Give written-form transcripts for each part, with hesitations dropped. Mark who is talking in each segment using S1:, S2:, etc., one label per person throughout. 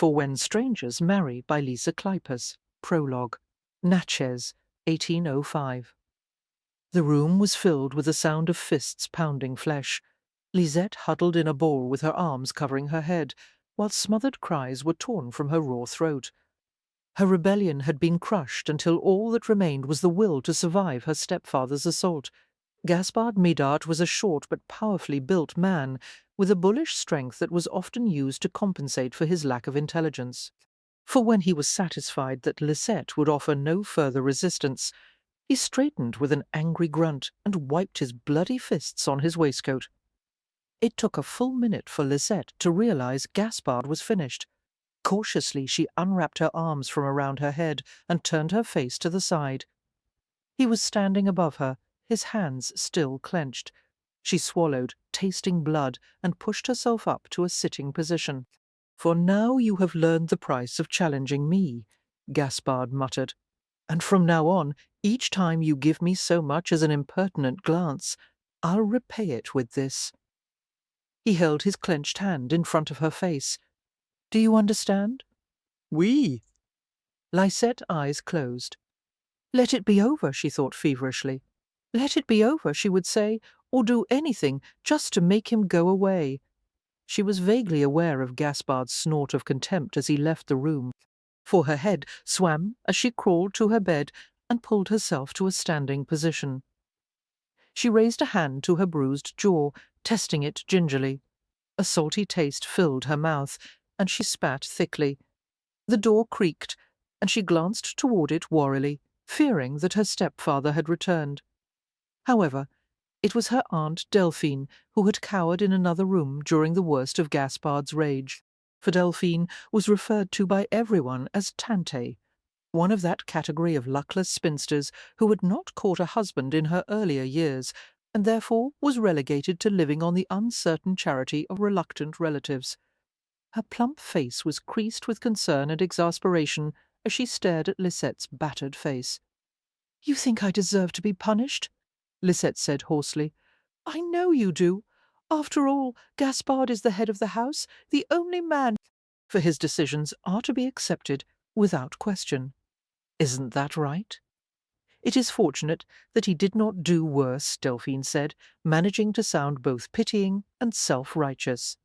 S1: For When Strangers Marry by Lisa Kleypas. Prologue. Natchez, 1805. The room was filled with the sound of fists pounding flesh. Lisette huddled in a ball with her arms covering her head, while smothered cries were torn from her raw throat. Her rebellion had been crushed until all that remained was the will to survive her stepfather's assault. Gaspard Midart was a short but powerfully built man, with a bullish strength that was often used to compensate for his lack of intelligence. For when he was satisfied that Lisette would offer no further resistance, he straightened with an angry grunt and wiped his bloody fists on his waistcoat. It took a full minute for Lisette to realize Gaspard was finished. Cautiously she unwrapped her arms from around her head and turned her face to the side. He was standing above her, his hands still clenched. She swallowed, tasting blood, and pushed herself up to a sitting position. "For now you have learned the price of challenging me," Gaspard muttered. "And from now on, each time you give me so much as an impertinent glance, I'll repay it with this." He held his clenched hand in front of her face. "Do you understand?"
S2: "Oui."
S1: Lisette's eyes closed. Let it be over, she thought feverishly. Let it be over, she would say, or do anything just to make him go away. She was vaguely aware of Gaspard's snort of contempt as he left the room, for her head swam as she crawled to her bed and pulled herself to a standing position. She raised a hand to her bruised jaw, testing it gingerly. A salty taste filled her mouth, and she spat thickly. The door creaked, and she glanced toward it warily, fearing that her stepfather had returned. However, it was her Aunt Delphine who had cowered in another room during the worst of Gaspard's rage, for Delphine was referred to by everyone as Tante, one of that category of luckless spinsters who had not caught a husband in her earlier years, and therefore was relegated to living on the uncertain charity of reluctant relatives. Her plump face was creased with concern and exasperation as she stared at Lisette's battered face. "You think I deserve to be punished?" Lisette said hoarsely. "I know you do. After all, Gaspard is the head of the house, the only man, for his decisions are to be accepted without question. Isn't that right?" "It is fortunate that he did not do worse," Delphine said, managing to sound both pitying and self-righteous.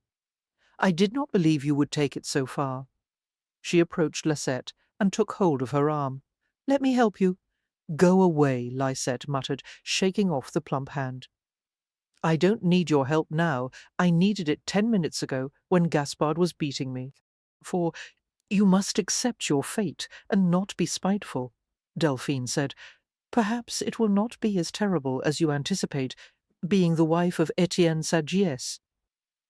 S1: "I did not believe you would take it so far." She approached Lisette and took hold of her arm. "Let me help you." "Go away," Lisette muttered, shaking off the plump hand. "I don't need your help now. I needed it 10 minutes ago when Gaspard was beating me. For you must accept your fate and not be spiteful," Delphine said. "Perhaps it will not be as terrible as you anticipate, being the wife of Etienne Sagiès."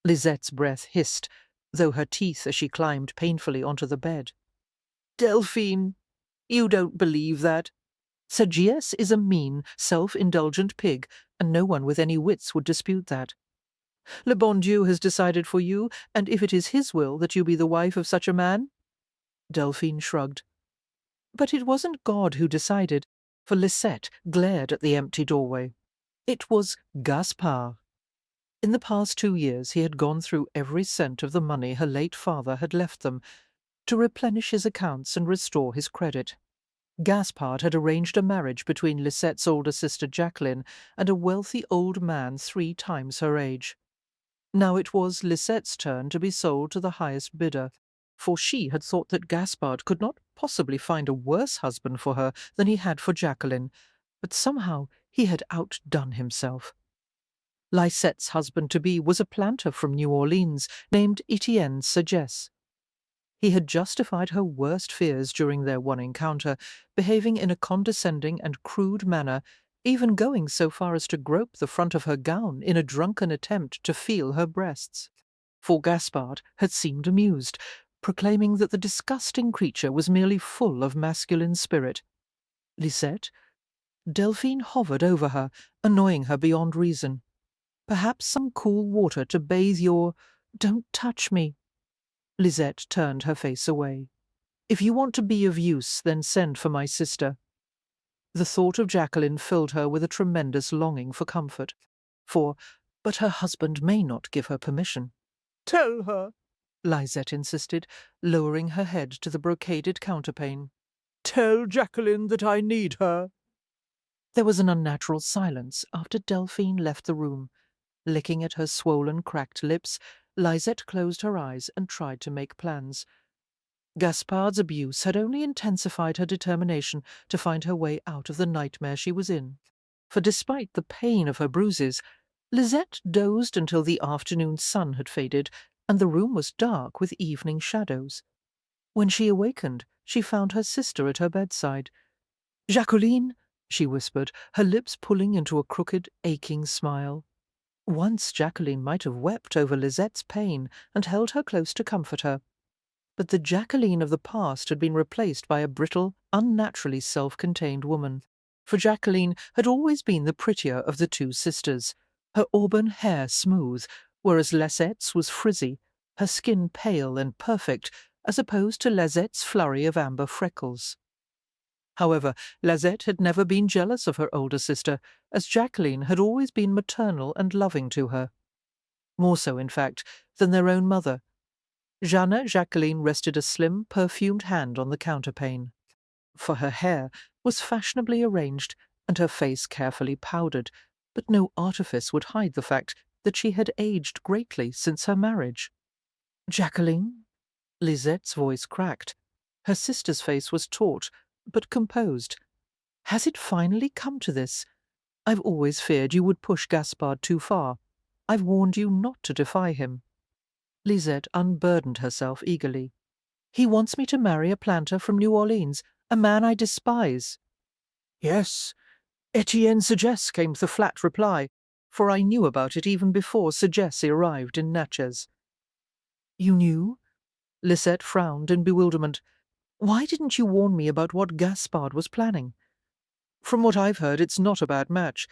S1: Lisette's breath hissed, though her teeth as she climbed painfully onto the bed. "Delphine, you don't believe that?" "Sagiès is a mean, self-indulgent pig, and no one with any wits would dispute that. Le bon Dieu has decided for you, and if it is his will that you be the wife of such a man—" Delphine shrugged. "But it wasn't God who decided," for Lisette glared at the empty doorway. "It was Gaspard. In the past 2 years he had gone through every cent of the money her late father had left them, to replenish his accounts and restore his credit. Gaspard had arranged a marriage between Lisette's older sister Jacqueline and a wealthy old man 3 times her age. Now it was Lisette's turn to be sold to the highest bidder, for she had thought that Gaspard could not possibly find a worse husband for her than he had for Jacqueline, but somehow he had outdone himself. Lisette's husband-to-be was a planter from New Orleans named Etienne Sagiès. He had justified her worst fears during their one encounter, behaving in a condescending and crude manner, even going so far as to grope the front of her gown in a drunken attempt to feel her breasts. For Gaspard had seemed amused, proclaiming that the disgusting creature was merely full of masculine spirit. Lisette? Delphine hovered over her, annoying her beyond reason. "Perhaps some cool water to bathe your— Don't touch me." Lisette turned her face away. "If you want to be of use, then send for my sister." The thought of Jacqueline filled her with a tremendous longing for comfort. But her husband may not give her permission.
S2: "Tell her,"
S1: Lisette insisted, lowering her head to the brocaded counterpane. "Tell Jacqueline that I need her." There was an unnatural silence after Delphine left the room. Licking at her swollen, cracked lips, Lisette closed her eyes and tried to make plans. Gaspard's abuse had only intensified her determination to find her way out of the nightmare she was in. For despite the pain of her bruises, Lisette dozed until the afternoon sun had faded and the room was dark with evening shadows. When she awakened, she found her sister at her bedside. "Jacqueline," she whispered, her lips pulling into a crooked, aching smile. Once Jacqueline might have wept over Lisette's pain and held her close to comfort her. But the Jacqueline of the past had been replaced by a brittle, unnaturally self-contained woman. For Jacqueline had always been the prettier of the two sisters, her auburn hair smooth, whereas Lisette's was frizzy, her skin pale and perfect, as opposed to Lisette's flurry of amber freckles. However, Lisette had never been jealous of her older sister, as Jacqueline had always been maternal and loving to her. More so, in fact, than their own mother. Jeanne Jacqueline rested a slim, perfumed hand on the counterpane. For her hair was fashionably arranged and her face carefully powdered, but no artifice would hide the fact that she had aged greatly since her marriage. "Jacqueline?" Lisette's voice cracked. Her sister's face was taut, but composed. "Has it finally come to this? I've always feared you would push Gaspard too far. I've warned you not to defy him." Lisette unburdened herself eagerly. "He wants me to marry a planter from New Orleans, a man I despise." "Yes, Etienne Sagesse," came the flat reply, for I knew about it even before Sagesse arrived in Natchez. "You knew?" Lisette frowned in bewilderment. "Why didn't you warn me about what Gaspard was planning? From what I've heard, it's not a bad match.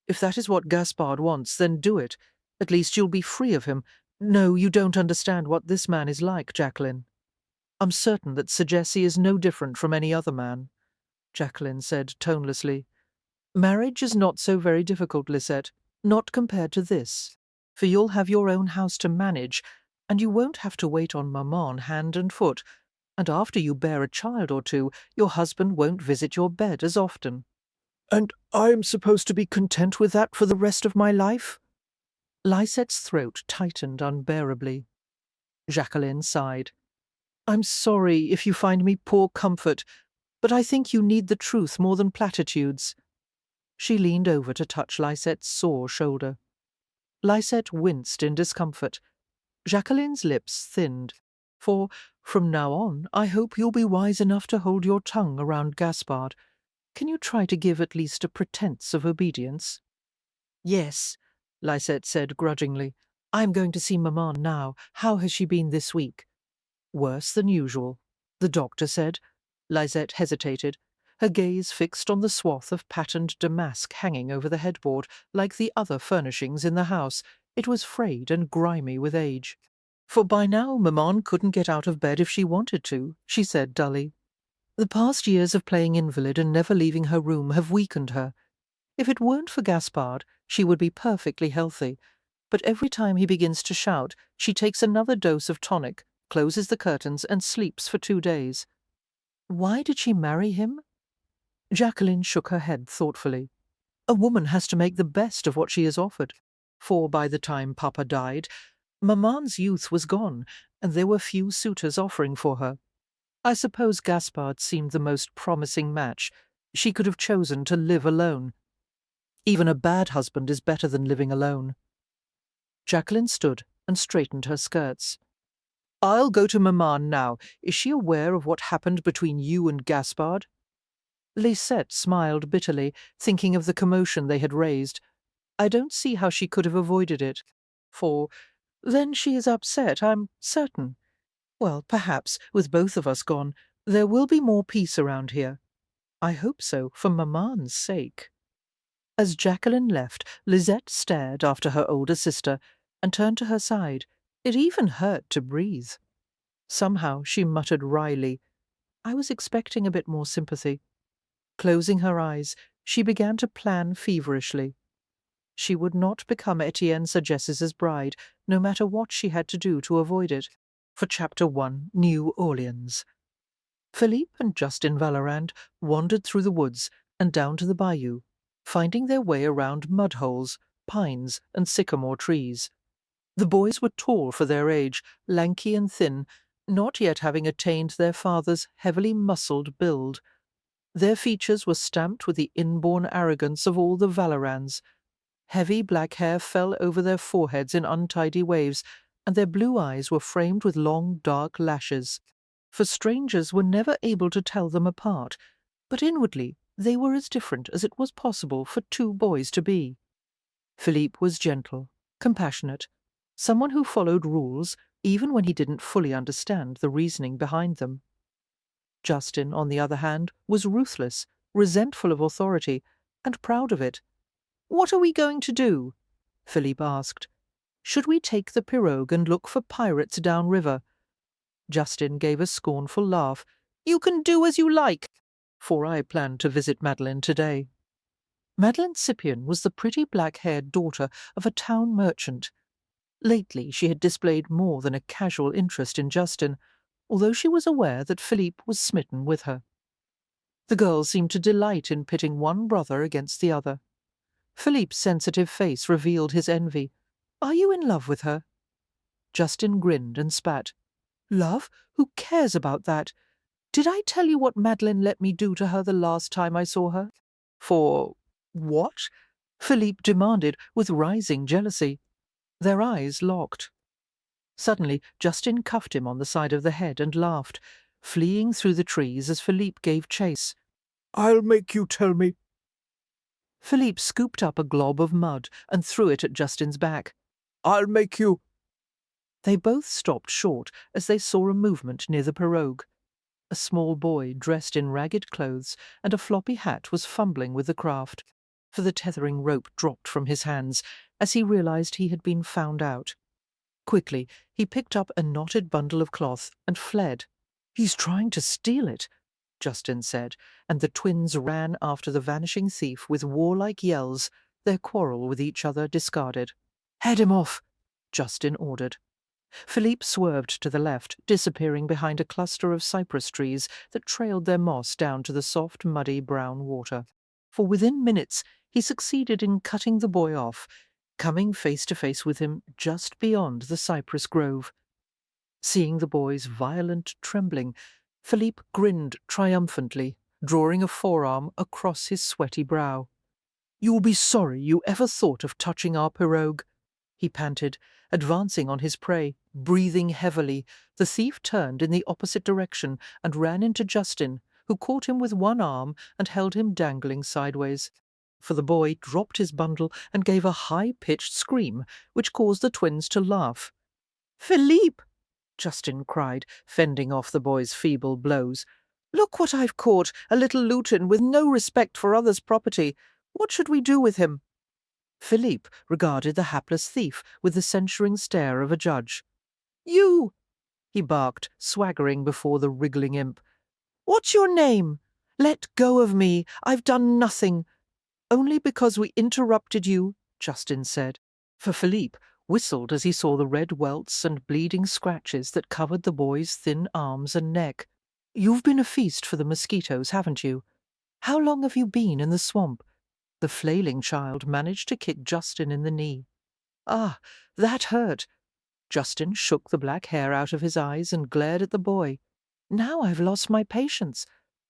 S1: If that is what Gaspard wants, then do it. At least you'll be free of him. No, you don't understand what this man is like, Jacqueline." "I'm certain that Sagesse is no different from any other man," Jacqueline said tonelessly. "Marriage is not so very difficult, Lisette, not compared to this. For you'll have your own house to manage, and you won't have to wait on Maman hand and foot, and after you bear a child or two, your husband won't visit your bed as often." "And I'm supposed to be content with that for the rest of my life?" Lisette's throat tightened unbearably. Jacqueline sighed. "I'm sorry if you find me poor comfort, but I think you need the truth more than platitudes." She leaned over to touch Lisette's sore shoulder. Lisette winced in discomfort. Jacqueline's lips thinned. "For, from now on, I hope you'll be wise enough to hold your tongue around Gaspard. Can you try to give at least a pretence of obedience?" "Yes," Lisette said grudgingly. "I'm going to see Maman now. How has she been this week?" "Worse than usual," the doctor said. Lisette hesitated, her gaze fixed on the swath of patterned damask hanging over the headboard, like the other furnishings in the house. It was frayed and grimy with age. "For by now Maman couldn't get out of bed if she wanted to," she said dully. "The past years of playing invalid and never leaving her room have weakened her. If it weren't for Gaspard, she would be perfectly healthy. But every time he begins to shout, she takes another dose of tonic, closes the curtains, and sleeps for 2 days." "Why did she marry him?" Jacqueline shook her head thoughtfully. "A woman has to make the best of what she is offered. For by the time Papa died, Maman's youth was gone, and there were few suitors offering for her. I suppose Gaspard seemed the most promising match. She could have chosen to live alone. Even a bad husband is better than living alone." Jacqueline stood and straightened her skirts. "I'll go to Maman now. Is she aware of what happened between you and Gaspard?" Lisette smiled bitterly, thinking of the commotion they had raised. I don't see how she could have avoided it. For then she is upset, I'm certain. Well, perhaps, with both of us gone, there will be more peace around here. I hope so, for Maman's sake." As Jacqueline left, Lisette stared after her older sister and turned to her side. It even hurt to breathe. Somehow she muttered wryly, "I was expecting a bit more sympathy." Closing her eyes, she began to plan feverishly. She would not become Etienne Sagesse's bride, no matter what she had to do to avoid it. for Chapter 1, New Orleans. Philippe and Justin Vallerand wandered through the woods and down to the bayou, finding their way around mud holes, pines, and sycamore trees. The boys were tall for their age, lanky and thin, not yet having attained their father's heavily muscled build. Their features were stamped with the inborn arrogance of all the Vallerands. Heavy black hair fell over their foreheads in untidy waves, and their blue eyes were framed with long, dark lashes. For strangers were never able to tell them apart, but inwardly they were as different as it was possible for two boys to be. Philippe was gentle, compassionate, someone who followed rules even when he didn't fully understand the reasoning behind them. Justin, on the other hand, was ruthless, resentful of authority, and proud of it. "What are we going to do?" Philippe asked. "Should we take the pirogue and look for pirates downriver?" Justin gave a scornful laugh. "You can do as you like, for I plan to visit Madeleine today." Madeleine Scipion was the pretty black-haired daughter of a town merchant. Lately she had displayed more than a casual interest in Justin, although she was aware that Philippe was smitten with her. The girl seemed to delight in pitting one brother against the other. Philippe's sensitive face revealed his envy. "Are you in love with her?" Justin grinned and spat. "Love? Who cares about that? Did I tell you what Madeleine let me do to her the last time I saw her?" "For what?" Philippe demanded with rising jealousy. Their eyes locked. Suddenly Justin cuffed him on the side of the head and laughed, fleeing through the trees as Philippe gave chase. "I'll make you tell me." Philippe scooped up a glob of mud and threw it at Justin's back. "I'll make you—" They both stopped short as they saw a movement near the pirogue. A small boy dressed in ragged clothes and a floppy hat was fumbling with the craft, for the tethering rope dropped from his hands as he realized he had been found out. Quickly, he picked up a knotted bundle of cloth and fled. "He's trying to steal it," Justin said, and the twins ran after the vanishing thief with warlike yells, their quarrel with each other discarded. "Head him off," Justin ordered. Philippe swerved to the left, disappearing behind a cluster of cypress trees that trailed their moss down to the soft, muddy brown water. For within minutes he succeeded in cutting the boy off, coming face to face with him just beyond the cypress grove. Seeing the boy's violent trembling, Philippe grinned triumphantly, drawing a forearm across his sweaty brow. "You'll be sorry you ever thought of touching our pirogue," he panted, advancing on his prey. Breathing heavily, the thief turned in the opposite direction and ran into Justin, who caught him with one arm and held him dangling sideways. For the boy dropped his bundle and gave a high-pitched scream, which caused the twins to laugh. "Philippe!" Justin cried, fending off the boy's feeble blows. "Look what I've caught, a little lutin with no respect for others' property. What should we do with him?" Philippe regarded the hapless thief with the censuring stare of a judge. "You!" he barked, swaggering before the wriggling imp. "What's your name? Let go of me. I've done nothing." "Only because we interrupted you," Justin said, for Philippe whistled as he saw the red welts and bleeding scratches that covered the boy's thin arms and neck. "You've been a feast for the mosquitoes, haven't you? How long have you been in the swamp?" The flailing child managed to kick Justin in the knee. "Ah, that hurt." Justin shook the black hair out of his eyes and glared at the boy. "Now I've lost my patience.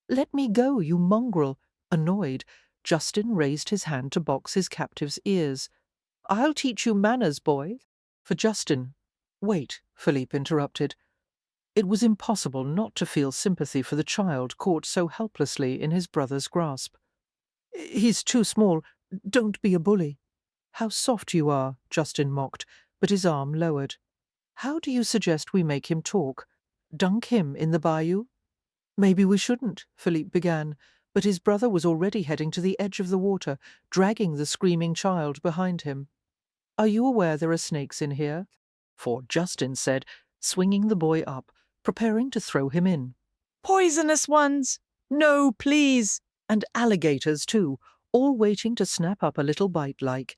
S1: Let me go, you mongrel." Annoyed, Justin raised his hand to box his captive's ears. "I'll teach you manners, boy." For Justin— "Wait," Philippe interrupted. It was impossible not to feel sympathy for the child caught so helplessly in his brother's grasp. "He's too small. Don't be a bully." "How soft you are," Justin mocked, but his arm lowered. "How do you suggest we make him talk? Dunk him in the bayou?" "Maybe we shouldn't," Philippe began, but his brother was already heading to the edge of the water, dragging the screaming child behind him. "Are you aware there are snakes in here?" For Justin said, swinging the boy up, preparing to throw him in.
S2: "Poisonous ones! No, please!"
S1: And alligators, too, all waiting to snap up a little bite like.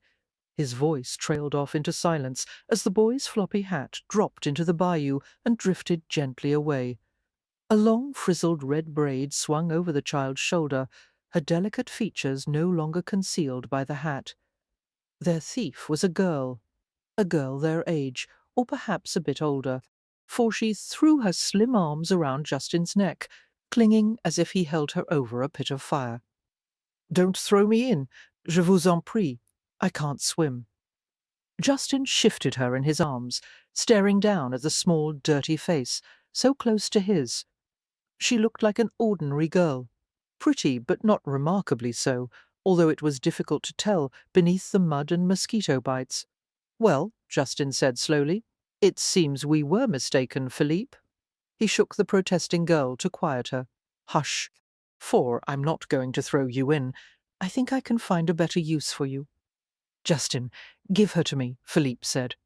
S1: His voice trailed off into silence as the boy's floppy hat dropped into the bayou and drifted gently away. A long frizzled red braid swung over the child's shoulder, her delicate features no longer concealed by the hat. Their thief was a girl their age, or perhaps a bit older, for she threw her slim arms around Justin's neck, clinging as if he held her over a pit of fire. "Don't throw me in, je vous en prie. I can't swim." Justin shifted her in his arms, staring down at the small, dirty face, so close to his. She looked like an ordinary girl, pretty but not remarkably so, although it was difficult to tell beneath the mud and mosquito bites. "Well," Justin said slowly, "it seems we were mistaken, Philippe." He shook the protesting girl to quiet her. "Hush. For I'm not going to throw you in. I think I can find a better use for you." "Justin, give her to me," Philippe said.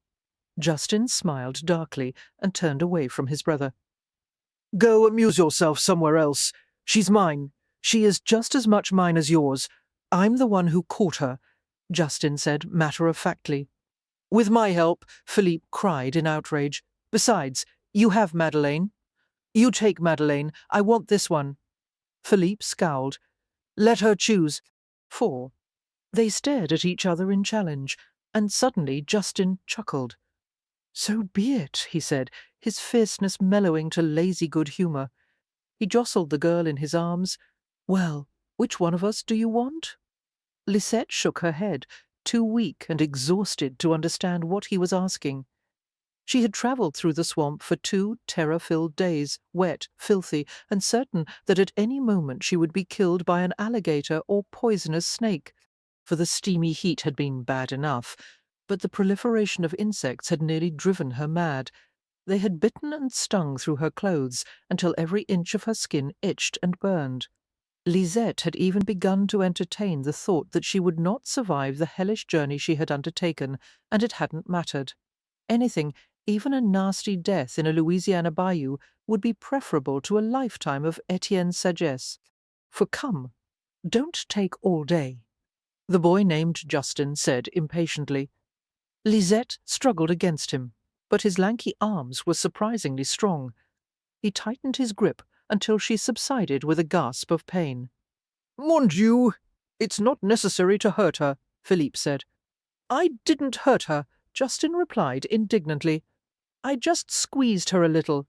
S1: Justin smiled darkly and turned away from his brother. "Go amuse yourself somewhere else. She's mine. She is just as much mine as yours. I'm the one who caught her," Justin said matter-of-factly. "With my help," Philippe cried in outrage. "Besides, you have Madeleine." "You take Madeleine. I want this one." Philippe scowled. "Let her choose." "For." They stared at each other in challenge, and suddenly Justin chuckled. "So be it," he said, his fierceness mellowing to lazy good humour. He jostled the girl in his arms. "Well, which one of us do you want?" Lisette shook her head, too weak and exhausted to understand what he was asking. She had travelled through the swamp for 2 terror-filled days, wet, filthy, and certain that at any moment she would be killed by an alligator or poisonous snake. For the steamy heat had been bad enough, but the proliferation of insects had nearly driven her mad. They had bitten and stung through her clothes until every inch of her skin itched and burned. Lisette had even begun to entertain the thought that she would not survive the hellish journey she had undertaken, and it hadn't mattered. Anything, even a nasty death in a Louisiana bayou, would be preferable to a lifetime of Etienne's sagesse. For come, don't take all day, the boy named Justin said impatiently. Lisette struggled against him, but his lanky arms were surprisingly strong. He tightened his grip until she subsided with a gasp of pain. "Mon Dieu, it's not necessary to hurt her," Philippe said. "I didn't hurt her," Justin replied indignantly. "I just squeezed her a little."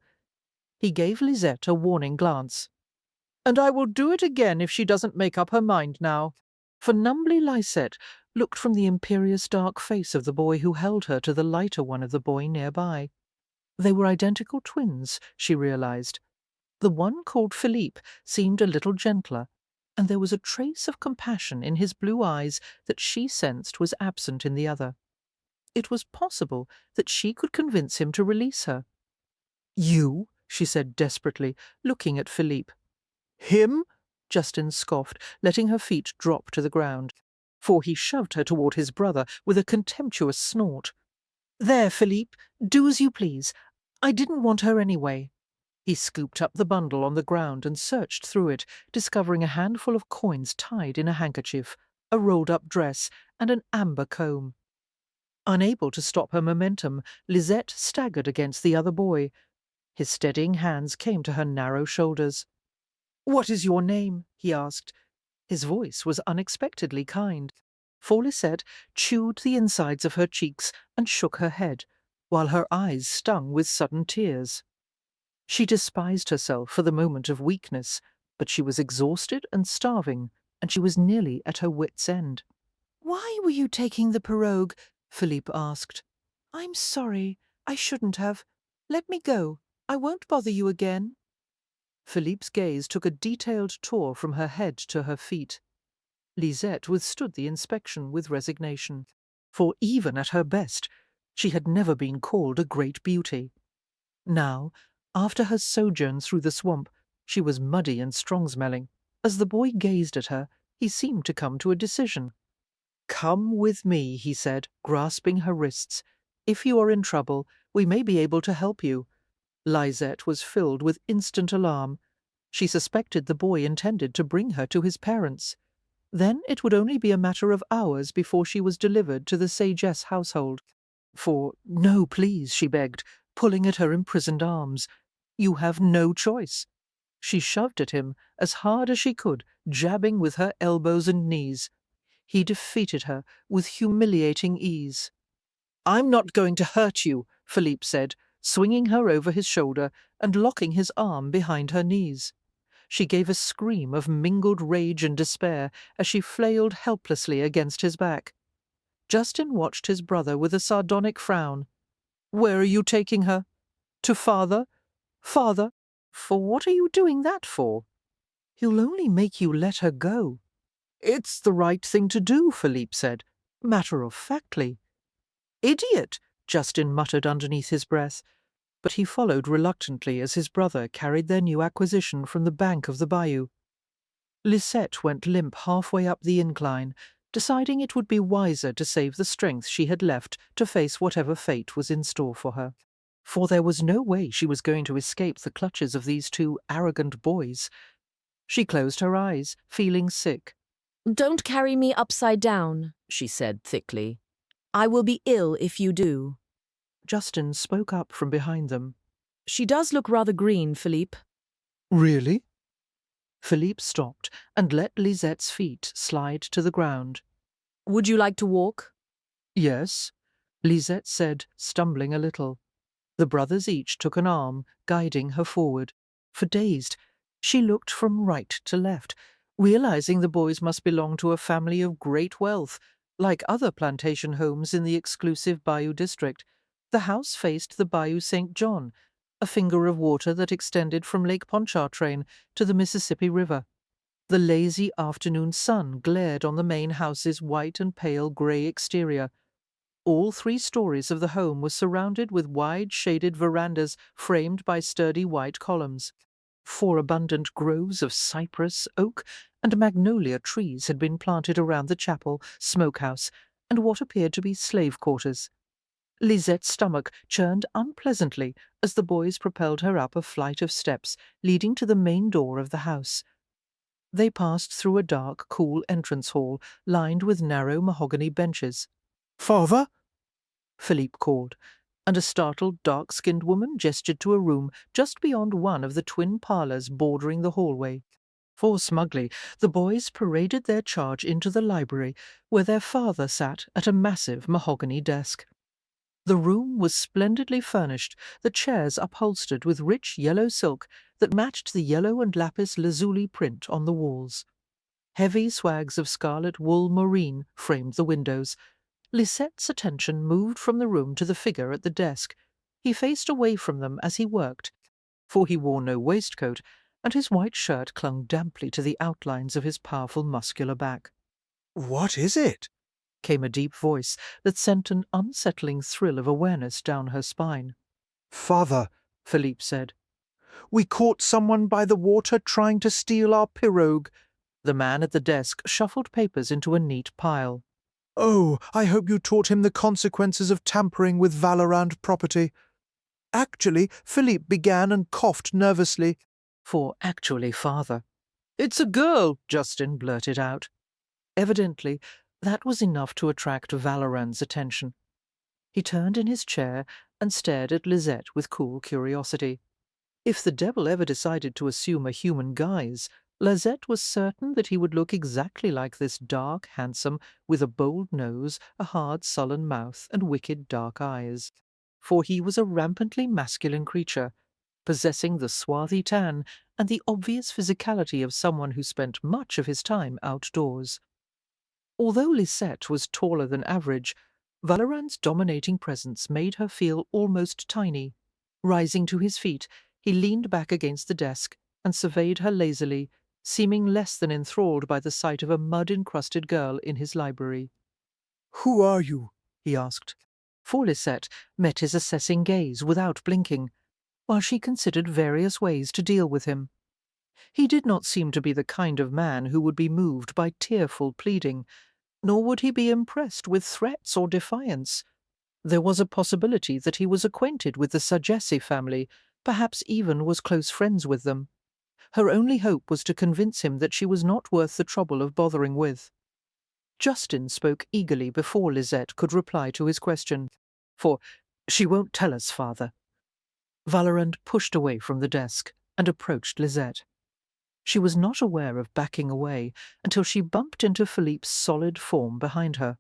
S1: He gave Lisette a warning glance. "And I will do it again if she doesn't make up her mind now." For numbly Lisette looked from the imperious dark face of the boy who held her to the lighter one of the boy nearby. They were identical twins, she realized. The one called Philippe seemed a little gentler, and there was a trace of compassion in his blue eyes that she sensed was absent in the other. It was possible that she could convince him to release her. "You?" she said desperately, looking at Philippe. "Him?" Justin scoffed, letting her feet drop to the ground, for he shoved her toward his brother with a contemptuous snort. "There, Philippe, do as you please. I didn't want her anyway." He scooped up the bundle on the ground and searched through it, discovering a handful of coins tied in a handkerchief, a rolled-up dress, and an amber comb. Unable to stop her momentum, Lisette staggered against the other boy. His steadying hands came to her narrow shoulders. "What is your name?" he asked. His voice was unexpectedly kind. For Lisette chewed the insides of her cheeks and shook her head, while her eyes stung with sudden tears. She despised herself for the moment of weakness, but she was exhausted and starving, and she was nearly at her wits' end. "Why were you taking the pirogue?" Philippe asked. "I'm sorry. I shouldn't have. Let me go. I won't bother you again." Philippe's gaze took a detailed tour from her head to her feet. Lisette withstood the inspection with resignation, for even at her best, she had never been called a great beauty. Now, after her sojourn through the swamp, she was muddy and strong-smelling. As the boy gazed at her, he seemed to come to a decision. "Come with me," he said, grasping her wrists. "If you are in trouble, we may be able to help you." Lisette was filled with instant alarm. She suspected the boy intended to bring her to his parents. Then it would only be a matter of hours before she was delivered to the sagesse household. For, "No, please," she begged, pulling at her imprisoned arms. "You have no choice." She shoved at him as hard as she could, jabbing with her elbows and knees. He defeated her with humiliating ease. "I'm not going to hurt you," Philippe said, swinging her over his shoulder and locking his arm behind her knees. She gave a scream of mingled rage and despair as she flailed helplessly against his back. Justin watched his brother with a sardonic frown. "Where are you taking her? To father? Father? For what are you doing that for? He'll only make you let her go." "It's the right thing to do," Philippe said, matter-of-factly. "Idiot!" Justin muttered underneath his breath, but he followed reluctantly as his brother carried their new acquisition from the bank of the bayou. Lisette went limp halfway up the incline, deciding it would be wiser to save the strength she had left to face whatever fate was in store for her. For there was no way she was going to escape the clutches of these two arrogant boys. She closed her eyes, feeling sick.
S3: "Don't carry me upside down," she said thickly. "I will be ill if you do."
S1: Justin spoke up from behind them.
S3: "She does look rather green, Philippe."
S1: "Really?" Philippe stopped and let Lisette's feet slide to the ground.
S3: "Would you like to walk?"
S1: "Yes," Lisette said, stumbling a little. The brothers each took an arm, guiding her forward. For dazed, she looked from right to left, realizing the boys must belong to a family of great wealth. Like other plantation homes in the exclusive Bayou district, the house faced the Bayou St. John, a finger of water that extended from Lake Pontchartrain to the Mississippi River. The lazy afternoon sun glared on the main house's white and pale grey exterior. All 3 stories of the home were surrounded with wide shaded verandas framed by sturdy white columns. 4 abundant groves of cypress, oak, and magnolia trees had been planted around the chapel, smokehouse, and what appeared to be slave quarters. Lisette's stomach churned unpleasantly as the boys propelled her up a flight of steps leading to the main door of the house. They passed through a dark, cool entrance hall lined with narrow mahogany benches. "Father?" Philippe called, and a startled, dark-skinned woman gestured to a room just beyond one of the twin parlours bordering the hallway. For smugly, the boys paraded their charge into the library, where their father sat at a massive mahogany desk. The room was splendidly furnished, the chairs upholstered with rich yellow silk that matched the yellow and lapis lazuli print on the walls. Heavy swags of scarlet wool moreen framed the windows. Lisette's attention moved from the room to the figure at the desk. He faced away from them as he worked, for he wore no waistcoat, and his white shirt clung damply to the outlines of his powerful muscular back.
S4: "What is it?"
S1: Came a deep voice that sent an unsettling thrill of awareness down her spine.
S4: "Father,"
S1: Philippe said.
S4: "we caught someone by the water trying to steal our pirogue."
S1: The man at the desk shuffled papers into a neat pile.
S4: "Oh, I hope you taught him the consequences of tampering with Valorant property." Actually, Philippe began and coughed nervously.
S1: For actually, father. "It's a girl," Justin blurted out. Evidently, that was enough to attract Valorant's attention. He turned in his chair and stared at Lisette with cool curiosity. If the devil ever decided to assume a human guise, Lisette was certain that he would look exactly like this dark, handsome, with a bold nose, a hard, sullen mouth, and wicked dark eyes. For he was a rampantly masculine creature, possessing the swarthy tan and the obvious physicality of someone who spent much of his time outdoors. Although Lisette was taller than average, Valorant's dominating presence made her feel almost tiny. Rising to his feet, he leaned back against the desk and surveyed her lazily, seeming less than enthralled by the sight of a mud-encrusted girl in his library.
S4: "Who are you?"
S1: he asked. For Lisette met his assessing gaze without blinking, while she considered various ways to deal with him. He did not seem to be the kind of man who would be moved by tearful pleading, nor would he be impressed with threats or defiance. There was a possibility that he was acquainted with the Sagesse family, perhaps even was close friends with them. Her only hope was to convince him that she was not worth the trouble of bothering with. Justin spoke eagerly before Lisette could reply to his question. For, "She won't tell us, father." Valorand pushed away from the desk and approached Lisette. She was not aware of backing away until she bumped into Philippe's solid form behind her.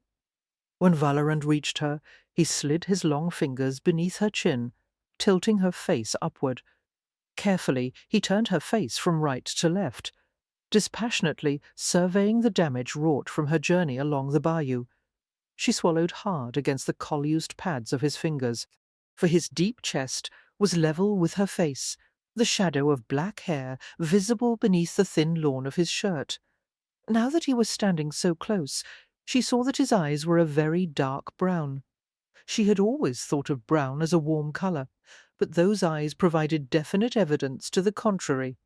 S1: When Valorand reached her, he slid his long fingers beneath her chin, tilting her face upward. Carefully, he turned her face from right to left, dispassionately surveying the damage wrought from her journey along the bayou. She swallowed hard against the collused pads of his fingers, for his deep chest was level with her face, the shadow of black hair visible beneath the thin lawn of his shirt. Now that he was standing so close, she saw that his eyes were a very dark brown. She had always thought of brown as a warm colour, but those eyes provided definite evidence to the contrary.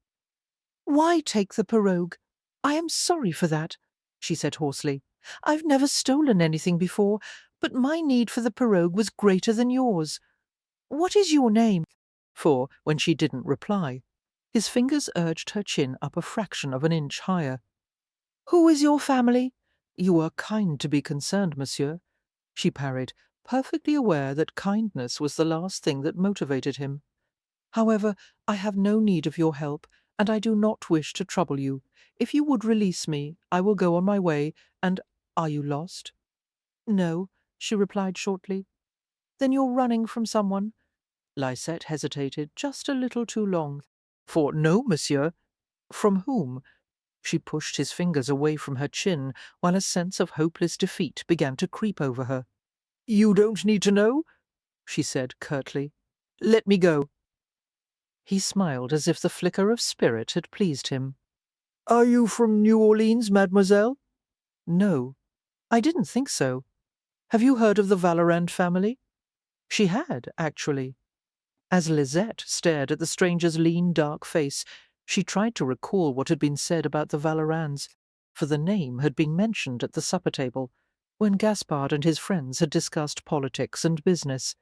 S1: "Why take the pirogue? I am sorry for that," she said hoarsely. "I've never stolen anything before, but my need for the pirogue was greater than yours. What is your name?" For, when she didn't reply, his fingers urged her chin up a fraction of an inch higher. "Who is your family?" "You are kind to be concerned, monsieur," she parried, perfectly aware that kindness was the last thing that motivated him. "However, I have no need of your help, and I do not wish to trouble you. If you would release me, I will go on my way, and— Are you lost?" "No," she replied shortly. "Then you're running from someone?" Lysette hesitated just a little too long. "For no, monsieur." "From whom?" She pushed his fingers away from her chin, while a sense of hopeless defeat began to creep over her. "You don't need to know," she said curtly. "Let me go." He smiled as if the flicker of spirit had pleased him. "Are you from New Orleans, mademoiselle?" "No. I didn't think so. Have you heard of the Valorand family?" She had, actually. As Lisette stared at the stranger's lean, dark face, she tried to recall what had been said about the Valorands, for the name had been mentioned at the supper table, when Gaspard and his friends had discussed politics and business.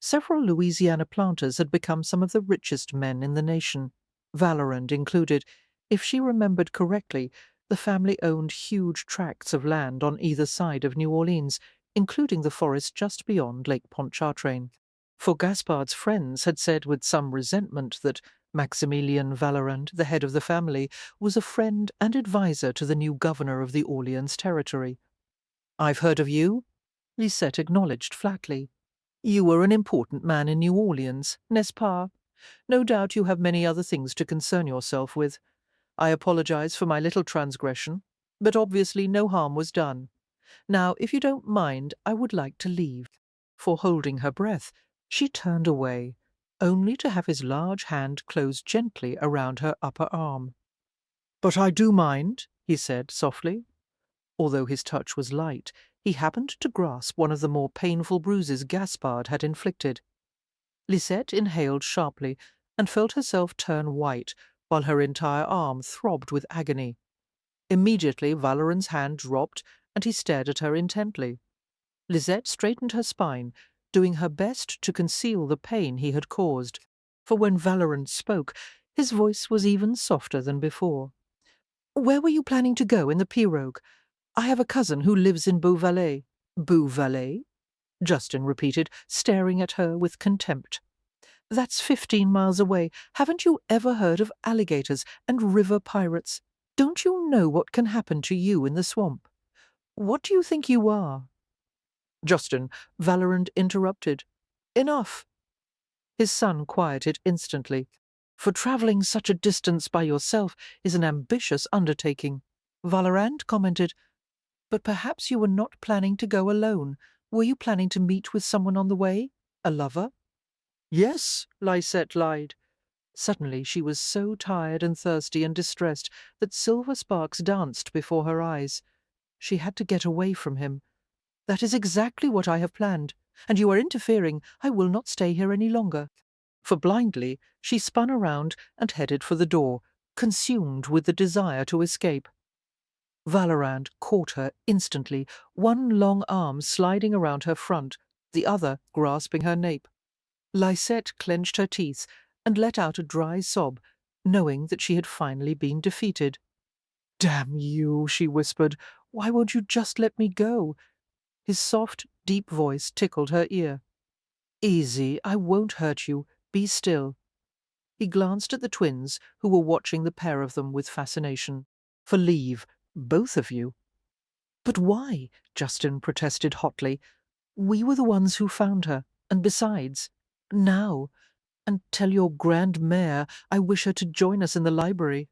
S1: Several Louisiana planters had become some of the richest men in the nation, Valorand included. If she remembered correctly, the family owned huge tracts of land on either side of New Orleans, including the forest just beyond Lake Pontchartrain. For Gaspard's friends had said with some resentment that Maximilien Valorand, the head of the family, was a friend and adviser to the new governor of the Orleans territory. "I've heard of you," Lisette acknowledged flatly. "You were an important man in New Orleans, n'est-ce pas? No doubt you have many other things to concern yourself with. I apologize for my little transgression, but obviously no harm was done. Now, if you don't mind, I would like to leave." For, holding her breath, she turned away, only to have his large hand close gently around her upper arm. "But I do mind," he said softly. Although his touch was light, he happened to grasp one of the more painful bruises Gaspard had inflicted. Lisette inhaled sharply and felt herself turn white, while her entire arm throbbed with agony. Immediately Valorand's hand dropped, and he stared at her intently. Lisette straightened her spine, doing her best to conceal the pain he had caused, for when Valorand spoke, his voice was even softer than before. "Where were you planning to go in the pirogue? I have a cousin who lives in Beauvalet." "Beauvalet?" Justin repeated, staring at her with contempt. "That's 15 miles away. Haven't you ever heard of alligators and river pirates? Don't you know what can happen to you in the swamp? What do you think you are?" "Justin," Valorand interrupted. "Enough." His son quieted instantly. "For travelling such a distance by yourself is an ambitious undertaking," Valorand commented. "But perhaps you were not planning to go alone. Were you planning to meet with someone on the way? A lover?" "Yes," Lysette lied. Suddenly she was so tired and thirsty and distressed that silver sparks danced before her eyes. She had to get away from him. "That is exactly what I have planned, and you are interfering. I will not stay here any longer." For blindly she spun around and headed for the door, consumed with the desire to escape. Valorand caught her instantly, one long arm sliding around her front, the other grasping her nape. Lysette clenched her teeth and let out a dry sob, knowing that she had finally been defeated. "Damn you," she whispered. "Why won't you just let me go?" His soft, deep voice tickled her ear. "Easy, I won't hurt you. Be still." He glanced at the twins, who were watching the pair of them with fascination. "For leave, both of you." "But why?" Justin protested hotly. "We were the ones who found her, and besides, now. And tell your grandmère I wish her to join us in the library."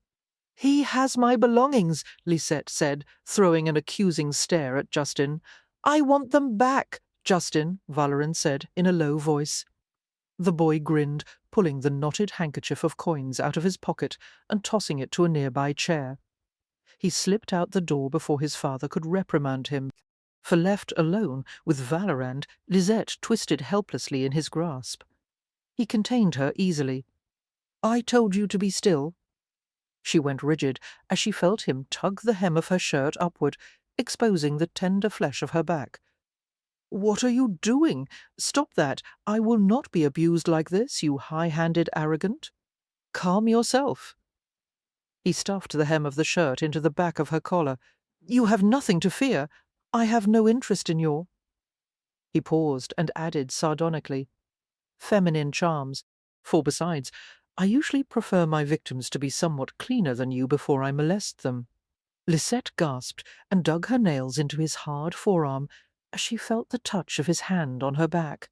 S1: "He has my belongings," Lisette said, throwing an accusing stare at Justin. "I want them back, Justin," Valerin said in a low voice. The boy grinned, pulling the knotted handkerchief of coins out of his pocket and tossing it to a nearby chair. He slipped out the door before his father could reprimand him. For left alone with Valorand, Lisette twisted helplessly in his grasp. He contained her easily. "I told you to be still." She went rigid as she felt him tug the hem of her shirt upward, exposing the tender flesh of her back. "What are you doing? Stop that. I will not be abused like this, you high-handed arrogant. Calm yourself." He stuffed the hem of the shirt into the back of her collar. "You have nothing to fear. I have no interest in your—" He paused and added sardonically, "feminine charms. For besides, I usually prefer my victims to be somewhat cleaner than you before I molest them." Lisette gasped and dug her nails into his hard forearm as she felt the touch of his hand on her back.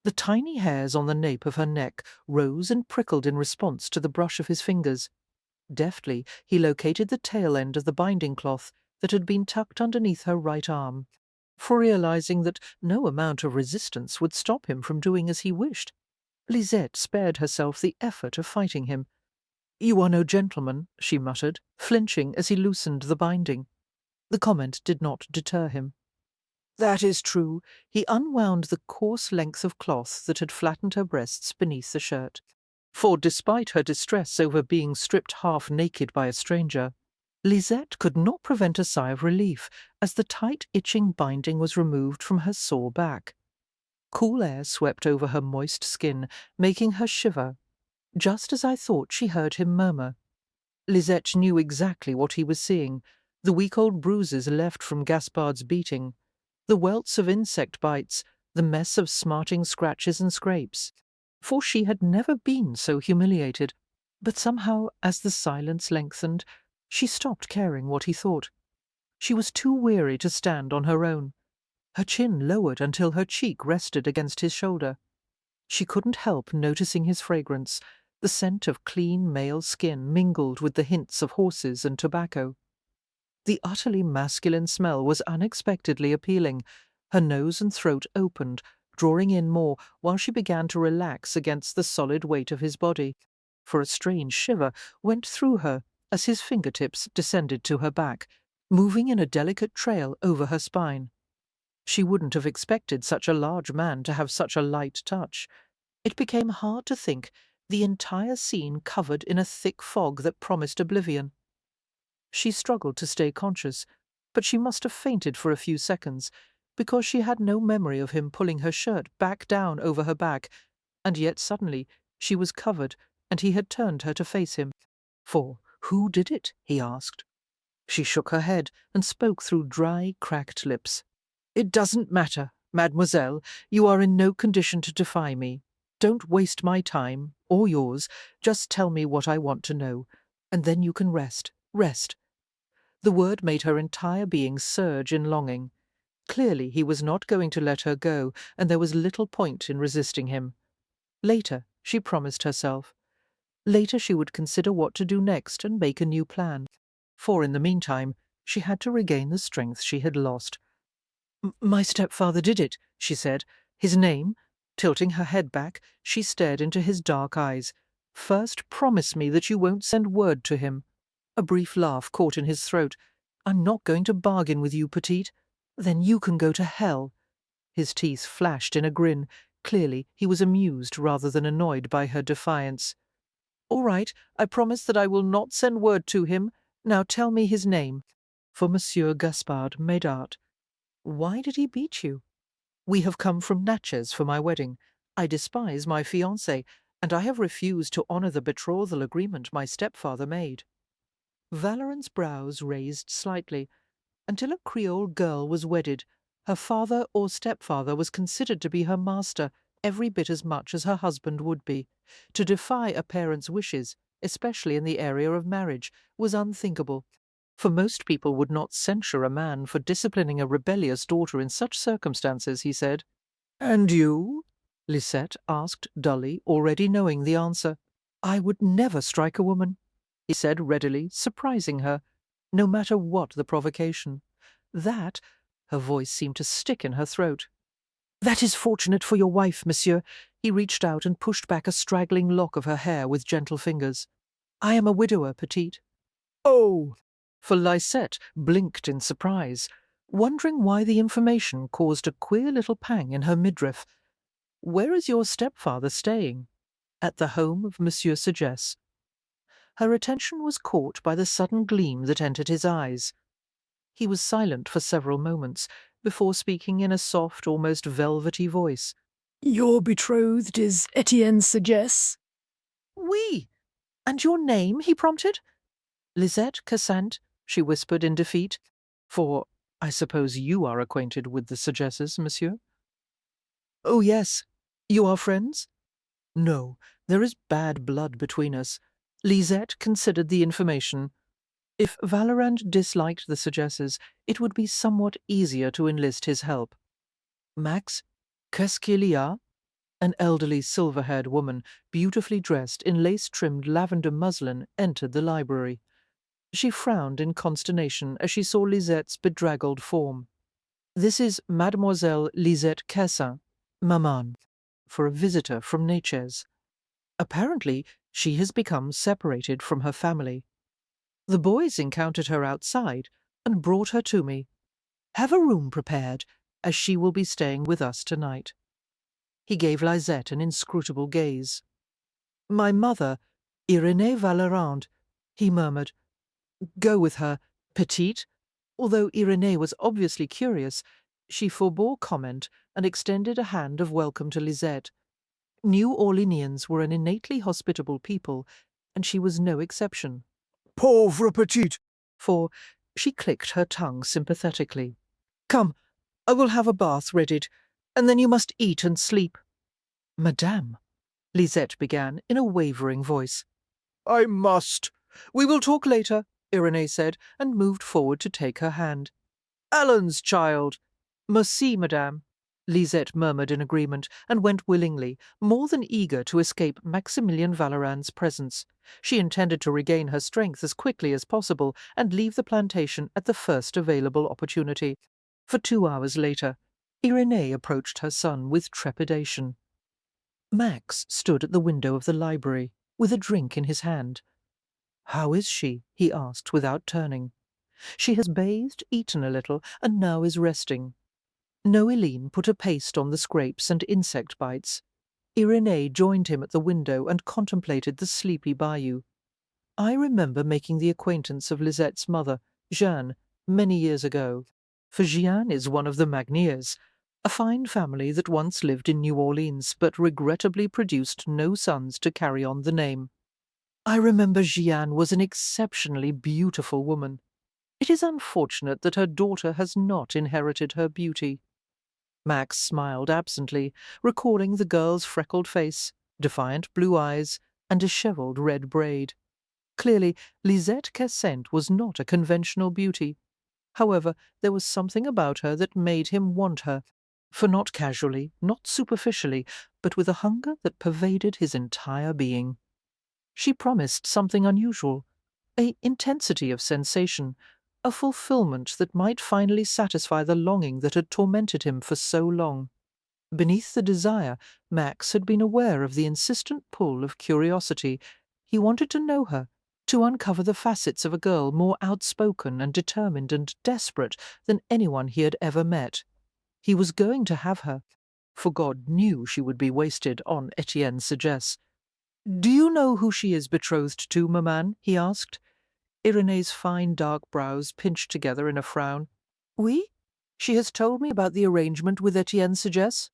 S1: The tiny hairs on the nape of her neck rose and prickled in response to the brush of his fingers. Deftly, he located the tail end of the binding cloth that had been tucked underneath her right arm, for realizing that no amount of resistance would stop him from doing as he wished. Lisette spared herself the effort of fighting him. "You are no gentleman," she muttered, flinching as he loosened the binding. The comment did not deter him. "That is true." He unwound the coarse length of cloth that had flattened her breasts beneath the shirt. For despite her distress over being stripped half naked by a stranger, Lisette could not prevent a sigh of relief as the tight, itching binding was removed from her sore back. Cool air swept over her moist skin, making her shiver, just as I thought she heard him murmur. Lisette knew exactly what he was seeing, the week old bruises left from Gaspard's beating, the welts of insect bites, the mess of smarting scratches and scrapes. For she had never been so humiliated, but somehow, as the silence lengthened, she stopped caring what he thought. She was too weary to stand on her own. Her chin lowered until her cheek rested against his shoulder. She couldn't help noticing his fragrance, the scent of clean male skin mingled with the hints of horses and tobacco. The utterly masculine smell was unexpectedly appealing. Her nose and throat opened, drawing in more while she began to relax against the solid weight of his body. For a strange shiver went through her as his fingertips descended to her back, moving in a delicate trail over her spine. She wouldn't have expected such a large man to have such a light touch. It became hard to think, the entire scene covered in a thick fog that promised oblivion. She struggled to stay conscious, but she must have fainted for a few seconds, because she had no memory of him pulling her shirt back down over her back, and yet suddenly she was covered, and he had turned her to face him. "For who did it?" he asked. She shook her head and spoke through dry, cracked lips. "It doesn't matter, mademoiselle. You are in no condition to defy me. Don't waste my time, or yours. Just tell me what I want to know, and then you can rest. Rest." The word made her entire being surge in longing. Clearly he was not going to let her go, and there was little point in resisting him. Later, she promised herself. Later she would consider what to do next and make a new plan. For in the meantime, she had to regain the strength she had lost. "My stepfather did it," she said. "His name?" Tilting her head back, she stared into his dark eyes. "First promise me that you won't send word to him." A brief laugh caught in his throat. "I'm not going to bargain with you, petite. Then you can go to hell." His teeth flashed in a grin. Clearly he was amused rather than annoyed by her defiance. "All right, I promise that I will not send word to him. Now tell me his name." "For Monsieur Gaspard Médard." "Why did he beat you?" "We have come from Natchez for my wedding. I despise my fiancé, and I have refused to honour the betrothal agreement my stepfather made. Valorant's brows raised slightly. Until a Creole girl was wedded, her father or stepfather was considered to be her master every bit as much as her husband would be. To defy a parent's wishes, especially in the area of marriage, was unthinkable. For most people would not censure a man for disciplining a rebellious daughter in such circumstances, he said. "And you?" Lisette asked dully, already knowing the answer. "I would never strike a woman," he said readily, surprising her, no matter what the provocation. "That—" her voice seemed to stick in her throat. "That is fortunate for your wife, monsieur." He reached out and pushed back a straggling lock of her hair with gentle fingers. "I am a widower, Petite." "Oh!" For Lisette blinked in surprise, wondering why the information caused a queer little pang in her midriff. "Where is your stepfather staying?" "At the home of Monsieur Sagesse." Her attention was caught by the sudden gleam that entered his eyes. He was silent for several moments, before speaking in a soft, almost velvety voice.
S2: Your betrothed is Etienne Sagesse?
S1: "Oui. And your name?" he prompted. "Lisette Cassant," she whispered in defeat. "For I suppose you are acquainted with the Sagesses, monsieur?" "Oh, yes. You are friends?" "No, there is bad blood between us." Lisette considered the information. If Valorant disliked the Sagesses, it would be somewhat easier to enlist his help. "Max, qu'est-ce qu'il y a?" An elderly silver-haired woman, beautifully dressed in lace-trimmed lavender muslin, entered the library. She frowned in consternation as she saw Lisette's bedraggled form. "This is Mademoiselle Lisette Cassin, maman, for a visitor from Natchez. Apparently, she has become separated from her family. The boys encountered her outside and brought her to me. Have a room prepared, as she will be staying with us tonight." He gave Lisette an inscrutable gaze. "My mother, Irénée Vallerand," he murmured. "Go with her, Petite." Although Irénée was obviously curious, she forbore comment and extended a hand of welcome to Lisette. New Orleanians were an innately hospitable people, and she was no exception.
S4: Pauvre petite!
S1: For she clicked her tongue sympathetically. "Come, I will have a bath readied, and then you must eat and sleep." "Madame," Lisette began in a wavering voice.
S4: I must.
S1: "We will talk later," Irénée said, and moved forward to take her hand. "Alan's child." "Merci, madame," Lisette murmured in agreement, and went willingly, more than eager to escape Maximilien Vallerand's presence. She intended to regain her strength as quickly as possible and leave the plantation at the first available opportunity. For 2 hours later, Irénée approached her son with trepidation. Max stood at the window of the library, with a drink in his hand. "How is she?" he asked without turning. "She has bathed, eaten a little, and now is resting." Noéline put a paste on the scrapes and insect bites. Irénée joined him at the window and contemplated the sleepy bayou. "I remember making the acquaintance of Lisette's mother, Jeanne, many years ago. For Jeanne is one of the Magniers, a fine family that once lived in New Orleans, but regrettably produced no sons to carry on the name. I remember Jeanne was an exceptionally beautiful woman. It is unfortunate that her daughter has not inherited her beauty." Max smiled absently, recalling the girl's freckled face, defiant blue eyes, and dishevelled red braid. Clearly, Lisette Cassant was not a conventional beauty. However, there was something about her that made him want her, for not casually, not superficially, but with a hunger that pervaded his entire being. She promised something unusual, an intensity of sensation, a fulfillment that might finally satisfy the longing that had tormented him for so long. Beneath the desire, Max had been aware of the insistent pull of curiosity. He wanted to know her, to uncover the facets of a girl more outspoken and determined and desperate than anyone he had ever met. He was going to have her, for God knew she would be wasted on Etienne Sagesse. "Do you know who she is betrothed to, maman?" he asked. Irénée's fine dark brows pinched together in a frown. "Oui? She has told me about the arrangement with Etienne Sagesse."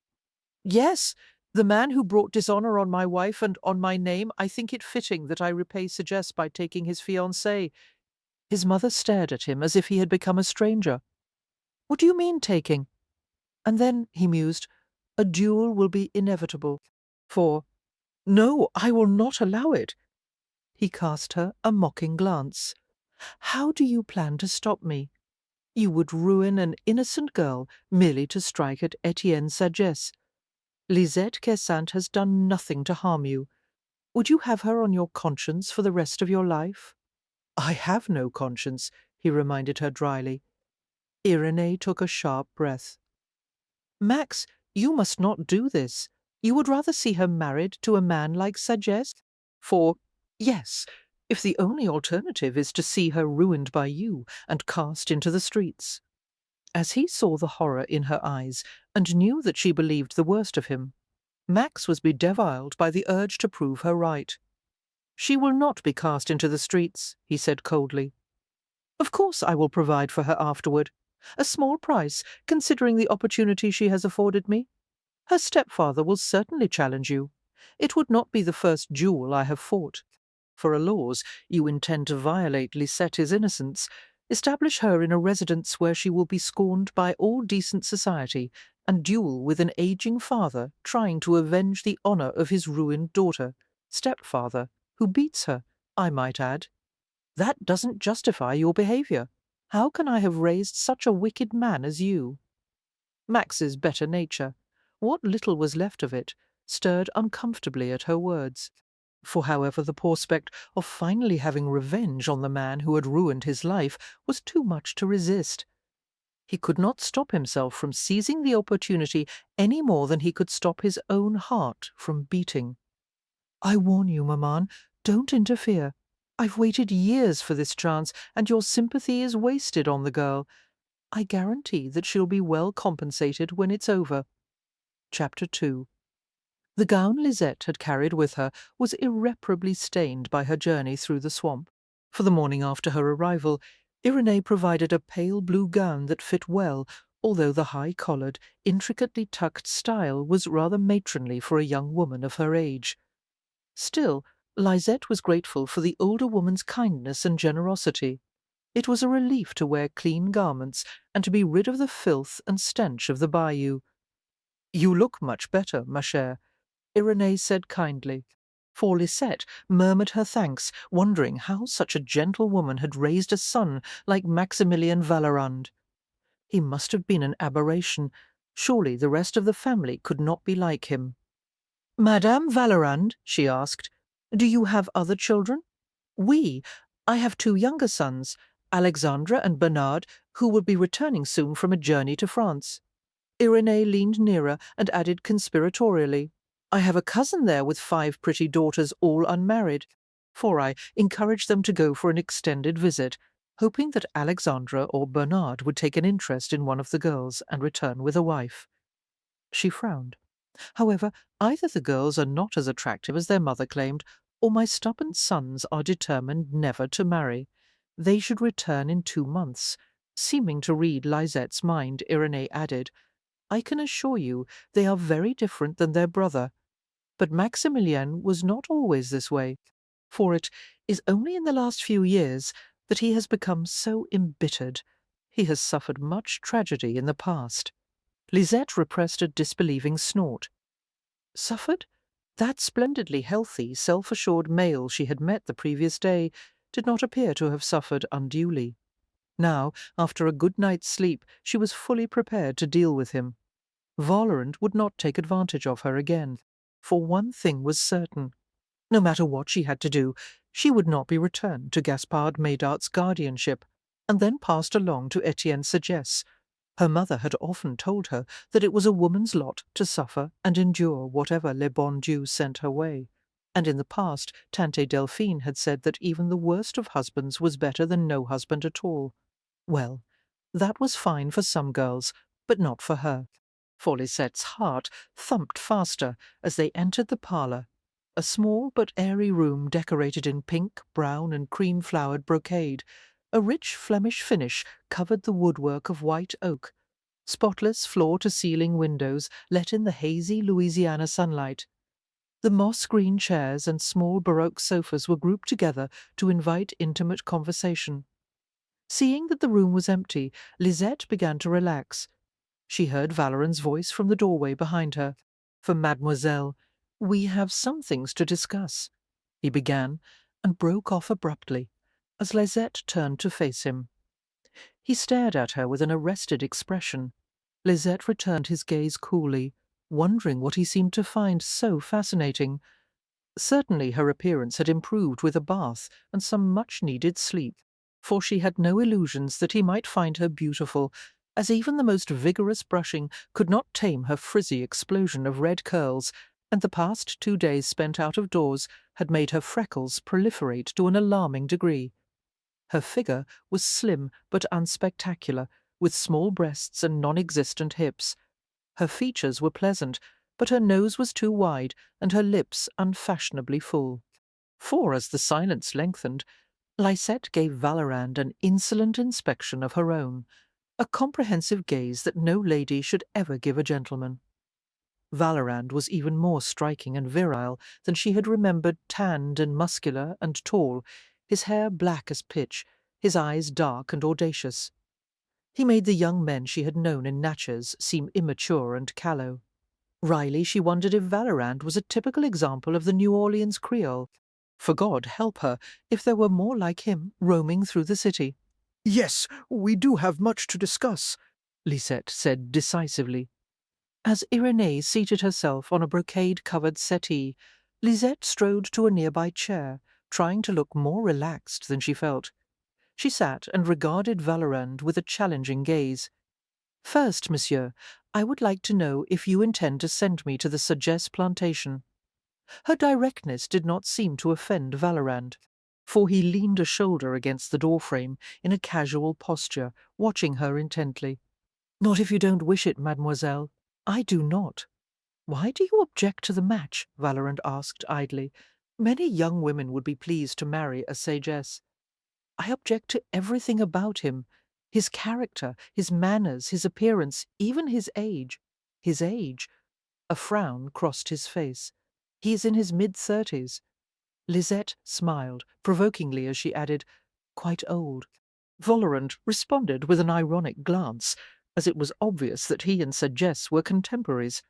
S1: "Yes, The man who brought dishonor on my wife and on my name, I think it fitting that I repay Sagesse by taking his fiancée. His mother stared at him as if he had become a stranger. What do you mean, taking? And then, he mused, a duel will be inevitable. For, no, I will not allow it. He cast her a mocking glance. How do you plan to stop me? You would ruin an innocent girl merely to strike at Etienne's sagesse. Lisette Cassant has done nothing to harm you. Would you have her on your conscience for the rest of your life? I have no conscience, he reminded her dryly. Irenee took a sharp breath. Max, you must not do this. You would rather see her married to a man like Sagesse? For, yes, if the only alternative is to see her ruined by you and cast into the streets. As he saw the horror in her eyes and knew that she believed the worst of him, Max was bedeviled by the urge to prove her right. She will not be cast into the streets, he said coldly. Of course I will provide for her afterward. A small price, considering the opportunity she has afforded me. Her stepfather will certainly challenge you. It would not be the first duel I have fought. For a laws, you intend to violate Lisette's innocence, establish her in a residence where she will be scorned by all decent society, and duel with an aging father trying to avenge the honour of his ruined daughter, stepfather, who beats her, I might add. That doesn't justify your behaviour. How can I have raised such a wicked man as you? Max's better nature, what little was left of it, stirred uncomfortably at her words. For however the prospect of finally having revenge on the man who had ruined his life was too much to resist. He could not stop himself from seizing the opportunity any more than he could stop his own heart from beating. I warn you, Maman, don't interfere. I've waited years for this chance, and your sympathy is wasted on the girl. I guarantee that she'll be well compensated when it's over. Chapter 2. The gown Lisette had carried with her was irreparably stained by her journey through the swamp. For the morning after her arrival, Irenee provided a pale blue gown that fit well, although the high-collared, intricately tucked style was rather matronly for a young woman of her age. Still, Lisette was grateful for the older woman's kindness and generosity. It was a relief to wear clean garments and to be rid of the filth and stench of the bayou. You look much better, ma chère, Irenee said kindly. For Lisette murmured her thanks, wondering how such a gentle woman had raised a son like Maximilien Vallerand. He must have been an aberration. Surely the rest of the family could not be like him. Madame Vallerand, she asked, do you have other children? Oui, I have 2 younger sons, Alexandre and Bernard, who will be returning soon from a journey to France. Irenee leaned nearer and added conspiratorially, I have a cousin there with 5 pretty daughters, all unmarried. For I encouraged them to go for an extended visit, hoping that Alexandre or Bernard would take an interest in one of the girls and return with a wife. She frowned. However, either the girls are not as attractive as their mother claimed, or my stubborn sons are determined never to marry. They should return in 2 months. Seeming to read Lisette's mind, Irenee added, I can assure you they are very different than their brother. But Maximilien was not always this way, for it is only in the last few years that he has become so embittered. He has suffered much tragedy in the past. Lisette repressed a disbelieving snort. Suffered? That splendidly healthy, self-assured male she had met the previous day did not appear to have suffered unduly. Now, after a good night's sleep, she was fully prepared to deal with him. Vallerand would not take advantage of her again, for one thing was certain. No matter what she had to do, she would not be returned to Gaspard Médart's guardianship, and then passed along to Etienne's sagesse. Her mother had often told her that it was a woman's lot to suffer and endure whatever le bon Dieu sent her way, and in the past Tante Delphine had said that even the worst of husbands was better than no husband at all. Well, that was fine for some girls, but not for her. For Lisette's heart thumped faster as they entered the parlour, a small but airy room decorated in pink, brown, and cream-flowered brocade. A rich Flemish finish covered the woodwork of white oak. Spotless floor-to-ceiling windows let in the hazy Louisiana sunlight. The moss-green chairs and small Baroque sofas were grouped together to invite intimate conversation. Seeing that the room was empty, Lisette began to relax. She heard Valoran's voice from the doorway behind her. "For Mademoiselle, we have some things to discuss," he began, and broke off abruptly, as Lisette turned to face him. He stared at her with an arrested expression. Lisette returned his gaze coolly, wondering what he seemed to find so fascinating. Certainly her appearance had improved with a bath and some much-needed sleep, for she had no illusions that he might find her beautiful, as even the most vigorous brushing could not tame her frizzy explosion of red curls, and the past 2 days spent out of doors had made her freckles proliferate to an alarming degree. Her figure was slim but unspectacular, with small breasts and non-existent hips. Her features were pleasant, but her nose was too wide and her lips unfashionably full. For, as the silence lengthened, Lisette gave Vallerand an insolent inspection of her own, a comprehensive gaze that no lady should ever give a gentleman. Vallerand was even more striking and virile than she had remembered, tanned and muscular and tall, his hair black as pitch, his eyes dark and audacious. He made the young men she had known in Natchez seem immature and callow. Wryly she wondered if Vallerand was a typical example of the New Orleans Creole. For God help her if there were more like him roaming through the city.
S4: "Yes, we do have much to discuss,"
S1: Lisette said decisively. As Irenee seated herself on a brocade-covered settee, Lisette strode to a nearby chair, trying to look more relaxed than she felt. She sat and regarded Vallerand with a challenging gaze. "First, monsieur, I would like to know if you intend to send me to the Sagesse plantation." Her directness did not seem to offend Vallerand, for he leaned a shoulder against the doorframe in a casual posture, watching her intently. "Not if you don't wish it, mademoiselle. I do not." "Why do you object to the match?" Vallerand asked idly. "Many young women would be pleased to marry a sagesse." "I object to everything about him. His character, his manners, his appearance, even his age." "His age?" A frown crossed his face. "He is in his mid-30s. Lisette smiled, provokingly as she added, "Quite old." Vallerand responded with an ironic glance, as it was obvious that he and Sagesse were contemporaries.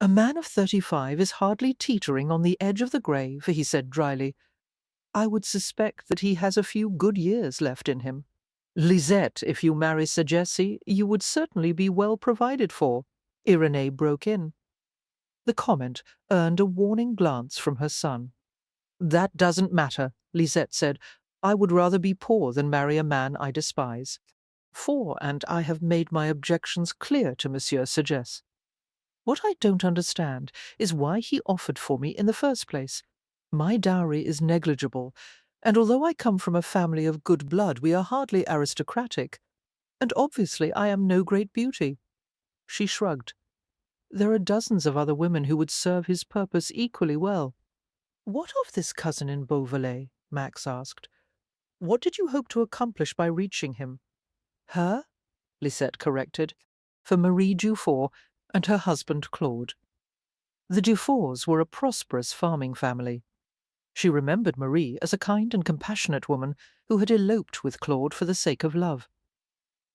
S1: "A man of 35 is hardly teetering on the edge of the grave," he said dryly. "I would suspect that he has a few good years left in him." "Lisette, if you marry Sagesse, you would certainly be well provided for," Irenee broke in. The comment earned a warning glance from her son. "That doesn't matter," Lisette said. "I would rather be poor than marry a man I despise. And I have made my objections clear to Monsieur Sagesse. What I don't understand is why he offered for me in the first place. My dowry is negligible, and although I come from a family of good blood, we are hardly aristocratic, and obviously I am no great beauty." She shrugged. "There are dozens of other women who would serve his purpose equally well." "What of this cousin in Beauvalet?" Max asked. "What did you hope to accomplish by reaching him?" "Her?" Lisette corrected. "For Marie Dufour and her husband Claude." The Dufours were a prosperous farming family. She remembered Marie as a kind and compassionate woman who had eloped with Claude for the sake of love.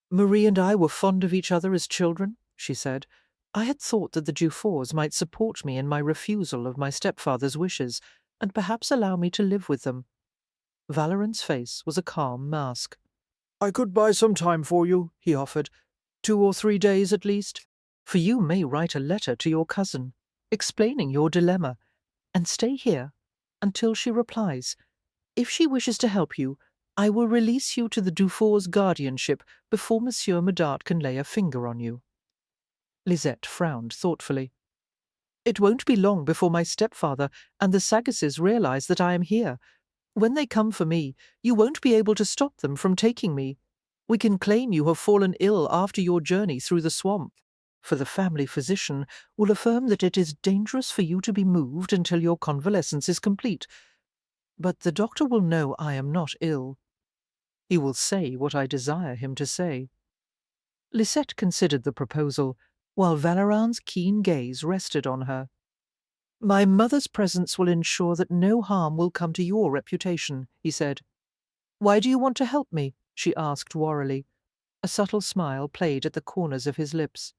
S1: "Marie and I were fond of each other as children," she said. "I had thought that the Dufours might support me in my refusal of my stepfather's wishes, and perhaps allow me to live with them." Vallerand's face was a calm mask.
S4: "I could buy some time for you," he offered.
S1: 2 or 3 days at least. For you may write a letter to your cousin, explaining your dilemma, and stay here until she replies. If she wishes to help you, I will release you to the Dufour's guardianship before Monsieur Medard can lay a finger on you." Lisette frowned thoughtfully. "It won't be long before my stepfather and the Sagasses realize that I am here. When they come for me, you won't be able to stop them from taking me. We can claim you have fallen ill after your journey through the swamp, for the family physician will affirm that it is dangerous for you to be moved until your convalescence is complete. But the doctor will know I am not ill. He will say what I desire him to say." Lisette considered the proposal, while Valerain's keen gaze rested on her. "My mother's presence will ensure that no harm will come to your reputation," he said. "Why do you want to help me?" she asked warily. A subtle smile played at the corners of his lips.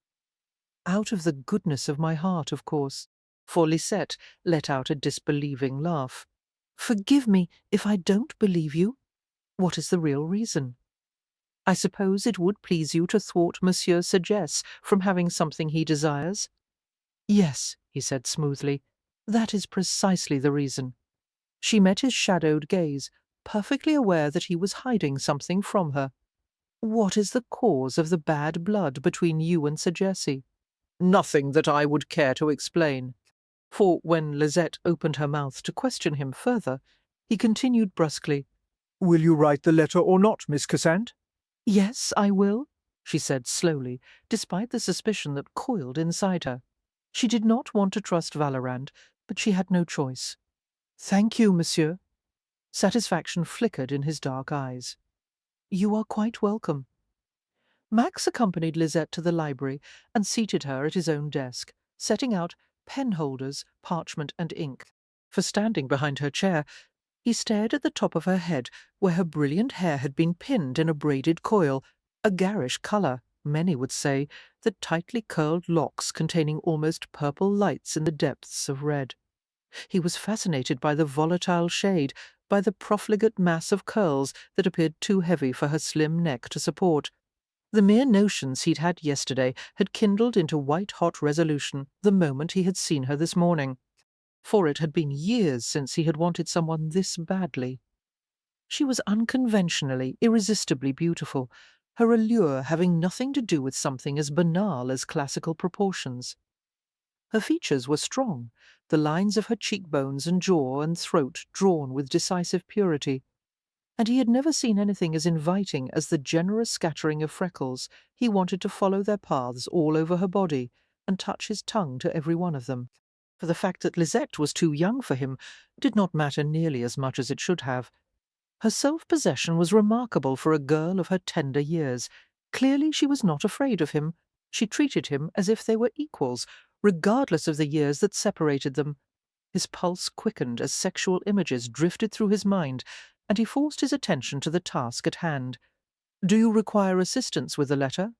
S1: "Out of the goodness of my heart, of course," for Lisette let out a disbelieving laugh. "Forgive me if I don't believe you. What is the real reason? I suppose it would please you to thwart Monsieur Sagesse from having something he desires?" "Yes," he said smoothly, "that is precisely the reason." She met his shadowed gaze, perfectly aware that he was hiding something from her. "What is the cause of the bad blood between you and Sagesse?" "Nothing that I would care to explain." For when Lisette opened her mouth to question him further, he continued brusquely,
S4: "Will you write the letter or not, Miss Cassant?"
S1: "Yes, I will," she said slowly, despite the suspicion that coiled inside her. She did not want to trust Vallerand, but she had no choice. "Thank you, monsieur." Satisfaction flickered in his dark eyes. "You are quite welcome." Max accompanied Lisette to the library and seated her at his own desk, setting out pen holders, parchment, and ink. For standing behind her chair, he stared at the top of her head, where her brilliant hair had been pinned in a braided coil, a garish colour, many would say, the tightly curled locks containing almost purple lights in the depths of red. He was fascinated by the volatile shade, by the profligate mass of curls that appeared too heavy for her slim neck to support. The mere notions he'd had yesterday had kindled into white-hot resolution the moment he had seen her this morning. For it had been years since he had wanted someone this badly. She was unconventionally, irresistibly beautiful, her allure having nothing to do with something as banal as classical proportions. Her features were strong, the lines of her cheekbones and jaw and throat drawn with decisive purity, and he had never seen anything as inviting as the generous scattering of freckles. He wanted to follow their paths all over her body and touch his tongue to every one of them. For the fact that Lisette was too young for him did not matter nearly as much as it should have. Her self-possession was remarkable for a girl of her tender years. Clearly she was not afraid of him. She treated him as if they were equals, regardless of the years that separated them. His pulse quickened as sexual images drifted through his mind, and he forced his attention to the task at hand. "Do you require assistance with the letter,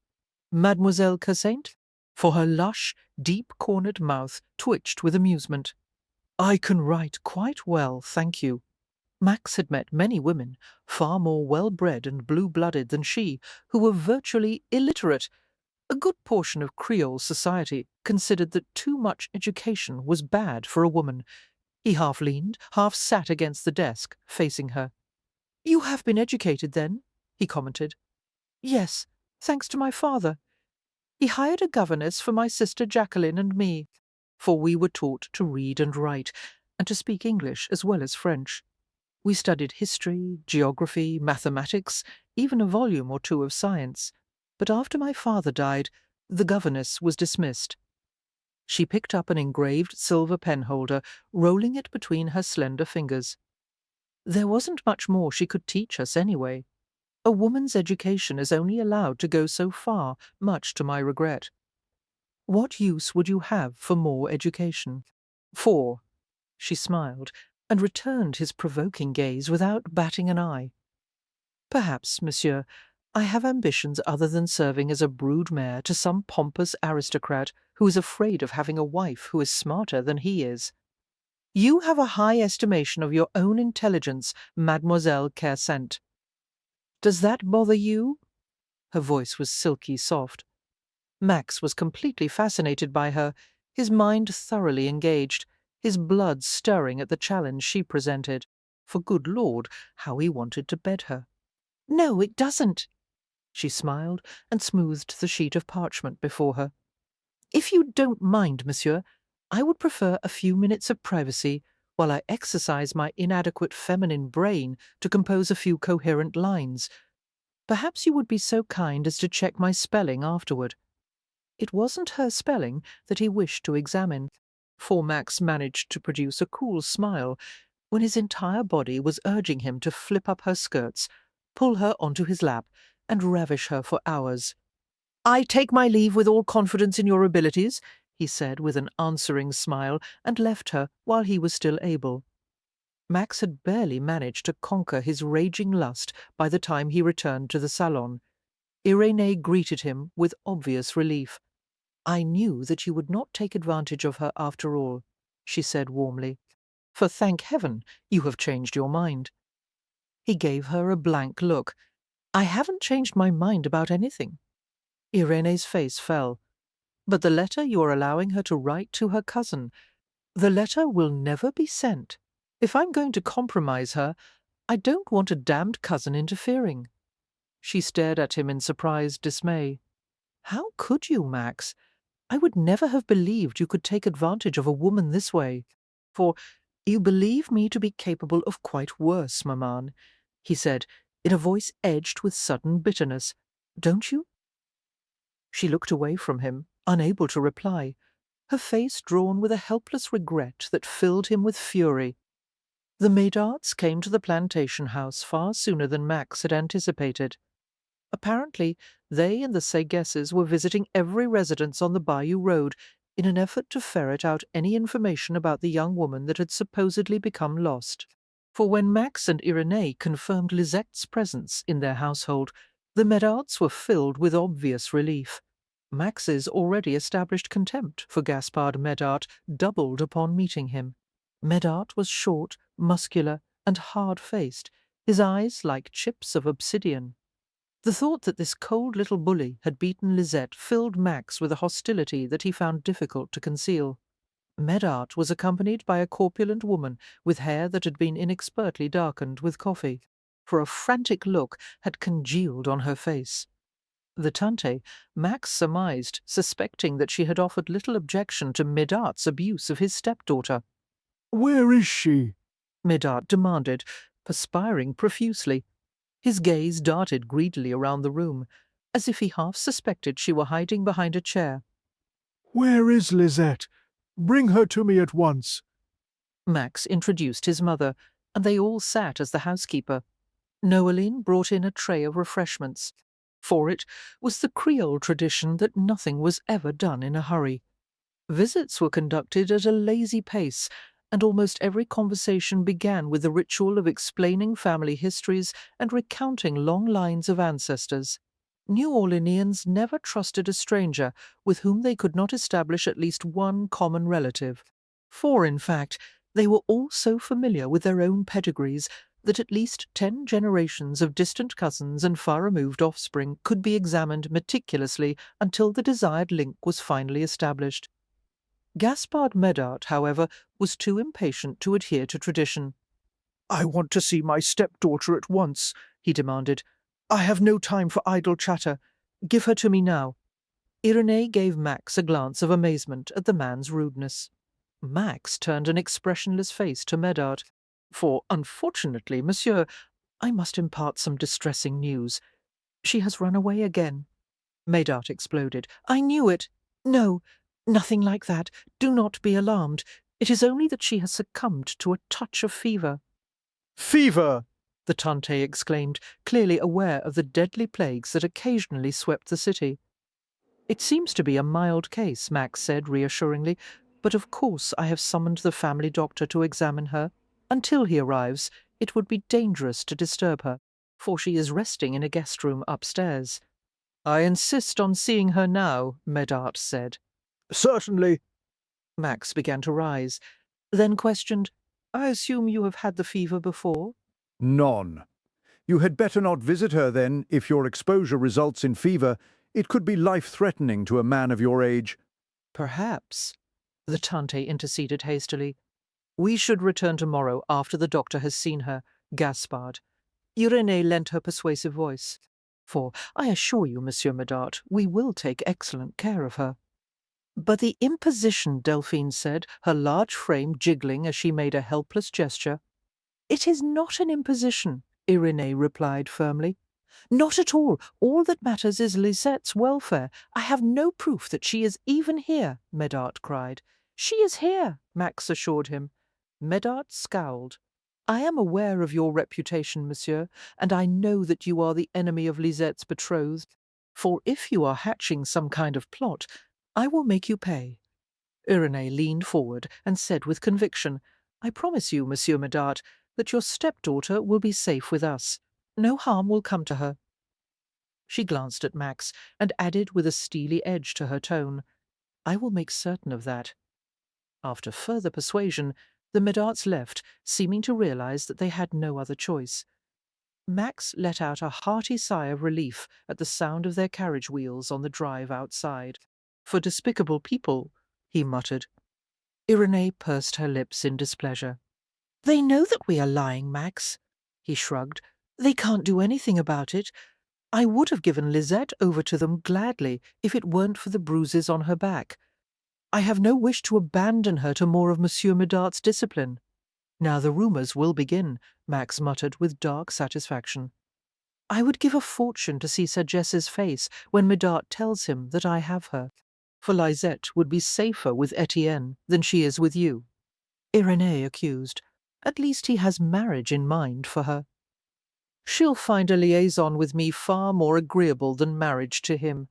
S1: Mademoiselle Cassant?" For her lush, deep-cornered mouth twitched with amusement. "I can write quite well, thank you." Max had met many women, far more well-bred and blue-blooded than she, who were virtually illiterate. A good portion of Creole society considered that too much education was bad for a woman. He half leaned, half sat against the desk, facing her. "You have been educated, then?" he commented. "Yes, thanks to my father. He hired a governess for my sister Jacqueline and me, for we were taught to read and write, and to speak English as well as French. We studied history, geography, mathematics, even a volume or two of science. But after my father died, the governess was dismissed." She picked up an engraved silver penholder, rolling it between her slender fingers. "There wasn't much more she could teach us anyway. A woman's education is only allowed to go so far, much to my regret. What use would you have for more education?" "For," she smiled, and returned his provoking gaze without batting an eye. "Perhaps, monsieur, I have ambitions other than serving as a brood-mare to some pompous aristocrat who is afraid of having a wife who is smarter than he is." "You have a high estimation of your own intelligence, Mademoiselle Cassant. Does that bother you?" Her voice was silky soft. Max was completely fascinated by her, his mind thoroughly engaged, his blood stirring at the challenge she presented. For good Lord, how he wanted to bed her. "No, it doesn't." She smiled and smoothed the sheet of parchment before her. "If you don't mind, monsieur, I would prefer a few minutes of privacy while I exercise my inadequate feminine brain to compose a few coherent lines. Perhaps you would be so kind as to check my spelling afterward." It wasn't her spelling that he wished to examine, for Max managed to produce a cool smile when his entire body was urging him to flip up her skirts, pull her onto his lap, and ravish her for hours. I take my leave with all confidence in your abilities, he said with an answering smile, and left her while he was still able. Max had barely managed to conquer his raging lust by the time he returned to the salon. Irénée greeted him with obvious relief. "I knew that you would not take advantage of her after all," she said warmly. "For thank heaven, you have changed your mind." He gave her a blank look. "I haven't changed my mind about anything." Irénée's face fell. "But the letter you are allowing her to write to her cousin, the letter will never be sent. If I'm going to compromise her, I don't want a damned cousin interfering." She stared at him in surprised dismay. "How could you, Max? I would never have believed you could take advantage of a woman this way. For you believe me to be capable of quite worse, maman," he said, in a voice edged with sudden bitterness. "Don't you?" She looked away from him, unable to reply, her face drawn with a helpless regret that filled him with fury. The Medards came to the plantation house far sooner than Max had anticipated. Apparently, they and the Sagesses were visiting every residence on the Bayou Road in an effort to ferret out any information about the young woman that had supposedly become lost. For when Max and Irénée confirmed Lisette's presence in their household, the Medards were filled with obvious relief. Max's already established contempt for Gaspard Medard doubled upon meeting him. Medard was short, muscular, and hard-faced, his eyes like chips of obsidian. The thought that this cold little bully had beaten Lisette filled Max with a hostility that he found difficult to conceal. Medard was accompanied by a corpulent woman with hair that had been inexpertly darkened with coffee, for a frantic look had congealed on her face. The Tante, Max surmised, suspecting that she had offered little objection to Medard's abuse of his stepdaughter.
S4: "Where is she?"
S1: Medard demanded, perspiring profusely. His gaze darted greedily around the room, as if he half suspected she were hiding behind a chair.
S4: "Where is Lisette? Bring her to me at once."
S1: Max introduced his mother, and they all sat as the housekeeper. Noeline brought in a tray of refreshments. For it was the Creole tradition that nothing was ever done in a hurry. Visits were conducted at a lazy pace, and almost every conversation began with the ritual of explaining family histories and recounting long lines of ancestors. New Orleanians never trusted a stranger with whom they could not establish at least one common relative. For, in fact, they were all so familiar with their own pedigrees that at least 10 generations of distant cousins and far-removed offspring could be examined meticulously until the desired link was finally established. Gaspard Medard, however, was too impatient to adhere to tradition. "I want to see my stepdaughter at once," he demanded. "I have no time for idle chatter. Give her to me now." Irénée gave Max a glance of amazement at the man's rudeness. Max turned an expressionless face to Medard. "For, unfortunately, monsieur, I must impart some distressing news. She has run away again." Medard exploded. "I knew it. No, nothing like that. Do not be alarmed. It is only that she has succumbed to a touch of fever."
S4: "Fever!"
S1: the Tante exclaimed, clearly aware of the deadly plagues that occasionally swept the city. "It seems to be a mild case," Max said reassuringly, "but of course I have summoned the family doctor to examine her. Until he arrives, it would be dangerous to disturb her, for she is resting in a guest room upstairs." "I insist on seeing her now," Medard said.
S4: "Certainly."
S1: Max began to rise, then questioned, "I assume you have had the fever before?"
S5: None. You had better not visit her then. If your exposure results in fever, it could be life-threatening to a man of your age.
S1: "Perhaps," the Tante interceded hastily. "We should return tomorrow after the doctor has seen her, Gaspard." Irénée lent her persuasive voice. "For I assure you, Monsieur Medard, we will take excellent care of her." "But the imposition," Delphine said, her large frame jiggling as she made a helpless gesture. "It is not an imposition," Irénée replied firmly. "Not at all. All that matters is Lisette's welfare. I have no proof that she is even here," Medard cried. "She is here," Max assured him. Medard scowled. "I am aware of your reputation, monsieur, and I know that you are the enemy of Lisette's betrothed. For if you are hatching some kind of plot, I will make you pay. Irenee leaned forward and said with conviction, I promise you, Monsieur Medard, that your stepdaughter will be safe with us. No harm will come to her. She glanced at Max and added with a steely edge to her tone, I will make certain of that. After further persuasion, the Medards left, seeming to realize that they had no other choice. Max let out a hearty sigh of relief at the sound of their carriage wheels on the drive outside. For despicable people, he muttered. Irenee pursed her lips in displeasure. They know that we are lying, Max, he shrugged. They can't do anything about it. I would have given Lisette over to them gladly if it weren't for the bruises on her back. I have no wish to abandon her to more of Monsieur Medard's discipline. Now the rumours will begin, Max muttered with dark satisfaction. I would give a fortune to see Sagesse's face when Medard tells him that I have her. For Lisette would be safer with Etienne than she is with you. Irenee accused. At least he has marriage in mind for her. She'll find a liaison with me far more agreeable than marriage to him.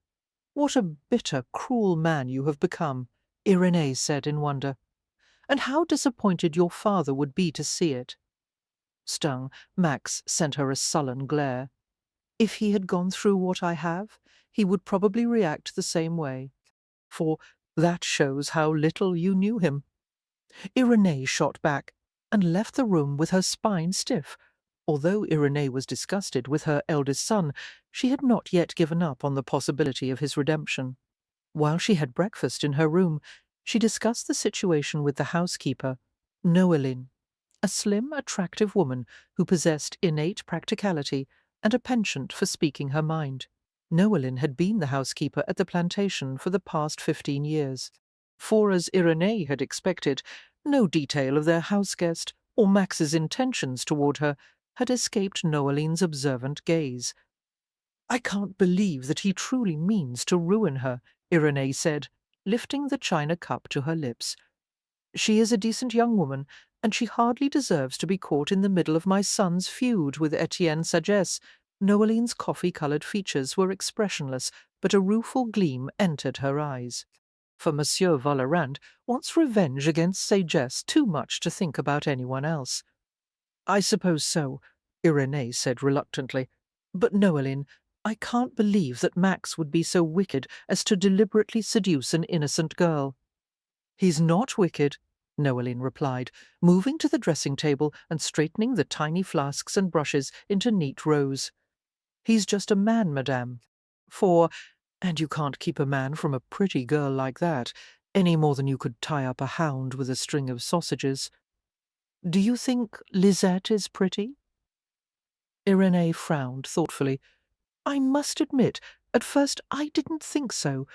S1: What a bitter, cruel man you have become, Irenee said in wonder. And how disappointed your father would be to see it. Stung, Max sent her a sullen glare. If he had gone through what I have, he would probably react the same way. For that shows how little you knew him. Irenee shot back and left the room with her spine stiff. Although Irenee was disgusted with her eldest son, she had not yet given up on the possibility of his redemption. While she had breakfast in her room, she discussed the situation with the housekeeper, Noeline, a slim, attractive woman who possessed innate practicality and a penchant for speaking her mind. Noeline had been the housekeeper at the plantation for the past 15 years. For, as Irenee had expected, no detail of their houseguest or Max's intentions toward her had escaped Noeline's observant gaze. I can't believe that he truly means to ruin her, Irenee said, lifting the china cup to her lips. She is a decent young woman, and she hardly deserves to be caught in the middle of my son's feud with Etienne Sagesse. Noeline's coffee-coloured features were expressionless, but a rueful gleam entered her eyes. For Monsieur Vallerand wants revenge against Sagesse too much to think about anyone else. I suppose so, Irenee said reluctantly. But Noeline, I can't believe that Max would be so wicked as to deliberately seduce an innocent girl. He's not wicked, Noeline replied, moving to the dressing-table and straightening the tiny flasks and brushes into neat rows. He's just a man, madame. And you can't keep a man from a pretty girl like that, any more than you could tie up a hound with a string of sausages. Do you think Lisette is pretty? Irenee frowned thoughtfully. I must admit, at first I didn't think so,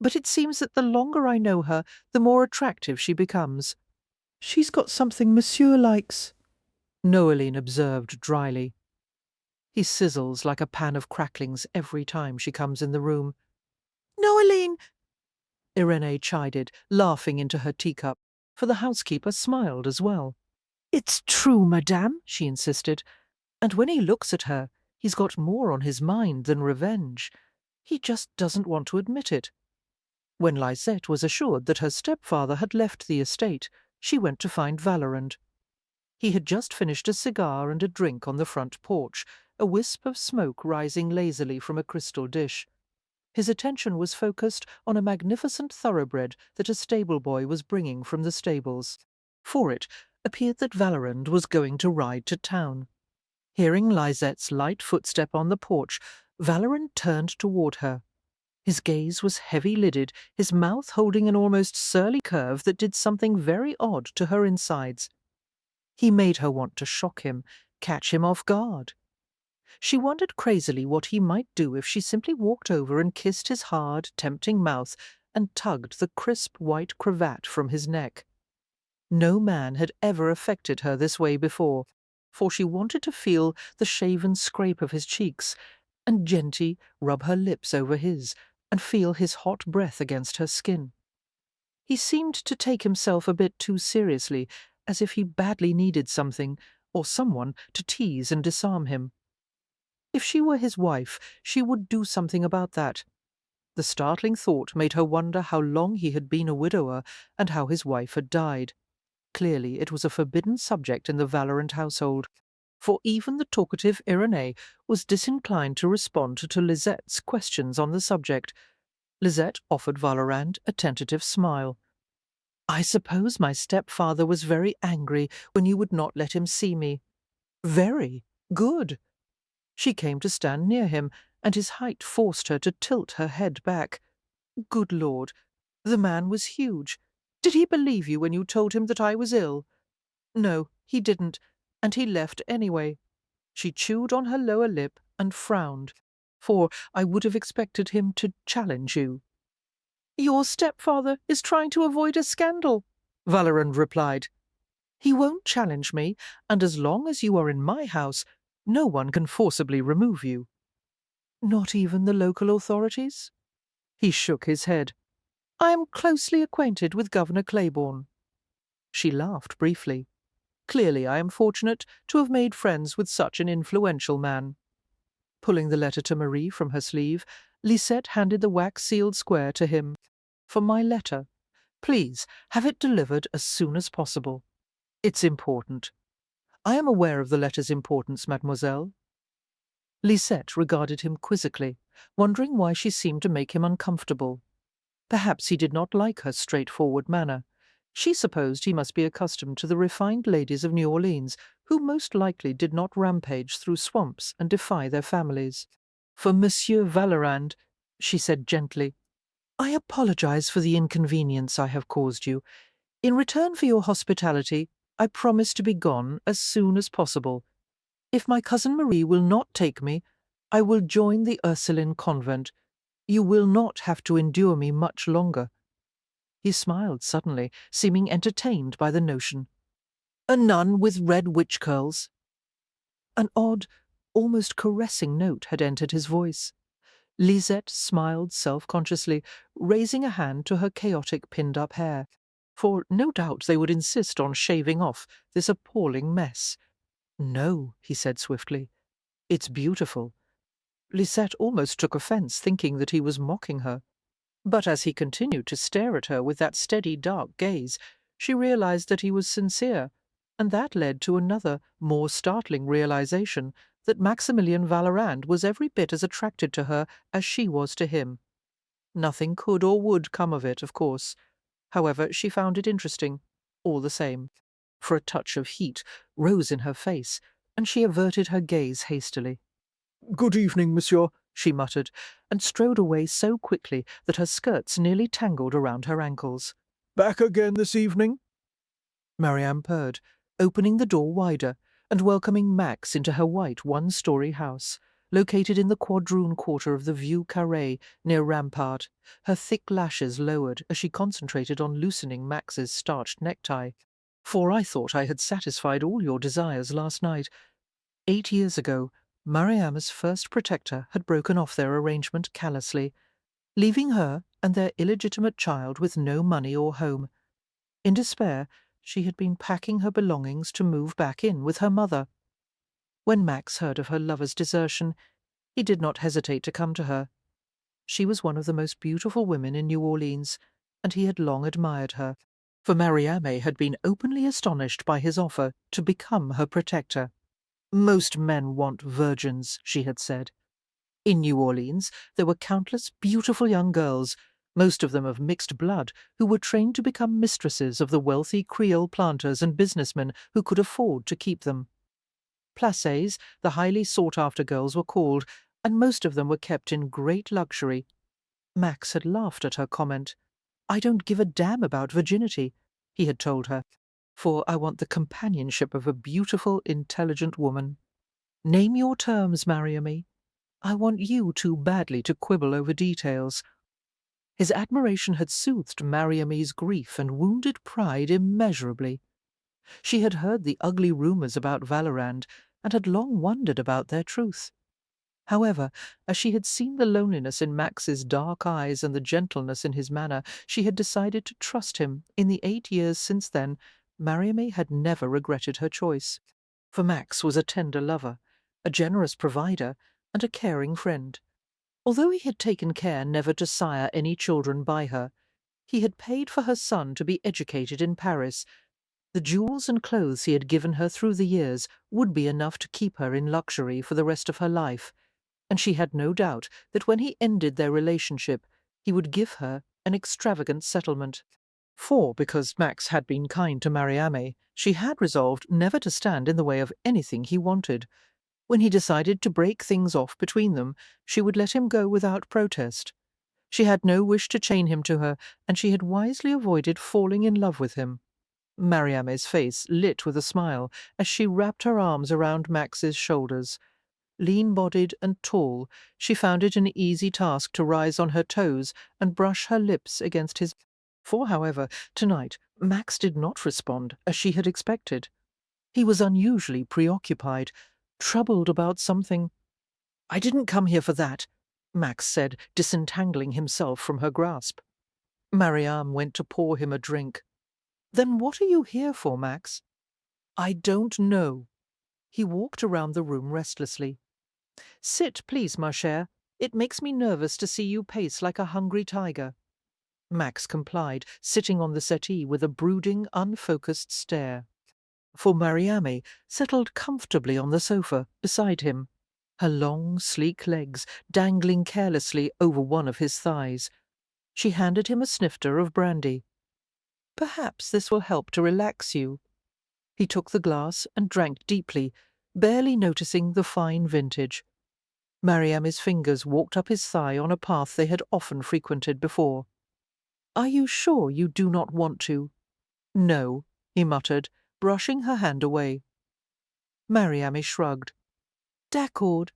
S1: but it seems that the longer I know her, the more attractive she becomes. She's got something Monsieur likes, Noeline observed dryly. He sizzles like a pan of cracklings every time she comes in the room. Noeline! Irenee chided, laughing into her teacup, for the housekeeper smiled as well. It's true, madame, she insisted, and when he looks at her, he's got more on his mind than revenge. He just doesn't want to admit it. When Lisette was assured that her stepfather had left the estate, she went to find Vallerand. He had just finished a cigar and a drink on the front porch, a wisp of smoke rising lazily from a crystal dish. His attention was focused on a magnificent thoroughbred that a stable-boy was bringing from the stables. For it appeared that Vallerand was going to ride to town. Hearing Lisette's light footstep on the porch, Vallerand turned toward her. His gaze was heavy-lidded, his mouth holding an almost surly curve that did something very odd to her insides. He made her want to shock him, catch him off guard. She wondered crazily what he might do if she simply walked over and kissed his hard, tempting mouth and tugged the crisp white cravat from his neck. No man had ever affected her this way before, for she wanted to feel the shaven scrape of his cheeks, and gently rub her lips over his, and feel his hot breath against her skin. He seemed to take himself a bit too seriously, as if he badly needed something, or someone, to tease and disarm him. If she were his wife, she would do something about that. The startling thought made her wonder how long he had been a widower and how his wife had died. Clearly it was a forbidden subject in the Valorant household, for even the talkative Irenee was disinclined to respond to Lisette's questions on the subject. Lisette offered Valorand a tentative smile. "I suppose my stepfather was very angry when you would not let him see me." "Very. Good." She came to stand near him, and his height forced her to tilt her head back. "Good Lord, the man was huge. Did he believe you when you told him that I was ill?" "No, he didn't, and he left anyway." She chewed on her lower lip and frowned, for I would have expected him to challenge you. "Your stepfather is trying to avoid a scandal," Valorand replied. "He won't challenge me, and as long as you are in my house, no one can forcibly remove you." "Not even the local authorities?" He shook his head. "I am closely acquainted with Governor Claiborne." She laughed briefly. "Clearly I am fortunate to have made friends with such an influential man." Pulling the letter to Marie from her sleeve, Lisette handed the wax-sealed square to him. "For my letter. Please have it delivered as soon as possible. It's important." "I am aware of the letter's importance, mademoiselle." Lisette regarded him quizzically, wondering why she seemed to make him uncomfortable. Perhaps he did not like her straightforward manner. She supposed he must be accustomed to the refined ladies of New Orleans, who most likely did not rampage through swamps and defy their families. "For Monsieur Valorand," she said gently, "I apologize for the inconvenience I have caused you. In return for your hospitality, I promise to be gone as soon as possible. If my cousin Marie will not take me, I will join the Ursuline convent. You will not have to endure me much longer." He smiled suddenly, seeming entertained by the notion. "A nun with red witch curls?" An odd, almost caressing note had entered his voice. Lisette smiled self-consciously, raising a hand to her chaotic pinned-up hair, for no doubt they would insist on shaving off this appalling mess. "No," he said swiftly. "It's beautiful." Lisette almost took offence, thinking that he was mocking her. But as he continued to stare at her with that steady dark gaze, she realized that he was sincere, and that led to another, more startling realization that Maximilien Valorand was every bit as attracted to her as she was to him. Nothing could or would come of it, of course. However, she found it interesting, all the same, for a touch of heat rose in her face, and she averted her gaze hastily. "Good evening, monsieur," she muttered, and strode away so quickly that her skirts nearly tangled around her ankles. "Back again this evening?" Marianne purred, opening the door wider and welcoming Max into her white one-story house, located in the quadroon quarter of the Vieux Carré near Rampart, her thick lashes lowered as she concentrated on loosening Max's starched necktie. "For I thought I had satisfied all your desires last night. 8 years ago, Mariam's first protector had broken off their arrangement callously, leaving her and their illegitimate child with no money or home. In despair, she had been packing her belongings to move back in with her mother. When Max heard of her lover's desertion, he did not hesitate to come to her. She was one of the most beautiful women in New Orleans, and he had long admired her, for Mariame had been openly astonished by his offer to become her protector. "Most men want virgins," she had said. In New Orleans there were countless beautiful young girls, most of them of mixed blood, who were trained to become mistresses of the wealthy Creole planters and businessmen who could afford to keep them. Placés, the highly sought-after girls were called, and most of them were kept in great luxury. Max had laughed at her comment. "I don't give a damn about virginity," he had told her, "for I want the companionship of a beautiful, intelligent woman. Name your terms, Mariame. I want you too badly to quibble over details." His admiration had soothed Mariame's grief and wounded pride immeasurably. She had heard the ugly rumours about Valorand, and had long wondered about their truth. However, as she had seen the loneliness in Max's dark eyes and the gentleness in his manner, she had decided to trust him. In the 8 years since then, Mariame had never regretted her choice. For Max was a tender lover, a generous provider, and a caring friend. Although he had taken care never to sire any children by her, he had paid for her son to be educated in Paris. The jewels and clothes he had given her through the years would be enough to keep her in luxury for the rest of her life, and she had no doubt that when he ended their relationship he would give her an extravagant settlement. For, because Max had been kind to Mariame, she had resolved never to stand in the way of anything he wanted. When he decided to break things off between them, she would let him go without protest. She had no wish to chain him to her, and she had wisely avoided falling in love with him. Mariame's face lit with a smile as she wrapped her arms around Max's shoulders. Lean-bodied and tall, she found it an easy task to rise on her toes and brush her lips against his. For, however, tonight Max did not respond as she had expected. He was unusually preoccupied, troubled about something. "I didn't come here for that," Max said, disentangling himself from her grasp. Mariam went to pour him a drink. "Then what are you here for, Max?" "I don't know." He walked around the room restlessly. "Sit, please, ma chère. It makes me nervous to see you pace like a hungry tiger." Max complied, sitting on the settee with a brooding, unfocused stare. For Mariame settled comfortably on the sofa beside him, her long, sleek legs dangling carelessly over one of his thighs. She handed him a snifter of brandy. "Perhaps this will help to relax you." He took the glass and drank deeply, barely noticing the fine vintage. Mariame's fingers walked up his thigh on a path they had often frequented before. "Are you sure you do not want to?" "No," he muttered, brushing her hand away. Mariame shrugged. "D'accord."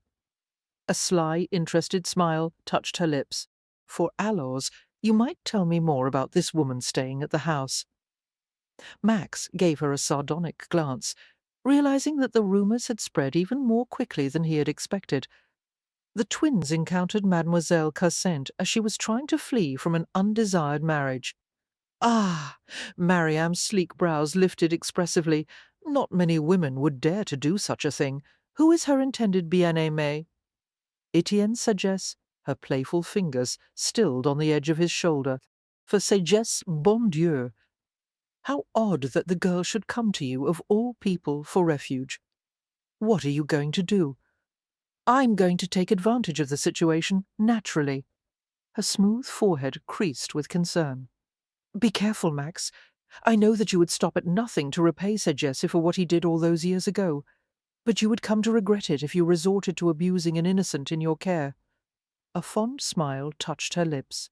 S1: A sly, interested smile touched her lips. "For alors, you might tell me more about this woman staying at the house." Max gave her a sardonic glance, realizing that the rumours had spread even more quickly than he had expected. The twins encountered Mademoiselle Cassant as she was trying to flee from an undesired marriage. "Ah!" Mariam's sleek brows lifted expressively. "Not many women would dare to do such a thing. Who is her intended bien-aimé?" Etienne Sagesse, her playful fingers stilled on the edge of his shoulder. "For Sagesse, bon Dieu! How odd that the girl should come to you, of all people, for refuge. What are you going to do?" "I'm going to take advantage of the situation, naturally." Her smooth forehead creased with concern. "Be careful, Max. I know that you would stop at nothing to repay Sagesse for what he did all those years ago, but you would come to regret it if you resorted to abusing an innocent in your care." A fond smile touched her lips.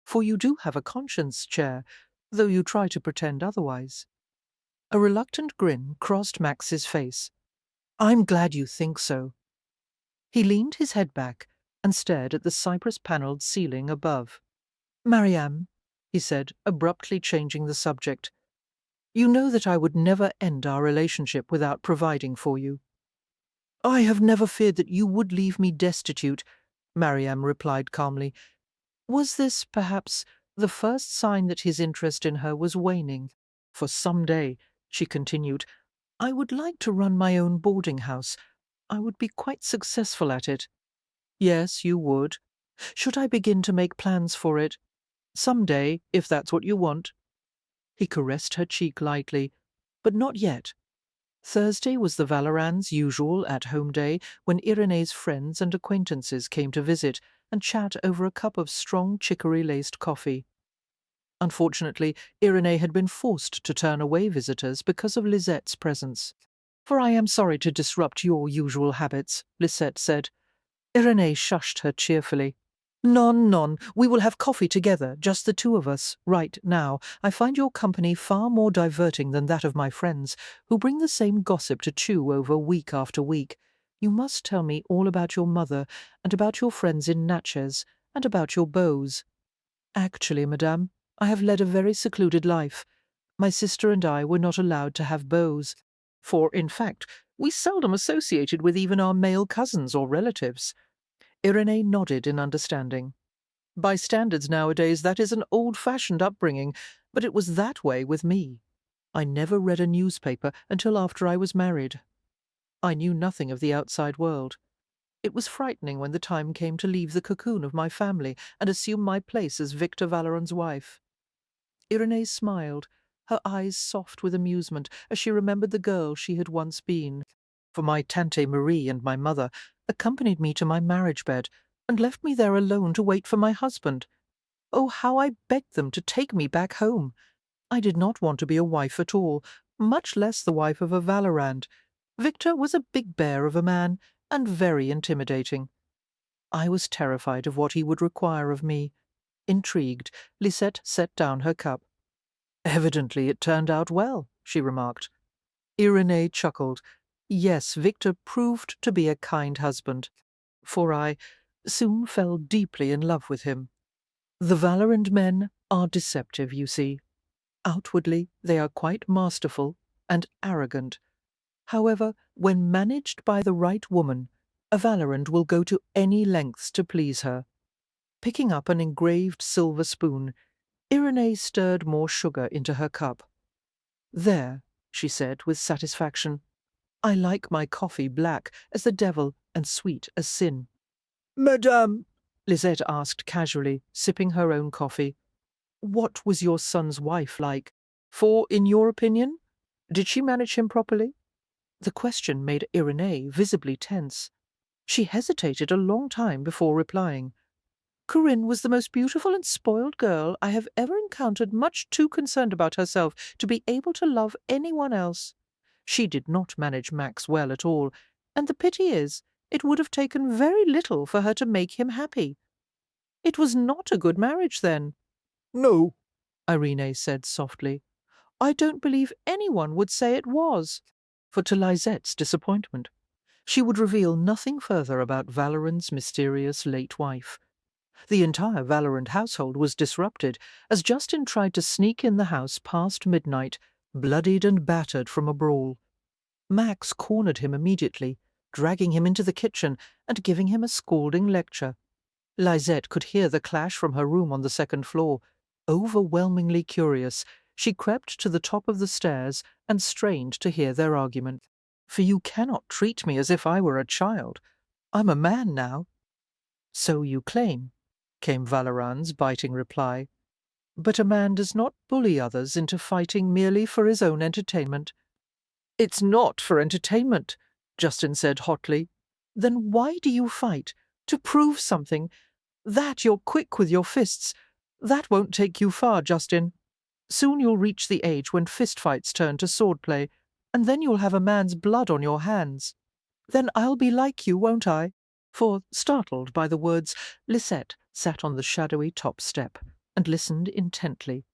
S1: "For you do have a conscience, Chair, though you try to pretend otherwise." A reluctant grin crossed Max's face. "I'm glad you think so." He leaned his head back and stared at the cypress-panelled ceiling above. "Mariam," he said, abruptly changing the subject, "you know that I would never end our relationship without providing for you." "I have never feared that you would leave me destitute," Mariam replied calmly. Was this, perhaps, the first sign that his interest in her was waning? "For some day," she continued, "I would like to run my own boarding-house. I would be quite successful at it." "Yes, you would. Should I begin to make plans for it?" "Some day, if that's what you want." He caressed her cheek lightly. "But not yet." Thursday was the Vallerans' usual at-home day, when Irene's friends and acquaintances came to visit and chat over a cup of strong chicory-laced coffee. Unfortunately, Irene had been forced to turn away visitors because of Lisette's presence. "For I am sorry to disrupt your usual habits," Lisette said. Irene shushed her cheerfully. "Non, non, we will have coffee together, just the two of us, right now. I find your company far more diverting than that of my friends, who bring the same gossip to chew over week after week. You must tell me all about your mother, and about your friends in Natchez, and about your beaux." "Actually, madame, I have led a very secluded life. My sister and I were not allowed to have beaux. For, in fact, we seldom associated with even our male cousins or relatives." Irene nodded in understanding. "By standards nowadays, that is an old-fashioned upbringing, but it was that way with me. I never read a newspaper until after I was married. I knew nothing of the outside world. It was frightening when the time came to leave the cocoon of my family and assume my place as Victor Valoran's wife. Irenee smiled, her eyes soft with amusement as she remembered the girl she had once been. For my Tante Marie and my mother accompanied me to my marriage bed and left me there alone to wait for my husband. Oh, how I begged them to take me back home! I did not want to be a wife at all, much less the wife of a Valorand. Victor was a big bear of a man, and very intimidating. I was terrified of what he would require of me. Intrigued, Lisette set down her cup. Evidently it turned out well, she remarked. Irenee chuckled. Yes, Victor proved to be a kind husband, for I soon fell deeply in love with him. The Valorant men are deceptive, you see. Outwardly, they are quite masterful and arrogant. However, when managed by the right woman, a Valorant will go to any lengths to please her. Picking up an engraved silver spoon, Irenee stirred more sugar into her cup. There, she said with satisfaction. I like my coffee black as the devil and sweet as sin.
S4: Madame,
S1: Lisette asked casually, sipping her own coffee. What was your son's wife like? For, in your opinion, did she manage him properly? The question made Irenee visibly tense. She hesitated a long time before replying. Corinne was the most beautiful and spoiled girl I have ever encountered, much too concerned about herself to be able to love anyone else. She did not manage Max well at all, and the pity is, it would have taken very little for her to make him happy. It was not a good marriage, then,
S4: no.
S1: Irenee said softly. I don't believe anyone would say it was. For to Lisette's disappointment, she would reveal nothing further about Valorant's mysterious late wife. The entire Valorant household was disrupted as Justin tried to sneak in the house past midnight, bloodied and battered from a brawl. Max cornered him immediately, dragging him into the kitchen and giving him a scalding lecture. Lisette could hear the clash from her room on the second floor. Overwhelmingly curious, she crept to the top of the stairs and strained to hear their argument. For you cannot treat me as if I were a child. I'm a man now. So you claim, came Valoran's biting reply. But a man does not bully others into fighting merely for his own entertainment. It's not for entertainment, Justin said hotly. Then why do you fight? To prove something. That you're quick with your fists. That won't take you far, Justin. Soon you'll reach the age when fistfights turn to swordplay, and then you'll have a man's blood on your hands. Then I'll be like you, won't I? For, startled by the words, Lisette sat on the shadowy top step and listened intently.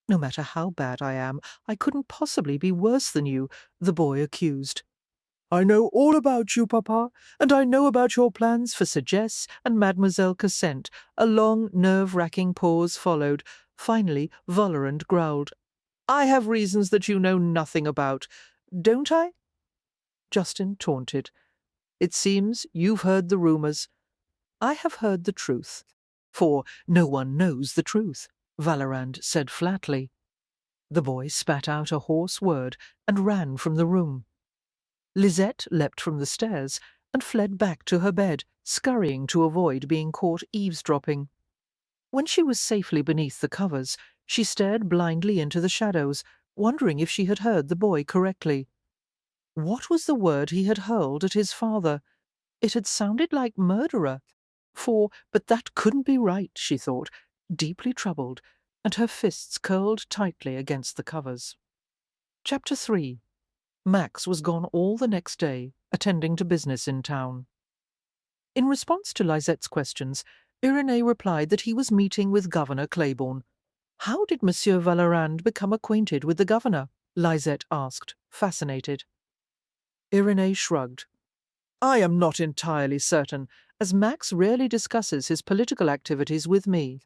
S1: No matter how bad I am, I couldn't possibly be worse than you, the boy accused. I know all about you, Papa, and I know about your plans for Sir Jess and Mademoiselle Cassette. A long, nerve-wracking pause followed. Finally, Valorant growled, I have reasons that you know nothing about, don't I? Justin taunted. It seems you've heard the rumours. I have heard the truth. For no one knows the truth, Valorand said flatly. The boy spat out a hoarse word and ran from the room. Lisette leapt from the stairs and fled back to her bed, scurrying to avoid being caught eavesdropping. When she was safely beneath the covers, she stared blindly into the shadows, wondering if she had heard the boy correctly. What was the word he had hurled at his father? It had sounded like murderer. But that couldn't be right, she thought, deeply troubled, and her fists curled tightly against the covers. Chapter 3. Max was gone all the next day, attending to business in town. In response to Lisette's questions, Irenee replied that he was meeting with Governor Claiborne. How did Monsieur Valorand become acquainted with the governor? Lisette asked, fascinated. Irenee shrugged. I am not entirely certain, as Max rarely discusses his political activities with me.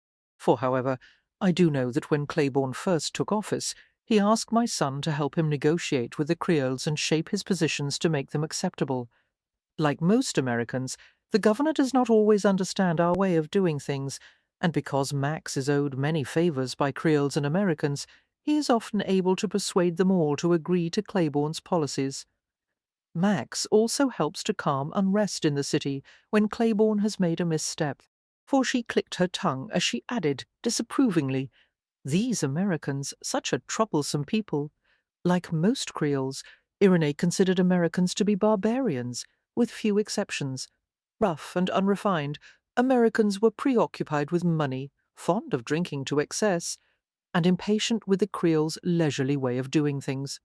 S1: However, I do know that when Claiborne first took office, he asked my son to help him negotiate with the Creoles and shape his positions to make them acceptable. Like most Americans, the governor does not always understand our way of doing things, and because Max is owed many favors by Creoles and Americans, he is often able to persuade them all to agree to Claiborne's policies. Max also helps to calm unrest in the city when Claiborne has made a misstep, for she clicked her tongue as she added disapprovingly, "These Americans, such a troublesome people." Like most Creoles, Irenee considered Americans to be barbarians, with few exceptions. Rough and unrefined, Americans were preoccupied with money, fond of drinking to excess, and impatient with the Creole's leisurely way of doing things.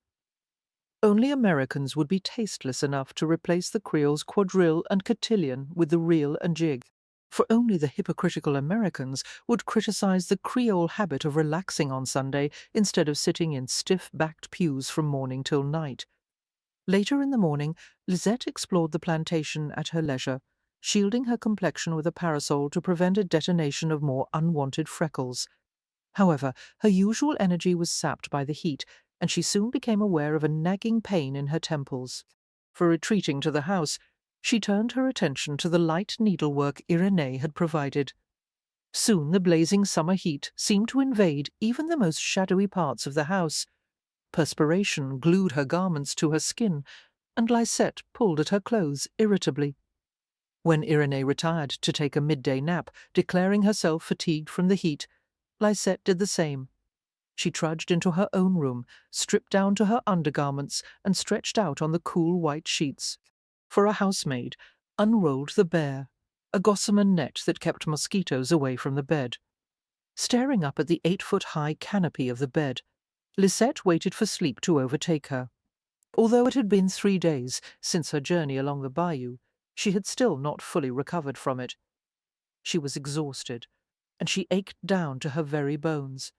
S1: Only Americans would be tasteless enough to replace the Creole's quadrille and cotillion with the reel and jig, for only the hypocritical Americans would criticize the Creole habit of relaxing on Sunday instead of sitting in stiff-backed pews from morning till night. Later in the morning, Lisette explored the plantation at her leisure, shielding her complexion with a parasol to prevent a detonation of more unwanted freckles. However, her usual energy was sapped by the heat, and she soon became aware of a nagging pain in her temples. For retreating to the house, she turned her attention to the light needlework Irenee had provided. Soon the blazing summer heat seemed to invade even the most shadowy parts of the house. Perspiration glued her garments to her skin, and Lisette pulled at her clothes irritably. When Irenee retired to take a midday nap, declaring herself fatigued from the heat, Lisette did the same. She trudged into her own room, stripped down to her undergarments, and stretched out on the cool white sheets. For a housemaid, unrolled the bear, a gossamer net that kept mosquitoes away from the bed. Staring up at the 8-foot-high canopy of the bed, Lisette waited for sleep to overtake her. Although it had been 3 days since her journey along the bayou, she had still not fully recovered from it. She was exhausted, and she ached down to her very bones.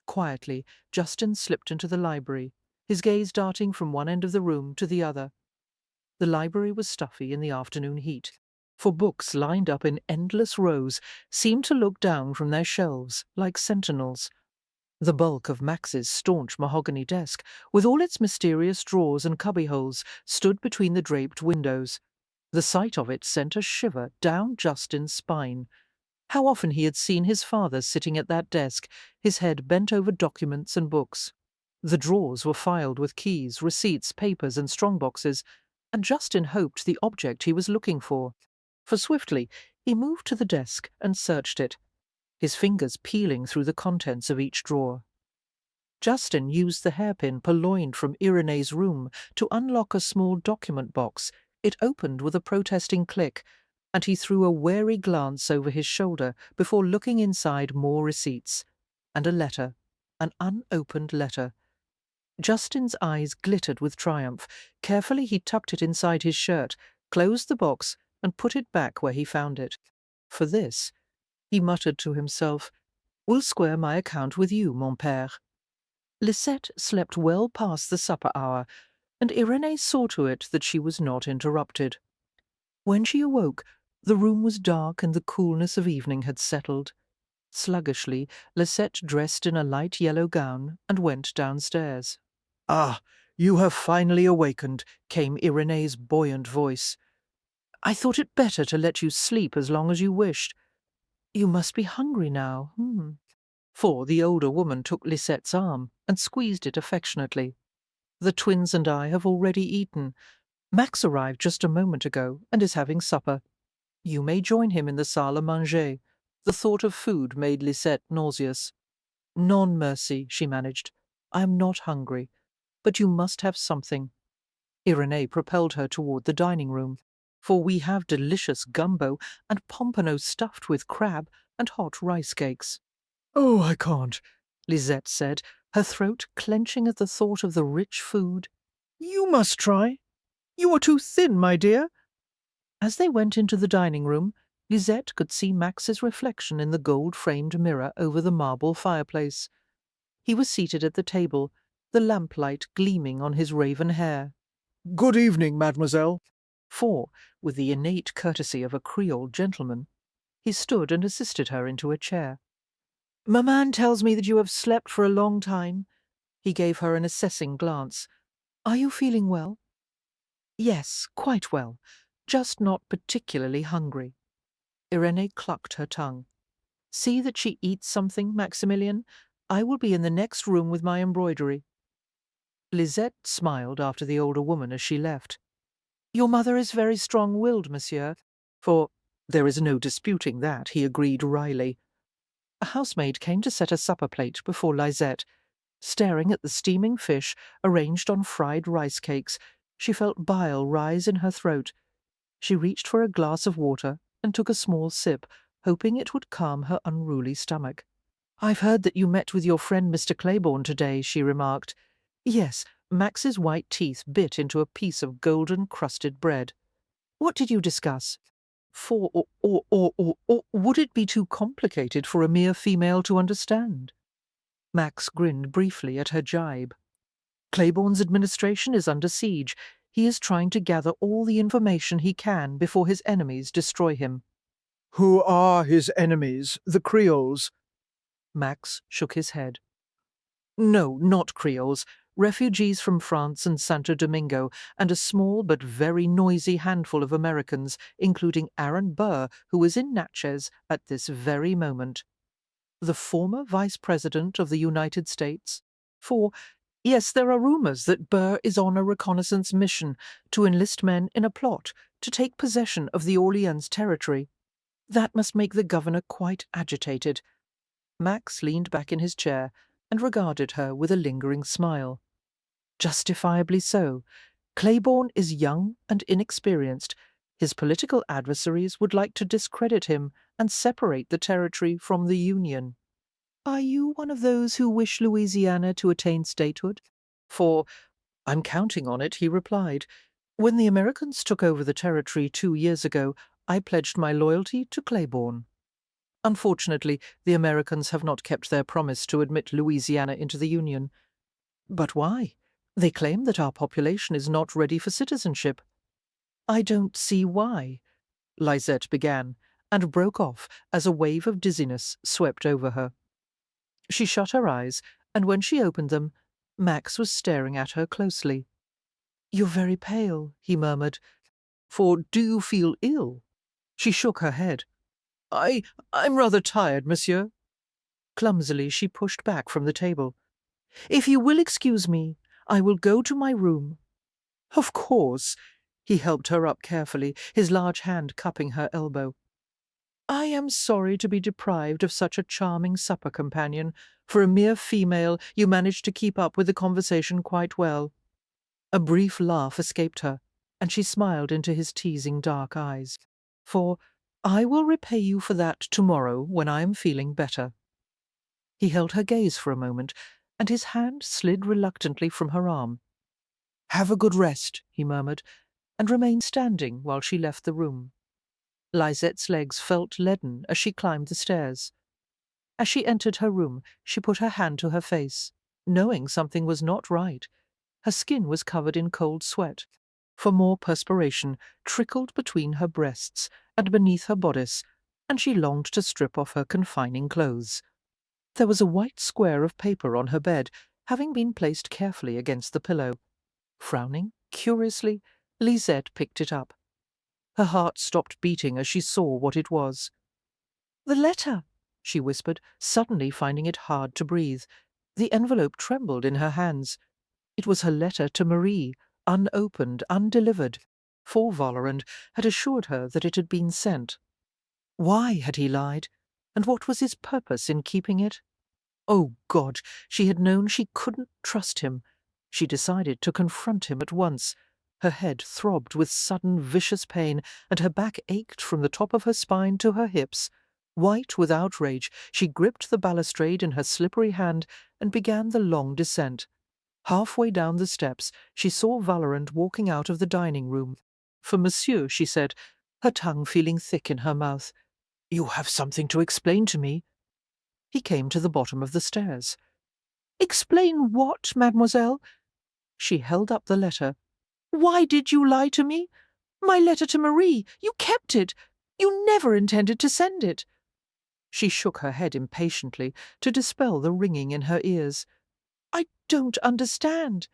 S1: Quietly, Justin slipped into the library, his gaze darting from one end of the room to the other. The library was stuffy in the afternoon heat, for books lined up in endless rows seemed to look down from their shelves like sentinels. The bulk of Max's staunch mahogany desk, with all its mysterious drawers and cubbyholes, stood between the draped windows. The sight of it sent a shiver down Justin's spine. How often he had seen his father sitting at that desk, his head bent over documents and books. The drawers were filed with keys, receipts, papers, and strongboxes, and Justin hoped the object he was looking for. For swiftly he moved to the desk and searched it, his fingers peeling through the contents of each drawer. Justin used the hairpin purloined from Irenee's room to unlock a small document box. It opened with a protesting click, and he threw a wary glance over his shoulder before looking inside more receipts. And a letter, an unopened letter. Justin's eyes glittered with triumph. Carefully he tucked it inside his shirt, closed the box, and put it back where he found it. For this, he muttered to himself, "Will square my account with you, mon père." Lisette slept well past the supper hour, and Irenee saw to it that she was not interrupted. When she awoke, the room was dark and the coolness of evening had settled. Sluggishly, Lisette dressed in a light yellow gown and went downstairs. "Ah, you have finally awakened," came Irenee's buoyant voice. "I thought it better to let you sleep as long as you wished. You must be hungry now, For the older woman took Lisette's arm and squeezed it affectionately. "The twins and I have already eaten. Max arrived just a moment ago and is having supper. You may join him in the salle à manger." The thought of food made Lisette nauseous. "Non, merci," she managed. "I am not hungry, but you must have something." Irenee propelled her toward the dining room, "For we have delicious gumbo and pompano stuffed with crab and hot rice cakes." "Oh, I can't," Lisette said, her throat clenching at the thought of the rich food. "You must try. You are too thin, my dear." As they went into the dining room, Lisette could see Max's reflection in the gold-framed mirror over the marble fireplace. He was seated at the table, the lamplight gleaming on his raven hair. "Good evening, mademoiselle." For, with the innate courtesy of a Creole gentleman, he stood and assisted her into a chair. "Maman tells me that you have slept for a long time." He gave her an assessing glance. "Are you feeling well?" "Yes, quite well. Just not particularly hungry." Irenee clucked her tongue. "See that she eats something, Maximilien. I will be in the next room with my embroidery." Lisette smiled after the older woman as she left. Your mother is very strong-willed, monsieur, for there is no disputing that, he agreed wryly. A housemaid came to set a supper plate before Lisette. Staring at the steaming fish arranged on fried rice cakes, she felt bile rise in her throat. She reached for a glass of water and took a small sip, hoping it would calm her unruly stomach. "I've heard that you met with your friend Mr. Claiborne today," she remarked. "Yes." Max's white teeth bit into a piece of golden-crusted bread. "What did you discuss? Or would it be too complicated for a mere female to understand?" Max grinned briefly at her jibe. "Claiborne's administration is under siege. He is trying to gather all the information he can before his enemies destroy him."
S4: Who are his enemies? The Creoles?
S1: Max shook his head. "No, not Creoles. Refugees from France and Santo Domingo, and a small but very noisy handful of Americans, including Aaron Burr, who is in Natchez at this very moment. The former Vice President of the United States. For, yes, there are rumors that Burr is on a reconnaissance mission to enlist men in a plot to take possession of the Orleans territory. That must make the governor quite agitated." Max leaned back in his chair and regarded her with a lingering smile. Justifiably so. Claiborne is young and inexperienced. His political adversaries would like to discredit him and separate the territory from the Union. "Are you one of those who wish Louisiana to attain statehood?" "For I'm counting on it," he replied. "When the Americans took over the territory 2 years ago, I pledged my loyalty to Claiborne. Unfortunately, the Americans have not kept their promise to admit Louisiana into the Union. But why? They claim that our population is not ready for citizenship." "I don't see why," Lisette began, and broke off as a wave of dizziness swept over her. She shut her eyes, and when she opened them, Max was staring at her closely. "You're very pale," he murmured. "For do you feel ill?" She shook her head. I'm rather tired, monsieur." Clumsily she pushed back from the table. "If you will excuse me, I will go to my room." "Of course." He helped her up carefully, his large hand cupping her elbow. "I am sorry to be deprived of such a charming supper companion. For a mere female, you managed to keep up with the conversation quite well." A brief laugh escaped her, and she smiled into his teasing dark eyes. "For I will repay you for that tomorrow when I am feeling better." He held her gaze for a moment, and his hand slid reluctantly from her arm. "Have a good rest," he murmured, and remained standing while she left the room. Lisette's legs felt leaden as she climbed the stairs. As she entered her room, she put her hand to her face, knowing something was not right. Her skin was covered in cold sweat, for more perspiration trickled between her breasts and beneath her bodice, and she longed to strip off her confining clothes. There was a white square of paper on her bed, having been placed carefully against the pillow. Frowning curiously, Lisette picked it up. Her heart stopped beating as she saw what it was. "The letter," she whispered, suddenly finding it hard to breathe. The envelope trembled in her hands. It was her letter to Marie, unopened, undelivered, for Vollerand had assured her that it had been sent. Why had he lied, and what was his purpose in keeping it? Oh, God, she had known she couldn't trust him. She decided to confront him at once. Her head throbbed with sudden vicious pain, and her back ached from the top of her spine to her hips. White with outrage, she gripped the balustrade in her slippery hand and began the long descent. Halfway down the steps, she saw Valorant walking out of the dining room. "For monsieur," she said, her tongue feeling thick in her mouth. "You have something to explain to me." He came to the bottom of the stairs. "Explain what, mademoiselle?" She held up the letter. "Why did you lie to me? My letter to Marie. You kept it. You never intended to send it." She shook her head impatiently to dispel the ringing in her ears. "I don't understand."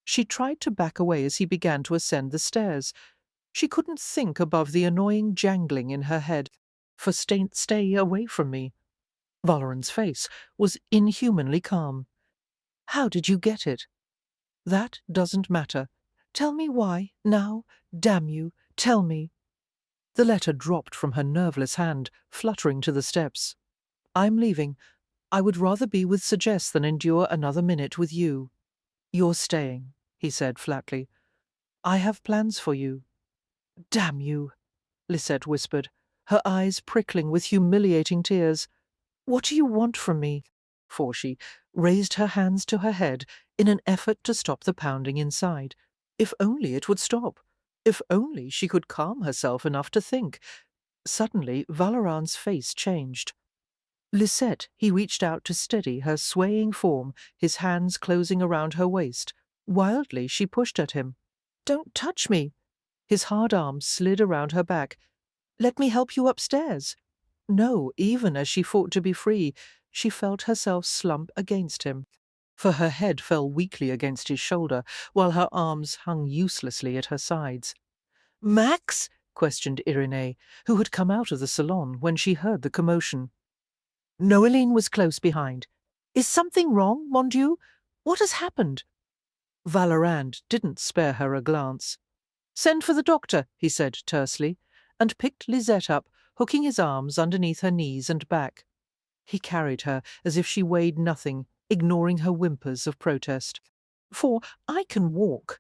S1: She tried to back away as he began to ascend the stairs. She couldn't think above the annoying jangling in her head. "For stay away from me." Valorant's face was inhumanly calm. "How did you get it?" "That doesn't matter. Tell me why, now, damn you, tell me. The letter dropped from her nerveless hand, fluttering to the steps. I'm leaving. I would rather be with Sir Jess than endure another minute with you. You're staying, he said flatly. I have plans for you. Damn you, Lisette whispered, her eyes prickling with humiliating tears. What do you want from me? For she raised her hands to her head in an effort to stop the pounding inside. If only it would stop. If only she could calm herself enough to think. Suddenly Valorant's face changed. Lisette, he reached out to steady her swaying form, his hands closing around her waist. Wildly she pushed at him. Don't touch me. His hard arms slid around her back. Let me help you upstairs. No, even as she fought to be free, she felt herself slump against him. For her head fell weakly against his shoulder, while her arms hung uselessly at her sides. Max? Questioned Irenee, who had come out of the salon when she heard the commotion. Noeline was close behind. Is something wrong, mon Dieu? What has happened? Valorand didn't spare her a glance. Send for the doctor, he said tersely, and picked Lisette up, hooking his arms underneath her knees and back. He carried her as if she weighed nothing, ignoring her whimpers of protest. For I can walk,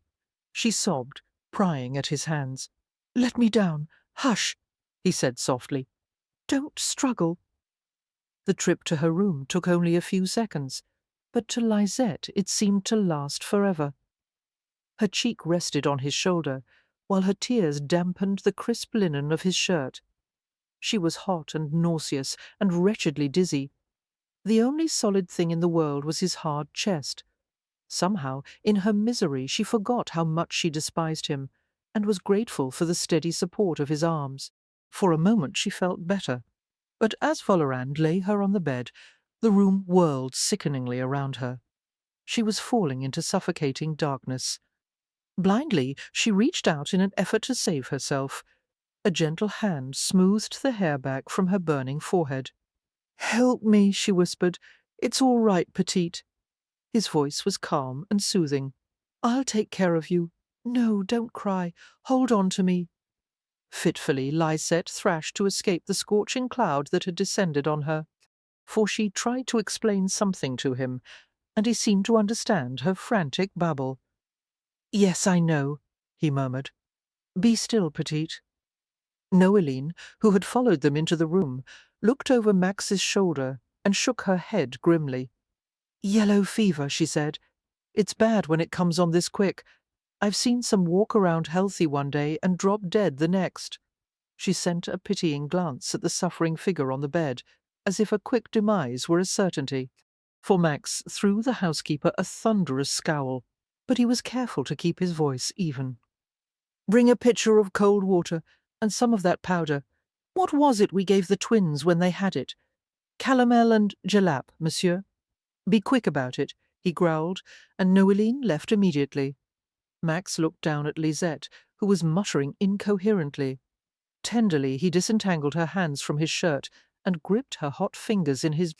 S1: she sobbed, prying at his hands. Let me down. Hush, he said softly. Don't struggle. The trip to her room took only a few seconds, but to Lisette it seemed to last forever. Her cheek rested on his shoulder, while her tears dampened the crisp linen of his shirt. She was hot and nauseous and wretchedly dizzy. The only solid thing in the world was his hard chest. Somehow, in her misery, she forgot how much she despised him, and was grateful for the steady support of his arms. For a moment she felt better. But as Valorand lay her on the bed, the room whirled sickeningly around her. She was falling into suffocating darkness. Blindly, she reached out in an effort to save herself. A gentle hand smoothed the hair back from her burning forehead. "Help me," she whispered. "It's all right, Petite." His voice was calm and soothing. "I'll take care of you. No, don't cry. Hold on to me." Fitfully, Lisette thrashed to escape the scorching cloud that had descended on her. For she tried to explain something to him, and he seemed to understand her frantic babble. "Yes, I know," he murmured. "Be still, Petite." Noeline, who had followed them into the room, looked over Max's shoulder and shook her head grimly. "Yellow fever," she said. "It's bad when it comes on this quick. I've seen some walk around healthy one day and drop dead the next." She sent a pitying glance at the suffering figure on the bed, as if a quick demise were a certainty. For Max threw the housekeeper a thunderous scowl, but he was careful to keep his voice even. "Bring a pitcher of cold water, and some of that powder. What was it we gave the twins when they had it? Calomel and jalap, monsieur. Be quick about it," he growled, and Noeline left immediately. Max looked down at Lisette, who was muttering incoherently. Tenderly he disentangled her hands from his shirt and gripped her hot fingers in his...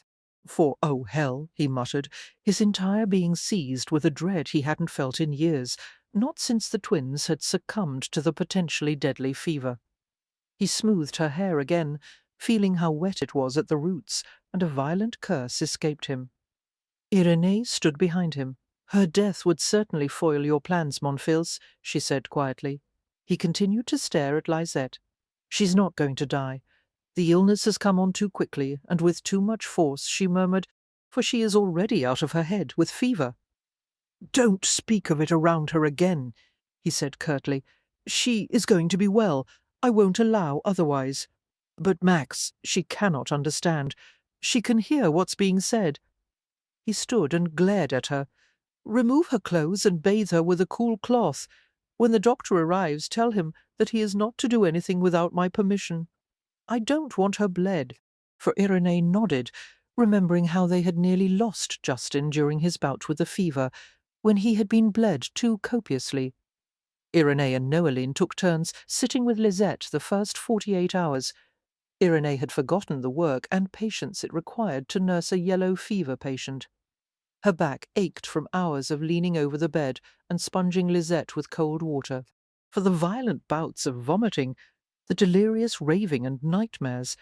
S1: For, oh hell, he muttered, his entire being seized with a dread he hadn't felt in years, not since the twins had succumbed to the potentially deadly fever. He smoothed her hair again, feeling how wet it was at the roots, and a violent curse escaped him. Irenee stood behind him. "Her death would certainly foil your plans, Monfils," she said quietly. He continued to stare at Lisette. "She's not going to die. The illness has come on too quickly, and with too much force," she murmured, "for she is already out of her head with fever." "Don't speak of it around her again," he said curtly. "She is going to be well. I won't allow otherwise. But Max, she cannot understand. She can hear what's being said." He stood and glared at her. "Remove her clothes and bathe her with a cool cloth. When the doctor arrives, tell him that he is not to do anything without my permission. I don't want her bled." For Irenee nodded, remembering how they had nearly lost Justin during his bout with the fever, when he had been bled too copiously. Irenee and Noeline took turns sitting with Lisette the first 48 hours. Irenee had forgotten the work and patience it required to nurse a yellow fever patient. Her back ached from hours of leaning over the bed and sponging Lisette with cold water. For the violent bouts of vomiting, the delirious raving and nightmares,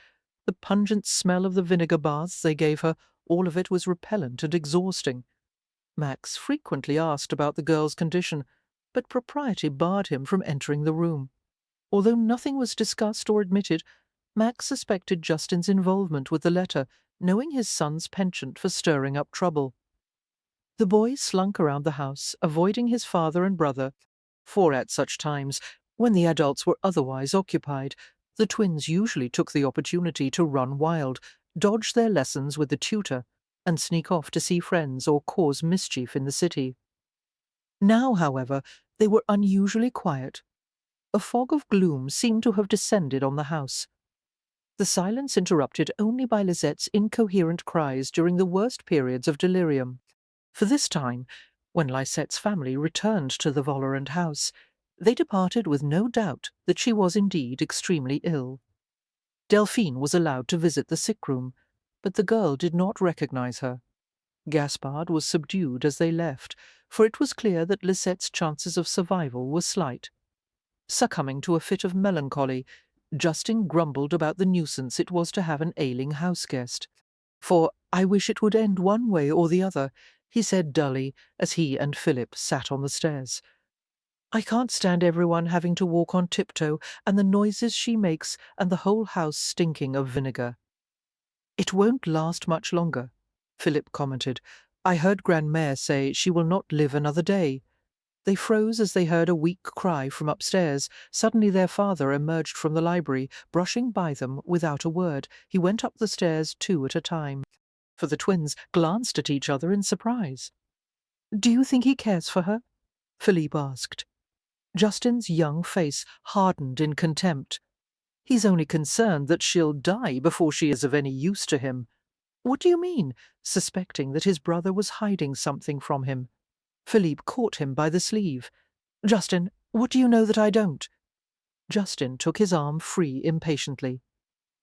S1: the pungent smell of the vinegar baths they gave her, all of it was repellent and exhausting. Max frequently asked about the girl's condition, but propriety barred him from entering the room. Although nothing was discussed or admitted, Max suspected Justin's involvement with the letter, knowing his son's penchant for stirring up trouble. The boy slunk around the house, avoiding his father and brother, for at such times, when the adults were otherwise occupied, the twins usually took the opportunity to run wild, dodge their lessons with the tutor, and sneak off to see friends or cause mischief in the city. Now, however, they were unusually quiet. A fog of gloom seemed to have descended on the house. The silence interrupted only by Lisette's incoherent cries during the worst periods of delirium. For this time, when Lisette's family returned to the Vollerand house, they departed with no doubt that she was indeed extremely ill. Delphine was allowed to visit the sick room, but the girl did not recognize her. Gaspard was subdued as they left, for it was clear that Lisette's chances of survival were slight. Succumbing to a fit of melancholy, Justin grumbled about the nuisance it was to have an ailing house-guest. "For I wish it would end one way or the other," he said dully as he and Philip sat on the stairs. "I can't stand everyone having to walk on tiptoe, and the noises she makes, and the whole house stinking of vinegar." "It won't last much longer," Philip commented. "I heard Grandmère say she will not live another day." They froze as they heard a weak cry from upstairs. Suddenly their father emerged from the library, brushing by them without a word. He went up the stairs 2 at a time, for the twins glanced at each other in surprise. "Do you think he cares for her?" Philippe asked. Justin's young face hardened in contempt. "He's only concerned that she'll die before she is of any use to him." "What do you mean?" Suspecting that his brother was hiding something from him. Philippe caught him by the sleeve. "Justin, what do you know that I don't?" Justin took his arm free impatiently.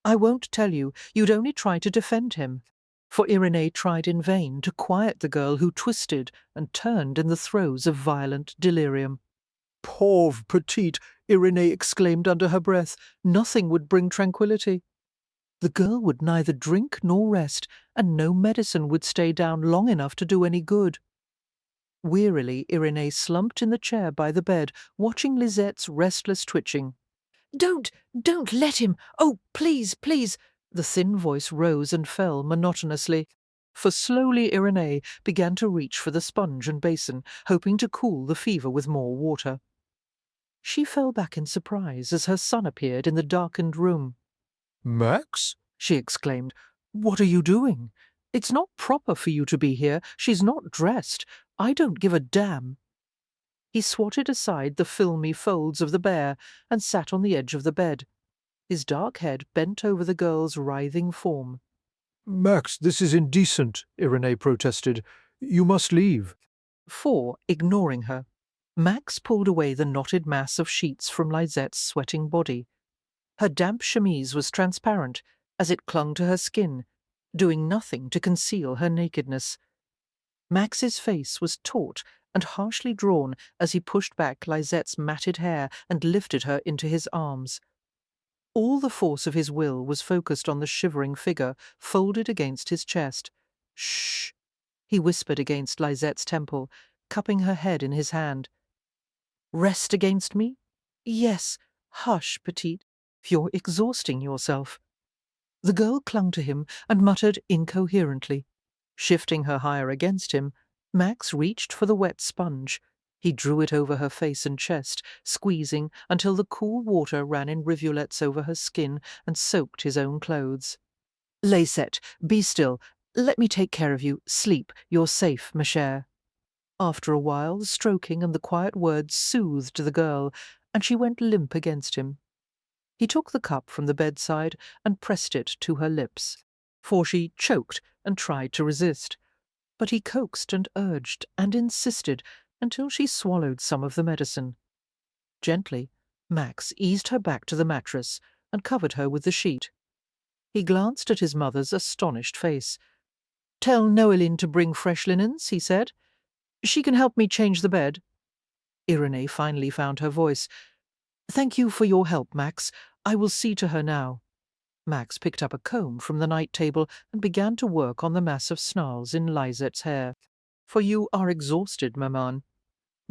S1: "I won't tell you. You'd only try to defend him." For Irénée tried in vain to quiet the girl who twisted and turned in the throes of violent delirium. "Pauvre petite!" Irénée exclaimed under her breath. Nothing would bring tranquillity. The girl would neither drink nor rest, and no medicine would stay down long enough to do any good. Wearily, Irénée slumped in the chair by the bed, watching Lisette's restless twitching. Don't let him! Oh, please, please!" The thin voice rose and fell monotonously. For slowly Irénée began to reach for the sponge and basin, hoping to cool the fever with more water. She fell back in surprise as her son appeared in the darkened room. "Max?" she exclaimed. "What are you doing? It's not proper for you to be here. She's not dressed. I don't give a damn." He swatted aside the filmy folds of the bear and sat on the edge of the bed. His dark head bent over the girl's writhing form. "Max, this is indecent," Irénée protested. "You must leave." For, ignoring her, Max pulled away the knotted mass of sheets from Lisette's sweating body. Her damp chemise was transparent as it clung to her skin, doing nothing to conceal her nakedness. Max's face was taut and harshly drawn as he pushed back Lisette's matted hair and lifted her into his arms. All the force of his will was focused on the shivering figure folded against his chest. "Shh!" he whispered against Lisette's temple, cupping her head in his hand. "Rest against me? Yes. Hush, petite. You're exhausting yourself." The girl clung to him and muttered incoherently. Shifting her higher against him, Max reached for the wet sponge. He drew it over her face and chest, squeezing until the cool water ran in rivulets over her skin and soaked his own clothes. "Lisette, be still. Let me take care of you. Sleep. You're safe, ma chère." After a while, the stroking and the quiet words soothed the girl, and she went limp against him. He took the cup from the bedside and pressed it to her lips, for she choked and tried to resist. But he coaxed and urged and insisted until she swallowed some of the medicine. Gently, Max eased her back to the mattress and covered her with the sheet. He glanced at his mother's astonished face. Tell Noeline to bring fresh linens, he said. She can help me change the bed. Irenee finally found her voice. Thank you for your help, Max. I will see to her now. Max picked up a comb from the night table and began to work on the mass of snarls in Lisette's hair. For you are exhausted, maman.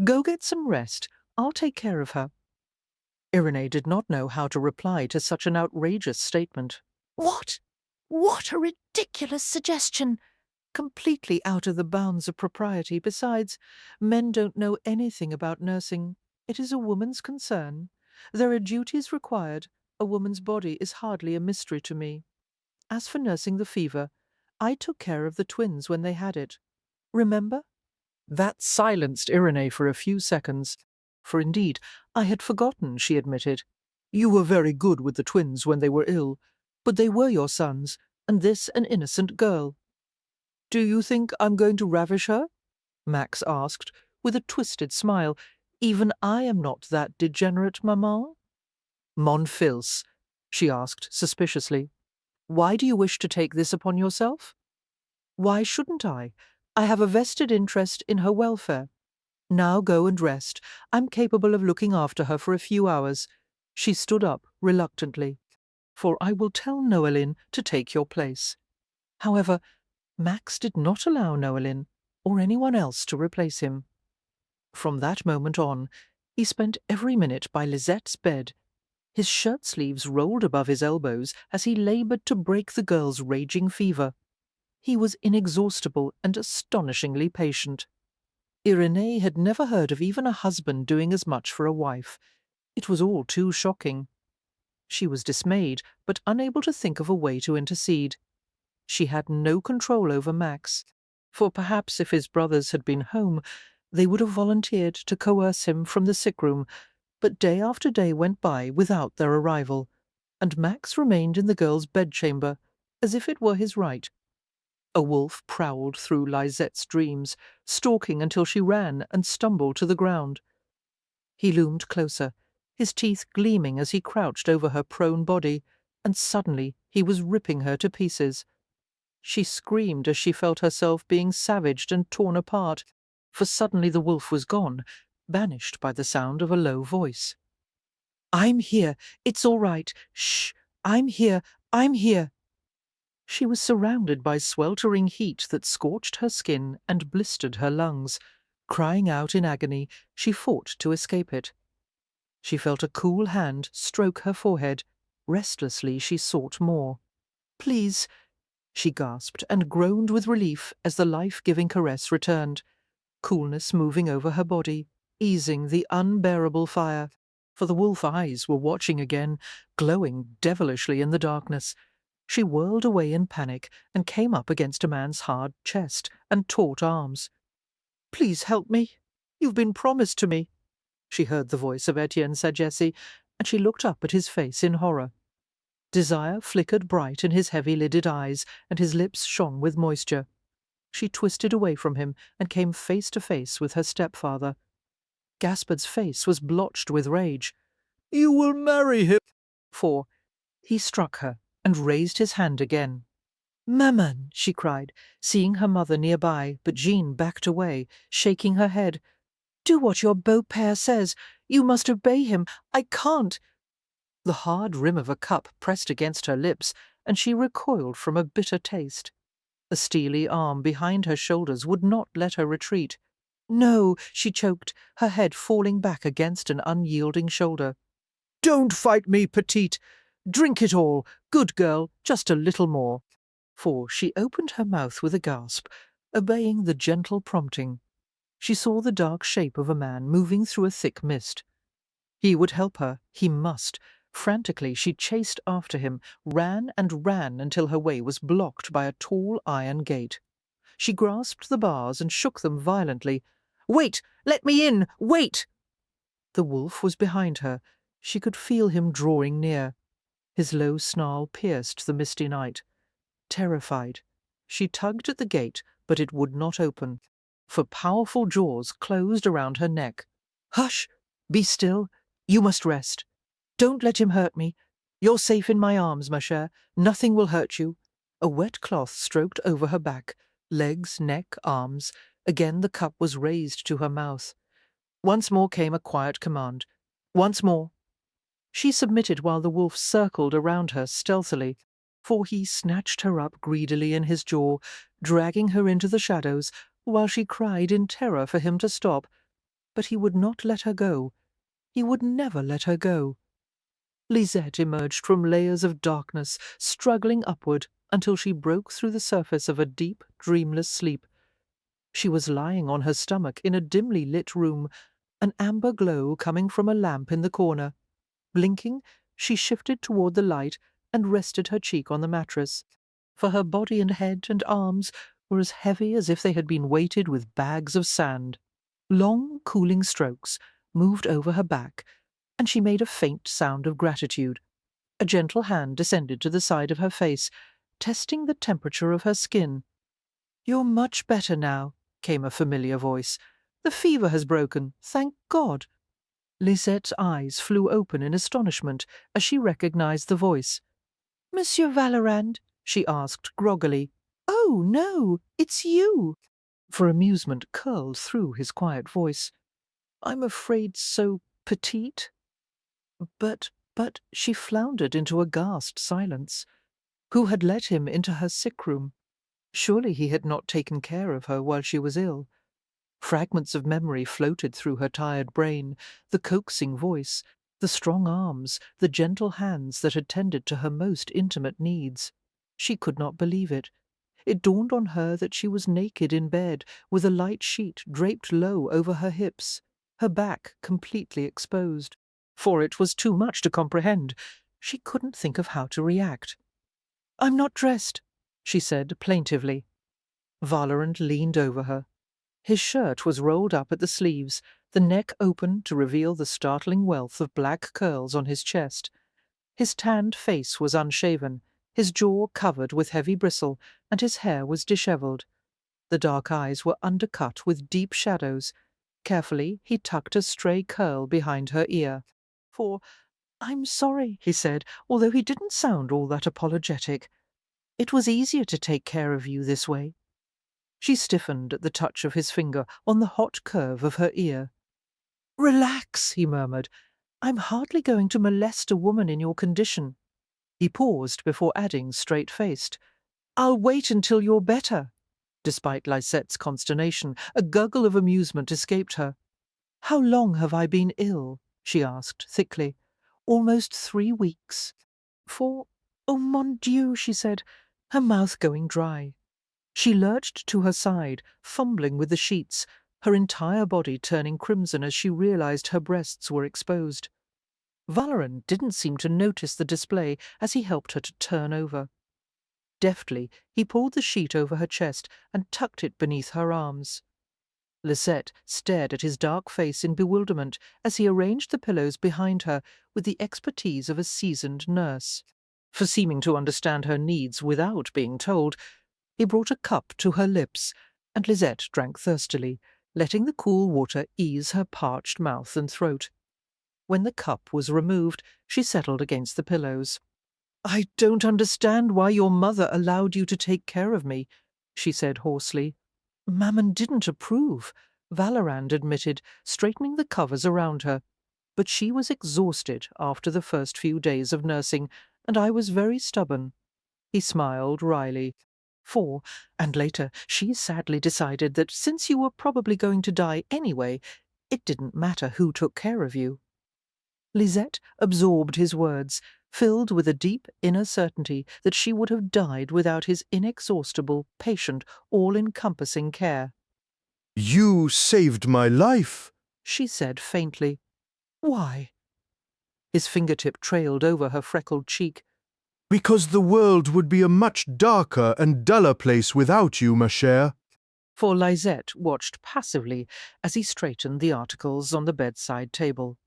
S1: Go get some rest. I'll take care of her. Irenee did not know how to reply to such an outrageous statement.
S2: What? What a ridiculous suggestion!
S1: Completely out of the bounds of propriety. Besides, men don't know anything about nursing. It is a woman's concern. There are duties required. A woman's body is hardly a mystery to me. As for nursing the fever, I took care of the twins when they had it. Remember? That silenced Irenee for a few seconds. For indeed, I had forgotten, she admitted. You were very good with the twins when they were ill, but they were your sons, and this an innocent girl. Do you think I'm going to ravish her? Max asked, with a twisted smile. Even I am not that degenerate, maman. Mon fils, she asked suspiciously. Why do you wish to take this upon yourself? Why shouldn't I? I have a vested interest in her welfare. Now go and rest. I'm capable of looking after her for a few hours. She stood up reluctantly. For I will tell Noeline to take your place. However, Max did not allow Noeline or anyone else to replace him. From that moment on, he spent every minute by Lisette's bed. His shirt sleeves rolled above his elbows as he laboured to break the girl's raging fever. He was inexhaustible and astonishingly patient. Irenee had never heard of even a husband doing as much for a wife. It was all too shocking. She was dismayed, but unable to think of a way to intercede. She had no control over Max, for perhaps if his brothers had been home, they would have volunteered to coerce him from the sick room, but day after day went by without their arrival, and Max remained in the girl's bedchamber, as if it were his right. A wolf prowled through Lisette's dreams, stalking until she ran and stumbled to the ground. He loomed closer, his teeth gleaming as he crouched over her prone body, and suddenly he was ripping her to pieces. She screamed as she felt herself being savaged and torn apart, for suddenly the wolf was gone, banished by the sound of a low voice. I'm here. It's all right. Shh. I'm here. I'm here. She was surrounded by sweltering heat that scorched her skin and blistered her lungs. Crying out in agony, she fought to escape it. She felt a cool hand stroke her forehead. Restlessly she sought more. Please, she gasped and groaned with relief as the life-giving caress returned, coolness moving over her body, easing the unbearable fire, for the wolf eyes were watching again, glowing devilishly in the darkness. She whirled away in panic and came up against a man's hard chest and taut arms. Please help me. You've been promised to me. She heard the voice of Etienne Sagesse, and she looked up at his face in horror. Desire flickered bright in his heavy-lidded eyes, and his lips shone with moisture. She twisted away from him and came face to face with her stepfather. Gaspard's face was blotched with rage. You will marry him! For he struck her and raised his hand again. Maman, she cried, seeing her mother nearby, but Jean backed away, shaking her head. Do what your beau-père says. You must obey him. I can't. The hard rim of a cup pressed against her lips, and she recoiled from a bitter taste. A steely arm behind her shoulders would not let her retreat. No, she choked, her head falling back against an unyielding shoulder. Don't fight me, petite. Drink it all. Good girl, just a little more. For she opened her mouth with a gasp, obeying the gentle prompting. She saw the dark shape of a man moving through a thick mist. He would help her. He must. Frantically she chased after him, ran and ran until her way was blocked by a tall iron gate. She grasped the bars and shook them violently. Wait! Let me in! Wait! The wolf was behind her. She could feel him drawing near. His low snarl pierced the misty night. Terrified, she tugged at the gate, but it would not open, for powerful jaws closed around her neck. Hush! Be still! You must rest. Don't let him hurt me. You're safe in my arms, ma chère. Nothing will hurt you. A wet cloth stroked over her back. Legs, neck, arms. Again the cup was raised to her mouth. Once more came a quiet command. Once more. She submitted while the wolf circled around her stealthily, for he snatched her up greedily in his jaw, dragging her into the shadows, while she cried in terror for him to stop. But he would not let her go. He would never let her go. Lisette emerged from layers of darkness, struggling upward until she broke through the surface of a deep, dreamless sleep. She was lying on her stomach in a dimly lit room, an amber glow coming from a lamp in the corner. Blinking, she shifted toward the light and rested her cheek on the mattress, for her body and head and arms were as heavy as if they had been weighted with bags of sand. Long, cooling strokes moved over her back, and she made a faint sound of gratitude. A gentle hand descended to the side of her face, testing the temperature of her skin. "You're much better now," came a familiar voice. "The fever has broken, thank God." Lisette's eyes flew open in astonishment as she recognized the voice. "Monsieur Vallerand?" she asked groggily. "Oh, no, it's you!" For amusement curled through his quiet voice. "I'm afraid so petite." But she floundered into a aghast silence. Who had let him into her sick room? Surely he had not taken care of her while she was ill. Fragments of memory floated through her tired brain, the coaxing voice, the strong arms, the gentle hands that had tended to her most intimate needs. She could not believe it. It dawned on her that she was naked in bed, with a light sheet draped low over her hips, her back completely exposed. For it was too much to comprehend. She couldn't think of how to react. "I'm not dressed," she said plaintively. Vallerand leaned over her. His shirt was rolled up at the sleeves, the neck open to reveal the startling wealth of black curls on his chest. His tanned face was unshaven, his jaw covered with heavy bristle, and his hair was dishevelled. The dark eyes were undercut with deep shadows. Carefully he tucked a stray curl behind her ear. "I'm sorry," he said, although he didn't sound all that apologetic. "It was easier to take care of you this way." She stiffened at the touch of his finger on the hot curve of her ear. "Relax," he murmured. "I'm hardly going to molest a woman in your condition." He paused before adding, straight-faced, "I'll wait until you're better." Despite Lisette's consternation, a gurgle of amusement escaped her. "How long have I been ill?" she asked thickly. "Almost 3 weeks." "Oh, mon Dieu," she said, her mouth going dry. She lurched to her side, fumbling with the sheets, her entire body turning crimson as she realized her breasts were exposed. Vallerand didn't seem to notice the display as he helped her to turn over. Deftly, he pulled the sheet over her chest and tucked it beneath her arms. Lisette stared at his dark face in bewilderment as he arranged the pillows behind her with the expertise of a seasoned nurse. For seeming to understand her needs without being told, he brought a cup to her lips, and Lisette drank thirstily, letting the cool water ease her parched mouth and throat. When the cup was removed, she settled against the pillows. "I don't understand why your mother allowed you to take care of me," she said hoarsely. "Mammon didn't approve," Vallerand admitted, straightening the covers around her. "But she was exhausted after the first few days of nursing, and I was very stubborn." He smiled wryly. And later, she sadly decided that since you were probably going to die anyway, it didn't matter who took care of you." Lisette absorbed his words, filled with a deep inner certainty that she would have died without his inexhaustible, patient, all-encompassing care.
S4: "You saved my life,"
S1: she said faintly. "Why?" His fingertip trailed over her freckled cheek.
S4: "because the world would be a much darker and duller place without you, ma chère."
S1: For Lisette watched passively as he straightened the articles on the bedside table.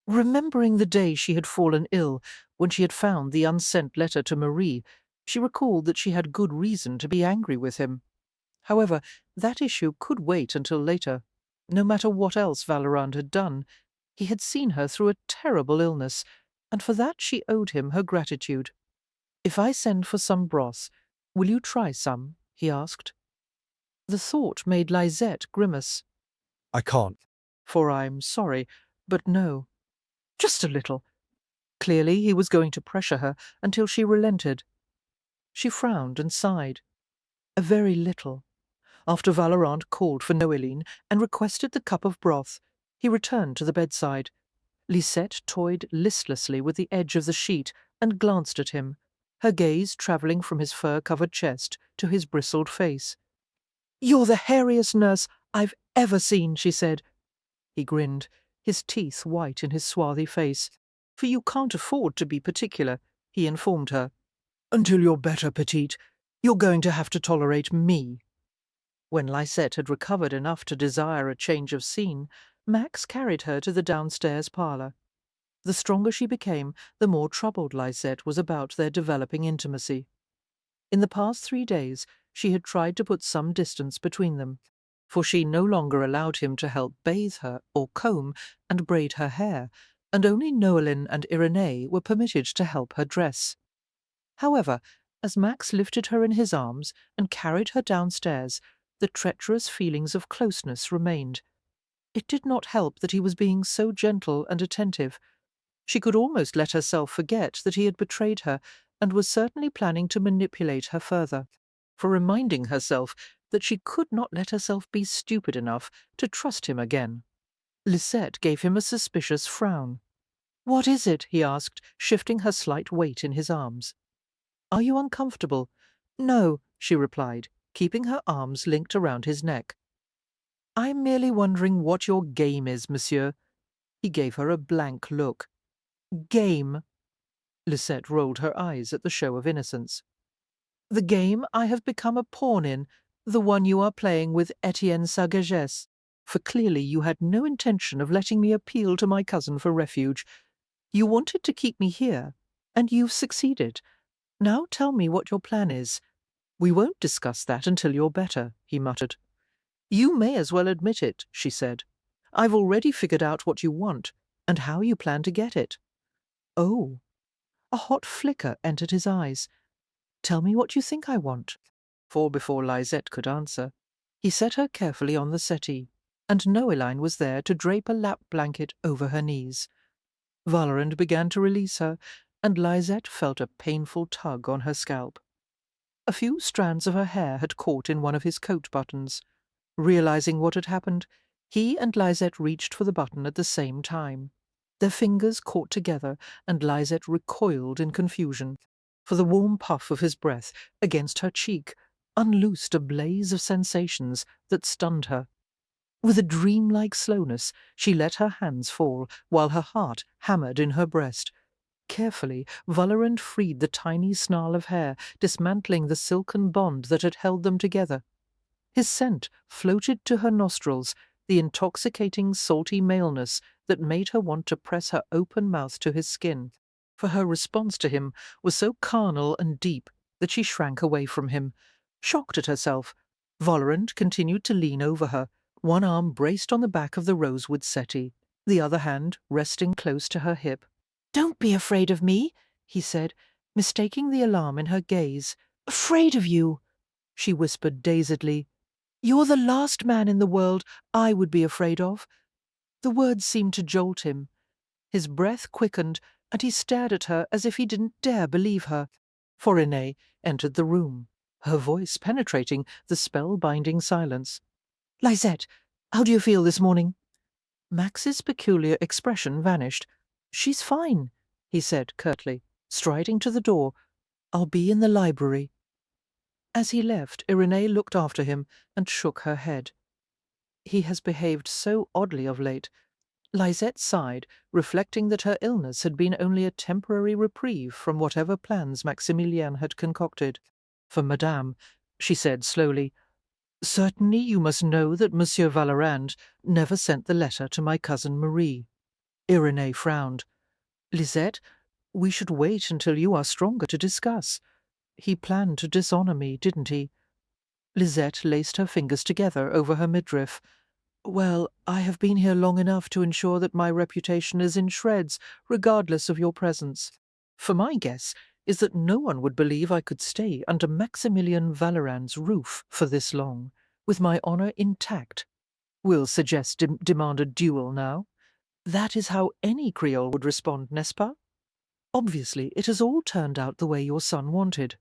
S1: Remembering the day she had fallen ill, when she had found the unsent letter to Marie, she recalled that she had good reason to be angry with him. However, that issue could wait until later. No matter what else Vallerand had done, he had seen her through a terrible illness, and for that she owed him her gratitude. "If I send for some broth, will you try some?" he asked. The thought made Lisette grimace.
S4: I can't.
S1: For I'm sorry, but no. Just a little. Clearly he was going to pressure her until she relented. She frowned and sighed. A very little. After Valorant called for Noeline and requested the cup of broth, he returned to the bedside. Lisette toyed listlessly with the edge of the sheet and glanced at him, her gaze travelling from his fur-covered chest to his bristled face. "You're the hairiest nurse I've ever seen," she said. He grinned, his teeth white in his swarthy face. "For you can't afford to be particular," he informed her. "Until you're better, petite, you're going to have to tolerate me." When Lisette had recovered enough to desire a change of scene, Max carried her to the downstairs parlour. The stronger she became, the more troubled Lisette was about their developing intimacy. In the past 3 days, she had tried to put some distance between them, for she no longer allowed him to help bathe her or comb and braid her hair, and only Noeline and Irenee were permitted to help her dress. However, as Max lifted her in his arms and carried her downstairs, the treacherous feelings of closeness remained. It did not help that he was being so gentle and attentive. She could almost let herself forget that he had betrayed her and was certainly planning to manipulate her further, for reminding herself that she could not let herself be stupid enough to trust him again. Lisette gave him a suspicious frown. "What is it?" he asked, shifting her slight weight in his arms. "Are you uncomfortable?" "No," she replied, keeping her arms linked around his neck. "I'm merely wondering what your game is, monsieur." He gave her a blank look. "Game?" Lisette rolled her eyes at the show of innocence. "The game I have become a pawn in, the one you are playing with Etienne Sagagesse, for clearly you had no intention of letting me appeal to my cousin for refuge. You wanted to keep me here, and you've succeeded. Now tell me what your plan is." "We won't discuss that until you're better," he muttered. "You may as well admit it," she said. "I've already figured out what you want, and how you plan to get it." "Oh." A hot flicker entered his eyes. "Tell me what you think I want." For before Lisette could answer, he set her carefully on the settee, and Noeline was there to drape a lap blanket over her knees. Valorant began to release her, and Lisette felt a painful tug on her scalp. A few strands of her hair had caught in one of his coat buttons. Realizing what had happened, he and Lisette reached for the button at the same time. Their fingers caught together, and Lisette recoiled in confusion, for the warm puff of his breath against her cheek unloosed a blaze of sensations that stunned her. With a dreamlike slowness, she let her hands fall, while her heart hammered in her breast. Carefully, Valorant freed the tiny snarl of hair, dismantling the silken bond that had held them together. His scent floated to her nostrils, the intoxicating salty maleness that made her want to press her open mouth to his skin, for her response to him was so carnal and deep that she shrank away from him. Shocked at herself, Valorant continued to lean over her, one arm braced on the back of the rosewood settee, the other hand resting close to her hip. "Don't be afraid of me," he said, mistaking the alarm in her gaze. "Afraid of you," she whispered dazedly. "You're the last man in the world I would be afraid of." The words seemed to jolt him. His breath quickened, and he stared at her as if he didn't dare believe her. Irenee entered the room, her voice penetrating the spell-binding silence. "Lisette, how do you feel this morning?" Max's peculiar expression vanished. "She's fine," he said curtly, striding to the door. "I'll be in the library." As he left, Irenee looked after him and shook her head. "He has behaved so oddly of late." Lisette sighed, reflecting that her illness had been only a temporary reprieve from whatever plans Maximilien had concocted. "For Madame," she said slowly, "certainly you must know that Monsieur Valorand never sent the letter to my cousin Marie." Irenee frowned. "Lisette, we should wait until you are stronger to discuss. He planned to dishonour me, didn't he?" Lisette laced her fingers together over her midriff. "Well, I have been here long enough to ensure that my reputation is in shreds, regardless of your presence. For my guess is that no one would believe I could stay under Maximilien Valorand's roof for this long. with my honour intact. Will suggest demand a duel now. That is how any Creole would respond, n'est-ce pas? Obviously, it has all turned out the way your son wanted."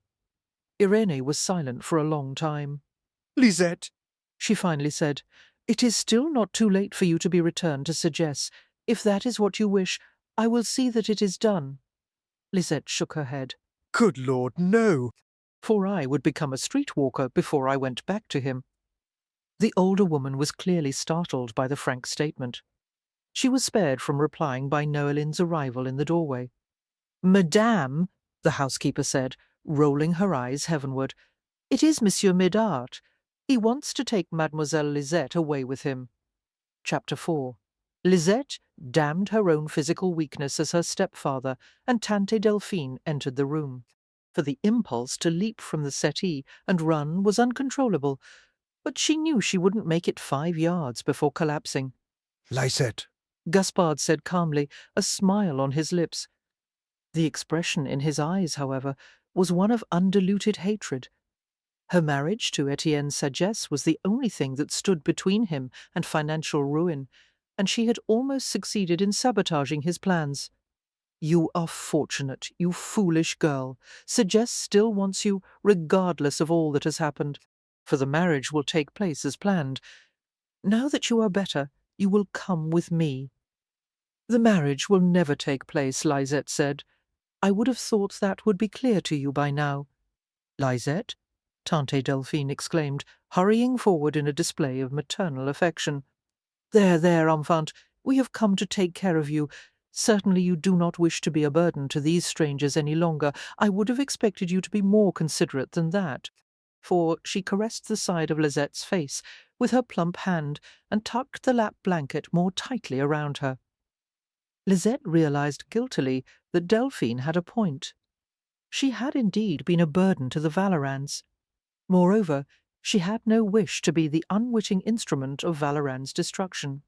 S1: Irene was silent for a long time.
S4: Lisette,
S1: She finally said, "It is still not too late for you to be returned to Sagesse. If that is what you wish, I will see that it is done." Lisette shook her head.
S4: good Lord, no.
S1: "For I would become a streetwalker before I went back to him." The older woman was clearly startled by the frank statement. She was spared from replying by Noelin's arrival in the doorway. "Madame," the housekeeper said, rolling her eyes heavenward, "it is Monsieur Medard. He wants to take Mademoiselle Lisette away with him." Chapter 4. Lisette damned her own physical weakness as her stepfather, and Tante Delphine entered the room. For the impulse to leap from the settee and run was uncontrollable, but she knew she wouldn't make it 5 yards before collapsing.
S4: Lisette,
S1: Gaspard said calmly, a smile on his lips. The expression in his eyes, however, was one of undiluted hatred. Her marriage to Etienne Sagesse was the only thing that stood between him and financial ruin, and she had almost succeeded in sabotaging his plans. "You are fortunate, you foolish girl. Sagesse still wants you, regardless of all that has happened, for the marriage will take place as planned. Now that you are better, you will come with me." "The marriage will never take place," Lisette said. "I would have thought that would be clear to you by now." "Lisette?" Tante Delphine exclaimed, hurrying forward in a display of maternal affection. "There, there, enfant, we have come to take care of you. Certainly you do not wish to be a burden to these strangers any longer. I would have expected you to be more considerate than that." For she caressed the side of Lisette's face with her plump hand and tucked the lap blanket more tightly around her. Lisette realized guiltily that Delphine had a point. She had indeed been a burden to the Valorans. Moreover, she had no wish to be the unwitting instrument of Valoran's destruction.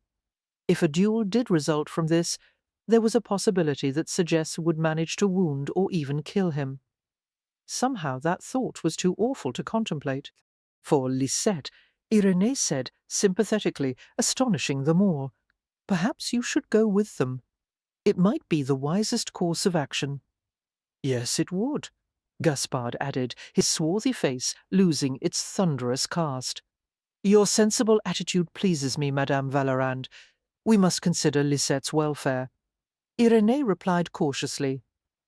S1: If a duel did result from this, there was a possibility that Sagesse would manage to wound or even kill him. Somehow that thought was too awful to contemplate. For Lisette, Irénée said sympathetically, astonishing them all, "Perhaps you should go with them. It might be the wisest course of action." "Yes, it would," Gaspard added, his swarthy face losing its thunderous cast. "Your sensible attitude pleases me, Madame Valorand. We must consider Lisette's welfare." Irénée replied cautiously,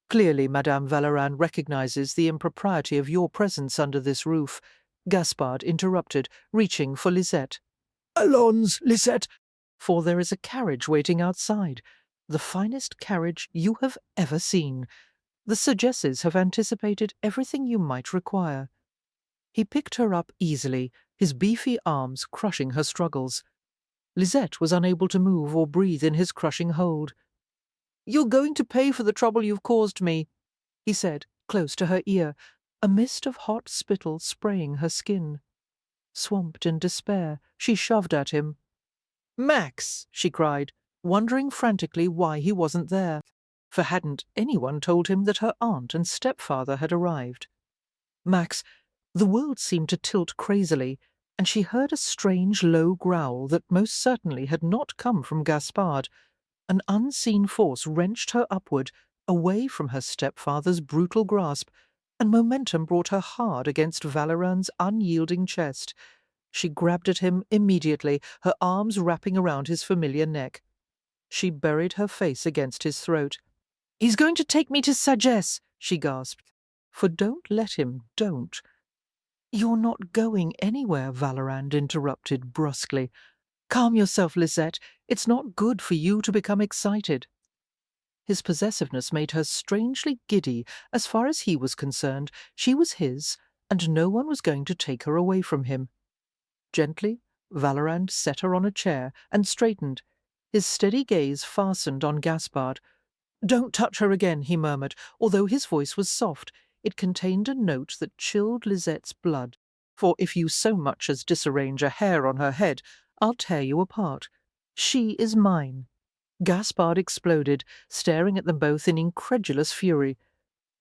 S1: "Clearly Madame Valorand recognizes the impropriety of your presence under this roof." Gaspard interrupted, reaching for Lisette.
S2: Allons, Lisette.
S1: "For there is a carriage waiting outside, the finest carriage you have ever seen. The Sagesses have anticipated everything you might require." He picked her up easily, his beefy arms crushing her struggles. Lisette was unable to move or breathe in his crushing hold. "You're going to pay for the trouble you've caused me," he said, close to her ear, a mist of hot spittle spraying her skin. Swamped in despair, she shoved at him. "Max!" she cried, wondering frantically why he wasn't there, for hadn't anyone told him that her aunt and stepfather had arrived? "Max!" The world seemed to tilt crazily, and she heard a strange low growl that most certainly had not come from Gaspard. An unseen force wrenched her upward, away from her stepfather's brutal grasp, and momentum brought her hard against Valorand's unyielding chest. She grabbed at him immediately, her arms wrapping around his familiar neck. She buried her face against his throat. "He's going to take me to Sagesse," she gasped. "For don't let him, don't." "You're not going anywhere," Valorand interrupted brusquely. "Calm yourself, Lisette. It's not good for you to become excited." His possessiveness made her strangely giddy. As far as he was concerned, she was his, and no one was going to take her away from him. Gently, Valorand set her on a chair and straightened. His steady gaze fastened on Gaspard. "Don't touch her again," he murmured, although his voice was soft. It contained a note that chilled Lisette's blood. "For if you so much as disarrange a hair on her head, I'll tear you apart. She is mine." Gaspard exploded, staring at them both in incredulous fury.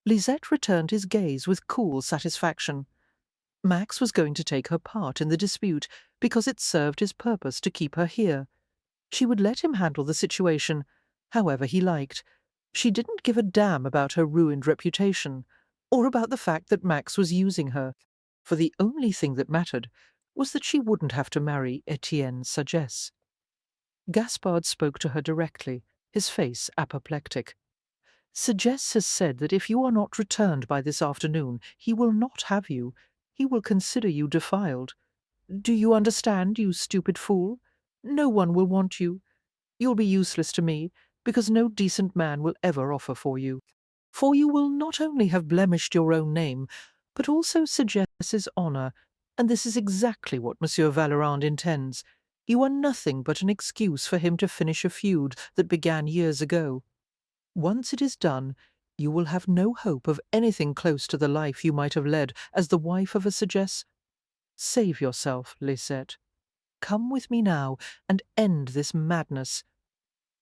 S1: Lisette returned his gaze with cool satisfaction. Max was going to take her part in the dispute because it served his purpose to keep her here. She would let him handle the situation however he liked. She didn't give a damn about her ruined reputation or about the fact that Max was using her, for the only thing that mattered was that she wouldn't have to marry Etienne Sagesse. Gaspard spoke to her directly, his face apoplectic. Sagesse has said that if you are not returned by this afternoon, he will not have you. He will consider you defiled. Do you understand, you stupid fool? No one will want you. You'll be useless to me, because no decent man will ever offer for you. For you will not only have blemished your own name, but also Sagesse's honour, and this is exactly what Monsieur Vallerand intends. You are nothing but an excuse for him to finish a feud that began years ago. Once it is done, you will have no hope of anything close to the life you might have led as the wife of a Sagesse. Save yourself, Lisette. Come with me now and end this madness.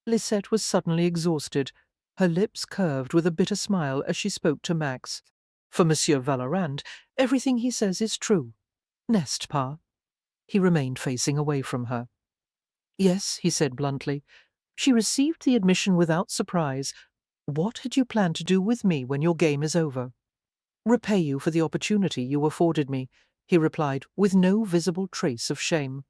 S1: Lisette was suddenly exhausted. Her lips curved with a bitter smile as she spoke to Max. For Monsieur Vallerand, everything he says is true. N'est-ce pas? He remained facing away from her. Yes, he said bluntly. She received the admission without surprise. What had you planned to do with me when your game is over? Repay you for the opportunity you afforded me, he replied, with no visible trace of shame.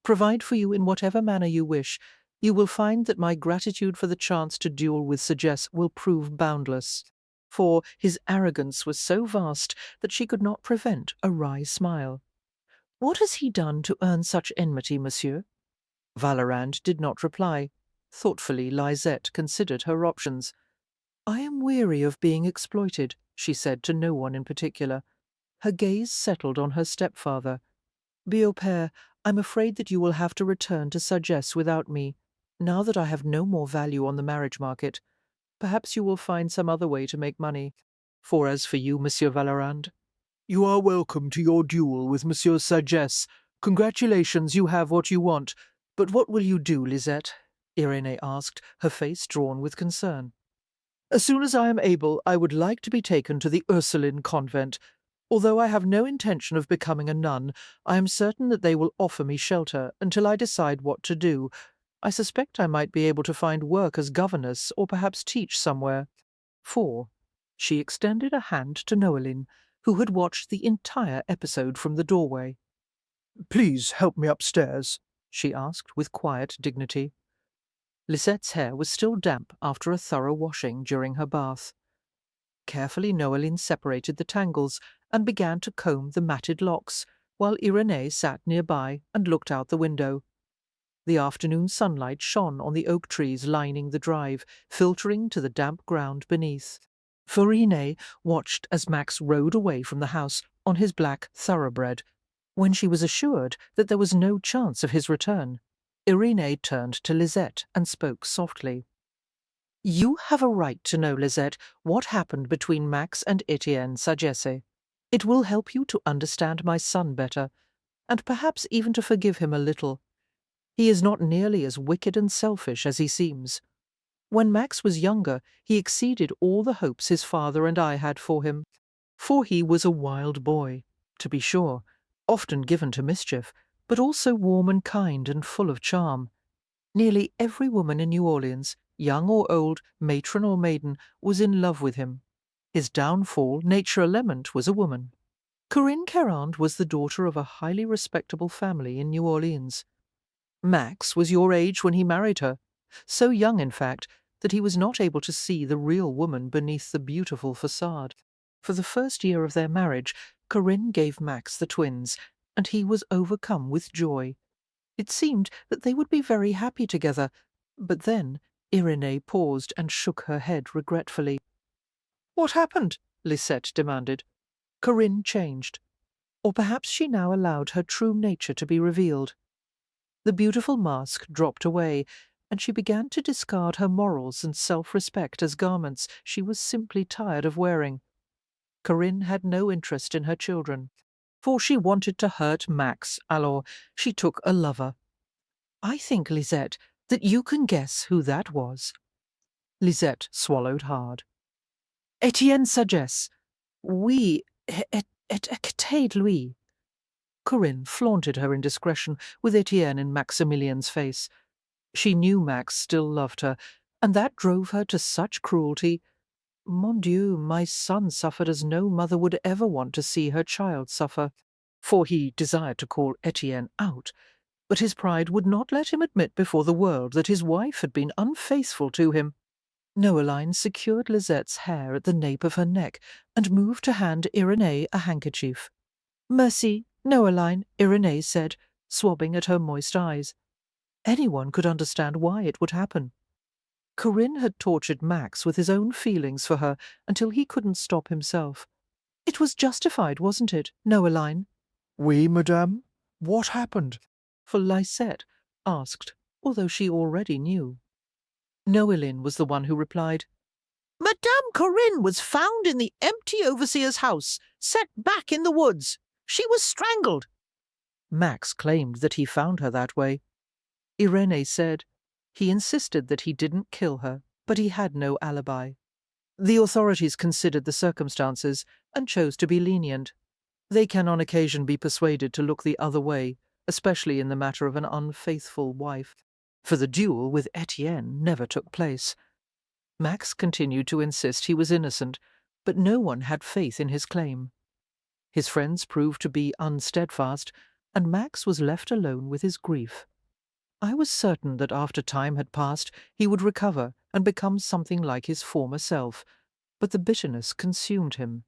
S1: Provide for you in whatever manner you wish. You will find that my gratitude for the chance to duel with Sagesse will prove boundless. For his arrogance was so vast that she could not prevent a wry smile. What has he done to earn such enmity, monsieur? Vallerand did not reply. Thoughtfully, Lisette considered her options. I am weary of being exploited, she said to no one in particular. Her gaze settled on her stepfather. Beaupère, I'm afraid that you will have to return to Sagesse without me, now that I have no more value on the marriage market. Perhaps you will find some other way to make money. For as for you, Monsieur Vallerand, you are welcome to your duel with Monsieur Sagesse. Congratulations, you have what you want. But what will you do, Lisette? Irénée asked, her face drawn with concern. As soon as I am able, I would like to be taken to the Ursuline convent. Although I have no intention of becoming a nun, I am certain that they will offer me shelter until I decide what to do. I suspect I might be able to find work as governess or perhaps teach somewhere. For she extended a hand to Noeline, who had watched the entire episode from the doorway. Please help me upstairs, she asked with quiet dignity. Lisette's hair was still damp after a thorough washing during her bath. Carefully Noeline separated the tangles and began to comb the matted locks, while Irénée sat nearby and looked out the window. The afternoon sunlight shone on the oak trees lining the drive, filtering to the damp ground beneath. Irénée watched as Max rode away from the house on his black thoroughbred. When she was assured that there was no chance of his return, Irénée turned to Lisette and spoke softly. You have a right to know, Lisette, what happened between Max and Etienne Sagesse. It will help you to understand my son better, and perhaps even to forgive him a little. He is not nearly as wicked and selfish as he seems. When Max was younger, he exceeded all the hopes his father and I had for him. For he was a wild boy, to be sure, often given to mischief, but also warm and kind and full of charm. Nearly every woman in New Orleans, young or old, matron or maiden, was in love with him. His downfall, nature element, was a woman. Corinne Carrand was the daughter of a highly respectable family in New Orleans. Max was your age when he married her, so young, in fact, that he was not able to see the real woman beneath the beautiful facade. For the first year of their marriage, Corinne gave Max the twins, and he was overcome with joy. It seemed that they would be very happy together, but then Irénée paused and shook her head regretfully. What happened? Lisette demanded. Corinne changed. Or perhaps she now allowed her true nature to be revealed. The beautiful mask dropped away, and she began to discard her morals and self-respect as garments she was simply tired of wearing. Corinne had no interest in her children, for she wanted to hurt Max, alors she took a lover. I think, Lisette, that you can guess who that was. Lisette swallowed hard. Etienne Sagesse. Oui, Et écoutez, Louis. Corinne flaunted her indiscretion with Etienne in Maximilien's face. She knew Max still loved her, and that drove her to such cruelty. Mon Dieu, my son suffered as no mother would ever want to see her child suffer. For he desired to call Etienne out, but his pride would not let him admit before the world that his wife had been unfaithful to him. Noeline secured Lisette's hair at the nape of her neck and moved to hand Irenee a handkerchief. "Merci, Noeline," Irenee said, swabbing at her moist eyes. Anyone could understand why it would happen. Corinne had tortured Max with his own feelings for her until he couldn't stop himself. It was justified, wasn't it, Noeline?
S4: Oui, madame. What happened?
S1: For Lisette asked, although she already knew. Noeline was the one who replied, "Madame Corinne was found in the empty overseer's house, set back in the woods. She was strangled." Max claimed that he found her that way. Irenee said he insisted that he didn't kill her, but he had no alibi. The authorities considered the circumstances and chose to be lenient. They can on occasion be persuaded to look the other way, especially in the matter of an unfaithful wife. For the duel with Etienne never took place. Max continued to insist he was innocent, but no one had faith in his claim. His friends proved to be unsteadfast, and Max was left alone with his grief. I was certain that after time had passed he would recover and become something like his former self, but the bitterness consumed him.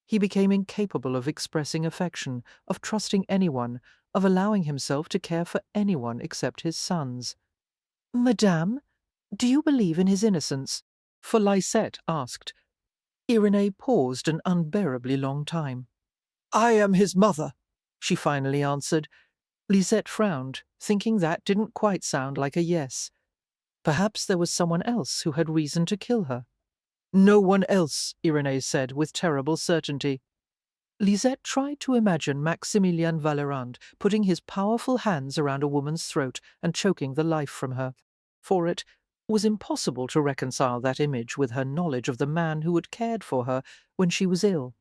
S1: He became incapable of expressing affection, of trusting anyone, of allowing himself to care for anyone except his sons. "Madame, do you believe in his innocence?" For Lisette asked. Irenee paused an unbearably long time. "I am his mother," she finally answered. Lisette frowned, thinking that didn't quite sound like a yes. Perhaps there was someone else who had reason to kill her. "No one else," Irenee said with terrible certainty. Lisette tried to imagine Maximilien Vallerand putting his powerful hands around a woman's throat and choking the life from her. For it was impossible to reconcile that image with her knowledge of the man who had cared for her when she was ill.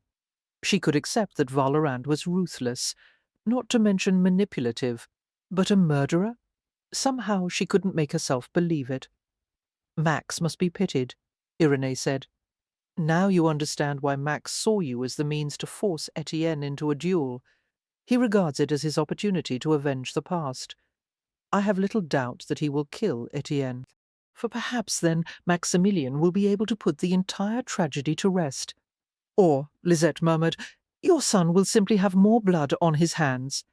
S1: She could accept that Vallerand was ruthless, not to mention manipulative, but a murderer? Somehow she couldn't make herself believe it. "Max must be pitied," Irenee said. "Now you understand why Max saw you as the means to force Etienne into a duel. He regards it as his opportunity to avenge the past. I have little doubt that he will kill Etienne, for perhaps then Maximilien will be able to put the entire tragedy to rest. Or," Lisette murmured, "your son will simply have more blood on his hands."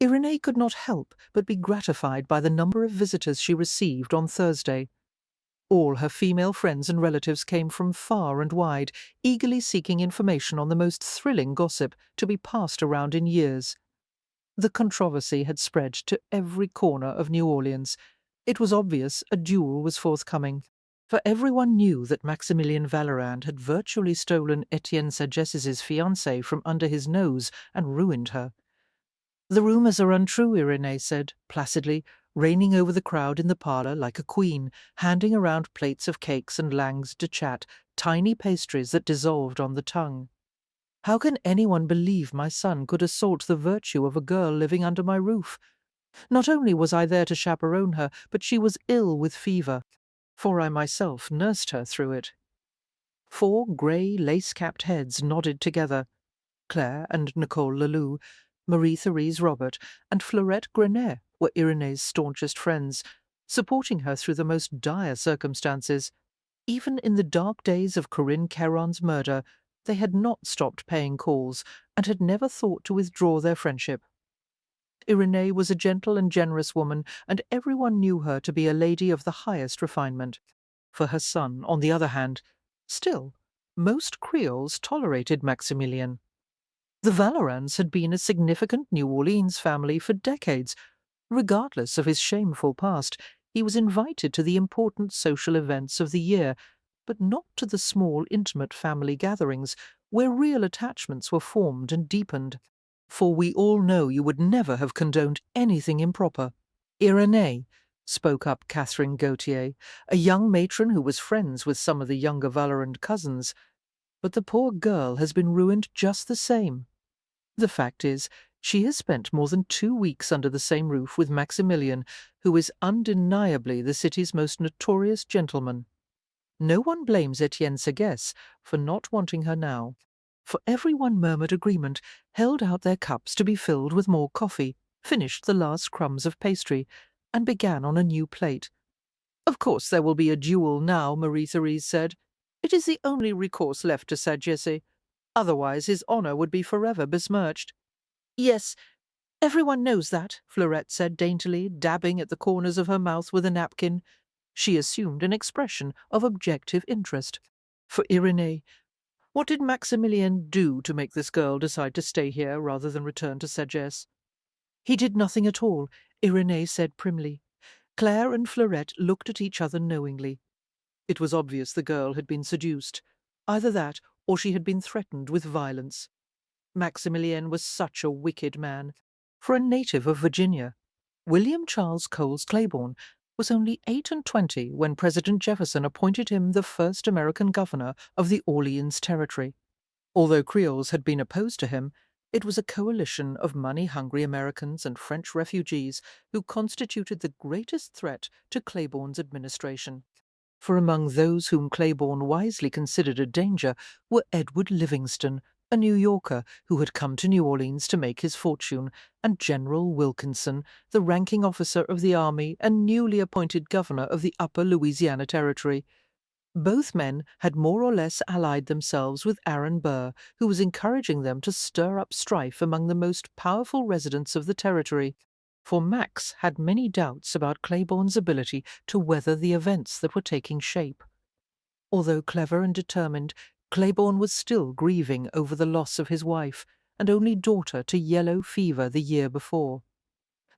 S1: Irenee could not help but be gratified by the number of visitors she received on Thursday. All her female friends and relatives came from far and wide, eagerly seeking information on the most thrilling gossip to be passed around in years. The controversy had spread to every corner of New Orleans. It was obvious a duel was forthcoming, for everyone knew that Maximilien Vallerand had virtually stolen Etienne Sagess's fiancée from under his nose and ruined her. "The rumours are untrue," Irenee said, placidly, reigning over the crowd in the parlour like a queen, handing around plates of cakes and langues de chat, tiny pastries that dissolved on the tongue. "How can anyone believe my son could assault the virtue of a girl living under my roof? Not only was I there to chaperone her, but she was ill with fever, for I myself nursed her through it." 4 grey lace-capped heads nodded together. Claire and Nicole Leloup, Marie-Therese Robert, and Fleurette Grenet were Irenee's staunchest friends, supporting her through the most dire circumstances. Even in the dark days of Corinne Caron's murder, they had not stopped paying calls and had never thought to withdraw their friendship. Irenee was a gentle and generous woman, and everyone knew her to be a lady of the highest refinement. For her son, on the other hand, still, most Creoles tolerated Maximilien. The Vallerands had been a significant New Orleans family for decades. Regardless of his shameful past, he was invited to the important social events of the year, but not to the small, intimate family gatherings where real attachments were formed and deepened. For we all know you would never have condoned anything improper. "Irenee," spoke up Catherine Gautier, a young matron who was friends with some of the younger Vallerand cousins, "but the poor girl has been ruined just the same. The fact is, she has spent more than 2 weeks under the same roof with Maximilien, who is undeniably the city's most notorious gentleman. No one blames Etienne Segès for not wanting her now, for everyone murmured agreement, held out their cups to be filled with more coffee, finished the last crumbs of pastry, and began on a new plate. "Of course there will be a duel now," Marie-Therese said. "It is the only recourse left to Sagesse. Otherwise his honour would be forever besmirched." "Yes, everyone knows that," Fleurette said daintily, dabbing at the corners of her mouth with a napkin. She assumed an expression of objective interest. For Irénée, what did Maximilien do to make this girl decide to stay here rather than return to Sagesse? "He did nothing at all," Irénée said primly. Claire and Fleurette looked at each other knowingly. It was obvious the girl had been seduced. Either that, or she had been threatened with violence. Maximilien was such a wicked man. For a native of Virginia, William Charles Coles Claiborne was only 28 when President Jefferson appointed him the first American governor of the Orleans Territory. Although Creoles had been opposed to him, it was a coalition of money-hungry Americans and French refugees who constituted the greatest threat to Claiborne's administration. For among those whom Claiborne wisely considered a danger were Edward Livingston, a New Yorker who had come to New Orleans to make his fortune, and General Wilkinson, the ranking officer of the army and newly appointed governor of the Upper Louisiana Territory. Both men had more or less allied themselves with Aaron Burr, who was encouraging them to stir up strife among the most powerful residents of the territory. For Max had many doubts about Claiborne's ability to weather the events that were taking shape. Although clever and determined, Claiborne was still grieving over the loss of his wife and only daughter to yellow fever the year before.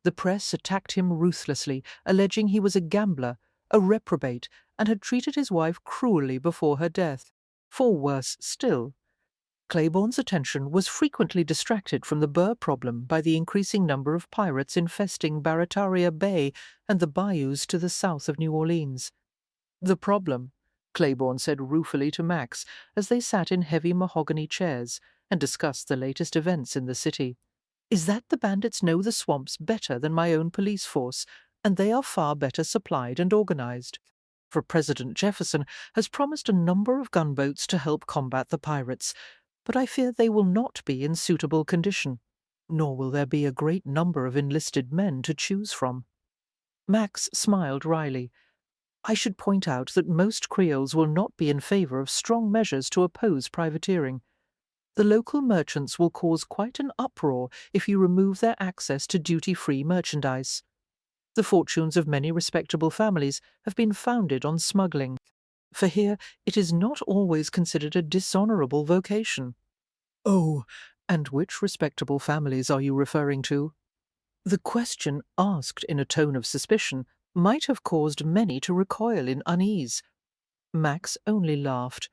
S1: The press attacked him ruthlessly, alleging he was a gambler, a reprobate, and had treated his wife cruelly before her death. For worse still, Claiborne's attention was frequently distracted from the Burr problem by the increasing number of pirates infesting Barataria Bay and the bayous to the south of New Orleans. "The problem," Claiborne said ruefully to Max as they sat in heavy mahogany chairs and discussed the latest events in the city, "is that the bandits know the swamps better than my own police force, and they are far better supplied and organized. For President Jefferson has promised a number of gunboats to help combat the pirates, but I fear they will not be in suitable condition, nor will there be a great number of enlisted men to choose from." Max smiled wryly. "I should point out that most Creoles will not be in favor of strong measures to oppose privateering. The local merchants will cause quite an uproar if you remove their access to duty-free merchandise. The fortunes of many respectable families have been founded on smuggling, for here it is not always considered a dishonourable vocation." "Oh, and which respectable families are you referring to?" The question, asked in a tone of suspicion, might have caused many to recoil in unease. Max only laughed.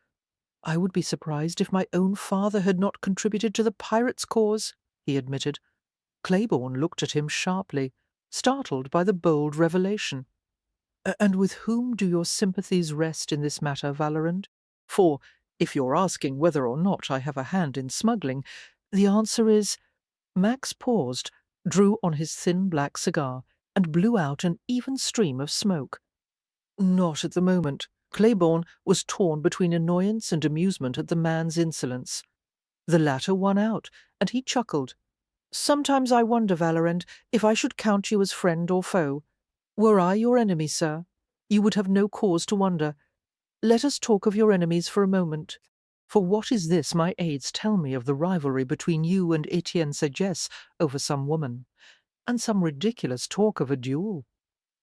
S1: "I would be surprised if my own father had not contributed to the pirates' cause," he admitted. Claiborne looked at him sharply, startled by the bold revelation. "And with whom do your sympathies rest in this matter, Valorand? For, if you're asking whether or not I have a hand in smuggling, the answer is—" Max paused, drew on his thin black cigar, and blew out an even stream of smoke. "Not at the moment." Claiborne was torn between annoyance and amusement at the man's insolence. The latter won out, and he chuckled. "Sometimes I wonder, Valorand, if I should count you as friend or foe. Were I your enemy, sir, you would have no cause to wonder. Let us talk of your enemies for a moment. For what is this my aides tell me of the rivalry between you and Etienne Segès over some woman, and some ridiculous talk of a duel?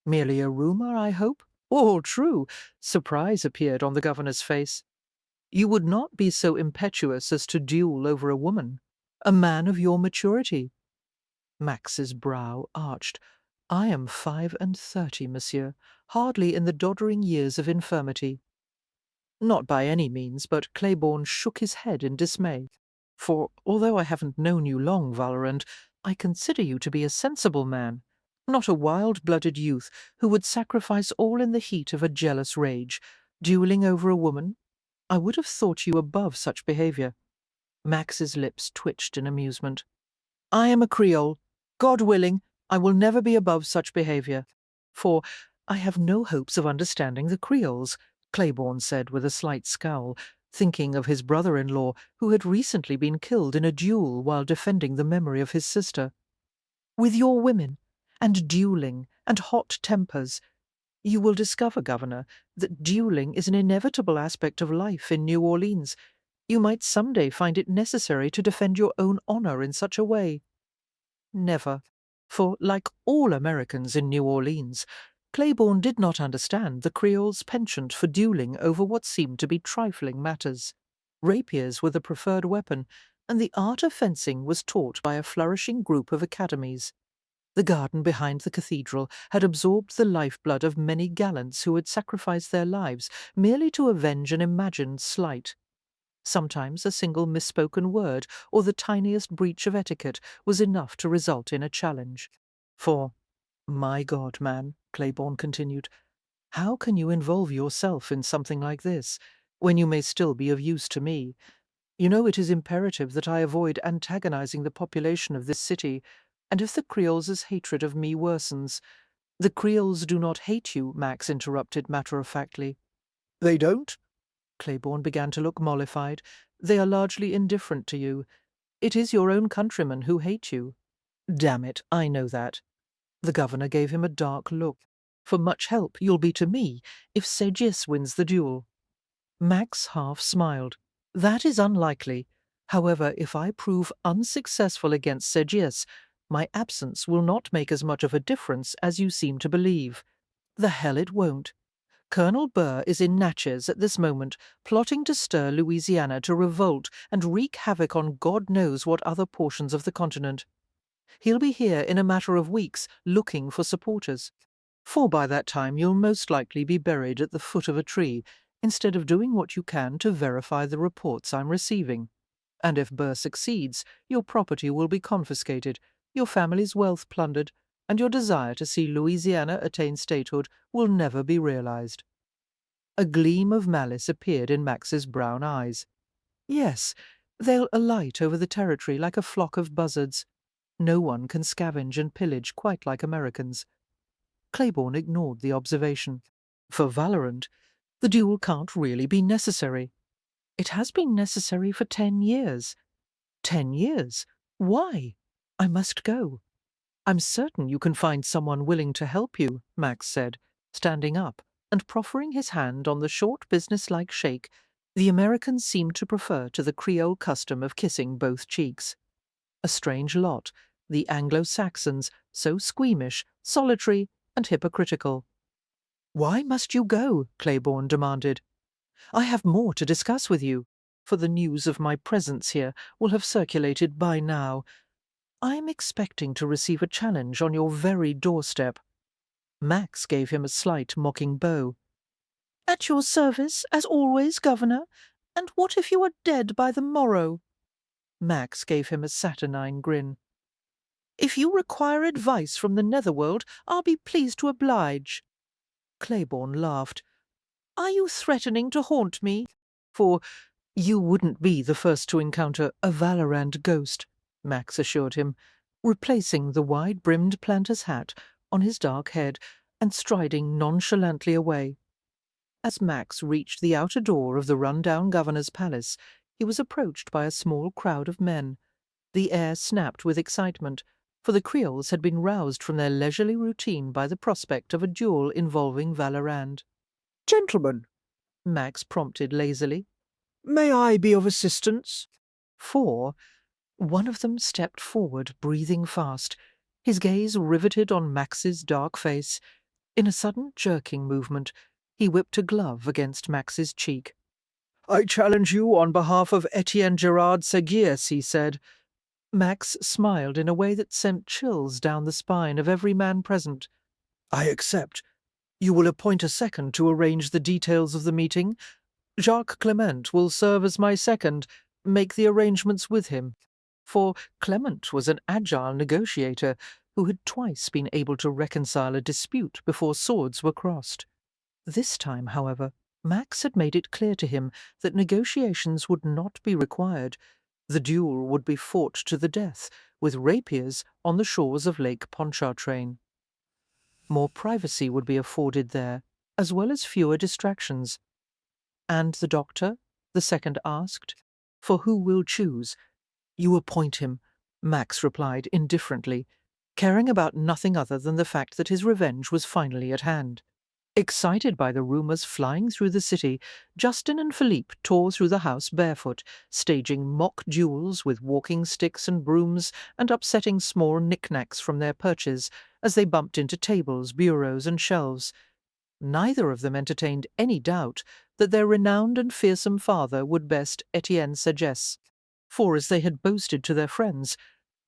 S1: Merely a rumour, I hope? All true." Surprise appeared on the governor's face. "You would not be so impetuous as to duel over a woman, a man of your maturity." Max's brow arched. "I am 35, monsieur, hardly in the doddering years of infirmity." "Not by any means," but Claiborne shook his head in dismay. "For, although I haven't known you long, Valorand, I consider you to be a sensible man, not a wild-blooded youth who would sacrifice all in the heat of a jealous rage, duelling over a woman. I would have thought you above such behaviour." Max's lips twitched in amusement. I am a Creole. God willing, I will never be above such behaviour. For I have no hopes of understanding the Creoles, Claiborne said with a slight scowl, thinking of his brother-in-law who had recently been killed in a duel while defending the memory of his sister. With your women, and duelling, and hot tempers, you will discover, Governor, that duelling is an inevitable aspect of life in New Orleans. You might some day find it necessary to defend your own honour in such a way. Never. For, like all Americans in New Orleans, Claiborne did not understand the Creole's penchant for duelling over what seemed to be trifling matters. Rapiers were the preferred weapon, and the art of fencing was taught by a flourishing group of academies. The garden behind the cathedral had absorbed the lifeblood of many gallants who had sacrificed their lives merely to avenge an imagined slight. Sometimes a single misspoken word or the tiniest breach of etiquette was enough to result in a challenge. For, my God, man, Claiborne continued, how can you involve yourself in something like this, when you may still be of use to me? You know it is imperative that I avoid antagonizing the population of this city, and if the Creoles' hatred of me worsens— The Creoles do not hate you, Max interrupted matter-of-factly. They don't? Claiborne began to look mollified. They are largely indifferent to you. It is your own countrymen who hate you. Damn it, I know that. The governor gave him a dark look. For much help you'll be to me if Segis wins the duel. Max half smiled. That is unlikely. However, if I prove unsuccessful against Segis, my absence will not make as much of a difference as you seem to believe. The hell it won't. Colonel Burr is in Natchez at this moment, plotting to stir Louisiana to revolt and wreak havoc on God knows what other portions of the continent. He'll be here in a matter of weeks, looking for supporters. For by that time you'll most likely be buried at the foot of a tree, instead of doing what you can to verify the reports I'm receiving. And if Burr succeeds, your property will be confiscated, your family's wealth plundered, and your desire to see Louisiana attain statehood will never be realized. A gleam of malice appeared in Max's brown eyes. Yes, they'll alight over the territory like a flock of buzzards. No one can scavenge and pillage quite like Americans. Claiborne ignored the observation. For Valorant, the duel can't really be necessary. It has been necessary for 10 years. 10 years? Why? I must go. I'm certain you can find someone willing to help you, Max said, standing up and proffering his hand on the short businesslike shake the Americans seemed to prefer to the Creole custom of kissing both cheeks. A strange lot, the Anglo-Saxons, so squeamish, solitary, and hypocritical. Why must you go? Claiborne demanded. I have more to discuss with you, for the news of my presence here will have circulated by now. I am expecting to receive a challenge on your very doorstep. Max gave him a slight mocking bow. At your service, as always, Governor. And what if you are dead by the morrow? Max gave him a saturnine grin. If you require advice from the netherworld, I'll be pleased to oblige. Claiborne laughed. Are you threatening to haunt me? For you wouldn't be the first to encounter a Valorant ghost, Max assured him, replacing the wide-brimmed planter's hat on his dark head and striding nonchalantly away. As Max reached the outer door of the run-down governor's palace, he was approached by a small crowd of men. The air snapped with excitement, for the Creoles had been roused from their leisurely routine by the prospect of a duel involving Valorand. "Gentlemen," Max prompted lazily, "may I be of assistance?" For one of them stepped forward, breathing fast, his gaze riveted on Max's dark face. In a sudden jerking movement, he whipped a glove against Max's cheek. "I challenge you on behalf of Etienne Gerard Seguiers," he said. Max smiled in a way that sent chills down the spine of every man present. "I accept. You will appoint a second to arrange the details of the meeting. Jacques Clement will serve as my second. Make the arrangements with him." For Clement was an agile negotiator who had twice been able to reconcile a dispute before swords were crossed. This time, however, Max had made it clear to him that negotiations would not be required. The duel would be fought to the death, with rapiers on the shores of Lake Pontchartrain. More privacy would be afforded there, as well as fewer distractions. And the doctor? The second asked. For who will choose? You appoint him, Max replied indifferently, caring about nothing other than the fact that his revenge was finally at hand. Excited by the rumours flying through the city, Justin and Philippe tore through the house barefoot, staging mock duels with walking sticks and brooms and upsetting small knickknacks from their perches as they bumped into tables, bureaus, and shelves. Neither of them entertained any doubt that their renowned and fearsome father would best Etienne's sagesse, for, as they had boasted to their friends,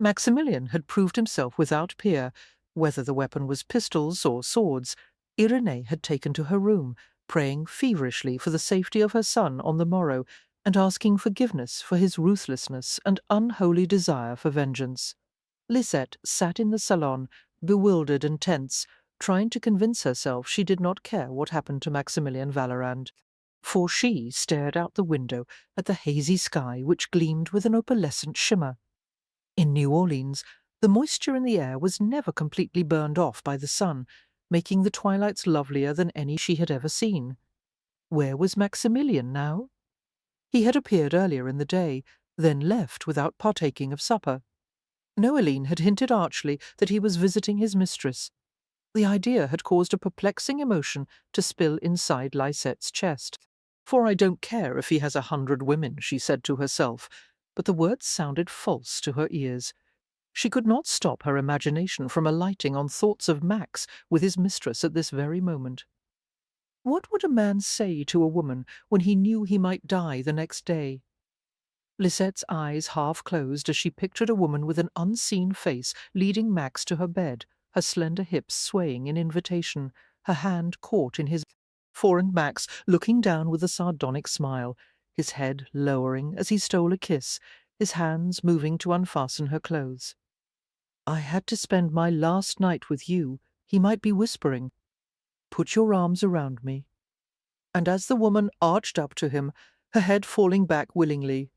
S1: Maximilien had proved himself without peer. Whether the weapon was pistols or swords, Irenee had taken to her room, praying feverishly for the safety of her son on the morrow, and asking forgiveness for his ruthlessness and unholy desire for vengeance. Lisette sat in the salon, bewildered and tense, trying to convince herself she did not care what happened to Maximilien Vallerand, for she stared out the window at the hazy sky which gleamed with an opalescent shimmer. In New Orleans, the moisture in the air was never completely burned off by the sun, making the twilights lovelier than any she had ever seen. Where was Maximilien now? He had appeared earlier in the day, then left without partaking of supper. Noeline had hinted archly that he was visiting his mistress. The idea had caused a perplexing emotion to spill inside Lisette's chest. For I don't care if he has 100 women, she said to herself, but the words sounded false to her ears. She could not stop her imagination from alighting on thoughts of Max with his mistress at this very moment. What would a man say to a woman when he knew he might die the next day? Lisette's eyes half closed as she pictured a woman with an unseen face leading Max to her bed, her slender hips swaying in invitation, her hand caught in his. And Max looking down with a sardonic smile, his head lowering as he stole a kiss, his hands moving to unfasten her clothes. I had to spend my last night with you, he might be whispering. Put your arms around me. And as the woman arched up to him, her head falling back willingly,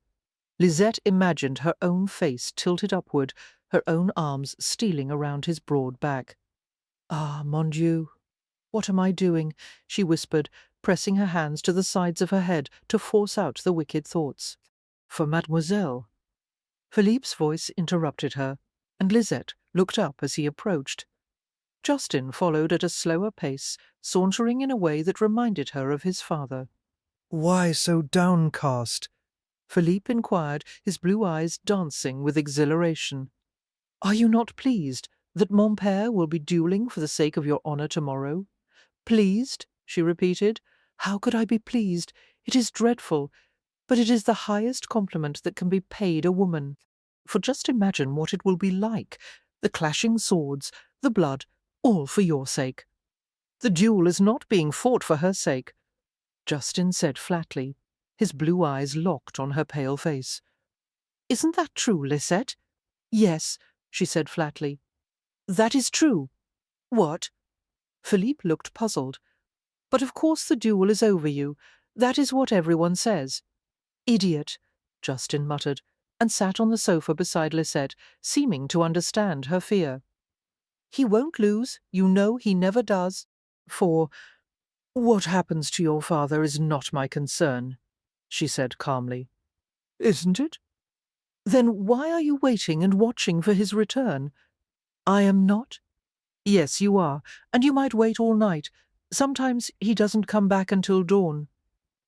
S1: Lisette imagined her own face tilted upward, her own arms stealing around his broad back. Ah, mon Dieu, what am I doing? She whispered, pressing her hands to the sides of her head to force out the wicked thoughts. For mademoiselle. Philippe's voice interrupted her, and Lisette looked up as he approached. Justin followed at a slower pace, sauntering in a way that reminded her of his father.
S4: Why so downcast?
S1: Philippe inquired, his blue eyes dancing with exhilaration. Are you not pleased that mon père will be duelling for the sake of your honour tomorrow? Pleased? She repeated. How could I be pleased? It is dreadful, but it is the highest compliment that can be paid a woman. For just imagine what it will be like, the clashing swords, the blood, all for your sake. The duel is not being fought for her sake, Justin said flatly, his blue eyes locked on her pale face. Isn't that true, Lisette? Yes, she said flatly. That is true. What? Philippe looked puzzled. But of course the duel is over you. That is what everyone says. Idiot, Justin muttered, and sat on the sofa beside Lisette, seeming to understand her fear. He won't lose, you know he never does. For what happens to your father is not my concern, she said calmly. Isn't it? Then why are you waiting and watching for his return? I am not? Yes, you are, and you might wait all night. Sometimes he doesn't come back until dawn.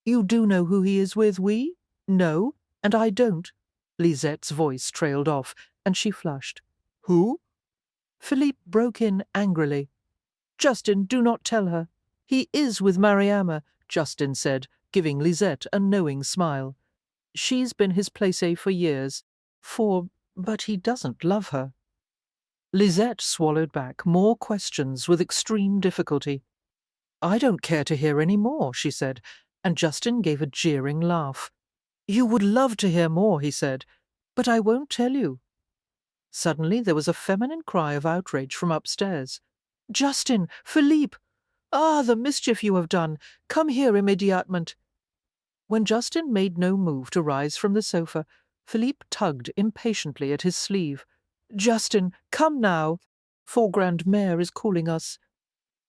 S1: You do know who he is with, oui? No, and I don't. Lisette's voice trailed off, and she flushed. Who? Philippe broke in angrily. Justin, do not tell her. He is with Mariama, Justin said, giving Lisette a knowing smile. She's been his plaisée for years. But he doesn't love her. Lisette swallowed back more questions with extreme difficulty. I don't care to hear any more, she said, and Justin gave a jeering laugh. You would love to hear more, he said, but I won't tell you. Suddenly there was a feminine cry of outrage from upstairs. Justin! Philippe! Ah, the mischief you have done! Come here immédiatement! When Justin made no move to rise from the sofa, Philippe tugged impatiently at his sleeve. Justin, come now. Foreground Mare is calling us.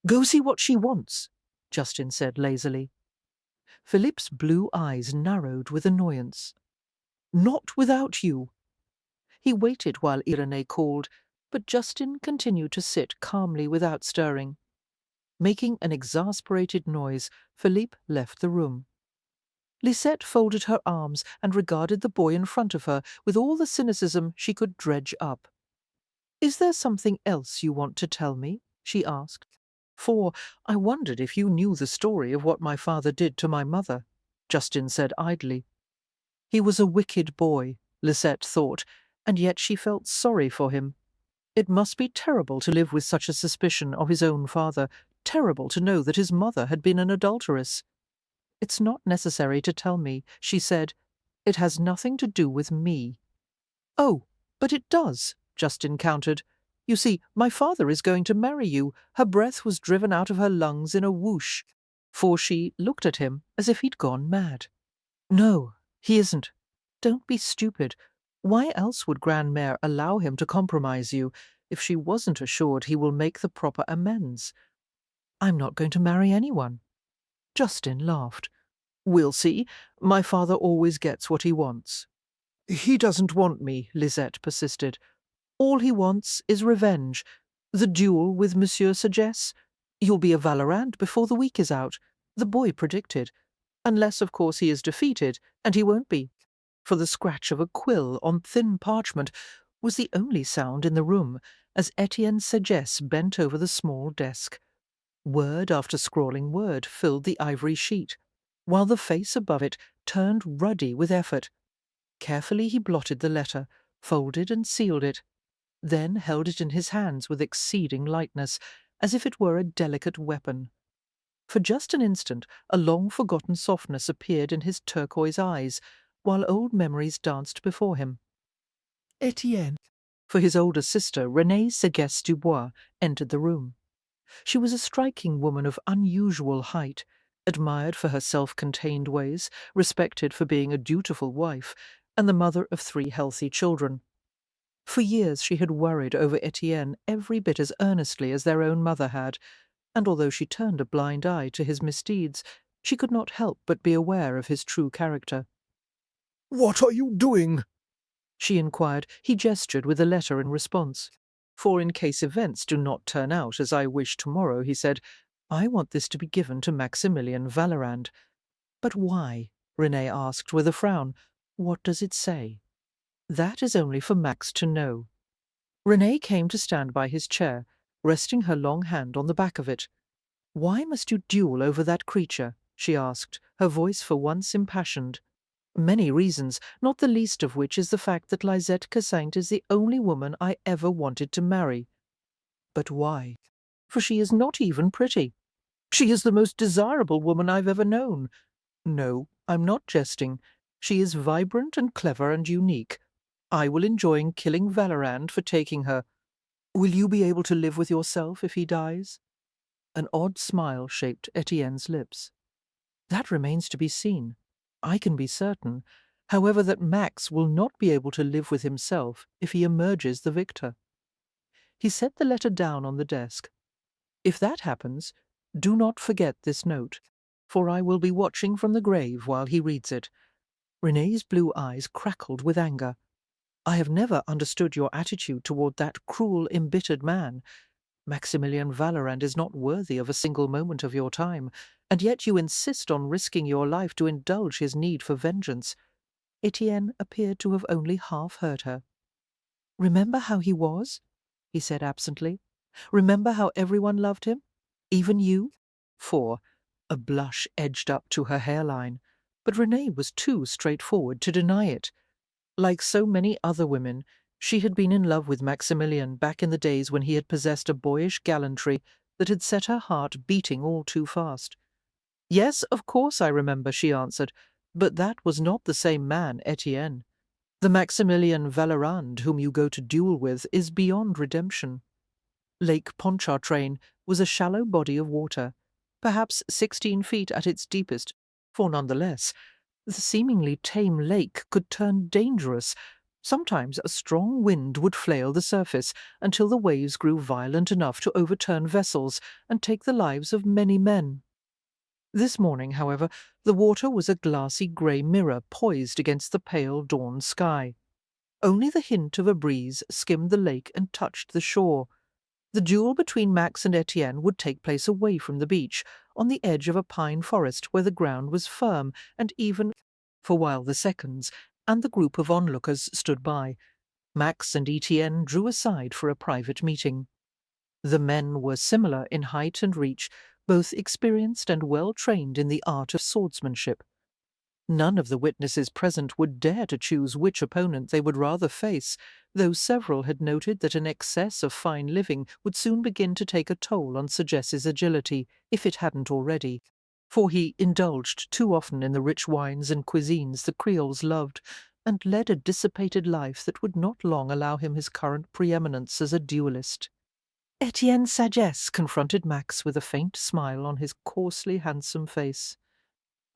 S1: Go see what she wants, Justin said lazily. Philippe's blue eyes narrowed with annoyance. Not without you. He waited while Irene called, but Justin continued to sit calmly without stirring. Making an exasperated noise, Philippe left the room. Lisette folded her arms and regarded the boy in front of her with all the cynicism she could dredge up. "Is there something else you want to tell me?" she asked. "For I wondered if you knew the story of what my father did to my mother," Justin said idly. He was a wicked boy, Lisette thought, and yet she felt sorry for him. It must be terrible to live with such a suspicion of his own father, terrible to know that his mother had been an adulteress. "It's not necessary to tell me," she said. "It has nothing to do with me." "Oh, but it does," Justin countered. "You see, my father is going to marry you." Her breath was driven out of her lungs in a whoosh, for she looked at him as if he'd gone mad. "No, he isn't. Don't be stupid. Why else would Grandmère allow him to compromise you if she wasn't assured he will make the proper amends? I'm not going to marry anyone." Justin laughed. "We'll see. My father always gets what he wants." "He doesn't want me," Lisette persisted. "All he wants is revenge. The duel with Monsieur Sagesse. You'll be a Valorand before the week is out," the boy predicted. "Unless, of course, he is defeated, and he won't be." For the scratch of a quill on thin parchment was the only sound in the room as Etienne Sagesse bent over the small desk. Word after scrawling word filled the ivory sheet, while the face above it turned ruddy with effort. Carefully he blotted the letter, folded and sealed it, then held it in his hands with exceeding lightness, as if it were a delicate weapon. For just an instant a long-forgotten softness appeared in his turquoise eyes, while old memories danced before him. Etienne, for his older sister, Renée Sagesse-Dubois, entered the room. She was a striking woman of unusual height, admired for her self-contained ways, respected for being a dutiful wife, and the mother of 3 healthy children. For years she had worried over Etienne every bit as earnestly as their own mother had, and although she turned a blind eye to his misdeeds, she could not help but be aware of his true character.
S4: What are you doing?
S1: She inquired. He gestured with a letter in response. "For in case events do not turn out as I wish tomorrow," he said, "I want this to be given to Maximilien Vallerand." "But why?" Renée asked with a frown. "What does it say?" "That is only for Max to know." Renée came to stand by his chair, resting her long hand on the back of it. "Why must you duel over that creature?" she asked, her voice for once impassioned. "Many reasons, not the least of which is the fact that Lisette Cassaint is the only woman I ever wanted to marry." "But why?" "For she is not even pretty. She is the most desirable woman I've ever known. No, I'm not jesting. She is vibrant and clever and unique. I will enjoy killing Vallerand for taking her. Will you be able to live with yourself if he dies?" An odd smile shaped Etienne's lips. "That remains to be seen. I can be certain, however, that Max will not be able to live with himself if he emerges the victor." He set the letter down on the desk. "If that happens, do not forget this note, for I will be watching from the grave while he reads it." Renée's blue eyes crackled with anger. "I have never understood your attitude toward that cruel, embittered man. Maximilien Vallerand is not worthy of a single moment of your time, and yet you insist on risking your life to indulge his need for vengeance." Etienne appeared to have only half heard her. "Remember how he was?" he said absently. "Remember how everyone loved him? Even you?" For a blush edged up to her hairline, but Renée was too straightforward to deny it. Like so many other women, she had been in love with Maximilien back in the days when he had possessed a boyish gallantry that had set her heart beating all too fast. "Yes, of course I remember," she answered, "but that was not the same man, Etienne. The Maximilien Vallerand whom you go to duel with is beyond redemption." Lake Pontchartrain was a shallow body of water, perhaps 16 feet at its deepest, for nonetheless, the seemingly tame lake could turn dangerous, Sometimes a strong wind would flail the surface until the waves grew violent enough to overturn vessels and take the lives of many men. This morning, however, the water was a glassy grey mirror poised against the pale dawn sky. Only the hint of a breeze skimmed the lake and touched the shore. The duel between Max and Etienne would take place away from the beach, on the edge of a pine forest where the ground was firm and even for while the seconds and the group of onlookers stood by. Max and Etienne drew aside for a private meeting. The men were similar in height and reach, both experienced and well trained in the art of swordsmanship. None of the witnesses present would dare to choose which opponent they would rather face, though several had noted that an excess of fine living would soon begin to take a toll on Sir Jess's agility, if it hadn't already, for he indulged too often in the rich wines and cuisines the Creoles loved, and led a dissipated life that would not long allow him his current preeminence as a duellist. Etienne Sagesse confronted Max with a faint smile on his coarsely handsome face.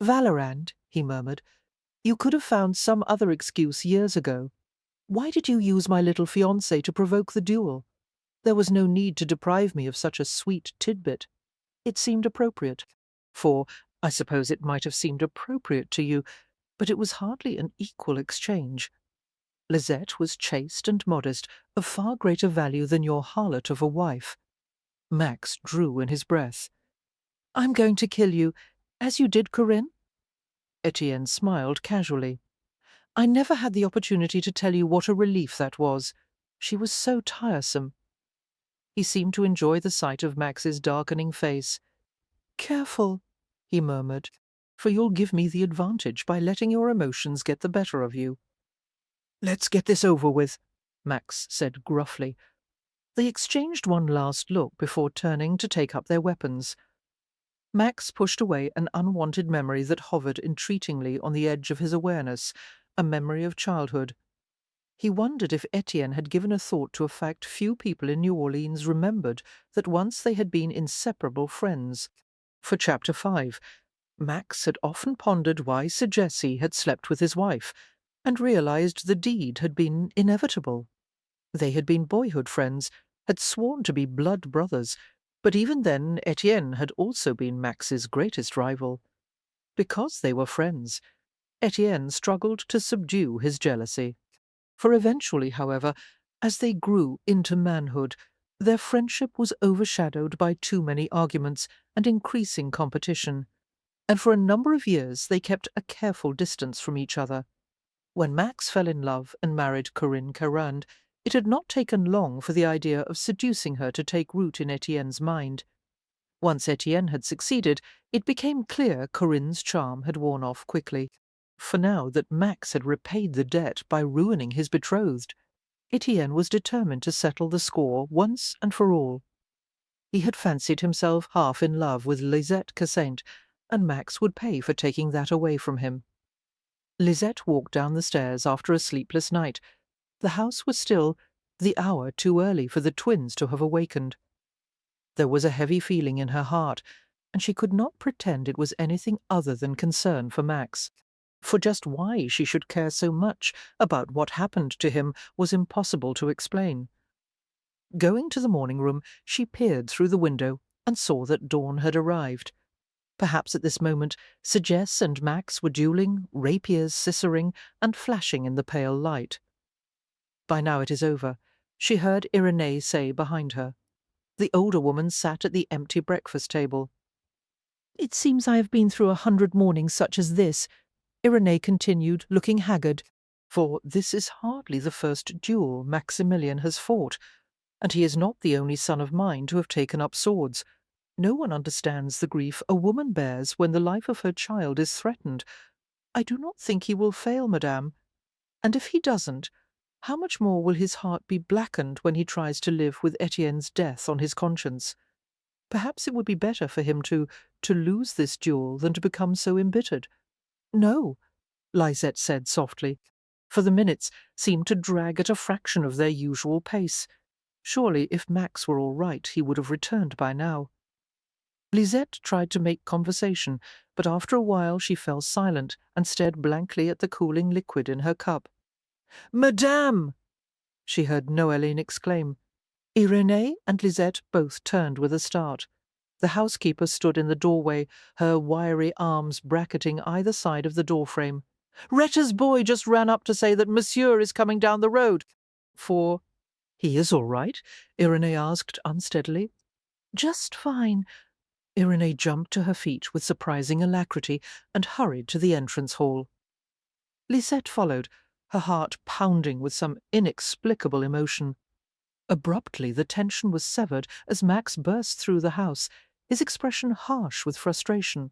S1: "Valorand," he murmured, "you could have found some other excuse years ago. Why did you use my little fiancé to provoke the duel? There was no need to deprive me of such a sweet tidbit. It seemed appropriate. For I suppose it might have seemed appropriate to you, but it was hardly an equal exchange. Lisette was chaste and modest, of far greater value than your harlot of a wife." Max drew in his breath. "I'm going to kill you, as you did Corinne?" Etienne smiled casually. "I never had the opportunity to tell you what a relief that was. She was so tiresome." He seemed to enjoy the sight of Max's darkening face. "Careful," he murmured, "for you'll give me the advantage by letting your emotions get the better of you." "Let's get this over with," Max said gruffly. They exchanged one last look before turning to take up their weapons. Max pushed away an unwanted memory that hovered entreatingly on the edge of his awareness, a memory of childhood. He wondered if Etienne had given a thought to a fact few people in New Orleans remembered, that once they had been inseparable friends. For Chapter 5, Max had often pondered why Sir Jesse had slept with his wife, and realized the deed had been inevitable. They had been boyhood friends, had sworn to be blood brothers, but even then Etienne had also been Max's greatest rival. Because they were friends, Etienne struggled to subdue his jealousy. For eventually, however, as they grew into manhood, their friendship was overshadowed by too many arguments and increasing competition, and for a number of years they kept a careful distance from each other. When Max fell in love and married Corinne Carrand, it had not taken long for the idea of seducing her to take root in Etienne's mind. Once Etienne had succeeded, it became clear Corinne's charm had worn off quickly. For now that Max had repaid the debt by ruining his betrothed, Etienne was determined to settle the score once and for all. He had fancied himself half in love with Lisette Cassant, and Max would pay for taking that away from him. Lisette walked down the stairs after a sleepless night. The house was still, the hour too early for the twins to have awakened. There was a heavy feeling in her heart, and she could not pretend it was anything other than concern for Max. For just why she should care so much about what happened to him was impossible to explain. Going to the morning room, she peered through the window and saw that dawn had arrived. Perhaps at this moment Sir Jess and Max were duelling, rapiers scissering, and flashing in the pale light. "By now it is over," she heard Irenee say behind her. The older woman sat at the empty breakfast table. "It seems I have been through 100 mornings such as this," Irenee continued, looking haggard, "for this is hardly the first duel Maximilien has fought, and he is not the only son of mine to have taken up swords. No one understands the grief a woman bears when the life of her child is threatened. I do not think he will fail, madame. And if he doesn't, how much more will his heart be blackened when he tries to live with Etienne's death on his conscience? Perhaps it would be better for him to lose this duel than to become so embittered." "No," Lisette said softly, for the minutes seemed to drag at a fraction of their usual pace. Surely, if Max were all right, he would have returned by now. Lisette tried to make conversation, but after a while she fell silent and stared blankly at the cooling liquid in her cup. "Madame!" she heard Noeline exclaim. Irénée and Lisette both turned with a start. The housekeeper stood in the doorway, her wiry arms bracketing either side of the doorframe. "Retta's boy just ran up to say that Monsieur is coming down the road." "For he is all right?" Irénée asked unsteadily. "Just fine." Irénée jumped to her feet with surprising alacrity and hurried to the entrance hall. Lisette followed, her heart pounding with some inexplicable emotion. Abruptly the tension was severed as Max burst through the house, his expression harsh with frustration.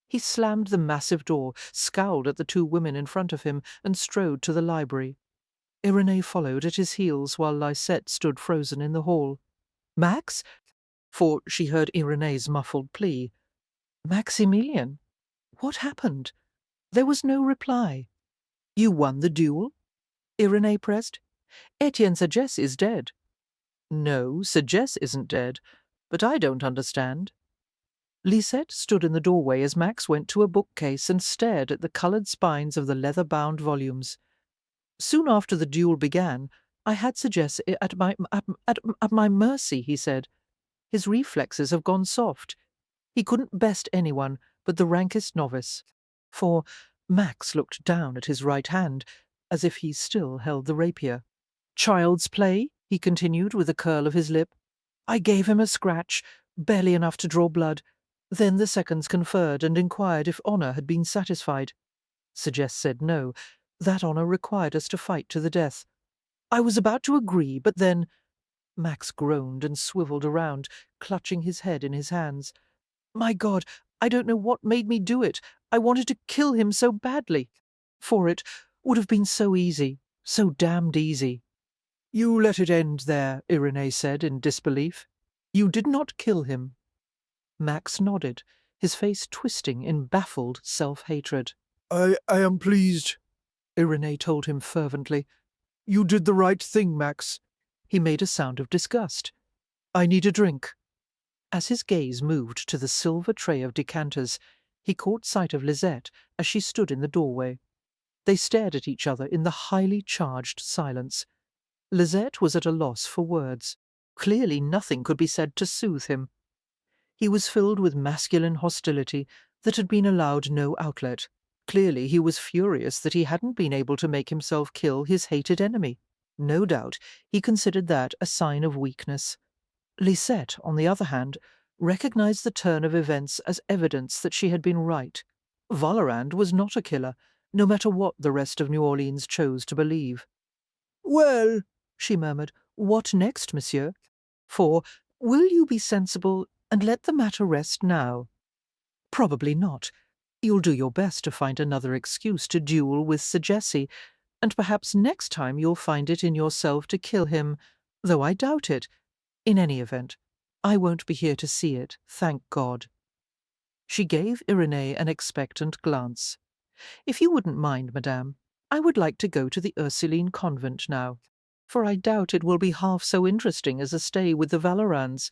S1: He slammed the massive door, scowled at the two women in front of him, and strode to the library. Irénée followed at his heels while Lisette stood frozen in the hall. "Max?" For she heard Irénée's muffled plea. "Maximilien? What happened?" There was no reply. "You won the duel?" Irénée pressed. "Etienne Sagesse is dead." "No, Sagesse isn't dead, but I don't understand." Lisette stood in the doorway as Max went to a bookcase and stared at the coloured spines of the leather-bound volumes. "Soon after the duel began, I had Sagesse at my mercy," he said. "His reflexes have gone soft. He couldn't best anyone but the rankest novice." For Max looked down at his right hand, as if he still held the rapier. "Child's play," he continued with a curl of his lip. "I gave him a scratch, barely enough to draw blood. Then the seconds conferred and inquired if honour had been satisfied. Sagesse said no. That honour required us to fight to the death. I was about to agree, but then—" Max groaned and swivelled around, clutching his head in his hands. "My God, I don't know what made me do it. I wanted to kill him so badly. For it would have been so easy, so damned easy." "You let it end there," Irénée said in disbelief. "You did not kill him." Max nodded, his face twisting in baffled self-hatred. I am pleased," Irénée told him fervently. "You did the right thing, Max." He made a sound of disgust. "I need a drink." As his gaze moved to the silver tray of decanters, he caught sight of Lisette as she stood in the doorway. They stared at each other in the highly charged silence. Lisette was at a loss for words. Clearly nothing could be said to soothe him. He was filled with masculine hostility that had been allowed no outlet. Clearly he was furious that he hadn't been able to make himself kill his hated enemy. No doubt he considered that a sign of weakness. Lisette, on the other hand, recognized the turn of events as evidence that she had been right. Vallerand was not a killer, no matter what the rest of New Orleans chose to believe. "Well," she murmured, "what next, monsieur? For will you be sensible and let the matter rest now?" "Probably not. You'll do your best to find another excuse to duel with Sagesse, and perhaps next time you'll find it in yourself to kill him, though I doubt it. In any event, I won't be here to see it, thank God." She gave Irénée an expectant glance. "If you wouldn't mind, madame, I would like to go to the Ursuline convent now, for I doubt it will be half so interesting as a stay with the Vallerands,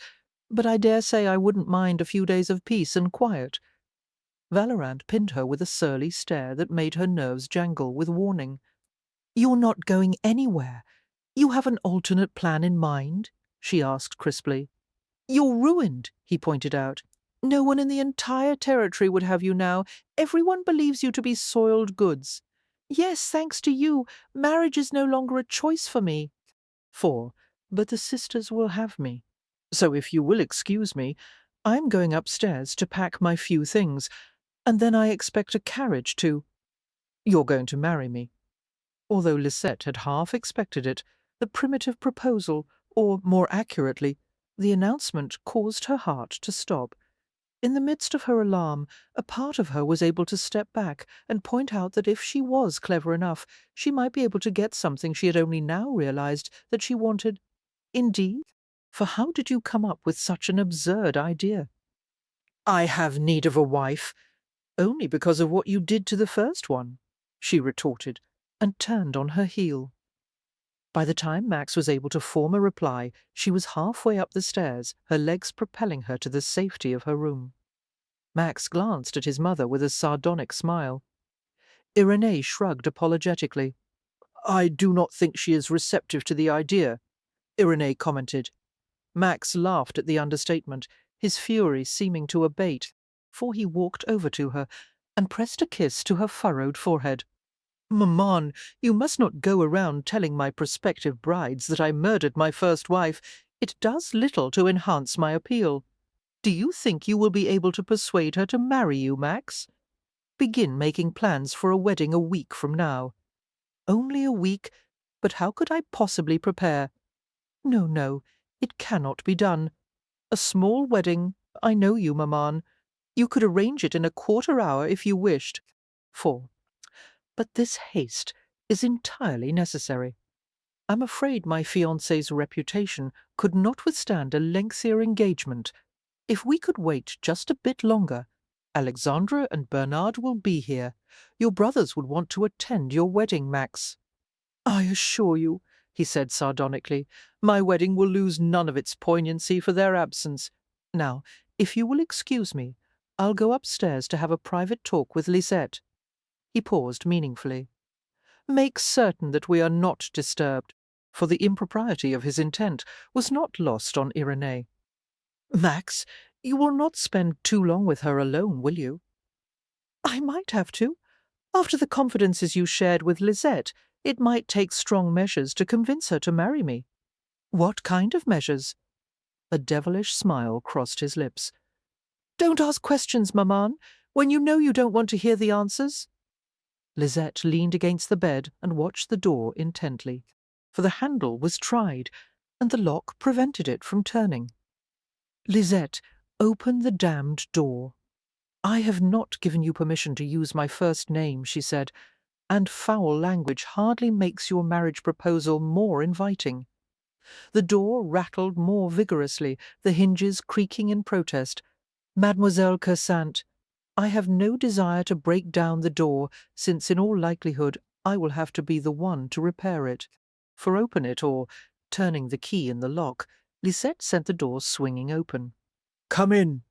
S1: but I dare say I wouldn't mind a few days of peace and quiet." Vallerand pinned her with a surly stare that made her nerves jangle with warning. "You're not going anywhere. You have an alternate plan in mind?" she asked crisply. "You're ruined," he pointed out. "No one in the entire territory would have you now. Everyone believes you to be soiled goods. Yes, thanks to you, marriage is no longer a choice for me. But the sisters will have me. So if you will excuse me, I'm going upstairs to pack my few things, and then I expect a carriage to— You're going to marry me." Although Lisette had half expected it, the primitive proposal, or more accurately, the announcement, caused her heart to stop. In the midst of her alarm, a part of her was able to step back and point out that if she was clever enough, she might be able to get something she had only now realized that she wanted. "Indeed? For how did you come up with such an absurd idea?" "I have need of a wife. Only because of what you did to the first one," she retorted, and turned on her heel. By the time Max was able to form a reply, she was halfway up the stairs, her legs propelling her to the safety of her room. Max glanced at his mother with a sardonic smile. Irénée shrugged apologetically. I do not think she is receptive to the idea, Irenee commented. Max laughed at the understatement, his fury seeming to abate, for he walked over to her and pressed a kiss to her furrowed forehead. Maman, you must not go around telling my prospective brides that I murdered my first wife. It does little to enhance my appeal. Do you think you will be able to persuade her to marry you, Max? Begin making plans for a wedding a week from now. Only a week, but how could I possibly prepare? No, no, it cannot be done. A small wedding, I know you, Maman. You could arrange it in a quarter hour if you wished. 4. But this haste is entirely necessary. I'm afraid my fiancé's reputation could not withstand a lengthier engagement. If we could wait just a bit longer, Alexandra and Bernard will be here. Your brothers would want to attend your wedding, Max. I assure you, he said sardonically, my wedding will lose none of its poignancy for their absence. Now, if you will excuse me, I'll go upstairs to have a private talk with Lisette. He paused meaningfully. Make certain that we are not disturbed, for the impropriety of his intent was not lost on Irenee. Max, you will not spend too long with her alone, will you? I might have to. After the confidences you shared with Lisette, it might take strong measures to convince her to marry me. What kind of measures? A devilish smile crossed his lips. Don't ask questions, Maman, when you know you don't want to hear the answers. Lisette leaned against the bed and watched the door intently, for the handle was tried, and the lock prevented it from turning. Lisette, open the damned door. I have not given you permission to use my first name, she said, and foul language hardly makes your marriage proposal more inviting. The door rattled more vigorously, the hinges creaking in protest. Mademoiselle Kersant, I have no desire to break down the door, since in all likelihood I will have to be the one to repair it. For open it, or, turning the key in the lock, Lisette sent the door swinging open. Come in.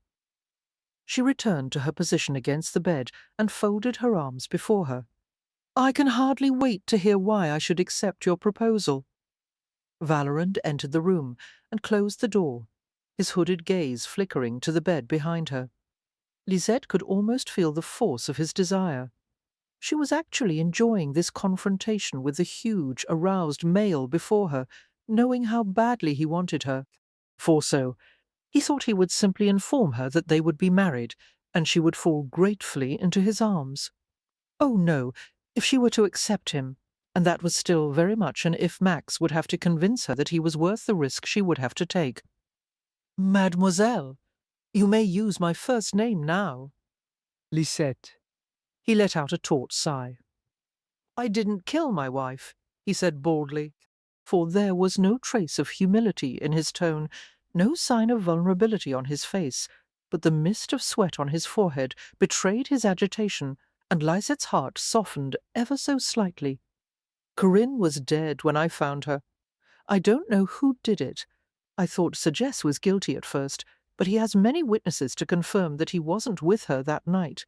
S1: She returned to her position against the bed and folded her arms before her. I can hardly wait to hear why I should accept your proposal. Valorand entered the room and closed the door, his hooded gaze flickering to the bed behind her. Lisette could almost feel the force of his desire. She was actually enjoying this confrontation with the huge, aroused male before her, knowing how badly he wanted her. For so, he thought he would simply inform her that they would be married, and she would fall gratefully into his arms. Oh no, if she were to accept him, and that was still very much an if. Max would have to convince her that he was worth the risk she would have to take. Mademoiselle, you may use my first name now. Lisette. He let out a taut sigh. I didn't kill my wife, he said baldly, for there was no trace of humility in his tone, no sign of vulnerability on his face, but the mist of sweat on his forehead betrayed his agitation, and Lisette's heart softened ever so slightly. Corinne was dead when I found her. I don't know who did it. I thought Sagesse was guilty at first, but he has many witnesses to confirm that he wasn't with her that night.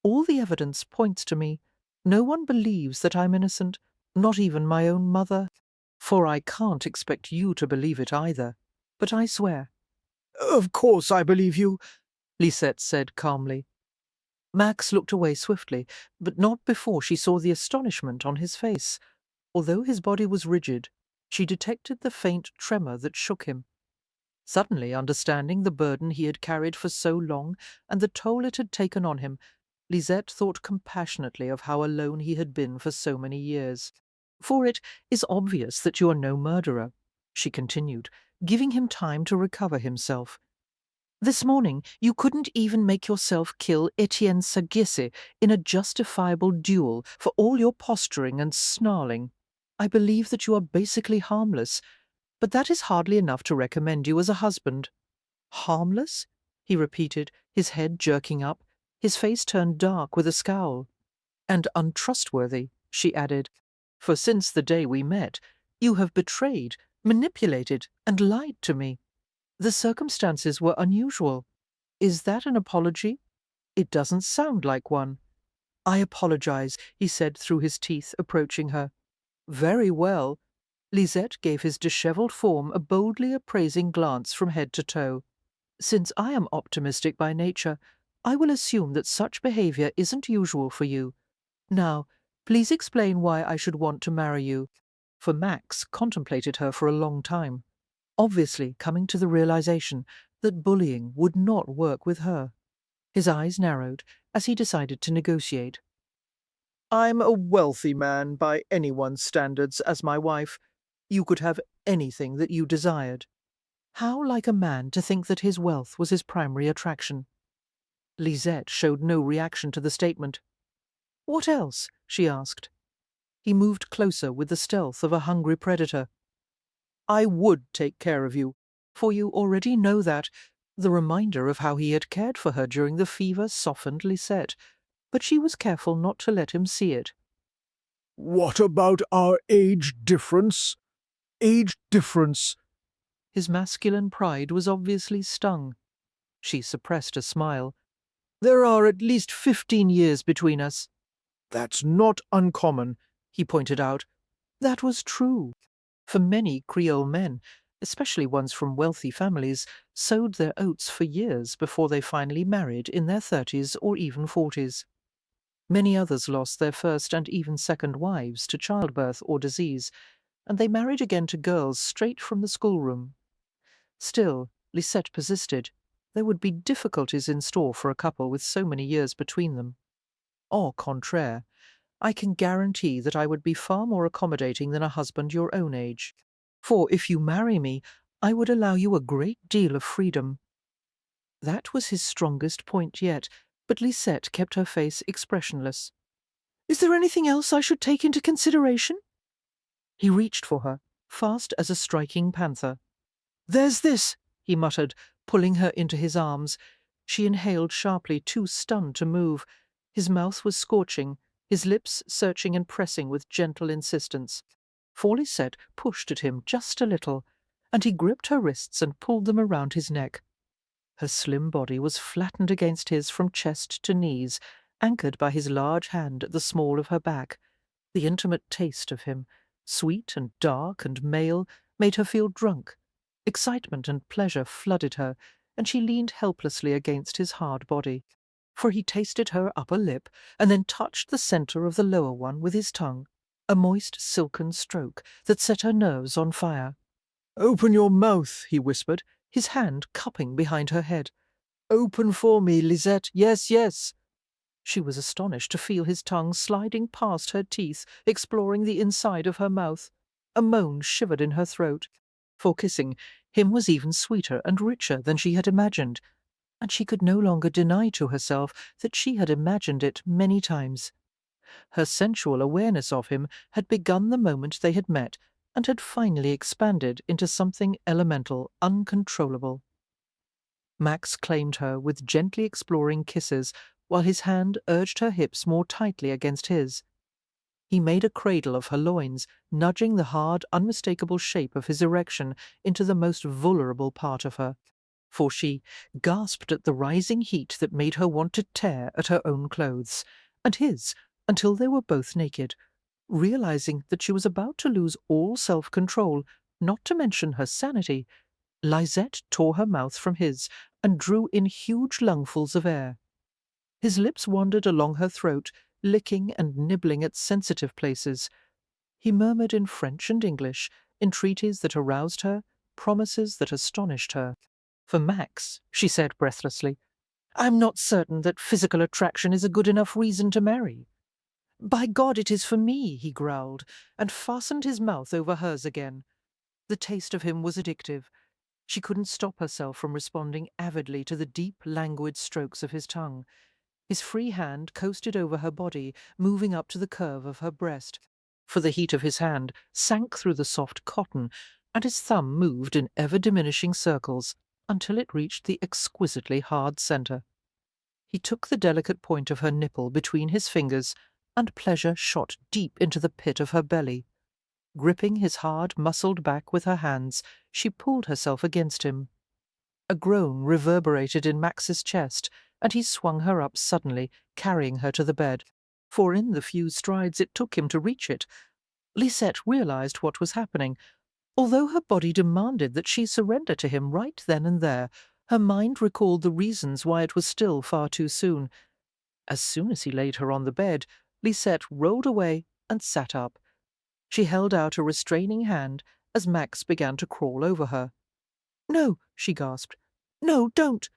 S1: All the evidence points to me. No one believes that I'm innocent, not even my own mother. For I can't expect you to believe it either. But I swear. Of course I believe you, Lisette said calmly. Max looked away swiftly, but not before she saw the astonishment on his face. Although his body was rigid, she detected the faint tremor that shook him. Suddenly understanding the burden he had carried for so long and the toll it had taken on him, Lisette thought compassionately of how alone he had been for so many years. For it is obvious that you are no murderer, she continued, giving him time to recover himself. This morning you couldn't even make yourself kill Etienne Sagisse in a justifiable duel for all your posturing and snarling. I believe that you are basically harmless, but that is hardly enough to recommend you as a husband. Harmless? He repeated, his head jerking up, his face turned dark with a scowl. And untrustworthy, she added, for since the day we met, you have betrayed, manipulated, and lied to me. The circumstances were unusual. Is that an apology? It doesn't sound like one. I apologize, he said through his teeth, approaching her. Very well. Lisette gave his dishevelled form a boldly appraising glance from head to toe. Since I am optimistic by nature, I will assume that such behaviour isn't usual for you. Now, please explain why I should want to marry you. For Max contemplated her for a long time, obviously coming to the realization that bullying would not work with her. His eyes narrowed as he decided to negotiate. I'm a wealthy man by anyone's standards as my wife. You could have anything that you desired. How like a man to think that his wealth was his primary attraction. Lisette showed no reaction to the statement. What else? She asked. He moved closer with the stealth of a hungry predator. I would take care of you, for you already know that. The reminder of how he had cared for her during the fever softened Lisette, but she was careful not to let him see it.
S4: What about our age difference? Age difference.
S1: His masculine pride was obviously stung. She suppressed a smile. There are at least 15 years between us. That's not uncommon, he pointed out. That was true. For many Creole men, especially ones from wealthy families, sowed their oats for years before they finally married in their 30s or even 40s. Many others lost their first and even second wives to childbirth or disease, and they married again to girls straight from the schoolroom. Still, Lisette persisted. There would be difficulties in store for a couple with so many years between them. Au contraire, I can guarantee that I would be far more accommodating than a husband your own age. For if you marry me, I would allow you a great deal of freedom. That was his strongest point yet, but Lisette kept her face expressionless. Is there anything else I should take into consideration? He reached for her, fast as a striking panther. There's this, he muttered, pulling her into his arms. She inhaled sharply, too stunned to move. His mouth was scorching, his lips searching and pressing with gentle insistence. For Lisette pushed at him just a little, and he gripped her wrists and pulled them around his neck. Her slim body was flattened against his from chest to knees, anchored by his large hand at the small of her back. The intimate taste of him, sweet and dark and male, made her feel drunk. Excitement and pleasure flooded her, and she leaned helplessly against his hard body. For he tasted her upper lip, and then touched the centre of the lower one with his tongue, a moist silken stroke that set her nerves on fire. "Open your mouth," he whispered, his hand cupping behind her head. "Open for me, Lisette. Yes, yes." She was astonished to feel his tongue sliding past her teeth, exploring the inside of her mouth. A moan shivered in her throat. For kissing, him was even sweeter and richer than she had imagined, and she could no longer deny to herself that she had imagined it many times. Her sensual awareness of him had begun the moment they had met, and had finally expanded into something elemental, uncontrollable. Max claimed her with gently exploring kisses, while his hand urged her hips more tightly against his. He made a cradle of her loins, nudging the hard, unmistakable shape of his erection into the most vulnerable part of her, for she gasped at the rising heat that made her want to tear at her own clothes, and his, until they were both naked. Realizing that she was about to lose all self-control, not to mention her sanity, Lisette tore her mouth from his and drew in huge lungfuls of air. His lips wandered along her throat, licking and nibbling at sensitive places. He murmured in French and English, entreaties that aroused her, promises that astonished her. For Max, she said breathlessly, I'm not certain that physical attraction is a good enough reason to marry. By God, it is for me, he growled, and fastened his mouth over hers again. The taste of him was addictive. She couldn't stop herself from responding avidly to the deep, languid strokes of his tongue. His free hand coasted over her body, moving up to the curve of her breast. For the heat of his hand sank through the soft cotton, and his thumb moved in ever-diminishing circles until it reached the exquisitely hard centre. He took the delicate point of her nipple between his fingers, and pleasure shot deep into the pit of her belly. Gripping his hard, muscled back with her hands, she pulled herself against him. A groan reverberated in Max's chest, and he swung her up suddenly, carrying her to the bed. For in the few strides it took him to reach it, Lisette realized what was happening. Although her body demanded that she surrender to him right then and there, her mind recalled the reasons why it was still far too soon. As soon as he laid her on the bed, Lisette rolled away and sat up. She held out a restraining hand as Max began to crawl over her. "No," she gasped. "No, don't!"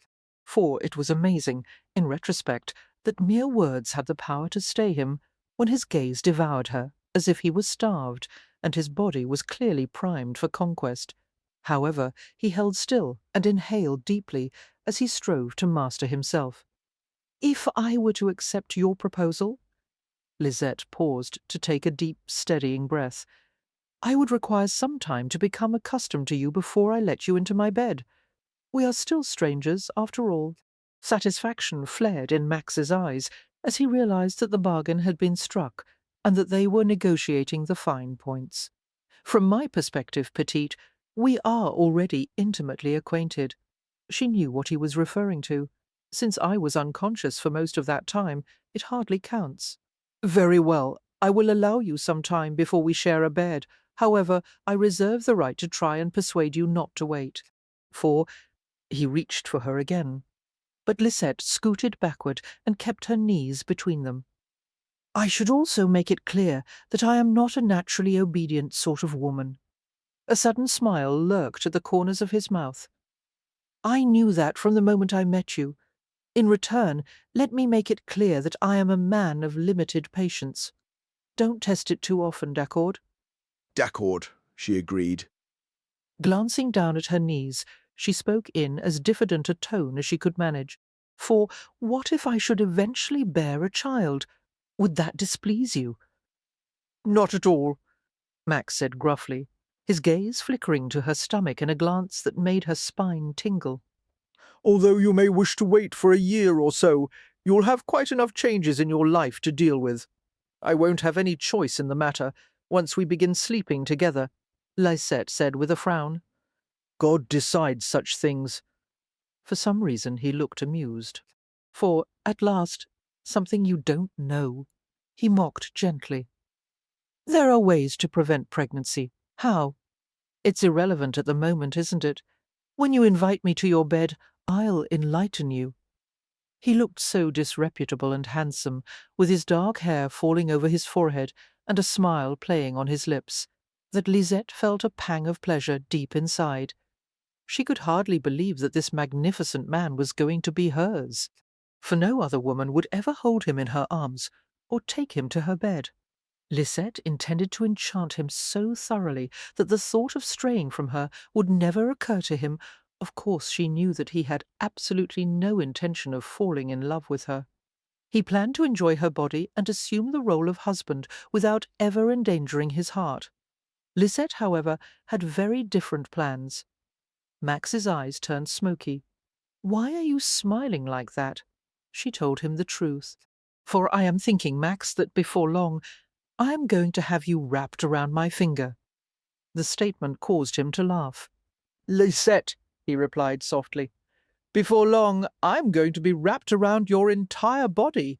S1: For it was amazing, in retrospect, that mere words had the power to stay him when his gaze devoured her, as if he was starved, and his body was clearly primed for conquest. However, he held still and inhaled deeply as he strove to master himself. "If I were to accept your proposal," Lisette paused to take a deep, steadying breath, "I would require some time to become accustomed to you before I let you into my bed. We are still strangers, after all." Satisfaction flared in Max's eyes as he realized that the bargain had been struck and that they were negotiating the fine points. "From my perspective, Petite, we are already intimately acquainted." She knew what he was referring to. "Since I was unconscious for most of that time, it hardly counts." "Very well, I will allow you some time before we share a bed. However, I reserve the right to try and persuade you not to wait." For he reached for her again. But Lisette scooted backward and kept her knees between them. "I should also make it clear that I am not a naturally obedient sort of woman." A sudden smile lurked at the corners of his mouth. "I knew that from the moment I met you. In return, let me make it clear that I am a man of limited patience. Don't test it too often, d'accord?"
S4: D'accord, she agreed.
S1: Glancing down at her knees, she spoke in as diffident a tone as she could manage. "For what if I should eventually bear a child? Would that displease you?" "Not at all," Max said gruffly, his gaze flickering to her stomach in a glance that made her spine tingle. "Although you may wish to wait for a year or so, you'll have quite enough changes in your life to deal with. I won't have any choice in the matter once we begin sleeping together," Lisette said with a frown. "God decides such things." For some reason he looked amused. "For, at last, something you don't know," he mocked gently. "There are ways to prevent pregnancy. How? It's irrelevant at the moment, isn't it? When you invite me to your bed, I'll enlighten you." He looked so disreputable and handsome, with his dark hair falling over his forehead and a smile playing on his lips, that Lisette felt a pang of pleasure deep inside. She could hardly believe that this magnificent man was going to be hers, for no other woman would ever hold him in her arms or take him to her bed. Lisette intended to enchant him so thoroughly that the thought of straying from her would never occur to him. Of course she knew that he had absolutely no intention of falling in love with her. He planned to enjoy her body and assume the role of husband without ever endangering his heart. Lisette, however, had very different plans. Max's eyes turned smoky. "Why are you smiling like that?" She told him the truth. "For I am thinking, Max, that before long I am going to have you wrapped around my finger." The statement caused him to laugh. "Lisette," he replied softly, "before long I'm going to be wrapped around your entire body."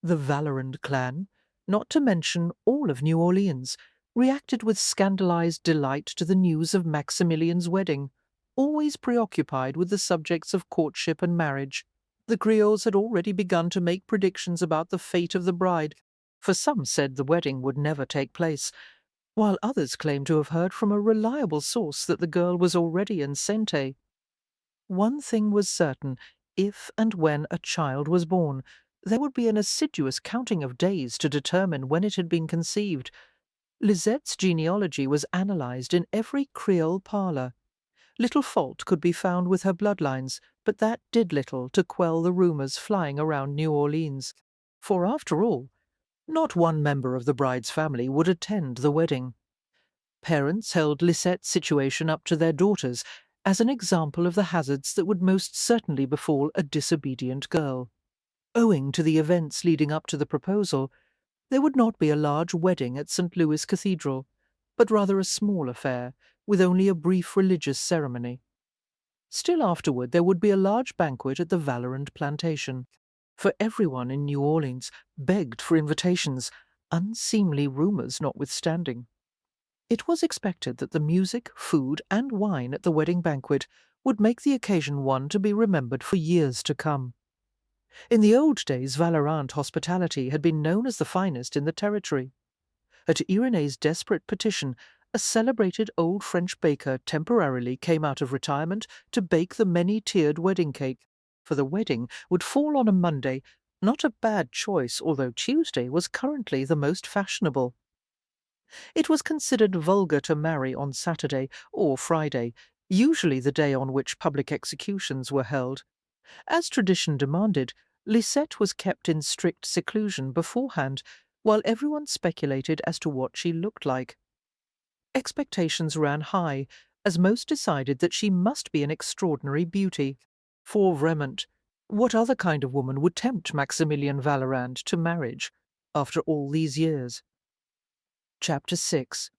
S1: The Valorand clan, not to mention all of New Orleans, reacted with scandalized delight to the news of Maximilien's wedding. Always preoccupied with the subjects of courtship and marriage, the Creoles had already begun to make predictions about the fate of the bride, for some said the wedding would never take place, while others claimed to have heard from a reliable source that the girl was already enceinte. One thing was certain: if and when a child was born, there would be an assiduous counting of days to determine when it had been conceived. Lisette's genealogy was analysed in every Creole parlour. Little fault could be found with her bloodlines, but that did little to quell the rumours flying around New Orleans. For, after all, not one member of the bride's family would attend the wedding. Parents held Lisette's situation up to their daughters as an example of the hazards that would most certainly befall a disobedient girl. Owing to the events leading up to the proposal, there would not be a large wedding at St. Louis Cathedral, but rather a small affair, with only a brief religious ceremony. Still afterward there would be a large banquet at the Valorand plantation, for everyone in New Orleans begged for invitations, unseemly rumours notwithstanding. It was expected that the music, food, and wine at the wedding banquet would make the occasion one to be remembered for years to come. In the old days, Valorant hospitality had been known as the finest in the territory. At Irene's desperate petition, a celebrated old French baker temporarily came out of retirement to bake the many-tiered wedding cake, for the wedding would fall on a Monday, not a bad choice, although Tuesday was currently the most fashionable. It was considered vulgar to marry on Saturday or Friday, usually the day on which public executions were held. As tradition demanded, Lisette was kept in strict seclusion beforehand, while everyone speculated as to what she looked like. Expectations ran high, as most decided that she must be an extraordinary beauty. For Vremont, what other kind of woman would tempt Maximilien Valorand to marriage after all these years? Chapter 6.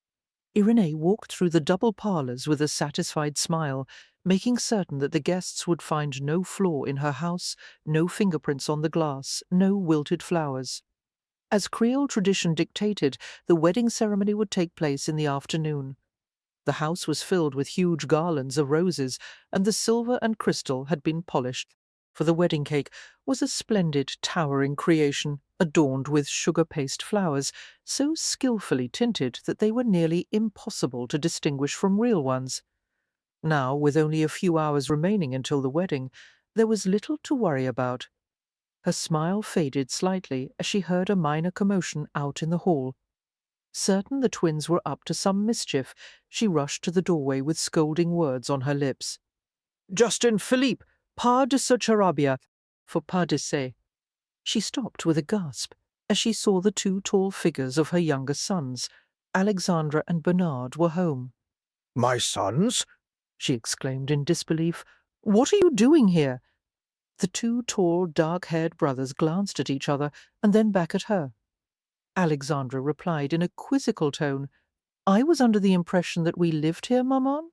S1: Irene walked through the double parlours with a satisfied smile, making certain that the guests would find no flaw in her house, no fingerprints on the glass, no wilted flowers. As Creole tradition dictated, the wedding ceremony would take place in the afternoon. The house was filled with huge garlands of roses, and the silver and crystal had been polished, for the wedding cake was a splendid towering creation, adorned with sugar paste flowers, so skilfully tinted that they were nearly impossible to distinguish from real ones. Now, with only a few hours remaining until the wedding, there was little to worry about. Her smile faded slightly as she heard a minor commotion out in the hall. Certain the twins were up to some mischief, she rushed to the doorway with scolding words on her lips. "Justin Philippe, pas de ce charabia, for pas de ce." She stopped with a gasp as she saw the two tall figures of her younger sons. Alexandra and Bernard were home.
S4: My sons?
S1: She exclaimed in disbelief. "What are you doing here?" The two tall, dark-haired brothers glanced at each other and then back at her. Alexandra replied in a quizzical tone, "I was under the impression that we lived here, maman."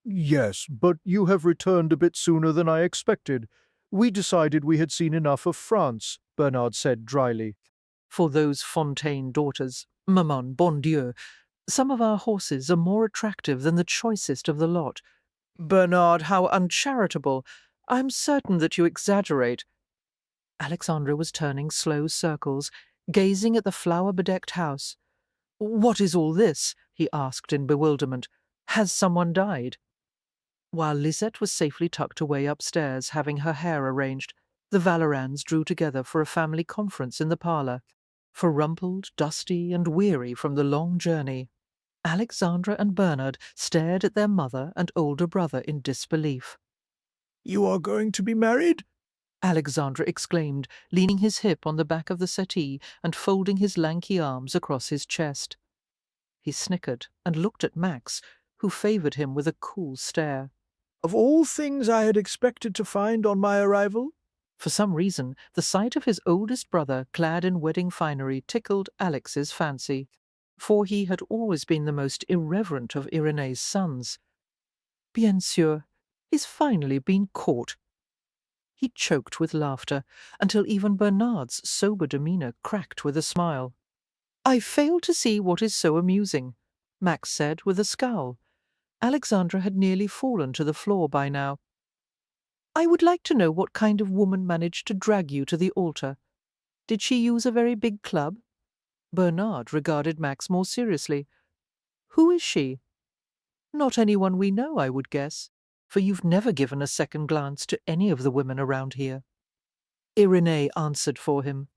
S5: Yes, but you have returned a bit sooner than I expected. We decided we had seen enough of France, Bernard said dryly.
S1: For those Fontaine daughters, maman, bon Dieu, some of our horses are more attractive than the choicest of the lot. Bernard, how uncharitable! I'm certain that you exaggerate. Alexandra was turning slow circles, gazing at the flower-bedecked house. "What is all this?" he asked in bewilderment. "Has someone died?" While Lisette was safely tucked away upstairs, having her hair arranged, the Valorands drew together for a family conference in the parlour. For rumpled, dusty, and weary from the long journey, Alexandra and Bernard stared at their mother and older brother in disbelief.
S4: You are going to be married?
S1: Alexandra exclaimed, leaning his hip on the back of the settee and folding his lanky arms across his chest. He snickered and looked at Max, who favoured him with a cool stare.
S4: Of all things I had expected to find on my arrival?
S1: For some reason, the sight of his oldest brother clad in wedding finery tickled Alex's fancy, for he had always been the most irreverent of Irene's sons. Bien sûr, he's finally been caught. He choked with laughter, until even Bernard's sober demeanour cracked with a smile. "I fail to see what is so amusing," Max said with a scowl. Alexandra had nearly fallen to the floor by now. "I would like to know what kind of woman managed to drag you to the altar. Did she use a very big club?" Bernard regarded Max more seriously. "Who is she?" "Not anyone we know, I would guess, for you've never given a second glance to any of the women around here." Irene answered for him.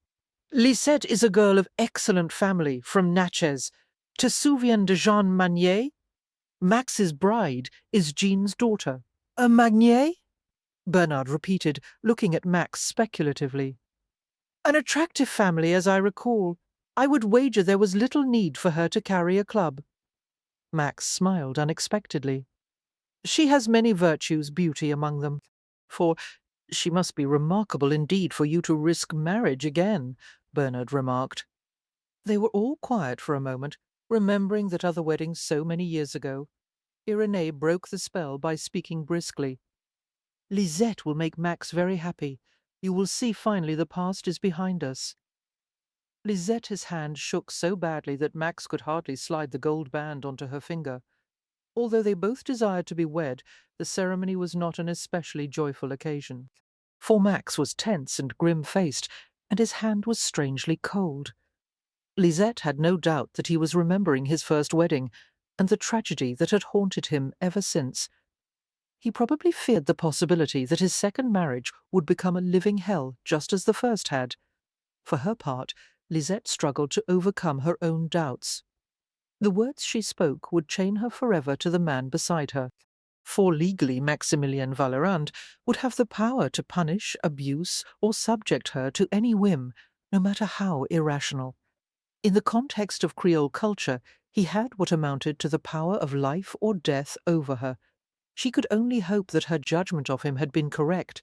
S1: "Lisette is a girl of excellent family from Natchez. Te souviens de Jean Magnier? Max's bride is Jean's daughter." "A Magnier?" Bernard repeated, looking at Max speculatively. "An attractive family, as I recall. I would wager there was little need for her to carry a club." Max smiled unexpectedly. "She has many virtues, beauty among them. For she must be remarkable indeed for you to risk marriage again," Bernard remarked. They were all quiet for a moment, remembering that other weddings so many years ago. Irene broke the spell by speaking briskly. "Lisette will make Max very happy. You will see finally the past is behind us." Lisette's hand shook so badly that Max could hardly slide the gold band onto her finger. Although they both desired to be wed, the ceremony was not an especially joyful occasion. For Max was tense and grim-faced, and his hand was strangely cold. Lisette had no doubt that he was remembering his first wedding, and the tragedy that had haunted him ever since. He probably feared the possibility that his second marriage would become a living hell, just as the first had. For her part, Lisette struggled to overcome her own doubts. The words she spoke would chain her forever to the man beside her. For legally Maximilien Vallerand would have the power to punish, abuse, or subject her to any whim, no matter how irrational. In the context of Creole culture, he had what amounted to the power of life or death over her. She could only hope that her judgment of him had been correct.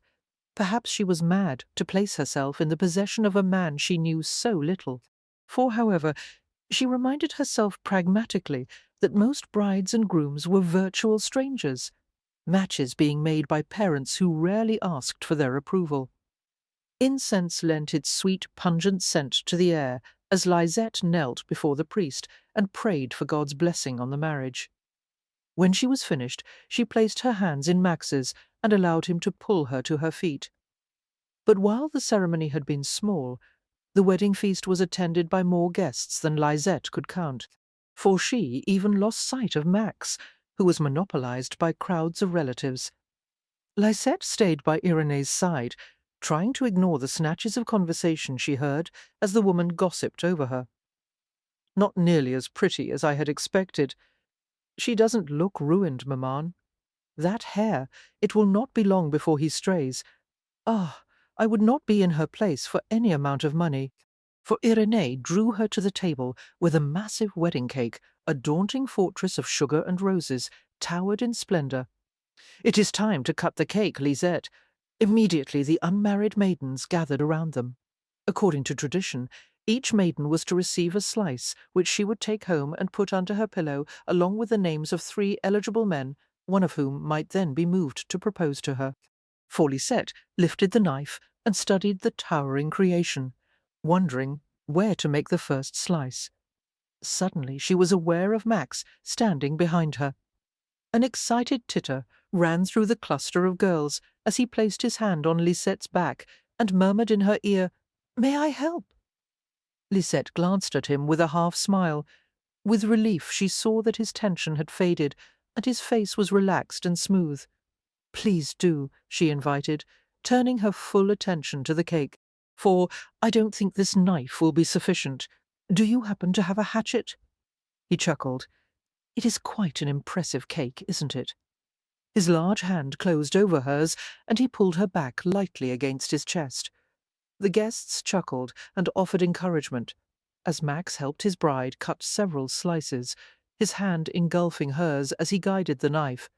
S1: Perhaps she was mad to place herself in the possession of a man she knew so little. For, however, she reminded herself pragmatically that most brides and grooms were virtual strangers, matches being made by parents who rarely asked for their approval. Incense lent its sweet, pungent scent to the air as Lisette knelt before the priest and prayed for God's blessing on the marriage. When she was finished, she placed her hands in Max's and allowed him to pull her to her feet. But while the ceremony had been small, the wedding feast was attended by more guests than Lisette could count, for she even lost sight of Max, who was monopolized by crowds of relatives. Lisette stayed by Irene's side, trying to ignore the snatches of conversation she heard as the woman gossiped over her. "Not nearly as pretty as I had expected. She doesn't look ruined, maman. That hair, it will not be long before he strays. Ah, I would not be in her place for any amount of money." For Irene drew her to the table with a massive wedding cake, a daunting fortress of sugar and roses, towered in splendour. "It is time to cut the cake, Lisette." Immediately the unmarried maidens gathered around them. According to tradition, each maiden was to receive a slice, which she would take home and put under her pillow, along with the names of 3 eligible men, one of whom might then be moved to propose to her. For Lisette lifted the knife and studied the towering creation, wondering where to make the first slice. Suddenly she was aware of Max standing behind her. An excited titter ran through the cluster of girls as he placed his hand on Lisette's back and murmured in her ear, "May I help?" Lisette glanced at him with a half-smile. With relief she saw that his tension had faded, and his face was relaxed and smooth. "Please do," she invited, turning her full attention to the cake. "For I don't think this knife will be sufficient. Do you happen to have a hatchet?" He chuckled. "It is quite an impressive cake, isn't it?" His large hand closed over hers, and he pulled her back lightly against his chest. The guests chuckled and offered encouragement, as Max helped his bride cut several slices, his hand engulfing hers as he guided the knife.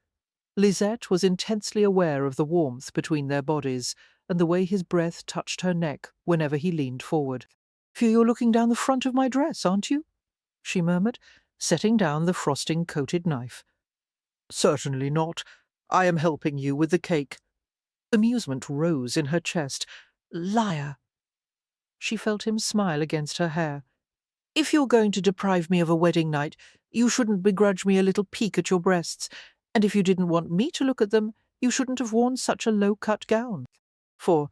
S1: Lisette was intensely aware of the warmth between their bodies and the way his breath touched her neck whenever he leaned forward. "Fear you're looking down the front of my dress, aren't you?" she murmured, setting down the frosting-coated knife. "Certainly not. I am helping you with the cake." Amusement rose in her chest. "Liar!" She felt him smile against her hair. "If you're going to deprive me of a wedding night, you shouldn't begrudge me a little peek at your breasts, and if you didn't want me to look at them, you shouldn't have worn such a low-cut gown." For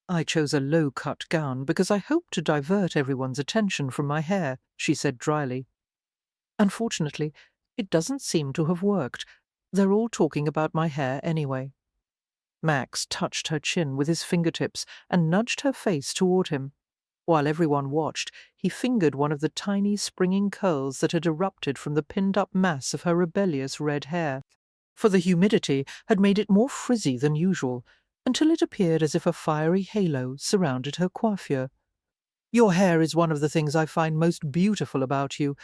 S1: I chose a low-cut gown because I hoped to divert everyone's attention from my hair, she said dryly. Unfortunately, it doesn't seem to have worked. They're all talking about my hair anyway. Max touched her chin with his fingertips and nudged her face toward him. While everyone watched, he fingered one of the tiny springing curls that had erupted from the pinned-up mass of her rebellious red hair. For the humidity had made it more frizzy than usual, until it appeared as if a fiery halo surrounded her coiffure. "Your hair is one of the things I find most beautiful about you."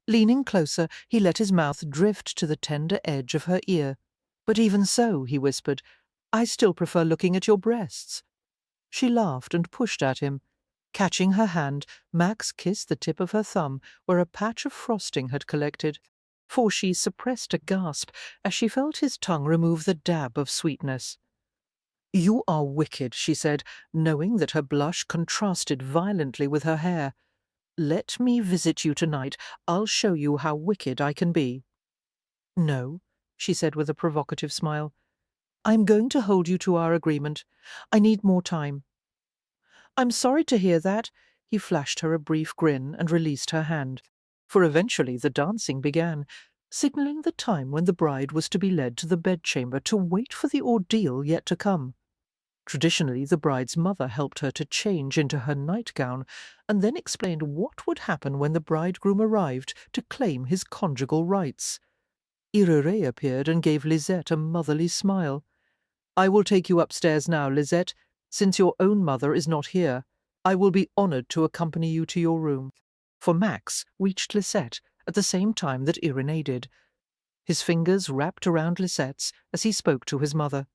S1: Leaning closer, he let his mouth drift to the tender edge of her ear. "But even so," he whispered, "I still prefer looking at your breasts." She laughed and pushed at him. Catching her hand, Max kissed the tip of her thumb where a patch of frosting had collected, for she suppressed a gasp as she felt his tongue remove the dab of sweetness. "You are wicked," she said, knowing that her blush contrasted violently with her hair. Let me visit you tonight. I'll show you how wicked I can be. No, she said with a provocative smile. I'm going to hold you to our agreement. I need more time. I'm sorry to hear that. He flashed her a brief grin and released her hand. For eventually the dancing began, signalling the time when the bride was to be led to the bedchamber to wait for the ordeal yet to come. Traditionally, the bride's mother helped her to change into her nightgown and then explained what would happen when the bridegroom arrived to claim his conjugal rights. Irere appeared and gave Lisette a motherly smile. I will take you upstairs now, Lisette. Since your own mother is not here, I will be honoured to accompany you to your room. For Max reached Lisette at the same time that Irene did. His fingers wrapped around Lisette's as he spoke to his mother.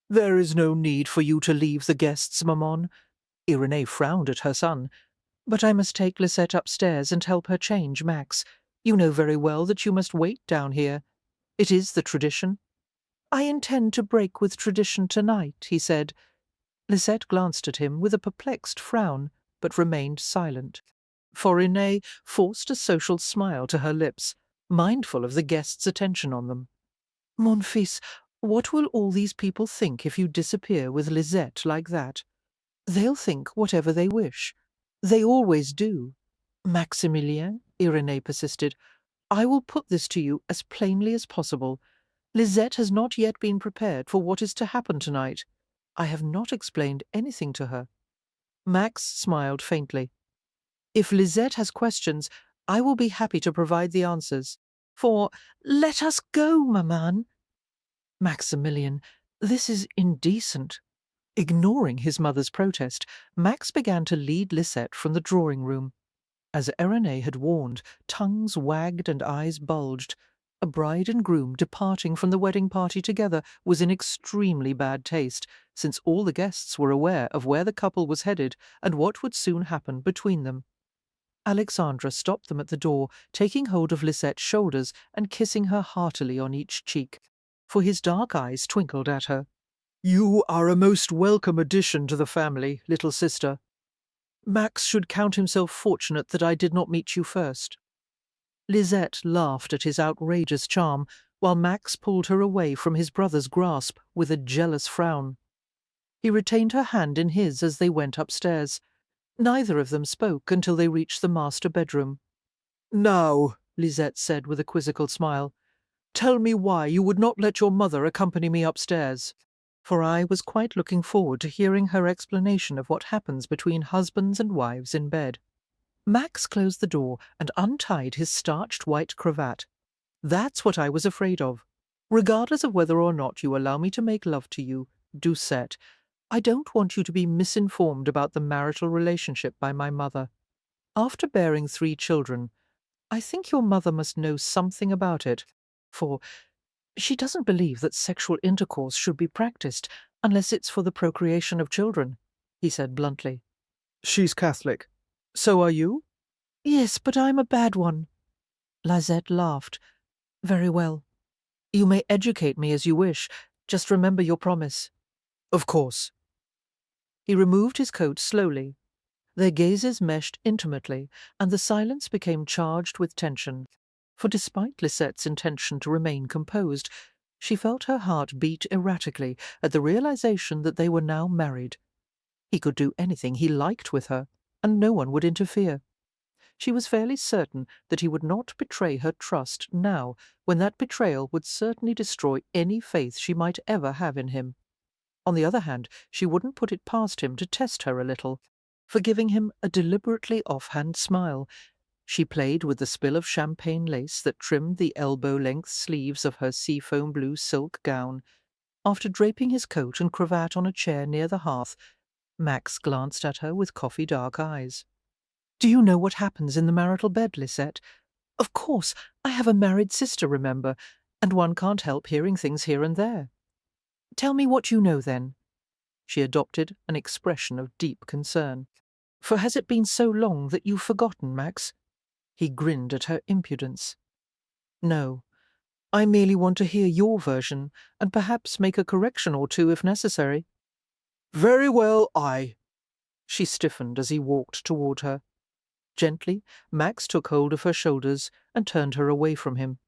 S1: There is no need for you to leave the guests, Maman. Irene frowned at her son. But I must take Lisette upstairs and help her change, Max. You know very well that you must wait down here. It is the tradition. I intend to break with tradition tonight, he said. Lisette glanced at him with a perplexed frown, but remained silent. For Irene forced a social smile to her lips, mindful of the guests' attention on them. Mon fils, what will all these people think if you disappear with Lisette like that? They'll think whatever they wish. They always do. Maximilien, Irene persisted, I will put this to you as plainly as possible. Lisette has not yet been prepared for what is to happen tonight. I have not explained anything to her. Max smiled faintly. If Lisette has questions, I will be happy to provide the answers. For, let us go, Maman. Maximilien, this is indecent. Ignoring his mother's protest, Max began to lead Lisette from the drawing-room. As Irene had warned, tongues wagged and eyes bulged. A bride and groom departing from the wedding party together was in extremely bad taste, since all the guests were aware of where the couple was headed and what would soon happen between them. Alexandra stopped them at the door, taking hold of Lisette's shoulders and kissing her heartily on each cheek, for his dark eyes twinkled at her. You are a most welcome addition to the family, little sister. Max should count himself fortunate that I did not meet you first. Lisette laughed at his outrageous charm, while Max pulled her away from his brother's grasp with a jealous frown. He retained her hand in his as they went upstairs. Neither of them spoke until they reached the master bedroom. Now, Lisette said with a quizzical smile, tell me why you would not let your mother accompany me upstairs. For I was quite looking forward to hearing her explanation of what happens between husbands and wives in bed. Max closed the door and untied his starched white cravat. That's what I was afraid of. Regardless of whether or not you allow me to make love to you, Doucette, I don't want you to be misinformed about the marital relationship by my mother. After bearing 3 children, I think your mother must know something about it, for she doesn't believe that sexual intercourse should be practiced unless it's for the procreation of children, he said bluntly. She's Catholic. So are you? Yes, but I'm a bad one. Lisette laughed. Very well. You may educate me as you wish. Just remember your promise. Of course. He removed his coat slowly. Their gazes meshed intimately, and the silence became charged with tension. For despite Lisette's intention to remain composed, she felt her heart beat erratically at the realization that they were now married. He could do anything he liked with her, and no one would interfere. She was fairly certain that he would not betray her trust now, when that betrayal would certainly destroy any faith she might ever have in him. On the other hand, she wouldn't put it past him to test her a little, for giving him a deliberately offhand smile. She played with the spill of champagne lace that trimmed the elbow-length sleeves of her seafoam blue silk gown. After draping his coat and cravat on a chair near the hearth, Max glanced at her with coffee-dark eyes. Do you know what happens in the marital bed, Lisette? Of course, I have a married sister, remember, and one can't help hearing things here and there. Tell me what you know, then. She adopted an expression of deep concern. For has it been so long that you've forgotten, Max? He grinned at her impudence. No, I merely want to hear your version, and perhaps make a correction or two if necessary. Very well, She stiffened as he walked toward her. Gently, Max took hold of her shoulders and turned her away from him.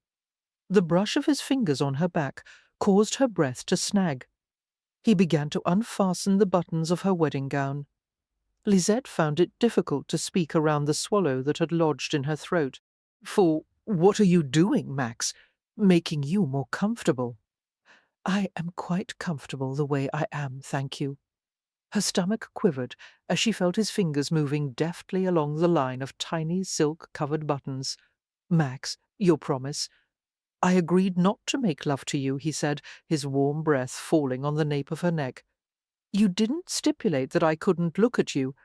S1: The brush of his fingers on her back caused her breath to snag. He began to unfasten the buttons of her wedding gown. Lisette found it difficult to speak around the swallow that had lodged in her throat. "For what are you doing, Max? Making you more comfortable." "I am quite comfortable the way I am, thank you." Her stomach quivered as she felt his fingers moving deftly along the line of tiny silk-covered buttons. "Max, your promise." "I agreed not to make love to you," he said, his warm breath falling on the nape of her neck. "You didn't stipulate that I couldn't look at you.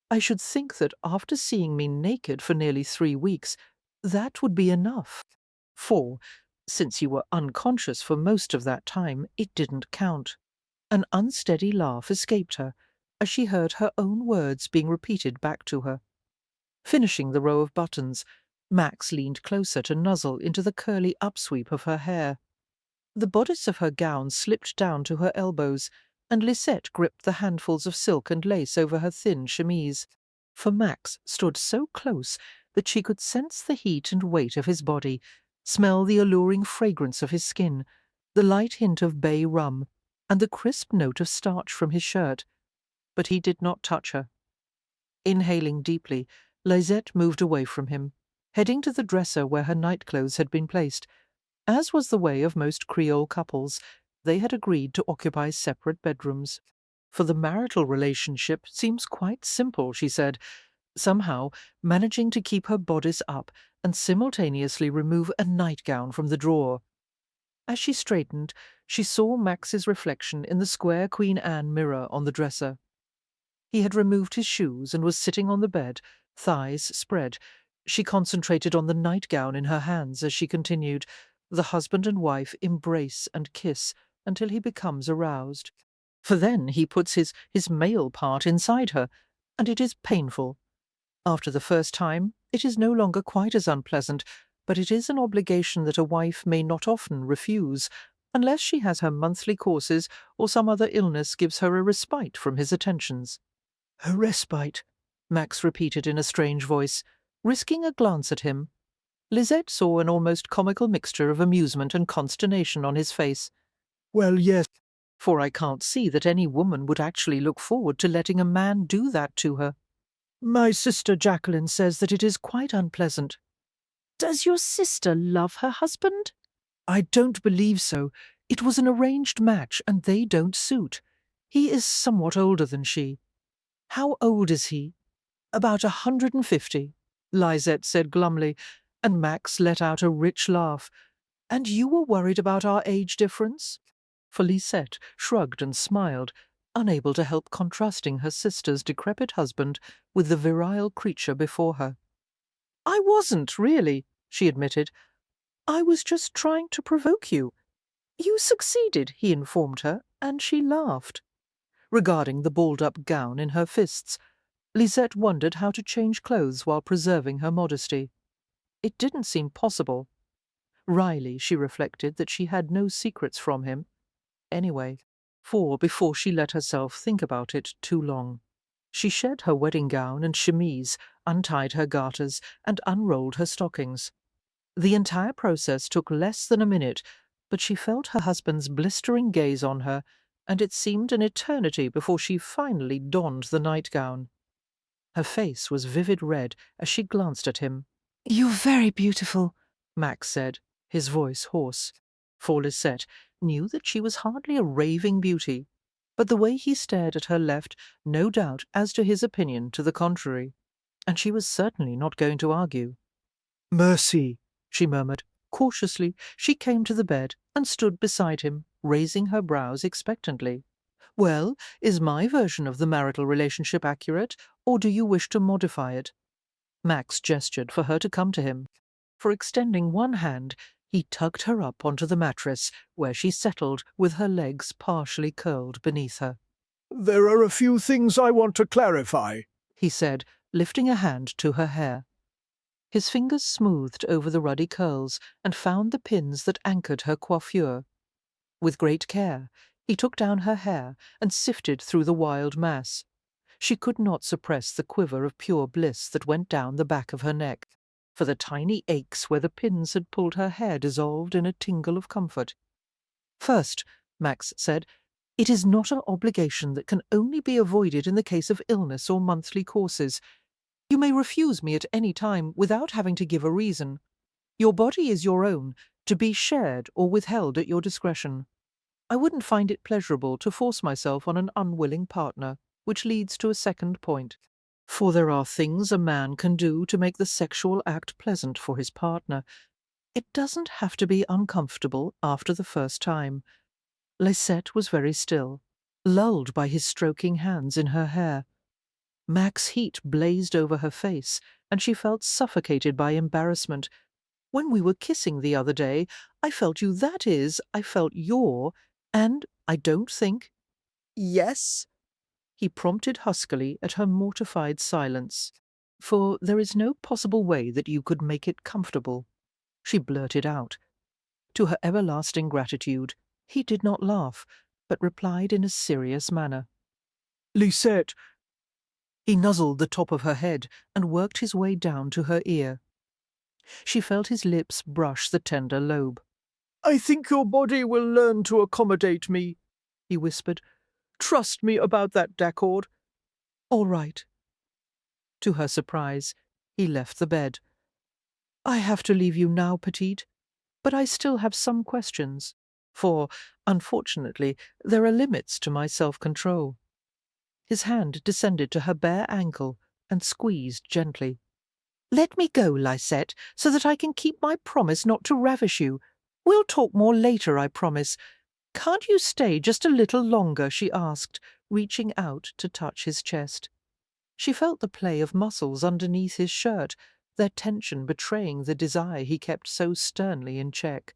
S1: I should think that after seeing me naked for nearly 3 weeks, that would be enough. For, since you were unconscious for most of that time, it didn't count." An unsteady laugh escaped her as she heard her own words being repeated back to her. Finishing the row of buttons, Max leaned closer to nuzzle into the curly upsweep of her hair. The bodice of her gown slipped down to her elbows, and Lisette gripped the handfuls of silk and lace over her thin chemise. For Max stood so close that she could sense the heat and weight of his body, smell the alluring fragrance of his skin, the light hint of bay rum, and the crisp note of starch from his shirt. But he did not touch her. Inhaling deeply, Lisette moved away from him, heading to the dresser where her nightclothes had been placed. As was the way of most Creole couples, they had agreed to occupy separate bedrooms. "For the marital relationship seems quite simple," she said, somehow managing to keep her bodice up and simultaneously remove a nightgown from the drawer. As she straightened, she saw Max's reflection in the square Queen Anne mirror on the dresser. He had removed his shoes and was sitting on the bed, thighs spread. She concentrated on the nightgown in her hands as she continued, "The husband and wife embrace and kiss until he becomes aroused. For then he puts his male part inside her, and it is painful. After the first time, it is no longer quite as unpleasant, but it is an obligation that a wife may not often refuse, unless she has her monthly courses or some other illness gives her a respite from his attentions." "A respite," Max repeated in a strange voice, risking a glance at him. Lisette saw an almost comical mixture of amusement and consternation on his face. "Well, yes, for I can't see that any woman would actually look forward to letting a man do that to her. My sister Jacqueline says that it is quite unpleasant." "Does your sister love her husband?" "I don't believe so. It was an arranged match, and they don't suit. He is somewhat older than she." "How old is he?" "About 150, Lisette said glumly, and Max let out a rich laugh. "And you were worried about our age difference?" For Lisette shrugged and smiled, unable to help contrasting her sister's decrepit husband with the virile creature before her. "I wasn't, really," she admitted. "I was just trying to provoke you." "You succeeded," he informed her, and she laughed. Regarding the balled-up gown in her fists, Lisette wondered how to change clothes while preserving her modesty. It didn't seem possible. Wryly, she reflected that she had no secrets from him. Anyway, for before she let herself think about it too long, she shed her wedding gown and chemise, untied her garters, and unrolled her stockings. The entire process took less than a minute, but she felt her husband's blistering gaze on her, and it seemed an eternity before she finally donned the nightgown. Her face was vivid red as she glanced at him.
S2: "You're very beautiful,"
S1: Max said, his voice hoarse. For Lisette knew that she was hardly a raving beauty, but the way he stared at her left no doubt as to his opinion to the contrary, and she was certainly not going to argue. "Mercy," she murmured. Cautiously, she came to the bed and stood beside him, raising her brows expectantly. "Well, is my version of the marital relationship accurate, or do you wish to modify it?" Max gestured for her to come to him. For extending one hand, he tugged her up onto the mattress, where she settled with her legs partially curled beneath her.
S5: "There are a few things I want to clarify,"
S1: He said, lifting a hand to her hair. His fingers smoothed over the ruddy curls and found the pins that anchored her coiffure. With great care, he took down her hair and sifted through the wild mass. She could not suppress the quiver of pure bliss that went down the back of her neck, for the tiny aches where the pins had pulled her hair dissolved in a tingle of comfort. First, Max said, it is not an obligation that can only be avoided in the case of illness or monthly courses. You may refuse me at any time without having to give a reason. Your body is your own, to be shared or withheld at your discretion. I wouldn't find it pleasurable to force myself on an unwilling partner, which leads to a second point. For there are things a man can do to make the sexual act pleasant for his partner. It doesn't have to be uncomfortable after the first time. Lisette was very still, lulled by his stroking hands in her hair. Mac's heat blazed over her face, and she felt suffocated by embarrassment. When we were kissing the other day, I felt you, that is, I felt your, and I don't think— Yes? He prompted huskily at her mortified silence. For there is no possible way that you could make it comfortable, she blurted out. To her everlasting gratitude, he did not laugh, but replied in a serious manner. Lisette! He nuzzled the top of her head and worked his way down to her ear. She felt his lips brush the tender lobe. I think your body will learn to accommodate me, he whispered. Trust me about that, D'accord. All right. To her surprise, he left the bed. I have to leave you now, Petite, but I still have some questions, for, unfortunately, there are limits to my self-control. His hand descended to her bare ankle and squeezed gently. Let me go, Lisette, so that I can keep my promise not to ravish you. We'll talk more later, I promise. Can't you stay just a little longer? She asked, reaching out to touch his chest. She felt the play of muscles underneath his shirt, their tension betraying the desire he kept so sternly in check.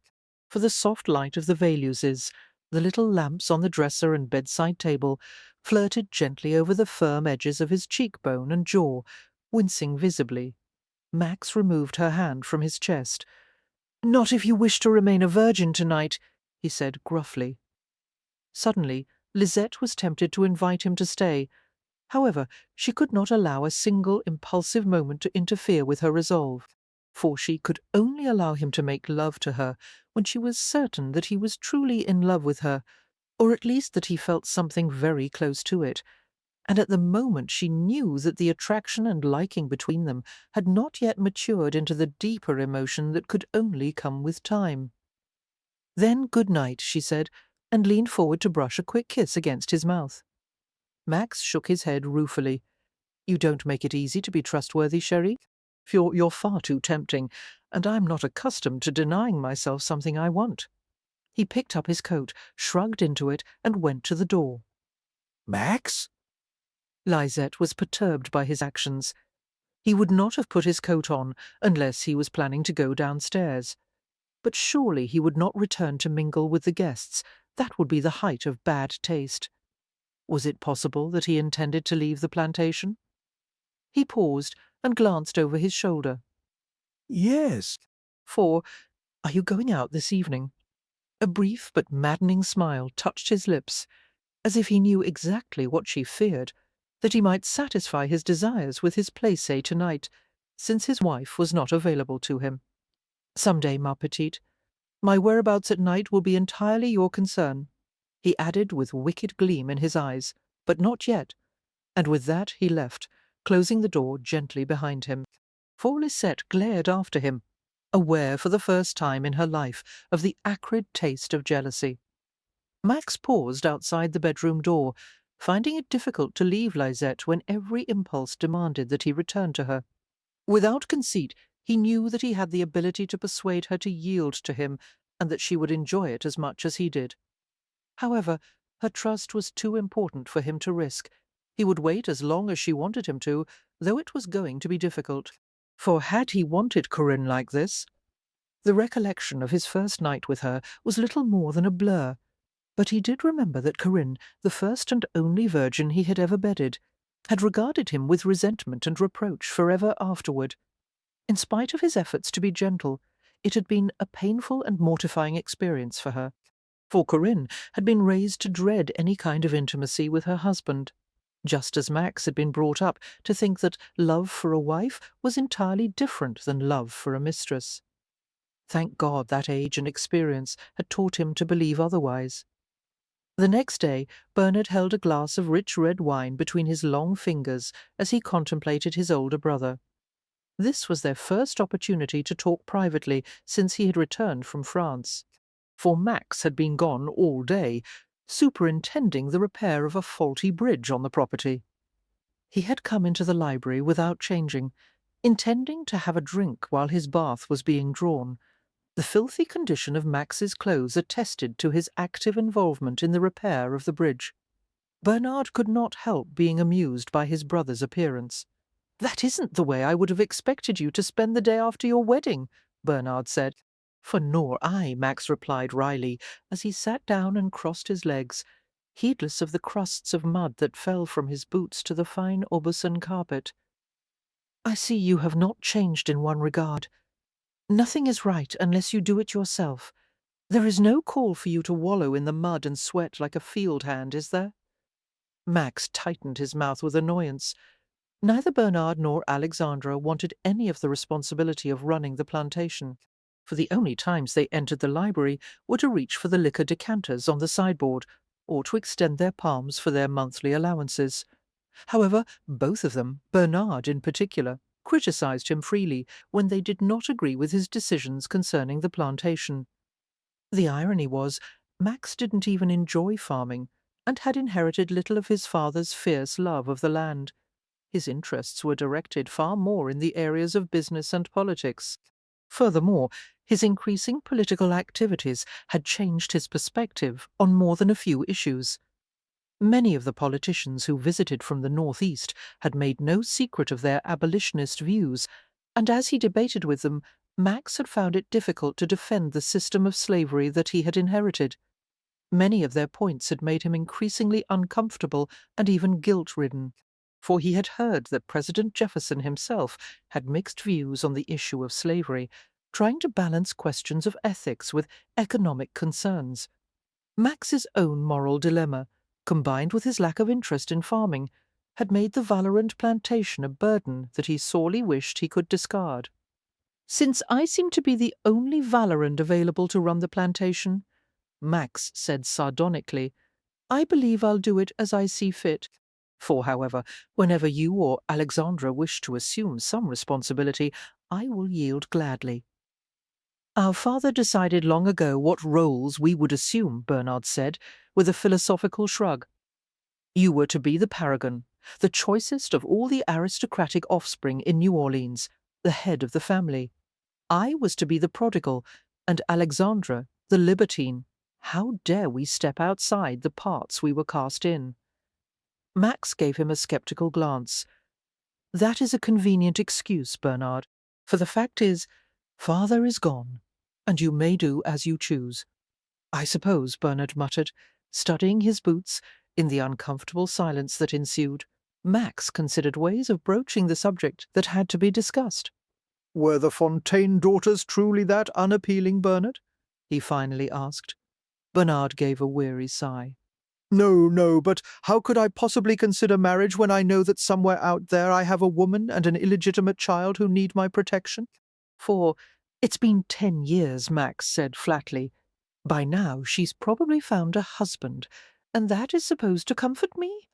S1: For the soft light of the Valuses, the little lamps on the dresser and bedside table, flirted gently over the firm edges of his cheekbone and jaw, wincing visibly. Max removed her hand from his chest. Not if you wish to remain a virgin tonight, he said gruffly. Suddenly, Lisette was tempted to invite him to stay. However, she could not allow a single impulsive moment to interfere with her resolve, for she could only allow him to make love to her when she was certain that he was truly in love with her, or at least that he felt something very close to it. And at the moment she knew that the attraction and liking between them had not yet matured into the deeper emotion that could only come with time. Then good night, she said, and leaned forward to brush a quick kiss against his mouth. Max shook his head ruefully. You don't make it easy to be trustworthy, Cherie. You're far too tempting, and I'm not accustomed to denying myself something I want. He picked up his coat, shrugged into it, and went to the door.
S4: Max?
S1: Lisette was perturbed by his actions. He would not have put his coat on unless he was planning to go downstairs. But surely he would not return to mingle with the guests. That would be the height of bad taste. Was it possible that he intended to leave the plantation? He paused and glanced over his shoulder.
S4: Yes.
S1: For, are you going out this evening? A brief but maddening smile touched his lips, as if he knew exactly what she feared, that he might satisfy his desires with his play-say tonight, since his wife was not available to him. Some day, ma petite. My whereabouts at night will be entirely your concern, he added with wicked gleam in his eyes, but not yet, and with that he left, closing the door gently behind him. For Lisette glared after him, aware for the first time in her life of the acrid taste of jealousy. Max paused outside the bedroom door, finding it difficult to leave Lisette when every impulse demanded that he return to her. Without conceit, he knew that he had the ability to persuade her to yield to him, and that she would enjoy it as much as he did. However, her trust was too important for him to risk. He would wait as long as she wanted him to, though it was going to be difficult. For had he wanted Corinne like this? The recollection of his first night with her was little more than a blur, but he did remember that Corinne, the first and only virgin he had ever bedded, had regarded him with resentment and reproach forever afterward. In spite of his efforts to be gentle, it had been a painful and mortifying experience for her, for Corinne had been raised to dread any kind of intimacy with her husband. just as Max had been brought up to think that love for a wife was entirely different than love for a mistress. Thank God that age and experience had taught him to believe otherwise. The next day, Bernard held a glass of rich red wine between his long fingers as he contemplated his older brother. This was their first opportunity to talk privately since he had returned from France, for Max had been gone all day, superintending the repair of a faulty bridge on the property. He had come into the library without changing, intending to have a drink while his bath was being drawn. The filthy condition of Max's clothes attested to his active involvement in the repair of the bridge. Bernard could not help being amused by his brother's appearance. "That isn't the way I would have expected you to spend the day after your wedding," Bernard said. "For nor I," Max replied wryly, as he sat down and crossed his legs, heedless of the crusts of mud that fell from his boots to the fine Aubusson carpet. "I see you have not changed in one regard. Nothing is right unless you do it yourself. There is no call for you to wallow in the mud and sweat like a field hand, is there?" Max tightened his mouth with annoyance. Neither Bernard nor Alexandra wanted any of the responsibility of running the plantation, for the only times they entered the library were to reach for the liquor decanters on the sideboard, or to extend their palms for their monthly allowances. However, both of them, Bernard in particular, criticized him freely when they did not agree with his decisions concerning the plantation. The irony was, Max didn't even enjoy farming, and had inherited little of his father's fierce love of the land. His interests were directed far more in the areas of business and politics. Furthermore, his increasing political activities had changed his perspective on more than a few issues. Many of the politicians who visited from the northeast had made no secret of their abolitionist views, and as he debated with them, Max had found it difficult to defend the system of slavery that he had inherited. Many of their points had made him increasingly uncomfortable and even guilt-ridden, for he had heard that President Jefferson himself had mixed views on the issue of slavery, trying to balance questions of ethics with economic concerns. Max's own moral dilemma, combined with his lack of interest in farming, had made the Valorant plantation a burden that he sorely wished he could discard. "Since I seem to be the only Valorant available to run the plantation," Max said sardonically, "I believe I'll do it as I see fit. For, however, whenever you or Alexandra wish to assume some responsibility, I will yield gladly." "Our father decided long ago what roles we would assume," Bernard said, with a philosophical shrug. "You were to be the paragon, the choicest of all the aristocratic offspring in New Orleans, the head of the family. I was to be the prodigal, and Alexandra the libertine. How dare we step outside the parts we were cast in?" Max gave him a sceptical glance. "That is a convenient excuse, Bernard, for the fact is, father is gone, and you may do as you choose." "I suppose," Bernard muttered, studying his boots, in the uncomfortable silence that ensued, Max considered ways of broaching the subject that had to be discussed.
S4: "Were the Fontaine daughters truly that unappealing, Bernard?" he finally asked.
S1: Bernard gave a weary sigh.
S4: "No, no, but how could I possibly consider marriage when I know that somewhere out there I have a woman and an illegitimate child who need my protection?"
S1: "For it's been 10 years," Max said flatly. "By now she's probably found a husband, and that is supposed to comfort me?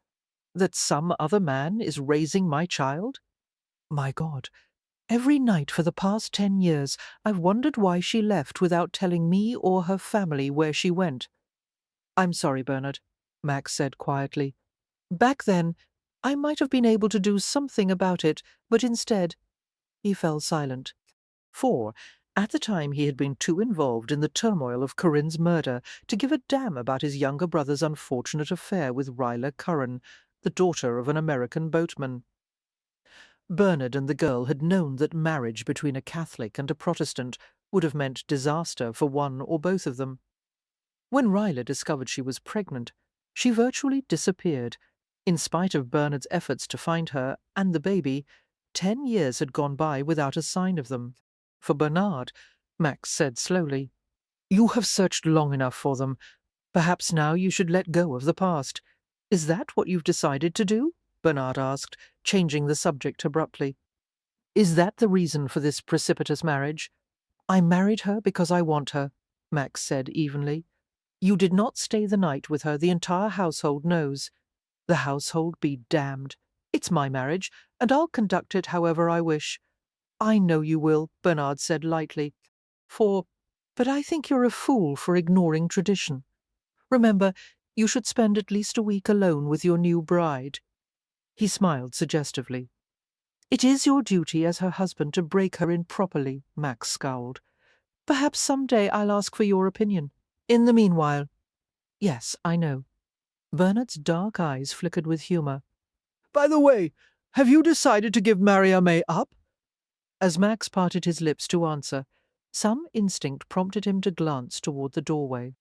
S1: That some other man is raising my child? My God, every night for the past 10 years I've wondered why she left without telling me or her family where she went." "I'm sorry, Bernard," Max said quietly. "Back then, I might have been able to do something about it, but instead—" He fell silent. For, at the time, he had been too involved in the turmoil of Corinne's murder to give a damn about his younger brother's unfortunate affair with Ryla Curran, the daughter of an American boatman. Bernard and the girl had known that marriage between a Catholic and a Protestant would have meant disaster for one or both of them. When Ryla discovered she was pregnant, she virtually disappeared. In spite of Bernard's efforts to find her and the baby, 10 years had gone by without a sign of them. For Bernard, Max said slowly, "You have searched long enough for them. Perhaps now you should let go of the past. Is that what you've decided to do?" Bernard asked, changing the subject abruptly. Is that the reason for this precipitous marriage? I married her because I want her, Max said evenly. You did not stay the night with her, the entire household knows. The household be damned. It's my marriage, and I'll conduct it however I wish. I know you will, Bernard said lightly. But I think you're a fool for ignoring tradition. Remember, you should spend at least a week alone with your new bride. He smiled suggestively. It is your duty as her husband to break her in properly, Max scowled. Perhaps some day I'll ask for your opinion. In the meanwhile— Yes, I know. Bernard's dark eyes flickered with humour. By the way, have you decided to give Maria May up? As Max parted his lips to answer, some instinct prompted him to glance toward the doorway.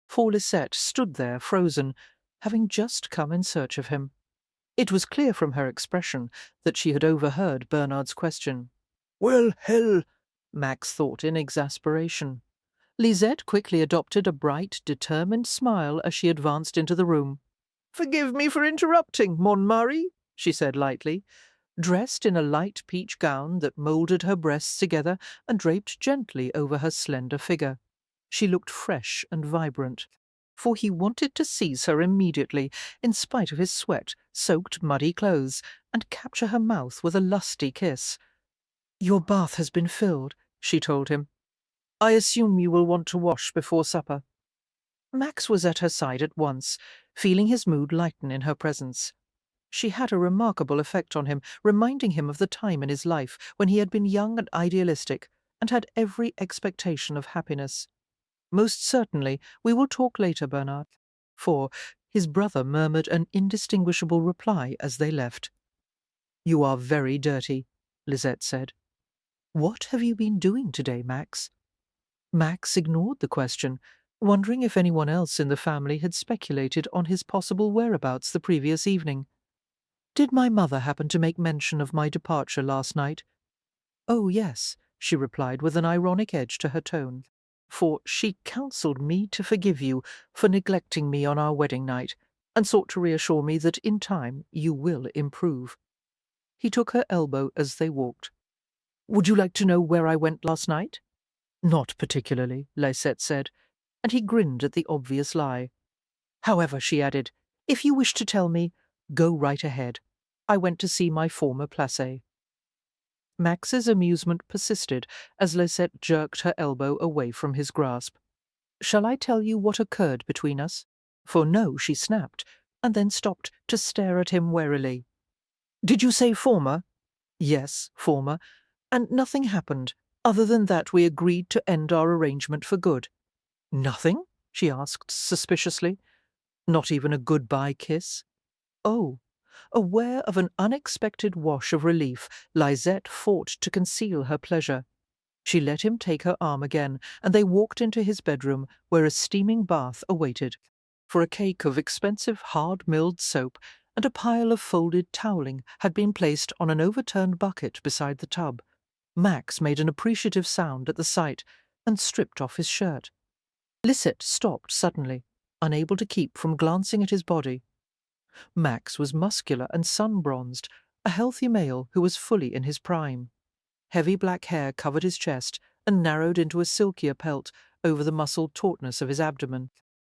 S1: For Lisette stood there frozen, having just come in search of him. It was clear from her expression that she had overheard Bernard's question. Well, hell, Max thought in exasperation. Lisette quickly adopted a bright, determined smile as she advanced into the room. Forgive me for interrupting, Mon Mari, she said lightly. Dressed in a light peach gown that moulded her breasts together and draped gently over her slender figure. She looked fresh and vibrant, for he wanted to seize her immediately, in spite of his sweat-soaked muddy clothes, and capture her mouth with a lusty kiss. Your bath has been filled, she told him. I assume you will want to wash before supper. Max was at her side at once, feeling his mood lighten in her presence. She had a remarkable effect on him, reminding him of the time in his life when he had been young and idealistic, and had every expectation of happiness. Most certainly, we will talk later, Bernard. For his brother murmured an indistinguishable reply as they left. You are very dirty, Lisette said. What have you been doing today, Max? Max ignored the question, wondering if anyone else in the family had speculated on his possible whereabouts the previous evening. Did my mother happen to make mention of my departure last night? Oh, yes, she replied with an ironic edge to her tone, for she counselled me to forgive you for neglecting me on our wedding night, and sought to reassure me that in time you will improve. He took her elbow as they walked. Would you like to know where I went last night? Not particularly, Lisette said, and he grinned at the obvious lie. However, she added, if you wish to tell me, go right ahead. I went to see my former placé. Max's amusement persisted as Lisette jerked her elbow away from his grasp. Shall I tell you what occurred between us? For no, she snapped, and then stopped to stare at him warily. Did you say former? Yes, former. And nothing happened, other than that we agreed to end our arrangement for good. Nothing? She asked suspiciously. Not even a goodbye kiss? Oh. Aware of an unexpected wash of relief, Lisette fought to conceal her pleasure. She let him take her arm again, and they walked into his bedroom, where a steaming bath awaited. For a cake of expensive hard-milled soap and a pile of folded toweling had been placed on an overturned bucket beside the tub. Max made an appreciative sound at the sight and stripped off his shirt. Lisette stopped suddenly, unable to keep from glancing at his body. Max was muscular and sun-bronzed, a healthy male who was fully in his prime. Heavy black hair covered his chest and narrowed into a silkier pelt over the muscled tautness of his abdomen,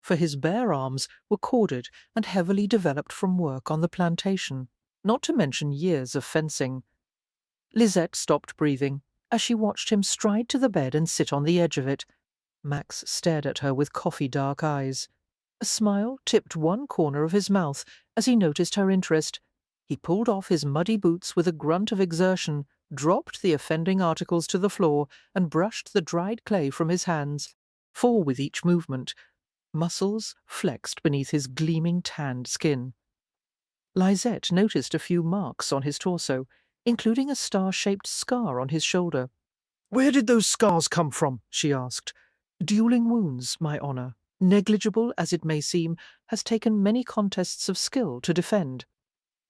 S1: for his bare arms were corded and heavily developed from work on the plantation, not to mention years of fencing. Lisette stopped breathing as she watched him stride to the bed and sit on the edge of it. Max stared at her with coffee-dark eyes. A smile tipped one corner of his mouth as he noticed her interest. He pulled off his muddy boots with a grunt of exertion, dropped the offending articles to the floor, and brushed the dried clay from his hands. For with each movement, muscles flexed beneath his gleaming tanned skin. Lisette noticed a few marks on his torso, including a star-shaped scar on his shoulder. "Where did those scars come from?" she asked. "Dueling wounds, my honour. Negligible as it may seem, has taken many contests of skill to defend."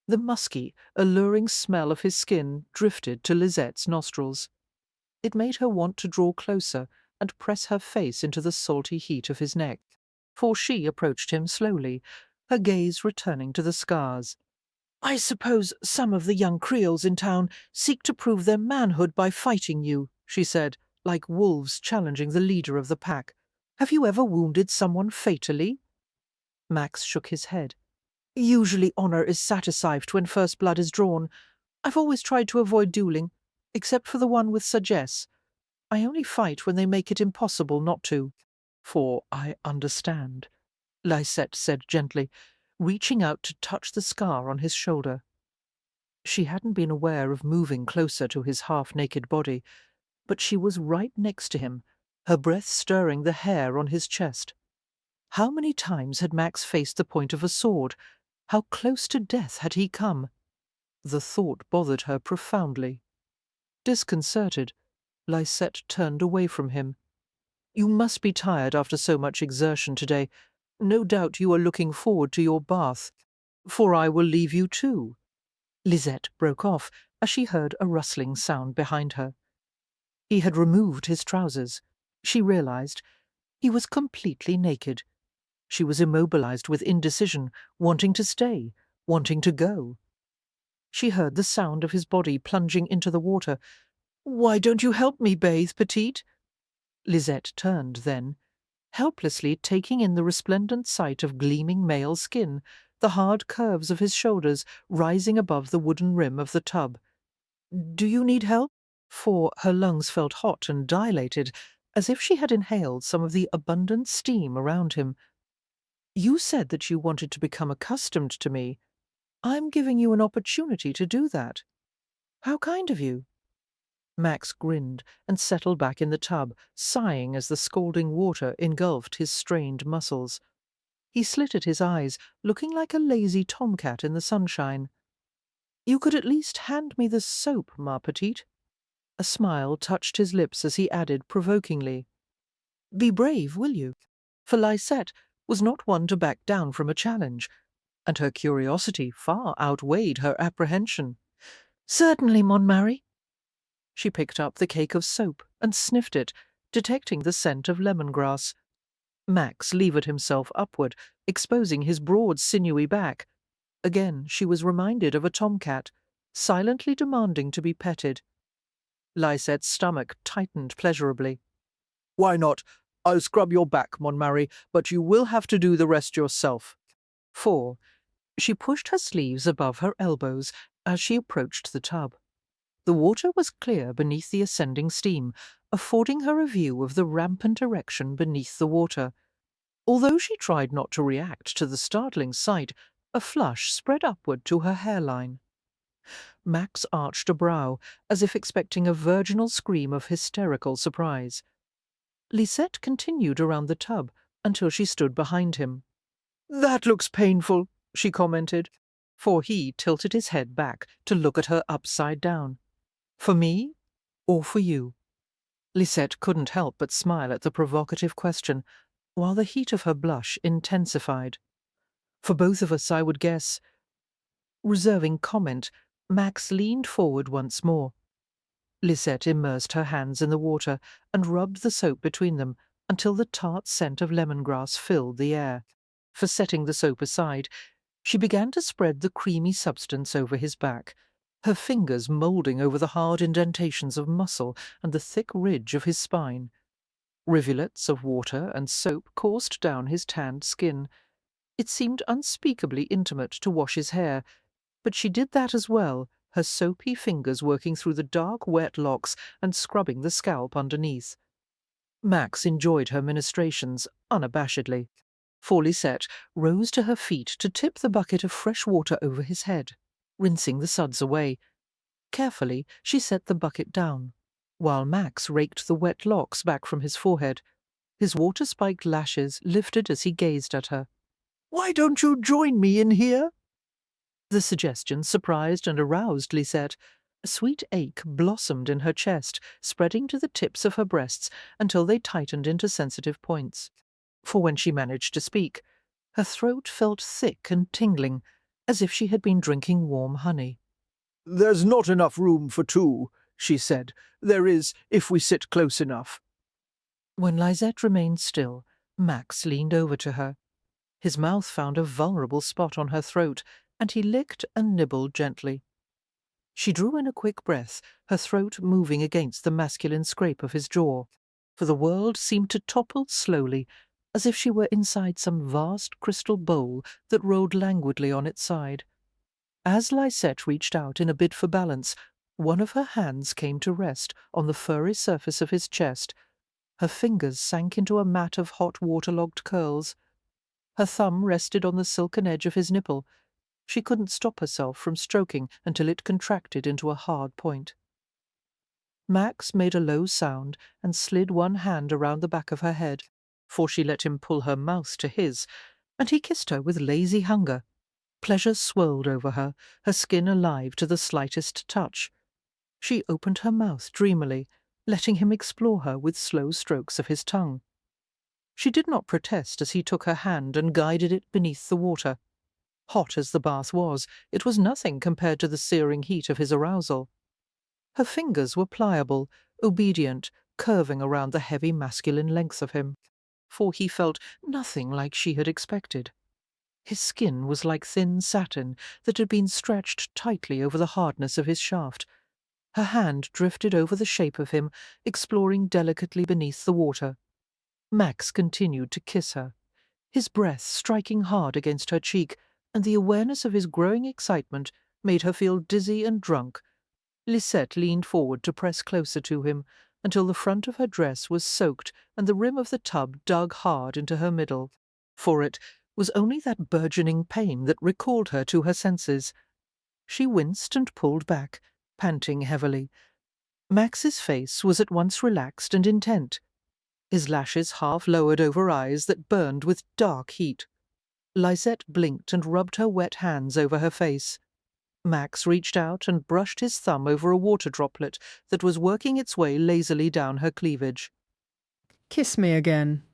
S1: The musky, alluring smell of his skin drifted to Lisette's nostrils. It made her want to draw closer and press her face into the salty heat of his neck, for she approached him slowly, her gaze returning to the scars. I suppose some of the young Creoles in town seek to prove their manhood by fighting you, she said, like wolves challenging the leader of the pack. Have you ever wounded someone fatally? Max shook his head. Usually honor is satisfied when first blood is drawn. I've always tried to avoid dueling, except for the one with Sagesse. I only fight when they make it impossible not to. For I understand, Lysette said gently, reaching out to touch the scar on his shoulder. She hadn't been aware of moving closer to his half-naked body, but she was right next to him, her breath stirring the hair on his chest. How many times had Max faced the point of a sword? How close to death had he come? The thought bothered her profoundly. Disconcerted, Lysette turned away from him. You must be tired after so much exertion today. No doubt you are looking forward to your bath, for I will leave you too. Lisette broke off as she heard a rustling sound behind her. He had removed his trousers. She realized he was completely naked. She was immobilized with indecision, wanting to stay, wanting to go. She heard the sound of his body plunging into the water. Why don't you help me bathe, petite? Lisette turned then, helplessly taking in the resplendent sight of gleaming male skin, the hard curves of his shoulders rising above the wooden rim of the tub. Do you need help? For her lungs felt hot and dilated, as if she had inhaled some of the abundant steam around him. You said that you wanted to become accustomed to me. I'm giving you an opportunity to do that. How kind of you. Max grinned and settled back in the tub, sighing as the scalding water engulfed his strained muscles. He slitted his eyes, looking like a lazy tomcat in the sunshine. You could at least hand me the soap, ma petite. A smile touched his lips as he added provokingly, Be brave, will you? For Lysette was not one to back down from a challenge, and her curiosity far outweighed her apprehension. Certainly, mon mari. She picked up the cake of soap and sniffed it, detecting the scent of lemongrass. Max levered himself upward, exposing his broad, sinewy back. Again she was reminded of a tomcat, silently demanding to be petted. Lysette's stomach tightened pleasurably. Why not? I'll scrub your back, mon mari, but you will have to do the rest yourself. 4. She pushed her sleeves above her elbows as she approached the tub. The water was clear beneath the ascending steam, affording her a view of the rampant erection beneath the water. Although she tried not to react to the startling sight, a flush spread upward to her hairline. Max arched a brow, as if expecting a virginal scream of hysterical surprise. Lisette continued around the tub until she stood behind him. That looks painful, she commented, for he tilted his head back to look at her upside down. For me, or for you? Lisette couldn't help but smile at the provocative question, while the heat of her blush intensified. For both of us, I would guess. Reserving comment, Max leaned forward once more. Lisette immersed her hands in the water and rubbed the soap between them until the tart scent of lemongrass filled the air. For setting the soap aside, she began to spread the creamy substance over his back, her fingers moulding over the hard indentations of muscle and the thick ridge of his spine. Rivulets of water and soap coursed down his tanned skin. It seemed unspeakably intimate to wash his hair, but she did that as well, her soapy fingers working through the dark, wet locks and scrubbing the scalp underneath. Max enjoyed her ministrations unabashedly. For Lisette rose to her feet to tip the bucket of fresh water over his head, rinsing the suds away. Carefully, she set the bucket down, while Max raked the wet locks back from his forehead. His water-spiked lashes lifted as he gazed at her. Why don't you join me in here? The suggestion surprised and aroused Lisette. A sweet ache blossomed in her chest, spreading to the tips of her breasts until they tightened into sensitive points. For when she managed to speak, her throat felt thick and tingling, as if she had been drinking warm honey. There's not enough room for two, she said. There is, if we sit close enough. When Lisette remained still, Max leaned over to her. His mouth found a vulnerable spot on her throat, and he licked and nibbled gently. She drew in a quick breath, her throat moving against the masculine scrape of his jaw, for the world seemed to topple slowly, as if she were inside some vast crystal bowl that rolled languidly on its side. As Lysette reached out in a bid for balance, one of her hands came to rest on the furry surface of his chest. Her fingers sank into a mat of hot waterlogged curls. Her thumb rested on the silken edge of his nipple. She couldn't stop herself from stroking until it contracted into a hard point. Max made a low sound and slid one hand around the back of her head, for she let him pull her mouth to his, and he kissed her with lazy hunger. Pleasure swirled over her, her skin alive to the slightest touch. She opened her mouth dreamily, letting him explore her with slow strokes of his tongue. She did not protest as he took her hand and guided it beneath the water. Hot as the bath was, it was nothing compared to the searing heat of his arousal. Her fingers were pliable, obedient, curving around the heavy masculine length of him, for he felt nothing like she had expected. His skin was like thin satin that had been stretched tightly over the hardness of his shaft. Her hand drifted over the shape of him, exploring delicately beneath the water. Max continued to kiss her, his breath striking hard against her cheek, and the awareness of his growing excitement made her feel dizzy and drunk. Lysette leaned forward to press closer to him, until the front of her dress was soaked and the rim of the tub dug hard into her middle. For it was only that burgeoning pain that recalled her to her senses. She winced and pulled back, panting heavily. Max's face was at once relaxed and intent, his lashes half lowered over eyes that burned with dark heat. Lysette blinked and rubbed her wet hands over her face. Max reached out and brushed his thumb over a water droplet that was working its way lazily down her cleavage.
S2: Kiss me again.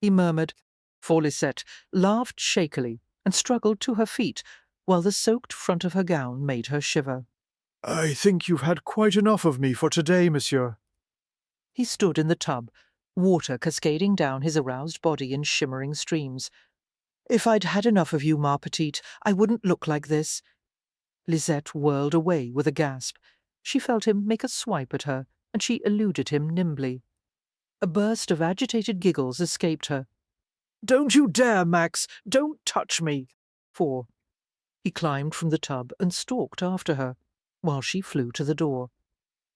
S1: He murmured, for Lysette laughed shakily and struggled to her feet, while the soaked front of her gown made her shiver.
S4: I think you've had quite enough of me for today, monsieur.
S1: He stood in the tub, water cascading down his aroused body in shimmering streams. If I'd had enough of you, ma petite, I wouldn't look like this. Lysette whirled away with a gasp. She felt him make a swipe at her, and she eluded him nimbly. A burst of agitated giggles escaped her. "Don't you dare, Max! Don't touch me!" For he climbed from the tub and stalked after her, while she flew to the door.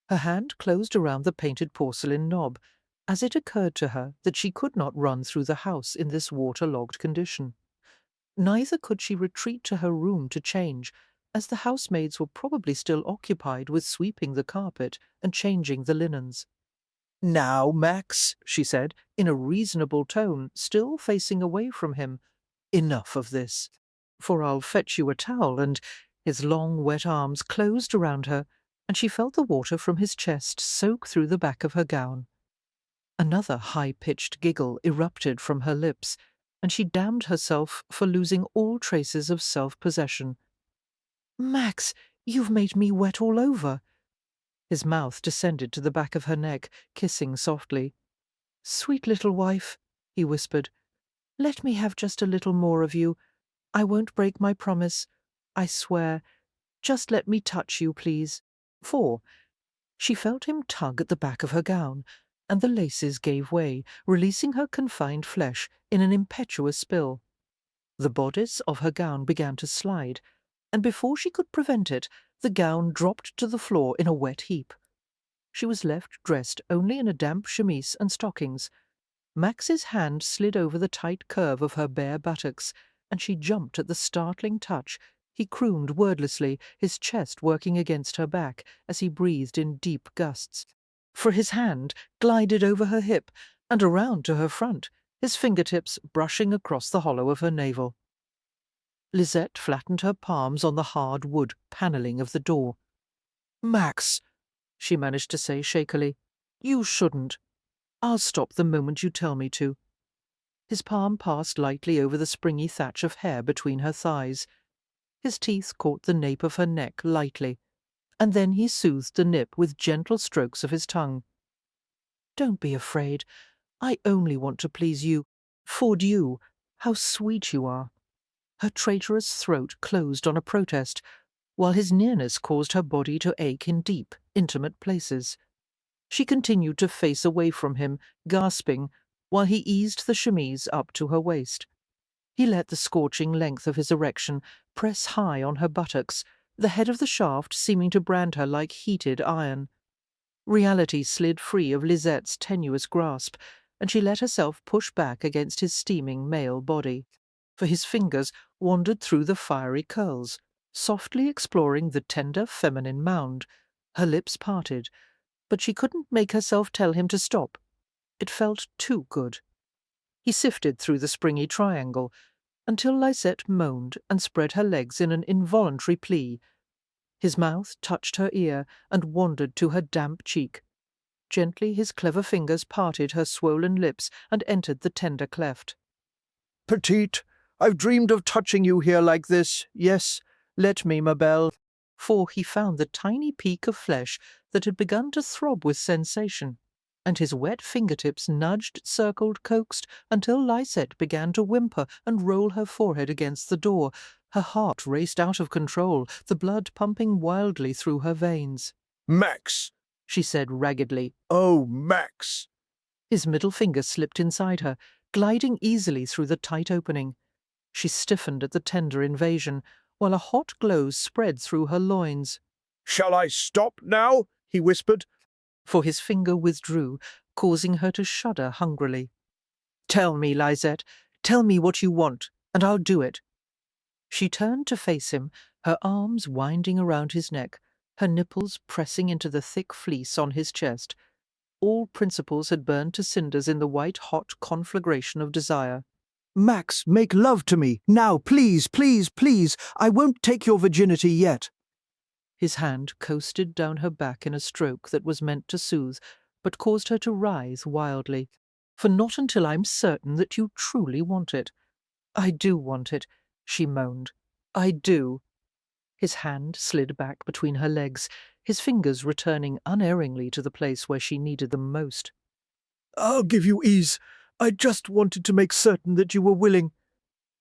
S1: Her hand closed around the painted porcelain knob, as it occurred to her that she could not run through the house in this waterlogged condition. Neither could she retreat to her room to change, as the housemaids were probably still occupied with sweeping the carpet and changing the linens. "Now, Max," she said, in a reasonable tone, still facing away from him, "enough of this. For I'll fetch you a towel," and his long wet arms closed around her, and she felt the water from his chest soak through the back of her gown. Another high-pitched giggle erupted from her lips, and she damned herself for losing all traces of self-possession. "Max, you've made me wet all over." His mouth descended to the back of her neck, kissing softly. "Sweet little wife," he whispered, "let me have just a little more of you. I won't break my promise. I swear. Just let me touch you, please." For she felt him tug at the back of her gown, and the laces gave way, releasing her confined flesh in an impetuous spill. The bodice of her gown began to slide, and before she could prevent it, the gown dropped to the floor in a wet heap. She was left dressed only in a damp chemise and stockings. Max's hand slid over the tight curve of her bare buttocks, and she jumped at the startling touch. He crooned wordlessly, his chest working against her back as he breathed in deep gusts. For his hand glided over her hip and around to her front, his fingertips brushing across the hollow of her navel. Lysette flattened her palms on the hard wood panelling of the door. "Max," she managed to say shakily, "you shouldn't. I'll stop the moment you tell me to." His palm passed lightly over the springy thatch of hair between her thighs. His teeth caught the nape of her neck lightly, and then he soothed the nip with gentle strokes of his tongue. "Don't be afraid. I only want to please you. For you. How sweet you are." Her traitorous throat closed on a protest, while his nearness caused her body to ache in deep, intimate places. She continued to face away from him, gasping, while he eased the chemise up to her waist. He let the scorching length of his erection press high on her buttocks, the head of the shaft seeming to brand her like heated iron. Reality slid free of Lisette's tenuous grasp, and she let herself push back against his steaming male body. For his fingers wandered through the fiery curls, softly exploring the tender feminine mound. Her lips parted, but she couldn't make herself tell him to stop. It felt too good. He sifted through the springy triangle, until Lisette moaned and spread her legs in an involuntary plea. His mouth touched her ear and wandered to her damp cheek. Gently his clever fingers parted her swollen lips and entered the tender cleft.
S4: Petite, I've dreamed of touching you here like this. Yes, let me, ma belle.
S1: For he found the tiny peak of flesh that had begun to throb with sensation, and his wet fingertips nudged, circled, coaxed, until Lisette began to whimper and roll her forehead against the door. Her heart raced out of control, the blood pumping wildly through her veins.
S4: Max,
S1: She said raggedly.
S4: oh, Max.
S1: His middle finger slipped inside her, gliding easily through the tight opening. She stiffened at the tender invasion, while a hot glow spread through her loins.
S4: Shall I stop now? He whispered.
S1: For his finger withdrew, causing her to shudder hungrily. Tell me, Lisette, tell me what you want, and I'll do it. She turned to face him, her arms winding around his neck, her nipples pressing into the thick fleece on his chest. All principles had burned to cinders in the white-hot conflagration of desire.
S4: Max, make love to me. Now, please, please, please. I won't take your virginity yet.
S1: His hand coasted down her back in a stroke that was meant to soothe, but caused her to writhe wildly. For not until I'm certain that you truly want it. I do want it, she moaned. I do. His hand slid back between her legs, his fingers returning unerringly to the place where she needed them most.
S4: I'll give you ease. I just wanted to make certain that you were willing.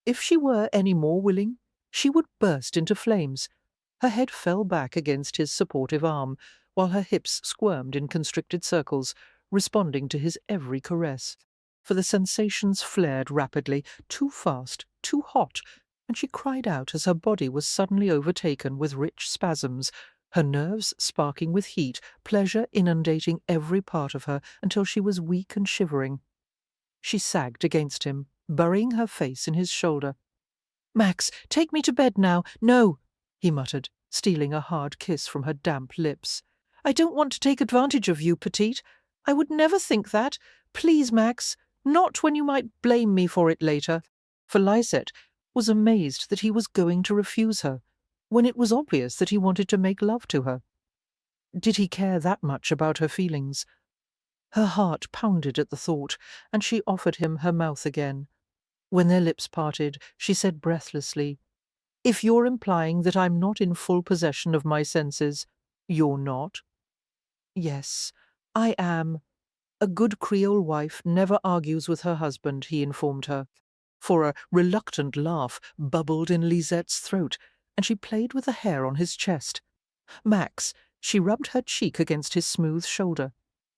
S1: If she were any more willing, she would burst into flames. Her head fell back against his supportive arm, while her hips squirmed in constricted circles, responding to his every caress. For the sensations flared rapidly, too fast, too hot, and she cried out as her body was suddenly overtaken with rich spasms, her nerves sparking with heat, pleasure inundating every part of her until she was weak and shivering. She sagged against him, burying her face in his shoulder. "Max, take me to bed now. No," he muttered, stealing a hard kiss from her damp lips. "I don't want to take advantage of you, Petite. I would never think that. Please, Max, not when you might blame me for it later." For Lisette was amazed that he was going to refuse her, when it was obvious that he wanted to make love to her. Did he care that much about her feelings? Her heart pounded at the thought, and she offered him her mouth again. When their lips parted, she said breathlessly, "If you're implying that I'm not in full possession of my senses, you're not?" "Yes, I am. A good Creole wife never argues with her husband," he informed her. For a reluctant laugh bubbled in Lisette's throat, and she played with the hair on his chest. "Max," she rubbed her cheek against his smooth shoulder.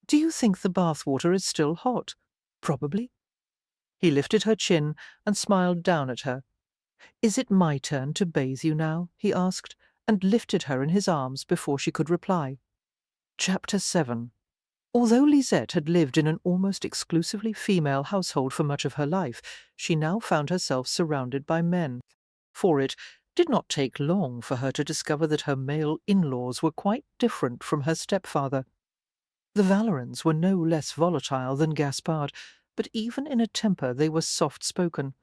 S1: "Do you think the bath-water is still hot?" "Probably." He lifted her chin and smiled down at her. "Is it my turn to bathe you now?" he asked, and lifted her in his arms before she could reply. Chapter 7. Although Lisette had lived in an almost exclusively female household for much of her life, she now found herself surrounded by men. For it did not take long for her to discover that her male in-laws were quite different from her stepfather. The Valorans were no less volatile than Gaspard, but even in a temper they were soft-spoken.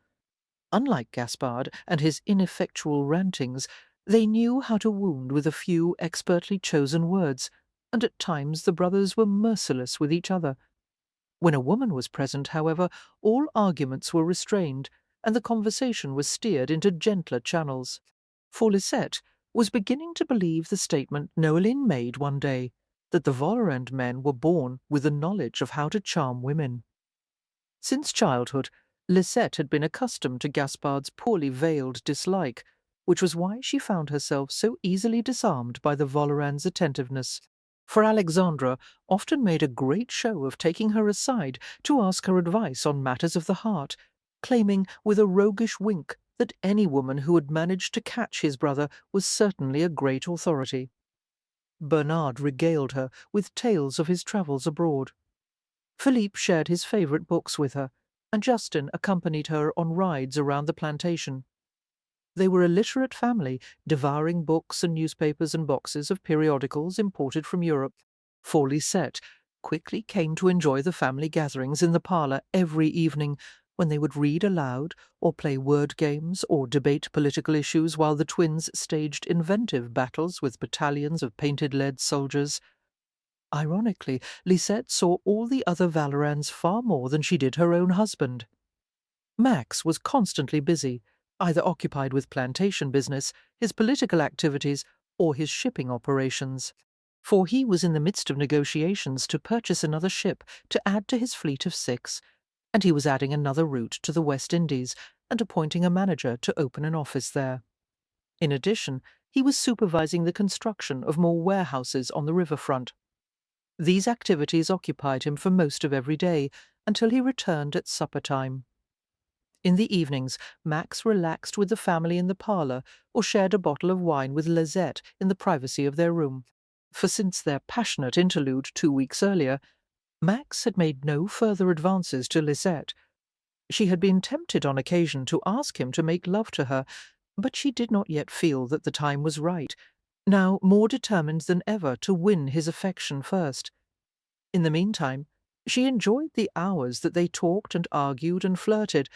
S1: Unlike Gaspard and his ineffectual rantings, they knew how to wound with a few expertly chosen words, and at times the brothers were merciless with each other. When a woman was present, however, all arguments were restrained, and the conversation was steered into gentler channels. For Lisette was beginning to believe the statement Noeline made one day, that the Volorand men were born with the knowledge of how to charm women. Since childhood, Lisette had been accustomed to Gaspard's poorly veiled dislike, which was why she found herself so easily disarmed by the Valoran's attentiveness. For Alexandra often made a great show of taking her aside to ask her advice on matters of the heart, claiming with a roguish wink that any woman who had managed to catch his brother was certainly a great authority. Bernard regaled her with tales of his travels abroad. Philippe shared his favourite books with her, and Justin accompanied her on rides around the plantation. They were a literate family, devouring books and newspapers and boxes of periodicals imported from Europe. For Lisette quickly came to enjoy the family gatherings in the parlour every evening, when they would read aloud, or play word games, or debate political issues while the twins staged inventive battles with battalions of painted lead soldiers. Ironically, Lisette saw all the other Valorans far more than she did her own husband. Max was constantly busy, either occupied with plantation business, his political activities, or his shipping operations. For he was in the midst of negotiations to purchase another ship to add to his fleet of 6, and he was adding another route to the West Indies and appointing a manager to open an office there. In addition, he was supervising the construction of more warehouses on the riverfront. These activities occupied him for most of every day, until he returned at supper time. In the evenings, Max relaxed with the family in the parlour, or shared a bottle of wine with Lisette in the privacy of their room. For since their passionate interlude 2 weeks earlier, Max had made no further advances to Lisette. She had been tempted on occasion to ask him to make love to her, but she did not yet feel that the time was right, now more determined than ever to win his affection first. In the meantime, she enjoyed the hours that they talked and argued and flirted.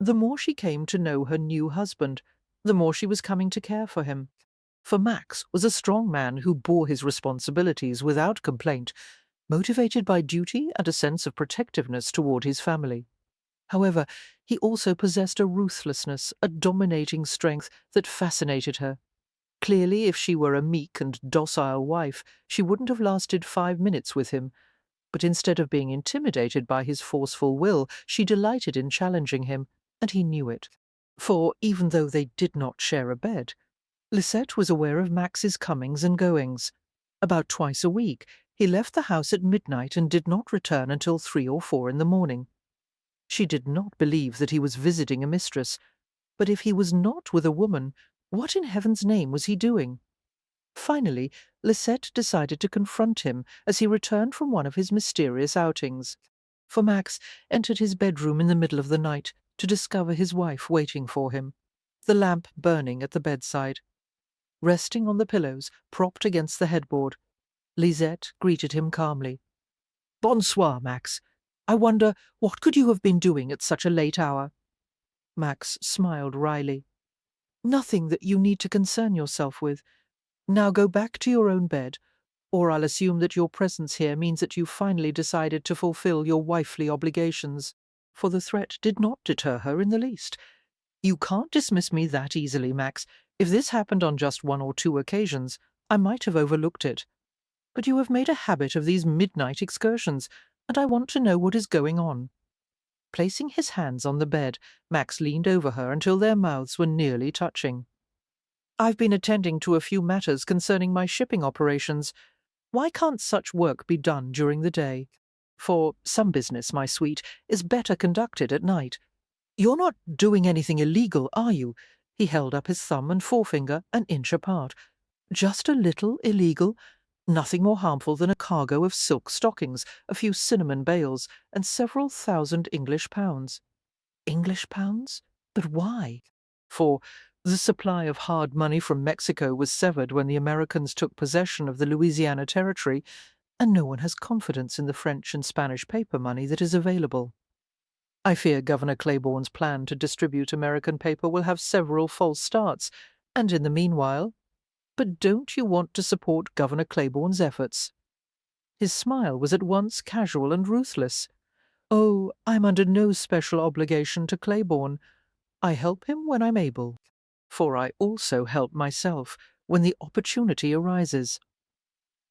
S1: The more she came to know her new husband, the more she was coming to care for him. For Max was a strong man who bore his responsibilities without complaint, motivated by duty and a sense of protectiveness toward his family. However, he also possessed a ruthlessness, a dominating strength that fascinated her. Clearly, if she were a meek and docile wife, she wouldn't have lasted 5 minutes with him. But instead of being intimidated by his forceful will, she delighted in challenging him, and he knew it. For, even though they did not share a bed, Lisette was aware of Max's comings and goings. About twice a week, he left the house at midnight and did not return until 3 or 4 in the morning. She did not believe that he was visiting a mistress, but if he was not with a woman, what in heaven's name was he doing? Finally, Lisette decided to confront him as he returned from one of his mysterious outings. For Max entered his bedroom in the middle of the night to discover his wife waiting for him, the lamp burning at the bedside. Resting on the pillows, propped against the headboard, Lisette greeted him calmly. "Bonsoir, Max. I wonder what could you have been doing at such a late hour?" Max smiled wryly. "Nothing that you need to concern yourself with. Now go back to your own bed, or I'll assume that your presence here means that you've finally decided to fulfill your wifely obligations." For the threat did not deter her in the least. "You can't dismiss me that easily, Max. If this happened on just 1 or 2 occasions, I might have overlooked it. But you have made a habit of these midnight excursions, and I want to know what is going on." Placing his hands on the bed, Max leaned over her until their mouths were nearly touching. "I've been attending to a few matters concerning my shipping operations. Why can't such work be done during the day? For some business, my sweet, is better conducted at night. You're not doing anything illegal, are you?" He held up his thumb and forefinger an inch apart. "Just a little illegal? Nothing more harmful than a cargo of silk stockings, a few cinnamon bales, and several thousand English pounds." English pounds? But why? For the supply of hard money from Mexico was severed when the Americans took possession of the Louisiana Territory, and no one has confidence in the French and Spanish paper money that is available. I fear Governor Claiborne's plan to distribute American paper will have several false starts, and in the meanwhile— But don't you want to support Governor Claiborne's efforts?" His smile was at once casual and ruthless. "Oh, I'm under no special obligation to Claiborne. I help him when I'm able, for I also help myself when the opportunity arises."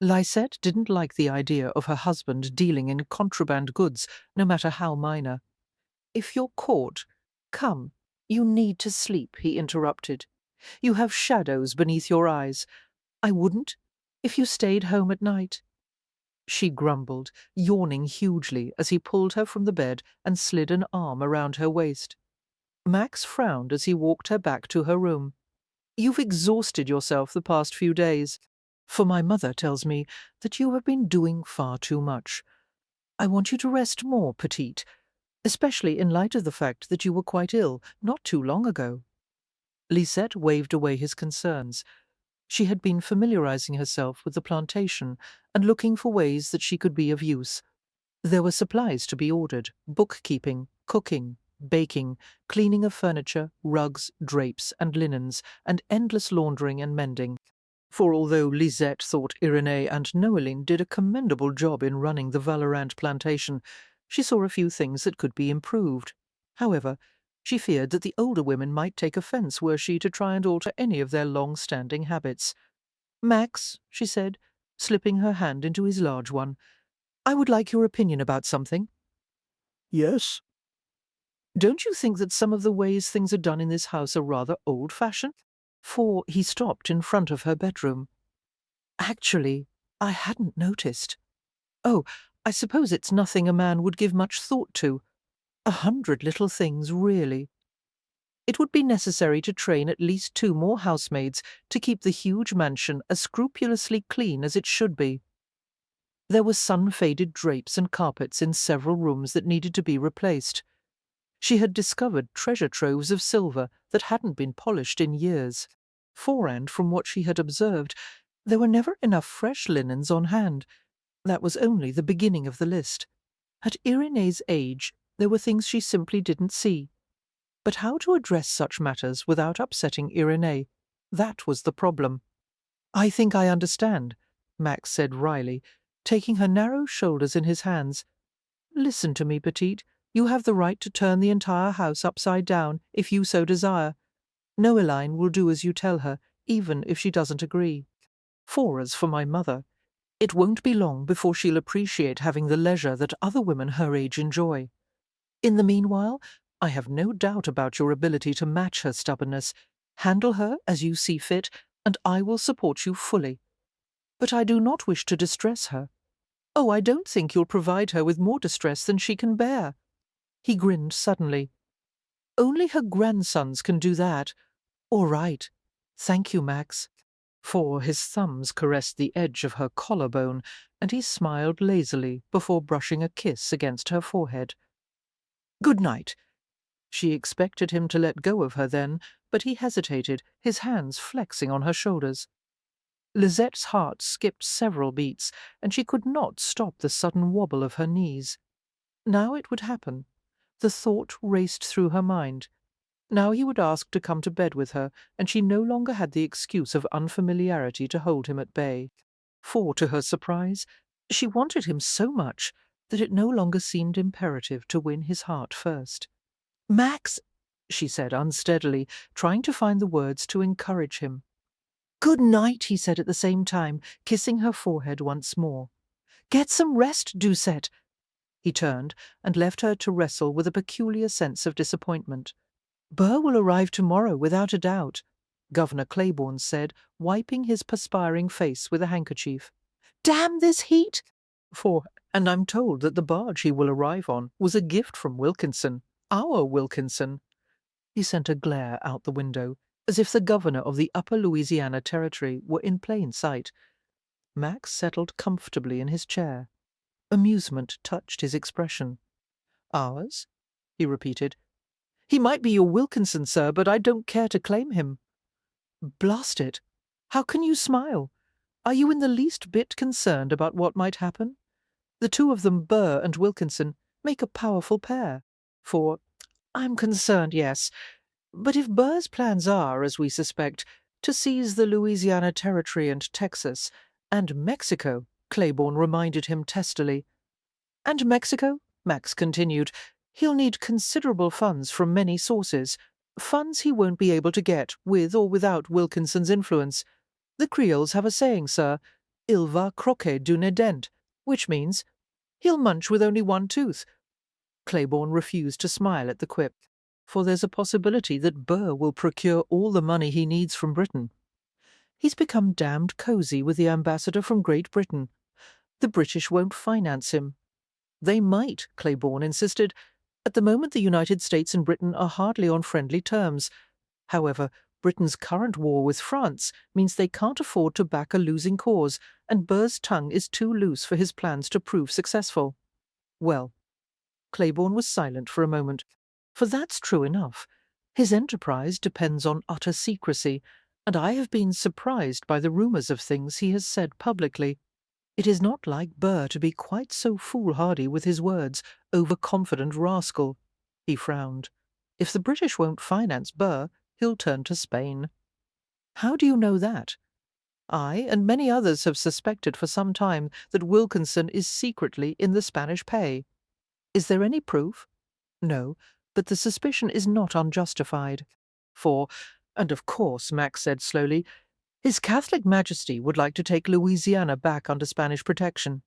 S1: Lisette didn't like the idea of her husband dealing in contraband goods, no matter how minor. If you're caught, come. You need to sleep, he interrupted. You have shadows beneath your eyes. I wouldn't, if you stayed home at night. She grumbled, yawning hugely as he pulled her from the bed and slid an arm around her waist. Max frowned as he walked her back to her room. You've exhausted yourself the past few days, for my mother tells me that you have been doing far too much. I want you to rest more, petite, especially in light of the fact that you were quite ill not too long ago. Lisette waved away his concerns. She had been familiarizing herself with the plantation and looking for ways that she could be of use. There were supplies to be ordered, bookkeeping, cooking, baking, cleaning of furniture, rugs, drapes, and linens, and endless laundering and mending. For although Lisette thought Irénée and Noéline did a commendable job in running the Valorant plantation, she saw a few things that could be improved. However, she feared that the older women might take offence were she to try and alter any of their long-standing habits. "Max," she said, slipping her hand into his large one, "I would like your opinion about something."
S4: Yes?
S1: Don't you think that some of the ways things are done in this house are rather old-fashioned? For he stopped in front of her bedroom. Actually, I hadn't noticed. Oh, I suppose it's nothing a man would give much thought to. 100 little things, really. It would be necessary to train at least 2 more housemaids to keep the huge mansion as scrupulously clean as it should be. There were sun-faded drapes and carpets in several rooms that needed to be replaced. She had discovered treasure troves of silver that hadn't been polished in years. And from what she had observed, there were never enough fresh linens on hand. That was only the beginning of the list. At Irénée's age, there were things she simply didn't see. But how to address such matters without upsetting Irénée? That was the problem. "I think I understand," Max said wryly, taking her narrow shoulders in his hands. "Listen to me, petite. You have the right to turn the entire house upside down, if you so desire. Noéline will do as you tell her, even if she doesn't agree. For as for my mother, it won't be long before she'll appreciate having the leisure that other women her age enjoy. In the meanwhile, I have no doubt about your ability to match her stubbornness. Handle her as you see fit, and I will support you fully. But I do not wish to distress her. Oh, I don't think you'll provide her with more distress than she can bear." He grinned suddenly. "Only her grandsons can do that. All right. Thank you, Max." For his thumbs caressed the edge of her collarbone, and he smiled lazily before brushing a kiss against her forehead. "Good night." She expected him to let go of her then, but he hesitated, his hands flexing on her shoulders. Lisette's heart skipped several beats, and she could not stop the sudden wobble of her knees. Now it would happen. The thought raced through her mind. Now he would ask to come to bed with her, and she no longer had the excuse of unfamiliarity to hold him at bay. For, to her surprise, she wanted him so much that it no longer seemed imperative to win his heart first. "Max," she said unsteadily, trying to find the words to encourage him. "Good night," he said at the same time, kissing her forehead once more. "Get some rest, Doucette." He turned and left her to wrestle with a peculiar sense of disappointment. "Burr will arrive tomorrow, without a doubt," Governor Claiborne said, wiping his perspiring face with a handkerchief. "Damn this heat!" And I'm told that the barge he will arrive on was a gift from Wilkinson, our Wilkinson. He sent a glare out the window, as if the governor of the Upper Louisiana Territory were in plain sight. Max settled comfortably in his chair. Amusement touched his expression. "Ours?" he repeated. "He might be your Wilkinson, sir, but I don't care to claim him." "Blast it! How can you smile? Are you in the least bit concerned about what might happen? The two of them, Burr and Wilkinson, make a powerful pair. For I'm concerned, yes. But if Burr's plans are, as we suspect, to seize the Louisiana Territory and Texas, and Mexico," Claiborne reminded him testily. "And Mexico," Max continued, "he'll need considerable funds from many sources, funds he won't be able to get with or without Wilkinson's influence. The Creoles have a saying, sir, il va croquer d'une dent, which means he'll munch with only one tooth. Claiborne refused to smile at the quip, for there's a possibility that Burr will procure all the money he needs from Britain. He's become damned cosy with the ambassador from Great Britain. The British won't finance him. They might, Claiborne insisted. At the moment the United States and Britain are hardly on friendly terms. However, Britain's current war with France means they can't afford to back a losing cause, and Burr's tongue is too loose for his plans to prove successful. Well, Claiborne was silent for a moment. For that's true enough. His enterprise depends on utter secrecy, and I have been surprised by the rumours of things he has said publicly. It is not like Burr to be quite so foolhardy with his words, overconfident rascal. He frowned. If the British won't finance Burr, he'll turn to Spain. How do you know that? I and many others have suspected for some time that Wilkinson is secretly in the Spanish pay. Is there any proof? No, but the suspicion is not unjustified. And of course, Max said slowly, His Catholic Majesty would like to take Louisiana back under Spanish protection.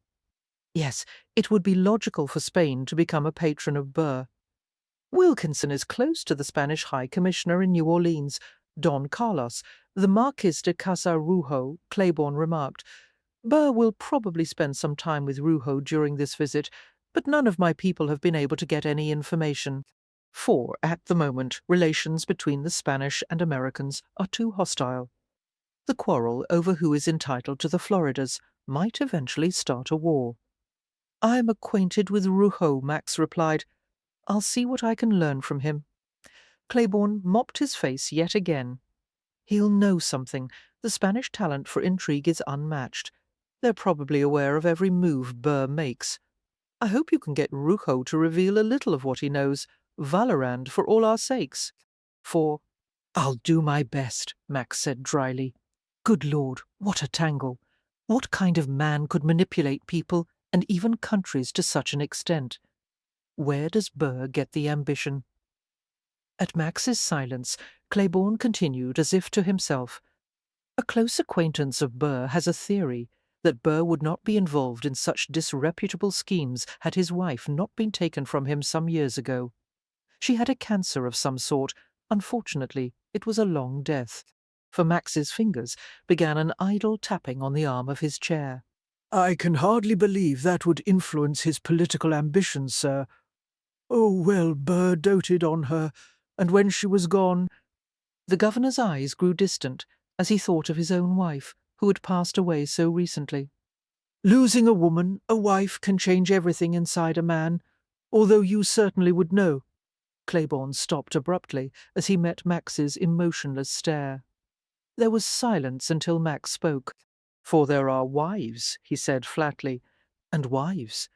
S1: Yes, it would be logical for Spain to become a patron of Burr. Wilkinson is close to the Spanish High Commissioner in New Orleans, Don Carlos, the Marquis de Casa-Rujo, Claiborne remarked. Burr will probably spend some time with Rujo during this visit, but none of my people have been able to get any information. For, at the moment, relations between the Spanish and Americans are too hostile. The quarrel over who is entitled to the Floridas might eventually start a war. I am acquainted with Rujo, Max replied. I'll see what I can learn from him. Claiborne mopped his face yet again. He'll know something. The Spanish talent for intrigue is unmatched. They're probably aware of every move Burr makes. I hope you can get Rujo to reveal a little of what he knows, Valorand for all our sakes. I'll do my best, Max said dryly. Good Lord, what a tangle! What kind of man could manipulate people and even countries to such an extent? Where does Burr get the ambition? At Max's silence, Claiborne continued as if to himself. A close acquaintance of Burr has a theory that Burr would not be involved in such disreputable schemes had his wife not been taken from him some years ago. She had a cancer of some sort. Unfortunately, it was a long death. For Max's fingers began an idle tapping on the arm of his chair.
S4: I can hardly believe that would influence his political ambitions, sir. Oh, well, Burr doted on her, and when she was gone—
S1: The governor's eyes grew distant as he thought of his own wife, who had passed away so recently.
S4: Losing a woman, a wife, can change everything inside a man, although you certainly would know.
S1: Claiborne stopped abruptly as he met Max's emotionless stare. There was silence until Max spoke. For there are wives, he said flatly, and wives.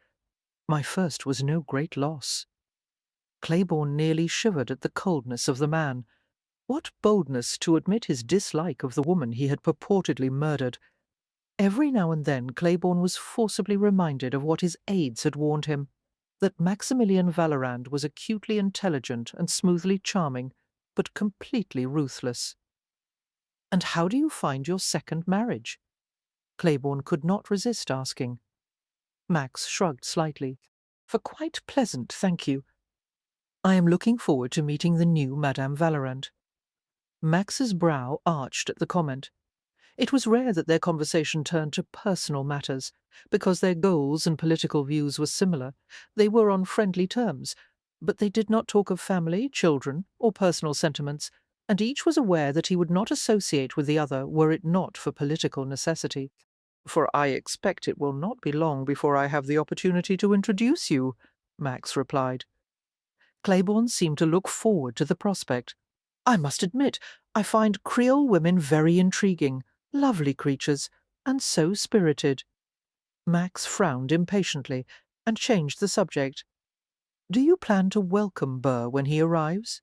S1: My first was no great loss. Claiborne nearly shivered at the coldness of the man. What boldness to admit his dislike of the woman he had purportedly murdered. Every now and then Claiborne was forcibly reminded of what his aides had warned him, that Maximilien Valorand was acutely intelligent and smoothly charming, but completely ruthless. And how do you find your second marriage? Claiborne could not resist asking. Max shrugged slightly. For quite pleasant, thank you. I am looking forward to meeting the new Madame Valorand. Max's brow arched at the comment. It was rare that their conversation turned to personal matters. Because their goals and political views were similar, they were on friendly terms, but they did not talk of family, children, or personal sentiments, and each was aware that he would not associate with the other were it not for political necessity. For I expect it will not be long before I have the opportunity to introduce you, Max replied. Claiborne seemed to look forward to the prospect. I must admit, I find Creole women very intriguing, lovely creatures, and so spirited. Max frowned impatiently and changed the subject. Do you plan to welcome Burr when he arrives?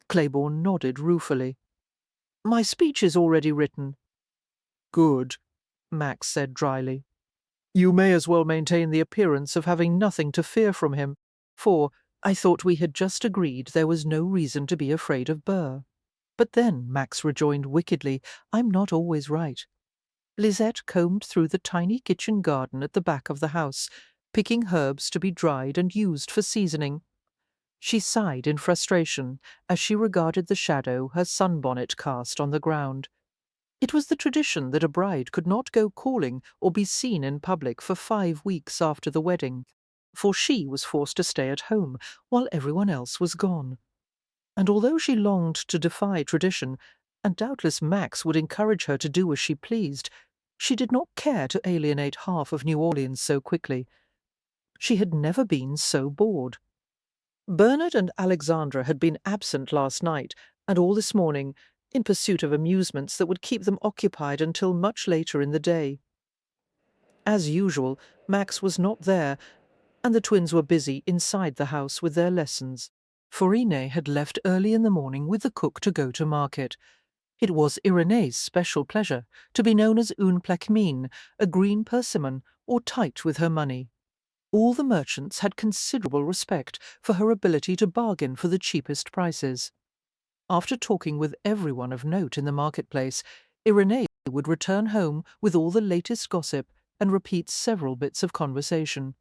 S1: Claiborne nodded ruefully. My speech is already written. Good, Max said dryly. You may as well maintain the appearance of having nothing to fear from him, for I thought we had just agreed there was no reason to be afraid of Burr. But then, Max rejoined wickedly, I'm not always right. Lisette combed through the tiny kitchen garden at the back of the house. picking herbs to be dried and used for seasoning. She sighed in frustration as she regarded the shadow her sunbonnet cast on the ground. It was the tradition that a bride could not go calling or be seen in public for 5 weeks after the wedding, for she was forced to stay at home while everyone else was gone. And although she longed to defy tradition, and doubtless Max would encourage her to do as she pleased, she did not care to alienate half of New Orleans so quickly. She had never been so bored. Bernard and Alexandra had been absent last night and all this morning, in pursuit of amusements that would keep them occupied until much later in the day. As usual, Max was not there, and the twins were busy inside the house with their lessons. Forine had left early in the morning with the cook to go to market. It was Irene's special pleasure to be known as une plaquemine, a green persimmon, or tight with her money. All the merchants had considerable respect for her ability to bargain for the cheapest prices. After talking with everyone of note in the marketplace, Irene would return home with all the latest gossip and repeat several bits of conversation.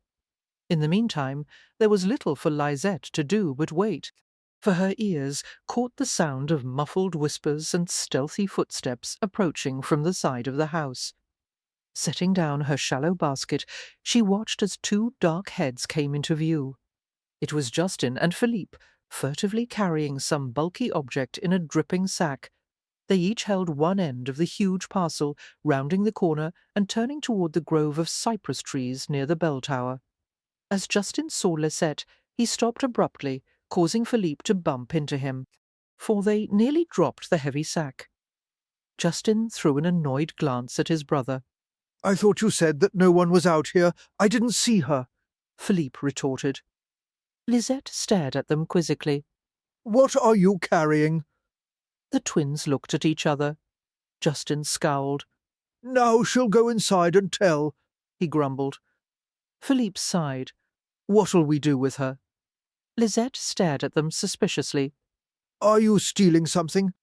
S1: In the meantime, there was little for Lisette to do but wait, for her ears caught the sound of muffled whispers and stealthy footsteps approaching from the side of the house. Setting down her shallow basket, she watched as 2 dark heads came into view. It was Justin and Philippe, furtively carrying some bulky object in a dripping sack. They each held one end of the huge parcel, rounding the corner and turning toward the grove of cypress trees near the bell tower. As Justin saw Lisette, he stopped abruptly, causing Philippe to bump into him, for they nearly dropped the heavy sack. Justin threw an annoyed glance at his brother.
S4: I thought you said that no one was out here. I didn't see her,
S1: Philippe retorted. Lisette stared at them quizzically.
S4: What are you carrying?
S1: The twins looked at each other. Justin scowled.
S4: Now she'll go inside and tell,
S1: he grumbled. Philippe sighed. What'll we do with her? Lisette stared at them suspiciously.
S4: Are you stealing something?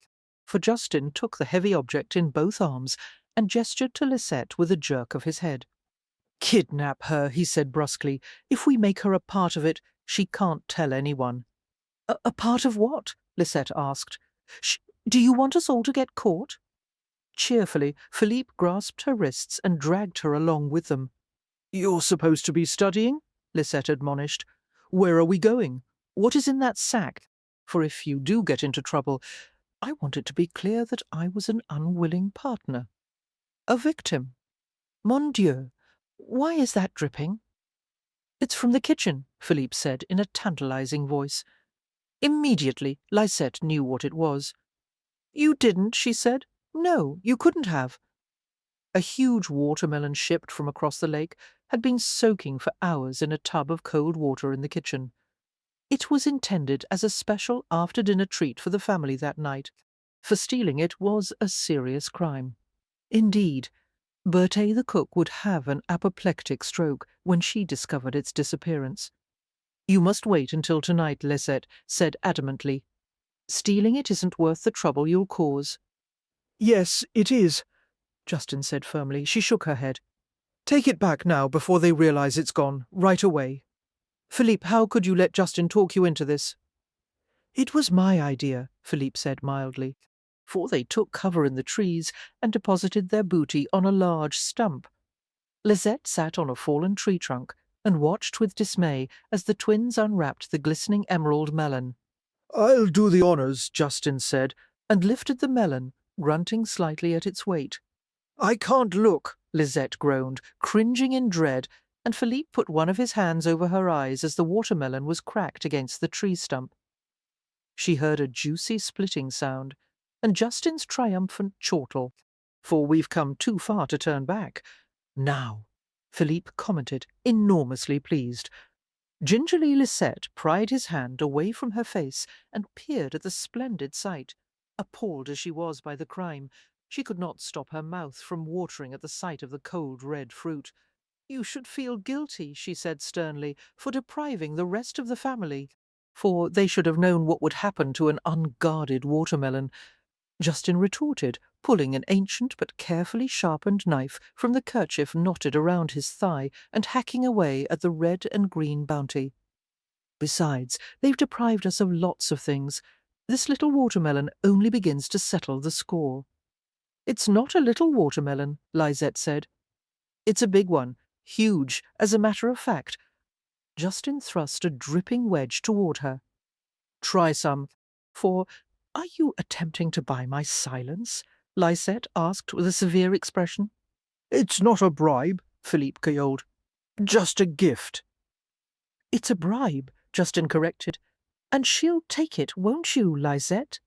S1: For Justin took the heavy object in both arms and gestured to Lisette with a jerk of his head. Kidnap her, he said brusquely. If we make her a part of it, she can't tell anyone. A part of what? Lisette asked. Do you want us all to get caught? Cheerfully, Philippe grasped her wrists and dragged her along with them. You're supposed to be studying? Lisette admonished. Where are we going? What is in that sack? For if you do get into trouble, I want it to be clear that I was an unwilling partner. A victim. Mon Dieu, why is that dripping? It's from the kitchen, Philippe said in a tantalizing voice. Immediately, Lisette knew what it was. You didn't, she said. No, you couldn't have. A huge watermelon shipped from across the lake had been soaking for hours in a tub of cold water in the kitchen. It was intended as a special after-dinner treat for the family that night, for stealing it was a serious crime. Indeed, Berthe the cook would have an apoplectic stroke when she discovered its disappearance. You must wait until tonight, Lisette said adamantly. Stealing it isn't worth the trouble you'll cause. Yes, it is, Justin said firmly. She shook her head. Take it back now before they realize it's gone, right away. Philippe, how could you let Justin talk you into this? It was my idea, Philippe said mildly, for they took cover in the trees and deposited their booty on a large stump. Lisette sat on a fallen tree trunk and watched with dismay as the twins unwrapped the glistening emerald melon. I'll do the honors, Justin said, and lifted the melon, grunting slightly at its weight. I can't look, Lisette groaned, cringing in dread, and Philippe put one of his hands over her eyes as the watermelon was cracked against the tree stump. She heard a juicy splitting sound, and Justin's triumphant chortle, for we've come too far to turn back. Now, Philippe commented, enormously pleased. Gingerly Lisette pried his hand away from her face and peered at the splendid sight. Appalled as she was by the crime, she could not stop her mouth from watering at the sight of the cold red fruit. You should feel guilty, she said sternly, for depriving the rest of the family, for they should have known what would happen to an unguarded watermelon. Justin retorted, pulling an ancient but carefully sharpened knife from the kerchief knotted around his thigh and hacking away at the red and green bounty. Besides, they've deprived us of lots of things. This little watermelon only begins to settle the score. It's not a little watermelon, Lisette said. It's a big one, huge, as a matter of fact. Justin thrust a dripping wedge toward her. Try some, for are you attempting to buy my silence? Lisette asked with a severe expression.
S4: It's not a bribe, Philippe cajoled. Just a gift.
S1: It's a bribe, Justin corrected. And she'll take it, won't you, Lisette?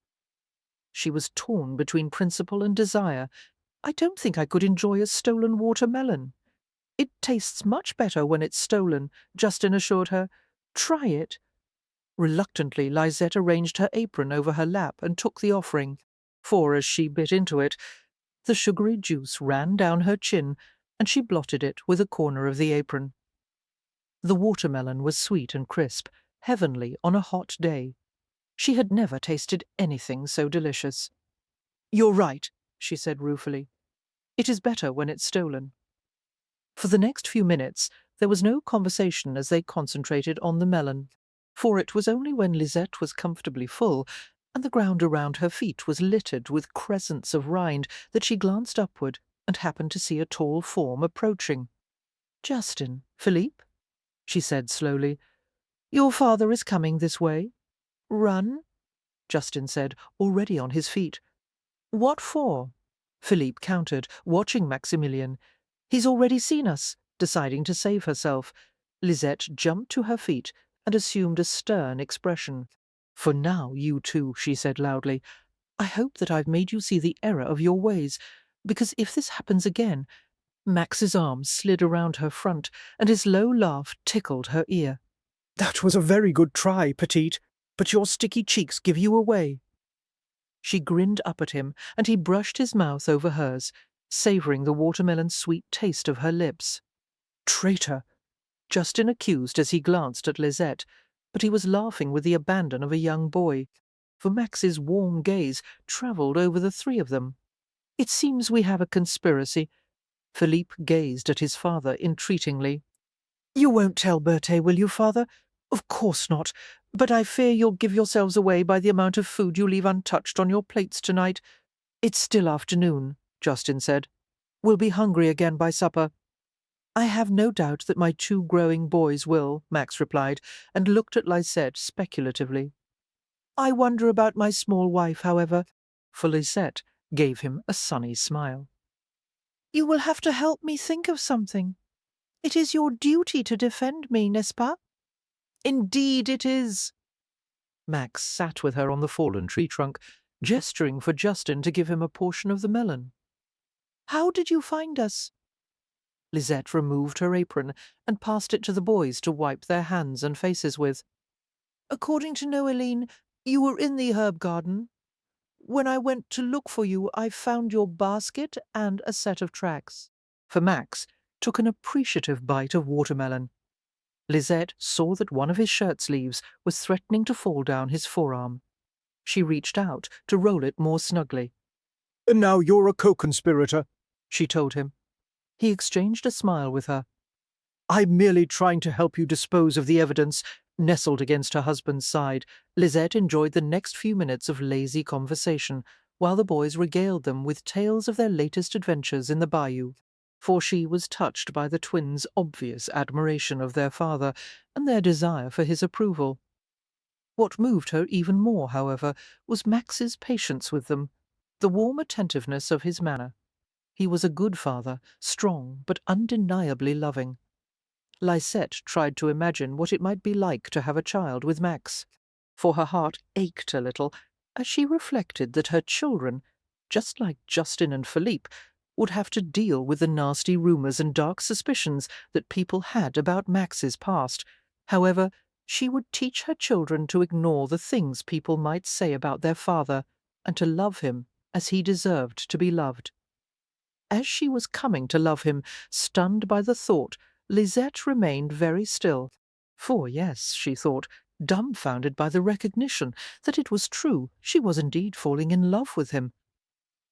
S1: She was torn between principle and desire. I don't think I could enjoy a stolen watermelon. It tastes much better when it's stolen, Justin assured her. Try it. Reluctantly, Lisette arranged her apron over her lap and took the offering, for as she bit into it, the sugary juice ran down her chin, and she blotted it with a corner of the apron. The watermelon was sweet and crisp, heavenly on a hot day. She had never tasted anything so delicious. "You're right," she said ruefully. "It is better when it's stolen." For the next few minutes there was no conversation as they concentrated on the melon, for it was only when Lisette was comfortably full and the ground around her feet was littered with crescents of rind that she glanced upward and happened to see a tall form approaching. "Justin, Philippe," she said slowly, "your father is coming this way." "Run?" Justin said, already on his feet. "What for?" Philippe countered, watching Maximilien. "He's already seen us," deciding to save herself. Lisette jumped to her feet and assumed a stern expression. "For now, you two," she said loudly. "I hope that I've made you see the error of your ways, because if this happens again—" Max's arm slid around her front, and his low laugh tickled her ear.
S4: That was a very good try, Petite, but your sticky cheeks give you away.
S1: She grinned up at him, and he brushed his mouth over hers, savouring the watermelon's sweet taste of her lips. "Traitor!" Justin accused as he glanced at Lisette, but he was laughing with the abandon of a young boy, for Max's warm gaze travelled over the three of them. "It seems we have a conspiracy." Philippe gazed at his father entreatingly. "You won't tell Berthe, will you, father?" "Of course not, but I fear you'll give yourselves away by the amount of food you leave untouched on your plates tonight." "It's still afternoon," Justin said. "We'll be hungry again by supper." "I have no doubt that my two growing boys will," Max replied, and looked at Lisette speculatively. "I wonder about my small wife, however," for Lisette gave him a sunny smile. "You will have to help me think of something. It is your duty to defend me, n'est-ce pas?" "Indeed it is." Max sat with her on the fallen tree trunk, gesturing for Justin to give him a portion of the melon. "How did you find us?" Lisette removed her apron and passed it to the boys to wipe their hands and faces with. "According to Noeline, you were in the herb garden. When I went to look for you, I found your basket and a set of tracks." For Max took an appreciative bite of watermelon. Lisette saw that one of his shirt sleeves was threatening to fall down his forearm. She reached out to roll it more snugly.
S4: And now you're a co-conspirator,
S1: she told him. He exchanged a smile with her.
S4: I'm merely trying to help you dispose of the evidence.
S1: Nestled against her husband's side, Lisette enjoyed the next few minutes of lazy conversation, while the boys regaled them with tales of their latest adventures in the bayou, for she was touched by the twins' obvious admiration of their father and their desire for his approval. What moved her even more, however, was Max's patience with them, the warm attentiveness of his manner. He was a good father, strong but undeniably loving. Lisette tried to imagine what it might be like to have a child with Max, for her heart ached a little as she reflected that her children, just like Justin and Philippe, would have to deal with the nasty rumours and dark suspicions that people had about Max's past. However, she would teach her children to ignore the things people might say about their father and to love him as he deserved to be loved. As she was coming to love him, stunned by the thought, Lisette remained very still. For yes, she thought, dumbfounded by the recognition that it was true, she was indeed falling in love with him,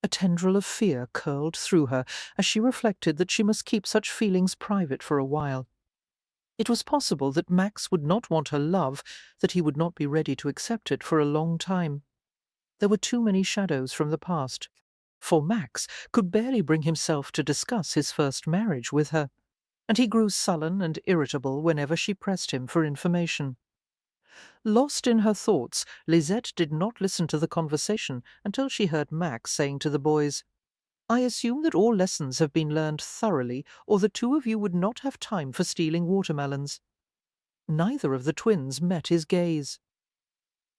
S1: A tendril of fear curled through her as she reflected that she must keep such feelings private for a while. It was possible that Max would not want her love, that he would not be ready to accept it for a long time. There were too many shadows from the past, for Max could barely bring himself to discuss his first marriage with her, and he grew sullen and irritable whenever she pressed him for information. Lost in her thoughts, Lisette did not listen to the conversation until she heard Max saying to the boys, "I assume that all lessons have been learned thoroughly, or the two of you would not have time for stealing watermelons." Neither of the twins met his gaze.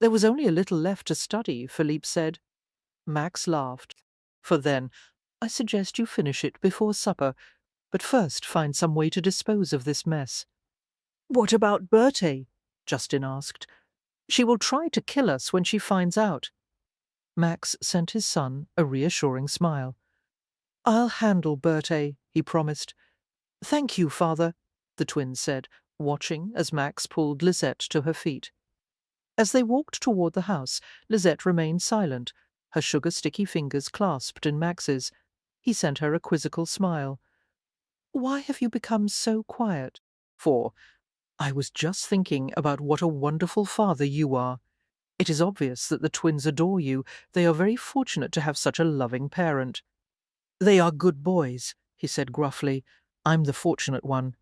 S1: "There was only a little left to study," Philippe said. Max laughed. "For then, I suggest you finish it before supper, but first find some way to dispose of this mess." "What about Bertie?" Justin asked. "She will try to kill us when she finds out." Max sent his son a reassuring smile. "I'll handle Bertie," he promised. "Thank you, father," the twins said, watching as Max pulled Lisette to her feet. As they walked toward the house, Lisette remained silent, her sugar-sticky fingers clasped in Max's. He sent her a quizzical smile. "Why have you become so quiet?" "For I was just thinking about what a wonderful father you are. It is obvious that the twins adore you. They are very fortunate to have such a loving parent." "They are good boys," he said gruffly. "I'm the fortunate one."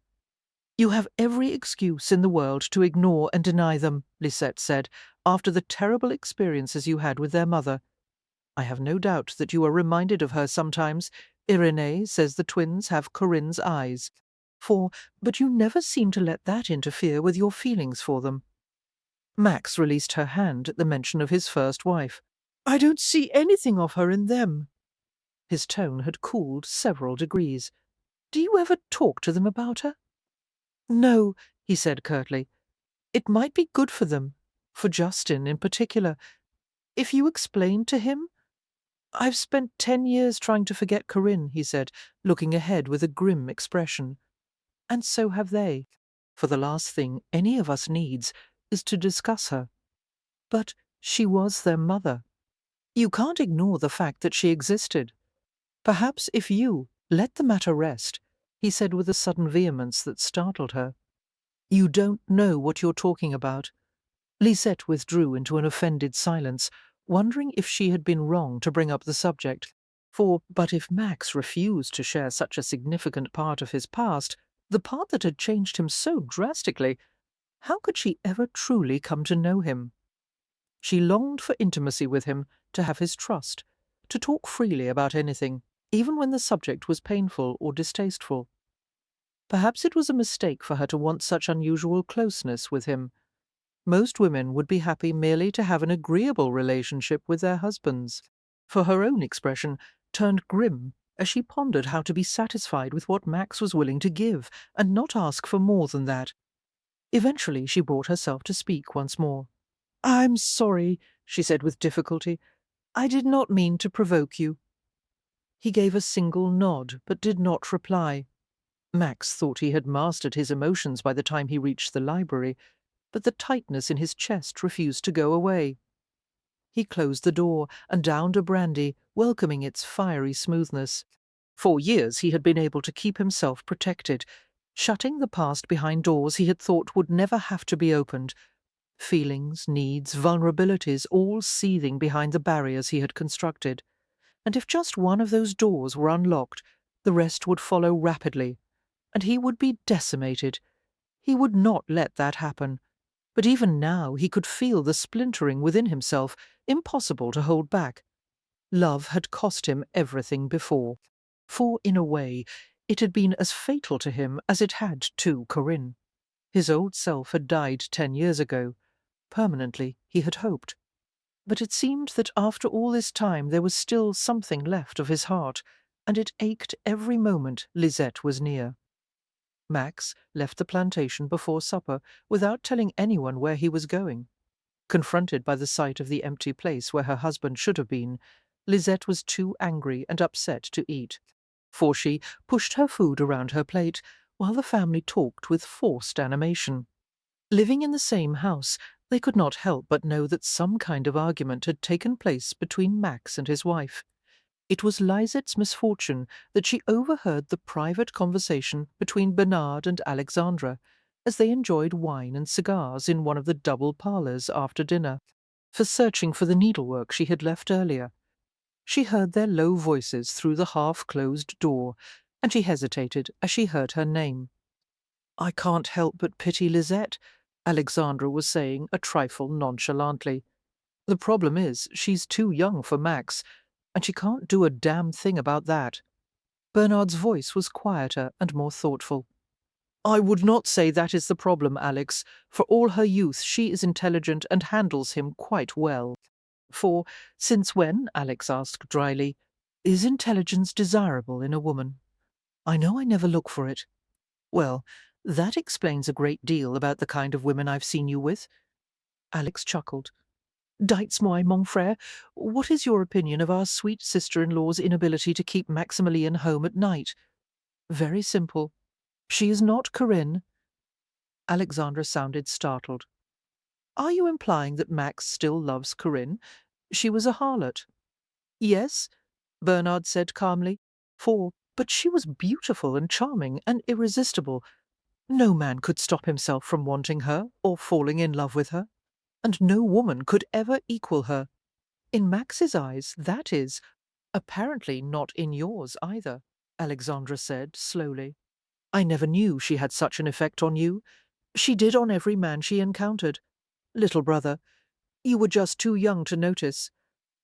S1: "You have every excuse in the world to ignore and deny them," Lisette said, "after the terrible experiences you had with their mother. I have no doubt that you are reminded of her sometimes. Irénée says the twins have Corinne's eyes. But you never seem to let that interfere with your feelings for them." Max released her hand at the mention of his first wife. "I don't see anything of her in them." His tone had cooled several degrees. "Do you ever talk to them about her?" "No," he said curtly. "It might be good for them, for Justin in particular. If you explained to him—" "I've spent 10 years trying to forget Corinne," he said, looking ahead with a grim expression. "And so have they. For the last thing any of us needs is to discuss her. But she was their mother. You can't ignore the fact that she existed. Perhaps if you let the matter rest," he said with a sudden vehemence that startled her. "You don't know what you're talking about." Lisette withdrew into an offended silence, wondering if she had been wrong to bring up the subject. But if Max refused to share such a significant part of his past, the part that had changed him so drastically, how could she ever truly come to know him? She longed for intimacy with him, to have his trust, to talk freely about anything, even when the subject was painful or distasteful. Perhaps it was a mistake for her to want such unusual closeness with him. Most women would be happy merely to have an agreeable relationship with their husbands. For her own expression turned grim as she pondered how to be satisfied with what Max was willing to give and not ask for more than that. Eventually she brought herself to speak once more. "I'm sorry," she said with difficulty. "I did not mean to provoke you." He gave a single nod, but did not reply. Max thought he had mastered his emotions by the time he reached the library, but the tightness in his chest refused to go away. He closed the door and downed a brandy, welcoming its fiery smoothness. For years he had been able to keep himself protected, shutting the past behind doors he had thought would never have to be opened. Feelings, needs, vulnerabilities, all seething behind the barriers he had constructed. And if just one of those doors were unlocked, the rest would follow rapidly, and he would be decimated. He would not let that happen. But even now he could feel the splintering within himself, impossible to hold back. Love had cost him everything before, for, in a way, it had been as fatal to him as it had to Corinne. His old self had died 10 years ago. Permanently, he had hoped. But it seemed that after all this time there was still something left of his heart, and it ached every moment Lisette was near. Max left the plantation before supper without telling anyone where he was going. Confronted by the sight of the empty place where her husband should have been, Lisette was too angry and upset to eat, for she pushed her food around her plate while the family talked with forced animation. Living in the same house, they could not help but know that some kind of argument had taken place between Max and his wife. It was Lisette's misfortune that she overheard the private conversation between Bernard and Alexandra as they enjoyed wine and cigars in one of the double parlours after dinner, for searching for the needlework she had left earlier. She heard their low voices through the half-closed door, and she hesitated as she heard her name. "I can't help but pity Lisette," Alexandra was saying a trifle nonchalantly. "The problem is she's too young for Max, and she can't do a damn thing about that." Bernard's voice was quieter and more thoughtful. "I would not say that is the problem, Alex. For all her youth, she is intelligent and handles him quite well." "For since when," Alex asked dryly, "is intelligence desirable in a woman? I know I never look for it." "Well, that explains a great deal about the kind of women I've seen you with." Alex chuckled. "Dites-moi, mon frère, what is your opinion of our sweet sister-in-law's inability to keep Maximilien home at night?" "Very simple. She is not Corinne." Alexandra sounded startled. "Are you implying that Max still loves Corinne? She was a harlot." "Yes," Bernard said calmly, but she was beautiful and charming and irresistible. No man could stop himself from wanting her or falling in love with her, and no woman could ever equal her. In Max's eyes, that is. Apparently not in yours either," Alexandra said slowly. "I never knew she had such an effect on you. She did on every man she encountered. Little brother, you were just too young to notice."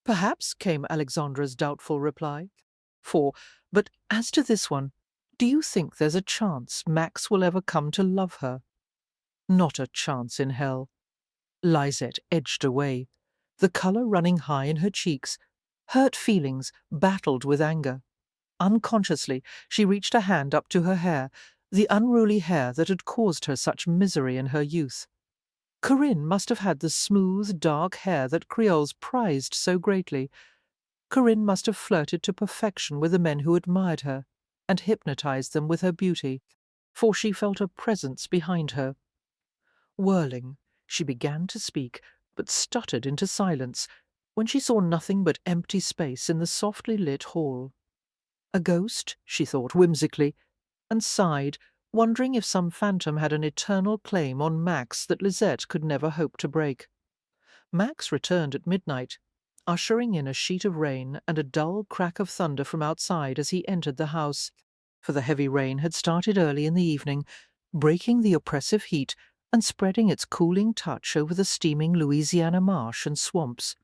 S1: "Perhaps," came Alexandra's doubtful reply. But as to this one, do you think there's a chance Max will ever come to love her?" "Not a chance in hell." Lisette edged away, the colour running high in her cheeks. Hurt feelings battled with anger. Unconsciously, she reached a hand up to her hair, the unruly hair that had caused her such misery in her youth. Corinne must have had the smooth, dark hair that Creoles prized so greatly. Corinne must have flirted to perfection with the men who admired her, and hypnotized them with her beauty, for she felt a presence behind her. Whirling, she began to speak, but stuttered into silence when she saw nothing but empty space in the softly lit hall. A ghost, she thought whimsically, and sighed, wondering if some phantom had an eternal claim on Max that Lisette could never hope to break. Max returned at midnight, ushering in a sheet of rain and a dull crack of thunder from outside as he entered the house, for the heavy rain had started early in the evening, breaking the oppressive heat and spreading its cooling touch over the steaming Louisiana marsh and swamps.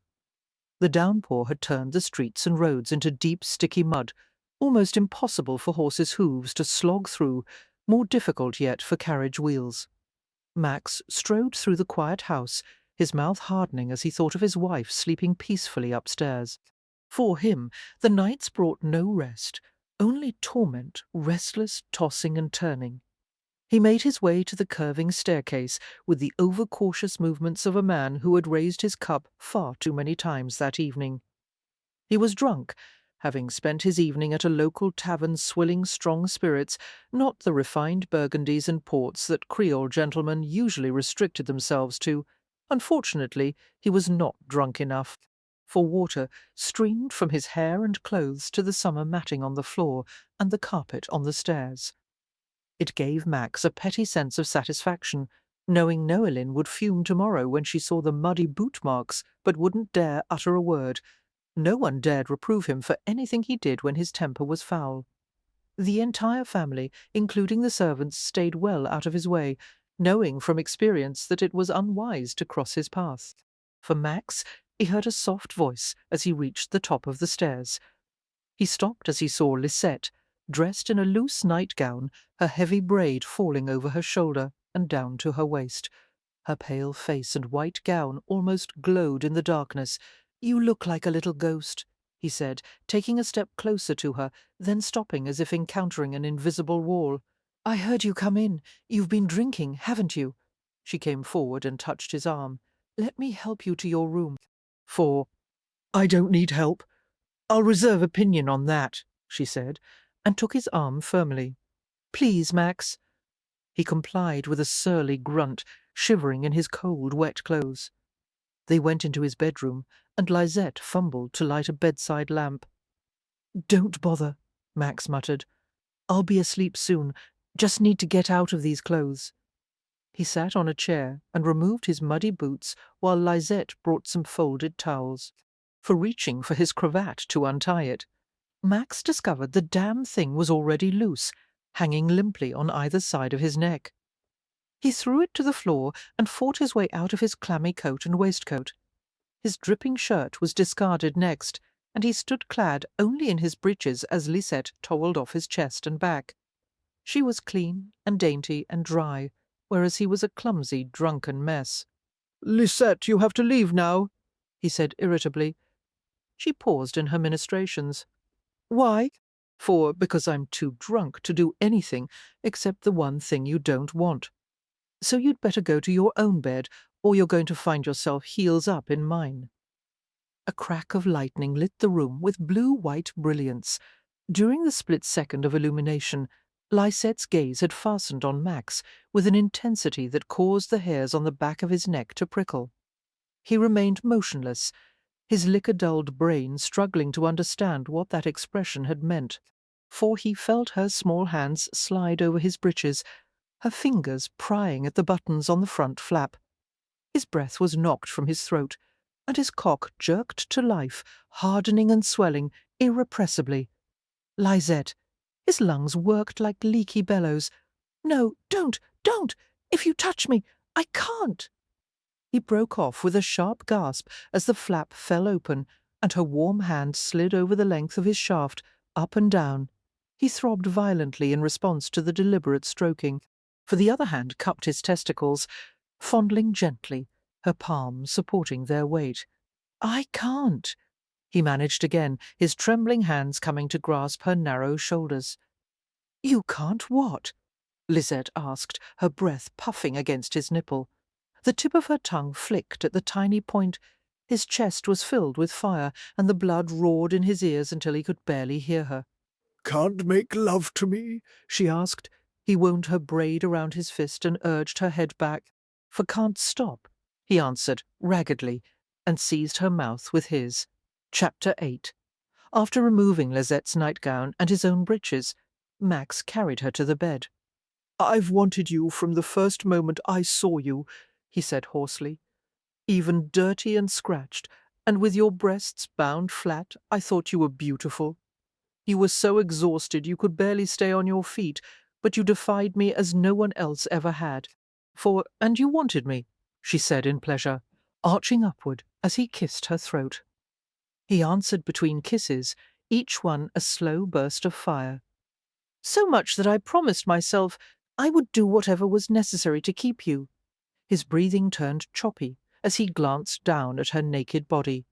S1: The downpour had turned the streets and roads into deep, sticky mud, almost impossible for horses' hooves to slog through, more difficult yet for carriage wheels. Max strode through the quiet house, his mouth hardening as he thought of his wife sleeping peacefully upstairs. For him, the nights brought no rest, only torment, restless tossing and turning. He made his way to the curving staircase with the overcautious movements of a man who had raised his cup far too many times that evening. He was drunk, having spent his evening at a local tavern swilling strong spirits, not the refined burgundies and ports that Creole gentlemen usually restricted themselves to. Unfortunately, he was not drunk enough, for water streamed from his hair and clothes to the summer matting on the floor and the carpet on the stairs. It gave Max a petty sense of satisfaction, knowing Noeline would fume tomorrow when she saw the muddy boot marks, but wouldn't dare utter a word. No one dared reprove him for anything he did when his temper was foul. The entire family, including the servants, stayed well out of his way, knowing from experience that it was unwise to cross his path. For Max, he heard a soft voice as he reached the top of the stairs. He stopped as he saw Lisette, dressed in a loose nightgown, her heavy braid falling over her shoulder and down to her waist. Her pale face and white gown almost glowed in the darkness. "You look like a little ghost," he said, taking a step closer to her, then stopping as if encountering an invisible wall. "I heard you come in. You've been drinking, haven't you?" She came forward and touched his arm. "Let me help you to your room." "I don't need help. I'll reserve opinion on that," she said, and took his arm firmly. "Please, Max." He complied with a surly grunt, shivering in his cold, wet clothes. They went into his bedroom, and Lisette fumbled to light a bedside lamp. Don't bother, Max muttered. I'll be asleep soon. Just need to get out of these clothes. He sat on a chair and removed his muddy boots while Lisette brought some folded towels. For reaching for his cravat to untie it, Max discovered the damn thing was already loose, hanging limply on either side of his neck. He threw it to the floor and fought his way out of his clammy coat and waistcoat. His dripping shirt was discarded next, and he stood clad only in his breeches as Lisette towelled off his chest and back. She was clean and dainty and dry, whereas he was a clumsy, drunken mess. "Lisette, you have to leave now," he said irritably. She paused in her ministrations. "Why?" Because I'm too drunk to do anything except the one thing you don't want. So you'd better go to your own bed, or you're going to find yourself heels up in mine." A crack of lightning lit the room with blue-white brilliance. During the split second of illumination, Lisette's gaze had fastened on Max with an intensity that caused the hairs on the back of his neck to prickle. He remained motionless, his liquor-dulled brain struggling to understand what that expression had meant, for he felt her small hands slide over his breeches, her fingers prying at the buttons on the front flap. His breath was knocked from his throat, and his cock jerked to life, hardening and swelling irrepressibly. Lisette! His lungs worked like leaky bellows. "No, don't! If you touch me, I can't!" He broke off with a sharp gasp as the flap fell open, and her warm hand slid over the length of his shaft, up and down. He throbbed violently in response to the deliberate stroking, for the other hand cupped his testicles, fondling gently, her palm supporting their weight. "I can't," he managed again, his trembling hands coming to grasp her narrow shoulders. "You can't what?" Lisette asked, her breath puffing against his nipple. The tip of her tongue flicked at the tiny point. His chest was filled with fire, and the blood roared in his ears until he could barely hear her.
S4: "Can't make love to me?"
S1: she asked. He wound her braid around his fist and urged her head back. "For can't stop," he answered raggedly, and seized her mouth with his. Chapter 8. After removing Lisette's nightgown and his own breeches, Max carried her to the bed. "I've wanted you from the first moment I saw you," he said hoarsely. "Even dirty and scratched, and with your breasts bound flat, I thought you were beautiful. You were so exhausted you could barely stay on your feet, but you defied me as no one else ever had. And you wanted me," she said in pleasure, arching upward as he kissed her throat. He answered between kisses, each one a slow burst of fire. "So much that I promised myself I would do whatever was necessary to keep you." His breathing turned choppy as he glanced down at her naked body.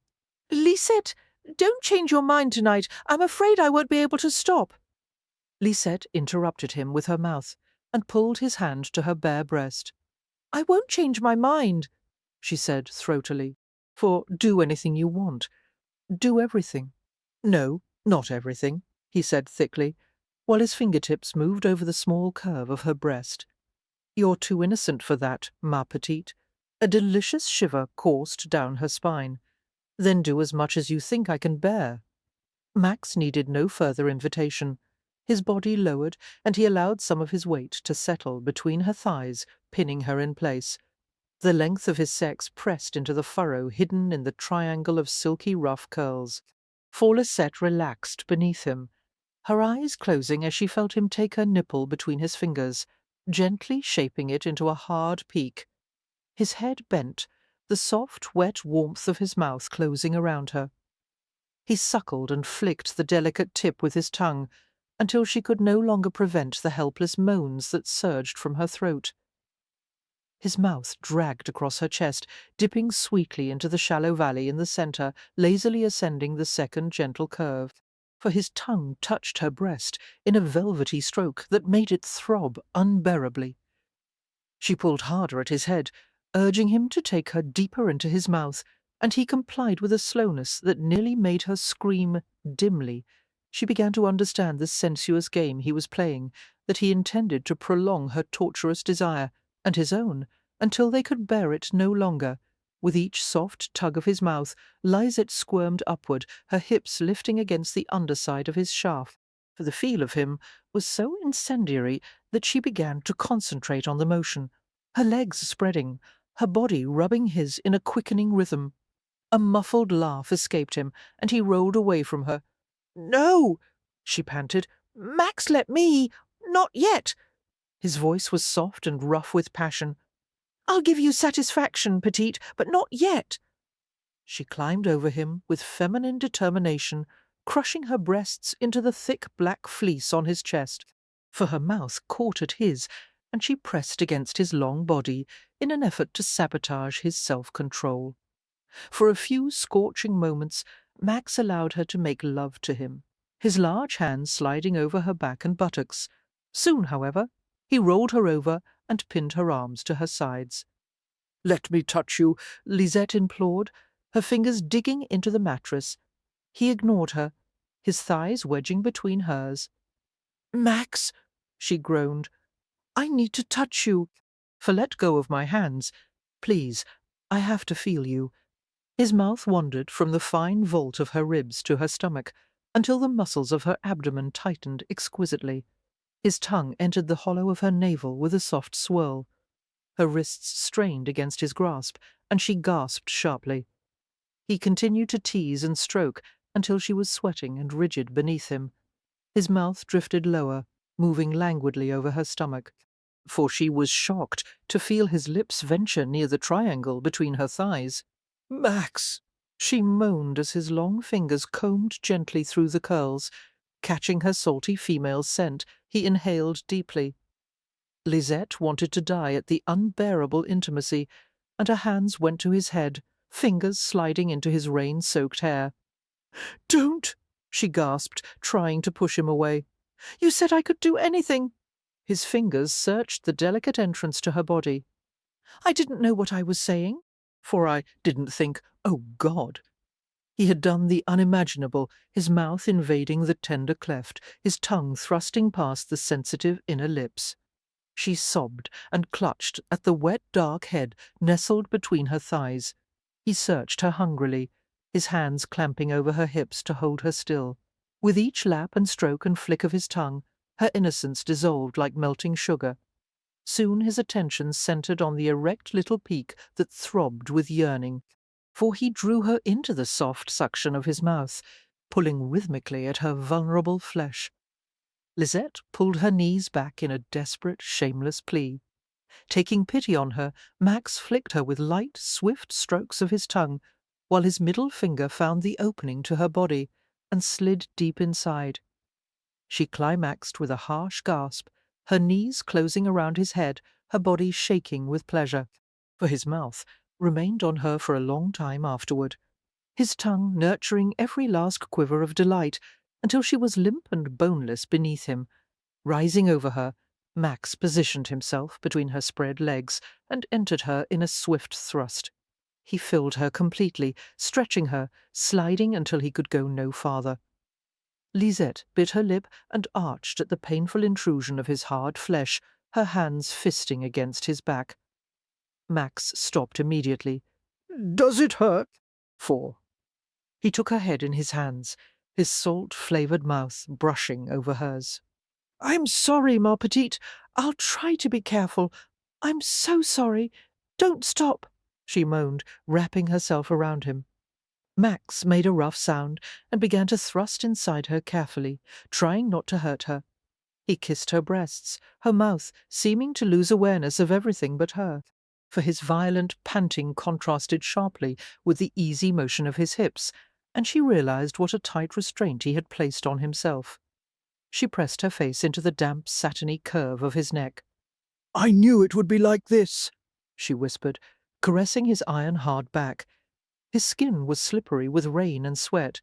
S1: "Lisette, don't change your mind tonight. I'm afraid I won't be able to stop." Lisette interrupted him with her mouth and pulled his hand to her bare breast. "I won't change my mind," she said throatily. Do anything you want. Do everything." "No, not everything," he said thickly, while his fingertips moved over the small curve of her breast. "You're too innocent for that, ma petite." A delicious shiver coursed down her spine. "Then do as much as you think I can bear." Max needed no further invitation. His body lowered, and he allowed some of his weight to settle between her thighs, pinning her in place. The length of his sex pressed into the furrow hidden in the triangle of silky rough curls. Lisette relaxed beneath him, her eyes closing as she felt him take her nipple between his fingers, gently shaping it into a hard peak. His head bent, the soft, wet warmth of his mouth closing around her. He suckled and flicked the delicate tip with his tongue, until she could no longer prevent the helpless moans that surged from her throat. His mouth dragged across her chest, dipping sweetly into the shallow valley in the centre, lazily ascending the second gentle curve, for his tongue touched her breast in a velvety stroke that made it throb unbearably. She pulled harder at his head, urging him to take her deeper into his mouth, and he complied with a slowness that nearly made her scream dimly. She began to understand the sensuous game he was playing, that he intended to prolong her torturous desire, and his own, until they could bear it no longer, With each soft tug of his mouth, Lisette squirmed upward, her hips lifting against the underside of his shaft, for the feel of him was so incendiary that she began to concentrate on the motion, her legs spreading, her body rubbing his in a quickening rhythm. A muffled laugh escaped him, and he rolled away from her. "No!" she panted. "Max, let me! Not yet!" His voice was soft and rough with passion. "I'll give you satisfaction, petite, but not yet." She climbed over him with feminine determination, crushing her breasts into the thick black fleece on his chest, for her mouth caught at his, and she pressed against his long body in an effort to sabotage his self-control. For a few scorching moments, Max allowed her to make love to him, his large hands sliding over her back and buttocks. Soon, however, he rolled her over and pinned her arms to her sides. "Let me touch you," Lisette implored, her fingers digging into the mattress. He ignored her, his thighs wedging between hers. "Max," she groaned, "I need to touch you." "For let go of my hands. Please, I have to feel you." His mouth wandered from the fine vault of her ribs to her stomach, until the muscles of her abdomen tightened exquisitely. His tongue entered the hollow of her navel with a soft swirl. Her wrists strained against his grasp, and she gasped sharply. He continued to tease and stroke until she was sweating and rigid beneath him. His mouth drifted lower, moving languidly over her stomach, for she was shocked to feel his lips venture near the triangle between her thighs. "Max!" she moaned as his long fingers combed gently through the curls. Catching her salty female scent, he inhaled deeply. Lisette wanted to die at the unbearable intimacy, and her hands went to his head, fingers sliding into his rain-soaked hair. "Don't!" she gasped, trying to push him away. "You said I could do anything." His fingers searched the delicate entrance to her body. "I didn't know what I was saying, for I didn't think, oh God." He had done the unimaginable, his mouth invading the tender cleft, his tongue thrusting past the sensitive inner lips. She sobbed and clutched at the wet dark head nestled between her thighs. He searched her hungrily, his hands clamping over her hips to hold her still. With each lap and stroke and flick of his tongue, her innocence dissolved like melting sugar. Soon his attention centered on the erect little peak that throbbed with yearning, for he drew her into the soft suction of his mouth, pulling rhythmically at her vulnerable flesh. Lisette pulled her knees back in a desperate, shameless plea. Taking pity on her, Max flicked her with light, swift strokes of his tongue, while his middle finger found the opening to her body and slid deep inside. She climaxed with a harsh gasp, her knees closing around his head, her body shaking with pleasure, for his mouth remained on her for a long time afterward, his tongue nurturing every last quiver of delight, until she was limp and boneless beneath him. Rising over her, Max positioned himself between her spread legs and entered her in a swift thrust. He filled her completely, stretching her, sliding until he could go no farther. Lisette bit her lip and arched at the painful intrusion of his hard flesh, her hands fisting against his back. Max stopped immediately.
S5: Does it hurt?
S1: 4. He took her head in his hands, his salt-flavoured mouth brushing over hers. "I'm sorry, ma petite. I'll try to be careful. I'm so sorry. Don't stop," she moaned, wrapping herself around him. Max made a rough sound and began to thrust inside her carefully, trying not to hurt her. He kissed her breasts, her mouth seeming to lose awareness of everything but her, for his violent panting contrasted sharply with the easy motion of his hips, and she realized what a tight restraint he had placed on himself. She pressed her face into the damp, satiny curve of his neck.
S4: "I knew it would be like this,"
S1: she whispered, caressing his iron-hard back. His skin was slippery with rain and sweat.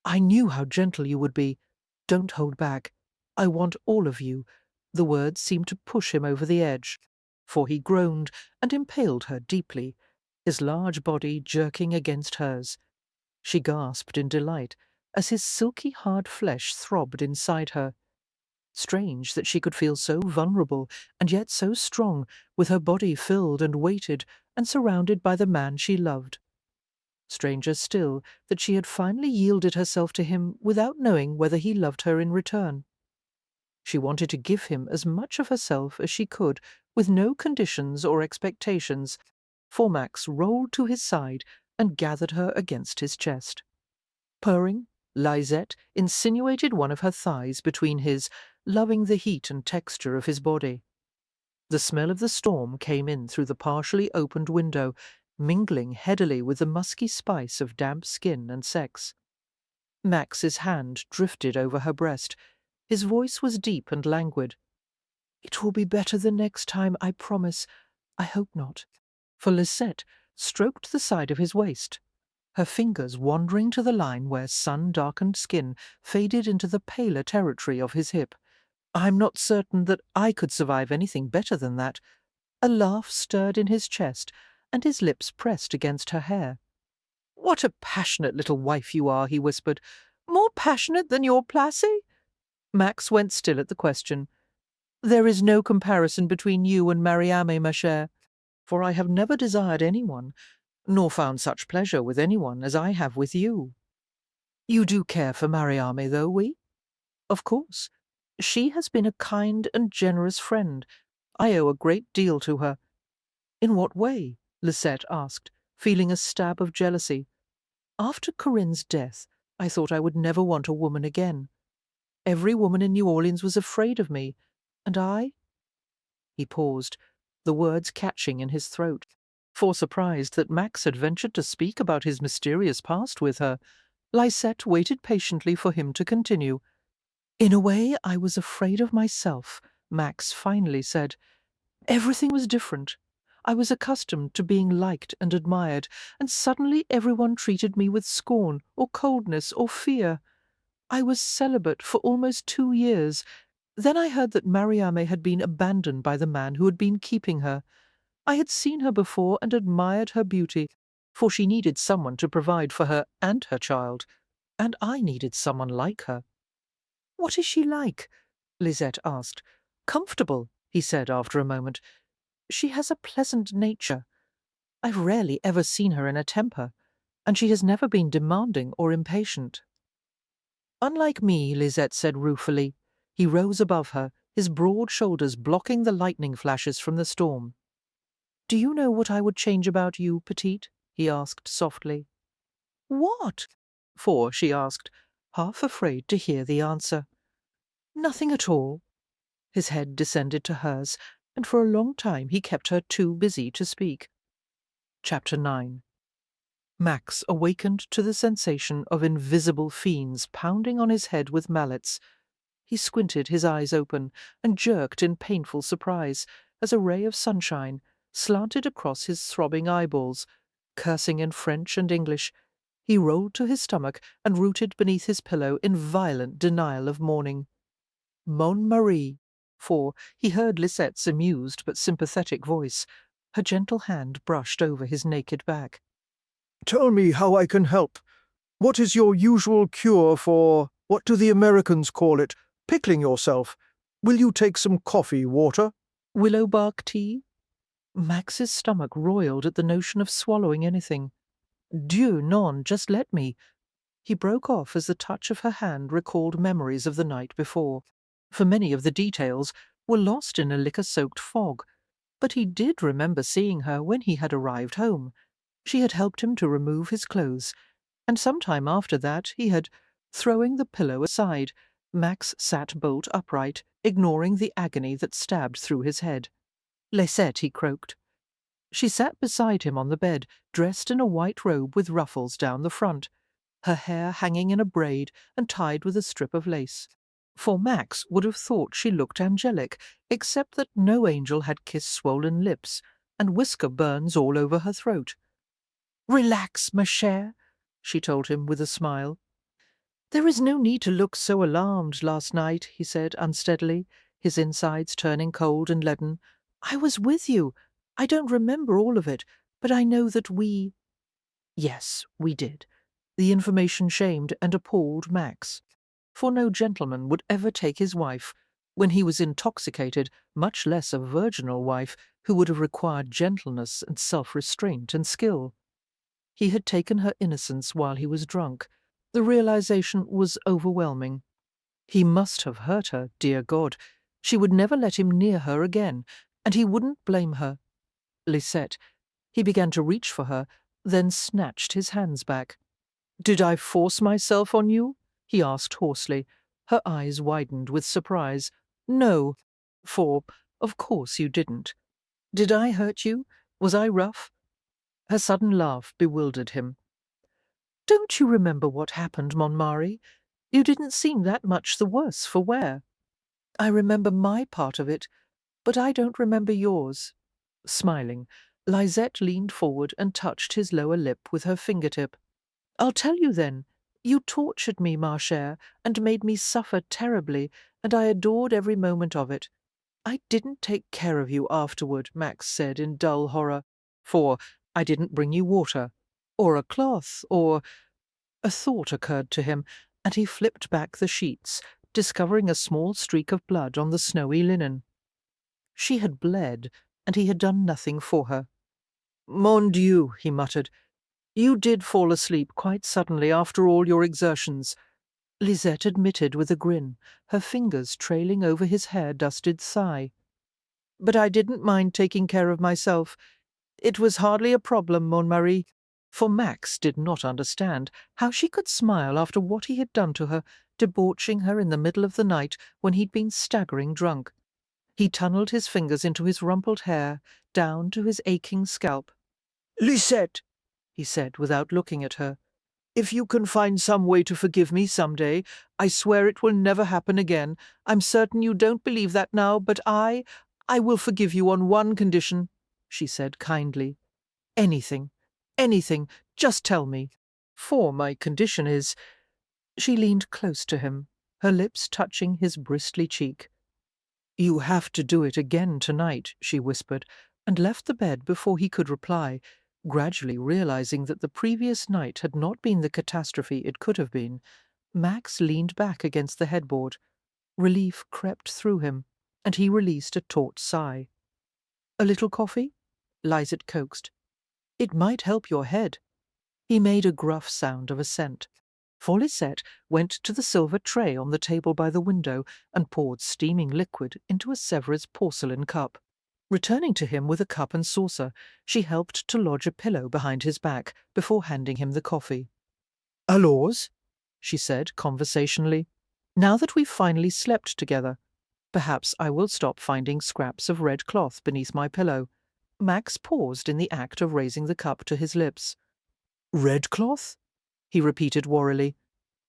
S1: "I knew how gentle you would be. Don't hold back. I want all of you." The words seemed to push him over the edge, for he groaned and impaled her deeply, his large body jerking against hers. She gasped in delight as his silky hard flesh throbbed inside her. Strange that she could feel so vulnerable and yet so strong, with her body filled and weighted and surrounded by the man she loved. Stranger still that she had finally yielded herself to him without knowing whether he loved her in return. She wanted to give him as much of herself as she could, with no conditions or expectations, for Max rolled to his side and gathered her against his chest. Purring, Lisette insinuated one of her thighs between his, loving the heat and texture of his body. The smell of the storm came in through the partially opened window, mingling headily with the musky spice of damp skin and sex. Max's hand drifted over her breast. His voice was deep and languid. "It will be better the next time, I promise. I hope not." For Lisette stroked the side of his waist, her fingers wandering to the line where sun-darkened skin faded into the paler territory of his hip. "I'm not certain that I could survive anything better than that." A laugh stirred in his chest, and his lips pressed against her hair. "What a passionate little wife you are," he whispered. "More passionate than your Placé?" Max went still at the question. "There is no comparison between you and Mariame, ma chère, for I have never desired anyone, nor found such pleasure with anyone as I have with you." "You do care for Mariame, though, oui?" "Of course. She has been a kind and generous friend. I owe a great deal to her." "In what way?" Lisette asked, feeling a stab of jealousy. "After Corinne's death, I thought I would never want a woman again. Every woman in New Orleans was afraid of me, and I—" He paused, the words catching in his throat, for surprised that Max had ventured to speak about his mysterious past with her. Lisette waited patiently for him to continue. "In a way, I was afraid of myself," Max finally said. "Everything was different. I was accustomed to being liked and admired, and suddenly everyone treated me with scorn or coldness or fear. I was celibate for almost 2 years. Then I heard that Mariame had been abandoned by the man who had been keeping her. I had seen her before and admired her beauty, for she needed someone to provide for her and her child, and I needed someone like her." "What is she like?" Lisette asked. "Comfortable," he said after a moment. "She has a pleasant nature. I've rarely ever seen her in a temper, and she has never been demanding or impatient." "Unlike me," Lisette said ruefully. He rose above her, his broad shoulders blocking the lightning flashes from the storm. "Do you know what I would change about you, petite?" he asked softly. "What?" For she asked, half afraid to hear the answer. "Nothing at all." His head descended to hers, and for a long time he kept her too busy to speak. Chapter 9. Max awakened to the sensation of invisible fiends pounding on his head with mallets. He squinted his eyes open and jerked in painful surprise as a ray of sunshine slanted across his throbbing eyeballs. Cursing in French and English, he rolled to his stomach and rooted beneath his pillow in violent denial of morning. "Mon Marie," for he heard Lisette's amused but sympathetic voice. Her gentle hand brushed over his naked back.
S4: Tell me how I can help. What is your usual cure for, what do the Americans call it, pickling yourself? Will you take some coffee, water?
S1: "Willow bark tea?" Max's stomach roiled at the notion of swallowing anything. "Dieu, non, just let me." He broke off as the touch of her hand recalled memories of the night before, for many of the details were lost in a liquor-soaked fog. But he did remember seeing her when he had arrived home. She had helped him to remove his clothes, and some time after that he had, throwing the pillow aside, Max sat bolt upright, ignoring the agony that stabbed through his head. "Lisette," he croaked. She sat beside him on the bed, dressed in a white robe with ruffles down the front, her hair hanging in a braid and tied with a strip of lace. For Max would have thought she looked angelic, except that no angel had kiss-swollen lips and whisker burns all over her throat. "Relax, ma chère," she told him with a smile. "There is no need to look so alarmed last night," he said unsteadily, his insides turning cold and leaden. "I was with you. I don't remember all of it, but I know that we—" Yes, we did. The information shamed and appalled Max, for no gentleman would ever take his wife, When he was intoxicated, much less a virginal wife who would have required gentleness and self-restraint and skill. He had taken her innocence while he was drunk. The realization was overwhelming. He must have hurt her, dear God. She would never let him near her again, and he wouldn't blame her. Lisette. He began to reach for her, then snatched his hands back. "Did I force myself on you?" he asked hoarsely. Her eyes widened with surprise. "No, for, of course, you didn't. Did I hurt you? Was I rough?" Her sudden laugh bewildered him. "Don't you remember what happened, Montmartre? You didn't seem that much the worse for wear. I remember my part of it, but I don't remember yours." Smiling, Lisette leaned forward and touched his lower lip with her fingertip. "I'll tell you then. You tortured me, ma chère, and made me suffer terribly, and I adored every moment of it. I didn't take care of you afterward," Max said in dull horror, "for I didn't bring you water, or a cloth, or—" A thought occurred to him, and he flipped back the sheets, discovering a small streak of blood on the snowy linen. She had bled, and he had done nothing for her. "Mon Dieu," he muttered, "you did fall asleep quite suddenly after all your exertions," Lisette admitted with a grin, her fingers trailing over his hair-dusted thigh. "But I didn't mind taking care of myself. It was hardly a problem, Mon Marie," for Max did not understand how she could smile after what he had done to her, debauching her in the middle of the night when he'd been staggering drunk. He tunneled his fingers into his rumpled hair, down to his aching scalp. "Lisette," he said without looking at her, "if you can find some way to forgive me some day, I swear it will never happen again. I'm certain you don't believe that now, but I will forgive you on one condition," she said kindly. "Anything, anything, just tell me. For my condition is—" She leaned close to him, her lips touching his bristly cheek. "You have to do it again tonight," she whispered, and left the bed before he could reply, gradually realizing that the previous night had not been the catastrophe it could have been. Max leaned back against the headboard. Relief crept through him, and he released a taut sigh. "A little coffee?" Lisette coaxed. "It might help your head." He made a gruff sound of assent. For Lisette went to the silver tray on the table by the window and poured steaming liquid into a Sèvres porcelain cup. Returning to him with a cup and saucer, she helped to lodge a pillow behind his back before handing him the coffee. "Alors," she said conversationally, "now that we've finally slept together, perhaps I will stop finding scraps of red cloth beneath my pillow." Max paused in the act of raising the cup to his lips. "Red cloth?" he repeated warily.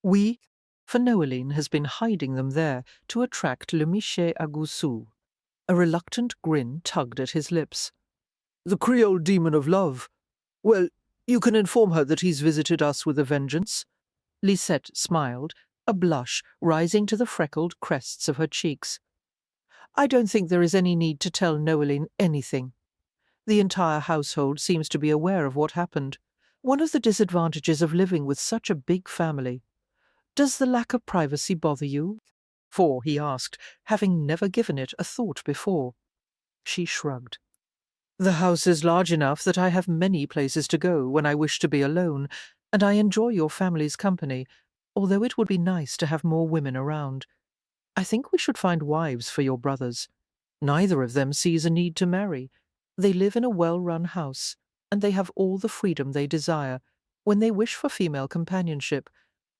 S1: "Oui, for Noeline has been hiding them there to attract le Miché à Goussou." A reluctant grin tugged at his lips. "The Creole demon of love. Well, you can inform her that he's visited us with a vengeance." Lisette smiled, a blush rising to the freckled crests of her cheeks. "I don't think there is any need to tell Noeline anything. The entire household seems to be aware of what happened. One of the disadvantages of living with such a big family. Does the lack of privacy bother you?" For, he asked, having never given it a thought before. She shrugged. "The house is large enough that I have many places to go when I wish to be alone, and I enjoy your family's company, although it would be nice to have more women around. I think we should find wives for your brothers. Neither of them sees a need to marry. They live in a well-run house, and they have all the freedom they desire when they wish for female companionship.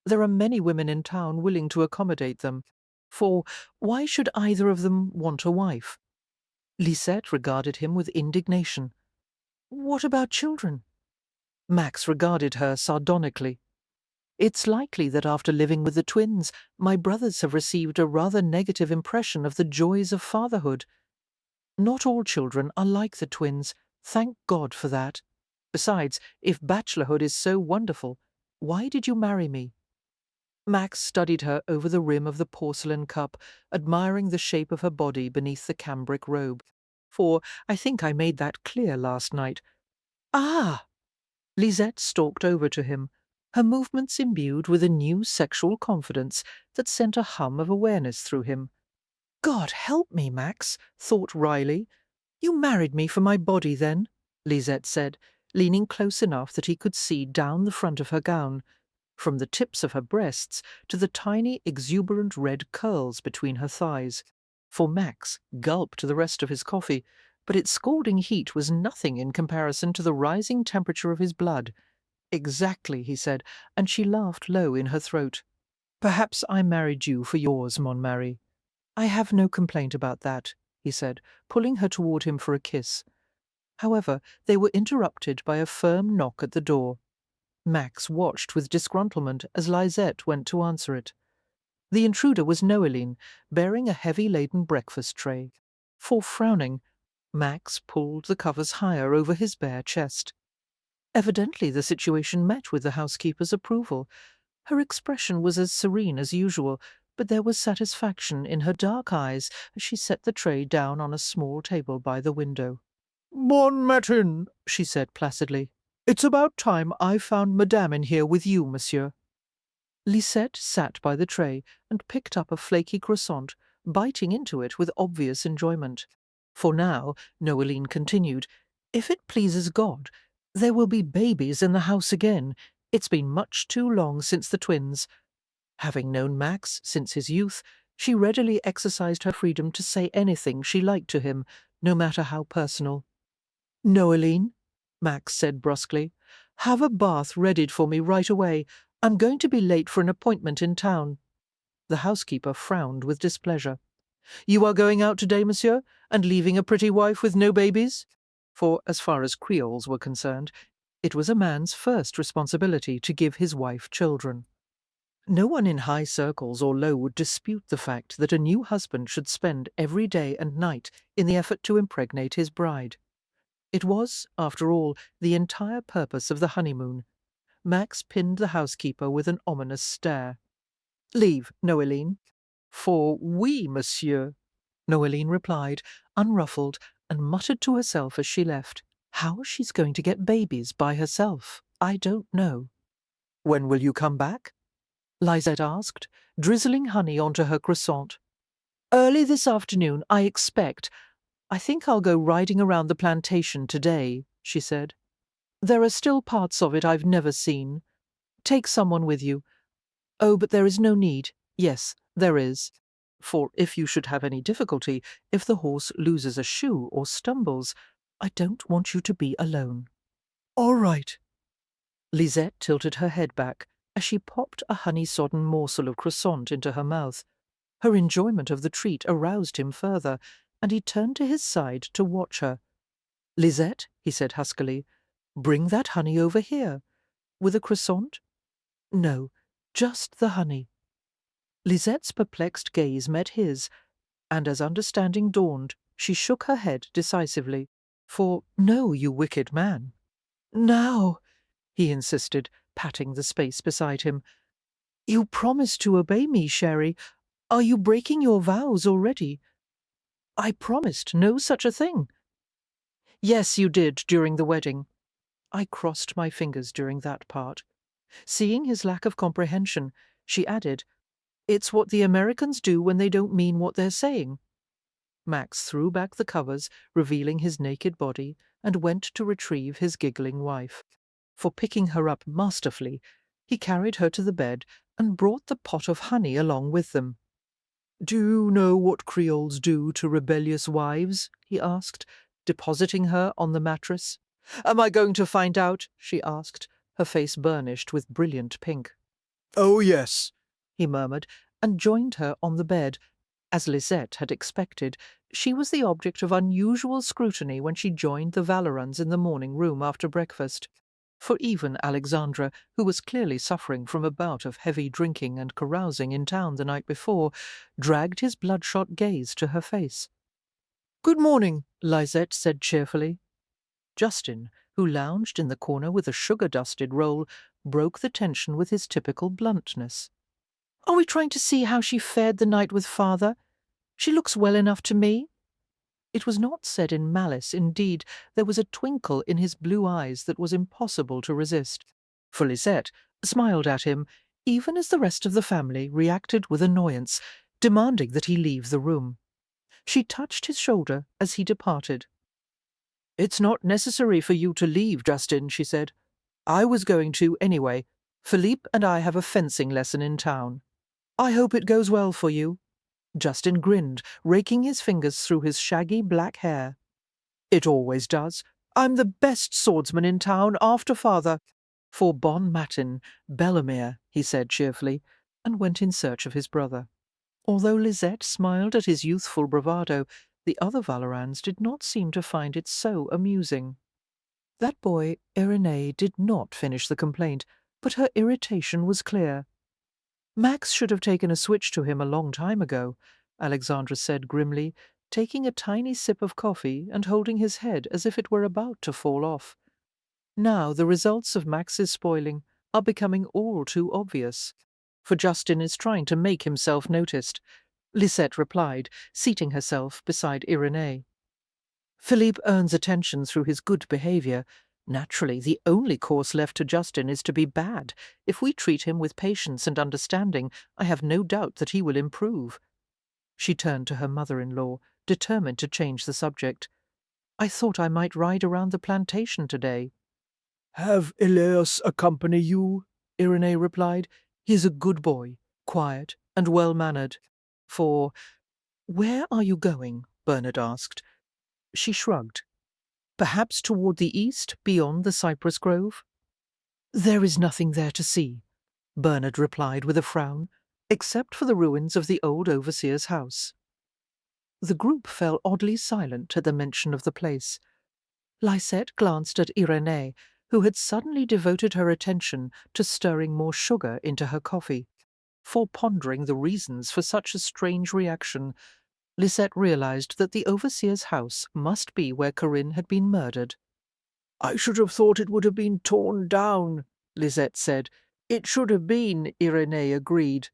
S1: There are many women in town willing to accommodate them. For why should either of them want a wife?" Lisette regarded him with indignation. "What about children?" Max regarded her sardonically. "It's likely that after living with the twins, my brothers have received a rather negative impression of the joys of fatherhood. Not all children are like the twins. Thank God for that. Besides, if bachelorhood is so wonderful, why did you marry me?" Max studied her over the rim of the porcelain cup, admiring the shape of her body beneath the cambric robe. "For I think I made that clear last night." "Ah!" Lisette stalked over to him, her movements imbued with a new sexual confidence that sent a hum of awareness through him. God help me, Max, thought Riley. You married me for my body, then, Lisette said, leaning close enough that he could see down the front of her gown, from the tips of her breasts to the tiny, exuberant red curls between her thighs. For Max gulped the rest of his coffee, but its scalding heat was nothing in comparison to the rising temperature of his blood. Exactly, he said, and she laughed low in her throat. Perhaps I married you for yours, mon mari. I have no complaint about that, he said, pulling her toward him for a kiss. However, they were interrupted by a firm knock at the door. Max watched with disgruntlement as Lisette went to answer it. The intruder was Noeline, bearing a heavy-laden breakfast tray. For frowning, Max pulled the covers higher over his bare chest. Evidently the situation met with the housekeeper's approval. Her expression was as serene as usual, but there was satisfaction in her dark eyes as she set the tray down on a small table by the window.
S4: Bon matin,
S1: she said placidly. It's about time I found Madame in here with you, monsieur. Lisette sat by the tray and picked up a flaky croissant, biting into it with obvious enjoyment. For now, Noeline continued, if it pleases God, there will be babies in the house again. It's been much too long since the twins. Having known Max since his youth, she readily exercised her freedom to say anything she liked to him, no matter how personal. Noeline, Max said brusquely, have a bath readied for me right away. I'm going to be late for an appointment in town. The housekeeper frowned with displeasure. You are going out today, monsieur, and leaving a pretty wife with no babies? For, as far as Creoles were concerned, it was a man's first responsibility to give his wife children. No one in high circles or low would dispute the fact that a new husband should spend every day and night in the effort to impregnate his bride. It was, after all, the entire purpose of the honeymoon. Max pinned the housekeeper with an ominous stare. Leave, Noeline. For oui, monsieur, Noeline replied, unruffled, and muttered to herself as she left. How she's going to get babies by herself, I don't know. When will you come back? Lisette asked, drizzling honey onto her croissant. Early this afternoon, I expect. I think I'll go riding around the plantation today, she said. There are still parts of it I've never seen. Take someone with you. Oh, but there is no need. Yes, there is. For if you should have any difficulty, if the horse loses a shoe or stumbles, I don't want you to be alone. All right. Lisette tilted her head back as she popped a honey-sodden morsel of croissant into her mouth. Her enjoyment of the treat aroused him further, and he turned to his side to watch her. Lisette, he said huskily, bring that honey over here. With a croissant? No, just the honey. Lisette's perplexed gaze met his, and as understanding dawned, she shook her head decisively. For, no, you wicked man. Now, he insisted, patting the space beside him. You promised to obey me, Sherry. Are you breaking your vows already? I promised no such a thing. Yes, you did during the wedding. I crossed my fingers during that part. Seeing his lack of comprehension, she added, It's what the Americans do when they don't mean what they're saying. Max threw back the covers, revealing his naked body, and went to retrieve his giggling wife. For picking her up masterfully, he carried her to the bed and brought the pot of honey along with them. Do you know what Creoles do to rebellious wives? He asked, depositing her on the mattress. Am I going to find out? She asked, her face burnished with brilliant pink.
S4: Oh, yes,
S1: he murmured, and joined her on the bed. As Lisette had expected, she was the object of unusual scrutiny when she joined the Valorans in the morning room after breakfast. For even Alexandra, who was clearly suffering from a bout of heavy drinking and carousing in town the night before, dragged his bloodshot gaze to her face. Good morning, Lisette said cheerfully. Justin, who lounged in the corner with a sugar-dusted roll, broke the tension with his typical bluntness. Are we trying to see how she fared the night with father? She looks well enough to me. It was not said in malice, indeed, there was a twinkle in his blue eyes that was impossible to resist. For Lisette smiled at him, even as the rest of the family reacted with annoyance, demanding that he leave the room. She touched his shoulder as he departed. "It's not necessary for you to leave, Justin," she said. "I was going to anyway. Philippe and I have a fencing lesson in town. I hope it goes well for you." Justin grinned, raking his fingers through his shaggy black hair. "It always does. I'm the best swordsman in town after father. For bon matin, Bellemere," he said cheerfully, and went in search of his brother. Although Lisette smiled at his youthful bravado, the other Valorans did not seem to find it so amusing. That boy, Irénée, did not finish the complaint, but her irritation was clear. "Max should have taken a switch to him a long time ago," Alexandra said grimly, taking a tiny sip of coffee and holding his head as if it were about to fall off. Now the results of Max's spoiling are becoming all too obvious, for Justin is trying to make himself noticed, Lisette replied, seating herself beside Irénée. "Philippe earns attention through his good behaviour. Naturally, the only course left to Justin is to be bad. If we treat him with patience and understanding, I have no doubt that he will improve." She turned to her mother-in-law, determined to change the subject. "I thought I might ride around the plantation today."
S4: "Have Elias accompany you?"
S1: Irénée replied. "He is a good boy, quiet and well-mannered. For—" "Where are you going?" Bernard asked. She shrugged. "Perhaps toward the east, beyond the cypress grove?" "There is nothing there to see," Bernard replied with a frown, "except for the ruins of the old overseer's house." The group fell oddly silent at the mention of the place. Lisette glanced at Irénée, who had suddenly devoted her attention to stirring more sugar into her coffee. For pondering the reasons for such a strange reaction, Lisette realized that the overseer's house must be where Corinne had been murdered.
S4: "I should have thought it would have been torn down,"
S1: Lisette said. "It should have been," Irénée agreed.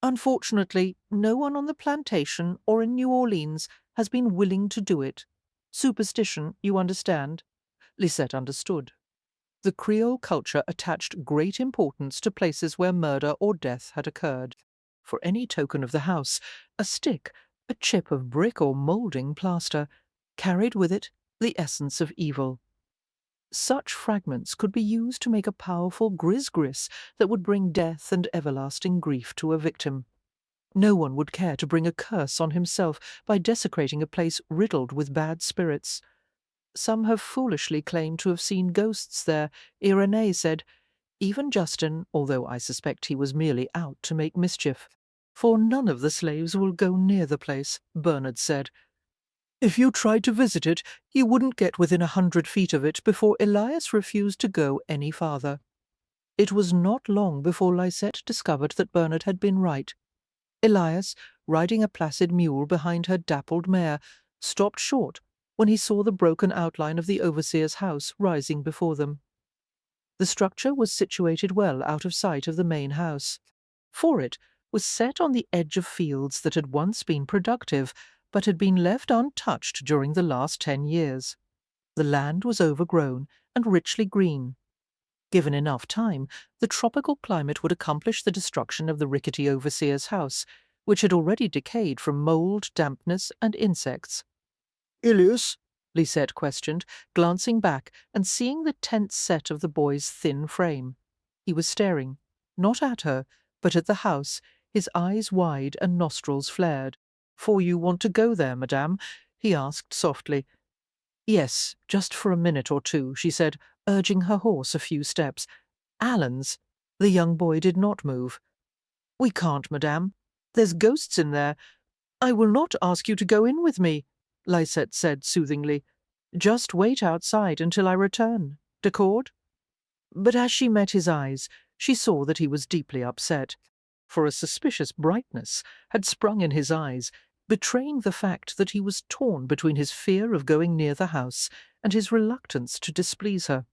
S1: "Unfortunately, no one on the plantation or in New Orleans has been willing to do it. Superstition, you understand." Lisette understood. The Creole culture attached great importance to places where murder or death had occurred. For any token of the house, a stick, a chip of brick or moulding plaster, carried with it the essence of evil. Such fragments could be used to make a powerful gris-gris that would bring death and everlasting grief to a victim. No one would care to bring a curse on himself by desecrating a place riddled with bad spirits. Some have foolishly claimed to have seen ghosts there, Irénée said. Even Justin, although I suspect he was merely out to make mischief. "For none of the slaves will go near the place," Bernard said. "If you tried to visit it, you wouldn't get within 100 feet of it before Elias refused to go any farther." It was not long before Lisette discovered that Bernard had been right. Elias, riding a placid mule behind her dappled mare, stopped short when he saw the broken outline of the overseer's house rising before them. The structure was situated well out of sight of the main house. For it was set on the edge of fields that had once been productive, but had been left untouched during the last 10 years. The land was overgrown and richly green. Given enough time, the tropical climate would accomplish the destruction of the rickety overseer's house, which had already decayed from mould, dampness, and insects.
S4: "Ilias?"
S1: Lisette questioned, glancing back and seeing the tense set of the boy's thin frame. He was staring, not at her, but at the house, his eyes wide and nostrils flared. "For you want to go there, madame?" he asked softly. "Yes, just for a minute or two," she said, urging her horse a few steps. "Alan's." The young boy did not move. "We can't, madame. There's ghosts in there. I will not ask you to go in with me," Lisette said soothingly. "Just wait outside until I return. D'accord?" But as she met his eyes, she saw that he was deeply upset, for a suspicious brightness had sprung in his eyes, betraying the fact that he was torn between his fear of going near the house and his reluctance to displease her.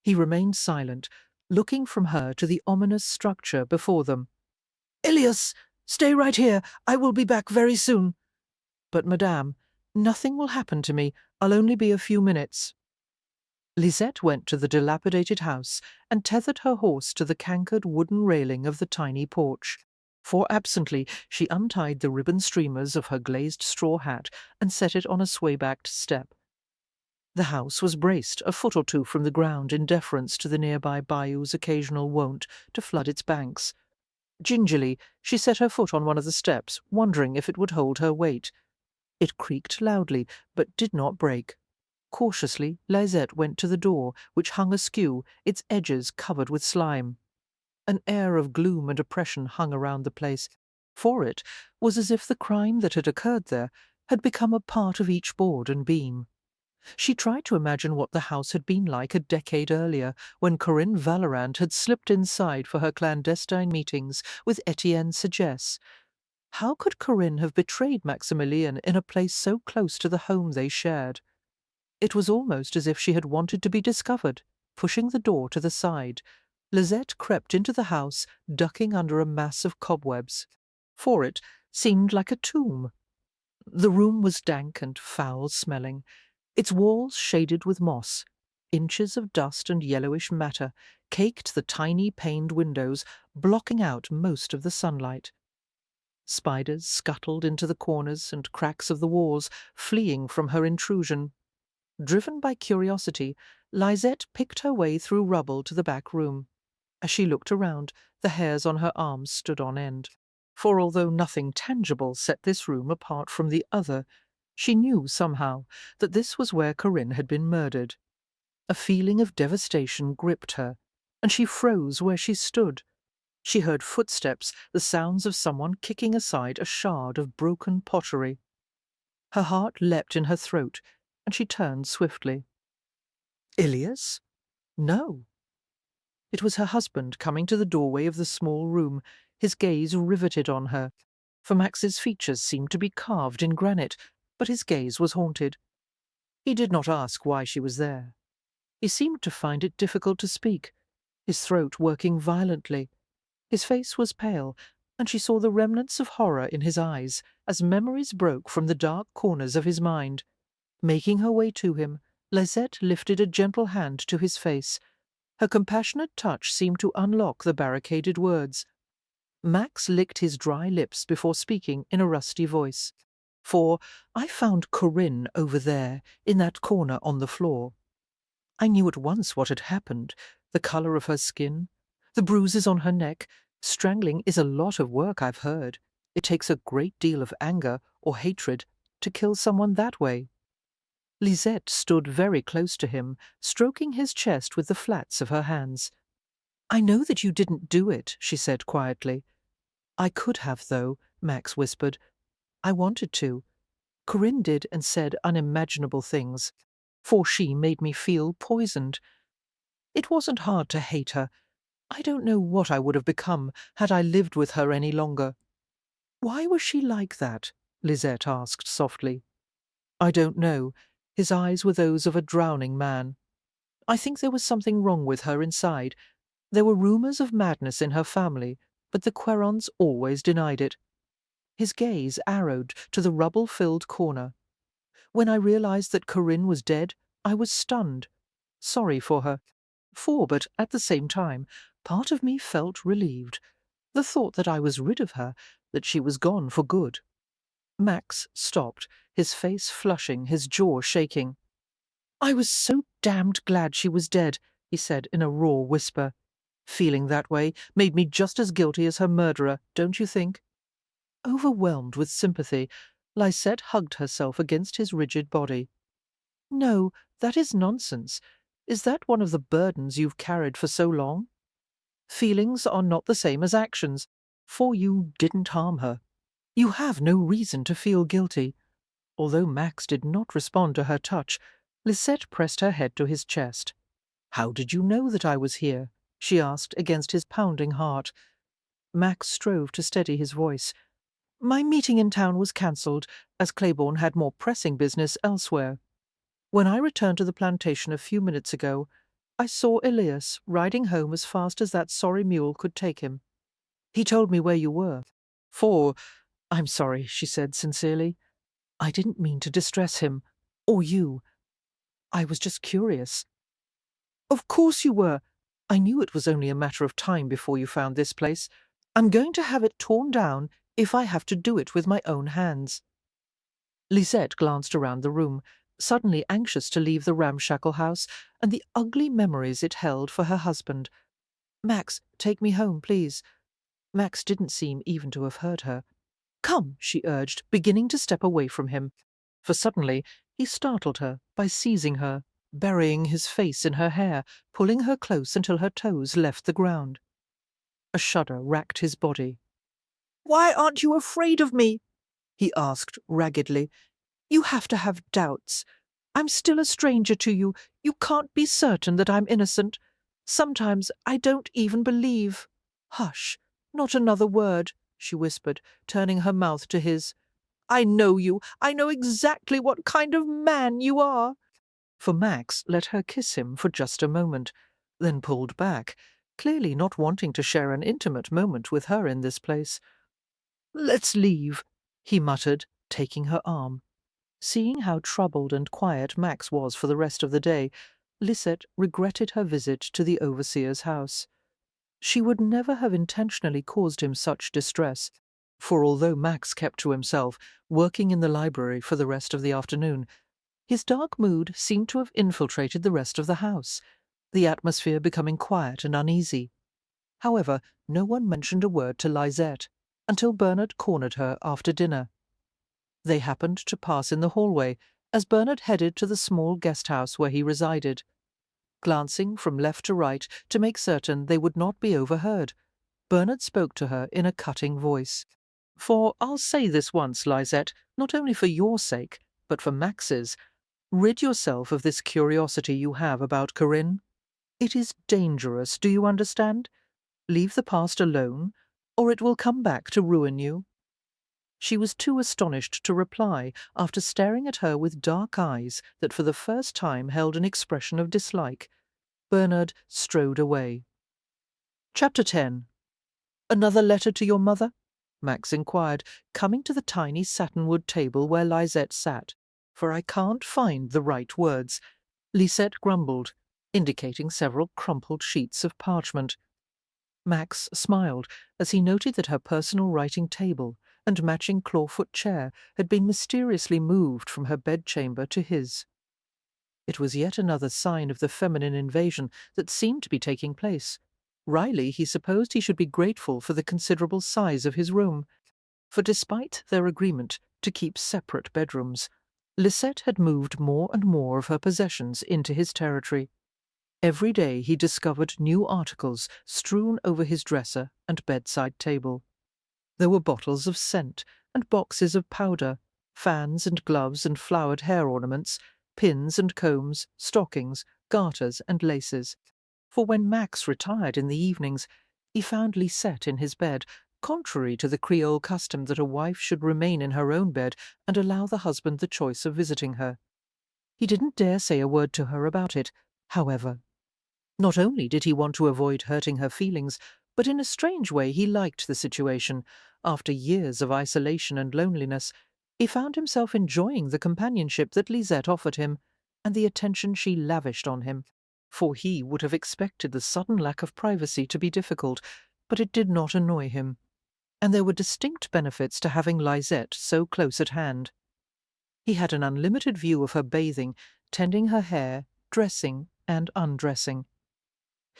S1: He remained silent, looking from her to the ominous structure before them. "Ilias, stay right here. I will be back very soon." "But, madame, nothing will happen to me. I'll only be a few minutes." Lisette went to the dilapidated house and tethered her horse to the cankered wooden railing of the tiny porch. For absently she untied the ribbon streamers of her glazed straw hat and set it on a sway-backed step. The house was braced a foot or two from the ground in deference to the nearby bayou's occasional wont to flood its banks. Gingerly she set her foot on one of the steps, wondering if it would hold her weight. It creaked loudly, but did not break. Cautiously, Lisette went to the door, which hung askew, its edges covered with slime. An air of gloom and oppression hung around the place. For it was as if the crime that had occurred there had become a part of each board and beam. She tried to imagine what the house had been like a decade earlier, when Corinne Valorant had slipped inside for her clandestine meetings with Etienne Sagesse. How could Corinne have betrayed Maximilien in a place so close to the home they shared? It was almost as if she had wanted to be discovered. Pushing the door to the side, Lisette crept into the house, ducking under a mass of cobwebs. For it seemed like a tomb. The room was dank and foul-smelling, its walls shaded with moss. Inches of dust and yellowish matter caked the tiny paned windows, blocking out most of the sunlight. Spiders scuttled into the corners and cracks of the walls, fleeing from her intrusion. Driven by curiosity, Lisette picked her way through rubble to the back room. As she looked around, the hairs on her arms stood on end. For although nothing tangible set this room apart from the other, she knew somehow that this was where Corinne had been murdered. A feeling of devastation gripped her, and she froze where she stood. She heard footsteps, the sounds of someone kicking aside a shard of broken pottery. Her heart leapt in her throat, and she turned swiftly. Ilias? No. It was her husband coming to the doorway of the small room, his gaze riveted on her. For Max's features seemed to be carved in granite, but his gaze was haunted. He did not ask why she was there. He seemed to find it difficult to speak, his throat working violently. His face was pale, and she saw the remnants of horror in his eyes as memories broke from the dark corners of his mind. Making her way to him, Lisette lifted a gentle hand to his face. Her compassionate touch seemed to unlock the barricaded words. Max licked his dry lips before speaking in a rusty voice. For I found Corinne over there, in that corner on the floor. I knew at once what had happened, the colour of her skin, the bruises on her neck. Strangling is a lot of work, I've heard. It takes a great deal of anger or hatred to kill someone that way. Lisette stood very close to him, stroking his chest with the flats of her hands. I know that you didn't do it, she said quietly. I could have, though, Max whispered. I wanted to. Corinne did and said unimaginable things, for she made me feel poisoned. It wasn't hard to hate her. I don't know what I would have become had I lived with her any longer. Why was she like that? Lisette asked softly. I don't know. His eyes were those of a drowning man. I think there was something wrong with her inside. There were rumours of madness in her family, but the Querons always denied it. His gaze arrowed to the rubble-filled corner. When I realized that Corinne was dead, I was stunned. Sorry for her. But at the same time, part of me felt relieved. The thought that I was rid of her, that she was gone for good. Max stopped, his face flushing, his jaw shaking. I was so damned glad she was dead, he said in a raw whisper. Feeling that way made me just as guilty as her murderer, don't you think? Overwhelmed with sympathy, Lisette hugged herself against his rigid body. No, that is nonsense. Is that one of the burdens you've carried for so long? Feelings are not the same as actions, for you didn't harm her. You have no reason to feel guilty. Although Max did not respond to her touch, Lisette pressed her head to his chest. How did you know that I was here? She asked against his pounding heart. Max strove to steady his voice. My meeting in town was cancelled, as Claiborne had more pressing business elsewhere. When I returned to the plantation a few minutes ago, I saw Elias riding home as fast as that sorry mule could take him. He told me where you were. I'm sorry, she said sincerely. I didn't mean to distress him, or you. I was just curious. Of course you were. I knew it was only a matter of time before you found this place. I'm going to have it torn down if I have to do it with my own hands. Lisette glanced around the room, suddenly anxious to leave the ramshackle house and the ugly memories it held for her husband. Max, take me home, please. Max didn't seem even to have heard her. Come, she urged, beginning to step away from him. For suddenly he startled her by seizing her, burying his face in her hair, pulling her close until her toes left the ground. A shudder racked his body. "Why aren't you afraid of me?" he asked raggedly. "You have to have doubts. I'm still a stranger to you. You can't be certain that I'm innocent. Sometimes I don't even believe." "Hush, not another word," she whispered, turning her mouth to his. "I know you. I know exactly what kind of man you are." For Max let her kiss him for just a moment, then pulled back, clearly not wanting to share an intimate moment with her in this place. "Let's leave," he muttered, taking her arm. Seeing how troubled and quiet Max was for the rest of the day, Lisette regretted her visit to the overseer's house. She would never have intentionally caused him such distress, for although Max kept to himself, working in the library for the rest of the afternoon, his dark mood seemed to have infiltrated the rest of the house, the atmosphere becoming quiet and uneasy. However, no one mentioned a word to Lisette until Bernard cornered her after dinner. They happened to pass in the hallway as Bernard headed to the small guest house where he resided. Glancing from left to right to make certain they would not be overheard, Bernard spoke to her in a cutting voice. "For I'll say this once, Lisette, not only for your sake, but for Max's. Rid yourself of this curiosity you have about Corinne. It is dangerous, do you understand? Leave the past alone, or it will come back to ruin you." She was too astonished to reply, after staring at her with dark eyes that for the first time held an expression of dislike. Bernard strode away. Chapter 10. "Another letter to your mother?" Max inquired, coming to the tiny satinwood table where Lisette sat. "For I can't find the right words." Lisette grumbled, indicating several crumpled sheets of parchment. Max smiled as he noted that her personal writing table and matching clawfoot chair had been mysteriously moved from her bedchamber to his. It was yet another sign of the feminine invasion that seemed to be taking place. Riley, he supposed he should be grateful for the considerable size of his room, for despite their agreement to keep separate bedrooms, Lisette had moved more and more of her possessions into his territory. Every day he discovered new articles strewn over his dresser and bedside table. There were bottles of scent and boxes of powder, fans and gloves and flowered hair ornaments, pins and combs, stockings, garters and laces. For when Max retired in the evenings, he found Lisette in his bed, contrary to the Creole custom that a wife should remain in her own bed and allow the husband the choice of visiting her. He didn't dare say a word to her about it, however. Not only did he want to avoid hurting her feelings, but in a strange way he liked the situation. After years of isolation and loneliness, he found himself enjoying the companionship that Lisette offered him, and the attention she lavished on him. For he would have expected the sudden lack of privacy to be difficult, but it did not annoy him. And there were distinct benefits to having Lisette so close at hand. He had an unlimited view of her bathing, tending her hair, dressing and undressing.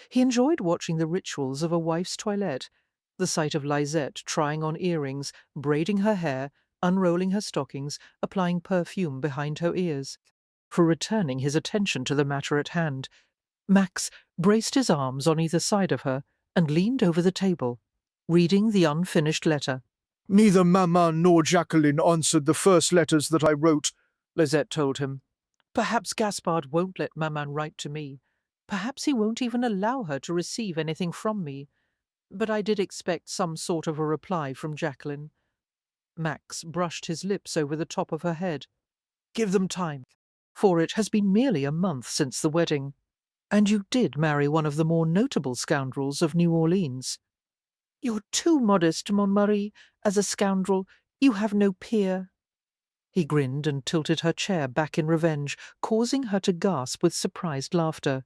S1: He enjoyed watching the rituals of a wife's toilette, the sight of Lisette trying on earrings, braiding her hair, unrolling her stockings, applying perfume behind her ears. For returning his attention to the matter at hand, Max braced his arms on either side of her and leaned over the table, reading the unfinished letter.
S4: "Neither Maman nor Jacqueline answered the first letters that I wrote,"
S1: Lisette told him. "Perhaps Gaspard won't let Maman write to me. Perhaps he won't even allow her to receive anything from me. But I did expect some sort of a reply from Jacqueline." Max brushed his lips over the top of her head. "Give them time, for it has been merely a month since the wedding. And you did marry one of the more notable scoundrels of New Orleans." "You're too modest, mon mari. As a scoundrel, you have no peer." He grinned and tilted her chair back in revenge, causing her to gasp with surprised laughter.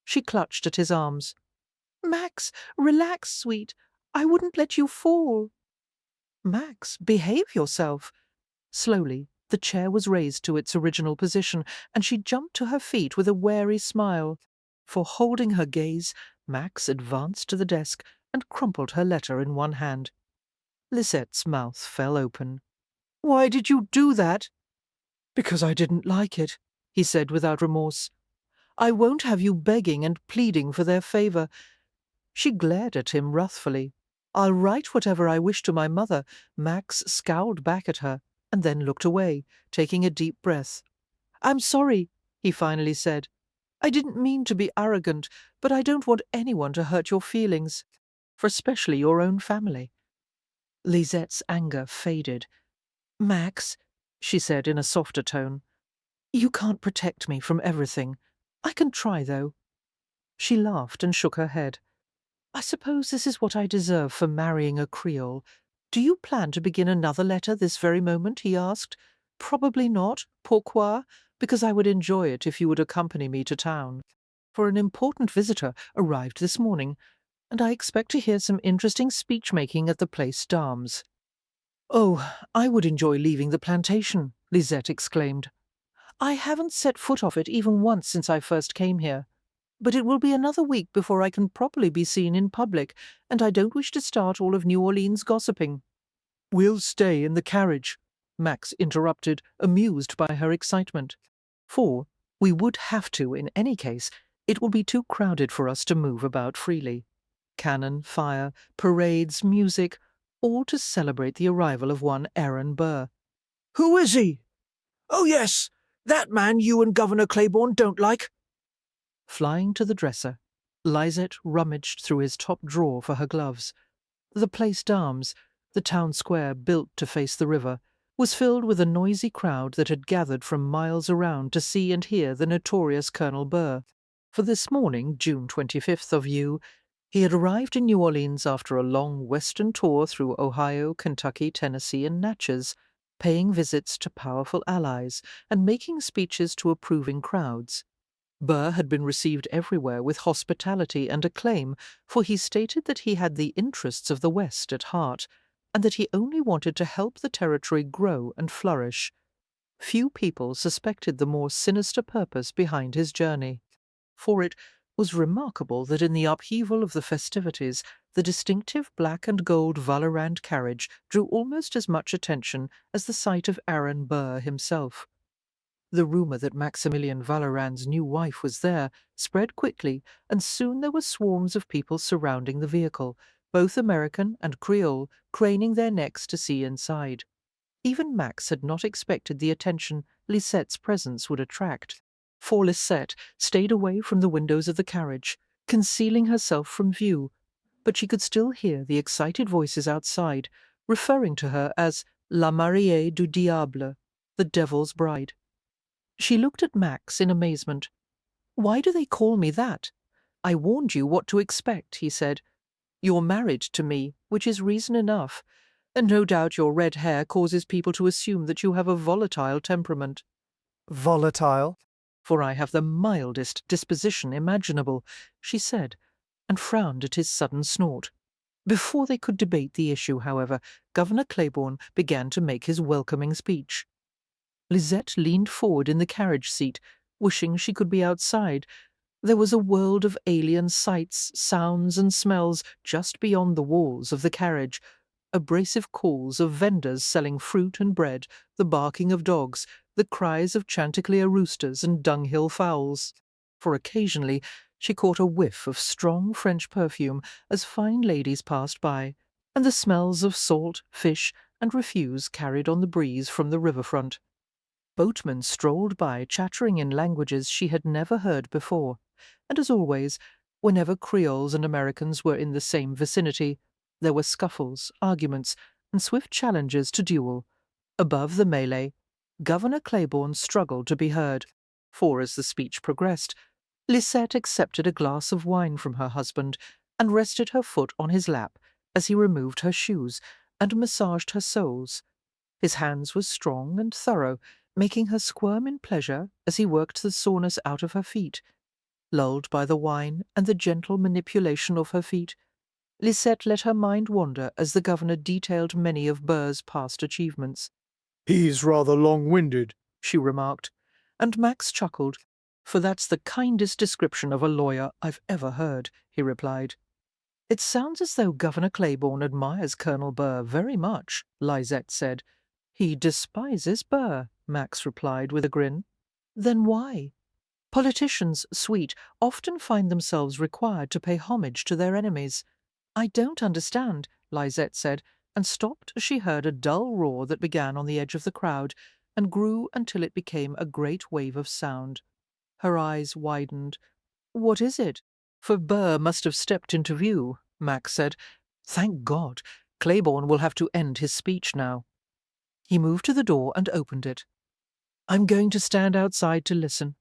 S1: She clutched at his arms. "Max, relax, sweet. I wouldn't let you fall. Max, behave yourself. Slowly, the chair was raised to its original position, and she jumped to her feet with a wary smile. For holding her gaze, Max advanced to the desk and crumpled her letter in one hand. Lisette's mouth fell open. "Why did you do that?" "Because I didn't like it," he said without remorse. "I won't have you begging and pleading for their favour." She glared at him wrathfully. "I'll write whatever I wish to my mother." Max scowled back at her, and then looked away, taking a deep breath. "I'm sorry," he finally said. "I didn't mean to be arrogant, but I don't want anyone to hurt your feelings, for especially your own family." Lisette's anger faded. "Max," she said in a softer tone, "you can't protect me from everything. I can try, though." She laughed and shook her head. "I suppose this is what I deserve for marrying a Creole. Do you plan to begin another letter this very moment?" he asked. "Probably not. Pourquoi? Because I would enjoy it if you would accompany me to town. For an important visitor arrived this morning, and I expect to hear some interesting speech-making at the Place d'Armes." "Oh, I would enjoy leaving the plantation," Lisette exclaimed. "I haven't set foot off it even once since I first came here. But it will be another week before I can properly be seen in public, and I don't wish to start all of New Orleans gossiping." "We'll stay in the carriage," Max interrupted, amused by her excitement. "For we would have to in any case. It will be too crowded for us to move about freely. Cannon, fire, parades, music, all to celebrate the arrival of one Aaron Burr."
S4: Who is he? Oh, yes, that man you and Governor Claiborne don't like.
S1: Flying to the dresser, Lisette rummaged through his top drawer for her gloves. The Place d'Armes, the town square built to face the river, was filled with a noisy crowd that had gathered from miles around to see and hear the notorious Colonel Burr. For this morning, June 25th of U, he had arrived in New Orleans after a long western tour through Ohio, Kentucky, Tennessee, and Natchez, paying visits to powerful allies and making speeches to approving crowds. Burr had been received everywhere with hospitality and acclaim, for he stated that he had the interests of the West at heart, and that he only wanted to help the territory grow and flourish. Few people suspected the more sinister purpose behind his journey, for it was remarkable that in the upheaval of the festivities the distinctive black and gold Valorant carriage drew almost as much attention as the sight of Aaron Burr himself. The rumour that Maximilien Valorand's new wife was there spread quickly, and soon there were swarms of people surrounding the vehicle, both American and Creole, craning their necks to see inside. Even Max had not expected the attention Lisette's presence would attract, for Lisette stayed away from the windows of the carriage, concealing herself from view, but she could still hear the excited voices outside, referring to her as La Mariée du Diable, the Devil's Bride. She looked at Max in amazement. "Why do they call me that? I warned you what to expect," he said. "You're married to me, which is reason enough, and no doubt your red hair causes people to assume that you have a volatile temperament."
S4: Volatile?
S1: "For I have the mildest disposition imaginable," she said, and frowned at his sudden snort. Before they could debate the issue, however, Governor Claiborne began to make his welcoming speech. Lisette leaned forward in the carriage seat, wishing she could be outside. There was a world of alien sights, sounds, and smells just beyond the walls of the carriage. Abrasive calls of vendors selling fruit and bread, the barking of dogs, the cries of Chanticleer roosters and dunghill fowls. For occasionally she caught a whiff of strong French perfume as fine ladies passed by, and the smells of salt, fish, and refuse carried on the breeze from the riverfront. Boatmen strolled by, chattering in languages she had never heard before, and as always, whenever Creoles and Americans were in the same vicinity, there were scuffles, arguments, and swift challenges to duel. Above the melee, Governor Claiborne struggled to be heard, for as the speech progressed, Lisette accepted a glass of wine from her husband and rested her foot on his lap as he removed her shoes and massaged her soles. His hands were strong and thorough, making her squirm in pleasure as he worked the soreness out of her feet. Lulled by the wine and the gentle manipulation of her feet, Lisette let her mind wander as the governor detailed many of Burr's past achievements.
S4: He's rather long-winded,
S1: She remarked, and Max chuckled. For that's the kindest description of a lawyer I've ever heard, he replied. It sounds as though Governor Claiborne admires Colonel Burr very much, Lisette said. He despises Burr, Max replied with a grin. Then why? Politicians, sweet, often find themselves required to pay homage to their enemies. I don't understand, Lisette said, and stopped as she heard a dull roar that began on the edge of the crowd and grew until it became a great wave of sound. Her eyes widened. What is it? For Burr must have stepped into view, Max said. Thank God. Claiborne will have to end his speech now. He moved to the door and opened it. I'm going to stand outside to listen.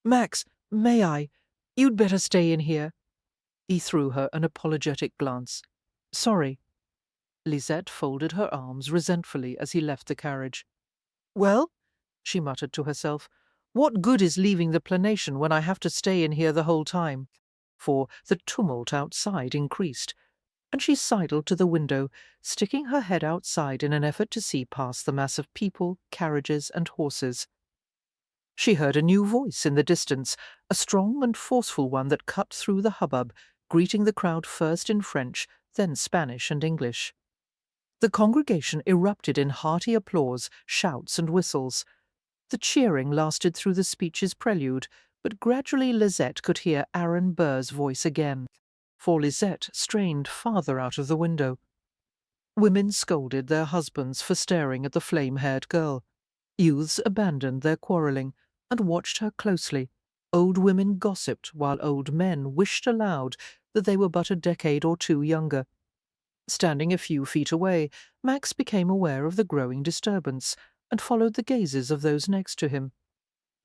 S1: Max, may I? You'd better stay in here. He threw her an apologetic glance. Sorry. Lisette folded her arms resentfully as he left the carriage. Well, she muttered to herself, what good is leaving the planation when I have to stay in here the whole time? For the tumult outside increased, and she sidled to the window, sticking her head outside in an effort to see past the mass of people, carriages, and horses. She heard a new voice in the distance, a strong and forceful one that cut through the hubbub, greeting the crowd first in French, then Spanish and English. The congregation erupted in hearty applause, shouts, and whistles. The cheering lasted through the speech's prelude, but gradually Lisette could hear Aaron Burr's voice again, for Lisette strained farther out of the window. Women scolded their husbands for staring at the flame-haired girl. Youths abandoned their quarrelling and watched her closely. Old women gossiped, while old men wished aloud that they were but a decade or two younger. Standing a few feet away, Max became aware of the growing disturbance and followed the gazes of those next to him.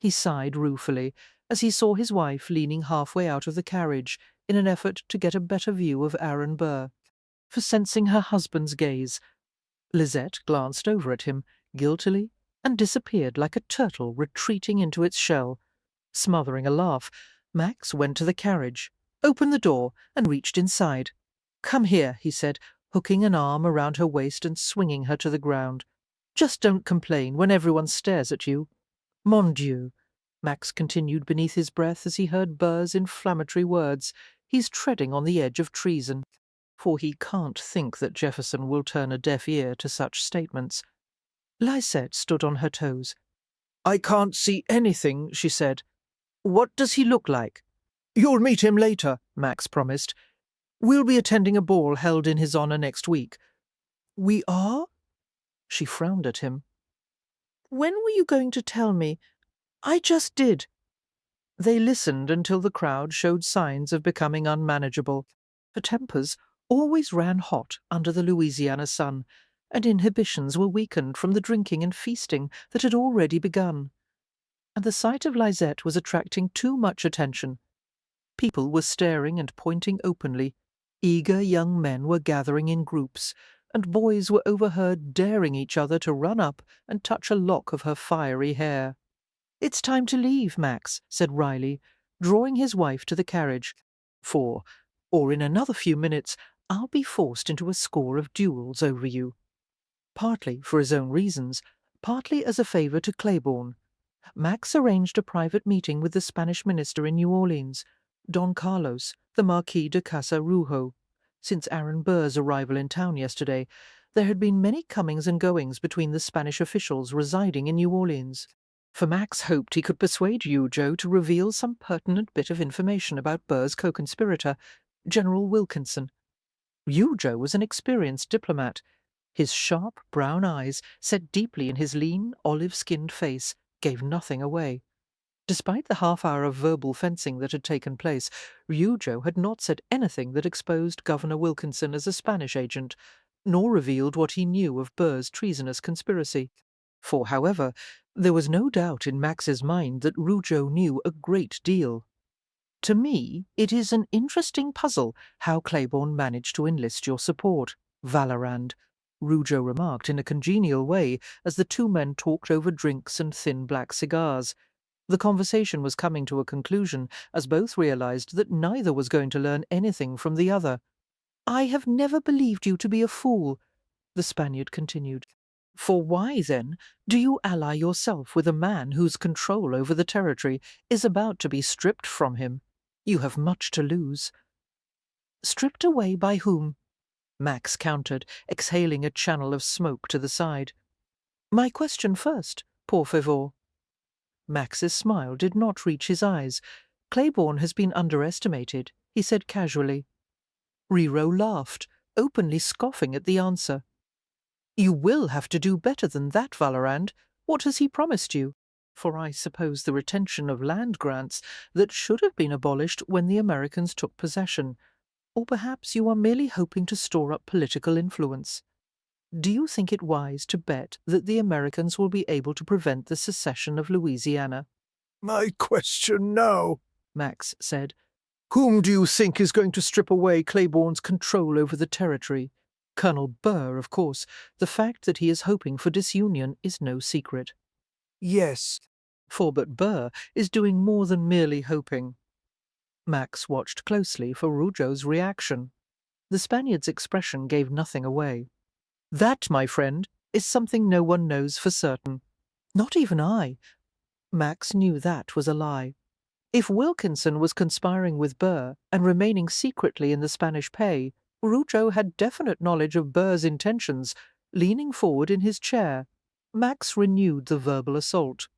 S1: He sighed ruefully as he saw his wife leaning halfway out of the carriage in an effort to get a better view of Aaron Burr. For sensing her husband's gaze, Lisette glanced over at him guiltily and disappeared like a turtle retreating into its shell. Smothering a laugh, Max went to the carriage, opened the door, and reached inside. Come here, he said, hooking an arm around her waist and swinging her to the ground. Just don't complain when everyone stares at you. Mon Dieu, Max continued beneath his breath as he heard Burr's inflammatory words. He's treading on the edge of treason. For he can't think that Jefferson will turn a deaf ear to such statements. Lisette stood on her toes. I can't see anything, she said. What does he look like? You'll meet him later, Max promised. We'll be attending a ball held in his honor next week. We are? She frowned at him. When were you going to tell me? I just did. They listened until the crowd showed signs of becoming unmanageable. Her tempers always ran hot under the Louisiana sun, and inhibitions were weakened from the drinking and feasting that had already begun. And the sight of Lisette was attracting too much attention. People were staring and pointing openly. Eager young men were gathering in groups, and boys were overheard daring each other to run up and touch a lock of her fiery hair. It's time to leave, Max, said Riley, drawing his wife to the carriage. Or in another few minutes, I'll be forced into a score of duels over you. Partly for his own reasons, partly as a favour to Claiborne, Max arranged a private meeting with the Spanish minister in New Orleans, Don Carlos, the Marquis de Casa Rujo. Since Aaron Burr's arrival in town yesterday, there had been many comings and goings between the Spanish officials residing in New Orleans. For Max hoped he could persuade Rujo to reveal some pertinent bit of information about Burr's co-conspirator, General Wilkinson. Rujo was an experienced diplomat. His sharp brown eyes, set deeply in his lean, olive-skinned face, gave nothing away. Despite the half-hour of verbal fencing that had taken place, Rujo had not said anything that exposed Governor Wilkinson as a Spanish agent, nor revealed what he knew of Burr's treasonous conspiracy. For, however, there was no doubt in Max's mind that Rujo knew a great deal. To me, it is an interesting puzzle how Claiborne managed to enlist your support, Valorand, Rujo remarked in a congenial way as the two men talked over drinks and thin black cigars. The conversation was coming to a conclusion as both realized that neither was going to learn anything from the other. I have never believed you to be a fool, the Spaniard continued. For why, then, do you ally yourself with a man whose control over the territory is about to be stripped from him? You have much to lose. Stripped away by whom? Max countered, exhaling a channel of smoke to the side. My question first, por favor. Max's smile did not reach his eyes. Claiborne has been underestimated, he said casually. Riro laughed, openly scoffing at the answer. You will have to do better than that, Valorand. What has he promised you? For I suppose the retention of land grants that should have been abolished when the Americans took possession. Or perhaps you are merely hoping to store up political influence. Do you think it wise to bet that the Americans will be able to prevent the secession of Louisiana?
S4: My question now,
S1: Max said.
S4: whom do you think is going to strip away
S1: Claiborne's control over the territory? Colonel Burr, of course. The fact that he is hoping for disunion is no secret.
S4: Yes.
S1: But Burr is doing more than merely hoping. Max watched closely for Rougeau's reaction. The Spaniard's expression gave nothing away. That, my friend, is something no one knows for certain. Not even I. Max knew that was a lie. If Wilkinson was conspiring with Burr and remaining secretly in the Spanish pay, Rougeau had definite knowledge of Burr's intentions. Leaning forward in his chair, Max renewed the verbal assault.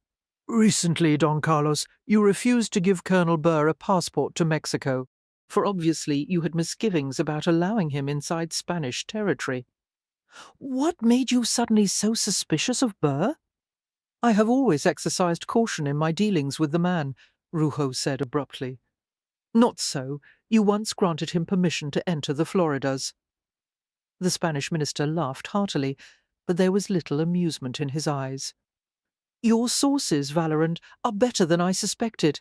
S1: Recently, Don Carlos, you refused to give Colonel Burr a passport to Mexico, for obviously you had misgivings about allowing him inside Spanish territory. What made you suddenly so suspicious of Burr? I have always exercised caution in my dealings with the man, Rougeau said abruptly. Not so. You once granted him permission to enter the Floridas. The Spanish minister laughed heartily, but there was little amusement in his eyes. Your sources, Valorand, are better than I suspected.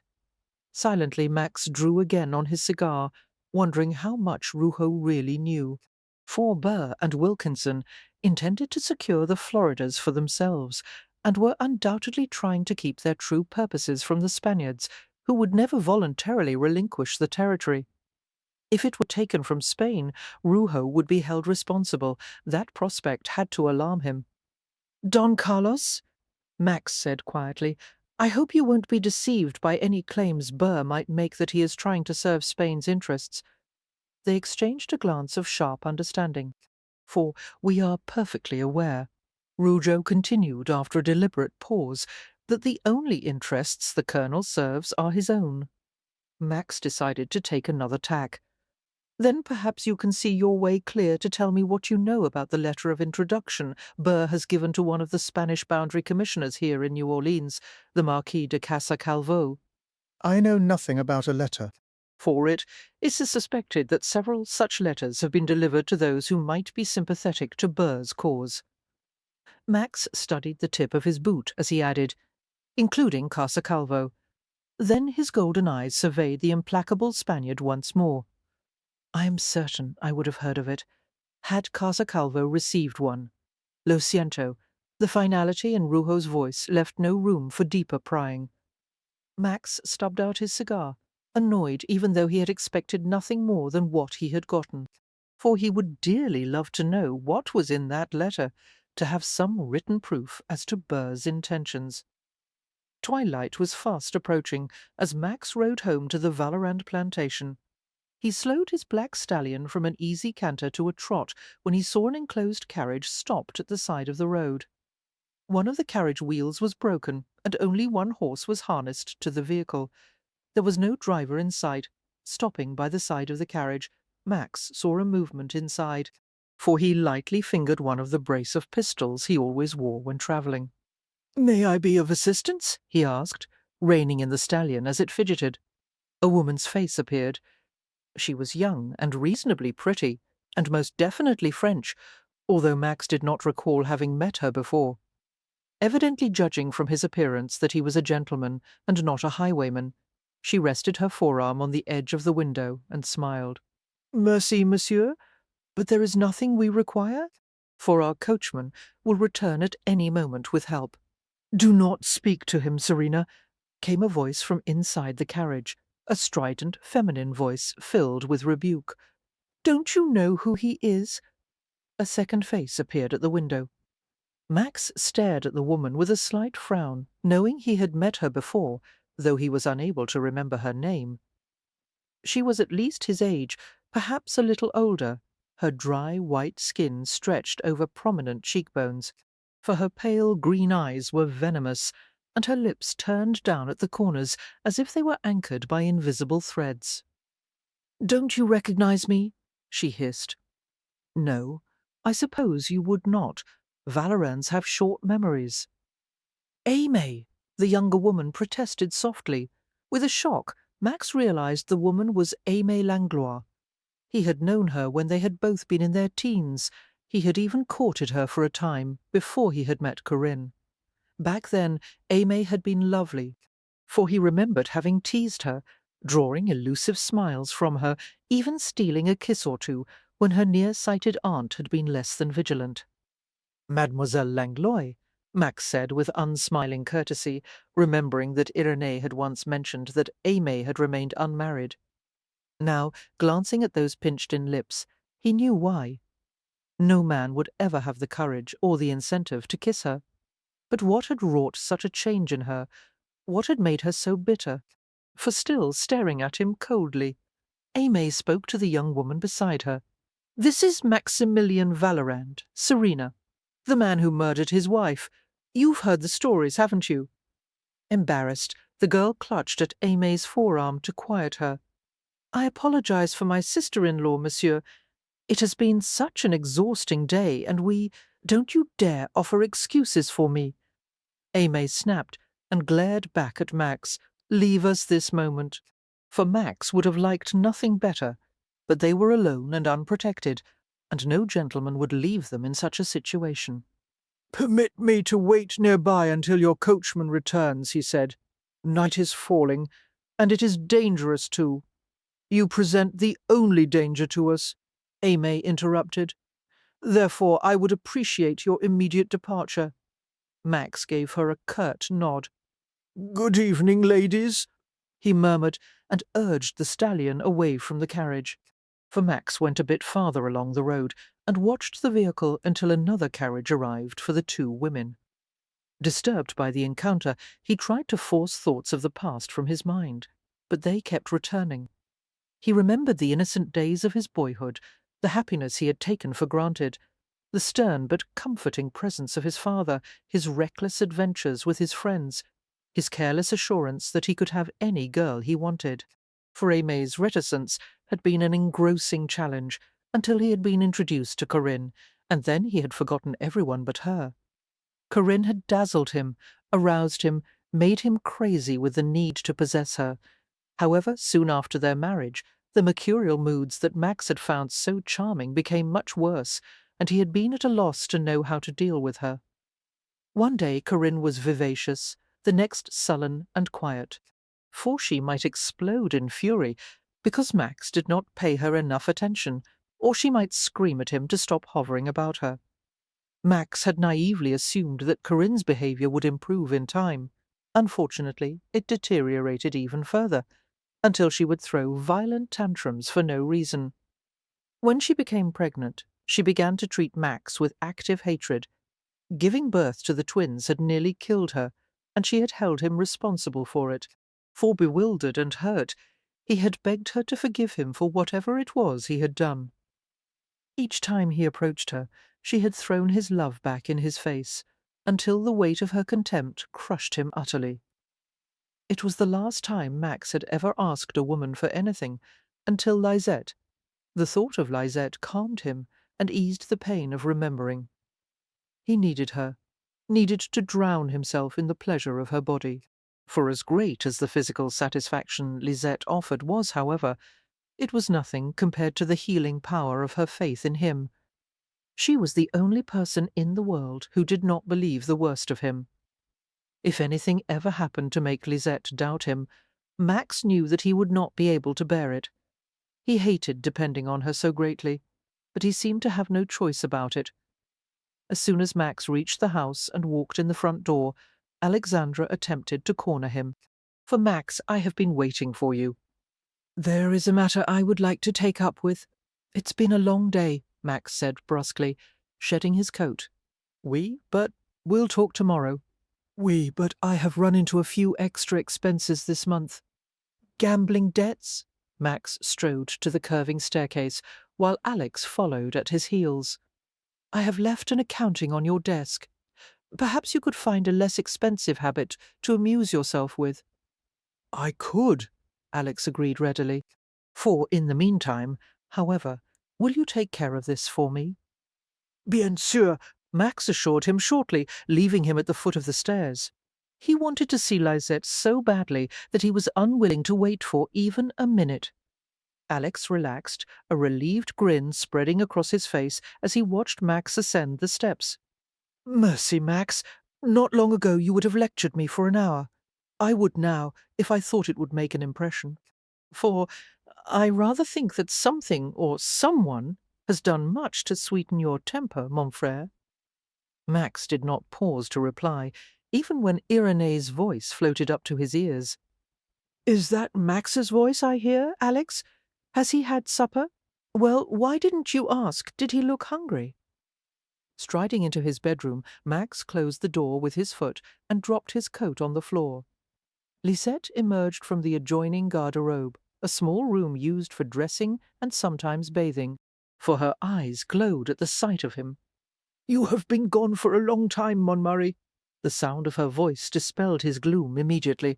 S1: Silently, Max drew again on his cigar, wondering how much Rougeau really knew. For Burr and Wilkinson intended to secure the Floridas for themselves, and were undoubtedly trying to keep their true purposes from the Spaniards, who would never voluntarily relinquish the territory. If it were taken from Spain, Rougeau would be held responsible. That prospect had to alarm him. Don Carlos, Max said quietly, I hope you won't be deceived by any claims Burr might make that he is trying to serve Spain's interests. They exchanged a glance of sharp understanding. For we are perfectly aware, Rougeau continued after a deliberate pause, that the only interests the colonel serves are his own. Max decided to take another tack. Then perhaps you can see your way clear to tell me what you know about the letter of introduction Burr has given to one of the Spanish boundary commissioners here in New Orleans, the Marquis de Casa Calvo.
S4: I know nothing about a letter.
S1: For it is suspected that several such letters have been delivered to those who might be sympathetic to Burr's cause. Max studied the tip of his boot as he added, including Casa Calvo. Then his golden eyes surveyed the implacable Spaniard once more. I am certain I would have heard of it. Had Casa Calvo received one? Lo siento. The finality in Rougeau's voice left no room for deeper prying. Max stubbed out his cigar, annoyed even though he had expected nothing more than what he had gotten. For he would dearly love to know what was in that letter, to have some written proof as to Burr's intentions. Twilight was fast approaching as Max rode home to the Valorand plantation. He slowed his black stallion from an easy canter to a trot when he saw an enclosed carriage stopped at the side of the road. One of the carriage wheels was broken, and only one horse was harnessed to the vehicle. There was no driver in sight. Stopping by the side of the carriage, Max saw a movement inside, for he lightly fingered one of the brace of pistols he always wore when travelling. "May I be of assistance?" he asked, reining in the stallion as it fidgeted. A woman's face appeared. She was young and reasonably pretty, and most definitely French, although Max did not recall having met her before. Evidently judging from his appearance that he was a gentleman and not a highwayman, she rested her forearm on the edge of the window and smiled. "Merci, monsieur, but there is nothing we require, for our coachman will return at any moment with help." "Do not speak to him, Serena," came a voice from inside the carriage, a strident, feminine voice filled with rebuke. Don't you know who he is?" A second face appeared at the window. Max stared at the woman with a slight frown, knowing he had met her before, though he was unable to remember her name. She was at least his age, perhaps a little older, her dry white skin stretched over prominent cheekbones, for her pale green eyes were venomous, and her lips turned down at the corners as if they were anchored by invisible threads. "Don't you recognize me?" she hissed. "No, I suppose you would not. Valorans have short memories." "Aimee!" the younger woman protested softly. With a shock, Max realized the woman was Aimee Langlois. He had known her when they had both been in their teens. He had even courted her for a time, before he had met Corinne. Back then, Aimee had been lovely, for he remembered having teased her, drawing elusive smiles from her, even stealing a kiss or two when her near-sighted aunt had been less than vigilant. "Mademoiselle Langlois," Max said with unsmiling courtesy, remembering that Irénée had once mentioned that Aimée had remained unmarried. Now, glancing at those pinched-in lips, he knew why. No man would ever have the courage or the incentive to kiss her. But what had wrought such a change in her? What had made her so bitter? For still staring at him coldly, Aimée spoke to the young woman beside her. "This is Maximilien Valorand, Serena, the man who murdered his wife. You've heard the stories, haven't you?" Embarrassed, the girl clutched at Aimée's forearm to quiet her. "I apologize for my sister-in-law, monsieur. It has been such an exhausting day, and don't you dare offer excuses for me." Aimée snapped and glared back at Max. "Leave us this moment." For Max would have liked nothing better, but they were alone and unprotected, and no gentleman would leave them in such a situation. "Permit me to wait nearby until your coachman returns," he said. "Night is falling, and it is dangerous too." "You present the only danger to us," Aimée interrupted. "Therefore I would appreciate your immediate departure." Max gave her a curt nod. "Good evening, ladies," he murmured, and urged the stallion away from the carriage. For Max went a bit farther along the road and watched the vehicle until another carriage arrived for the two women. Disturbed by the encounter, he tried to force thoughts of the past from his mind, but they kept returning. He remembered the innocent days of his boyhood, the happiness he had taken for granted, the stern but comforting presence of his father, his reckless adventures with his friends, his careless assurance that he could have any girl he wanted. For Aimée's reticence had been an engrossing challenge until he had been introduced to Corinne, and then he had forgotten everyone but her. Corinne had dazzled him, aroused him, made him crazy with the need to possess her. However, soon after their marriage, the mercurial moods that Max had found so charming became much worse, and he had been at a loss to know how to deal with her. One day Corinne was vivacious, the next sullen and quiet, for she might explode in fury because Max did not pay her enough attention, or she might scream at him to stop hovering about her. Max had naively assumed that Corinne's behaviour would improve in time. Unfortunately, it deteriorated even further, until she would throw violent tantrums for no reason. When she became pregnant, she began to treat Max with active hatred. Giving birth to the twins had nearly killed her, and she had held him responsible for it. For bewildered and hurt, he had begged her to forgive him for whatever it was he had done. Each time he approached her, she had thrown his love back in his face, until the weight of her contempt crushed him utterly. It was the last time Max had ever asked a woman for anything, until Lisette. The thought of Lisette calmed him and eased the pain of remembering. He needed her, needed to drown himself in the pleasure of her body. For as great as the physical satisfaction Lisette offered was, however, it was nothing compared to the healing power of her faith in him. She was the only person in the world who did not believe the worst of him. If anything ever happened to make Lisette doubt him, Max knew that he would not be able to bear it. He hated depending on her so greatly, but he seemed to have no choice about it. As soon as Max reached the house and walked in the front door, Alexandra attempted to corner him. "For Max, I have been waiting for you." "There is a matter I would like to take up with." It's been a long day, Max said brusquely, shedding his coat. But we'll talk tomorrow. But I have run into a few extra expenses this month. Gambling debts? Max strode to the curving staircase, while Alex followed at his heels. I have left an accounting on your desk. Perhaps you could find a less expensive habit to amuse yourself with. I could, Alex agreed readily. For in the meantime, however, will you take care of this for me? Bien sûr, Max assured him shortly, leaving him at the foot of the stairs. He wanted to see Lisette so badly that he was unwilling to wait for even a minute. Alex relaxed, a relieved grin spreading across his face as he watched Max ascend the steps. Mercy, Max. Not long ago you would have lectured me for an hour. I would now, if I thought it would make an impression. For I rather think that something or someone has done much to sweeten your temper, mon frère. Max did not pause to reply, even when Irene's voice floated up to his ears. Is that Max's voice I hear, Alex? Has he had supper? Well, why didn't you ask? Did he look hungry? Striding into his bedroom, Max closed the door with his foot and dropped his coat on the floor. Lisette emerged from the adjoining garde-robe, a small room used for dressing and sometimes bathing, for her eyes glowed at the sight of him. You have been gone for a long time, Montmurray. The sound of her voice dispelled his gloom immediately.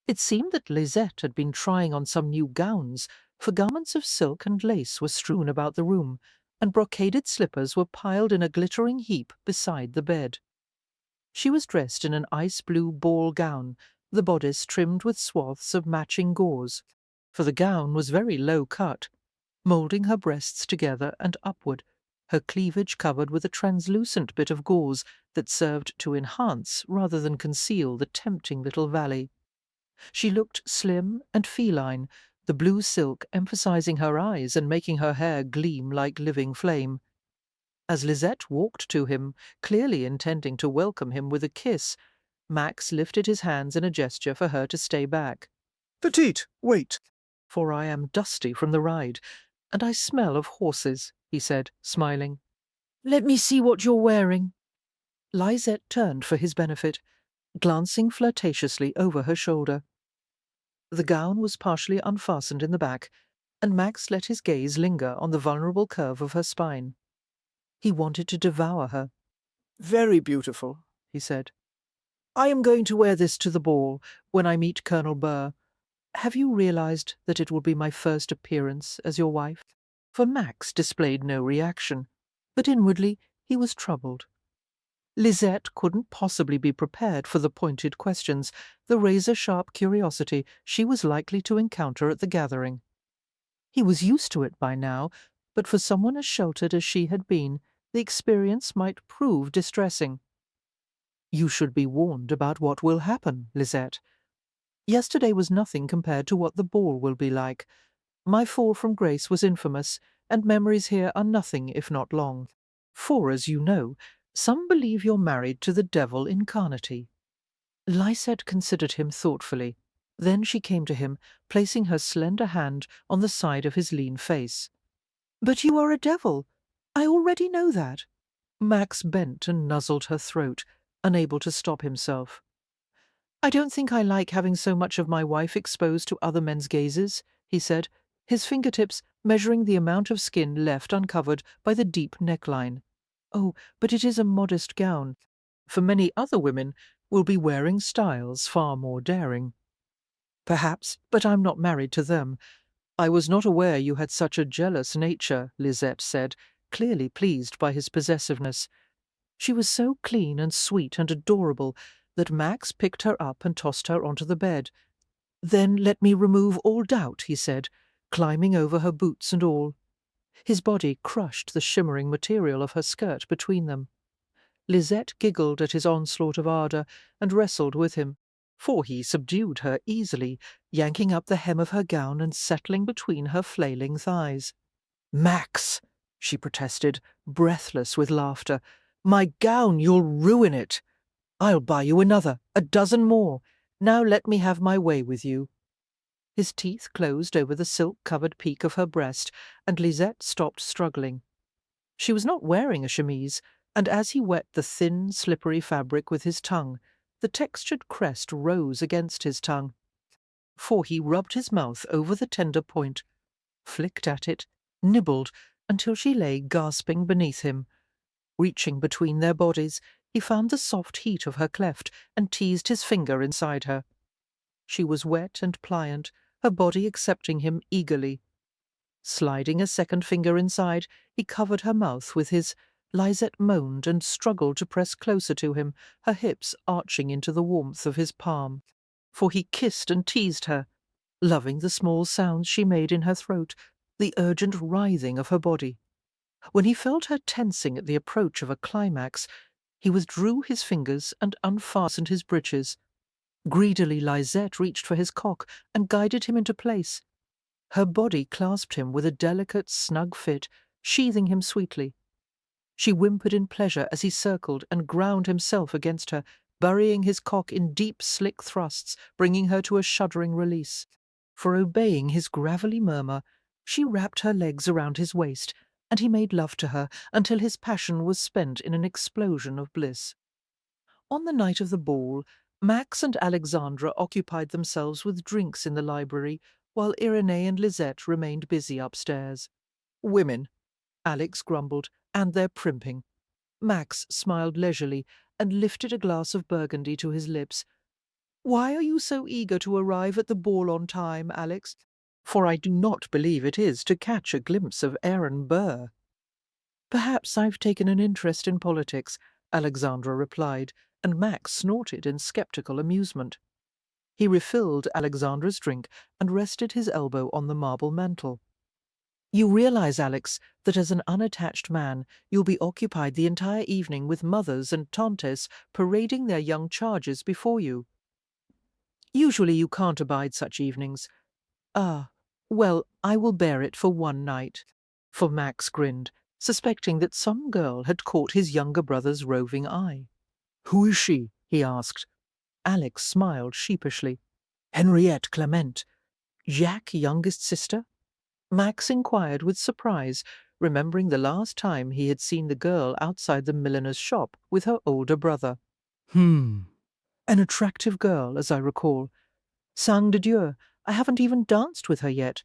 S1: It seemed that Lisette had been trying on some new gowns, for garments of silk and lace were strewn about the room, and brocaded slippers were piled in a glittering heap beside the bed. She was dressed in an ice-blue ball gown, the bodice trimmed with swaths of matching gauze, for the gown was very low cut, moulding her breasts together and upward, her cleavage covered with a translucent bit of gauze that served to enhance rather than conceal the tempting little valley. She looked slim and feline, the blue silk emphasizing her eyes and making her hair gleam like living flame. As Lisette walked to him, clearly intending to welcome him with a kiss, Max lifted his hands in a gesture for her to stay back.
S4: Petite, wait.
S1: For I am dusty from the ride, and I smell of horses, he said, smiling. Let me see what you're wearing. Lisette turned for his benefit, glancing flirtatiously over her shoulder. The gown was partially unfastened in the back, and Max let his gaze linger on the vulnerable curve of her spine. He wanted to devour her. Very beautiful, he said. I am going to wear this to the ball when I meet Colonel Burr. Have you realized that it will be my first appearance as your wife? For Max displayed no reaction, but inwardly he was troubled. Lisette couldn't possibly be prepared for the pointed questions, the razor-sharp curiosity she was likely to encounter at the gathering. He was used to it by now, but for someone as sheltered as she had been, the experience might prove distressing. You should be warned about what will happen, Lisette. Yesterday was nothing compared to what the ball will be like. My fall from grace was infamous, and memories here are nothing if not long. For, as you know, some believe you're married to the devil incarnate. Lisette considered him thoughtfully. Then she came to him, placing her slender hand on the side of his lean face. But you are a devil. I already know that. Max bent and nuzzled her throat, unable to stop himself. I don't think I like having so much of my wife exposed to other men's gazes, he said, his fingertips measuring the amount of skin left uncovered by the deep neckline. Oh, but it is a modest gown. For many other women will be wearing styles far more daring. Perhaps, but I'm not married to them. I was not aware you had such a jealous nature, Lisette said, clearly pleased by his possessiveness. She was so clean and sweet and adorable that Max picked her up and tossed her onto the bed. Then let me remove all doubt, he said, climbing over her boots and all. His body crushed the shimmering material of her skirt between them. Lisette giggled at his onslaught of ardour and wrestled with him, for he subdued her easily, yanking up the hem of her gown and settling between her flailing thighs. "Max," she protested, breathless with laughter, "my gown, you'll ruin it. I'll buy you another, a dozen more. Now let me have my way with you." His teeth closed over the silk-covered peak of her breast, and Lisette stopped struggling. She was not wearing a chemise, and as he wet the thin, slippery fabric with his tongue, the textured crest rose against his tongue. For he rubbed his mouth over the tender point, flicked at it, nibbled, until she lay gasping beneath him. Reaching between their bodies, he found the soft heat of her cleft and teased his finger inside her. She was wet and pliant, her body accepting him eagerly. Sliding a second finger inside, he covered her mouth with his. Lisette moaned and struggled to press closer to him, her hips arching into the warmth of his palm. For he kissed and teased her, loving the small sounds she made in her throat, the urgent writhing of her body. When he felt her tensing at the approach of a climax, he withdrew his fingers and unfastened his breeches. Greedily Lisette reached for his cock and guided him into place. Her body clasped him with a delicate, snug fit, sheathing him sweetly. She whimpered in pleasure as he circled and ground himself against her, burying his cock in deep, slick thrusts, bringing her to a shuddering release. For obeying his gravelly murmur, she wrapped her legs around his waist, and he made love to her until his passion was spent in an explosion of bliss. On the night of the ball, Max and Alexandra occupied themselves with drinks in the library, while Irenee and Lisette remained busy upstairs. Women, Alex grumbled, and their primping. Max smiled leisurely and lifted a glass of Burgundy to his lips. "Why are you so eager to arrive at the ball on time, Alex? For I do not believe it is to catch a glimpse of Aaron Burr." "Perhaps I've taken an interest in politics," Alexandra replied, and Max snorted in sceptical amusement. He refilled Alexandra's drink and rested his elbow on the marble mantel. "You realize, Alex, that as an unattached man you'll be occupied the entire evening with mothers and tantes parading their young charges before you. Usually you can't abide such evenings. Ah, well, I will bear it for one night." For Max grinned, suspecting that some girl had caught his younger brother's roving eye.
S4: Who is she?
S1: He asked. Alex smiled sheepishly. "Henriette Clement. Jacques' youngest sister?" Max inquired with surprise, remembering the last time he had seen the girl outside the milliner's shop with her older brother. An attractive girl, as I recall. Sang de Dieu, I haven't even danced with her yet.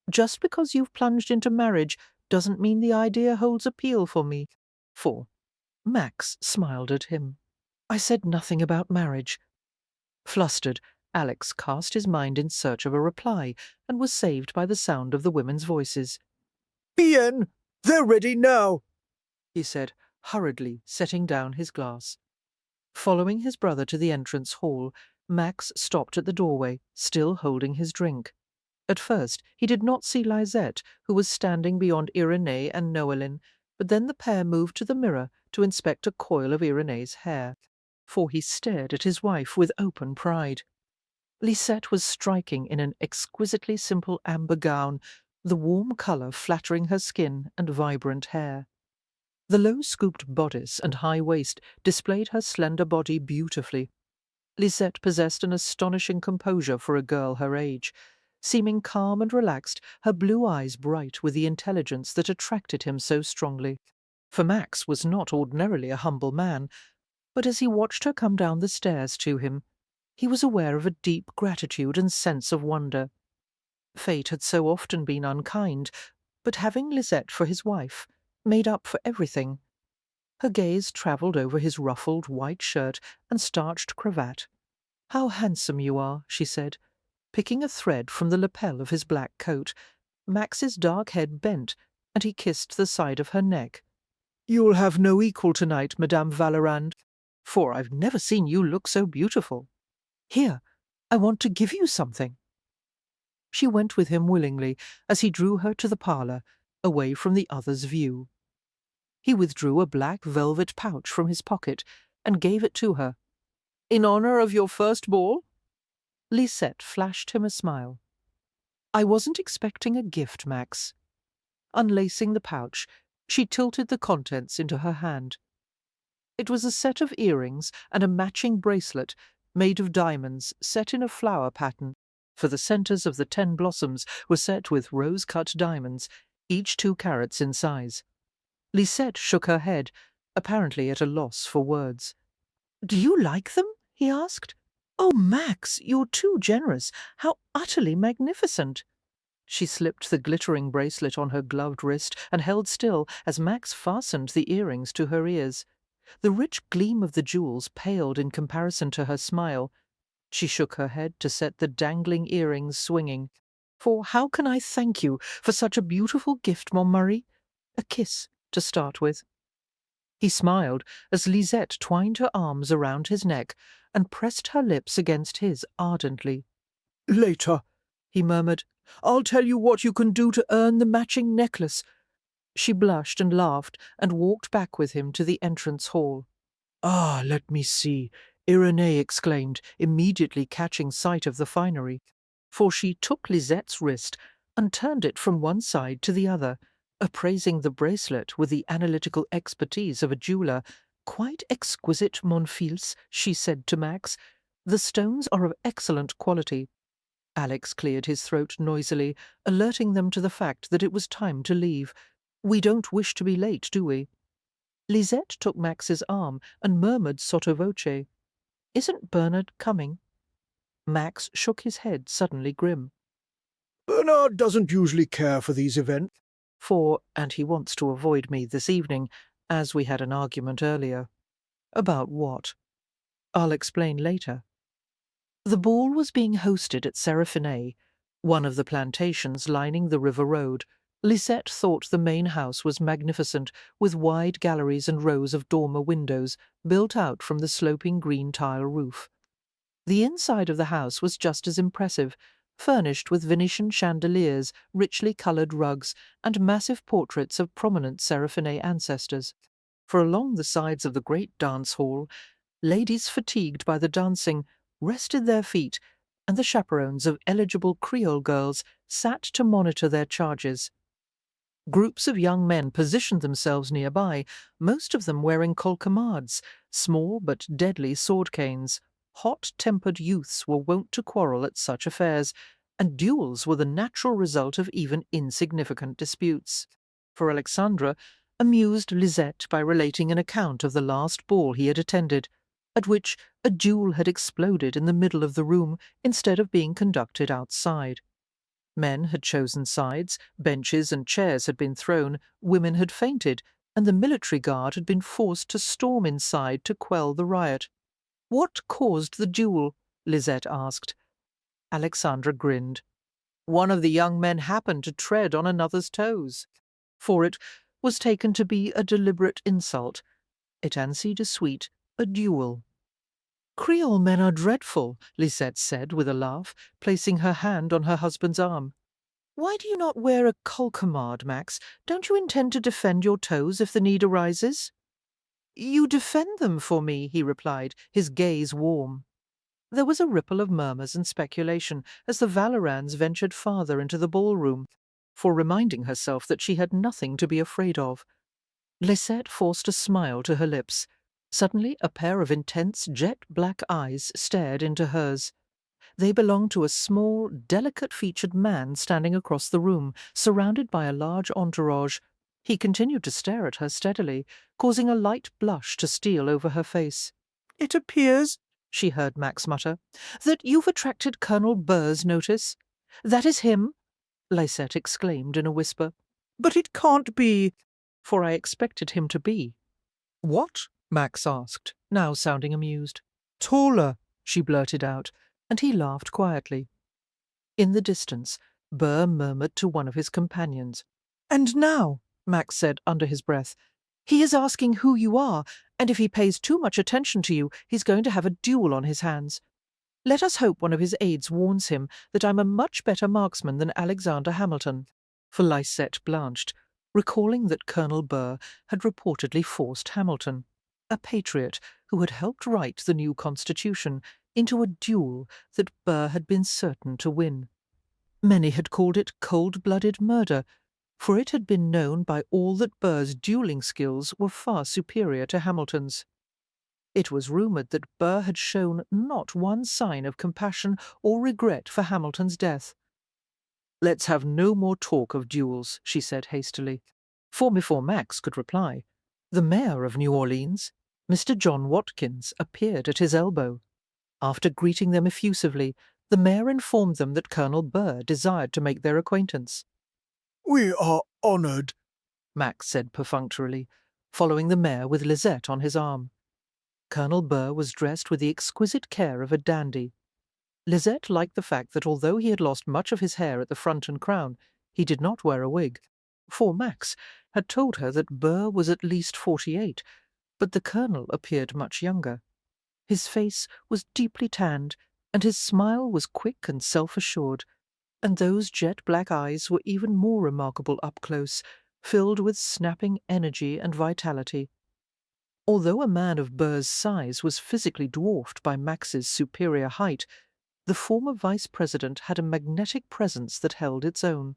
S1: Just because you've plunged into marriage doesn't mean the idea holds appeal for me. For Max smiled at him. "I said nothing about marriage." Flustered, Alex cast his mind in search of a reply and was saved by the sound of the women's voices.
S4: Bien! They're ready now!
S1: He said, hurriedly setting down his glass. Following his brother to the entrance hall, Max stopped at the doorway, still holding his drink. At first he did not see Lisette, who was standing beyond Irenee and Noeline, but then the pair moved to the mirror to inspect a coil of Irenee's hair, for he stared at his wife with open pride. Lisette was striking in an exquisitely simple amber gown, the warm colour flattering her skin and vibrant hair. The low-scooped bodice and high waist displayed her slender body beautifully. Lisette possessed an astonishing composure for a girl her age. Seeming calm and relaxed, her blue eyes bright with the intelligence that attracted him so strongly. For Max was not ordinarily a humble man, but as he watched her come down the stairs to him, he was aware of a deep gratitude and sense of wonder. Fate had so often been unkind, but having Lisette for his wife made up for everything. Her gaze travelled over his ruffled white shirt and starched cravat. "How handsome you are," she said, picking a thread from the lapel of his black coat. Max's dark head bent, and he kissed the side of her neck. "You'll have no equal tonight, Madame Vallerand, for I've never seen you look so beautiful. Here, I want to give you something." She went with him willingly as he drew her to the parlour, away from the other's view. He withdrew a black velvet pouch from his pocket and gave it to her. "In honour of your first ball?" Lisette flashed him a smile. "I wasn't expecting a gift, Max." Unlacing the pouch, she tilted the contents into her hand. It was a set of earrings and a matching bracelet made of diamonds set in a flower pattern. for the centres of the 10 blossoms were set with rose-cut diamonds, each 2 carats in size. Lisette shook her head, apparently at a loss for words. "Do you like them?" he asked. "Oh, Max, you're too generous. How utterly magnificent!" She slipped the glittering bracelet on her gloved wrist and held still as Max fastened the earrings to her ears. The rich gleam of the jewels paled in comparison to her smile. She shook her head to set the dangling earrings swinging. "For how can I thank you for such a beautiful gift, Montmary? A kiss, to start with." He smiled as Lisette twined her arms around his neck and pressed her lips against his ardently.
S4: Later, he murmured. I'll tell you what you can do to earn the matching necklace.
S1: She blushed and laughed and walked back with him to the entrance hall.
S4: Ah, let me see, Irenee exclaimed, immediately catching sight of the finery.
S1: For she took Lisette's wrist and turned it from one side to the other, appraising the bracelet with the analytical expertise of a jeweller. "Quite exquisite, mon fils," she said to Max. "The stones are of excellent quality." Alex cleared his throat noisily, alerting them to the fact that it was time to leave. "We don't wish to be late, do we?" Lisette took Max's arm and murmured sotto voce, "Isn't Bernard coming?" Max shook his head, suddenly grim.
S4: Bernard doesn't usually care for these events.
S1: And he wants to avoid me this evening, as we had an argument earlier. About what? I'll explain later. The ball was being hosted at Seraphinet, one of the plantations lining the river road. Lisette thought the main house was magnificent, with wide galleries and rows of dormer windows built out from the sloping green tile roof. The inside of the house was just as impressive, furnished with Venetian chandeliers, richly coloured rugs, and massive portraits of prominent Seraphinet ancestors. For along the sides of the great dance hall, ladies fatigued by the dancing rested their feet, and the chaperones of eligible Creole girls sat to monitor their charges. Groups of young men positioned themselves nearby, most of them wearing colquemades, small but deadly sword canes. Hot-tempered youths were wont to quarrel at such affairs, and duels were the natural result of even insignificant disputes. For Alexandre amused Lisette by relating an account of the last ball he had attended, at which a duel had exploded in the middle of the room instead of being conducted outside. Men had chosen sides, benches and chairs had been thrown, women had fainted, and the military guard had been forced to storm inside to quell the riot. "What caused the duel?" Lisette asked. Alexandra grinned. "One of the young men happened to tread on another's toes." For it was taken to be a deliberate insult. Et ainsi de suite, a duel. "Creole men are dreadful," Lisette said with a laugh, placing her hand on her husband's arm. "Why do you not wear a colquemade, Max? Don't you intend to defend your toes if the need arises?" "You defend them for me," he replied, his gaze warm. There was a ripple of murmurs and speculation as the Valorans ventured farther into the ballroom, for reminding herself that she had nothing to be afraid of. Lisette forced a smile to her lips. Suddenly a pair of intense jet-black eyes stared into hers. They belonged to a small, delicate-featured man standing across the room, surrounded by a large entourage. He continued to stare at her steadily, causing a light blush to steal over her face. "It appears," she heard Max mutter, "that you've attracted Colonel Burr's notice." "That is him," Lisette exclaimed in a whisper. "But it can't be." "For I expected him to be." "What?" Max asked, now sounding amused. "Taller," she blurted out, and he laughed quietly. In the distance, Burr murmured to one of his companions. "And now," Max said under his breath, "he is asking who you are, and if he pays too much attention to you, he's going to have a duel on his hands. Let us hope one of his aides warns him that I'm a much better marksman than Alexander Hamilton." For Lisette blanched, recalling that Colonel Burr had reportedly forced Hamilton, a patriot who had helped write the new Constitution, into a duel that Burr had been certain to win. Many had called it cold-blooded murder, for it had been known by all that Burr's duelling skills were far superior to Hamilton's. It was rumoured that Burr had shown not one sign of compassion or regret for Hamilton's death. "Let's have no more talk of duels," she said hastily. For before Max could reply, the mayor of New Orleans, Mr. John Watkins, appeared at his elbow. After greeting them effusively, the mayor informed them that Colonel Burr desired to make their acquaintance.
S4: "We are honoured,"
S1: Max said perfunctorily, following the mayor with Lisette on his arm. Colonel Burr was dressed with the exquisite care of a dandy. Lisette liked the fact that although he had lost much of his hair at the front and crown, he did not wear a wig. For Max had told her that Burr was at least 48, but the colonel appeared much younger. His face was deeply tanned, and his smile was quick and self-assured, and those jet-black eyes were even more remarkable up close, filled with snapping energy and vitality. Although a man of Burr's size was physically dwarfed by Max's superior height, the former vice-president had a magnetic presence that held its own.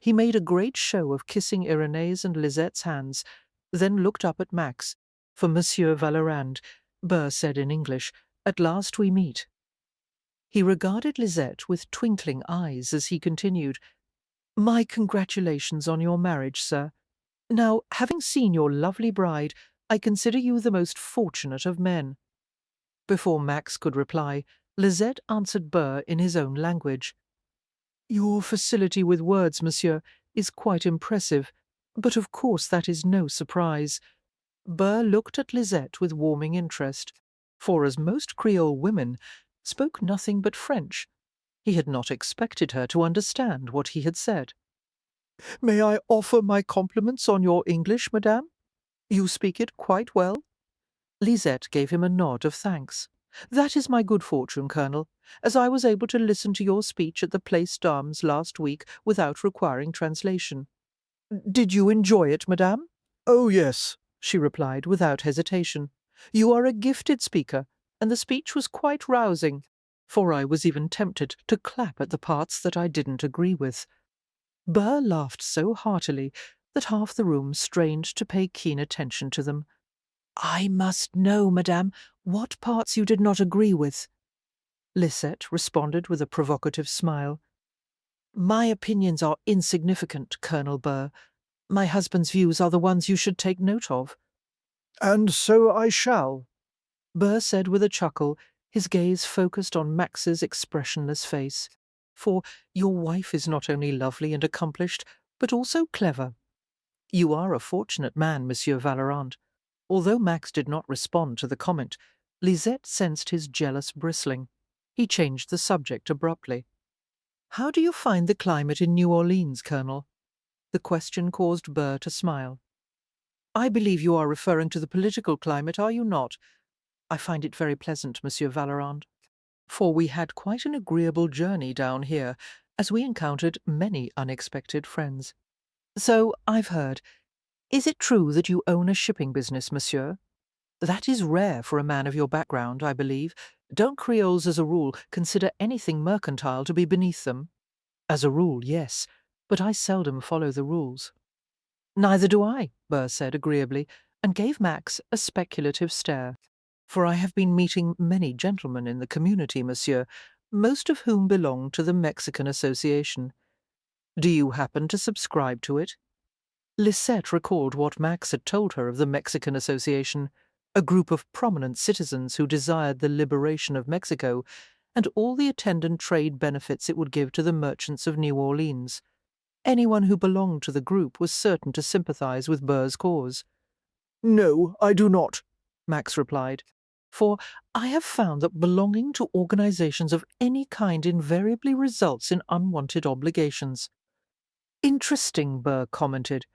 S1: He made a great show of kissing Irene's and Lisette's hands, then looked up at Max. "For Monsieur Vallerand," Burr said in English, "at last we meet." He regarded Lisette with twinkling eyes as he continued, "My congratulations on your marriage, sir. Now, having seen your lovely bride, I consider you the most fortunate of men." Before Max could reply, Lisette answered Burr in his own language. "Your facility with words, monsieur, is quite impressive, but of course that is no surprise." Burr looked at Lisette with warming interest, for as most Creole women spoke nothing but French, he had not expected her to understand what he had said. "May I offer my compliments on your English, madame? You speak it quite well." Lisette gave him a nod of thanks. "That is my good fortune, Colonel, as I was able to listen to your speech at the Place d'Armes last week without requiring translation." "Did you enjoy it, madame?"
S4: "Oh, yes,"
S1: she replied without hesitation. "You are a gifted speaker, and the speech was quite rousing, for I was even tempted to clap at the parts that I didn't agree with." Burr laughed so heartily that half the room strained to pay keen attention to them. "I must know, madame, what parts you did not agree with." Lisette responded with a provocative smile. "My opinions are insignificant, Colonel Burr. My husband's views are the ones you should take note of."
S4: "And so I shall,"
S1: Burr said with a chuckle, his gaze focused on Max's expressionless face. "For your wife is not only lovely and accomplished, but also clever. You are a fortunate man, Monsieur Vallerand." Although Max did not respond to the comment, Lisette sensed his jealous bristling. He changed the subject abruptly. "How do you find the climate in New Orleans, Colonel?" The question caused Burr to smile. "I believe you are referring to the political climate, are you not?" "I find it very pleasant, Monsieur Vallerand, for we had quite an agreeable journey down here, as we encountered many unexpected friends." "So I've heard. Is it true that you own a shipping business, monsieur? That is rare for a man of your background, I believe. Don't Creoles, as a rule, consider anything mercantile to be beneath them?" "As a rule, yes, but I seldom follow the rules." "Neither do I," Burr said agreeably, and gave Max a speculative stare. "For I have been meeting many gentlemen in the community, monsieur, most of whom belong to the Mexican Association. Do you happen to subscribe to it?" Lisette recalled what Max had told her of the Mexican Association, a group of prominent citizens who desired the liberation of Mexico and all the attendant trade benefits it would give to the merchants of New Orleans. Anyone who belonged to the group was certain to sympathize with Burr's cause.
S4: "No, I do not,"
S1: Max replied, "for I have found that belonging to organizations of any kind invariably results in unwanted obligations." "Interesting," Burr commented,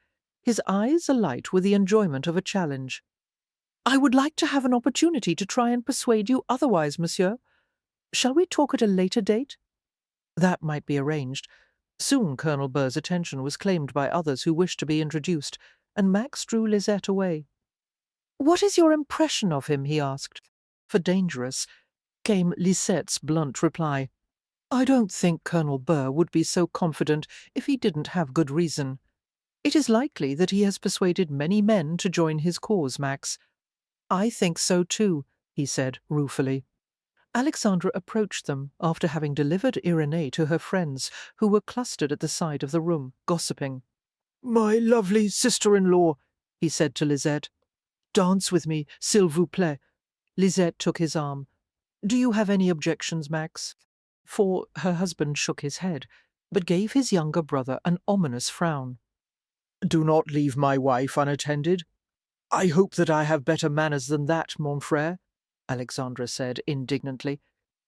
S1: his eyes alight with the enjoyment of a challenge. "I would like to have an opportunity to try and persuade you otherwise, monsieur. Shall we talk at a later date?" That might be arranged. Soon Colonel Burr's attention was claimed by others who wished to be introduced, and Max drew Lisette away. "What is your impression of him?" he asked. For Dangerous came Lisette's blunt reply. "I don't think Colonel Burr would be so confident if he didn't have good reason. It is likely that he has persuaded many men to join his cause, Max." I think so too, he said ruefully. Alexandra approached them after having delivered Irenee to her friends, who were clustered at the side of the room, gossiping.
S4: My lovely sister-in-law,
S1: He said to Lisette. Dance with me, s'il vous plaît. Lisette took his arm. Do you have any objections, Max? For her husband shook his head, but gave his younger brother an ominous frown.
S4: do not leave my wife unattended. I hope that I have better manners than that, mon frère,
S1: Alexandra said indignantly.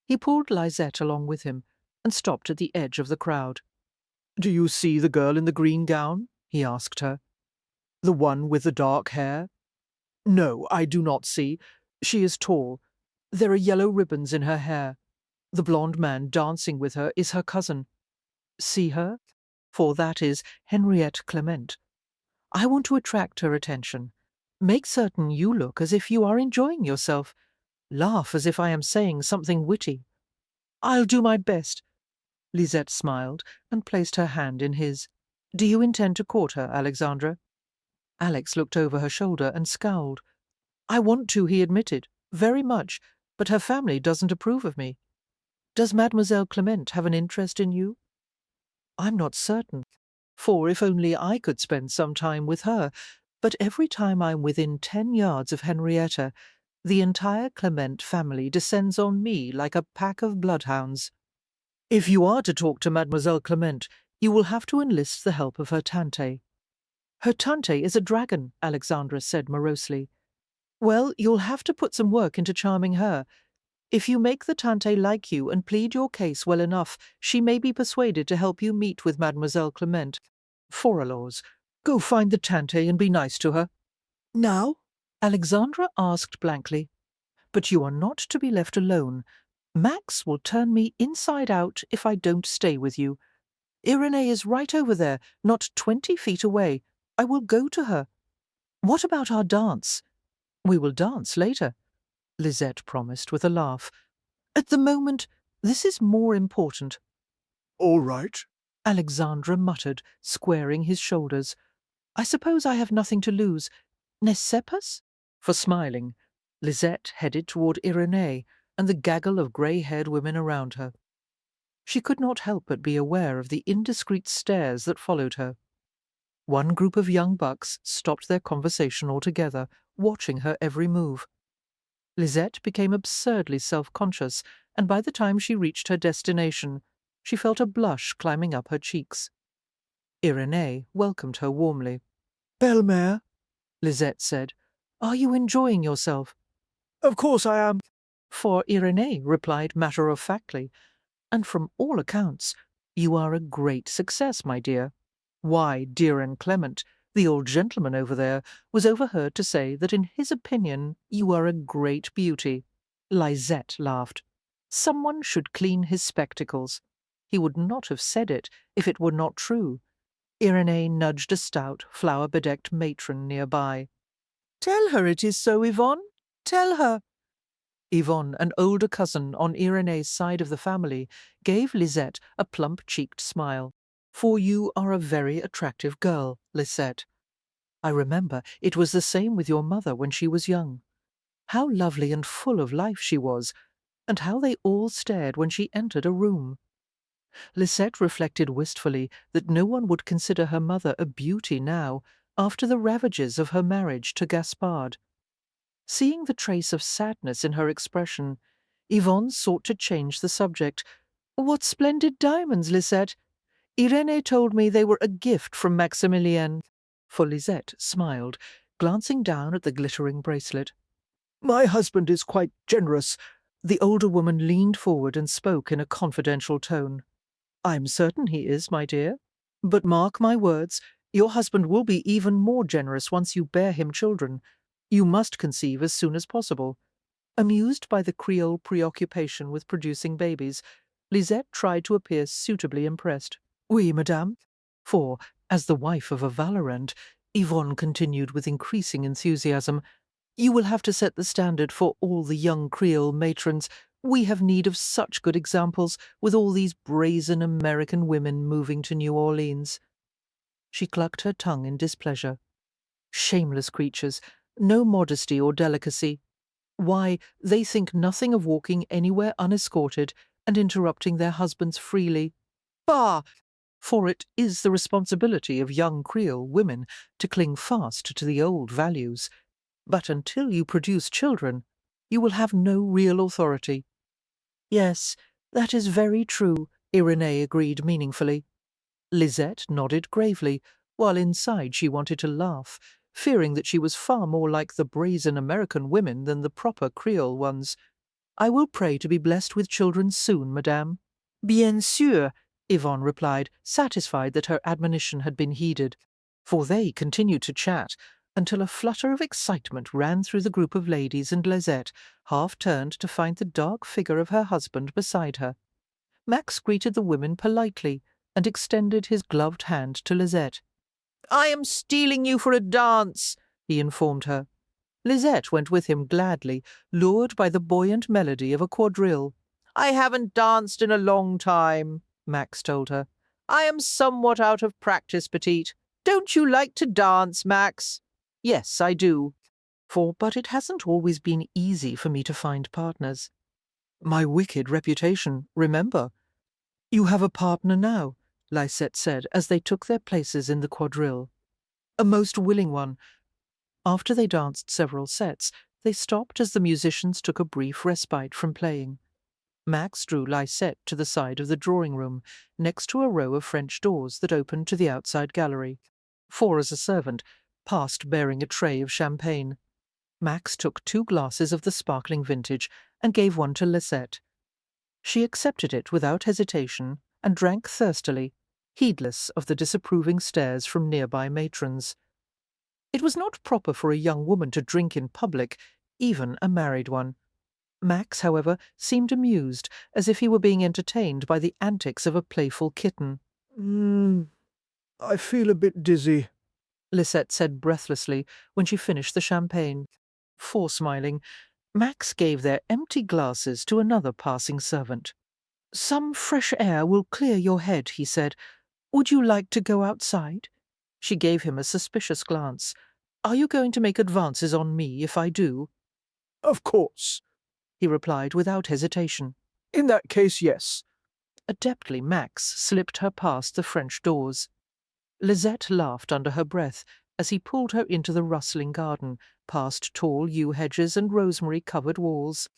S1: He pulled Lisette along with him and stopped at the edge of the crowd.
S4: Do you see the girl in the green gown? He asked her. The one with the dark hair? No, I do not see. She is tall. There are yellow ribbons in her hair. The blonde man dancing with her is her cousin.
S1: See her? For that is Henriette Clement. I want to attract her attention. Make certain you look as if you are enjoying yourself. Laugh as if I am saying something witty. I'll do my best. Lisette smiled and placed her hand in his. Do you intend to court her, Alexandra? Alex looked over her shoulder and scowled. I want to, he admitted, very much, but her family doesn't approve of me. Does Mademoiselle Clement have an interest in you? I'm not certain, for if only I could spend some time with her, but every time I'm within 10 yards of Henrietta, the entire Clement family descends on me like a pack of bloodhounds. If you are to talk to Mademoiselle Clement, you will have to enlist the help of her tante. Her tante is a dragon, Alexandra said morosely. Well, you'll have to put some work into charming her. If you make the tante like you and plead your case well enough, she may be persuaded to help you meet with Mademoiselle Clement. Forelors, go find the tante and be nice to her. Now? Alexandra asked blankly. But you are not to be left alone. Max will turn me inside out if I don't stay with you. Irenee is right over there, not 20 feet away. I will go to her. What about our dance? We will dance later, Lisette promised with a laugh. At the moment, this is more important.
S4: All right,
S1: Alexandra muttered, squaring his shoulders. I suppose I have nothing to lose. N'est-ce pas? For smiling, Lisette headed toward Irenee and the gaggle of grey-haired women around her. She could not help but be aware of the indiscreet stares that followed her. One group of young bucks stopped their conversation altogether, watching her every move. Lisette became absurdly self-conscious, and by the time she reached her destination, she felt a blush climbing up her cheeks. Irenee welcomed her warmly.
S4: Belle-Mère.
S1: Lisette said, Are you enjoying yourself?
S4: Of course I am.
S1: For Irenee replied matter-of-factly, and from all accounts, you are a great success, my dear. Why, Dear Clement, the old gentleman over there, was overheard to say that in his opinion you are a great beauty. Lisette laughed. Someone should clean his spectacles. He would not have said it if it were not true. Irenee nudged a stout, flower-bedecked matron nearby. Tell her it is so, Yvonne. Tell her. Yvonne, an older cousin on Irenee's side of the family, gave Lisette a plump-cheeked smile. For you are a very attractive girl, Lisette. I remember it was the same with your mother when she was young. How lovely and full of life she was, and how they all stared when she entered a room. Lisette reflected wistfully that no one would consider her mother a beauty now, after the ravages of her marriage to Gaspard. Seeing the trace of sadness in her expression, Yvonne sought to change the subject. What splendid diamonds, Lisette! Irenee told me they were a gift from Maximilien. For Lisette smiled, glancing down at the glittering bracelet.
S4: My husband is quite generous.
S1: The older woman leaned forward and spoke in a confidential tone. I'm certain he is, my dear. But mark my words, your husband will be even more generous once you bear him children. You must conceive as soon as possible. Amused by the Creole preoccupation with producing babies, Lisette tried to appear suitably impressed. Oui, madame. For, as the wife of a Valorant, Yvonne continued with increasing enthusiasm, you will have to set the standard for all the young Creole matrons. We have need of such good examples, with all these brazen American women moving to New Orleans. She clucked her tongue in displeasure. Shameless creatures, no modesty or delicacy. Why, they think nothing of walking anywhere unescorted and interrupting their husbands freely. Bah! For it is the responsibility of young Creole women to cling fast to the old values. But until you produce children, you will have no real authority. Yes, that is very true, Irenee agreed meaningfully. Lisette nodded gravely, while inside she wanted to laugh, fearing that she was far more like the brazen American women than the proper Creole ones. I will pray to be blessed with children soon, madame. Bien sûr, Yvonne replied, satisfied that her admonition had been heeded, for they continued to chat until a flutter of excitement ran through the group of ladies, and Lisette half turned to find the dark figure of her husband beside her. Max greeted the women politely and extended his gloved hand to Lisette. "I am stealing you for a dance," he informed her. Lisette went with him gladly, lured by the buoyant melody of a quadrille. "I haven't danced in a long time," Max told her. "I am somewhat out of practice, petite. Don't you like to dance, Max?" "Yes, I do. But it hasn't always been easy for me to find partners. My wicked reputation, remember." "You have a partner now," Lisette said as they took their places in the quadrille. "A most willing one." After they danced several sets, they stopped as the musicians took a brief respite from playing. Max drew Lisette to the side of the drawing-room, next to a row of French doors that opened to the outside gallery. As a servant passed bearing a tray of champagne. Max took 2 glasses of the sparkling vintage and gave one to Lisette. She accepted it without hesitation and drank thirstily, heedless of the disapproving stares from nearby matrons. It was not proper for a young woman to drink in public, even a married one. Max, however, seemed amused, as if he were being entertained by the antics of a playful kitten.
S5: I feel a bit dizzy,"
S1: Lisette said breathlessly when she finished the champagne. Smiling, Max gave their empty glasses to another passing servant. "Some fresh air will clear your head," he said. "Would you like to go outside?" She gave him a suspicious glance. "Are you going to make advances on me if I do?"
S4: Of course.
S1: he replied without hesitation.
S4: In that case, yes.
S1: Adeptly, Max slipped her past the French doors. Lisette laughed under her breath as he pulled her into the rustling garden, past tall yew hedges and rosemary-covered walls,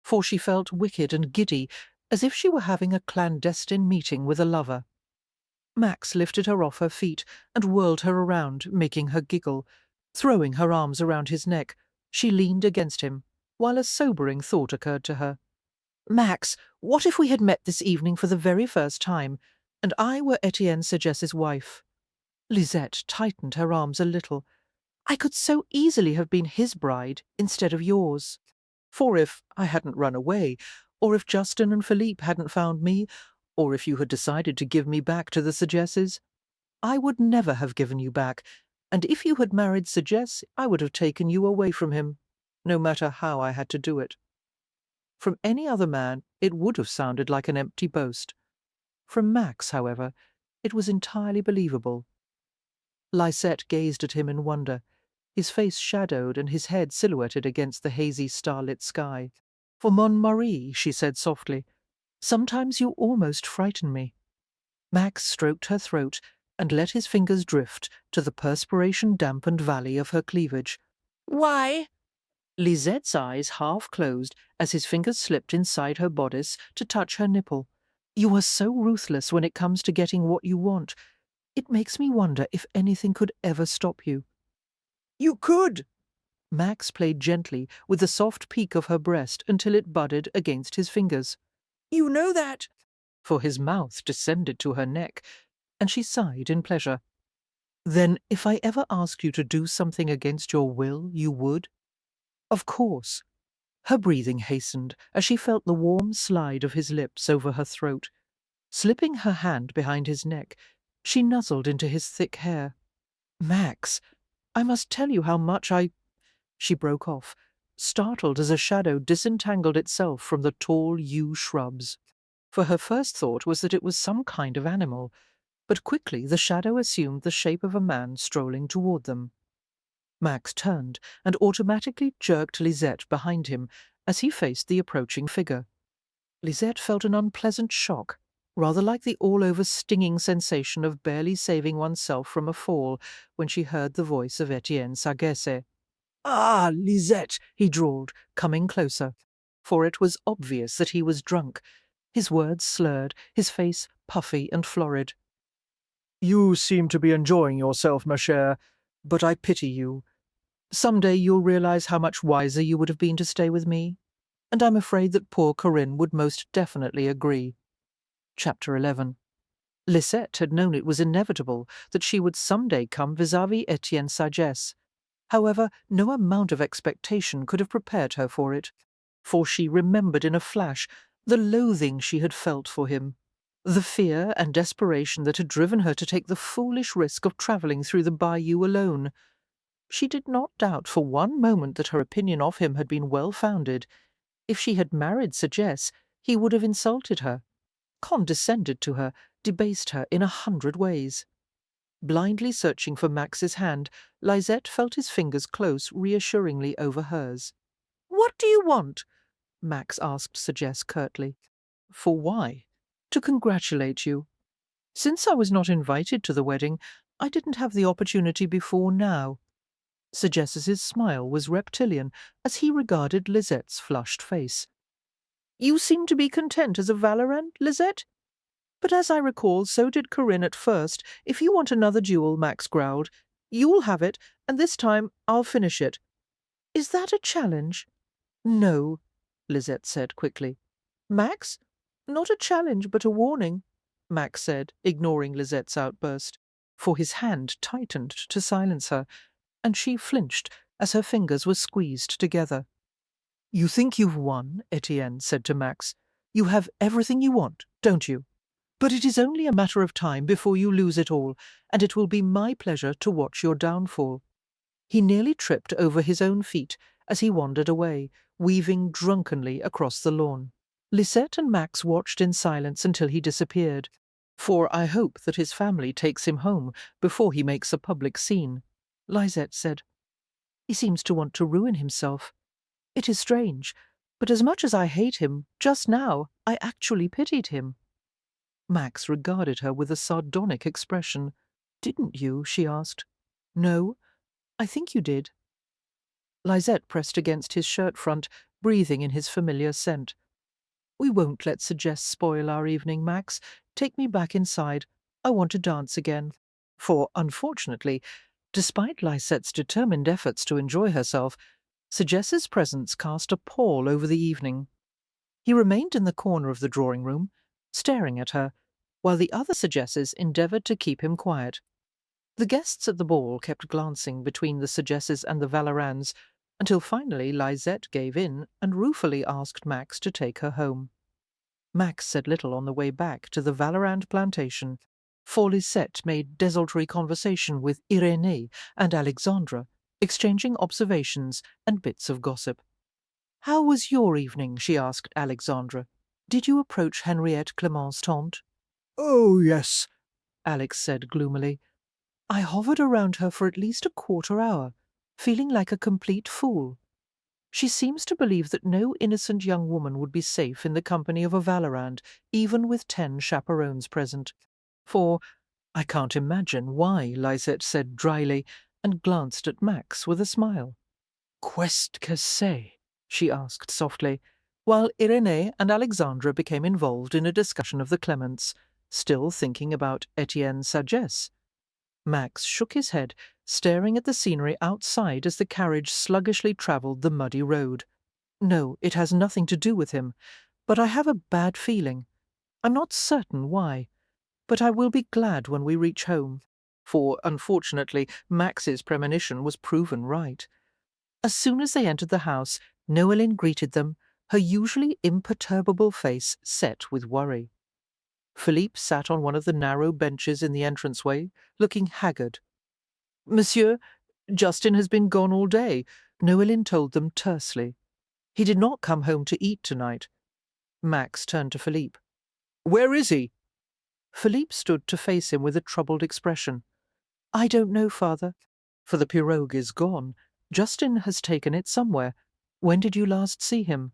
S1: for she felt wicked and giddy, as if she were having a clandestine meeting with a lover. Max lifted her off her feet and whirled her around, making her giggle. Throwing her arms around his neck, she leaned against him, while a sobering thought occurred to her. "Max, what if we had met this evening for the very first time, and I were Etienne Sagesse's wife?" Lisette tightened her arms a little. "I could so easily have been his bride instead of yours. For if I hadn't run away, or if Justin and Philippe hadn't found me, or if you had decided to give me back to the Sagesses, I would never have given you back, and if you had married Sagesse, I would have taken you away from him, no matter how I had to do it." From any other man, it would have sounded like an empty boast. From Max, however, it was entirely believable. Lisette gazed at him in wonder, his face shadowed and his head silhouetted against the hazy starlit sky. "For mon mari," she said softly, "sometimes you almost frighten me." Max stroked her throat and let his fingers drift to the perspiration-dampened valley of her cleavage.
S3: Why?
S1: Lisette's eyes half closed as his fingers slipped inside her bodice to touch her nipple. "You are so ruthless when it comes to getting what you want. It makes me wonder if anything could ever stop you."
S4: You could.
S1: Max played gently with the soft peak of her breast until it budded against his fingers.
S4: You know that.
S1: For his mouth descended to her neck, and she sighed in pleasure. "Then if I ever asked you to do something against your will, you would?" "Of course." Her breathing hastened as she felt the warm slide of his lips over her throat. Slipping her hand behind his neck, she nuzzled into his thick hair. "Max, I must tell you how much I—" She broke off, startled as a shadow disentangled itself from the tall yew shrubs. For her first thought was that it was some kind of animal, but quickly the shadow assumed the shape of a man strolling toward them. Max turned and automatically jerked Lisette behind him as he faced the approaching figure. Lisette felt an unpleasant shock, rather like the all-over stinging sensation of barely saving oneself from a fall when she heard the voice of Etienne Sagesse. "Ah, Lisette," he drawled, coming closer, for it was obvious that he was drunk, his words slurred, his face puffy and florid. "You seem to be enjoying yourself, ma chère, but I pity you. Some day you'll realize how much wiser you would have been to stay with me, and I'm afraid that poor Corinne would most definitely agree." Chapter 11. Lisette had known it was inevitable that she would someday come vis-à-vis Etienne Sagesse. However, no amount of expectation could have prepared her for it, for she remembered in a flash the loathing she had felt for him, the fear and desperation that had driven her to take the foolish risk of travelling through the bayou alone. She did not doubt for one moment that her opinion of him had been well-founded. If she had married Sagesse, he would have insulted her, condescended to her, debased her in 100 ways. Blindly searching for Max's hand, Lisette felt his fingers close reassuringly over hers. "What do you want?" Max asked Sagesse curtly. "For why?" "To congratulate you. Since I was not invited to the wedding, I didn't have the opportunity before now." Sagesse's smile was reptilian as he regarded Lisette's flushed face. "You seem to be content as a Valorant, Lisette? But as I recall, so did Corinne at first. If you want another duel," Max growled, "you will have it, and this time I'll finish it." "Is that a challenge?" "No," Lisette said quickly. "Max? Not a challenge, but a warning," Max said, ignoring Lisette's outburst, for his hand tightened to silence her, and she flinched as her fingers were squeezed together. "You think you've won," Etienne said to Max. "You have everything you want, don't you? But it is only a matter of time before you lose it all, and it will be my pleasure to watch your downfall." He nearly tripped over his own feet as he wandered away, weaving drunkenly across the lawn. Lisette and Max watched in silence until he disappeared, "For I hope that his family takes him home before he makes a public scene," Lisette said. "He seems to want to ruin himself. It is strange, but as much as I hate him, just now I actually pitied him." Max regarded her with a sardonic expression. "Didn't you?" she asked. "No, I think you did." Lisette pressed against his shirt front, breathing in his familiar scent. "We won't let Sagesse spoil our evening, Max. Take me back inside. I want to dance again." For, unfortunately, despite Lisette's determined efforts to enjoy herself, Sagesse's presence cast a pall over the evening. He remained in the corner of the drawing-room, staring at her, while the other Sagesses endeavoured to keep him quiet. The guests at the ball kept glancing between the Sagesses and the Valorans, until finally Lisette gave in and ruefully asked Max to take her home. Max said little on the way back to the Valorand plantation, for Lisette made desultory conversation with Irénée and Alexandra, exchanging observations and bits of gossip. "How was your evening?" she asked Alexandra. "Did you approach Henriette Clement's tante?"
S4: "Oh, yes,"
S1: Alex said gloomily. "I hovered around her for at least a quarter-hour, feeling like a complete fool. She seems to believe that no innocent young woman would be safe in the company of a Valorand, even with 10 chaperones present. For I can't imagine why," Lisette said dryly, and glanced at Max with a smile. "Qu'est-ce que c'est?" she asked softly, while Irénée and Alexandra became involved in a discussion of the Clements, still thinking about Etienne Sagesse. Max shook his head, staring at the scenery outside as the carriage sluggishly travelled the muddy road. "No, it has nothing to do with him, but I have a bad feeling. I'm not certain why, but I will be glad when we reach home." For, unfortunately, Max's premonition was proven right. As soon as they entered the house, Noeline greeted them, her usually imperturbable face set with worry. Philippe sat on one of the narrow benches in the entranceway, looking haggard. "Monsieur, Justin has been gone all day," Noeline told them tersely. "He did not come home to eat tonight." Max turned to Philippe. "Where is he?" Philippe stood to face him with a troubled expression. "I don't know, father. for the pirogue is gone. Justin has taken it somewhere. When did you last see him?"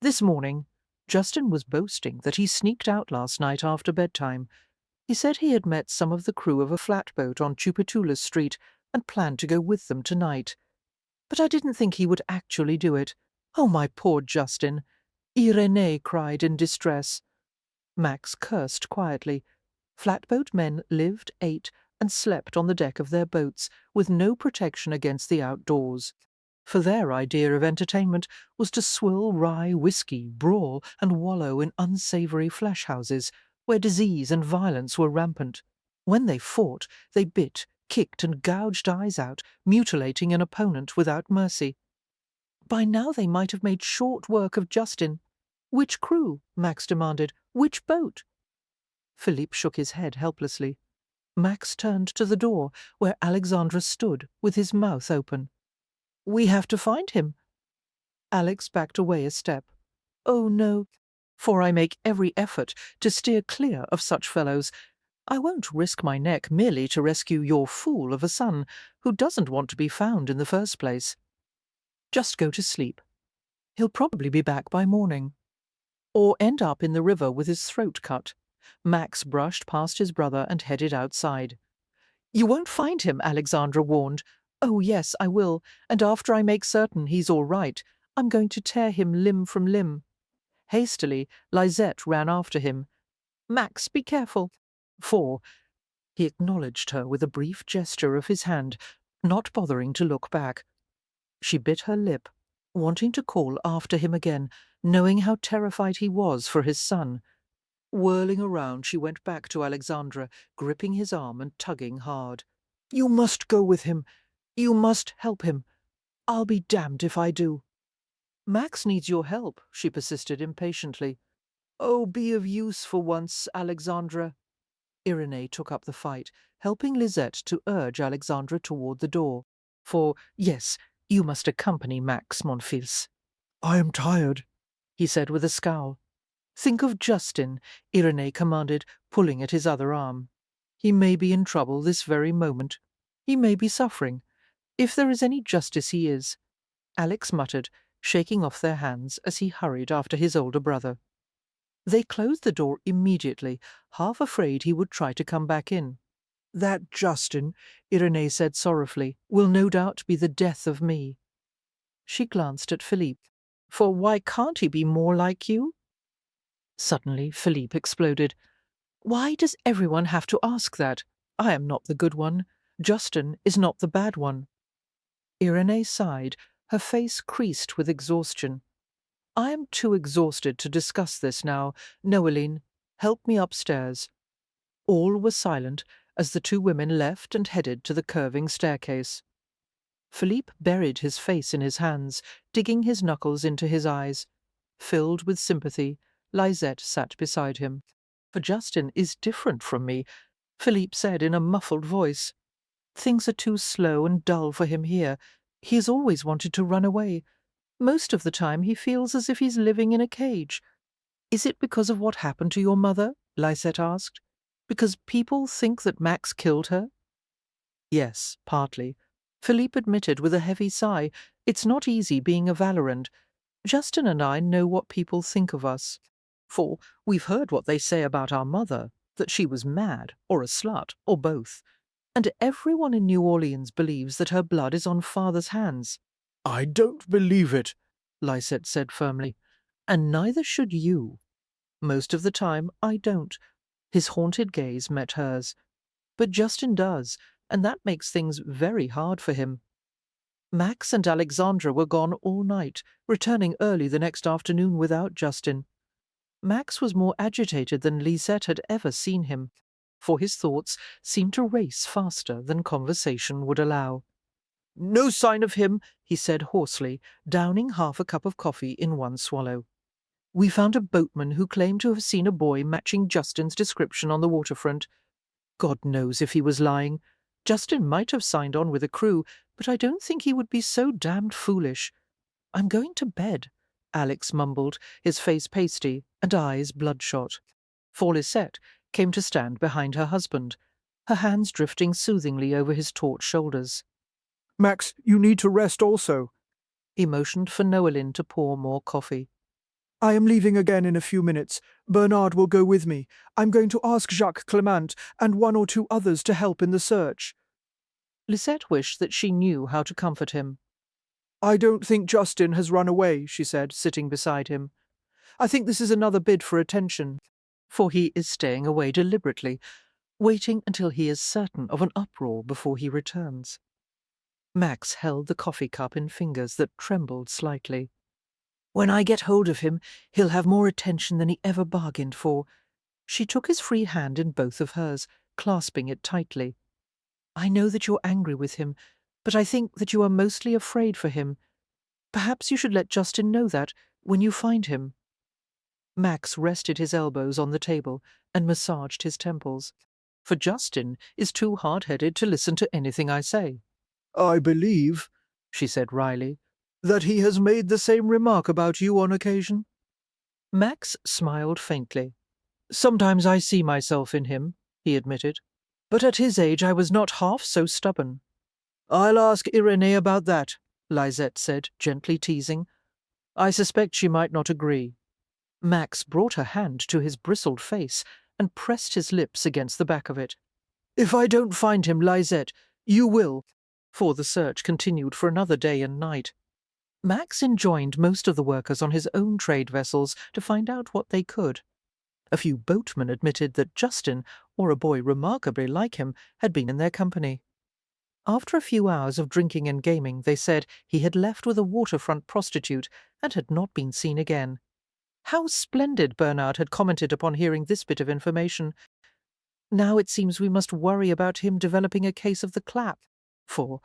S1: "This morning. Justin was boasting that he sneaked out last night after bedtime. He said he had met some of the crew of a flatboat on Tupetula Street and planned to go with them tonight. But I didn't think he would actually do it. Oh, my poor Justin!" Irene cried in distress. Max cursed quietly. Flatboat men lived, ate, and slept on the deck of their boats, with no protection against the outdoors. For their idea of entertainment was to swill rye whiskey, brawl, and wallow in unsavoury flesh-houses, where disease and violence were rampant. When they fought, they bit, kicked, and gouged eyes out, mutilating an opponent without mercy. By now they might have made short work of Justin. "Which crew?" Max demanded. "Which boat?" Philippe shook his head helplessly. Max turned to the door, where Alexandra stood, with his mouth open. "We have to find him." Alex backed away a step. "Oh, no, for I make every effort to steer clear of such fellows. I won't risk my neck merely to rescue your fool of a son, who doesn't want to be found in the first place. Just go to sleep. He'll probably be back by morning. Or end up in the river with his throat cut." Max brushed past his brother and headed outside. "You won't find him," Alexandra warned. "Oh, yes, I will, and after I make certain he's all right, I'm going to tear him limb from limb." Hastily, Lisette ran after him. "Max, be careful." "For—" He acknowledged her with a brief gesture of his hand, not bothering to look back. She bit her lip, wanting to call after him again, knowing how terrified he was for his son. Whirling around, she went back to Alexandra, gripping his arm and tugging hard. "You must go with him. You must help him. I'll be damned if I do." "Max needs your help," she persisted impatiently. "Oh, be of use for once, Alexandra." Irene took up the fight, helping Lisette to urge Alexandra toward the door. "For, yes, you must accompany Max, mon fils."
S4: "I am tired,"
S1: he said with a scowl. "Think of Justin," Irene commanded, pulling at his other arm. "He may be in trouble this very moment. He may be suffering. If there is any justice, he is," Alex muttered, shaking off their hands as he hurried after his older brother. They closed the door immediately, half afraid he would try to come back in. "That Justin," Irene said sorrowfully, "will no doubt be the death of me." She glanced at Philippe. "For why can't he be more like you?" Suddenly Philippe exploded. "Why does everyone have to ask that? I am not the good one. Justin is not the bad one." Irene sighed, her face creased with exhaustion. "I am too exhausted to discuss this now. Noeline, help me upstairs." All were silent as the two women left and headed to the curving staircase. Philippe buried his face in his hands, digging his knuckles into his eyes. Filled with sympathy, Lisette sat beside him. "For Justin is different from me," Philippe said in a muffled voice. "Things are too slow and dull for him here. He has always wanted to run away. Most of the time he feels as if he's living in a cage." "Is it because of what happened to your mother?" Lisette asked. "Because people think that Max killed her?" "Yes, partly," Philippe admitted with a heavy sigh. "It's not easy being a Valorant. Justin and I know what people think of us. For we've heard what they say about our mother, that she was mad, or a slut, or both. And everyone in New Orleans believes that her blood is on father's hands."
S4: "I don't believe it,"
S1: Lisette said firmly. "And neither should you." "Most of the time I don't." His haunted gaze met hers. "But Justin does, and that makes things very hard for him. Max and Alexandra were gone all night, returning early the next afternoon without Justin. Max was more agitated than Lisette had ever seen him, for his thoughts seemed to race faster than conversation would allow. "No sign of him," he said hoarsely, downing half a cup of coffee in one swallow. "We found a boatman who claimed to have seen a boy matching Justin's description on the waterfront. God knows if he was lying. Justin might have signed on with a crew, but I don't think he would be so damned foolish. I'm going to bed," Alex mumbled, his face pasty and eyes bloodshot. For Lisette came to stand behind her husband, her hands drifting soothingly over his taut shoulders.
S4: Max, you need to rest also. He motioned for Noeline to pour more coffee. I am leaving again in a few minutes. Bernard will go with me. I'm going to ask Jacques Clement and one or two others to help in the search. Lisette wished that she knew how to comfort him. I don't think Justin has run away, she said, sitting beside him. I think this is another bid for attention, for he is staying away deliberately, waiting until he is certain of an uproar before he returns. Max held the coffee cup in fingers that trembled slightly. When I get hold of him, he'll have more attention than he ever bargained for. She took his free hand in both of hers, clasping it tightly. I know that you're angry with him, but I think that you are mostly afraid for him. Perhaps you should let Justin know that when you find him. Max rested his elbows on the table and massaged his temples. For Justin is too hard-headed to listen to anything I say. I believe, she said wryly, that he has made the same remark about you on occasion. Max smiled faintly. Sometimes I see myself in him, he admitted, but at his age I was not half so stubborn. I'll ask Irénée about that, Lisette said, gently teasing. I suspect she might not agree. Max brought her hand to his bristled face and pressed his lips against the back of it. If I don't find him, Lisette, you will, for the search continued for another day and night. Max enjoined most of the workers on his own trade vessels to find out what they could. A few boatmen admitted that Justin, or a boy remarkably like him, had been in their company. After a few hours of drinking and gaming, they said he had left with a waterfront prostitute and had not been seen again. How splendid Bernard had commented upon hearing this bit of information. Now it seems we must worry about him developing a case of the clap, for,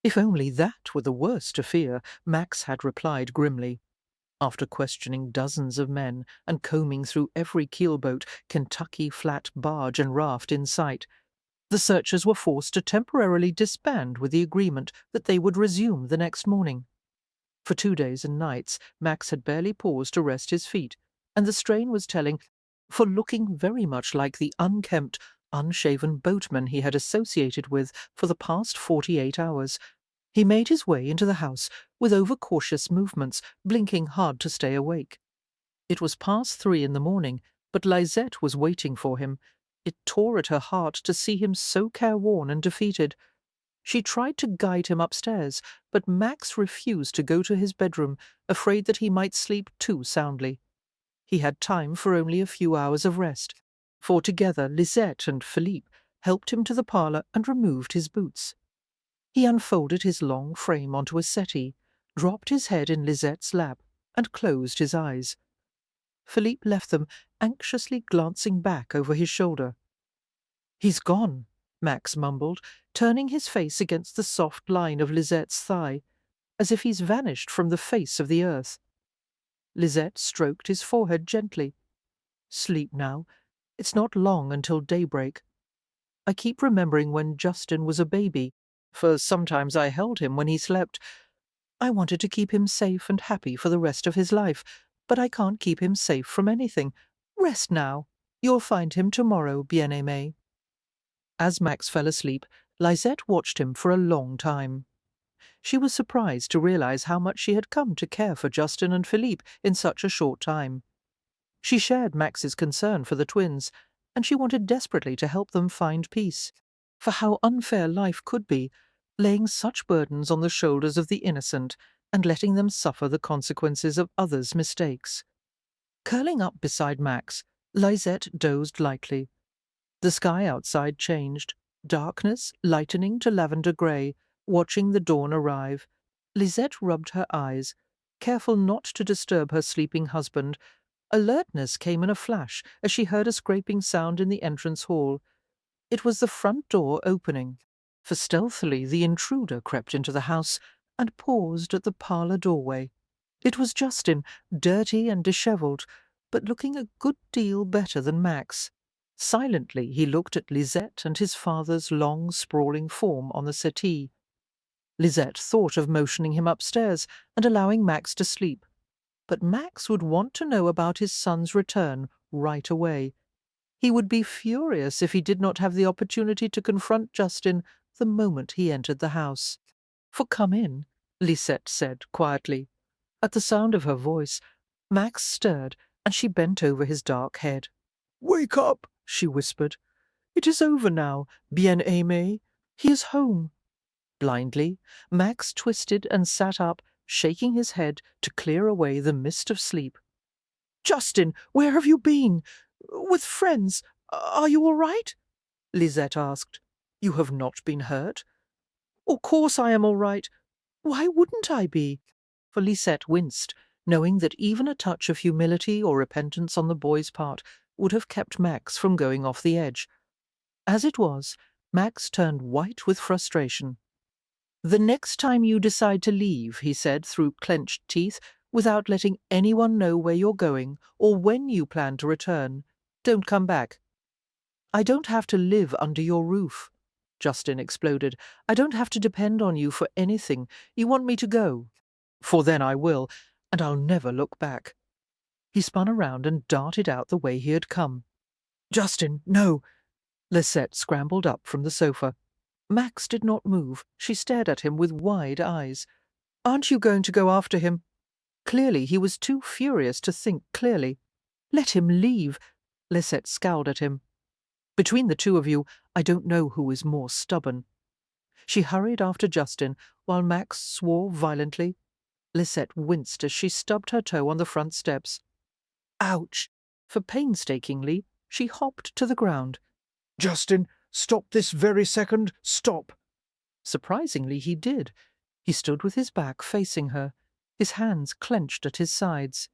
S4: if only that were the worst to fear, Max had replied grimly. After questioning dozens of men and combing through every keelboat, Kentucky flat barge and raft in sight, the searchers were forced to temporarily disband with the agreement that they would resume the next morning. For 2 days and nights, Max had barely paused to rest his feet, and the strain was telling, for looking very much like the unkempt, unshaven boatman he had associated with for the past 48 hours. He made his way into the house with overcautious movements, blinking hard to stay awake. It was past 3 in the morning, but Lisette was waiting for him. It tore at her heart to see him so careworn and defeated. She tried to guide him upstairs, but Max refused to go to his bedroom, afraid that he might sleep too soundly. He had time for only a few hours of rest, for together Lisette and Philippe helped him to the parlour and removed his boots. He unfolded his long frame onto a settee, dropped his head in Lisette's lap, and closed his eyes. Philippe left them, anxiously glancing back over his shoulder. "He's gone," Max mumbled, turning his face against the soft line of Lisette's thigh, as if he's vanished from the face of the earth. Lisette stroked his forehead gently. "Sleep now. It's not long until daybreak. I keep remembering when Justin was a baby, for sometimes I held him when he slept. I wanted to keep him safe and happy for the rest of his life, but I can't keep him safe from anything. Rest now. You'll find him tomorrow, bien-aimé." As Max fell asleep, Lisette watched him for a long time. She was surprised to realize how much she had come to care for Justin and Philippe in such a short time. She shared Max's concern for the twins, and she wanted desperately to help them find peace. For how unfair life could be, laying such burdens on the shoulders of the innocent and letting them suffer the consequences of others' mistakes. Curling up beside Max, Lisette dozed lightly. The sky outside changed, darkness lightening to lavender grey, watching the dawn arrive. Lisette rubbed her eyes, careful not to disturb her sleeping husband. Alertness came in a flash as she heard a scraping sound in the entrance hall. It was the front door opening, for stealthily the intruder crept into the house and paused at the parlour doorway. It was Justin, dirty and dishevelled, but looking a good deal better than Max. Silently he looked at Lisette and his father's long, sprawling form on the settee. Lisette thought of motioning him upstairs and allowing Max to sleep. But Max would want to know about his son's return right away. He would be furious if he did not have the opportunity to confront Justin the moment he entered the house.
S1: For come in, Lisette said quietly. At the sound of her voice, Max stirred, and she bent over his dark head.
S4: Wake up, she whispered. It is over now, bien-aimé. He is home.
S1: Blindly, Max twisted and sat up, shaking his head to clear away the mist of sleep.
S4: Justin, where have you been? With friends. Are you all right?
S1: Lisette asked.
S4: You have not been hurt? Of course I am all right. Why wouldn't I be?
S1: For Lisette winced, knowing that even a touch of humility or repentance on the boy's part would have kept Max from going off the edge. As it was, Max turned white with frustration. The next time you decide to leave, he said through clenched teeth, without letting anyone know where you're going or when you plan to return, don't come back. I don't have to live under your roof, Justin exploded. I don't have to depend on you for anything. You want me to go? For then I will, and I'll never look back. He spun around and darted out the way he had come.
S4: Justin, no.
S1: Lisette scrambled up from the sofa. Max did not move. She stared at him with wide eyes. Aren't you going to go after him? Clearly he was too furious to think clearly. Let him leave. Lisette scowled at him. Between the two of you, I don't know who is more stubborn. She hurried after Justin, while Max swore violently. Lisette winced as she stubbed her toe on the front steps. Ouch! For painstakingly, she hopped to the ground.
S4: Justin, stop this very second. Stop.
S1: Surprisingly, he did. He stood with his back facing her, his hands clenched at his sides.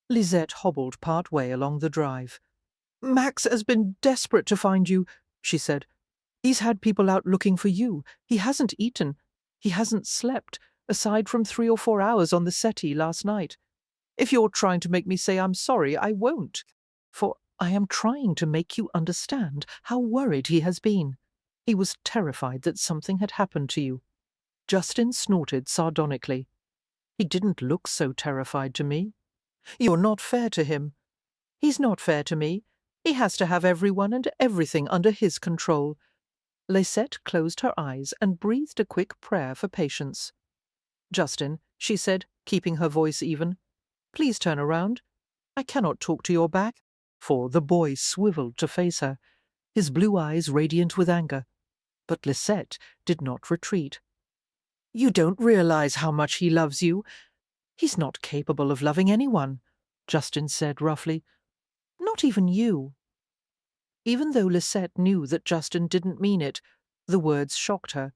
S1: Lisette hobbled part way along the drive.
S4: Max has been desperate to find you, she said. He's had people out looking for you. He hasn't eaten. He hasn't slept, aside from 3 or 4 hours on the settee last night. If you're trying to make me say I'm sorry, I won't.
S1: For I am trying to make you understand how worried he has been. He was terrified that something had happened to you. Justin snorted sardonically. He didn't look so terrified to me. You're not fair to him. He's not fair to me. He has to have everyone and everything under his control. Lisette closed her eyes and breathed a quick prayer for patience. Justin, she said, keeping her voice even, please turn around. I cannot talk to your back. For the boy swiveled to face her, his blue eyes radiant with anger. But Lisette did not retreat. You don't realize how much he loves you. He's not capable of loving anyone, Justin said roughly. Not even you. Even though Lisette knew that Justin didn't mean it, the words shocked her.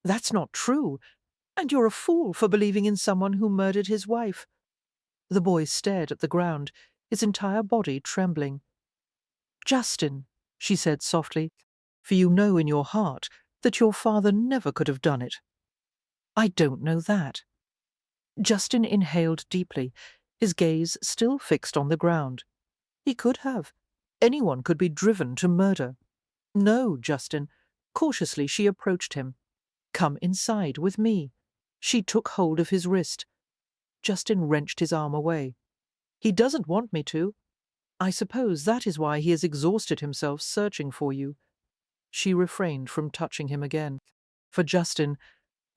S1: That's not true, and you're a fool for believing in someone who murdered his wife. The boy stared at the ground, his entire body trembling. Justin, she said softly, for you know in your heart that your father never could have done it. I don't know that. Justin inhaled deeply, his gaze still fixed on the ground. He could have. Anyone could be driven to murder. No, Justin. Cautiously she approached him. Come inside with me. She took hold of his wrist. Justin wrenched his arm away. He doesn't want me to. I suppose that is why he has exhausted himself searching for you. She refrained from touching him again. For Justin,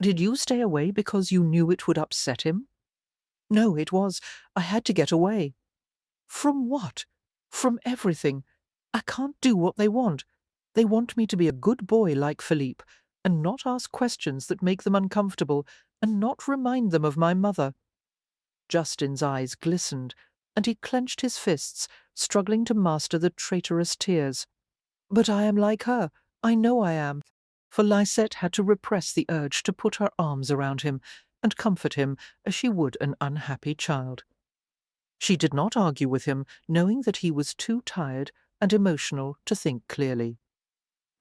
S1: did you stay away because you knew it would upset him? No, it was. I had to get away. From what? From everything. I can't do what they want. They want me to be a good boy like Philippe, and not ask questions that make them uncomfortable, and not remind them of my mother. Justin's eyes glistened, and he clenched his fists, struggling to master the traitorous tears. But I am like her. I know I am. For Lisette had to repress the urge to put her arms around him and comfort him as she would an unhappy child. She did not argue with him, knowing that he was too tired and emotional to think clearly.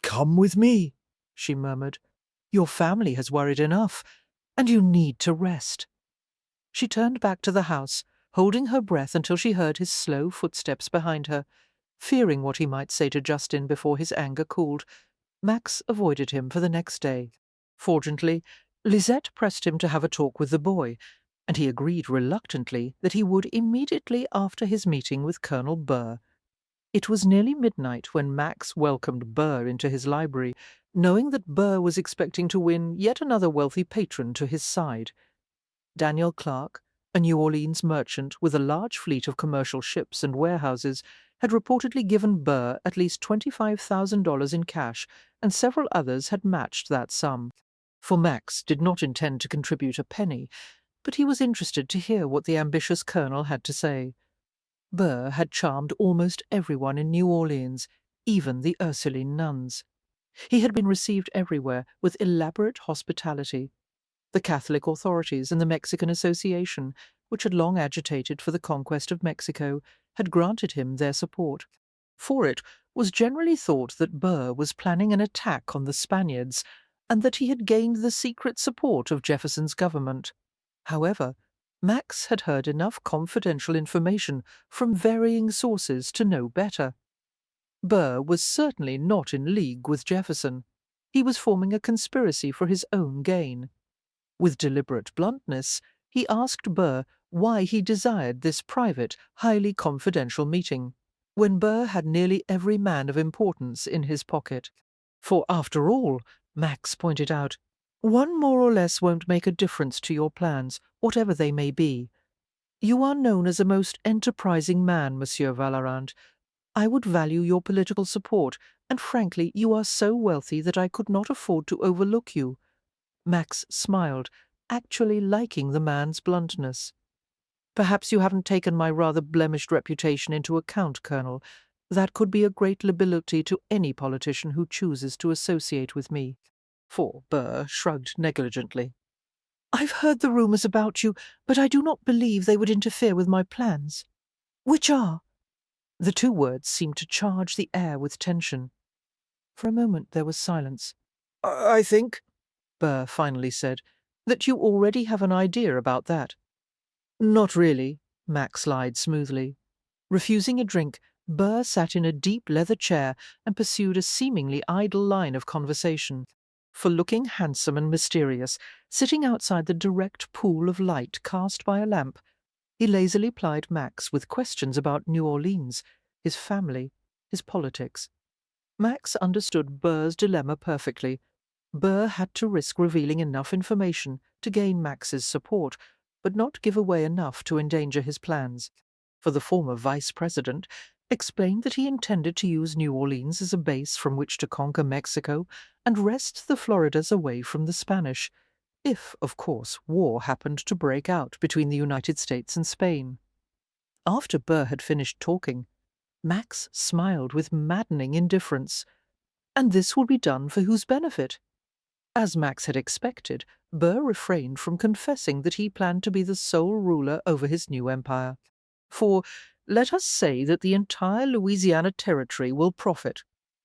S1: Come with me, she murmured. Your family has worried enough, and you need to rest. She turned back to the house, holding her breath until she heard his slow footsteps behind her. Fearing what he might say to Justin before his anger cooled, Max avoided him for the next day. Fortunately, Lisette pressed him to have a talk with the boy, and he agreed reluctantly that he would immediately after his meeting with Colonel Burr. It was nearly midnight when Max welcomed Burr into his library, knowing that Burr was expecting to win yet another wealthy patron to his side. Daniel Clark, a New Orleans merchant with a large fleet of commercial ships and warehouses, had reportedly given Burr at least $25,000 in cash, and several others had matched that sum. For Max did not intend to contribute a penny, but he was interested to hear what the ambitious colonel had to say. Burr had charmed almost everyone in New Orleans, even the Ursuline nuns. He had been received everywhere with elaborate hospitality. The Catholic authorities and the Mexican Association, which had long agitated for the conquest of Mexico, had granted him their support. For it was generally thought that Burr was planning an attack on the Spaniards, and that he had gained the secret support of Jefferson's government. However, Max had heard enough confidential information from varying sources to know better. Burr was certainly not in league with Jefferson. He was forming a conspiracy for his own gain. With deliberate bluntness, he asked Burr why he desired this private, highly confidential meeting, when Burr had nearly every man of importance in his pocket. For after all, Max pointed out, one more or less won't make a difference to your plans, whatever they may be. You are known as a most enterprising man, Monsieur Vallerand. I would value your political support, and frankly, you are so wealthy that I could not afford to overlook you. Max smiled, actually liking the man's bluntness. Perhaps you haven't taken my rather blemished reputation into account, Colonel. That could be a great liability to any politician who chooses to associate with me. For Burr shrugged negligently. I've heard the rumours about you, but I do not believe they would interfere with my plans. Which are? The two words seemed to charge the air with tension. For a moment there was silence. I think, Burr finally said, that you already have an idea about that. Not really, Max lied smoothly. Refusing a drink, Burr sat in a deep leather chair and pursued a seemingly idle line of conversation. For looking handsome and mysterious, sitting outside the direct pool of light cast by a lamp, he lazily plied Max with questions about New Orleans, his family, his politics. Max understood Burr's dilemma perfectly. Burr had to risk revealing enough information to gain Max's support, but not give away enough to endanger his plans. For the former vice president explained that he intended to use New Orleans as a base from which to conquer Mexico and wrest the Floridas away from the Spanish, if, of course, war happened to break out between the United States and Spain. After Burr had finished talking, Max smiled with maddening indifference. And this will be done for whose benefit? As Max had expected, Burr refrained from confessing that he planned to be the sole ruler over his new empire. For let us say that the entire Louisiana territory will profit,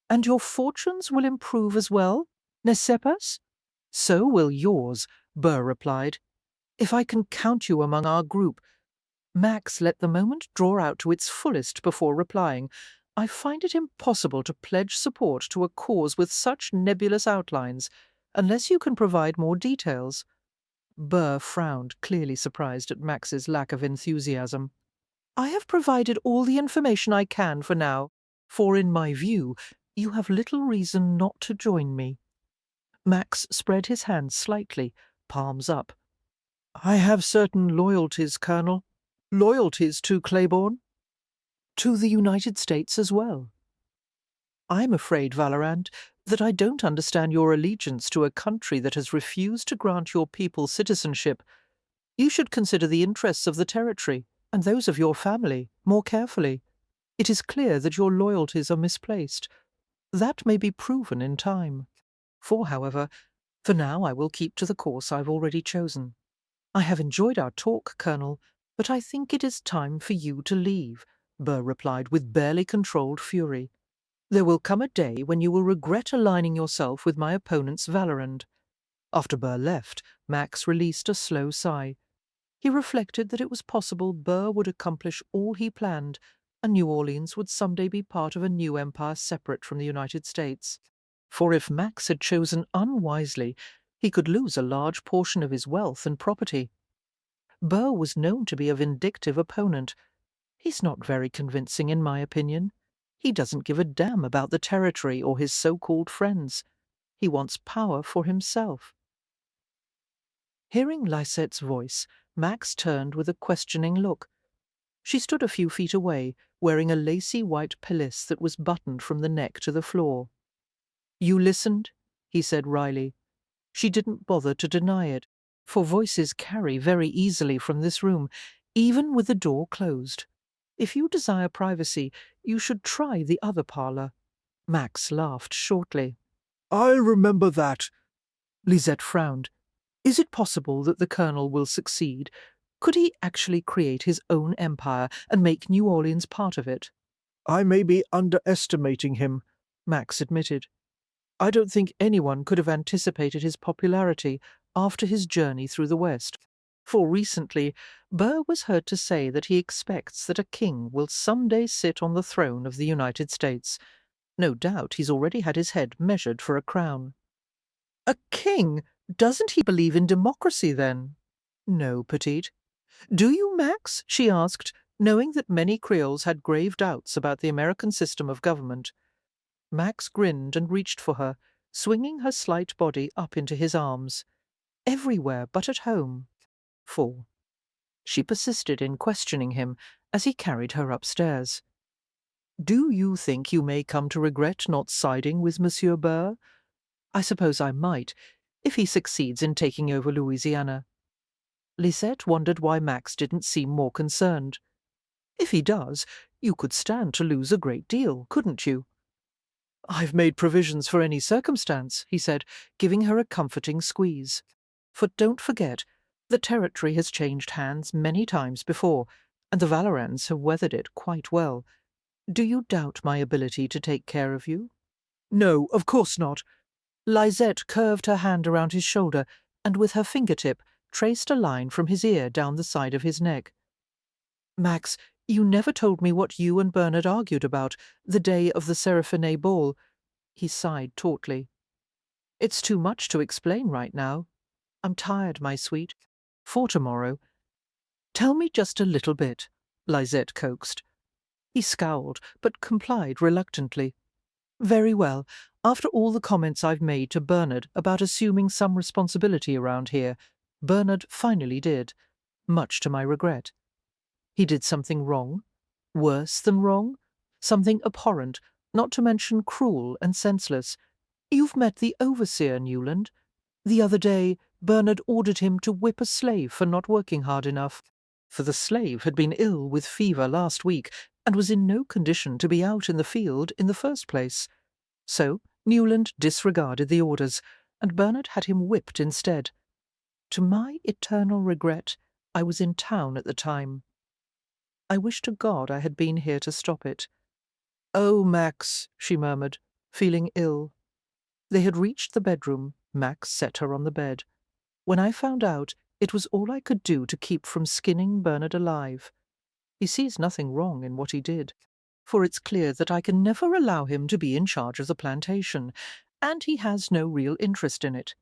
S1: and your fortunes will improve as well, n'est-ce pas? So will yours, Burr replied. If I can count you among our group. Max let the moment draw out to its fullest before replying. I find it impossible to pledge support to a cause with such nebulous outlines, unless you can provide more details. Burr frowned, clearly surprised at Max's lack of enthusiasm. I have provided all the information I can for now, for in my view, you have little reason not to join me. Max spread his hands slightly, palms up. I have certain loyalties, Colonel. Loyalties to Claiborne? To the United States as well. I'm afraid, Vallerand, that I don't understand your allegiance to a country that has refused to grant your people citizenship. You should consider the interests of the territory, and those of your family, more carefully. It is clear that your loyalties are misplaced. That may be proven in time. However, for now I will keep to the course I've already chosen. I have enjoyed our talk, Colonel, but I think it is time for you to leave, Burr replied with barely controlled fury. There will come a day when you will regret aligning yourself with my opponent's Vallerand. After Burr left, Max released a slow sigh. He reflected that it was possible Burr would accomplish all he planned, and New Orleans would someday be part of a new empire separate from the United States. For if Max had chosen unwisely, he could lose a large portion of his wealth and property. Burr was known to be a vindictive opponent. He's not very convincing, in my opinion. He doesn't give a damn about the territory or his so-called friends. He wants power for himself. Hearing Lysette's voice, Max turned with a questioning look. She stood a few feet away, wearing a lacy white pelisse that was buttoned from the neck to the floor. "You listened?" he said wryly. She didn't bother to deny it, for voices carry very easily from this room, even with the door closed. If you desire privacy, you should try the other parlour. Max laughed shortly.
S4: "I'll remember that." Lisette frowned. Is it possible that the Colonel will succeed? Could he actually create his own empire and make New Orleans part of it? "I may be underestimating him," Max admitted. "I don't think anyone could have anticipated his popularity after his journey through the West. For recently, Burr was heard to say that he expects that a king will someday sit on the throne of the United States. No doubt he's already had his head measured for a crown." "A king? Doesn't he believe in democracy, then?" "No, petite." "Do you, Max?" she asked, knowing that many Creoles had grave doubts about the American system of government. Max grinned and reached for her, swinging her slight body up into his arms. "Everywhere but at home." 4. She persisted in questioning him as he carried her upstairs. "Do you think you may come to regret not siding with Monsieur Burr? I suppose I might, if he succeeds in taking over Louisiana." Lisette wondered why Max didn't seem more concerned. "If he does, you could stand to lose a great deal, couldn't you?" "I've made provisions for any circumstance," he said, giving her a comforting squeeze. "For don't forget, the territory has changed hands many times before, and the Valorans have weathered it quite well. Do you doubt my ability to take care of you?" "No, of course not." Lisette curved her hand around his shoulder and with her fingertip traced a line from his ear down the side of his neck. "Max, you never told me what you and Bernard argued about the day of the Seraphine ball." He sighed tautly. "It's too much to explain right now. I'm tired, my sweet. For tomorrow." "Tell me just a little bit," Lisette coaxed. He scowled, but complied reluctantly. "Very well. After all the comments I've made to Bernard about assuming some responsibility around here, Bernard finally did, much to my regret. He did something wrong, worse than wrong, something abhorrent, not to mention cruel and senseless. You've met the overseer, Newland. The other day, Bernard ordered him to whip a slave for not working hard enough, for the slave had been ill with fever last week and was in no condition to be out in the field in the first place. So Newland disregarded the orders, and Bernard had him whipped instead. To my eternal regret, I was in town at the time. I wish to God I had been here to stop it." "Oh, Max," she murmured, feeling ill. They had reached the bedroom. Max set her on the bed. "When I found out, it was all I could do to keep from skinning Bernard alive. He sees nothing wrong in what he did, for it's clear that I can never allow him to be in charge of the plantation, and he has no real interest in it.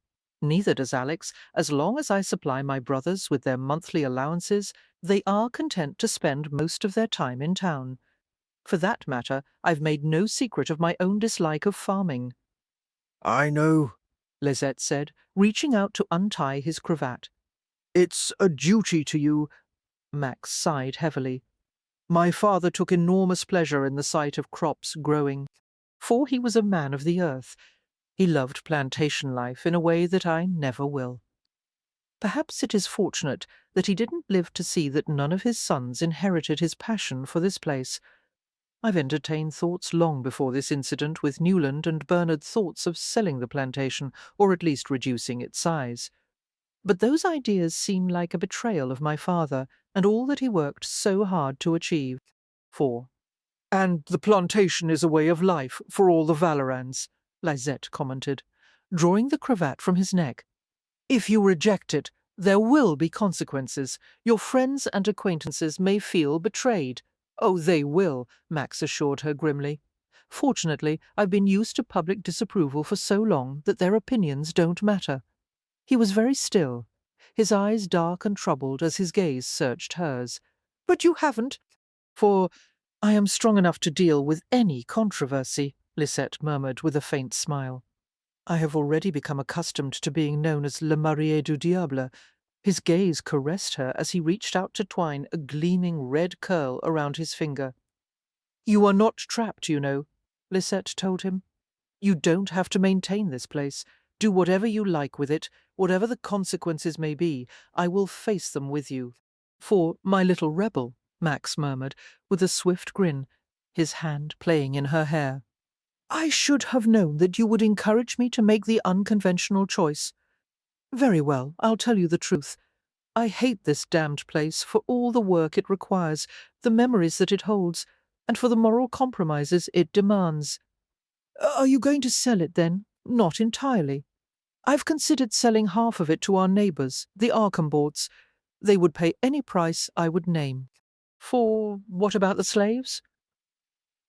S4: Neither does Alex. As long as I supply my brothers with their monthly allowances, they are content to spend most of their time in town. For that matter, I've made no secret of my own dislike of farming." "I know,"
S1: Lisette said, reaching out to untie his cravat.
S4: "it's a duty to you."
S1: Max sighed heavily.
S4: "My father took enormous pleasure in the sight of crops growing."
S1: For he was a man of the earth. He loved plantation life in a way that I never will. Perhaps it is fortunate that he didn't live to see that none of his sons inherited his passion for this place. I've entertained thoughts long before this incident with Newland and Bernard thoughts of selling the plantation, or at least reducing its size. But those ideas seem like a betrayal of my father and all that he worked so hard to achieve. 4.
S4: "And the plantation is a way of life for all the Valorans,"
S1: Lisette commented, drawing the cravat from his neck. "If you reject it, there will be consequences. Your friends and acquaintances may feel betrayed." "Oh, they will," Max assured her grimly. "Fortunately, I've been used to public disapproval for so long that their opinions don't matter." He was very still, his eyes dark and troubled as his gaze searched hers. "But you haven't—" "For I am strong enough to deal with any controversy, Lisette murmured with a faint smile. I have already become accustomed to being known as Le Marié du Diable. His gaze caressed her as he reached out to twine a gleaming red curl around his finger. You are not trapped, you know, Lisette told him. You don't have to maintain this place. Do whatever you like with it, whatever the consequences may be, I will face them with you. For my little rebel, Max murmured, with a swift grin, his hand playing in her hair. I should have known that you would encourage me to make the unconventional choice. Very well, I'll tell you the truth. I hate this damned place for all the work it requires, the memories that it holds, and for the moral compromises it demands. Are you going to sell it, then? Not entirely. I've considered selling half of it to our neighbours, the Archambaults. They would pay any price I would name. For what about the slaves?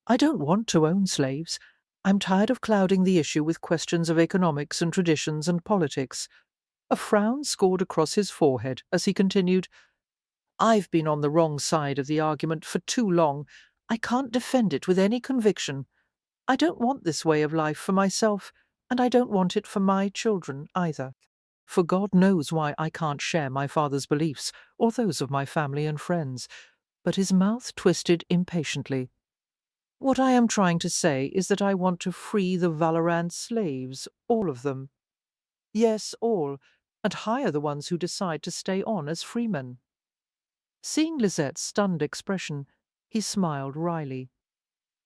S1: I don't want to own slaves. I'm tired of clouding the issue with questions of economics and traditions and politics. A frown scored across his forehead as he continued, I've been on the wrong side of the argument for too long. I can't defend it with any conviction. I don't want this way of life for myself, and I don't want it for my children either. For God knows why I can't share my father's beliefs or those of my family and friends. But his mouth twisted impatiently. What I am trying to say is that I want to free the Valoran slaves, all of them. Yes, all, and hire the ones who decide to stay on as freemen. Seeing Lisette's stunned expression, he smiled wryly.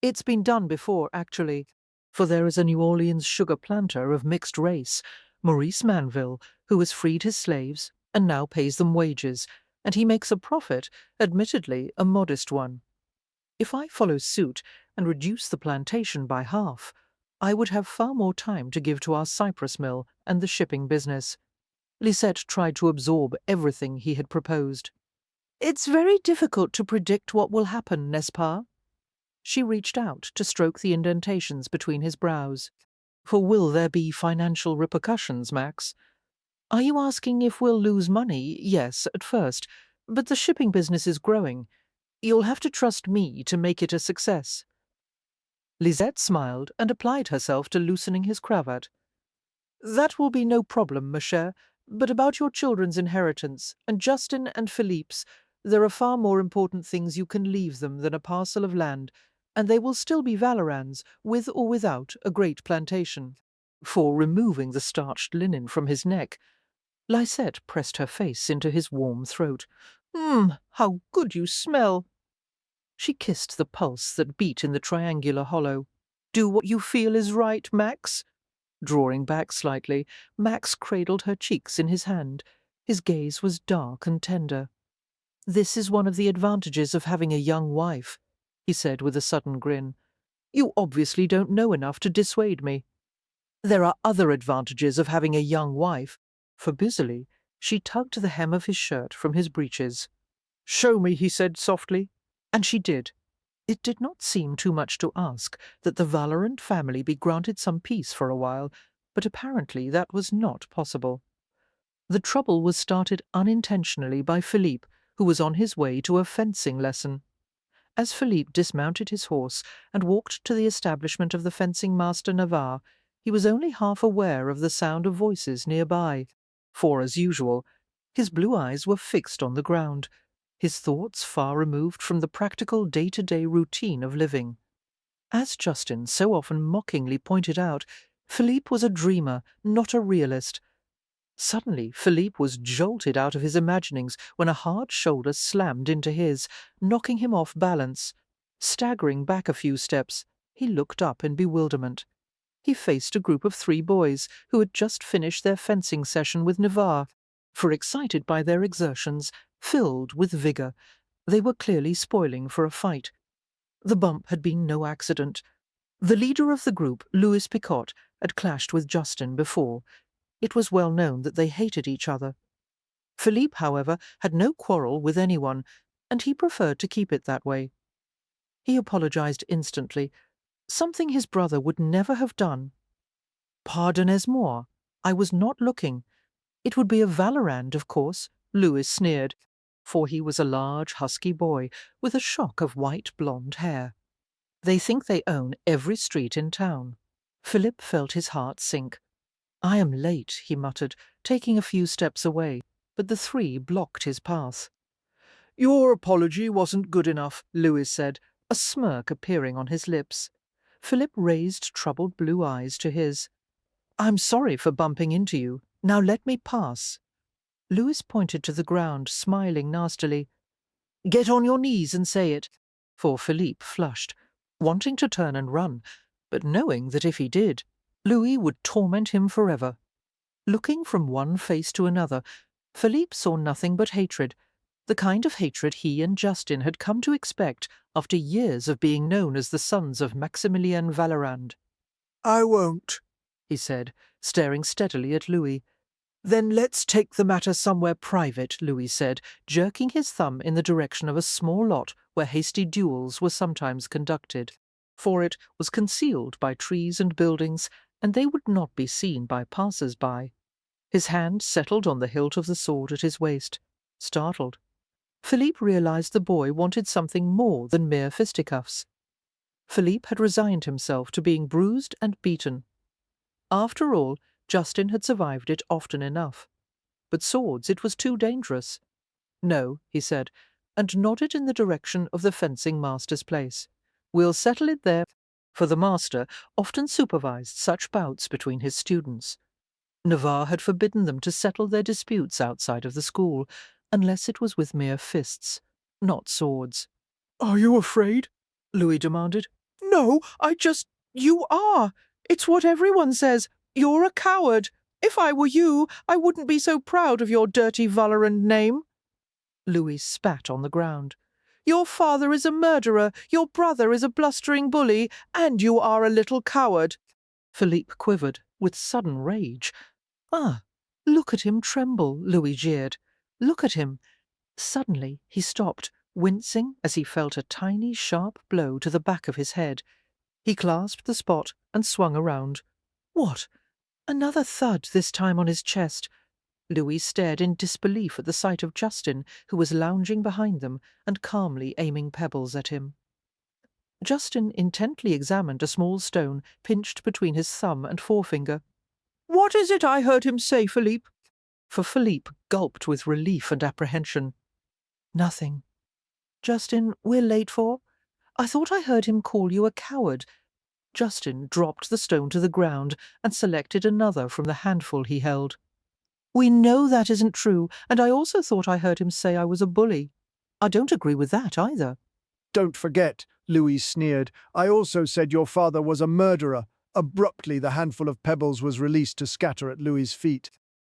S1: It's been done before, actually, for there is a New Orleans sugar planter of mixed race, Maurice Manville, who has freed his slaves and now pays them wages, and he makes a profit, admittedly a modest one. If I follow suit and reduce the plantation by half, I would have far more time to give to our cypress mill and the shipping business. Lisette tried to absorb everything he had proposed. It's very difficult to predict what will happen, n'est-ce pas? She reached out to stroke the indentations between his brows. For will there be financial repercussions, Max? Are you asking if we'll lose money? Yes, at first. But the shipping business is growing. You'll have to trust me to make it a success. Lisette smiled and applied herself to loosening his cravat. That will be no problem, ma chère. But about your children's inheritance, and Justin and Philippe's, there are far more important things you can leave them than a parcel of land, and they will still be Valorans, with or without a great plantation. For removing the starched linen from his neck, Lisette pressed her face into his warm throat. How good you smell! She kissed the pulse that beat in the triangular hollow. Do what you feel is right, Max. Drawing back slightly, Max cradled her cheeks in his hand. His gaze was dark and tender. This is one of the advantages of having a young wife, he said with a sudden grin. You obviously don't know enough to dissuade me. There are other advantages of having a young wife, for busily she tugged the hem of his shirt from his breeches. Show me, he said softly, and she did. It did not seem too much to ask that the Valorant family be granted some peace for a while, but apparently that was not possible. The trouble was started unintentionally by Philippe, who was on his way to a fencing lesson. As Philippe dismounted his horse and walked to the establishment of the fencing master Navarre, he was only half aware of the sound of voices nearby, for, as usual, his blue eyes were fixed on the ground, his thoughts far removed from the practical day-to-day routine of living. As Justin so often mockingly pointed out, Philippe was a dreamer, not a realist. Suddenly Philippe was jolted out of his imaginings when a hard shoulder slammed into his, knocking him off balance. Staggering back a few steps, he looked up in bewilderment. He faced a group of 3 boys who had just finished their fencing session with Navarre, for excited by their exertions, filled with vigour. They were clearly spoiling for a fight. The bump had been no accident. The leader of the group, Louis Picot, had clashed with Justin before. It was well known that they hated each other. Philippe, however, had no quarrel with anyone, and he preferred to keep it that way. He apologized instantly, something his brother would never have done. Pardonnez-moi, I was not looking. It would be a Valorand, of course, Louis sneered. for he was a large, husky boy with a shock of white blonde hair. They think they own every street in town. Philip felt his heart sink. I am late, he muttered, taking a few steps away, but the three blocked his path.
S4: Your apology wasn't good enough,
S1: Louis said, a smirk appearing on his lips. Philip raised troubled blue eyes to his. I'm sorry for bumping into you. Now let me pass. Louis pointed to the ground, smiling nastily. Get on your knees and say it. For Philippe flushed, wanting to turn and run, but knowing that if he did, Louis would torment him forever. Looking from one face to another, Philippe saw nothing but hatred, the kind of hatred he and Justin had come to expect after years of being known as the sons of Maximilien Vallerand.
S4: I won't,
S1: he said, staring steadily at Louis.
S4: Then let's take the matter somewhere private, Louis said, jerking his thumb in the direction of a small lot where hasty duels were sometimes conducted, for it was concealed by trees and buildings, and they would not be seen by passers-by. His hand settled on the hilt of the sword at his waist. Startled, Philippe realized the boy wanted something more than mere fisticuffs. Philippe had resigned himself to being bruised and beaten. After all, Justin had survived it often enough. But swords, it was too dangerous. No, he said, and nodded in the direction of the fencing master's place. We'll settle it there, for the master often supervised such bouts between his students. Navarre had forbidden them to settle their disputes outside of the school, unless it was with mere fists, not swords. Are you afraid?
S1: Louis demanded.
S4: No, you are. It's what everyone says. You're a coward. If I were you, I wouldn't be so proud of your dirty Vallerand name.
S1: Louis spat on the ground.
S4: Your father is a murderer, your brother is a blustering bully, and you are a little coward.
S1: Philippe quivered with sudden rage. Ah, look at him tremble, Louis jeered. Look at him. Suddenly he stopped, wincing as he felt a tiny, sharp blow to the back of his head. He clasped the spot and swung around. What? Another thud, this time on his chest. Louis stared in disbelief at the sight of Justin, who was lounging behind them and calmly aiming pebbles at him. Justin intently examined a small stone pinched between his thumb and forefinger.
S4: What is it I heard him say, Philippe?
S1: For Philippe gulped with relief and apprehension. Nothing. Justin, we're late for? I thought I heard him call you a coward. Justin dropped the stone to the ground and selected another from the handful he held. We know that isn't true, and I also thought I heard him say I was a bully. I don't agree with that either.
S6: Don't forget, Louis sneered, I also said your father was a murderer. Abruptly, the handful of pebbles was released to scatter at Louis's feet.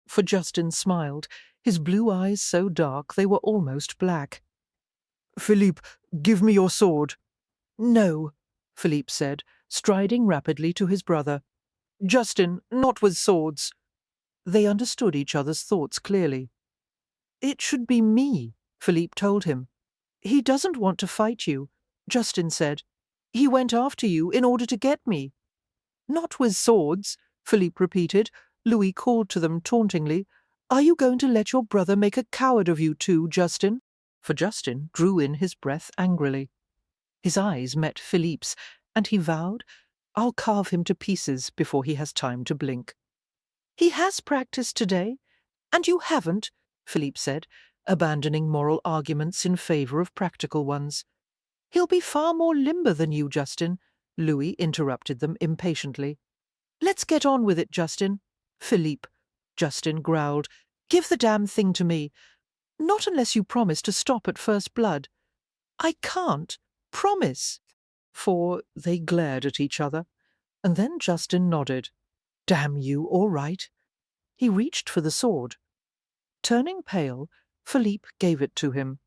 S1: For Justin smiled, his blue eyes so dark they were almost black.
S4: Philippe, give me your sword.
S1: No, Philippe said, striding rapidly to his brother.
S4: Justin, not with swords.
S1: They understood each other's thoughts clearly. It should be me, Philippe told him. He doesn't want to fight you, Justin said. He went after you in order to get me. Not with swords, Philippe repeated. Louis called to them tauntingly. Are you going to let your brother make a coward of you too, Justin? For Justin drew in his breath angrily. His eyes met Philippe's, and he vowed, I'll carve him to pieces before he has time to blink. He has practiced today, and you haven't, Philippe said, abandoning moral arguments in favour of practical ones. He'll be far more limber than you, Justin, Louis interrupted them impatiently. Let's get on with it, Justin. Philippe, Justin growled, give the damn thing to me. Not unless you promise to stop at first blood. I can't. Promise. For they glared at each other, and then Justin nodded. Damn you, all right. He reached for the sword. Turning pale, Philippe gave it to him.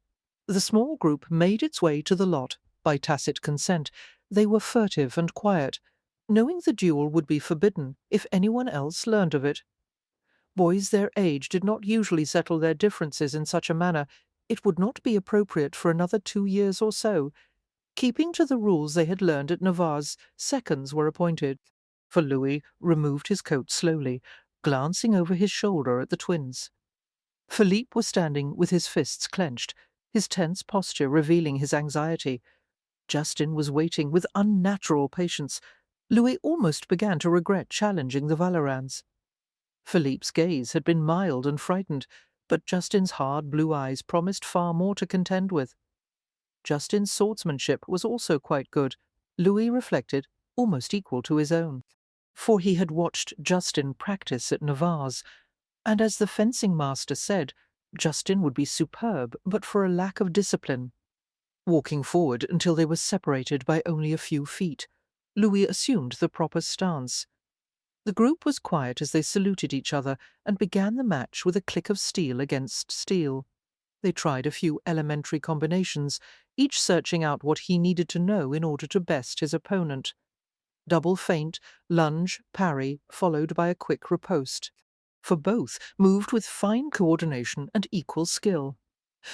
S1: The small group made its way to the lot by tacit consent. They were furtive and quiet, knowing the duel would be forbidden if anyone else learned of it. Boys their age did not usually settle their differences in such a manner. It would not be appropriate for another 2 years or so. Keeping to the rules they had learned at Navarre's, seconds were appointed. For Louis removed his coat slowly, glancing over his shoulder at the twins. Philippe was standing with his fists clenched, his tense posture revealing his anxiety. Justin was waiting with unnatural patience. Louis almost began to regret challenging the Valorans. Philippe's gaze had been mild and frightened, but Justin's hard blue eyes promised far more to contend with. Justin's swordsmanship was also quite good, Louis reflected, almost equal to his own. For he had watched Justin practice at Navarre's, and as the fencing master said, Justin would be superb but for a lack of discipline. Walking forward until they were separated by only a few feet, Louis assumed the proper stance. The group was quiet as they saluted each other and began the match with a click of steel against steel. They tried a few elementary combinations, each searching out what he needed to know in order to best his opponent. Double feint, lunge, parry, followed by a quick riposte. For both moved with fine coordination and equal skill.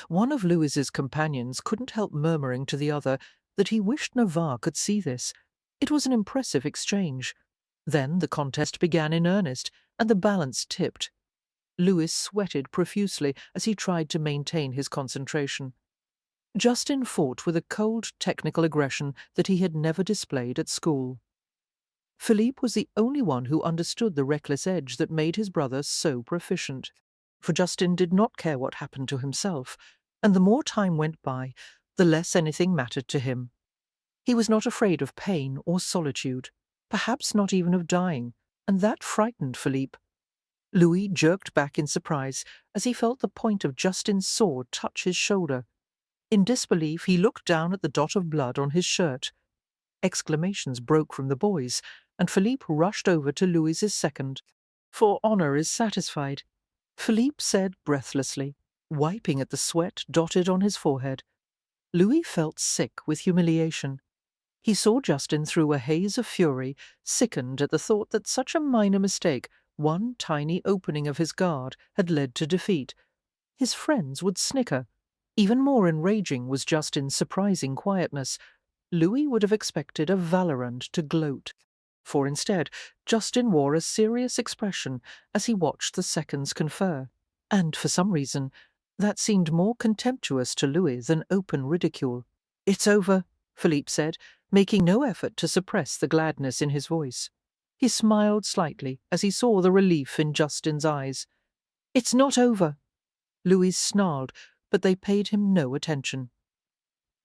S1: One of Louis's companions couldn't help murmuring to the other that he wished Navarre could see this. It was an impressive exchange. Then the contest began in earnest, and the balance tipped. Louis sweated profusely as he tried to maintain his concentration. Justin fought with a cold technical aggression that he had never displayed at school. Philippe was the only one who understood the reckless edge that made his brother so proficient. For Justin did not care what happened to himself, and the more time went by, the less anything mattered to him. He was not afraid of pain or solitude, perhaps not even of dying, and that frightened Philippe. Louis jerked back in surprise as he felt the point of Justin's sword touch his shoulder. In disbelief, he looked down at the dot of blood on his shirt. Exclamations broke from the boys, and Philippe rushed over to Louis's second. "For honor is satisfied," Philippe said breathlessly, wiping at the sweat dotted on his forehead. Louis felt sick with humiliation. He saw Justin through a haze of fury, sickened at the thought that such a minor mistake, one tiny opening of his guard, had led to defeat. His friends would snicker. Even more enraging was Justin's surprising quietness. Louis would have expected a Valorant to gloat. For instead, Justin wore a serious expression as he watched the seconds confer. And for some reason, that seemed more contemptuous to Louis than open ridicule. "It's over," Philippe said, making no effort to suppress the gladness in his voice. He smiled slightly as he saw the relief in Justin's eyes. "It's not over." Louis snarled, but they paid him no attention.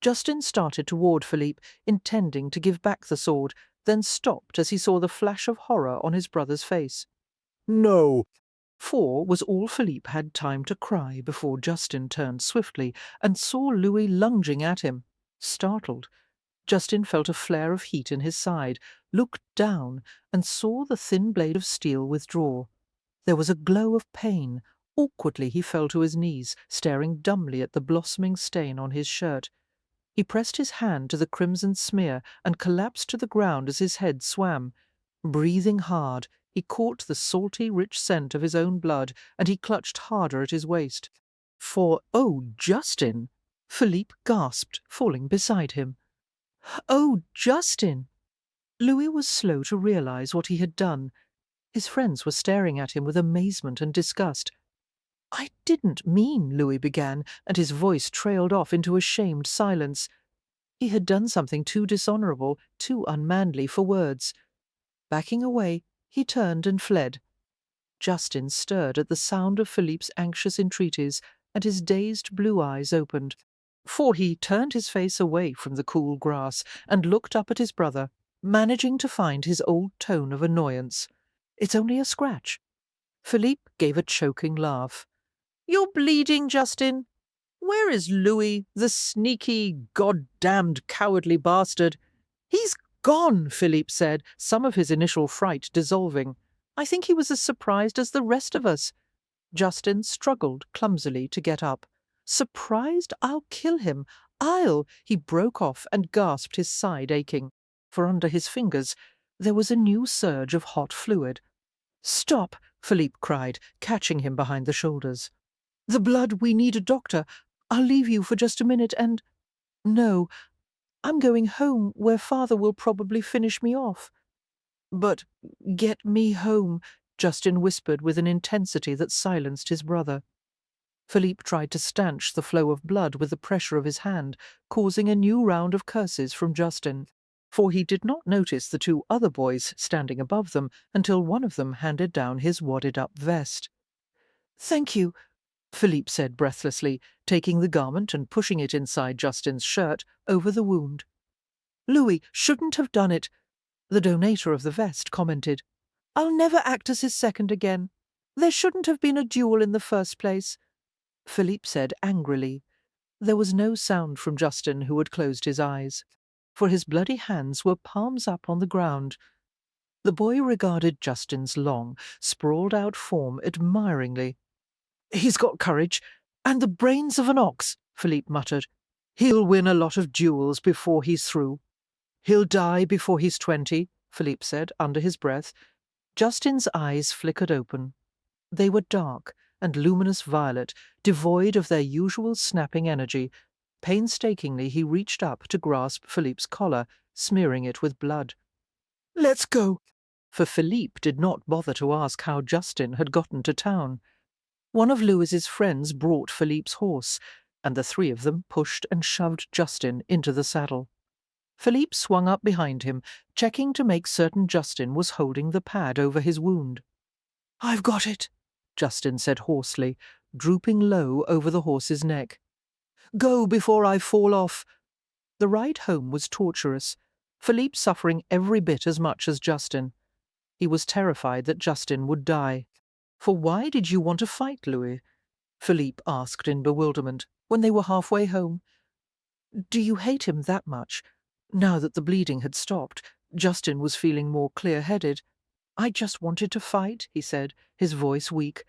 S1: Justin started toward Philippe, intending to give back the sword, then stopped as he saw the flash of horror on his brother's face.
S5: No!
S1: "For" was all Philippe had time to cry before Justin turned swiftly and saw Louis lunging at him. Startled, Justin felt a flare of heat in his side, looked down, and saw the thin blade of steel withdraw. There was a glow of pain. Awkwardly he fell to his knees, staring dumbly at the blossoming stain on his shirt. He pressed his hand to the crimson smear and collapsed to the ground as his head swam. Breathing hard, he caught the salty, rich scent of his own blood, and he clutched harder at his waist. "For, oh, Justin!" Philippe gasped, falling beside him. "Oh, Justin!" Louis was slow to realize what he had done. His friends were staring at him with amazement and disgust. "I didn't mean," Louis began, and his voice trailed off into a shamed silence. He had done something too dishonorable, too unmanly for words. Backing away, he turned and fled. Justin stirred at the sound of Philippe's anxious entreaties, and his dazed blue eyes opened. For he turned his face away from the cool grass and looked up at his brother, managing to find his old tone of annoyance. "It's only a scratch." Philippe gave a choking laugh. "You're bleeding, Justin? Where is Louis, the sneaky, god-damned, cowardly bastard?" "He's gone," Philippe said, some of his initial fright dissolving. "I think he was as surprised as the rest of us." Justin struggled clumsily to get up. "Surprised? I'll kill him. He broke off and gasped, his side aching. For under his fingers there was a new surge of hot fluid. "Stop!" Philippe cried, catching him behind the shoulders. "The blood, we need a doctor. I'll leave you for just a minute and—" "No, I'm going home where father will probably finish me off." "But get me home," Justin whispered with an intensity that silenced his brother. Philippe tried to stanch the flow of blood with the pressure of his hand, causing a new round of curses from Justin, for he did not notice the two other boys standing above them until one of them handed down his wadded-up vest. "Thank you," Philippe said breathlessly, taking the garment and pushing it inside Justin's shirt over the wound. "Louis shouldn't have done it," the donator of the vest commented. "I'll never act as his second again. There shouldn't have been a duel in the first place," Philippe said angrily. There was no sound from Justin, who had closed his eyes, for his bloody hands were palms up on the ground. The boy regarded Justin's long, sprawled-out form admiringly. "He's got courage, and the brains of an ox," Philippe muttered. "He'll win a lot of duels before he's through." "He'll die before he's 20, Philippe said under his breath. Justin's eyes flickered open. They were dark and luminous violet, devoid of their usual snapping energy. Painstakingly he reached up to grasp Philippe's collar, smearing it with blood. "Let's go," for Philippe did not bother to ask how Justin had gotten to town. One of Louis's friends brought Philippe's horse, and the three of them pushed and shoved Justin into the saddle. Philippe swung up behind him, checking to make certain Justin was holding the pad over his wound. "I've got it," Justin said hoarsely, drooping low over the horse's neck. "Go before I fall off." The ride home was torturous, Philippe suffering every bit as much as Justin. He was terrified that Justin would die. "For why did you want to fight, Louis?" Philippe asked in bewilderment when they were halfway home. "Do you hate him that much?" Now that the bleeding had stopped, Justin was feeling more clear-headed. "I just wanted to fight," he said, his voice weak.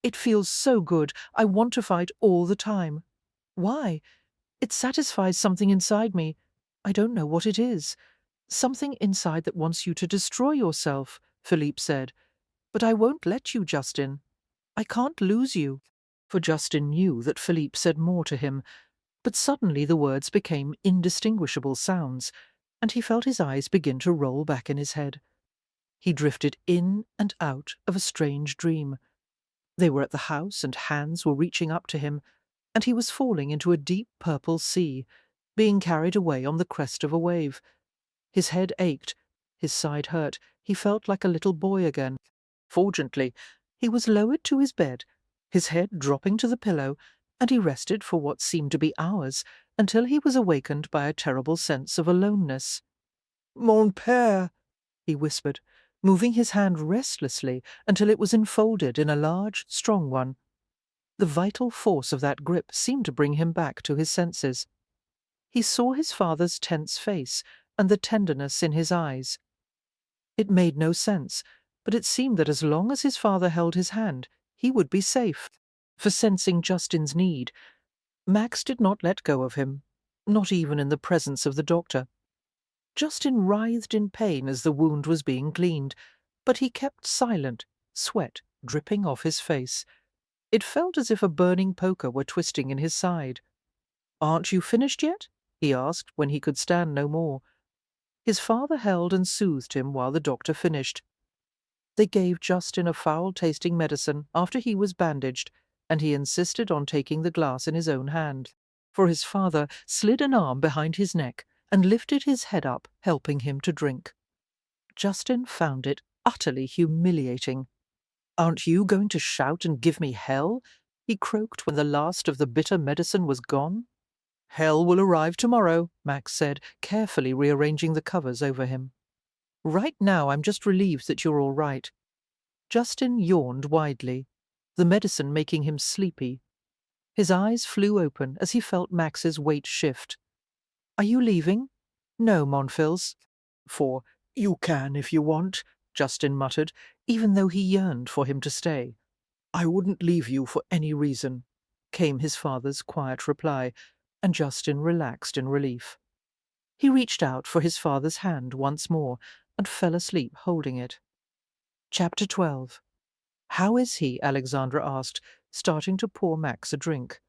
S1: "It feels so good. I want to fight all the time." "Why?" "It satisfies something inside me. I don't know what it is. Something inside that wants you to destroy yourself," Philippe said. "But I won't let you, Justin. I can't lose you." For Justin knew that Philippe said more to him, but suddenly the words became indistinguishable sounds, and he felt his eyes begin to roll back in his head. He drifted in and out of a strange dream. They were at the house, and hands were reaching up to him, and he was falling into a deep purple sea, being carried away on the crest of a wave. His head ached, his side hurt, he felt like a little boy again. Fortunately, he was lowered to his bed, his head dropping to the pillow, and he rested for what seemed to be hours, until he was awakened by a terrible sense of aloneness. "Mon père," he whispered, moving his hand restlessly until it was enfolded in a large, strong one. The vital force of that grip seemed to bring him back to his senses. He saw his father's tense face and the tenderness in his eyes. It made no sense, but it seemed that as long as his father held his hand, he would be safe. For sensing Justin's need, Max did not let go of him, not even in the presence of the doctor. Justin writhed in pain as the wound was being cleaned, but he kept silent, sweat dripping off his face. It felt as if a burning poker were twisting in his side. "Aren't you finished yet?" he asked when he could stand no more. His father held and soothed him while the doctor finished. They gave Justin a foul-tasting medicine after he was bandaged, and he insisted on taking the glass in his own hand, for his father slid an arm behind his neck and lifted his head up, helping him to drink. Justin found it utterly humiliating. "Aren't you going to shout and give me hell?" he croaked when the last of the bitter medicine was gone. "Hell will arrive tomorrow," Max said, carefully rearranging the covers over him. "Right now I'm just relieved that you're all right." Justin yawned widely, the medicine making him sleepy. His eyes flew open as he felt Max's weight shift. "Are you leaving?" "No, Monfils." "For you can if you want," Justin muttered, even though he yearned for him to stay. "I wouldn't leave you for any reason," came his father's quiet reply, and Justin relaxed in relief. He reached out for his father's hand once more and fell asleep holding it. Chapter 12. "How is he?" Alexandra asked, starting to pour Max a drink.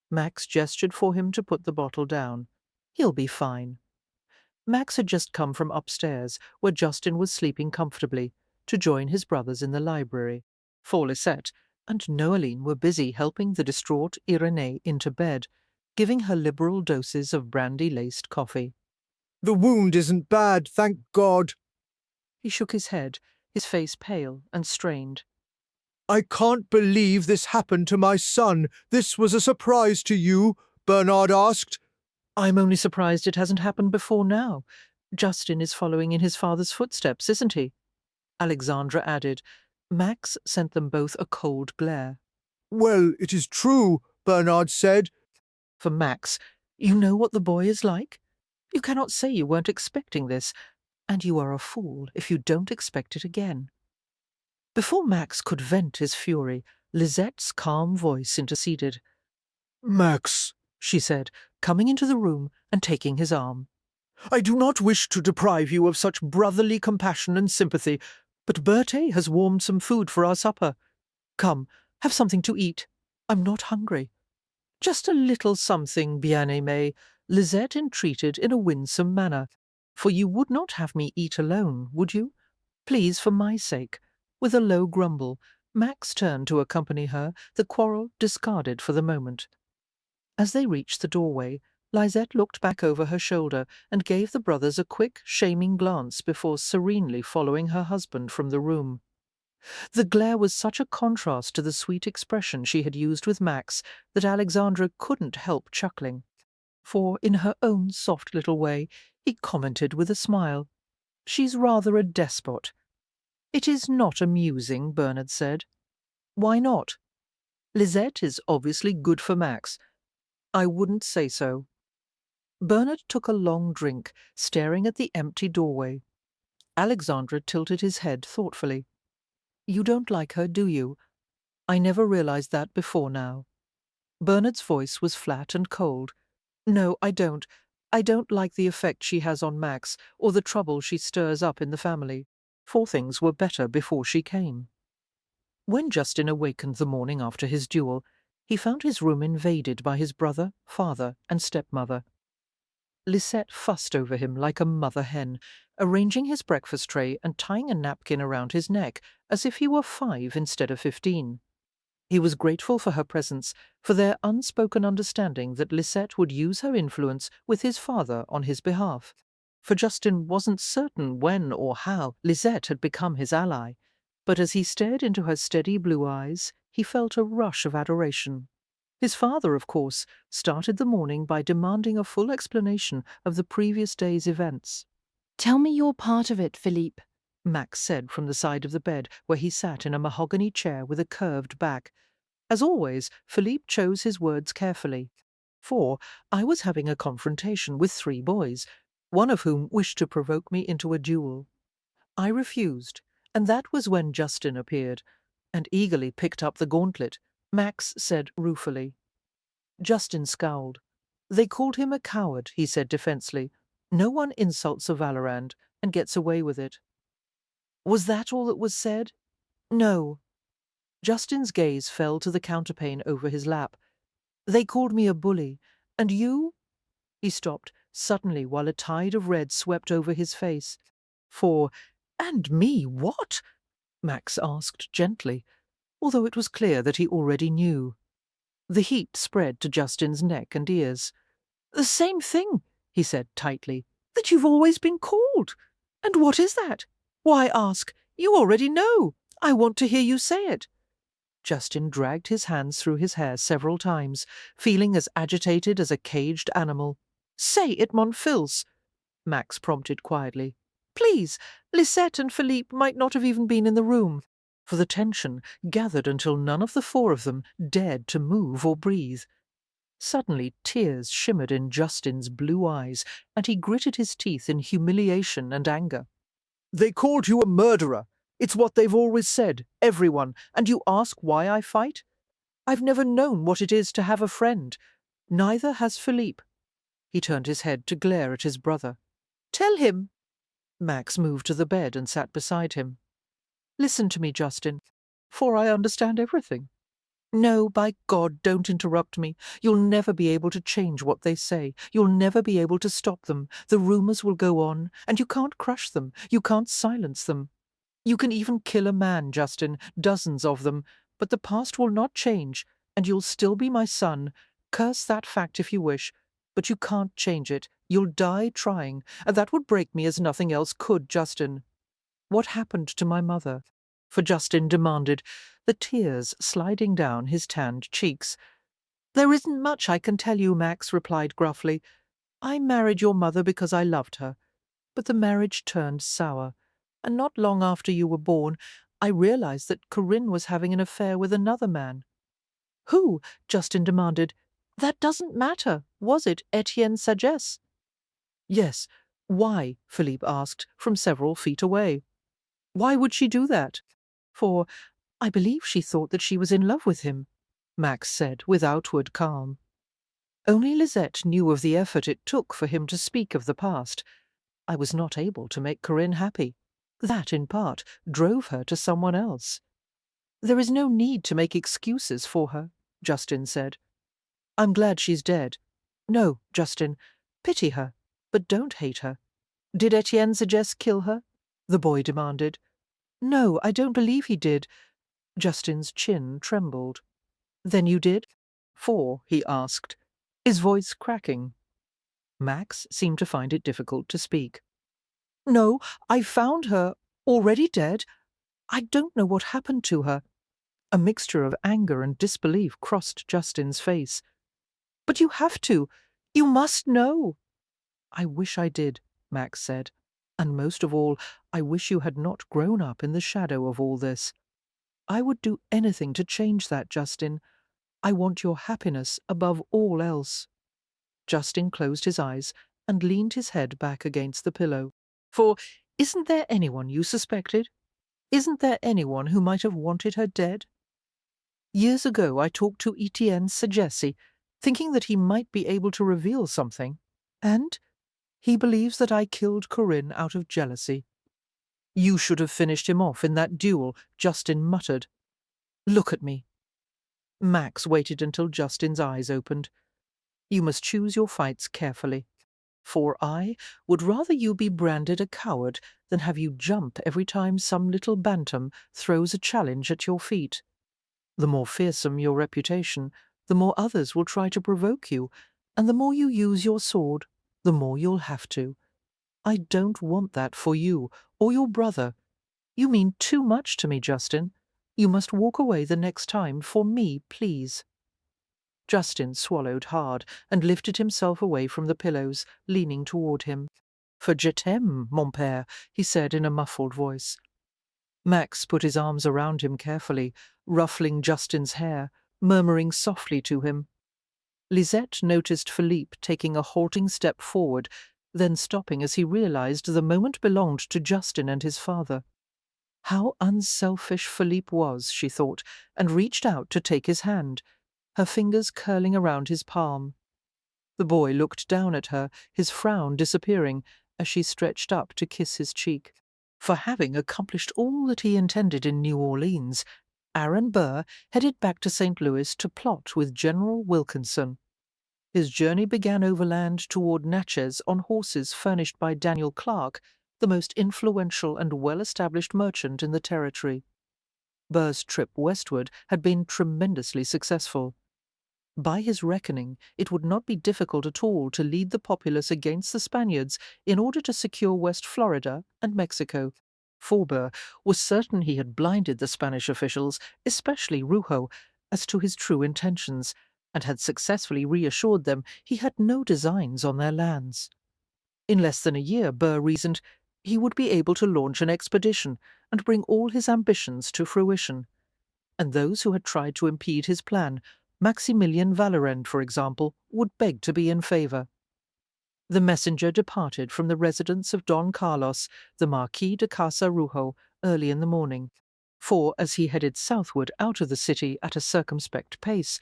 S1: Max gestured for him to put the bottle down. "He'll be fine." Max had just come from upstairs, where Justin was sleeping comfortably, to join his brothers in the library. For Lisette, and Noeline were busy helping the distraught Irenee into bed, giving her liberal doses of brandy-laced coffee.
S6: The wound isn't bad, thank God.
S1: He shook his head, his face pale and strained.
S6: I can't believe this happened to my son. This was a surprise to you, Bernard asked.
S1: I'm only surprised it hasn't happened before now. Justin is following in his father's footsteps, isn't he? Alexandra added. Max sent them both a cold glare.
S6: Well, it is true, Bernard said.
S1: For Max, you know what the boy is like? You cannot say you weren't expecting this, and you are a fool if you don't expect it again. Before Max could vent his fury, Lisette's calm voice interceded.
S6: Max,
S1: she said, coming into the room and taking his arm.
S4: I do not wish to deprive you of such brotherly compassion and sympathy, but Bertie has warmed some food for our supper. Come, have something to eat. I'm not hungry. Just a little something, bien-aimé, Lisette entreated in a winsome manner. For you would not have me eat alone, would you? Please, for my sake. With a low grumble, Max turned to accompany her, the quarrel discarded for the moment. As they reached the doorway, Lisette looked back over her shoulder and gave the brothers a quick, shaming glance before serenely following her husband from the room. The glare was such a contrast to the sweet expression she had used with Max that Alexandra couldn't help chuckling. For, in her own soft little way, he commented with a smile, "She's rather a despot." "It is not amusing," Bernard said. "Why not?" "Lisette is obviously good for Max." "I wouldn't say so." Bernard took a long drink, staring at the empty doorway. Alexandra tilted his head thoughtfully. "You don't like her, do you? I never realized that before now." Bernard's voice was flat and cold. "No, I don't. I don't like the effect she has on Max, or the trouble she stirs up in the family. For things were better before she came." When Justin awakened the morning after his duel, he found his room invaded by his brother, father, and stepmother. Lisette fussed over him like a mother hen, arranging his breakfast tray and tying a napkin around his neck as if he were 5 instead of 15. He was grateful for her presence, for their unspoken understanding that Lisette would use her influence with his father on his behalf. For Justin wasn't certain when or how Lisette had become his ally, but as he stared into her steady blue eyes, he felt a rush of adoration. His father, of course, started the morning by demanding a full explanation of the previous day's events.
S3: Tell me your part of it, Philippe,
S1: Max said from the side of the bed where he sat in a mahogany chair with a curved back. As always, Philippe chose his words carefully. For I was having a confrontation with 3 boys, one of whom wished to provoke me into a duel. I refused, and that was when Justin appeared, and eagerly picked up the gauntlet. Max said ruefully. Justin scowled. "They called him a coward," he said defensively. "No one insults a Valorand and gets away with it." "Was that all that was said?" "No." Justin's gaze fell to the counterpane over his lap. "They called me a bully. And you?" He stopped suddenly while a tide of red swept over his face. For, "And me, what?" Max asked gently, although it was clear that he already knew. The heat spread to Justin's neck and ears. "The same thing," he said tightly, "that you've always been called. And what is that? Why ask? You already know. I want to hear you say it." Justin dragged his hands through his hair several times, feeling as agitated as a caged animal. "Say it, mon fils," Max prompted quietly. "Please, Lisette and Philippe might not have even been in the room." For the tension gathered until none of the 4 of them dared to move or breathe. Suddenly tears shimmered in Justin's blue eyes, and he gritted his teeth in humiliation and anger.
S4: They called you a murderer. It's what they've always said, everyone, and you ask why I fight? I've never known what it is to have a friend. Neither has Philippe. He turned his head to glare at his brother. "Tell him." Max moved to the bed and sat beside him. "Listen to me, Justin, for I understand everything. No, by God, don't interrupt me. You'll never be able to change what they say. You'll never be able to stop them. The rumours will go on, and you can't crush them. You can't silence them. You can even kill a man, Justin, dozens of them,
S1: But the past will not change, and you'll still be my son. Curse that fact if you wish, but you can't change it. You'll die trying, and that would break me as nothing else could, Justin. What happened to my mother? For Justin demanded, the tears sliding down his tanned cheeks. There isn't much I can tell you, Max replied gruffly. I married your mother because I loved her. But the marriage turned sour, and not long after you were born, I realized that Corinne was having an affair with another man. Who? Justin demanded. That doesn't matter. Was it Etienne Sagesse? Yes. Why? Philippe asked, from several feet away. Why would she do that? For I believe she thought that she was in love with him, Max said with outward calm. Only Lisette knew of the effort it took for him to speak of the past. I was not able to make Corinne happy. That, in part, drove her to someone else. There is no need to make excuses for her, Justin said. I'm glad she's dead. No, Justin, pity her, but don't hate her. Did Etienne Sagesse kill her? The boy demanded. No, I don't believe he did. Justin's chin trembled. Then you did? For, he asked, his voice cracking. Max seemed to find it difficult to speak. No, I found her, already dead. I don't know what happened to her. A mixture of anger and disbelief crossed Justin's face. But you have to. You must know. I wish I did, Max said. And most of all, I wish you had not grown up in the shadow of all this. I would do anything to change that, Justin. I want your happiness above all else. Justin closed his eyes and leaned his head back against the pillow. For isn't there anyone you suspected? Isn't there anyone who might have wanted her dead? Years ago I talked to Etienne Sagesse, thinking that he might be able to reveal something, and he believes that I killed Corinne out of jealousy. You should have finished him off in that duel, Justin muttered. Look at me. Max waited until Justin's eyes opened. You must choose your fights carefully, for I would rather you be branded a coward than have you jump every time some little bantam throws a challenge at your feet. The more fearsome your reputation, the more others will try to provoke you, and the more you use your sword, the more you'll have to. I don't want that for you or your brother. You mean too much to me, Justin. You must walk away the next time for me, please. Justin swallowed hard and lifted himself away from the pillows, leaning toward him. For je t'aime, mon père, he said in a muffled voice. Max put his arms around him carefully, ruffling Justin's hair, murmuring softly to him. Lisette noticed Philippe taking a halting step forward, then stopping as he realized the moment belonged to Justin and his father. How unselfish Philippe was, she thought, and reached out to take his hand, her fingers curling around his palm. The boy looked down at her, his frown disappearing, as she stretched up to kiss his cheek. For having accomplished all that he intended in New Orleans, Aaron Burr headed back to St. Louis to plot with General Wilkinson. His journey began overland toward Natchez on horses furnished by Daniel Clark, the most influential and well-established merchant in the territory. Burr's trip westward had been tremendously successful. By his reckoning, it would not be difficult at all to lead the populace against the Spaniards in order to secure West Florida and Mexico. For Burr was certain he had blinded the Spanish officials, especially Rujo, as to his true intentions, and had successfully reassured them he had no designs on their lands. In less than a year, Burr reasoned, he would be able to launch an expedition and bring all his ambitions to fruition. And those who had tried to impede his plan, Maximilien Valorend, for example, would beg to be in favour. The messenger departed from the residence of Don Carlos, the Marquis de Casa Rujo, early in the morning, for as he headed southward out of the city at a circumspect pace,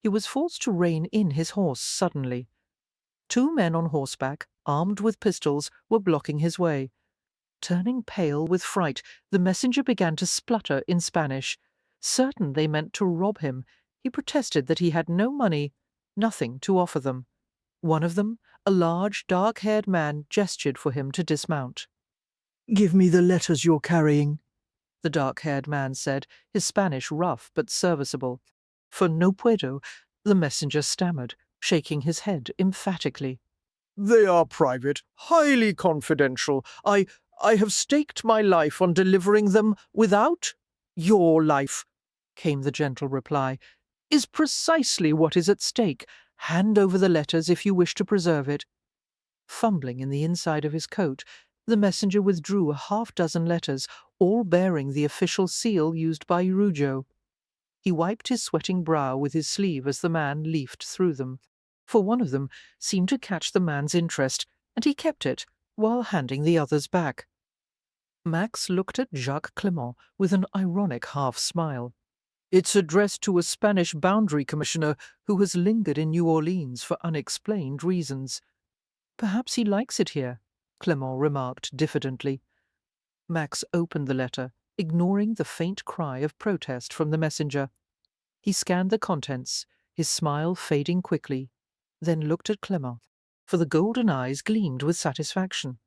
S1: he was forced to rein in his horse suddenly. 2 men on horseback, armed with pistols, were blocking his way. Turning pale with fright, the messenger began to splutter in Spanish. Certain they meant to rob him, he protested that he had no money, nothing to offer them. One of them, a large, dark-haired man, gestured for him to dismount.
S4: Give me the letters you're carrying.
S1: the dark-haired man said, his Spanish rough but serviceable. For no puedo, the messenger stammered, shaking his head emphatically.
S4: They are private, highly confidential. I have staked my life on delivering them. Without your life, came the gentle reply, is precisely what is at stake. Hand over the letters if you wish to preserve it. Fumbling in the inside of his coat, the messenger withdrew a half-dozen letters, all bearing the official seal used by Ruggio. He wiped his sweating brow with his sleeve as the man leafed through them, for one of them seemed to catch the man's interest, and he kept it while handing the others back. Max looked at Jacques Clement with an ironic half-smile. It's addressed to a Spanish boundary commissioner who has lingered in New Orleans for unexplained reasons. Perhaps he likes it here, Clement remarked diffidently. Max opened the letter, ignoring the faint cry of protest from the messenger. He scanned the contents, his smile fading quickly, then looked at Clement, for the golden eyes gleamed with satisfaction.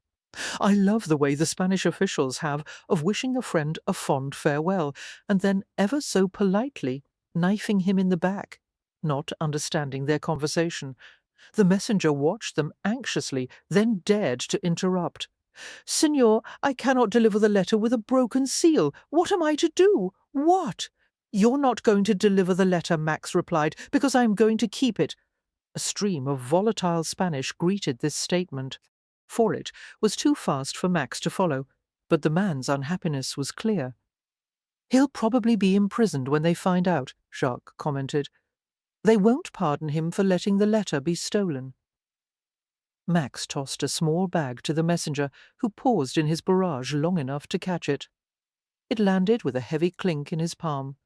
S4: I love the way the Spanish officials have of wishing a friend a fond farewell, and then ever so politely knifing him in the back, not understanding their conversation. The messenger watched them anxiously, then dared to interrupt. "Signor, I cannot deliver the letter with a broken seal. What am I to do? What?" "You're not going to deliver the letter," Max replied, "because I am going to keep it." A stream of volatile Spanish greeted this statement. For it was too fast for Max to follow, but the man's unhappiness was clear. "He'll probably be imprisoned when they find out," Jacques commented. "They won't pardon him for letting the letter be stolen." Max tossed a small bag to the messenger, who paused in his barrage long enough to catch it. It landed with a heavy clink in his palm.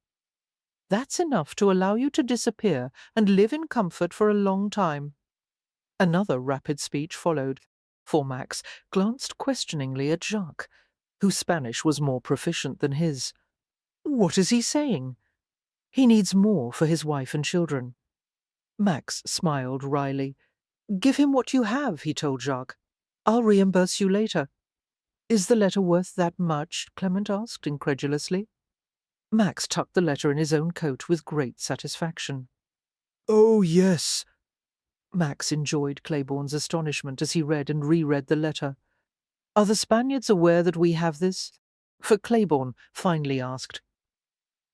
S4: "That's enough to allow you to disappear and live in comfort for a long time." Another rapid speech followed, for Max glanced questioningly at Jacques, whose Spanish was more proficient than his. What is he saying? He needs more for his wife and children. Max smiled wryly. "Give him what you have," he told Jacques. "I'll reimburse you later." "Is the letter worth that much?" Clement asked incredulously. Max tucked the letter in his own coat with great satisfaction. Oh, yes.
S1: Max enjoyed Claiborne's astonishment as he read and reread the letter. "Are the Spaniards aware that we have this?" For Claiborne finally asked.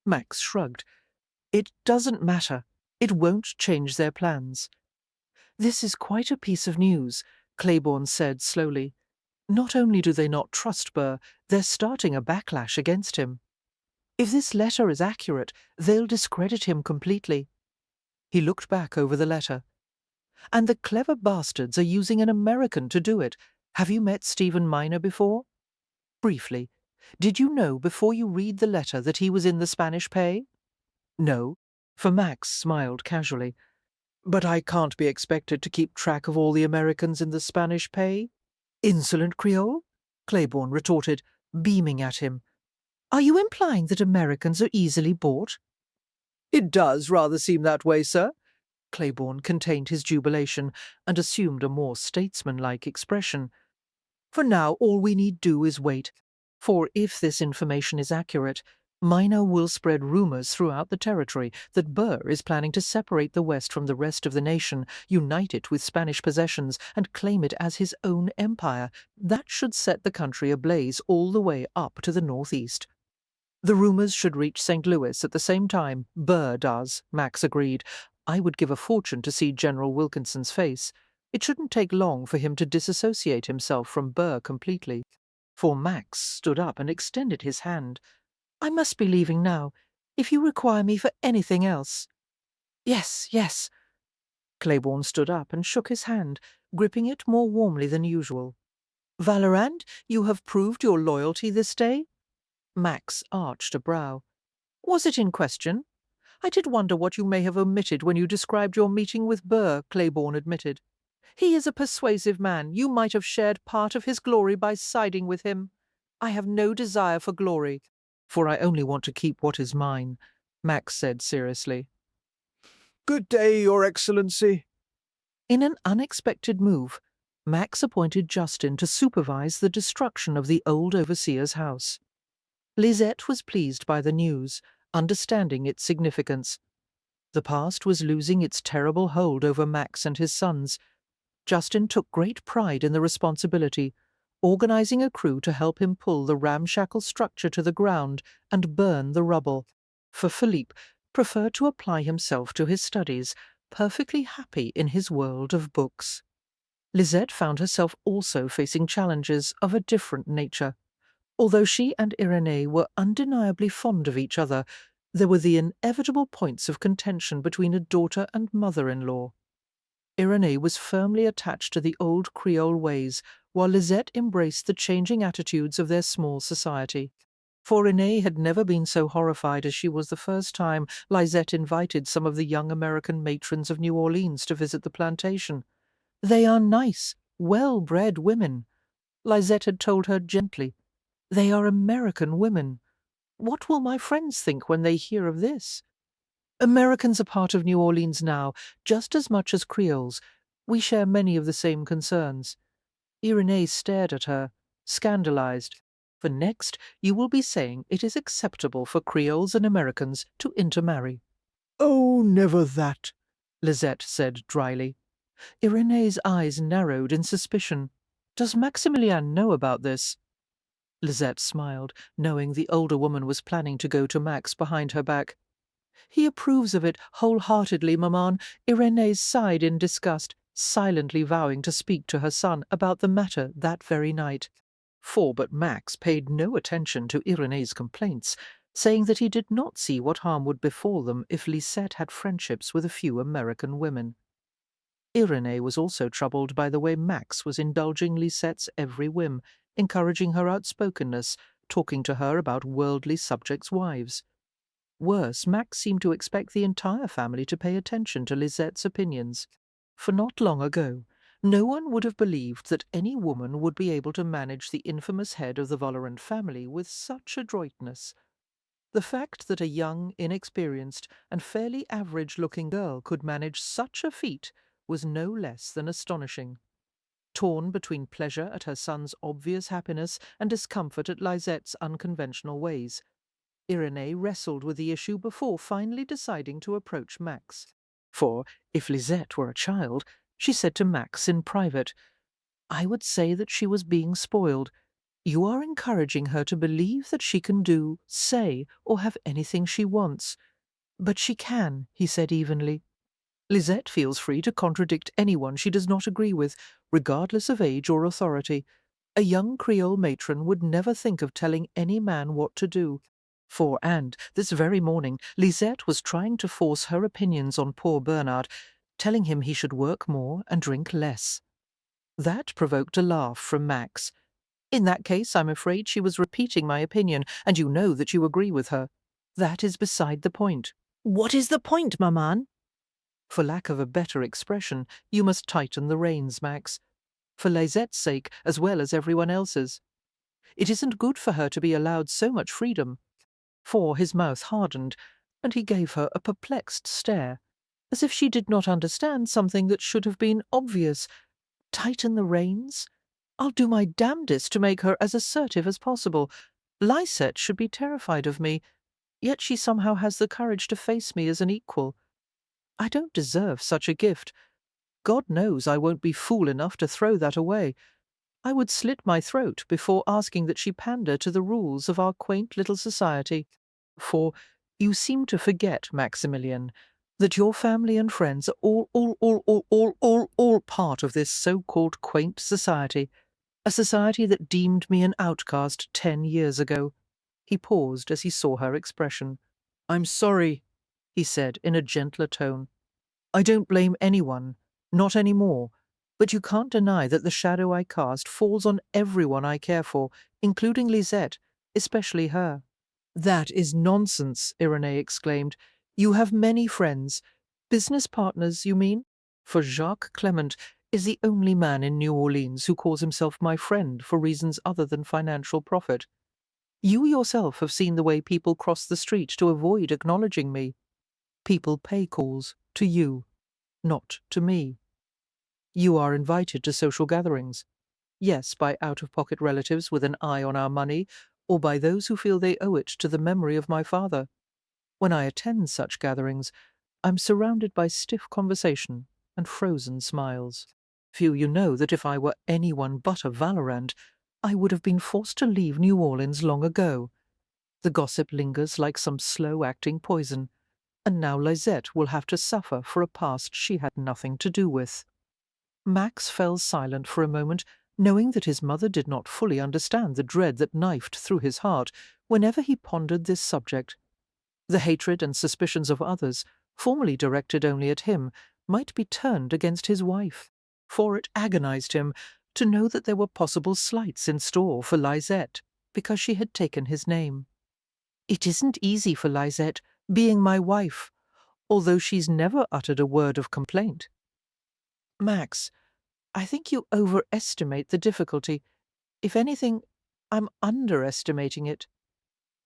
S1: Max shrugged. "It doesn't matter. It won't change their plans." "This is quite a piece of news," Claiborne said slowly. "Not only do they not trust Burr, they're starting a backlash against him. If this letter is accurate, they'll discredit him completely." He looked back over the letter. "And the clever bastards are using an American to do it. Have you met Stephen Minor before?" "Briefly. Did you know before you read the letter that he was in the Spanish pay?" "No," for Max smiled casually. "But I can't be expected to keep track of all the Americans in the Spanish pay." "Insolent Creole?" Claiborne retorted, beaming at him. "Are you implying that Americans are easily bought?" "It does rather seem that way, sir." Claiborne contained his jubilation and assumed a more statesmanlike expression. "For now, all we need do is wait. For if this information is accurate, Minor will spread rumors throughout the territory that Burr is planning to separate the West from the rest of the nation, unite it with Spanish possessions, and claim it as his own empire. That should set the country ablaze all the way up to the northeast." "The rumors should reach St. Louis at the same time Burr does," Max agreed. "I would give a fortune to see General Wilkinson's face. It shouldn't take long for him to disassociate himself from Burr completely." For Max stood up and extended his hand. "I must be leaving now. If you require me for anything else—" "Yes, yes." Claiborne stood up and shook his hand, gripping it more warmly than usual. "Vallerand, you have proved your loyalty this day?" Max arched a brow. "Was it in question? I did wonder what you may have omitted when you described your meeting with Burr," Claiborne admitted. "He is a persuasive man. You might have shared part of his glory by siding with him." "I have no desire for glory, for I only want to keep what is mine," Max said seriously.
S4: Good day, Your Excellency.
S1: In an unexpected move, Max appointed Justin to supervise the destruction of the old overseer's house. Lisette was pleased by the news, understanding its significance. The past was losing its terrible hold over Max and his sons. Justin took great pride in the responsibility, organizing a crew to help him pull the ramshackle structure to the ground and burn the rubble. For Philippe preferred to apply himself to his studies, perfectly happy in his world of books. Lisette found herself also facing challenges of a different nature. Although she and Irénée were undeniably fond of each other, there were the inevitable points of contention between a daughter and mother-in-law. Irénée was firmly attached to the old Creole ways, while Lisette embraced the changing attitudes of their small society. For Renée had never been so horrified as she was the first time Lisette invited some of the young American matrons of New Orleans to visit the plantation. "They are nice, well-bred women," Lisette had told her gently. "They are American women. What will my friends think when they hear of this? Americans are part of New Orleans now, just as much as Creoles. We share many of the same concerns." Irénée stared at her, scandalized. "For next you will be saying it is acceptable for Creoles and Americans to intermarry."
S4: "Oh, never that,"
S1: Lisette said dryly. Irénée's eyes narrowed in suspicion. "Does Maximilien know about this?" Lisette smiled, knowing the older woman was planning to go to Max behind her back. "He approves of it wholeheartedly, maman." Irénée sighed in disgust, silently vowing to speak to her son about the matter that very night. But Max paid no attention to Irénée's complaints, saying that he did not see what harm would befall them if Lisette had friendships with a few American women. Irénée was also troubled by the way Max was indulging Lisette's every whim, encouraging her outspokenness, talking to her about worldly subjects' wives. Worse, Max seemed to expect the entire family to pay attention to Lisette's opinions. For not long ago, no one would have believed that any woman would be able to manage the infamous head of the Volerand family with such adroitness. The fact that a young, inexperienced, and fairly average-looking girl could manage such a feat was no less than astonishing. Torn between pleasure at her son's obvious happiness and discomfort at Lisette's unconventional ways, Irénée wrestled with the issue before finally deciding to approach Max. For, if Lisette were a child, she said to Max in private, "I would say that she was being spoiled. You are encouraging her to believe that she can do, say, or have anything she wants." "But she can," he said evenly. "Lisette feels free to contradict anyone she does not agree with, regardless of age or authority. A young Creole matron would never think of telling any man what to do. And this very morning, Lisette was trying to force her opinions on poor Bernard, telling him he should work more and drink less." That provoked a laugh from Max. "In that case, I'm afraid she was repeating my opinion, and you know that you agree with her. That is beside the point." "What is the point, maman?" "For lack of a better expression, you must tighten the reins, Max. For Lisette's sake, as well as everyone else's. It isn't good for her to be allowed so much freedom." His mouth hardened, and he gave her a perplexed stare, as if she did not understand something that should have been obvious. "Tighten the reins? I'll do my damnedest to make her as assertive as possible. Lisette should be terrified of me, yet she somehow has the courage to face me as an equal. I don't deserve such a gift. God knows I won't be fool enough to throw that away. I would slit my throat before asking that she pander to the rules of our quaint little society. For you seem to forget, Maximilien, that your family and friends are all part of this so-called quaint society, a society that deemed me an outcast 10 years ago." He paused as he saw her expression. "I'm sorry," he said in a gentler tone. "I don't blame anyone, not any more. But you can't deny that the shadow I cast falls on everyone I care for, including Lisette, especially her." "That is nonsense," Irénée exclaimed. "You have many friends. Business partners, you mean? For Jacques Clement is the only man in New Orleans who calls himself my friend for reasons other than financial profit. You yourself have seen the way people cross the street to avoid acknowledging me. People pay calls to you, not to me. You are invited to social gatherings. Yes, by out-of-pocket relatives with an eye on our money, or by those who feel they owe it to the memory of my father. When I attend such gatherings, I'm surrounded by stiff conversation and frozen smiles. Few you know that if I were anyone but a Valorant, I would have been forced to leave New Orleans long ago. The gossip lingers like some slow-acting poison, and now Lisette will have to suffer for a past she had nothing to do with. Max fell silent for a moment, knowing that his mother did not fully understand the dread that knifed through his heart whenever he pondered this subject. The hatred and suspicions of others, formerly directed only at him, might be turned against his wife, for it agonized him to know that there were possible slights in store for Lisette because she had taken his name. It isn't easy for Lisette, being my wife, although she's never uttered a word of complaint. Max, I think you overestimate the difficulty. If anything, I'm underestimating it.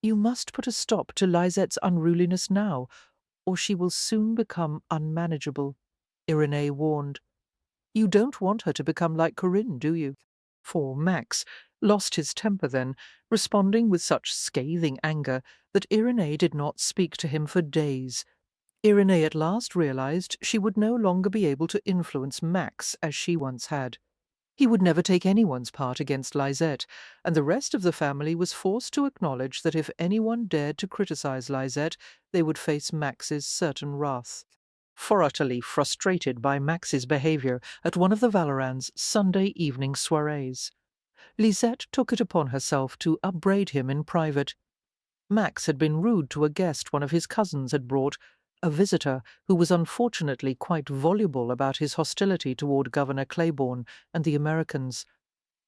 S1: You must put a stop to Lisette's unruliness now, or she will soon become unmanageable, Irenee warned. You don't want her to become like Corinne, do you? For Max lost his temper then, responding with such scathing anger that Irenee did not speak to him for days. Irenee at last realized she would no longer be able to influence Max as she once had. He would never take anyone's part against Lisette, and the rest of the family was forced to acknowledge that if anyone dared to criticize Lisette, they would face Max's certain wrath. For utterly frustrated by Max's behavior at one of the Valorans' Sunday evening soirees, Lisette took it upon herself to upbraid him in private. Max had been rude to a guest one of his cousins had brought, a visitor who was unfortunately quite voluble about his hostility toward Governor Claiborne and the Americans.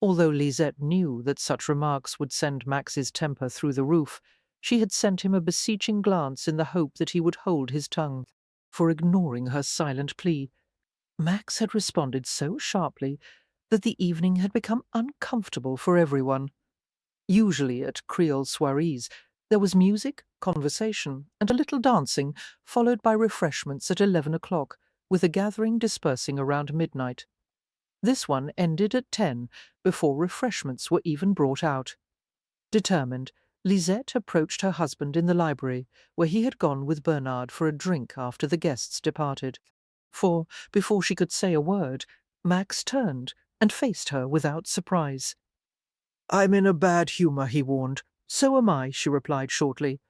S1: Although Lisette knew that such remarks would send Max's temper through the roof, she had sent him a beseeching glance in the hope that he would hold his tongue. For ignoring her silent plea, Max had responded so sharply that the evening had become uncomfortable for everyone. Usually at Creole soirees, there was music, conversation, and a little dancing, followed by refreshments at 11 o'clock, with the gathering dispersing around midnight. This one ended at 10, before refreshments were even brought out. Determined, Lisette approached her husband in the library, where he had gone with Bernard for a drink after the guests departed. For, before she could say a word, Max turned and faced her without surprise. "I'm in a bad humour," he warned. "So am I," she replied shortly.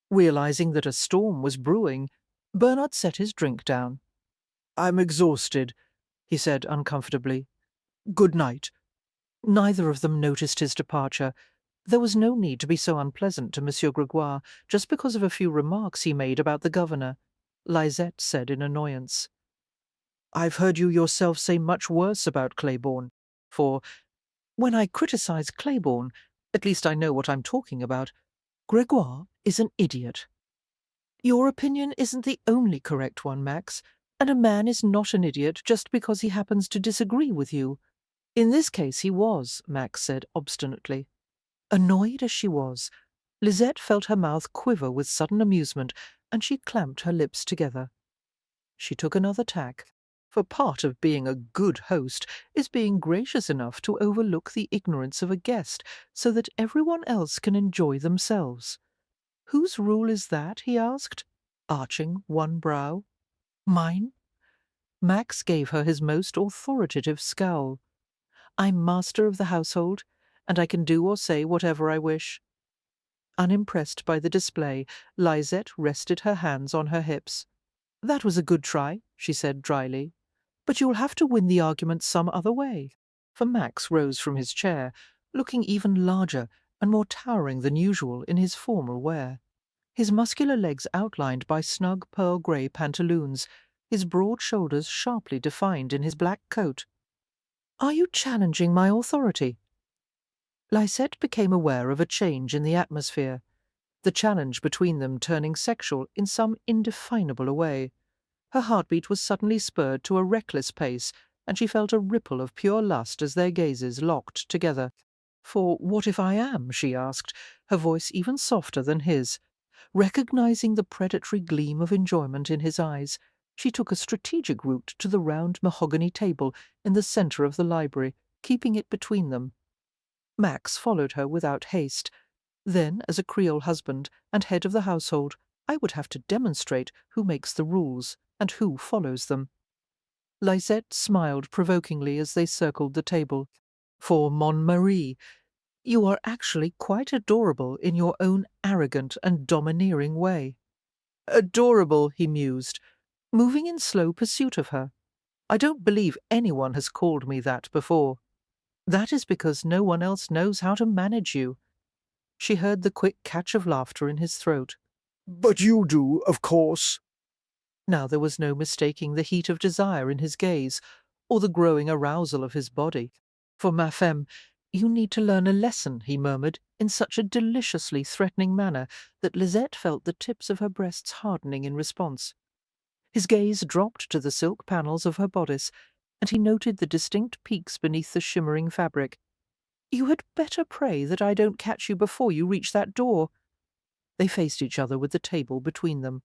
S1: Realizing that a storm was brewing, Bernard set his drink down. "I'm exhausted," he said uncomfortably. "Good night." Neither of them noticed his departure. There was no need to be so unpleasant to Monsieur Grégoire just because of a few remarks he made about the governor, Lisette said in annoyance. "I've heard you yourself say much worse about Claiborne, for when I criticize Claiborne, at least I know what I'm talking about. Grégoire is an idiot." "Your opinion isn't the only correct one, Max, and a man is not an idiot just because he happens to disagree with you. In this case he was," Max said obstinately. Annoyed as she was, Lisette felt her mouth quiver with sudden amusement, and she clamped her lips together. She took another tack, for part of being a good host is being gracious enough to overlook the ignorance of a guest so that everyone else can enjoy themselves. "Whose rule is that?" he asked, arching one brow. "Mine?" Max gave her his most authoritative scowl. "I'm master of the household, and I can do or say whatever I wish." Unimpressed by the display, Lisette rested her hands on her hips. "That was a good try," she said dryly. "But you'll have to win the argument some other way." For Max rose from his chair, looking even larger and more towering than usual in his formal wear. His muscular legs outlined by snug pearl-grey pantaloons, his broad shoulders sharply defined in his black coat. "Are you challenging my authority?" Lisette became aware of a change in the atmosphere, the challenge between them turning sexual in some indefinable way. Her heartbeat was suddenly spurred to a reckless pace, and she felt a ripple of pure lust as their gazes locked together. "For what if I am?" she asked, her voice even softer than his. Recognizing the predatory gleam of enjoyment in his eyes, she took a strategic route to the round mahogany table in the centre of the library, keeping it between them. Max followed her without haste, Then, as a Creole husband and head of the household, I would have to demonstrate who makes the rules and who follows them. Lisette smiled provokingly as they circled the table. For Mon Marie, you are actually quite adorable in your own arrogant and domineering way. Adorable, he mused, moving in slow pursuit of her. I don't believe anyone has called me that before. That is because no one else knows how to manage you. She heard the quick catch of laughter in his throat.
S4: But you do, of course.
S1: Now there was no mistaking the heat of desire in his gaze, or the growing arousal of his body. For ma femme, you need to learn a lesson, he murmured, in such a deliciously threatening manner that Lisette felt the tips of her breasts hardening in response. His gaze dropped to the silk panels of her bodice, and he noted the distinct peaks beneath the shimmering fabric. You had better pray that I don't catch you before you reach that door. They faced each other with the table between them.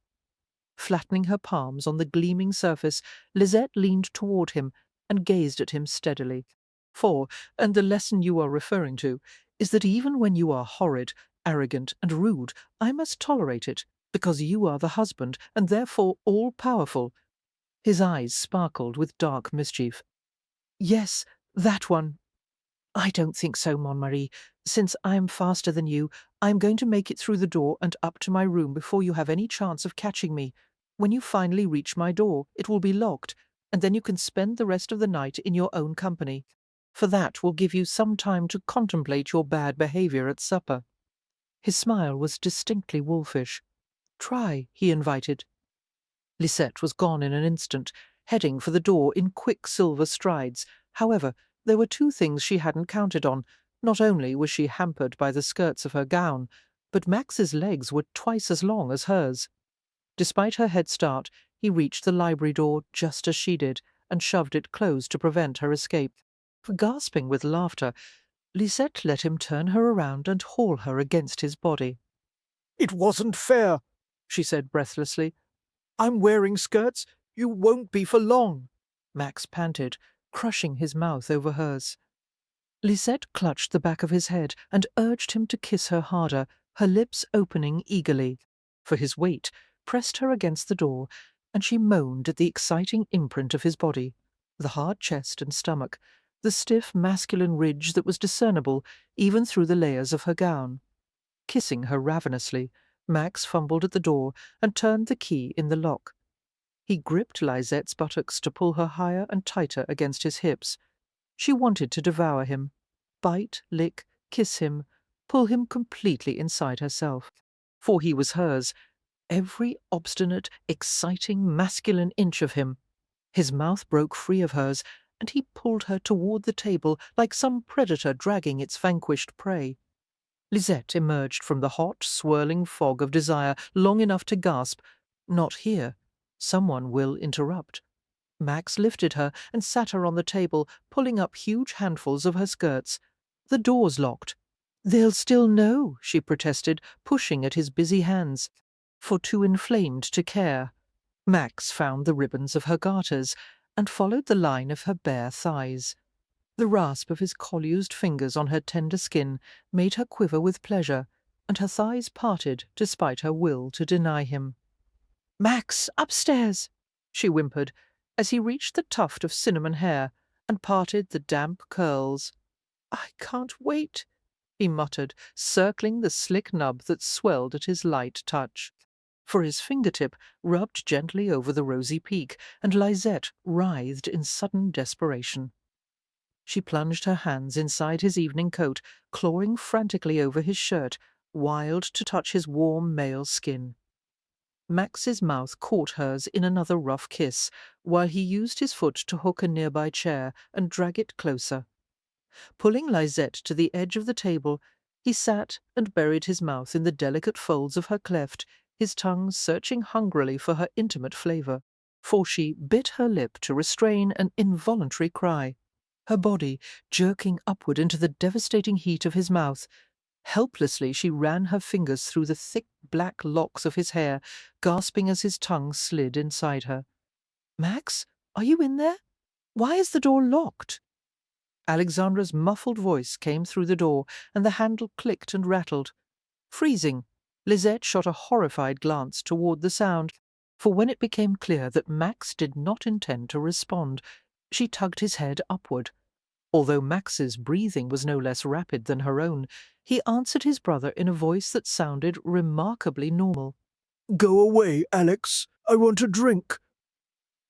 S1: Flattening her palms on the gleaming surface, Lisette leaned toward him and gazed at him steadily. For, and the lesson you are referring to, is that even when you are horrid, arrogant, and rude, I must tolerate it, because you are the husband, and therefore all-powerful. His eyes sparkled with dark mischief. Yes, that one. I don't think so, Mon Marie. Since I am faster than you, I am going to make it through the door and up to my room before you have any chance of catching me. When you finally reach my door, it will be locked, and then you can spend the rest of the night in your own company. For that will give you some time to contemplate your bad behaviour at supper. His smile was distinctly wolfish. Try, he invited. Lisette was gone in an instant, heading for the door in quick silver strides. However, there were two things she hadn't counted on. Not only was she hampered by the skirts of her gown, but Max's legs were twice as long as hers. Despite her head start, he reached the library door just as she did, and shoved it closed to prevent her escape. Gasping with laughter, Lisette let him turn her around and haul her against his body.
S4: It wasn't fair, she said breathlessly. I'm wearing skirts. You won't be for long.
S1: Max panted, crushing his mouth over hers. Lisette clutched the back of his head and urged him to kiss her harder, her lips opening eagerly. For his weight pressed her against the door, and she moaned at the exciting imprint of his body, the hard chest and stomach, the stiff masculine ridge that was discernible even through the layers of her gown. Kissing her ravenously, Max fumbled at the door and turned the key in the lock. He gripped Lisette's buttocks to pull her higher and tighter against his hips. She wanted to devour him, bite, lick, kiss him, pull him completely inside herself. For he was hers, every obstinate, exciting, masculine inch of him. His mouth broke free of hers, and he pulled her toward the table like some predator dragging its vanquished prey. Lisette emerged from the hot, swirling fog of desire long enough to gasp, "Not here. Someone will interrupt." Max lifted her and sat her on the table, pulling up huge handfuls of her skirts. "The door's locked." "They'll still know," she protested, pushing at his busy hands. For too inflamed to care. Max found the ribbons of her garters and followed the line of her bare thighs. The rasp of his collused fingers on her tender skin made her quiver with pleasure, and her thighs parted despite her will to deny him. "Max, upstairs!" she whimpered, as he reached the tuft of cinnamon hair and parted the damp curls. "I can't wait," he muttered, circling the slick nub that swelled at his light touch. For his fingertip rubbed gently over the rosy peak, and Lisette writhed in sudden desperation. She plunged her hands inside his evening coat, clawing frantically over his shirt, wild to touch his warm male skin. Max's mouth caught hers in another rough kiss, while he used his foot to hook a nearby chair and drag it closer. Pulling Lisette to the edge of the table, he sat and buried his mouth in the delicate folds of her cleft, his tongue searching hungrily for her intimate flavour. For she bit her lip to restrain an involuntary cry, her body jerking upward into the devastating heat of his mouth. Helplessly she ran her fingers through the thick black locks of his hair, gasping as his tongue slid inside her. "Max, are you in there? Why is the door locked?" Alexandra's muffled voice came through the door, and the handle clicked and rattled. Freezing, Lisette shot a horrified glance toward the sound, for when it became clear that Max did not intend to respond, she tugged his head upward. Although Max's breathing was no less rapid than her own, he answered his brother in a voice that sounded remarkably normal.
S4: Go away, Alex. I want a drink.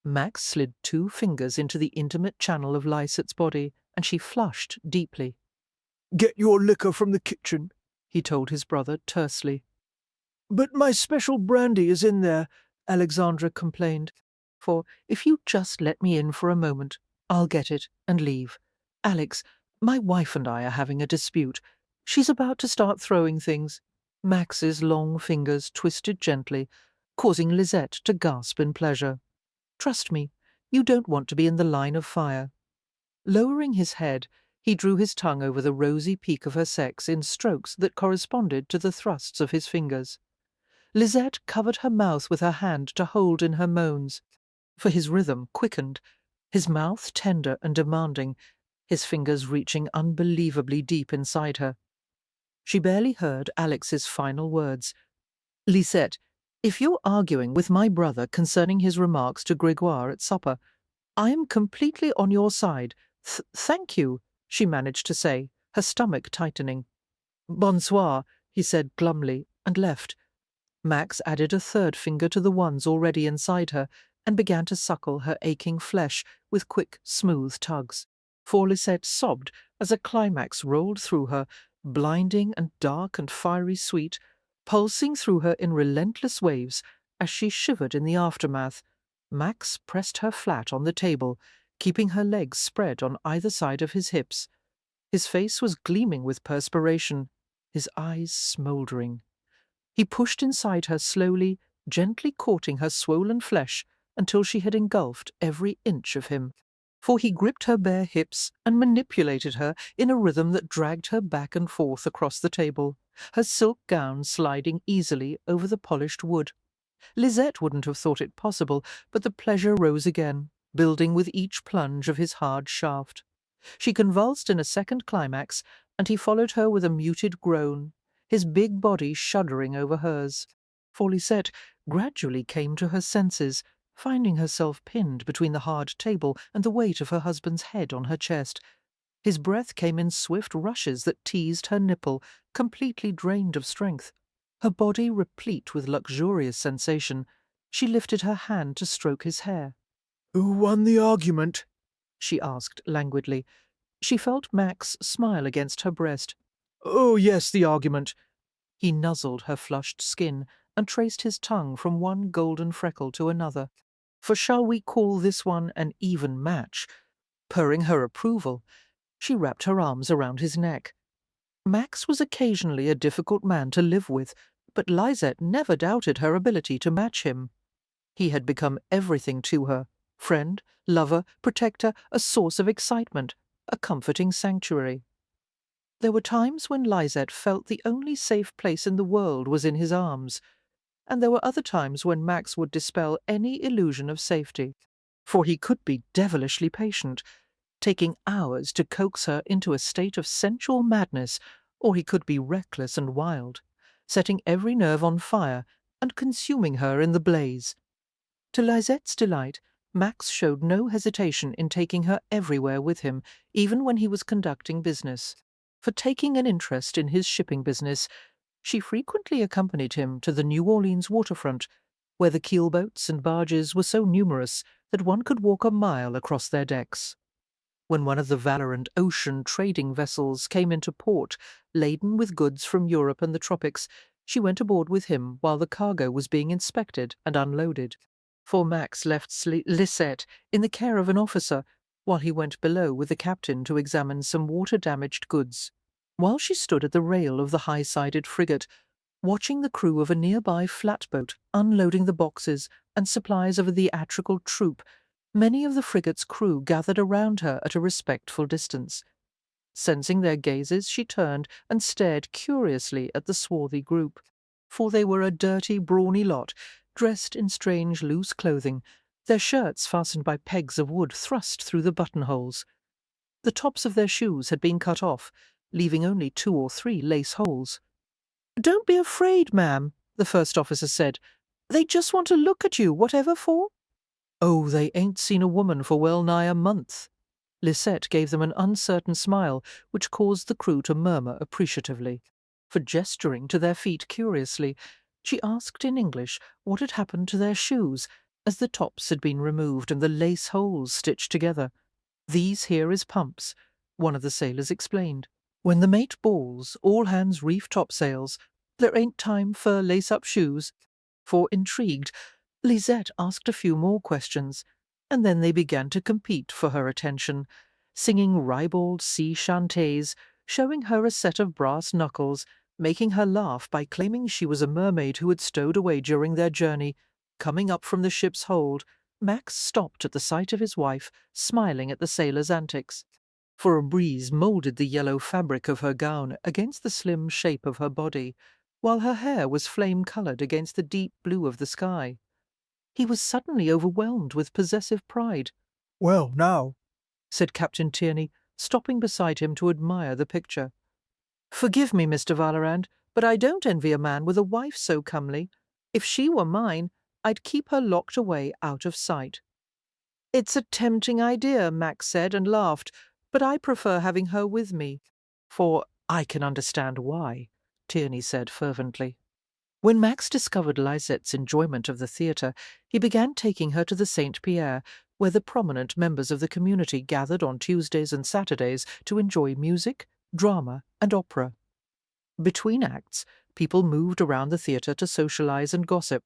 S1: Max slid 2 fingers into the intimate channel of Lysette's body, and she flushed deeply.
S4: Get your liquor from the kitchen,
S1: He told his brother tersely.
S4: But my special brandy is in there,
S1: Alexandra complained. For if you just let me in for a moment, I'll get it and leave. Alex, my wife and I are having a dispute. She's about to start throwing things. Max's long fingers twisted gently, causing Lisette to gasp in pleasure. Trust me, you don't want to be in the line of fire. Lowering his head, he drew his tongue over the rosy peak of her sex in strokes that corresponded to the thrusts of his fingers. Lisette covered her mouth with her hand to hold in her moans, for his rhythm quickened, his mouth tender and demanding, his fingers reaching unbelievably deep inside her. She barely heard Alex's final words. Lisette, if you're arguing with my brother concerning his remarks to Grégoire at supper, I am completely on your side. Thank you, she managed to say, her stomach tightening. Bonsoir, he said glumly, and left. Max added a 3rd finger to the ones already inside her and began to suckle her aching flesh with quick, smooth tugs. For Lisette sobbed as a climax rolled through her, blinding and dark and fiery sweet, pulsing through her in relentless waves as she shivered in the aftermath. Max pressed her flat on the table, keeping her legs spread on either side of his hips. His face was gleaming with perspiration, his eyes smouldering. He pushed inside her slowly, gently courting her swollen flesh until she had engulfed every inch of him. For he gripped her bare hips and manipulated her in a rhythm that dragged her back and forth across the table, her silk gown sliding easily over the polished wood. Lisette wouldn't have thought it possible, but the pleasure rose again, building with each plunge of his hard shaft. She convulsed in a second climax, and he followed her with a muted groan, his big body shuddering over hers. For Lisette gradually came to her senses, finding herself pinned between the hard table and the weight of her husband's head on her chest. His breath came in swift rushes that teased her nipple, completely drained of strength. Her body replete with luxurious sensation, she lifted her hand to stroke his hair.
S4: Who won the argument?
S1: She asked languidly. She felt Max smile against her breast.
S4: Oh, yes, the argument.
S1: He nuzzled her flushed skin and traced his tongue from one golden freckle to another. For shall we call this one an even match? Purring her approval, she wrapped her arms around his neck. Max was occasionally a difficult man to live with, but Lisette never doubted her ability to match him. He had become everything to her: friend, lover, protector, a source of excitement, a comforting sanctuary. There were times when Lisette felt the only safe place in the world was in his arms, and there were other times when Max would dispel any illusion of safety, for he could be devilishly patient, taking hours to coax her into a state of sensual madness, or he could be reckless and wild, setting every nerve on fire and consuming her in the blaze. To Lisette's delight, Max showed no hesitation in taking her everywhere with him, even when he was conducting business. For taking an interest in his shipping business, she frequently accompanied him to the New Orleans waterfront, where the keelboats and barges were so numerous that one could walk a mile across their decks. When one of the Valorant ocean trading vessels came into port, laden with goods from Europe and the tropics, she went aboard with him while the cargo was being inspected and unloaded. For Max left Lisette in the care of an officer, while he went below with the captain to examine some water-damaged goods. While she stood at the rail of the high-sided frigate, watching the crew of a nearby flatboat unloading the boxes and supplies of a theatrical troupe, many of the frigate's crew gathered around her at a respectful distance. Sensing their gazes, she turned and stared curiously at the swarthy group, for they were a dirty, brawny lot, dressed in strange loose clothing, their shirts fastened by pegs of wood thrust through the buttonholes. The tops of their shoes had been cut off, leaving only 2 or 3 lace holes. Don't be afraid, ma'am, the first officer said. They just want to look at you, whatever for. Oh, they ain't seen a woman for well nigh a month. Lisette gave them an uncertain smile, which caused the crew to murmur appreciatively. For gesturing to their feet curiously, she asked in English what had happened to their shoes, as the tops had been removed and the lace holes stitched together. These here is pumps, one of the sailors explained. When the mate bawls, all hands reef topsails. There ain't time for lace-up shoes. For, intrigued, Lisette asked a few more questions, and then they began to compete for her attention, singing ribald sea chantés, showing her a set of brass knuckles, making her laugh by claiming she was a mermaid who had stowed away during their journey. Coming up from the ship's hold, Max stopped at the sight of his wife, smiling at the sailor's antics. For a breeze moulded the yellow fabric of her gown against the slim shape of her body, while her hair was flame-coloured against the deep blue of the sky. He was suddenly overwhelmed with possessive pride.
S6: Well, now,
S1: Said Captain Tierney, stopping beside him to admire the picture. Forgive me, Mr. Vallerand, but I don't envy a man with a wife so comely. If she were mine, I'd keep her locked away out of sight. It's a tempting idea, Max said and laughed, but I prefer having her with me. For I can understand why, Tierney said fervently. When Max discovered Lisette's enjoyment of the theatre, he began taking her to the St. Pierre, where the prominent members of the community gathered on Tuesdays and Saturdays to enjoy music, drama, and opera. Between acts, people moved around the theatre to socialize and gossip,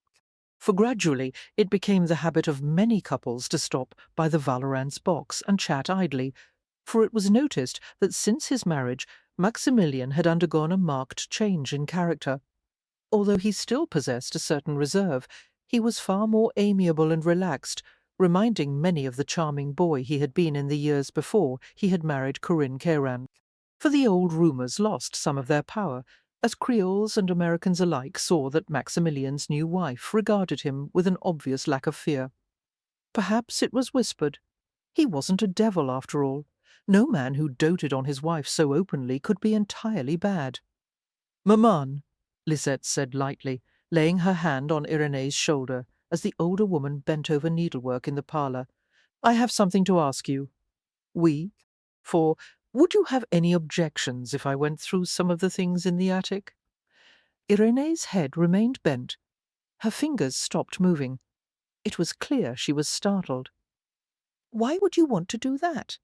S1: for gradually it became the habit of many couples to stop by the Vallerand's box and chat idly, for it was noticed that since his marriage, Maximilien had undergone a marked change in character. Although he still possessed a certain reserve, he was far more amiable and relaxed, reminding many of the charming boy he had been in the years before he had married Corinne Cairan. For the old rumours lost some of their power, as Creoles and Americans alike saw that Maximilien's new wife regarded him with an obvious lack of fear. Perhaps it was whispered. He wasn't a devil, after all. No man who doted on his wife so openly could be entirely bad. "Maman," Lisette said lightly, laying her hand on Irene's shoulder as the older woman bent over needlework in the parlour, "I have something to ask you. For would you have any objections if I went through some of the things in the attic?" Irene's head remained bent. Her fingers stopped moving. It was clear she was startled. "Why would you want to do that?"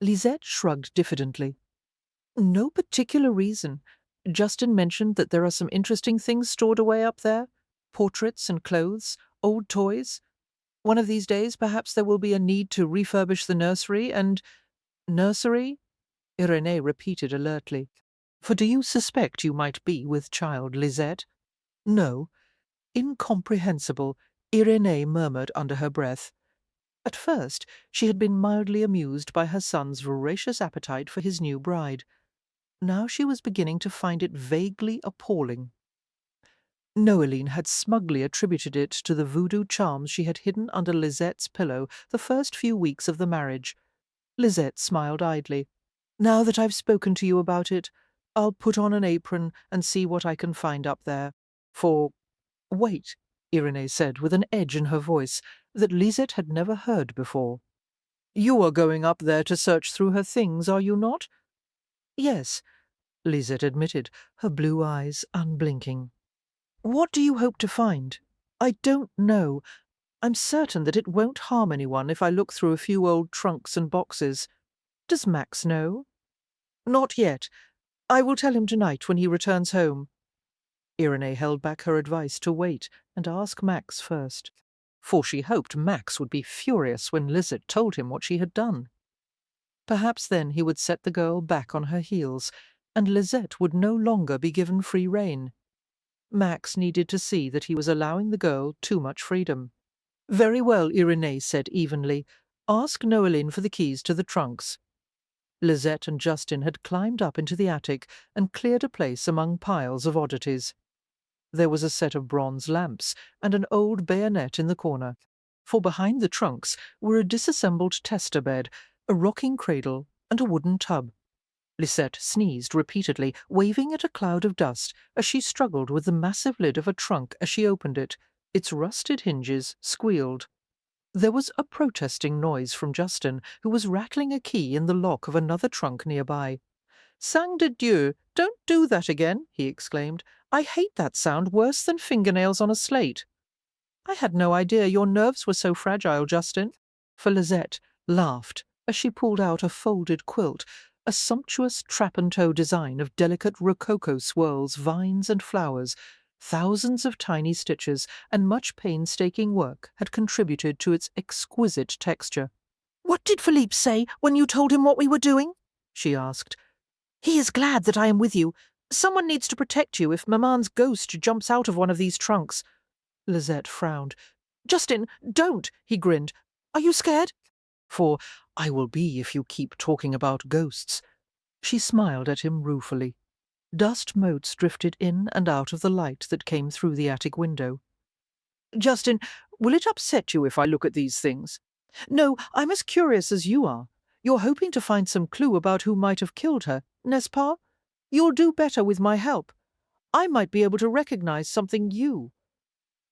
S1: Lisette shrugged diffidently. "No particular reason. Justin mentioned that there are some interesting things stored away up there. Portraits and clothes, old toys. One of these days perhaps there will be a need to refurbish the nursery and— Nursery? Irene repeated alertly. For do you suspect you might be with child, Lisette? No. Incomprehensible, Irene murmured under her breath. At first she had been mildly amused by her son's voracious appetite for his new bride. Now she was beginning to find it vaguely appalling. Noeline had smugly attributed it to the voodoo charms she had hidden under Lisette's pillow the first few weeks of the marriage. Lisette smiled idly. "Now that I've spoken to you about it, I'll put on an apron and see what I can find up there. For— Wait," Irene said with an edge in her voice that Lisette had never heard before. "You are going up there to search through her things, are you not?" "Yes," Lisette admitted, her blue eyes unblinking. "What do you hope to find?" "I don't know. I'm certain that it won't harm anyone if I look through a few old trunks and boxes. Does Max know?" "Not yet. I will tell him tonight when he returns home." Irene held back her advice to wait and ask Max first, for she hoped Max would be furious when Lisette told him what she had done. Perhaps then he would set the girl back on her heels, and Lisette would no longer be given free rein. Max needed to see that he was allowing the girl too much freedom. "Very well," Irene said evenly. "Ask Noeline for the keys to the trunks." Lisette and Justin had climbed up into the attic and cleared a place among piles of oddities. There was a set of bronze lamps and an old bayonet in the corner, for behind the trunks were a disassembled tester bed, a rocking cradle, and a wooden tub. Lisette sneezed repeatedly, waving at a cloud of dust as she struggled with the massive lid of a trunk as she opened it. Its rusted hinges squealed. There was a protesting noise from Justin, who was rattling a key in the lock of another trunk nearby. "Sang de Dieu, don't do that again," he exclaimed. "I hate that sound worse than fingernails on a slate." "I had no idea your nerves were so fragile, Justin." For Lisette laughed as she pulled out a folded quilt, a sumptuous trap-and-toe design of delicate rococo swirls, vines, and flowers. Thousands of tiny stitches and much painstaking work had contributed to its exquisite texture. "What did Philippe say when you told him what we were doing?" she asked. "He is glad that I am with you. Someone needs to protect you if Maman's ghost jumps out of one of these trunks." Lisette frowned. "Justin, don't," he grinned. "Are you scared?" "For I will be if you keep talking about ghosts." She smiled at him ruefully. Dust motes drifted in and out of the light that came through the attic window. "Justin, will it upset you if I look at these things?" "No, I'm as curious as you are. You're hoping to find some clue about who might have killed her, n'est-ce pas? You'll do better with my help. I might be able to recognize something you—"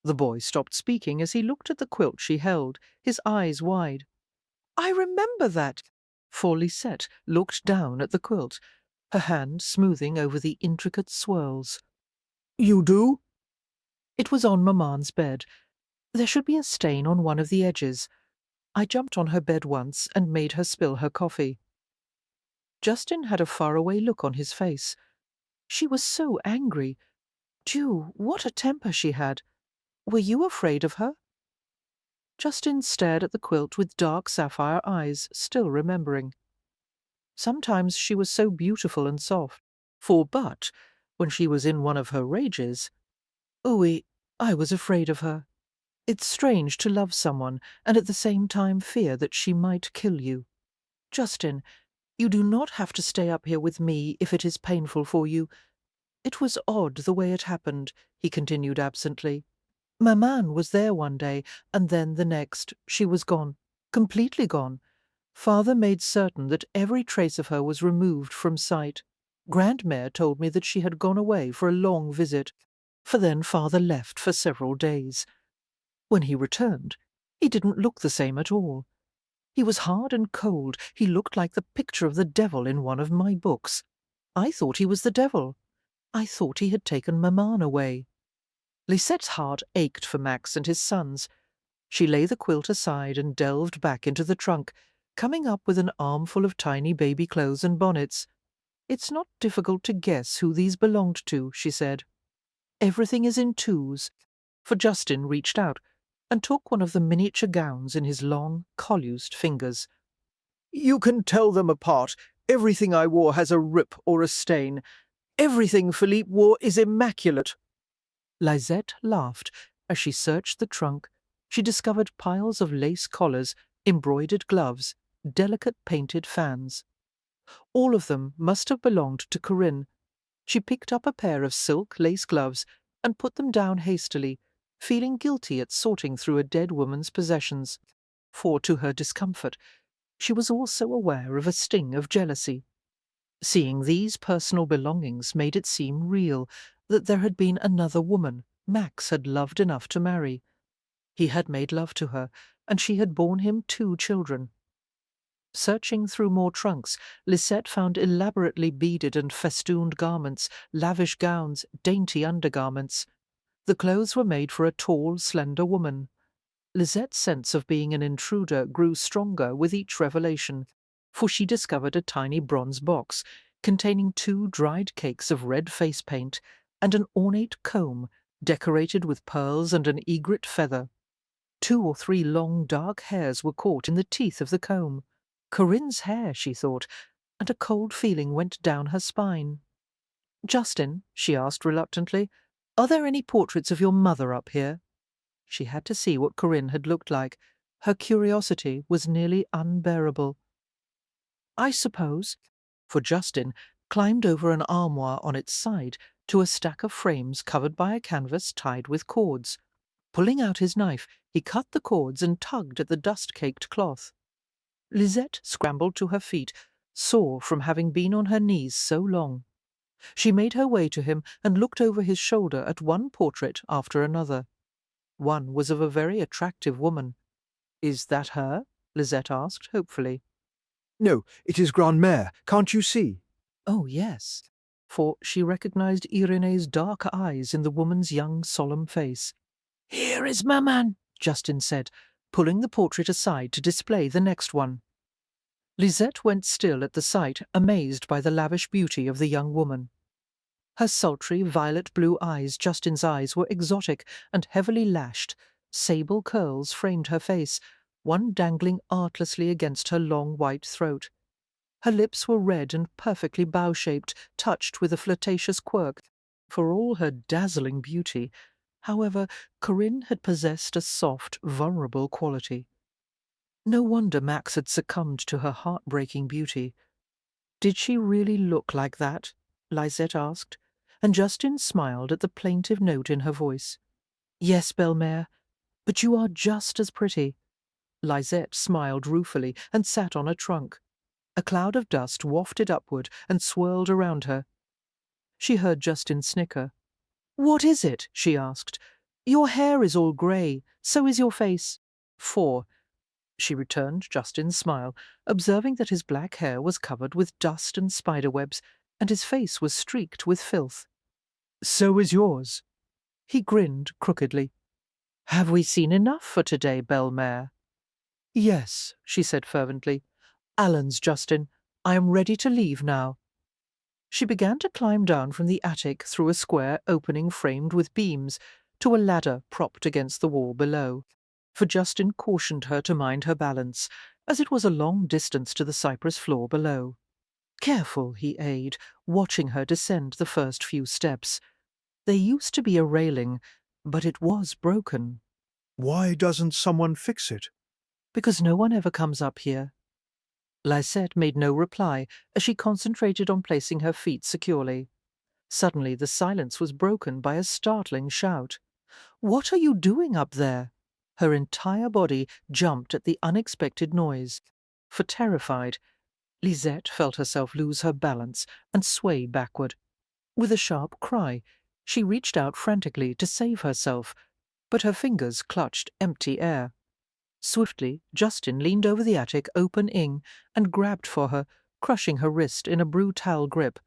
S1: The boy stopped speaking as he looked at the quilt she held, his eyes wide. "I remember that," for Lisette looked down at the quilt, her hand smoothing over the intricate swirls. "You do?" It was on Maman's bed. There should be a stain on one of the edges. I jumped on her bed once and made her spill her coffee. Justin had a faraway look on his face. She was so angry. Dieu, what a temper she had. Were you afraid of her? Justin stared at the quilt with dark sapphire eyes, still remembering. Sometimes she was so beautiful and soft. But when she was in one of her rages, oui, I was afraid of her. It's strange to love someone and at the same time fear that she might kill you. Justin, you do not have to stay up here with me if it is painful for you. It was odd the way it happened, he continued absently. Maman was there one day, and then the next she was gone, completely gone. Father made certain that every trace of her was removed from sight. Grandmère told me that she had gone away for a long visit, for then Father left for several days. When he returned, he didn't look the same at all. He was hard and cold. He looked like the picture of the devil in one of my books. I thought he was the devil. I thought he had taken Maman away. Lisette's heart ached for Max and his sons. She lay the quilt aside and delved back into the trunk, coming up with an armful of tiny baby clothes and bonnets. "It's not difficult to guess who these belonged to," she said. "Everything is in twos." For Justin reached out and took one of the miniature gowns in his long, collused fingers. "You can tell them apart. Everything I wore has a rip or a stain. Everything Philippe wore is immaculate." Lisette laughed as she searched the trunk. She discovered piles of lace collars, embroidered gloves, delicate painted fans. All of them must have belonged to Corinne. She picked up a pair of silk lace gloves and put them down hastily, feeling guilty at sorting through a dead woman's possessions. For, to her discomfort, she was also aware of a sting of jealousy. Seeing these personal belongings made it seem real that there had been another woman Max had loved enough to marry. He had made love to her, and she had borne him 2 children. Searching through more trunks, Lisette found elaborately beaded and festooned garments, lavish gowns, dainty undergarments. The clothes were made for a tall, slender woman. Lisette's sense of being an intruder grew stronger with each revelation, for she discovered a tiny bronze box containing 2 dried cakes of red face paint and an ornate comb decorated with pearls and an egret feather. 2 or 3 long dark hairs were caught in the teeth of the comb. Corinne's hair, she thought, and a cold feeling went down her spine. "Justin," she asked reluctantly, "are there any portraits of your mother up here?" She had to see what Corinne had looked like. Her curiosity was nearly unbearable. "I suppose," for Justin climbed over an armoire on its side to a stack of frames covered by a canvas tied with cords. Pulling out his knife, he cut the cords and tugged at the dust-caked cloth. Lisette scrambled to her feet, sore from having been on her knees so long. She made her way to him and looked over his shoulder at one portrait after another. One was of a very attractive woman. "Is that her?" Lisette asked, hopefully.
S6: No, it is Grandmère. Can't you see?
S1: Oh, yes, for she recognized Irene's dark eyes in the woman's young, solemn face. "Here is Maman," Justin said, pulling the portrait aside to display the next one. Lisette went still at the sight, amazed by the lavish beauty of the young woman. Her sultry, violet-blue eyes, Justin's eyes, were exotic and heavily lashed. Sable curls framed her face, one dangling artlessly against her long white throat. Her lips were red and perfectly bow-shaped, touched with a flirtatious quirk. For all her dazzling beauty, however, Corinne had possessed a soft, vulnerable quality. No wonder Max had succumbed to her heartbreaking beauty. Did she really look like that? Lisette asked, and Justin smiled at the plaintive note in her voice. "Yes, Belle-Mère, but you are just as pretty." Lisette smiled ruefully and sat on a trunk. A cloud of dust wafted upward and swirled around her. She heard Justin snicker. "What is it?" she asked. "Your hair is all grey, so is your face." "4." She returned Justin's smile, observing that his black hair was covered with dust and spiderwebs, and his face was streaked with filth. "So is yours." He grinned crookedly. "Have we seen enough for today, Belle-Mère?" "Yes," she said fervently. "Alan's, Justin. I am ready to leave now." She began to climb down from the attic through a square opening framed with beams to a ladder propped against the wall below, for Justin cautioned her to mind her balance, as it was a long distance to the cypress floor below. "Careful," he ayed, watching her descend the first few steps. There used to be a railing, but it was broken.
S6: Why doesn't someone fix it?
S1: "Because no one ever comes up here." Lisette made no reply as she concentrated on placing her feet securely. Suddenly the silence was broken by a startling shout. "What are you doing up there?" Her entire body jumped at the unexpected noise. For terrified, Lisette felt herself lose her balance and sway backward. With a sharp cry, she reached out frantically to save herself, but her fingers clutched empty air. Swiftly, Justin leaned over the attic open ing and grabbed for her, crushing her wrist in a brutal grip.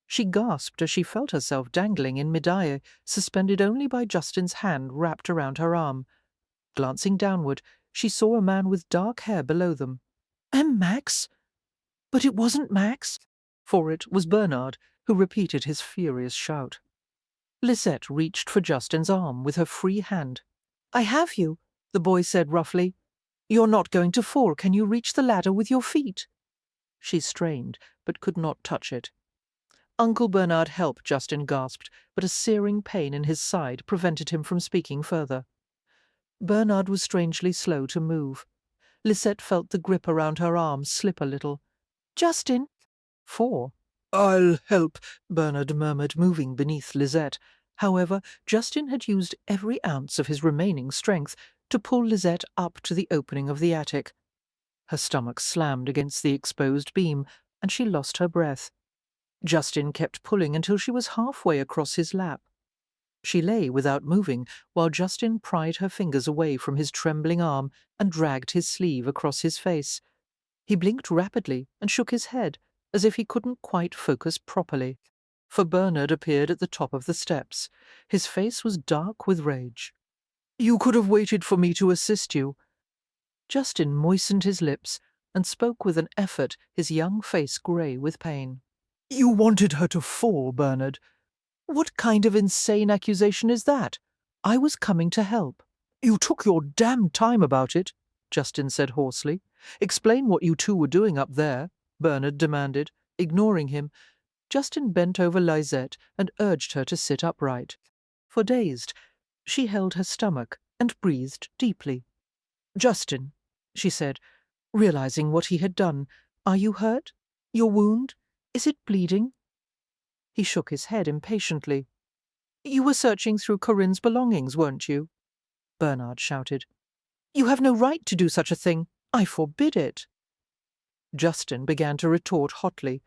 S1: She gasped as she felt herself dangling in midair, suspended only by Justin's hand wrapped around her arm. Glancing downward, she saw a man with dark hair below them. "And Max?" But it wasn't Max, for it was Bernard, who repeated his furious shout. Lisette reached for Justin's arm with her free hand. "I have you," the boy said roughly. "You're not going to fall. Can you reach the ladder with your feet?" She strained, but could not touch it. "Uncle Bernard, help," Justin gasped, but a searing pain in his side prevented him from speaking further. Bernard was strangely slow to move. Lisette felt the grip around her arm slip a little. "Justin!" "4." "I'll help," Bernard murmured, moving beneath Lisette. However, Justin had used every ounce of his remaining strength to pull Lisette up to the opening of the attic. Her stomach slammed against the exposed beam, and she lost her breath. Justin kept pulling until she was halfway across his lap. She lay without moving, while Justin pried her fingers away from his trembling arm and dragged his sleeve across his face. He blinked rapidly and shook his head, as if he couldn't quite focus properly. For Bernard appeared at the top of the steps. His face was dark with rage. "You could have waited for me to assist you." Justin moistened his lips and spoke with an effort, his young face grey with pain. "You wanted her to fall, Bernard. What kind of insane accusation is that? I was coming to help." "You took your damned time about it," Justin said hoarsely. "Explain what you two were doing up there," Bernard demanded, ignoring him. Justin bent over Lisette and urged her to sit upright. For dazed, she held her stomach and breathed deeply. "Justin," she said, realizing what he had done, "are you hurt? Your wound? Is it bleeding?" He shook his head impatiently. "You were searching through Corinne's belongings, weren't you?" Bernard shouted. "You have no right to do such a thing. I forbid it." Justin began to retort hotly,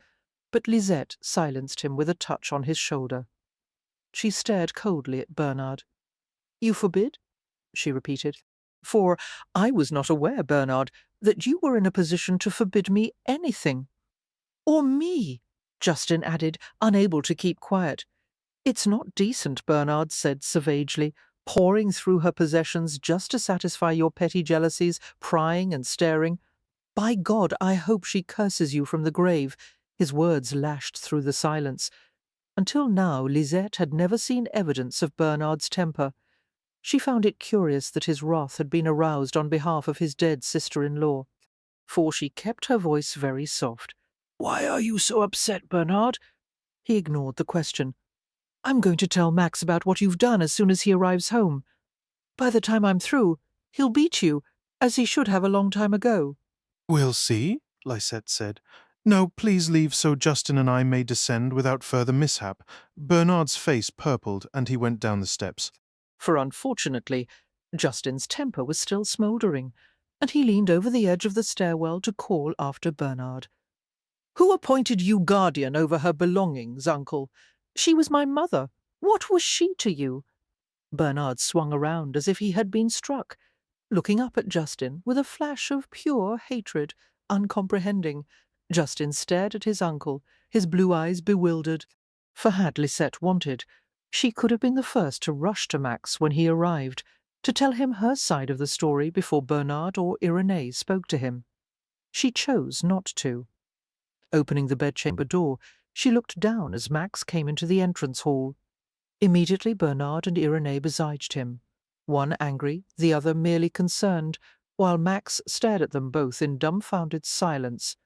S1: but Lisette silenced him with a touch on his shoulder. She stared coldly at Bernard. "You forbid?" she repeated. "For I was not aware, Bernard, that you were in a position to forbid me anything." "Or me," Justin added, unable to keep quiet. "It's not decent," Bernard said savagely, "pouring through her possessions just to satisfy your petty jealousies, prying and staring. By God, I hope she curses you from the grave." His words lashed through the silence. Until now, Lisette had never seen evidence of Bernard's temper. She found it curious that his wrath had been aroused on behalf of his dead sister-in-law, for she kept her voice very soft. "Why are you so upset, Bernard?" He ignored the question. "I'm going to tell Max about what you've done as soon as he arrives home. By the time I'm through, he'll beat you, as he should have a long time ago."
S7: "We'll see," Lisette said. "No, please leave so Justin and I may descend without further mishap." Bernard's face purpled, and he went down the steps.
S1: For unfortunately, Justin's temper was still smouldering, and he leaned over the edge of the stairwell to call after Bernard. "Who appointed you guardian over her belongings, uncle? She was my mother. What was she to you?" Bernard swung around as if he had been struck, looking up at Justin with a flash of pure hatred, uncomprehending. Justin stared at his uncle, his blue eyes bewildered. For had Lisette wanted, she could have been the first to rush to Max when he arrived, to tell him her side of the story before Bernard or Irenee spoke to him. She chose not to. Opening the bedchamber door, she looked down as Max came into the entrance hall. Immediately Bernard and Irenee besieged him, one angry, the other merely concerned, while Max stared at them both in dumbfounded silence.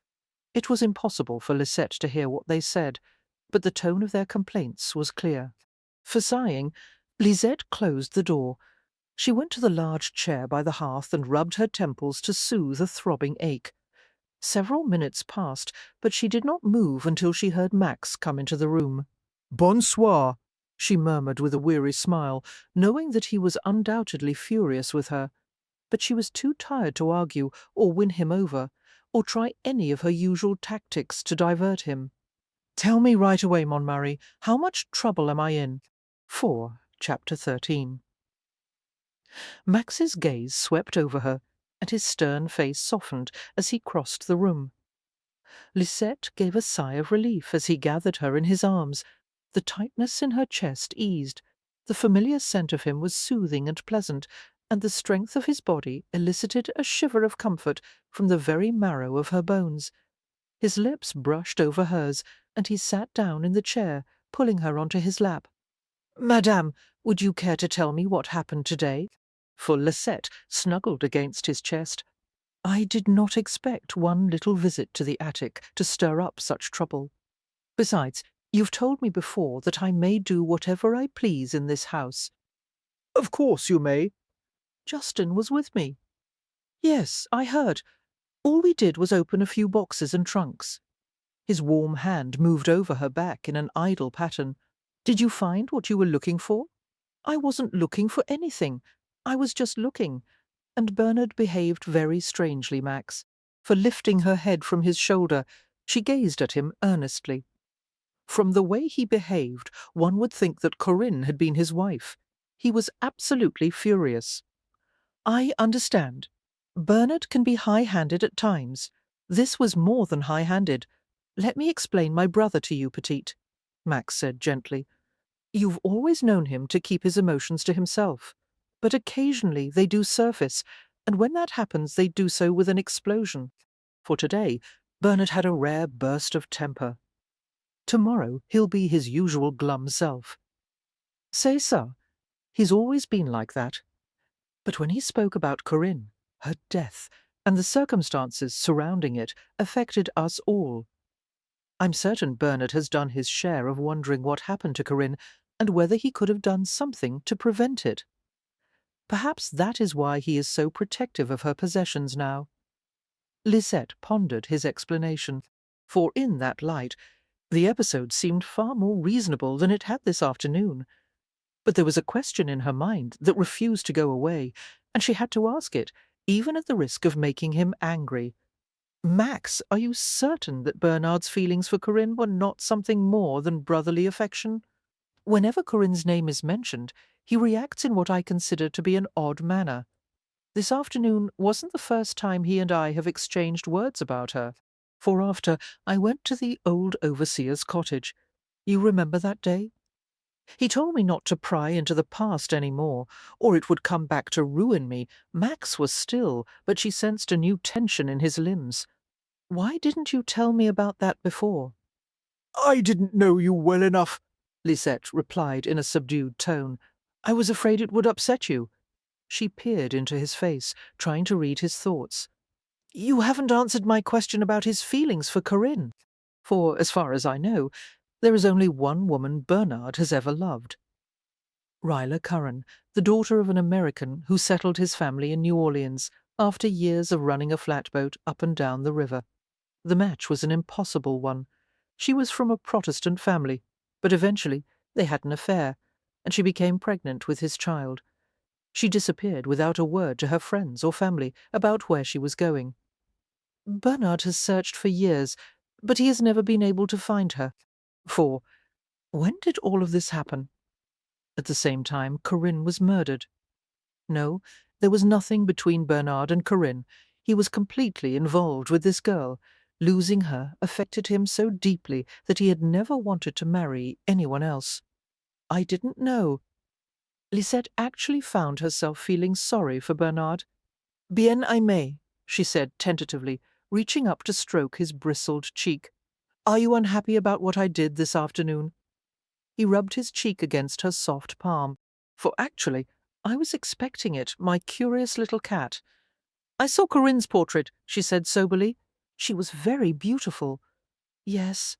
S1: It was impossible for Lisette to hear what they said, but the tone of their complaints was clear. For sighing, Lisette closed the door. She went to the large chair by the hearth and rubbed her temples to soothe a throbbing ache. Several minutes passed, but she did not move until she heard Max come into the room. "Bonsoir," she murmured with a weary smile, knowing that he was undoubtedly furious with her. But she was too tired to argue or win him over, or try any of her usual tactics to divert him. "Tell me right away, Montmartre, how much trouble am I in?" 4. Chapter 13. Max's gaze swept over her, and his stern face softened as he crossed the room. Lisette gave a sigh of relief as he gathered her in his arms. The tightness in her chest eased. The familiar scent of him was soothing and pleasant, and the strength of his body elicited a shiver of comfort from the very marrow of her bones. His lips brushed over hers, and he sat down in the chair, pulling her onto his lap. "Madame, would you care to tell me what happened today?" For Lisette snuggled against his chest. "I did not expect one little visit to the attic to stir up such trouble. Besides, you've told me before that I may do whatever I please in this house." "Of course you may." "Justin was with me." "Yes, I heard. All we did was open a few boxes and trunks." His warm hand moved over her back in an idle pattern. "Did you find what you were looking for?" "I wasn't looking for anything. I was just looking." And Bernard behaved very strangely, Max. For lifting her head from his shoulder, she gazed at him earnestly. From the way he behaved, one would think that Corinne had been his wife. He was absolutely furious. "I understand. Bernard can be high-handed at times. This was more than high-handed. Let me explain my brother to you, Petite," Max said gently. "You've always known him to keep his emotions to himself, but occasionally they do surface, and when that happens they do so with an explosion. For today, Bernard had a rare burst of temper. Tomorrow he'll be his usual glum self. C'est ça. He's always been like that. But when he spoke about Corinne, her death, and the circumstances surrounding it affected us all. I'm certain Bernard has done his share of wondering what happened to Corinne and whether he could have done something to prevent it. Perhaps that is why he is so protective of her possessions now." Lisette pondered his explanation, for in that light the episode seemed far more reasonable than it had this afternoon. But there was a question in her mind that refused to go away, and she had to ask it, even at the risk of making him angry. Max, are you certain that Bernard's feelings for Corinne were not something more than brotherly affection? Whenever Corinne's name is mentioned, he reacts in what I consider to be an odd manner. This afternoon wasn't the first time he and I have exchanged words about her, for after I went to the old overseer's cottage. You remember that day? He told me not to pry into the past any more, or it would come back to ruin me. Max was still, but she sensed a new tension in his limbs. Why didn't you tell me about that before?
S4: I didn't know you well enough,
S1: Lisette replied in a subdued tone. I was afraid it would upset you. She peered into his face, trying to read his thoughts. You haven't answered my question about his feelings for Corinne. For, as far as I know, there is only one woman Bernard has ever loved. Ryla Curran, the daughter of an American who settled his family in New Orleans after years of running a flatboat up and down the river. The match was an impossible one. She was from a Protestant family, but eventually they had an affair, and she became pregnant with his child. She disappeared without a word to her friends or family about where she was going. Bernard has searched for years, but he has never been able to find her. For when did all of this happen? At the same time, Corinne was murdered. No, there was nothing between Bernard and Corinne. He was completely involved with this girl. Losing her affected him so deeply that he had never wanted to marry anyone else. I didn't know. Lisette actually found herself feeling sorry for Bernard. Bien aimé, she said tentatively, reaching up to stroke his bristled cheek. Are you unhappy about what I did this afternoon? He rubbed his cheek against her soft palm. For actually, I was expecting it, my curious little cat. I saw Corinne's portrait, she said soberly. She was very beautiful. Yes.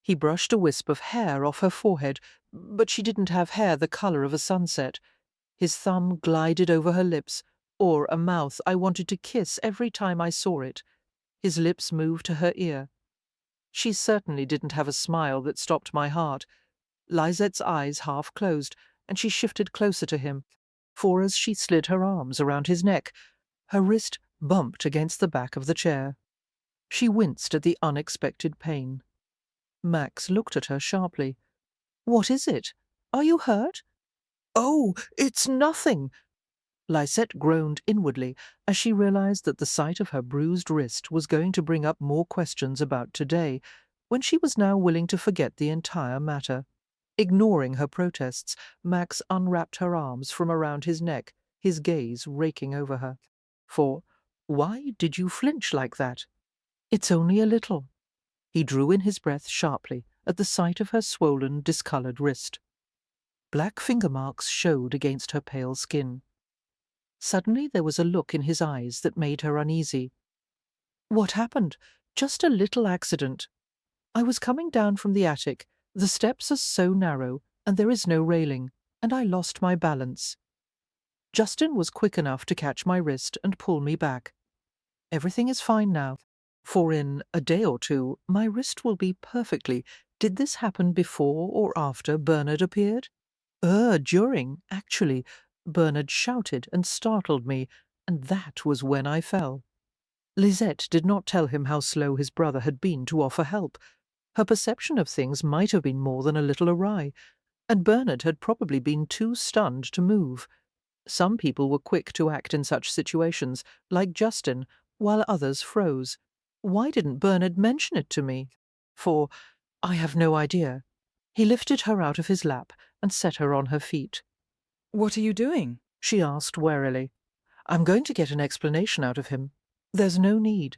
S1: He brushed a wisp of hair off her forehead, but she didn't have hair the colour of a sunset. His thumb glided over her lips, or a mouth I wanted to kiss every time I saw it. His lips moved to her ear. She certainly didn't have a smile that stopped my heart. Lisette's eyes half closed, and she shifted closer to him, for as she slid her arms around his neck, her wrist bumped against the back of the chair. She winced at the unexpected pain. Max looked at her sharply. What is it? Are you hurt? Oh, it's nothing. Lisette groaned inwardly as she realized that the sight of her bruised wrist was going to bring up more questions about today, when she was now willing to forget the entire matter. Ignoring her protests, Max unwrapped her arms from around his neck, his gaze raking over her. For, why did you flinch like that? It's only a little. He drew in his breath sharply at the sight of her swollen, discoloured wrist. Black finger marks showed against her pale skin. Suddenly there was a look in his eyes that made her uneasy. What happened? Just a little accident. I was coming down from the attic. The steps are so narrow, and there is no railing, and I lost my balance. Justin was quick enough to catch my wrist and pull me back. Everything is fine now, for in a day or two my wrist will be perfectly. Did this happen before or after Bernard appeared? During, actually. Bernard shouted and startled me, and that was when I fell. Lisette did not tell him how slow his brother had been to offer help. Her perception of things might have been more than a little awry, and Bernard had probably been too stunned to move. Some people were quick to act in such situations, like Justin, while others froze. Why didn't Bernard mention it to me? For I have no idea. He lifted her out of his lap and set her on her feet.
S8: What are you doing?
S1: She asked warily. I'm going to get an explanation out of him. There's no need.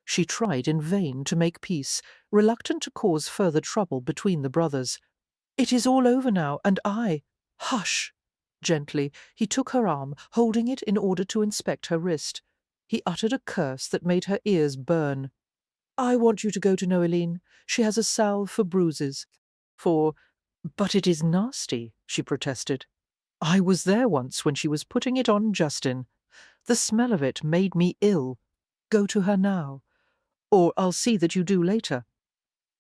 S1: She tried in vain to make peace, reluctant to cause further trouble between the brothers. It is all over now, and I— Hush! Gently, he took her arm, holding it in order to inspect her wrist. He uttered a curse that made her ears burn. I want you to go to Noeline. She has a salve for bruises. But it is nasty, she protested. I was there once when she was putting it on Justin. The smell of it made me ill. Go to her now. Or I'll see that you do later.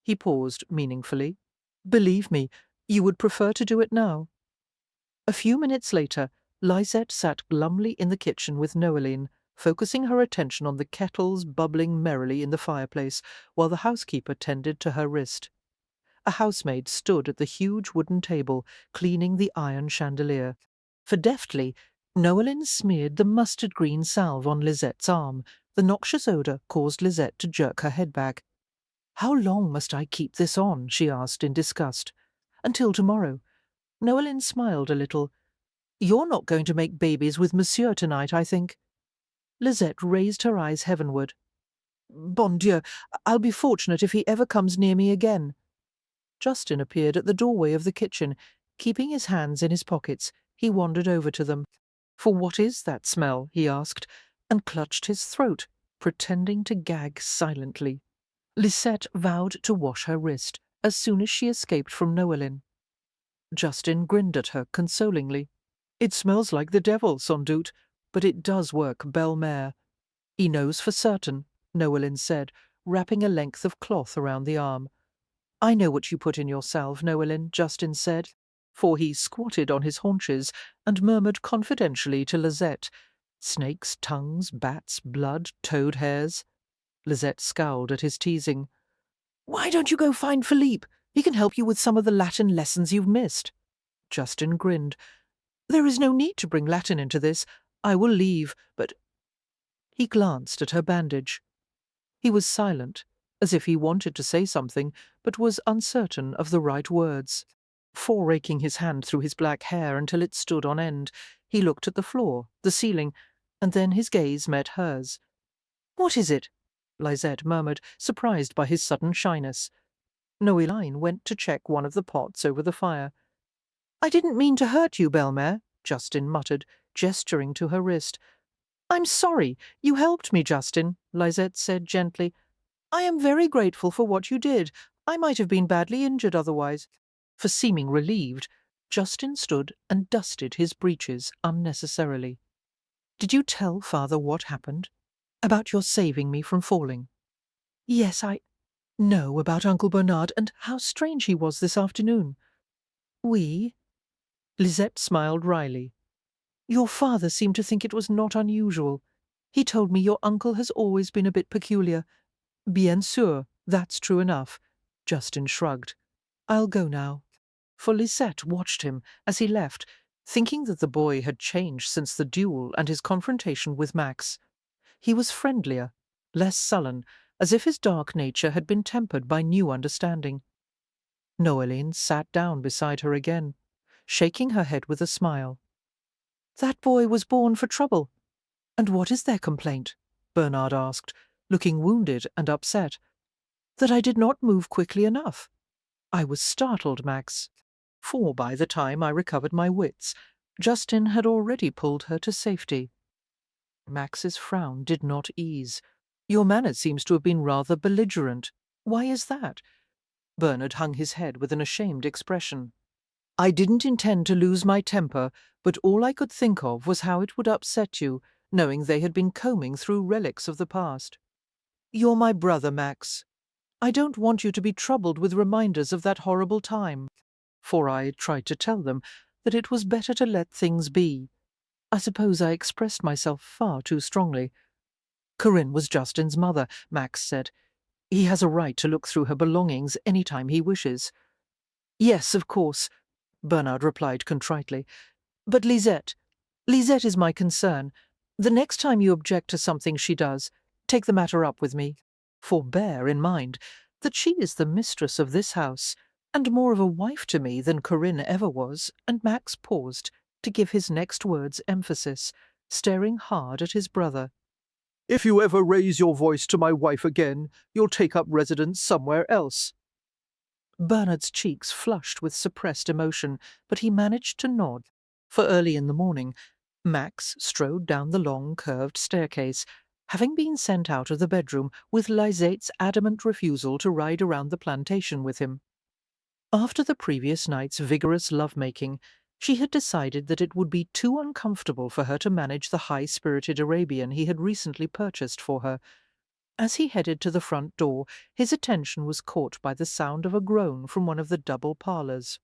S1: He paused meaningfully. Believe me, you would prefer to do it now. A few minutes later, Lisette sat glumly in the kitchen with Noeline, focusing her attention on the kettles bubbling merrily in the fireplace while the housekeeper tended to her wrist. A housemaid stood at the huge wooden table, cleaning the iron chandelier. For deftly, Noeline smeared the mustard-green salve on Lisette's arm. The noxious odour caused Lisette to jerk her head back. "How long must I keep this on?" she asked in disgust. "Until tomorrow." Noeline smiled a little. "You're not going to make babies with Monsieur tonight, I think." Lisette raised her eyes heavenward. "Bon Dieu, I'll be fortunate if he ever comes near me again." Justin appeared at the doorway of the kitchen. Keeping his hands in his pockets, he wandered over to them. "For what is that smell?" he asked, and clutched his throat, pretending to gag silently. Lisette vowed to wash her wrist as soon as she escaped from Noeline. Justin grinned at her consolingly. "It smells like the devil, sans doute, but it does work belle-mère." "He knows for certain," Noeline said, wrapping a length of cloth around the arm. "I know what you put in your salve, Noeline," Justin said, for he squatted on his haunches and murmured confidentially to Lisette, "Snakes' tongues, bats' blood, toad hairs." Lisette scowled at his teasing. "Why don't you go find Philippe? He can help you with some of the Latin lessons you've missed." Justin grinned. "There is no need to bring Latin into this. I will leave, but—" He glanced at her bandage. He was silent, as if he wanted to say something, but was uncertain of the right words. Foreraking his hand through his black hair until it stood on end, he looked at the floor, the ceiling, and then his gaze met hers. "What is it?" Lisette murmured, surprised by his sudden shyness. Noeline went to check one of the pots over the fire. "I didn't mean to hurt you, Belle-mère," Justin muttered, gesturing to her wrist. "I'm sorry. You helped me, Justin," Lisette said gently. "I am very grateful for what you did. I might have been badly injured otherwise." For seeming relieved, Justin stood and dusted his breeches unnecessarily. "Did you tell father what happened? About your saving me from falling?" "Yes, I know about Uncle Bernard and how strange he was this afternoon." "Oui?" Lisette smiled wryly. "Your father seemed to think it was not unusual. He told me your uncle has always been a bit peculiar." "Bien sûr, that's true enough." Justin shrugged. "I'll go now." For Lisette watched him as he left, thinking that the boy had changed since the duel and his confrontation with Max. He was friendlier, less sullen, as if his dark nature had been tempered by new understanding. Noeline sat down beside her again, shaking her head with a smile. "That boy was born for trouble. And what is their complaint?" Bernard asked, looking wounded and upset. "That I did not move quickly enough. I was startled, Max." For by the time I recovered my wits, Justin had already pulled her to safety. Max's frown did not ease. "Your manner seems to have been rather belligerent. Why is that?" Bernard hung his head with an ashamed expression. "I didn't intend to lose my temper, but all I could think of was how it would upset you, knowing they had been combing through relics of the past. You're my brother, Max. I don't want you to be troubled with reminders of that horrible time." For I tried to tell them that it was better to let things be. I suppose I expressed myself far too strongly. "Corinne was Justin's mother," Max said. "He has a right to look through her belongings any time he wishes." "Yes, of course," Bernard replied contritely. "But Lisette is my concern. The next time you object to something she does, take the matter up with me. For bear in mind that she is the mistress of this house, and more of a wife to me than Corinne ever was." And Max paused to give his next words emphasis, staring hard at his brother. "If you ever raise your voice to my wife again, you'll take up residence somewhere else." Bernard's cheeks flushed with suppressed emotion, but he managed to nod. For early in the morning, Max strode down the long, curved staircase, having been sent out of the bedroom with Lisette's adamant refusal to ride around the plantation with him. After the previous night's vigorous love-making, she had decided that it would be too uncomfortable for her to manage the high-spirited Arabian he had recently purchased for her. As he headed to the front door, his attention was caught by the sound of a groan from one of the double parlours.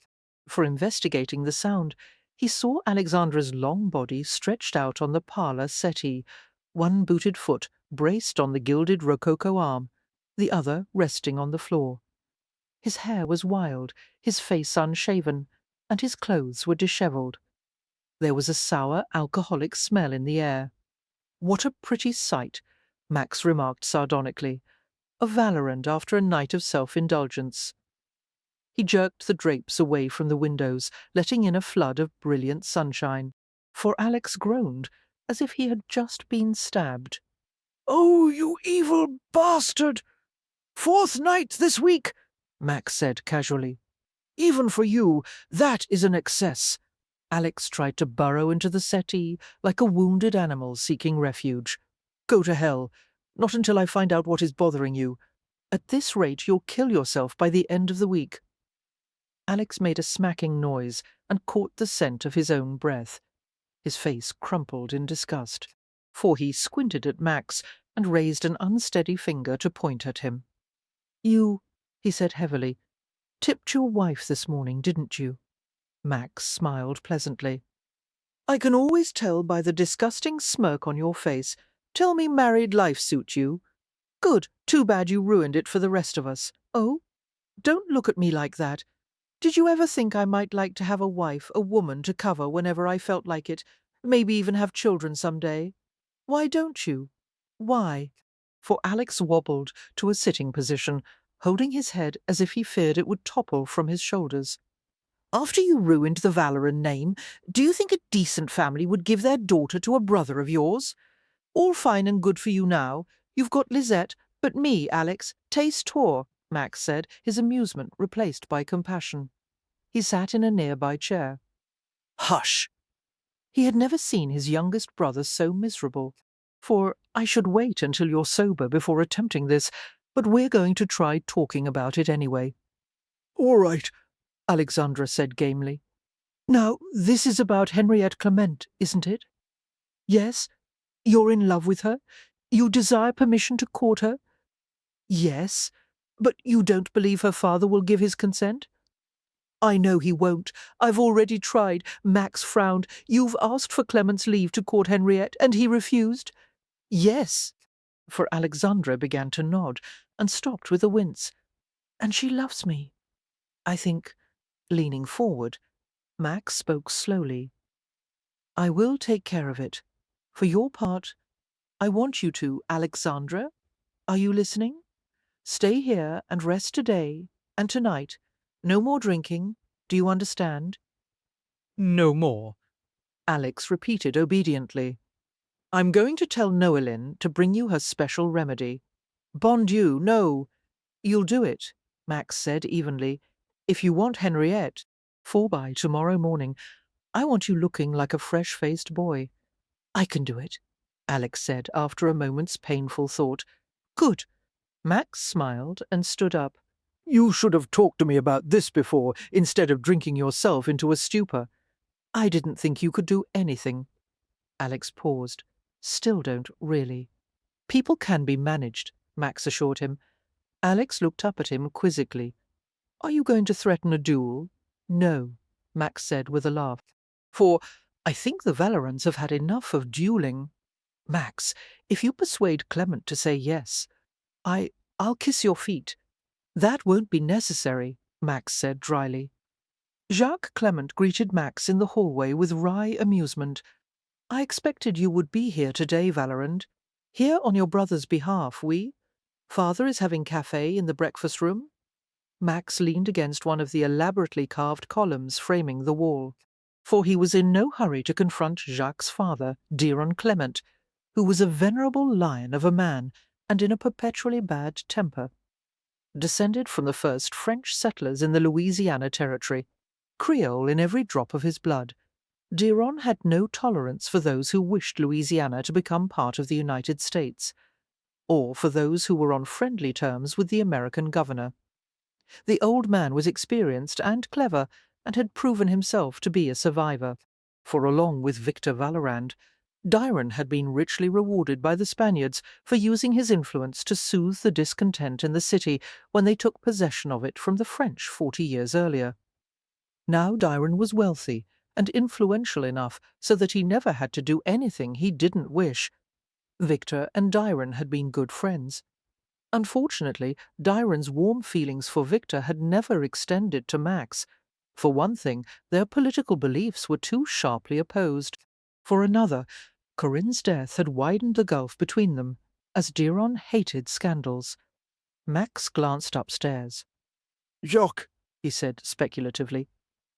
S1: For investigating the sound, he saw Alexandra's long body stretched out on the parlour settee, one booted foot braced on the gilded rococo arm, the other resting on the floor. His hair was wild, his face unshaven, and his clothes were dishevelled. There was a sour, alcoholic smell in the air. What a pretty sight, Max remarked sardonically. A Valorant after a night of self-indulgence. He jerked the drapes away from the windows, letting in a flood of brilliant sunshine, for Alex groaned as if he had just been stabbed.
S4: "Oh, you evil bastard! 4th night this week," Max said casually. "Even for you, that is an excess." Alex tried to burrow into the settee like a wounded animal seeking refuge. "Go to hell. Not until I find out what is bothering you. At this rate, you'll kill yourself by the end of the week." Alex made a smacking noise and caught the scent of his own breath. His face crumpled in disgust, for he squinted at Max and raised an unsteady finger to point at him. "You," he said heavily, "tipped your wife this morning, didn't you?" Max smiled pleasantly. "I can always tell by the disgusting smirk on your face. Tell me married life suit you? Good, too bad you ruined it for the rest of us. Oh? Don't look at me like that. Did you ever think I might like to have a wife, a woman to cover whenever I felt like it, maybe even have children some day? Why don't you? Why?" For Alex wobbled to a sitting position, holding his head as if he feared it would topple from his shoulders. "After you ruined the Valoran name, do you think a decent family would give their daughter to a brother of yours? All fine and good for you now. You've got Lisette, but me, Alex, taste tour," Max said, his amusement replaced by compassion. He sat in a nearby chair. "Hush!" He had never seen his youngest brother so miserable. "For I should wait until you're sober before attempting this, but we're going to try talking about it anyway." "All right," Alexandra said gamely. "Now, this is about Henriette Clement, isn't it? Yes? You're in love with her? You desire permission to court her? Yes? But you don't believe her father will give his consent?" "I know he won't. I've already tried." Max frowned. "You've asked for Clement's leave to court Henriette, and he refused?" "Yes." For Alexandra began to nod, and stopped with a wince. "And she loves me, I think." Leaning forward, Max spoke slowly. "I will take care of it. For your part, I want you to, Alexandra. Are you listening? Stay here and rest today and tonight. No more drinking. Do you understand?" "No more," Alex repeated obediently. "I'm going to tell Noeline to bring you her special remedy." "Bon Dieu, no. You'll do it," Max said evenly. "If you want Henriette, for by tomorrow morning, I want you looking like a fresh-faced boy." "I can do it," Alex said after a moment's painful thought. "Good." Max smiled and stood up. "You should have talked to me about this before, instead of drinking yourself into a stupor. I didn't think you could do anything." Alex paused. "Still don't, really." "People can be managed," Max assured him. Alex looked up at him quizzically. "Are you going to threaten a duel?" "No," Max said with a laugh. "For I think the Valorans have had enough of dueling. Max, if you persuade Clement to say yes, I'll kiss your feet." "That won't be necessary," Max said dryly. Jacques Clement greeted Max in the hallway with wry amusement. "I expected you would be here today, Valorand. Here on your brother's behalf, oui? Father is having café in the breakfast room?" Max leaned against one of the elaborately carved columns framing the wall, for he was in no hurry to confront Jacques' father, Diron Clement, who was a venerable lion of a man and in a perpetually bad temper. Descended from the first French settlers in the Louisiana Territory, Creole in every drop of his blood, Diron had no tolerance for those who wished Louisiana to become part of the United States, or for those who were on friendly terms with the American governor. The old man was experienced and clever, and had proven himself to be a survivor, for along with Victor Valorand, Diron had been richly rewarded by the Spaniards for using his influence to soothe the discontent in the city when they took possession of it from the French 40 years earlier. Now Diron was wealthy and influential enough so that he never had to do anything he didn't wish.
S1: Victor and Dyron had been good friends. Unfortunately, Dyron's warm feelings for Victor had never extended to Max. For one thing, their political beliefs were too sharply opposed. For another, Corinne's death had widened the gulf between them, as Diron hated scandals. Max glanced upstairs.
S6: Jacques,
S1: He said speculatively.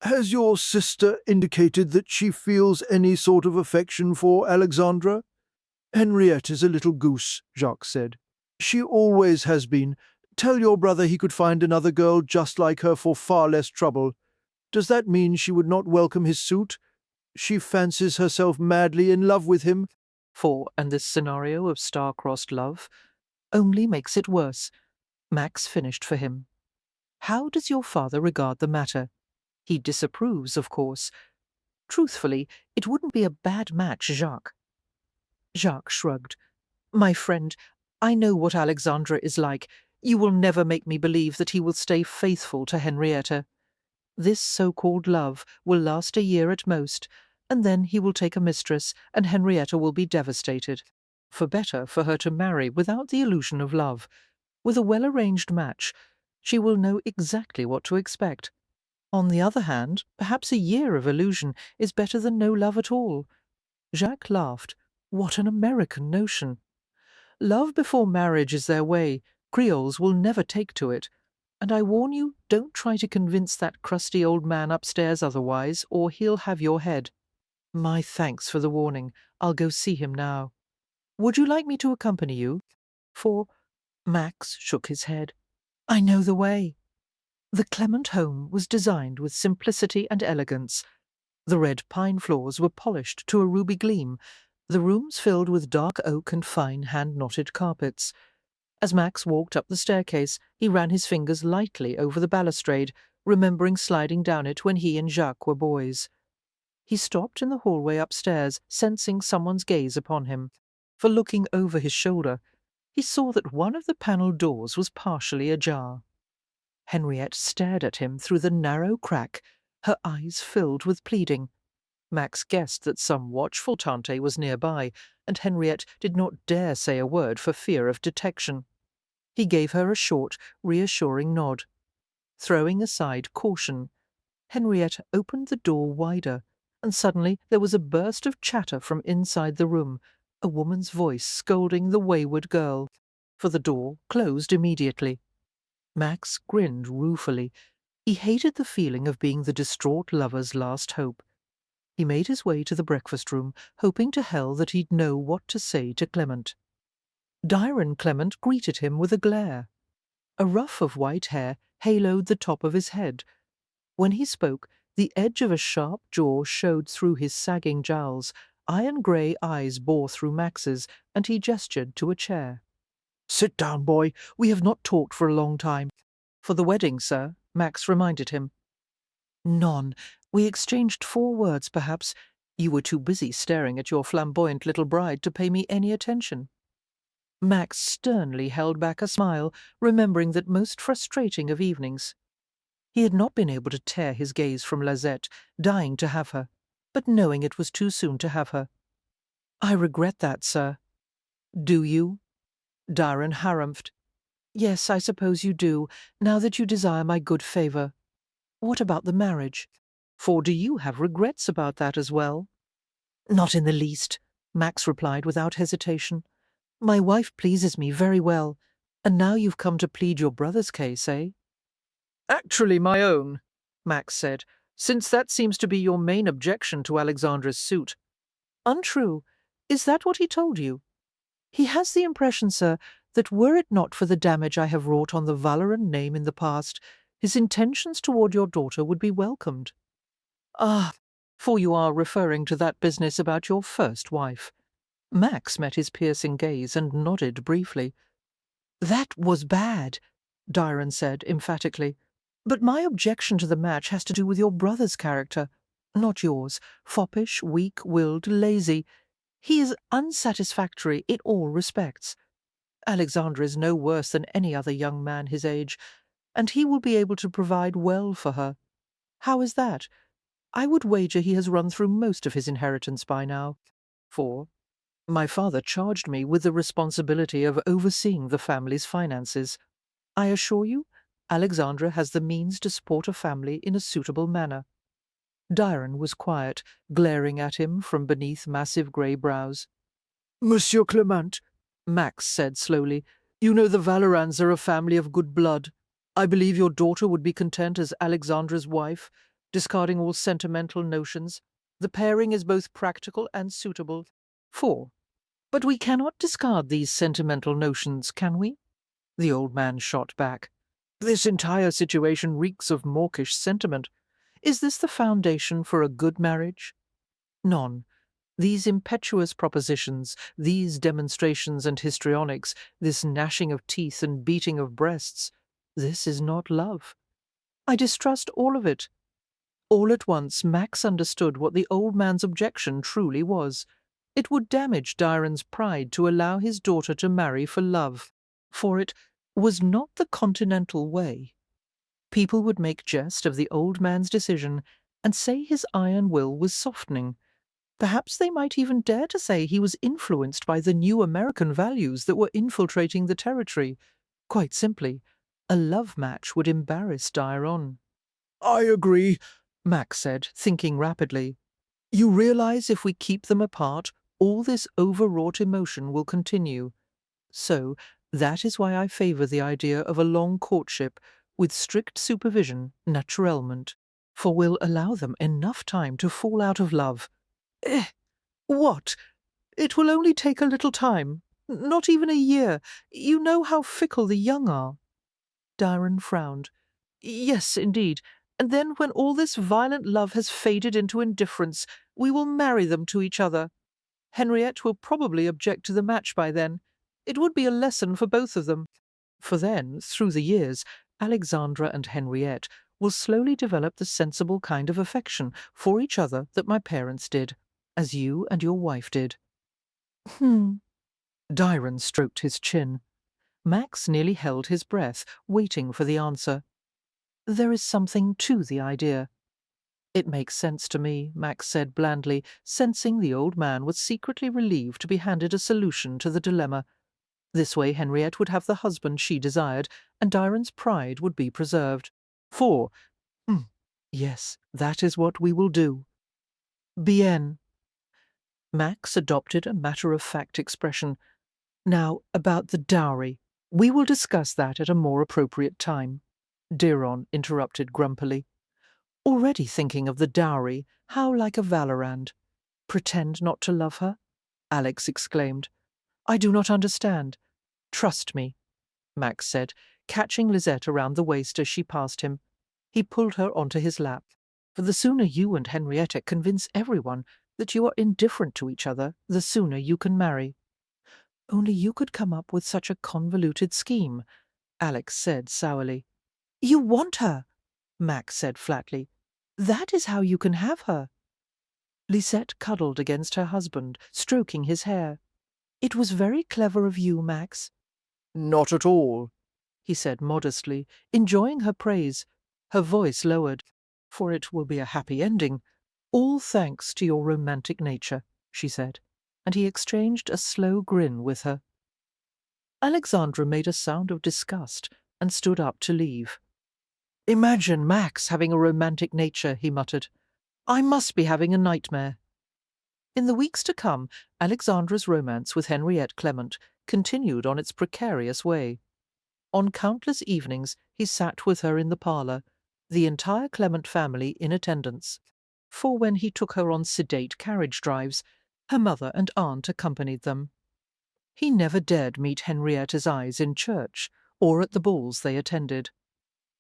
S6: has your sister indicated that she feels any sort of affection for Alexandra? Henriette is a little goose, Jacques said. She always has been. Tell your brother he could find another girl just like her for far less trouble. Does that mean she would not welcome his suit? She fancies herself madly in love with him.
S1: And this scenario of star-crossed love only makes it worse. Max finished for him. How does your father regard the matter? He disapproves, of course. Truthfully, it wouldn't be a bad match, Jacques. Jacques shrugged. My friend, I know what Alexandra is like. You will never make me believe that he will stay faithful to Henrietta. This so-called love will last a year at most, and then he will take a mistress, and Henrietta will be devastated. For better for her to marry without the illusion of love. With a well-arranged match, she will know exactly what to expect. On the other hand, perhaps a year of illusion is better than no love at all. Jacques laughed. What an American notion! Love before marriage is their way. Creoles will never take to it. And I warn you, don't try to convince that crusty old man upstairs otherwise, or he'll have your head. My thanks for the warning. I'll go see him now. Would you like me to accompany you? Max shook his head. I know the way. The Clement home was designed with simplicity and elegance. The red pine floors were polished to a ruby gleam, the rooms filled with dark oak and fine hand-knotted carpets. As Max walked up the staircase, he ran his fingers lightly over the balustrade, remembering sliding down it when he and Jacques were boys. He stopped in the hallway upstairs, sensing someone's gaze upon him. For looking over his shoulder, he saw that one of the panelled doors was partially ajar. Henriette stared at him through the narrow crack, her eyes filled with pleading. Max guessed that some watchful tante was nearby, and Henriette did not dare say a word for fear of detection. He gave her a short, reassuring nod. Throwing aside caution, Henriette opened the door wider, and suddenly there was a burst of chatter from inside the room, a woman's voice scolding the wayward girl. For the door closed immediately. Max grinned ruefully. He hated the feeling of being the distraught lover's last hope. He made his way to the breakfast-room, hoping to hell that he'd know what to say to Clement. Dyron Clement greeted him with a glare. A ruff of white hair haloed the top of his head. When he spoke, the edge of a sharp jaw showed through his sagging jowls, iron-grey eyes bore through Max's, and he gestured to a chair. "Sit down, boy. We have not talked for a long time." "For the wedding, sir," Max reminded him. "None. We exchanged 4 words, perhaps. You were too busy staring at your flamboyant little bride to pay me any attention." Max sternly held back a smile, remembering that most frustrating of evenings. He had not been able to tear his gaze from Lazette, dying to have her, but knowing it was too soon to have her. "I regret that, sir." "Do you?" Dyron harumphed. "Yes, I suppose you do, now that you desire my good favour. What about the marriage? For do you have regrets about that as well?" "Not in the least," Max replied without hesitation. "My wife pleases me very well, and now you've come to plead your brother's case, eh?" "Actually my own," Max said, "since that seems to be your main objection to Alexandra's suit." "Untrue. Is that what he told you?" "He has the impression, sir, that were it not for the damage I have wrought on the Valoran name in the past, his intentions toward your daughter would be welcomed." "Ah, for you are referring to that business about your first wife." Max met his piercing gaze and nodded briefly. "That was bad," Dyron said emphatically. "But my objection to the match has to do with your brother's character, not yours. Foppish, weak-willed, lazy. He is unsatisfactory in all respects. Alexandra is no worse than any other young man his age, and he will be able to provide well for her. How is that? I would wager he has run through most of his inheritance by now. My father charged me with the responsibility of overseeing the family's finances. I assure you, Alexandra has the means to support a family in a suitable manner. Diron was quiet, glaring at him from beneath massive grey brows.
S6: Monsieur Clement,
S1: Max said slowly,
S6: you know the Valorans are a family of good blood. I believe your daughter would be content as Alexandra's wife, discarding all sentimental notions. The pairing is both practical and suitable.
S1: 4. But we cannot discard these sentimental notions, can we? The old man shot back. This entire situation reeks of mawkish sentiment. Is this the foundation for a good marriage? None. These impetuous propositions, these demonstrations and histrionics, this gnashing of teeth and beating of breasts, this is not love. I distrust all of it. All at once Max understood what the old man's objection truly was. It would damage Diron's pride to allow his daughter to marry for love, for it was not the continental way. People would make jest of the old man's decision and say his iron will was softening. Perhaps they might even dare to say he was influenced by the new American values that were infiltrating the territory. Quite simply, a love match would embarrass Diron.
S6: I agree,
S1: Max said, thinking rapidly. You realize if we keep them apart, all this overwrought emotion will continue. So, that is why I favour the idea of a long courtship with strict supervision, naturellement, for we'll allow them enough time to fall out of love. What? It will only take a little time, not even a year. You know how fickle the young are. Diron frowned. Yes, indeed. And then when all this violent love has faded into indifference, we will marry them to each other. Henriette will probably object to the match by then. It would be a lesson for both of them. For then, through the years, Alexandra and Henriette will slowly develop the sensible kind of affection for each other that my parents did, as you and your wife did. Diron stroked his chin. Max nearly held his breath, waiting for the answer. There is something to the idea. It makes sense to me, Max said blandly, sensing the old man was secretly relieved to be handed a solution to the dilemma. This way Henriette would have the husband she desired, and Diron's pride would be preserved. 4. Yes, that is what we will do. Bien. Max adopted a matter-of-fact expression. Now, about the dowry. We will discuss that at a more appropriate time. Diron interrupted grumpily. Already thinking of the dowry, how like a Valorand. Pretend not to love her? Alex exclaimed. I do not understand. Trust me, Max said, catching Lisette around the waist as she passed him. He pulled her onto his lap. For the sooner you and Henrietta convince everyone that you are indifferent to each other, the sooner you can marry. Only you could come up with such a convoluted scheme, Alex said sourly. You want her, Max said flatly. That is how you can have her. Lisette cuddled against her husband, stroking his hair. It was very clever of you, Max.
S6: Not at all,
S1: he said modestly, enjoying her praise. Her voice lowered. For it will be a happy ending. All thanks to your romantic nature, she said, and he exchanged a slow grin with her. Alexandra made a sound of disgust and stood up to leave. Imagine Max having a romantic nature, he muttered. I must be having a nightmare. In the weeks to come, Alexandra's romance with Henriette Clement continued on its precarious way. On countless evenings he sat with her in the parlour, the entire Clement family in attendance. For when he took her on sedate carriage drives, her mother and aunt accompanied them. He never dared meet Henrietta's eyes in church or at the balls they attended.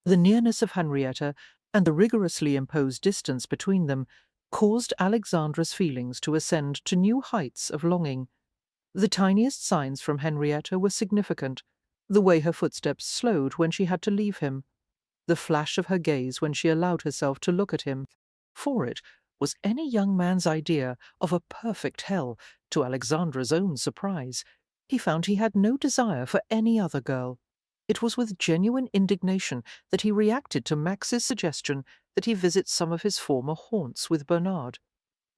S1: The nearness of Henrietta and the rigorously imposed distance between them caused Alexandra's feelings to ascend to new heights of longing. The tiniest signs from Henrietta were significant, the way her footsteps slowed when she had to leave him, the flash of her gaze when she allowed herself to look at him. For it was any young man's idea of a perfect hell, to Alexandra's own surprise. He found he had no desire for any other girl. It was with genuine indignation that he reacted to Max's suggestion that he visit some of his former haunts with Bernard.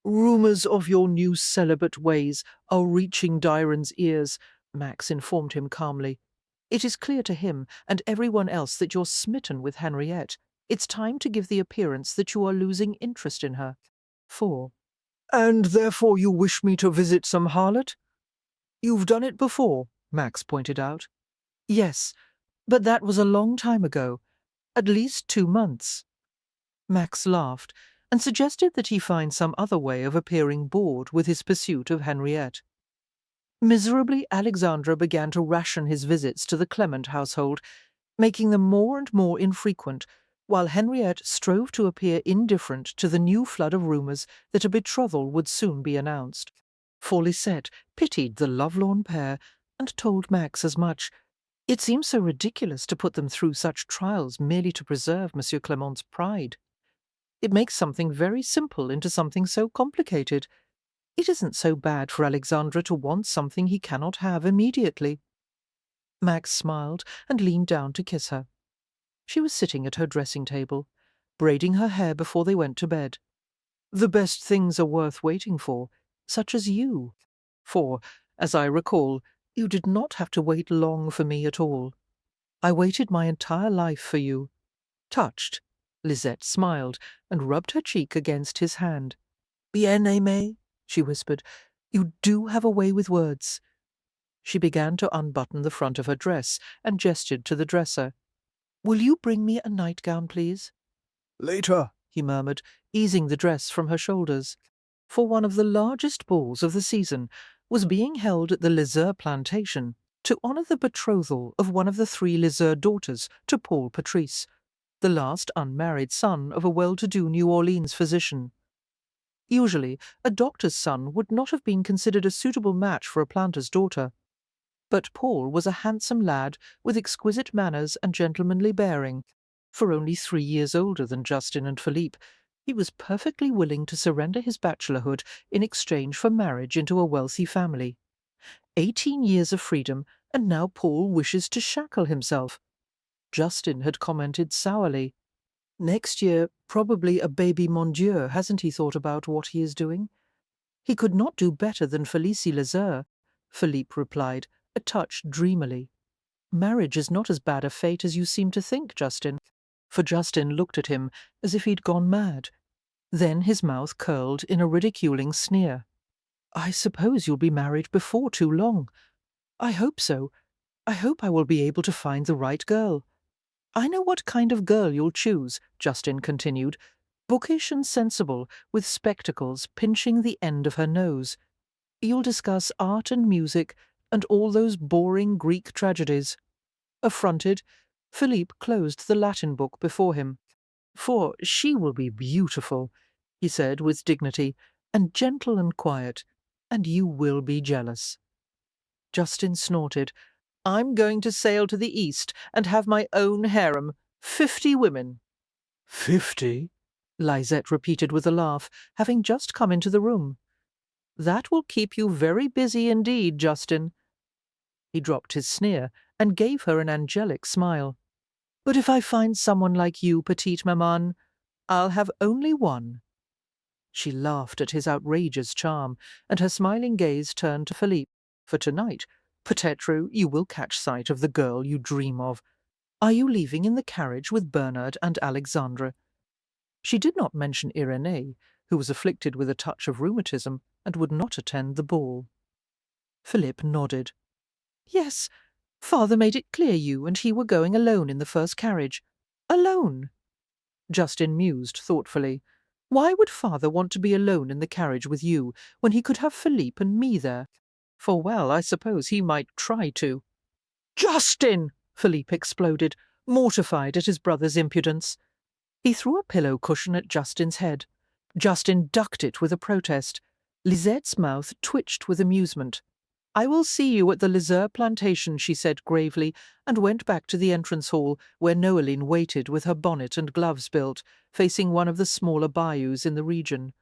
S4: Rumours of your new celibate ways are reaching Dairon's ears, Max informed him calmly. It is clear to him and everyone else that you're smitten with Henriette. It's time to give the appearance that you are losing interest in her. 4. And therefore you wish me to visit some harlot? You've done it before, Max pointed out. Yes, but that was a long time ago. At least 2 months. Max laughed and suggested that he find some other way of appearing bored with his pursuit of Henriette. Miserably, Alexandra began to ration his visits to the Clement household, making them more and more infrequent, while Henriette strove to appear indifferent to the new flood of rumours that a betrothal would soon be announced. For Lisette pitied the lovelorn pair and told Max as much. It seemed so ridiculous to put them through such trials merely to preserve Monsieur Clement's pride. It makes something very simple into something so complicated. It isn't so bad for Alexandra to want something he cannot have immediately. Max smiled and leaned down to kiss her. She was sitting at her dressing table, braiding her hair before they went to bed. The best things are worth waiting for, such as you. For, as I recall, you did not have to wait long for me at all. I waited my entire life for you. Touched, Lisette smiled and rubbed her cheek against his hand. Bien aimé, she whispered. You do have a way with words. She began to unbutton the front of her dress and gestured to the dresser. Will you bring me a nightgown, please?
S6: Later,
S4: he murmured, easing the dress from her shoulders. For one of the largest balls of the season was being held at the Lisa plantation to honour the betrothal of one of the 3 Lisa daughters to Paul Patrice, the last unmarried son of a well-to-do New Orleans physician. Usually, a doctor's son would not have been considered a suitable match for a planter's daughter. But Paul was a handsome lad with exquisite manners and gentlemanly bearing. For only 3 years older than Justin and Philippe, he was perfectly willing to surrender his bachelorhood in exchange for marriage into a wealthy family. 18 years of freedom, and now Paul wishes to shackle himself. Justin had commented sourly. Next year, probably a baby mon Dieu, hasn't he thought about what he is doing? He could not do better than Félicie Lezeur, Philippe replied, a touch dreamily. Marriage is not as bad a fate as you seem to think, Justin. For Justin looked at him as if he'd gone mad. Then his mouth curled in a ridiculing sneer. I suppose you'll be married before too long. I hope so. I hope I will be able to find the right girl. I know what kind of girl you'll choose, Justin continued, bookish and sensible, with spectacles pinching the end of her nose. You'll discuss art and music and all those boring Greek tragedies. Affronted, Philippe closed the Latin book before him. For she will be beautiful, he said with dignity, and gentle and quiet, and you will be jealous. Justin snorted. I'm going to sail to the east and have my own harem, 50 women.
S6: 50?
S4: Lisette repeated with a laugh, having just come into the room. That will keep you very busy indeed, Justin. He dropped his sneer and gave her an angelic smile. But if I find someone like you, petite maman, I'll have only one. She laughed at his outrageous charm, and her smiling gaze turned to Philippe. For tonight, peut-être you will catch sight of the girl you dream of. Are you leaving in the carriage with Bernard and Alexandre? She did not mention Irénée, who was afflicted with a touch of rheumatism and would not attend the ball. Philippe nodded. Yes, father made it clear you and he were going alone in the first carriage. Alone? Justin mused thoughtfully. Why would father want to be alone in the carriage with you when he could have Philippe and me there? For, well, I suppose he might try to. Justin! Philippe exploded, mortified at his brother's impudence. He threw a pillow cushion at Justin's head. Justin ducked it with a protest. Lisette's mouth twitched with amusement. I will see you at the Lisa plantation, she said gravely, and went back to the entrance hall, where Noeline waited with her bonnet and gloves built, facing one of the smaller bayous in the region.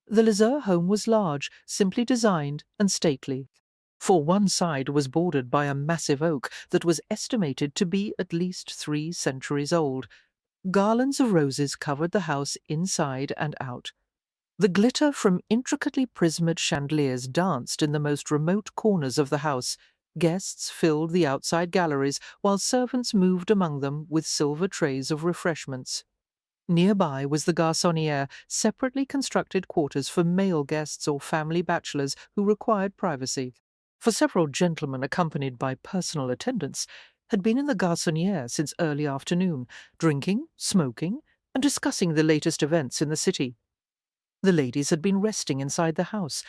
S4: The Lisa home was large, simply designed, and stately. For one side was bordered by a massive oak that was estimated to be at least 3 centuries old. Garlands of roses covered the house inside and out.
S1: The glitter from intricately prismed chandeliers danced in the most remote corners of the house. Guests filled the outside galleries, while servants moved among them with silver trays of refreshments. Nearby was the garçonniere, separately constructed quarters for male guests or family bachelors who required privacy. For several gentlemen accompanied by personal attendants had been in the garçonniere since early afternoon, drinking, smoking, and discussing the latest events in the city. The ladies had been resting inside the house,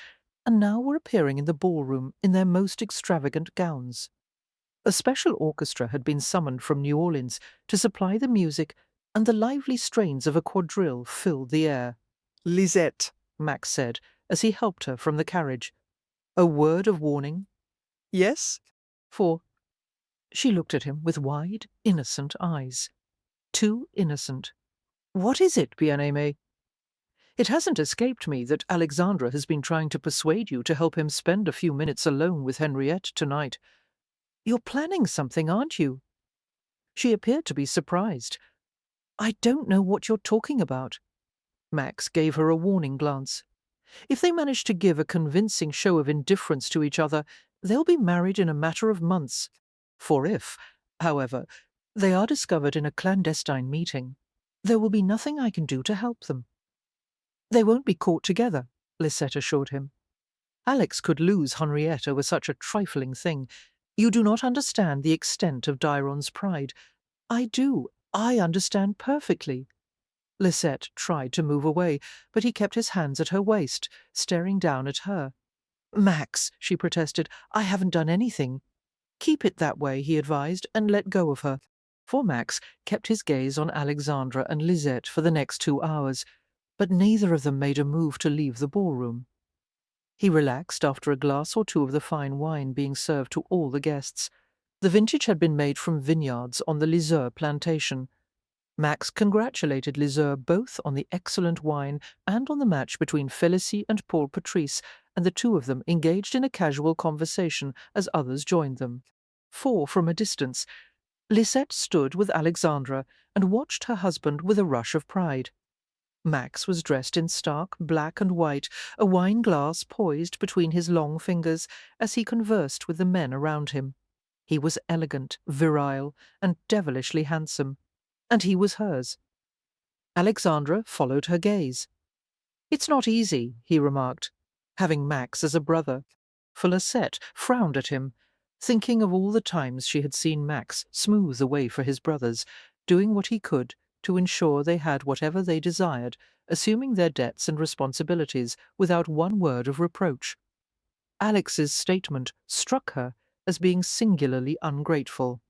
S1: and now were appearing in the ballroom in their most extravagant gowns. A special orchestra had been summoned from New Orleans to supply the music, and the lively strains of a quadrille filled the air.
S4: Lisette,
S1: Max said, as he helped her from the carriage. A word of warning?
S4: yes?
S1: For she looked at him with wide, innocent eyes. Too innocent. What is it, bien-aimé? It hasn't escaped me that Alexandra has been trying to persuade you to help him spend a few minutes alone with Henriette tonight. You're planning something, aren't you? She appeared to be surprised. I don't know what you're talking about. Max gave her a warning glance. If they manage to give a convincing show of indifference to each other, they'll be married in a matter of months. For if, however, they are discovered in a clandestine meeting, there will be nothing I can do to help them. They won't be caught together, Lisette assured him. Alex could lose Henriette over such a trifling thing. You do not understand the extent of Diron's pride. I do. I understand perfectly. Lisette tried to move away, but he kept his hands at her waist, staring down at her. Max, she protested, I haven't done anything. Keep it that way, he advised, and let go of her. For Max kept his gaze on Alexandra and Lisette for the next 2 hours, but neither of them made a move to leave the ballroom. He relaxed after a glass or two of the fine wine being served to all the guests. The vintage had been made from vineyards on the Lisa plantation. Max congratulated Lisa both on the excellent wine and on the match between Félicie and Paul Patrice, and the two of them engaged in a casual conversation as others joined them. For, from a distance, Lisette stood with Alexandra and watched her husband with a rush of pride. Max was dressed in stark black and white, a wine glass poised between his long fingers as he conversed with the men around him. He was elegant, virile, and devilishly handsome, and he was hers. Alexandra followed her gaze. It's not easy, he remarked, having Max as a brother. For Lisette frowned at him, thinking of all the times she had seen Max smooth the way for his brothers, doing what he could to ensure they had whatever they desired, assuming their debts and responsibilities without one word of reproach. Alex's statement struck her as being singularly ungrateful.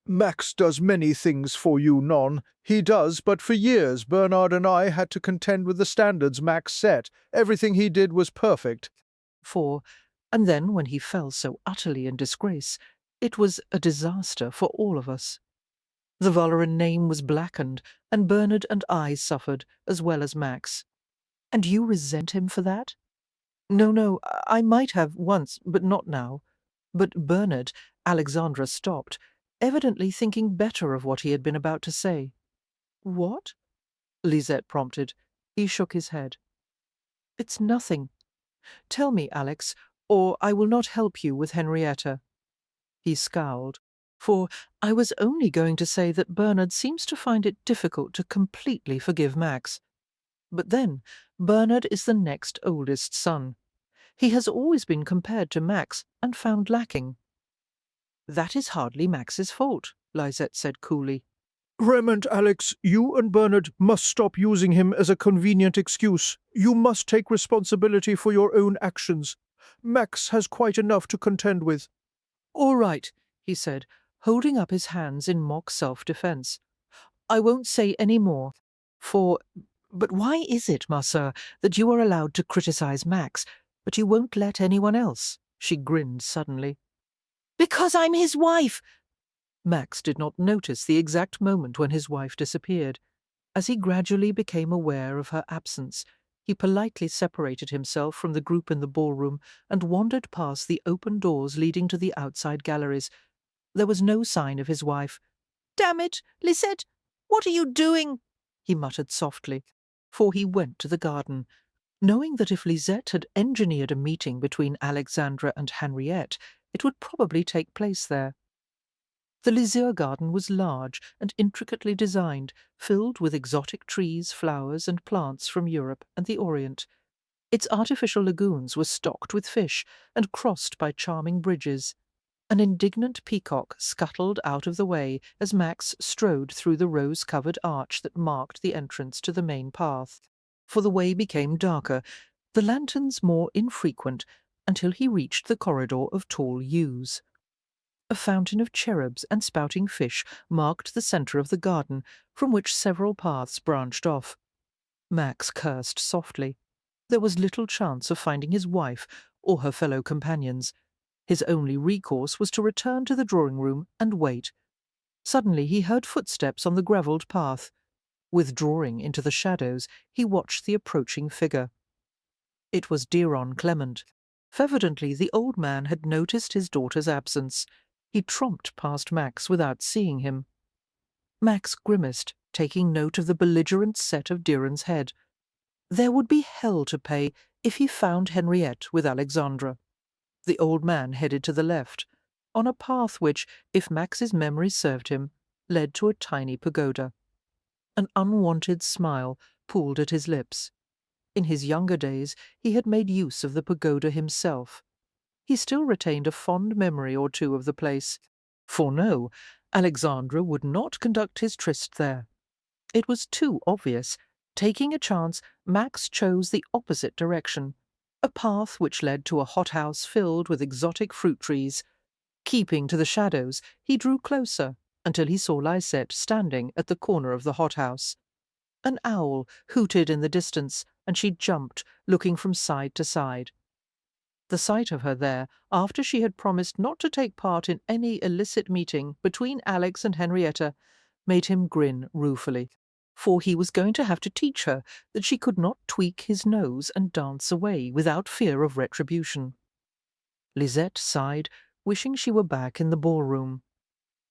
S6: Max does many things for you, Non. He does, but for years Bernard and I had to contend with the standards Max set. Everything he did was perfect.
S1: And then when he fell so utterly in disgrace, it was a disaster for all of us. The Valoran name was blackened, and Bernard and I suffered, as well as Max. And you resent him for that? No, I might have once, but not now. But Bernard, Alexandra stopped, evidently thinking better of what he had been about to say. What? Lisette prompted. He shook his head. It's nothing. Tell me, Alex, or I will not help you with Henrietta. He scowled. For I was only going to say that Bernard seems to find it difficult to completely forgive Max. But then, Bernard is the next oldest son. He has always been compared to Max and found lacking. That is hardly Max's fault, Lisette said coolly.
S6: Rem Alex, you and Bernard must stop using him as a convenient excuse. You must take responsibility for your own actions. Max has quite enough to contend with.
S1: All right, he said, holding up his hands in mock self-defense. I won't say any more. But why is it, ma sœur, that you are allowed to criticize Max, but you won't let anyone else? She grinned suddenly. Because I'm his wife! Max did not notice the exact moment when his wife disappeared. As he gradually became aware of her absence, he politely separated himself from the group in the ballroom and wandered past the open doors leading to the outside galleries. There was no sign of his wife. "Damn it, Lisette, what are you doing?" he muttered softly, for he went to the garden. knowing that if Lisette had engineered a meeting between Alexandra and Henriette, it would probably take place there. The Lisieux garden was large and intricately designed, filled with exotic trees, flowers, and plants from Europe and the Orient. Its artificial lagoons were stocked with fish and crossed by charming bridges. An indignant peacock scuttled out of the way as Max strode through the rose-covered arch that marked the entrance to the main path. For the way became darker, the lanterns more infrequent, until he reached the corridor of tall yews. A fountain of cherubs and spouting fish marked the centre of the garden, from which several paths branched off. Max cursed softly. There was little chance of finding his wife or her fellow companions. His only recourse was to return to the drawing-room and wait. Suddenly he heard footsteps on the gravelled path. Withdrawing into the shadows, he watched the approaching figure. It was Diron Clement. Evidently the old man had noticed his daughter's absence. He tromped past Max without seeing him. Max grimaced, taking note of the belligerent set of Diron's head. There would be hell to pay if he found Henriette with Alexandra. The old man headed to the left, on a path which, if Max's memory served him, led to a tiny pagoda. An unwanted smile pulled at his lips. In his younger days he had made use of the pagoda himself. He still retained a fond memory or two of the place. For no, Alexandra would not conduct his tryst there. It was too obvious. Taking a chance, Max chose the opposite direction, a path which led to a hothouse filled with exotic fruit trees. Keeping to the shadows, he drew closer until he saw Lisette standing at the corner of the hothouse. An owl hooted in the distance, and she jumped, looking from side to side. The sight of her there, after she had promised not to take part in any illicit meeting between Alex and Henrietta, made him grin ruefully, for he was going to have to teach her that she could not tweak his nose and dance away without fear of retribution. Lisette sighed, wishing she were back in the ballroom.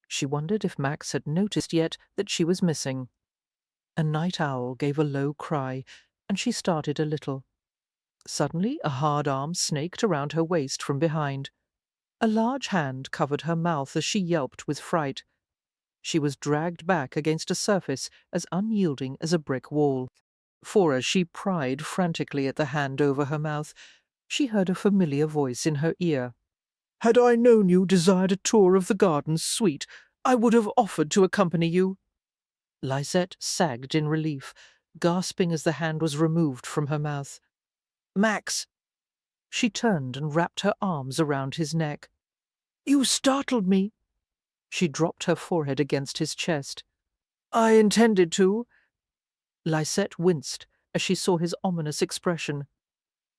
S1: She wondered if Max had noticed yet that she was missing. A night owl gave a low cry, and she started a little. Suddenly a hard arm snaked around her waist from behind. A large hand covered her mouth as she yelped with fright. She was dragged back against a surface as unyielding as a brick wall. For as she pried frantically at the hand over her mouth, she heard a familiar voice in her ear.
S6: Had I known you desired a tour of the gardens, sweet, I would have offered to accompany you.
S1: Lisette sagged in relief, gasping as the hand was removed from her mouth.
S6: Max!
S1: She turned and wrapped her arms around his neck.
S6: You startled me.
S1: She dropped her forehead against his chest.
S6: I intended to.
S1: Lisette winced as she saw his ominous expression.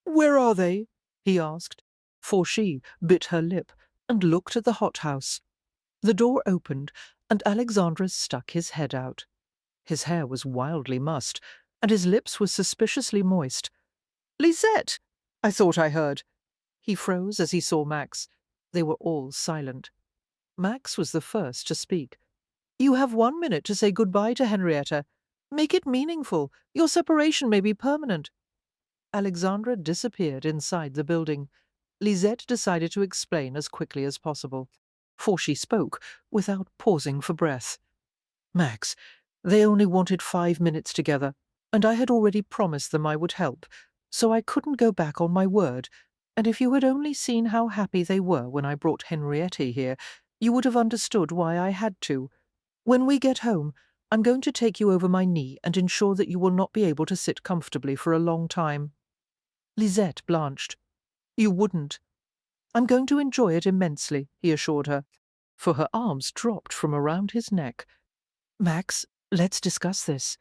S6: Where are they?
S1: He asked, for she bit her lip and looked at the hothouse. The door opened, and Alexandra stuck his head out. His hair was wildly mussed, and his lips were suspiciously moist. "Lisette!" I thought I heard. He froze as he saw Max. They were all silent. Max was the first to speak. "You have 1 minute to say goodbye to Henrietta. Make it meaningful. Your separation may be permanent." Alexandra disappeared inside the building. Lisette decided to explain as quickly as possible, for she spoke without pausing for breath. "Max, they only wanted 5 minutes together, and I had already promised them I would help, so I couldn't go back on my word, and if you had only seen how happy they were when I brought Henriette here, you would have understood why I had to. When we get home, I'm going to take you over my knee and ensure that you will not be able to sit comfortably for a long time." Lisette blanched. "You wouldn't." "I'm going to enjoy it immensely," he assured her, for her arms dropped from around his neck. "Max, let's discuss this."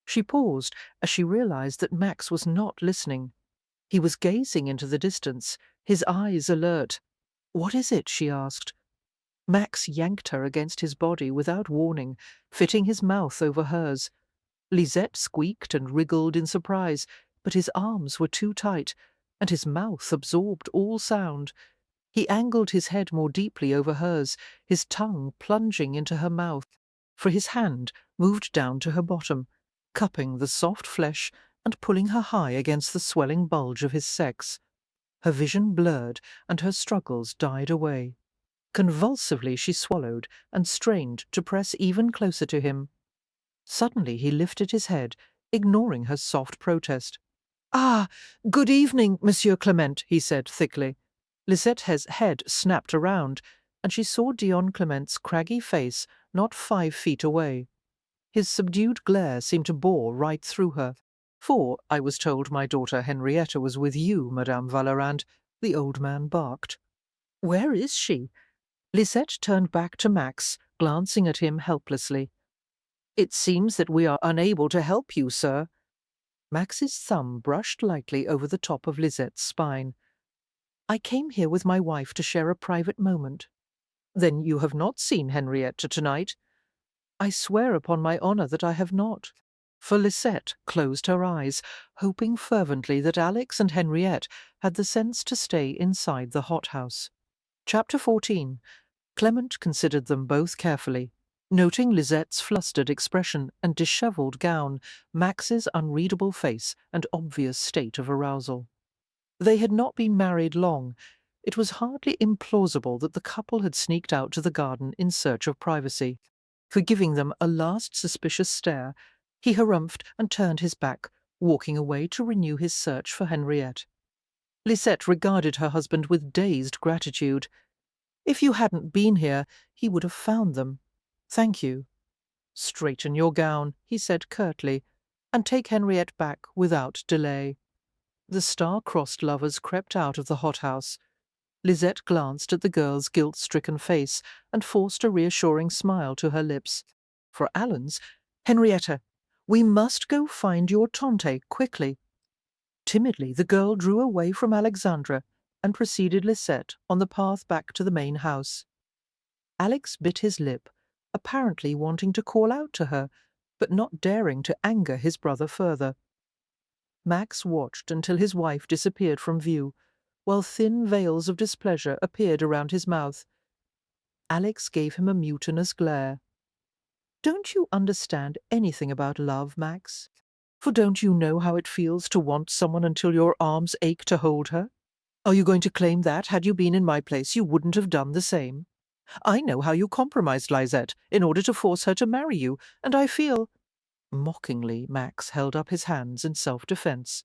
S1: She paused as she realized that Max was not listening. He was gazing into the distance, his eyes alert. "What is it?" she asked. Max yanked her against his body without warning, fitting his mouth over hers. Lisette squeaked and wriggled in surprise, but his arms were too tight, and his mouth absorbed all sound. He angled his head more deeply over hers, his tongue plunging into her mouth, for his hand moved down to her bottom, cupping the soft flesh and pulling her high against the swelling bulge of his sex. Her vision blurred, and her struggles died away. Convulsively she swallowed and strained to press even closer to him. Suddenly he lifted his head, ignoring her soft protest. "Ah, good evening, Monsieur Clement," he said thickly. Lisette's head snapped around, and she saw Dion Clement's craggy face not 5 feet away. His subdued glare seemed to bore right through her. "For I was told my daughter Henrietta was with you, Madame Vallerand," the old man barked. "Where is she?" Lisette turned back to Max, glancing at him helplessly. "It seems that we are unable to help you, sir." Max's thumb brushed lightly over the top of Lisette's spine. "I came here with my wife to share a private moment." "Then you have not seen Henrietta tonight?" "I swear upon my honour that I have not." For Lisette closed her eyes, hoping fervently that Alex and Henriette had the sense to stay inside the hothouse. Chapter 14. Clement considered them both carefully, noting Lisette's flustered expression and dishevelled gown, Max's unreadable face and obvious state of arousal. They had not been married long. It was hardly implausible that the couple had sneaked out to the garden in search of privacy. For giving them a last suspicious stare, he harumphed and turned his back, walking away to renew his search for Henriette. Lisette regarded her husband with dazed gratitude. "If you hadn't been here, he would have found them. Thank you." "Straighten your gown," he said curtly, "and take Henriette back without delay." The star-crossed lovers crept out of the hothouse. Lisette glanced at the girl's guilt-stricken face and forced a reassuring smile to her lips. For Alan's, "Henrietta, we must go find your tante quickly." Timidly the girl drew away from Alexandra and preceded Lisette on the path back to the main house. Alex bit his lip, apparently wanting to call out to her, but not daring to anger his brother further. Max watched until his wife disappeared from view, while thin veils of displeasure appeared around his mouth. Alex gave him a mutinous glare. "Don't you understand anything about love, Max? For don't you know how it feels to want someone until your arms ache to hold her? Are you going to claim that, had you been in my place, you wouldn't have done the same? I know how you compromised Lisette in order to force her to marry you, and I feel—" Mockingly, Max held up his hands in self-defense.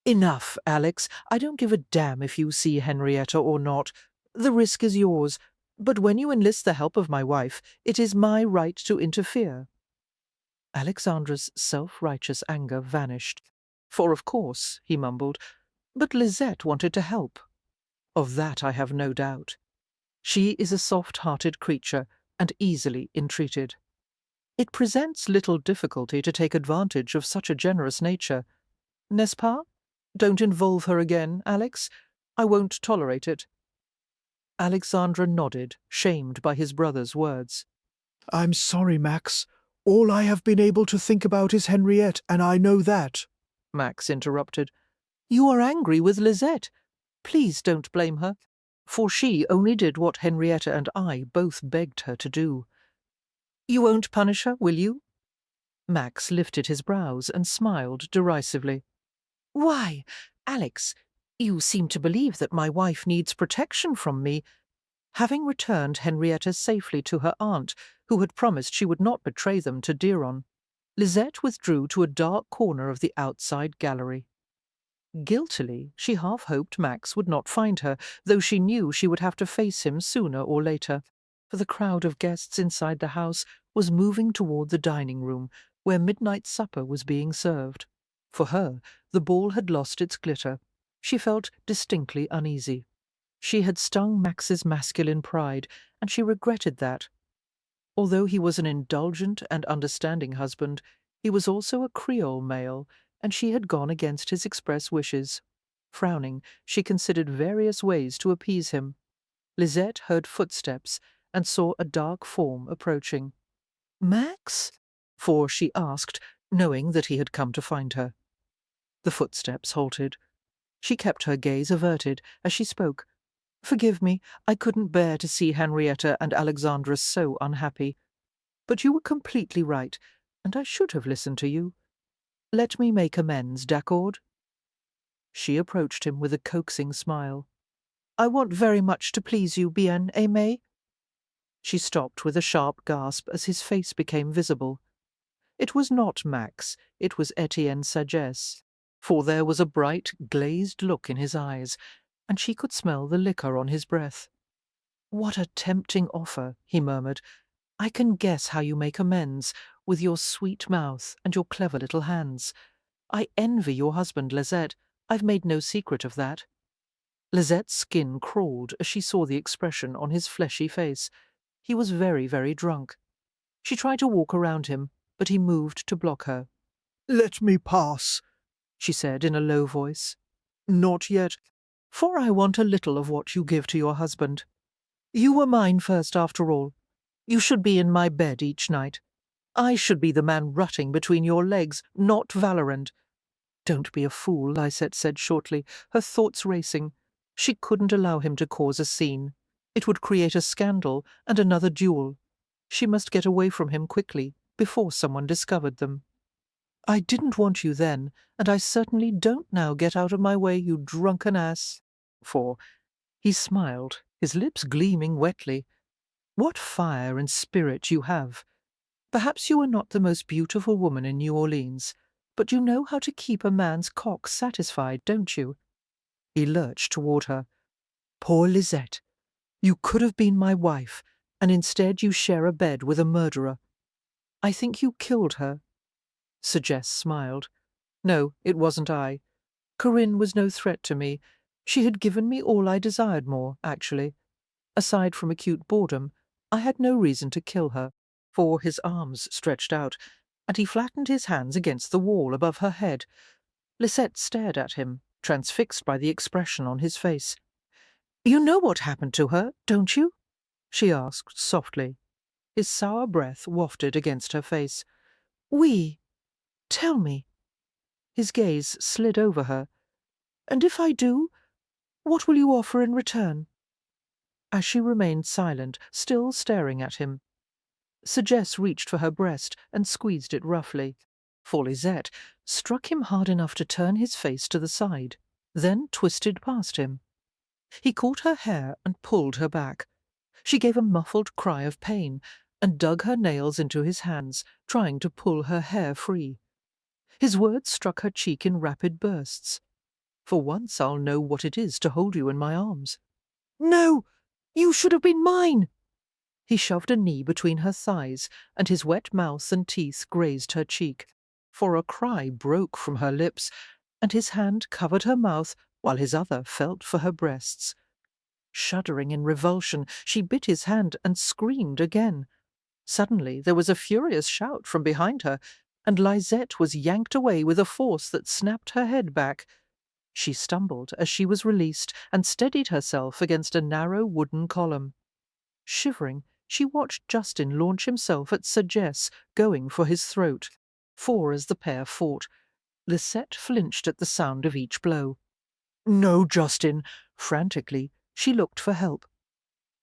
S1: "Enough, Alex. I don't give a damn if you see Henrietta or not. The risk is yours. But when you enlist the help of my wife, it is my right to interfere." Alexandra's self-righteous anger vanished. "For of course," he mumbled, "but Lisette wanted to help. Of that I have no doubt. She is a soft-hearted creature, and easily entreated. It presents little difficulty to take advantage of such a generous nature. N'est-ce pas? Don't involve her again, Alex. I won't tolerate it." Alexandra nodded, shamed by his brother's words.
S6: "I'm sorry, Max. All I have been able to think about is Henriette, and I know that."
S1: Max interrupted. "You are angry with Lisette. Please don't blame her, for she only did what Henrietta and I both begged her to do. You won't punish her, will you?" Max lifted his brows and smiled derisively. "Why, Alex, you seem to believe that my wife needs protection from me." Having returned Henrietta safely to her aunt, who had promised she would not betray them to Diron, Lisette withdrew to a dark corner of the outside gallery. Guiltily, she half hoped Max would not find her, though she knew she would have to face him sooner or later, for the crowd of guests inside the house was moving toward the dining room, where midnight supper was being served. For her, the ball had lost its glitter. She felt distinctly uneasy. She had stung Max's masculine pride, and she regretted that. Although he was an indulgent and understanding husband, he was also a Creole male, and she had gone against his express wishes. Frowning, she considered various ways to appease him. Lisette heard footsteps and saw a dark form approaching. "Max?" For she asked, knowing that he had come to find her. The footsteps halted. She kept her gaze averted as she spoke. "Forgive me, I couldn't bear to see Henrietta and Alexandra so unhappy. But you were completely right, and I should have listened to you." Let me make amends, d'accord? She approached him with a coaxing smile. I want very much to please you, bien aimé. She stopped with a sharp gasp as his face became visible. It was not Max, it was Etienne Sagesse, for there was a bright, glazed look in his eyes, and she could smell the liquor on his breath. What a tempting offer, he murmured. I can guess how you make amends, with your sweet mouth and your clever little hands. I envy your husband, Lisette. I've made no secret of that. Lisette's skin crawled as she saw the expression on his fleshy face. He was very, very drunk. She tried to walk around him, but he moved to block her.
S6: Let me pass,
S1: she said in a low voice.
S6: Not yet,
S1: for I want a little of what you give to your husband. You were mine first, after all. You should be in my bed each night. I should be the man rutting between your legs, not Valorant. Don't be a fool, Lisette said shortly, her thoughts racing. She couldn't allow him to cause a scene. It would create a scandal and another duel. She must get away from him quickly, before someone discovered them. I didn't want you then, and I certainly don't now. Get out of my way, you drunken ass. For he smiled, his lips gleaming wetly. What fire and spirit you have! Perhaps you are not the most beautiful woman in New Orleans, but you know how to keep a man's cock satisfied, don't you? He lurched toward her. Poor Lisette! You could have been my wife, and instead you share a bed with a murderer. I think you killed her. Sagesse smiled. No, it wasn't I. Corinne was no threat to me. She had given me all I desired more, actually. Aside from acute boredom, I had no reason to kill her, for his arms stretched out, and he flattened his hands against the wall above her head. Lisette stared at him, transfixed by the expression on his face. You know what happened to her, don't you? She asked softly. His sour breath wafted against her face. Oui. Tell me. His gaze slid over her. And if I do, what will you offer in return? As she remained silent, still staring at him, Sagesse reached for her breast and squeezed it roughly. For Lisette struck him hard enough to turn his face to the side, then twisted past him. He caught her hair and pulled her back. She gave a muffled cry of pain and dug her nails into his hands, trying to pull her hair free. His words struck her cheek in rapid bursts. For once I'll know what it is to hold you in my arms. No! You should have been mine! He shoved a knee between her thighs, and his wet mouth and teeth grazed her cheek. For a cry broke from her lips, and his hand covered her mouth while his other felt for her breasts. Shuddering in revulsion, she bit his hand and screamed again. Suddenly there was a furious shout from behind her, and Lisette was yanked away with a force that snapped her head back. She stumbled as she was released and steadied herself against a narrow wooden column. Shivering, she watched Justin launch himself at Sagesse, going for his throat. For as the pair fought, Lisette flinched at the sound of each blow. No, Justin! Frantically, she looked for help.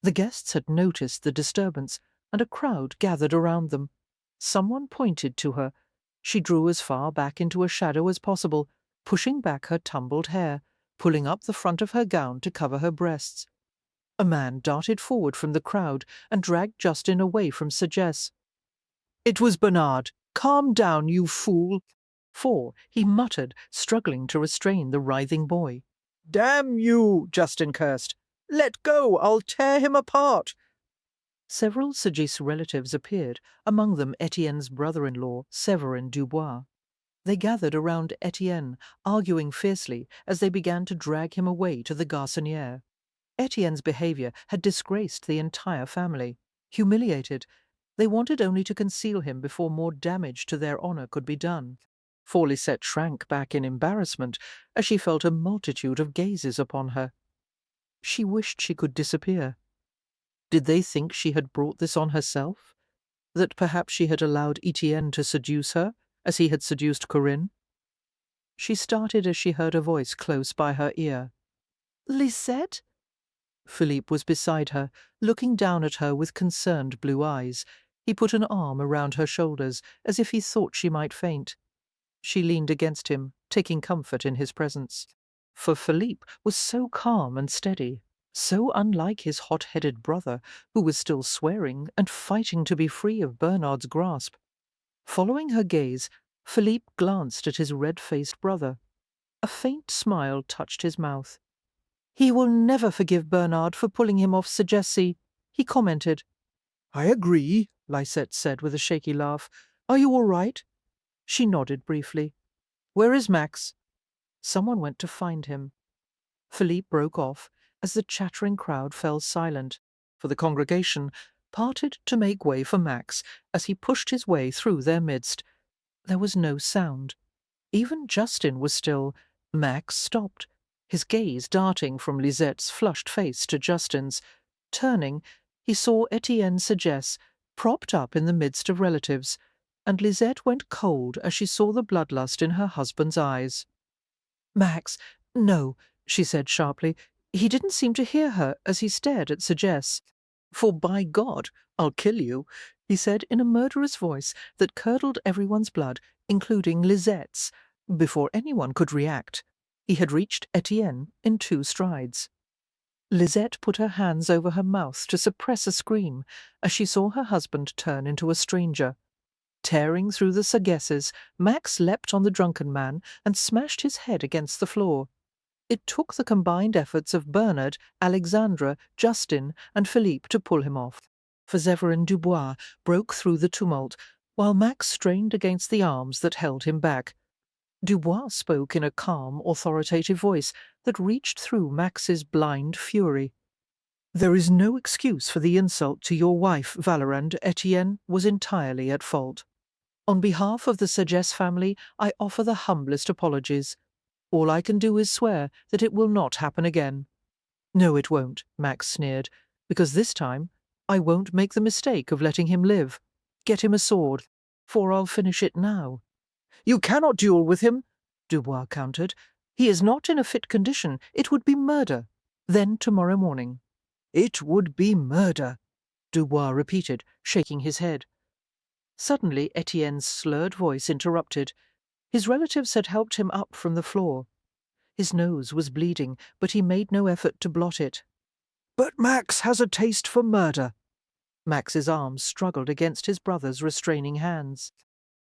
S1: The guests had noticed the disturbance, and a crowd gathered around them. Someone pointed to her. She drew as far back into a shadow as possible, pushing back her tumbled hair, pulling up the front of her gown to cover her breasts. A man darted forward from the crowd and dragged Justin away from Sagesse. It was Bernard. Calm down, you fool! For he muttered, struggling to restrain the writhing boy. Damn you! Justin cursed. Let go! I'll tear him apart! Several Sagesse relatives appeared, among them Etienne's brother-in-law, Séverin Dubois. They gathered around Etienne, arguing fiercely as they began to drag him away to the garçonnière. Etienne's behaviour had disgraced the entire family. Humiliated, they wanted only to conceal him before more damage to their honour could be done. For Lisette shrank back in embarrassment as she felt a multitude of gazes upon her. She wished she could disappear. Did they think she had brought this on herself? That perhaps she had allowed Etienne to seduce her, as he had seduced Corinne? She started as she heard a voice close by her ear. Lisette? Philippe was beside her, looking down at her with concerned blue eyes. He put an arm around her shoulders, as if he thought she might faint. She leaned against him, taking comfort in his presence. For Philippe was so calm and steady, so unlike his hot-headed brother, who was still swearing and fighting to be free of Bernard's grasp. Following her gaze, Philippe glanced at his red-faced brother. A faint smile touched his mouth. "He will never forgive Bernard for pulling him off Seductive," he commented.
S6: I agree,
S1: Lysette said with a shaky laugh. "Are you all right?" She nodded briefly. "Where is Max?" Someone went to find him. Philippe broke off as the chattering crowd fell silent, for the congregation parted to make way for Max as he pushed his way through their midst. There was no sound. Even Justin was still. Max stopped, his gaze darting from Lisette's flushed face to Justin's. Turning, he saw Etienne Sagesse propped up in the midst of relatives, and Lisette went cold as she saw the bloodlust in her husband's eyes. "Max, no," she said sharply. He didn't seem to hear her as he stared at Sagesse. "For by God, I'll kill you," he said in a murderous voice that curdled everyone's blood, including Lisette's, before anyone could react. He had reached Etienne in 2 strides. Lisette put her hands over her mouth to suppress a scream as she saw her husband turn into a stranger. Tearing through the Sagesses, Max leapt on the drunken man and smashed his head against the floor. It took the combined efforts of Bernard, Alexandre, Justin, and Philippe to pull him off, for Séverin Dubois broke through the tumult, while Max strained against the arms that held him back. Dubois spoke in a calm, authoritative voice that reached through Max's blind fury. "There is no excuse for the insult to your wife, Vallerand. Etienne was entirely at fault. On behalf of the Sagesse family, I offer the humblest apologies. All I can do is swear that it will not happen again." "No, it won't," Max sneered, "because this time I won't make the mistake of letting him live. Get him a sword, for I'll finish it now." "You cannot duel with him," Dubois countered. "He is not in a fit condition. It would be murder. Then tomorrow morning." "It would be murder," Dubois repeated, shaking his head. Suddenly Etienne's slurred voice interrupted. His relatives had helped him up from the floor. His nose was bleeding, but he made no effort to blot it. "But Max has a taste for murder." Max's arms struggled against his brother's restraining hands.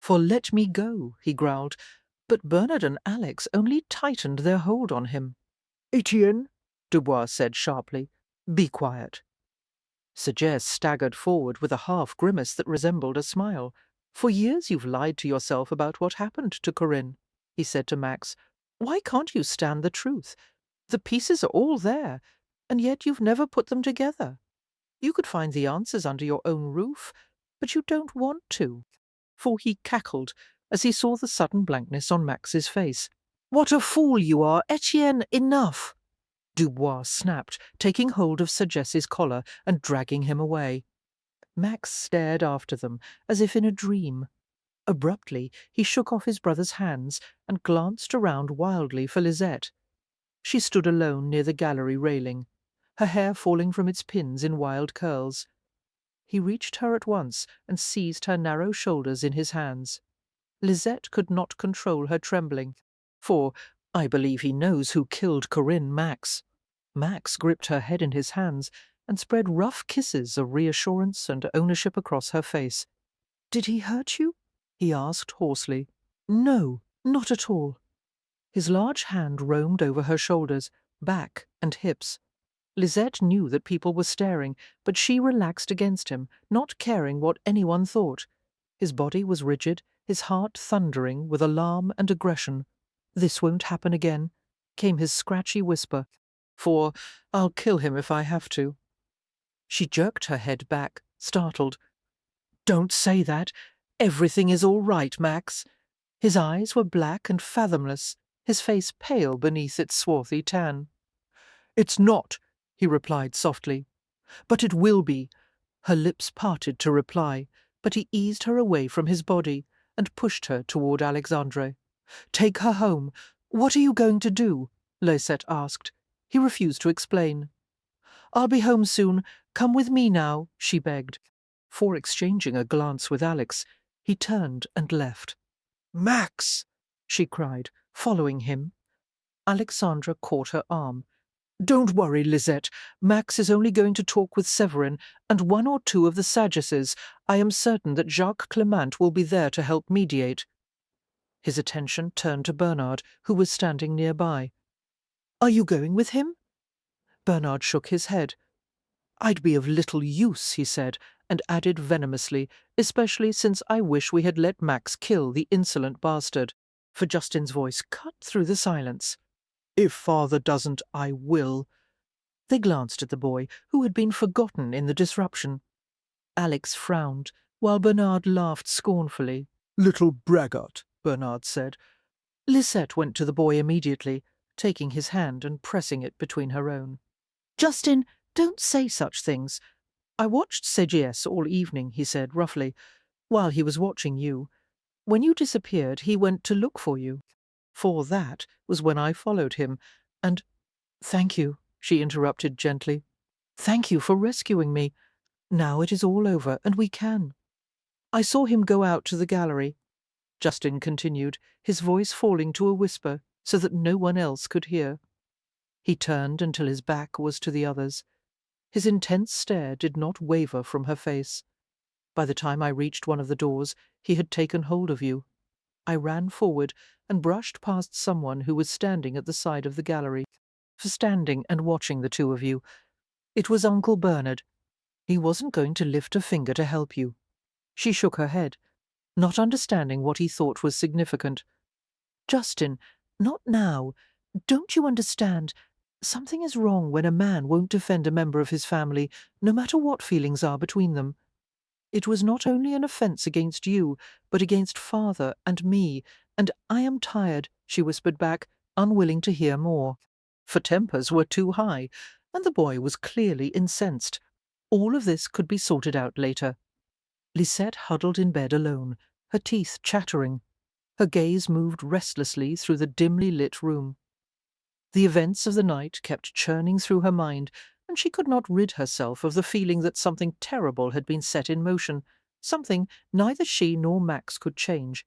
S1: "For let me go," he growled, but Bernard and Alex only tightened their hold on him. "Etienne," Dubois said sharply, "be quiet." Sagesse staggered forward with a half-grimace that resembled a smile. "For years you've lied to yourself about what happened to Corinne," he said to Max. "Why can't you stand the truth? The pieces are all there, and yet you've never put them together. You could find the answers under your own roof, but you don't want to." For he cackled as he saw the sudden blankness on Max's face. "What a fool you are, Etienne! Enough!" Dubois snapped, taking hold of Sagesse's collar and dragging him away. Max stared after them, as if in a dream. Abruptly, he shook off his brother's hands and glanced around wildly for Lisette. She stood alone near the gallery railing, her hair falling from its pins in wild curls. He reached her at once and seized her narrow shoulders in his hands. Lisette could not control her trembling, for I believe he knows who killed Corinne, Max. Max gripped her head in his hands and spread rough kisses of reassurance and ownership across her face. "Did he hurt you?" he asked hoarsely. "No, not at all." His large hand roamed over her shoulders, back, and hips. Lisette knew that people were staring, but she relaxed against him, not caring what anyone thought. His body was rigid, his heart thundering with alarm and aggression. "This won't happen again," came his scratchy whisper, "for I'll kill him if I have to." She jerked her head back, startled. "Don't say that. Everything is all right, Max." His eyes were black and fathomless, his face pale beneath its swarthy tan. "It's not," he replied softly. "But it will be." Her lips parted to reply, but he eased her away from his body and pushed her toward Alexandre. "Take her home. What are you going to do?" Lysette asked. He refused to explain. "I'll be home soon. Come with me now," she begged. For exchanging a glance with Alex, he turned and left. "Max!" she cried, following him. Alexandra caught her arm. Don't worry, Lisette. Max is only going to talk with Severin and one or two of the Sagesses. I am certain that Jacques Clement will be there to help mediate. His attention turned to Bernard, who was standing nearby. Are you going with him? Bernard shook his head. I'd be of little use, he said, and added venomously, especially since I wish we had let Max kill the insolent bastard, for Justin's voice cut through the silence. If father doesn't, I will. They glanced at the boy, who had been forgotten in the disruption. Alex frowned, while Bernard laughed scornfully.
S6: Little braggart,
S1: Bernard said. Lisette went to the boy immediately, taking his hand and pressing it between her own. Justin, don't say such things. I watched Seductive all evening, he said roughly, while he was watching you. When you disappeared, he went to look for you. For that was when I followed him, and— Thank you, she interrupted gently. Thank you for rescuing me. Now it is all over, and we can. I saw him go out to the gallery, Justin continued, his voice falling to a whisper so that no one else could hear. He turned until his back was to the others. His intense stare did not waver from her face. By the time I reached one of the doors, he had taken hold of you. I ran forward and brushed past someone who was standing at the side of the gallery, standing and watching the two of you. It was Uncle Bernard. He wasn't going to lift a finger to help you. She shook her head, not understanding what he thought was significant. Justin, not now. Don't you understand? Something is wrong when a man won't defend a member of his family, no matter what feelings are between them. It was not only an offence against you, but against father and me, and I am tired, she whispered back, unwilling to hear more. For tempers were too high, and the boy was clearly incensed. All of this could be sorted out later. Lisette huddled in bed alone, her teeth chattering. Her gaze moved restlessly through the dimly lit room. The events of the night kept churning through her mind, and she could not rid herself of the feeling that something terrible had been set in motion, something neither she nor Max could change.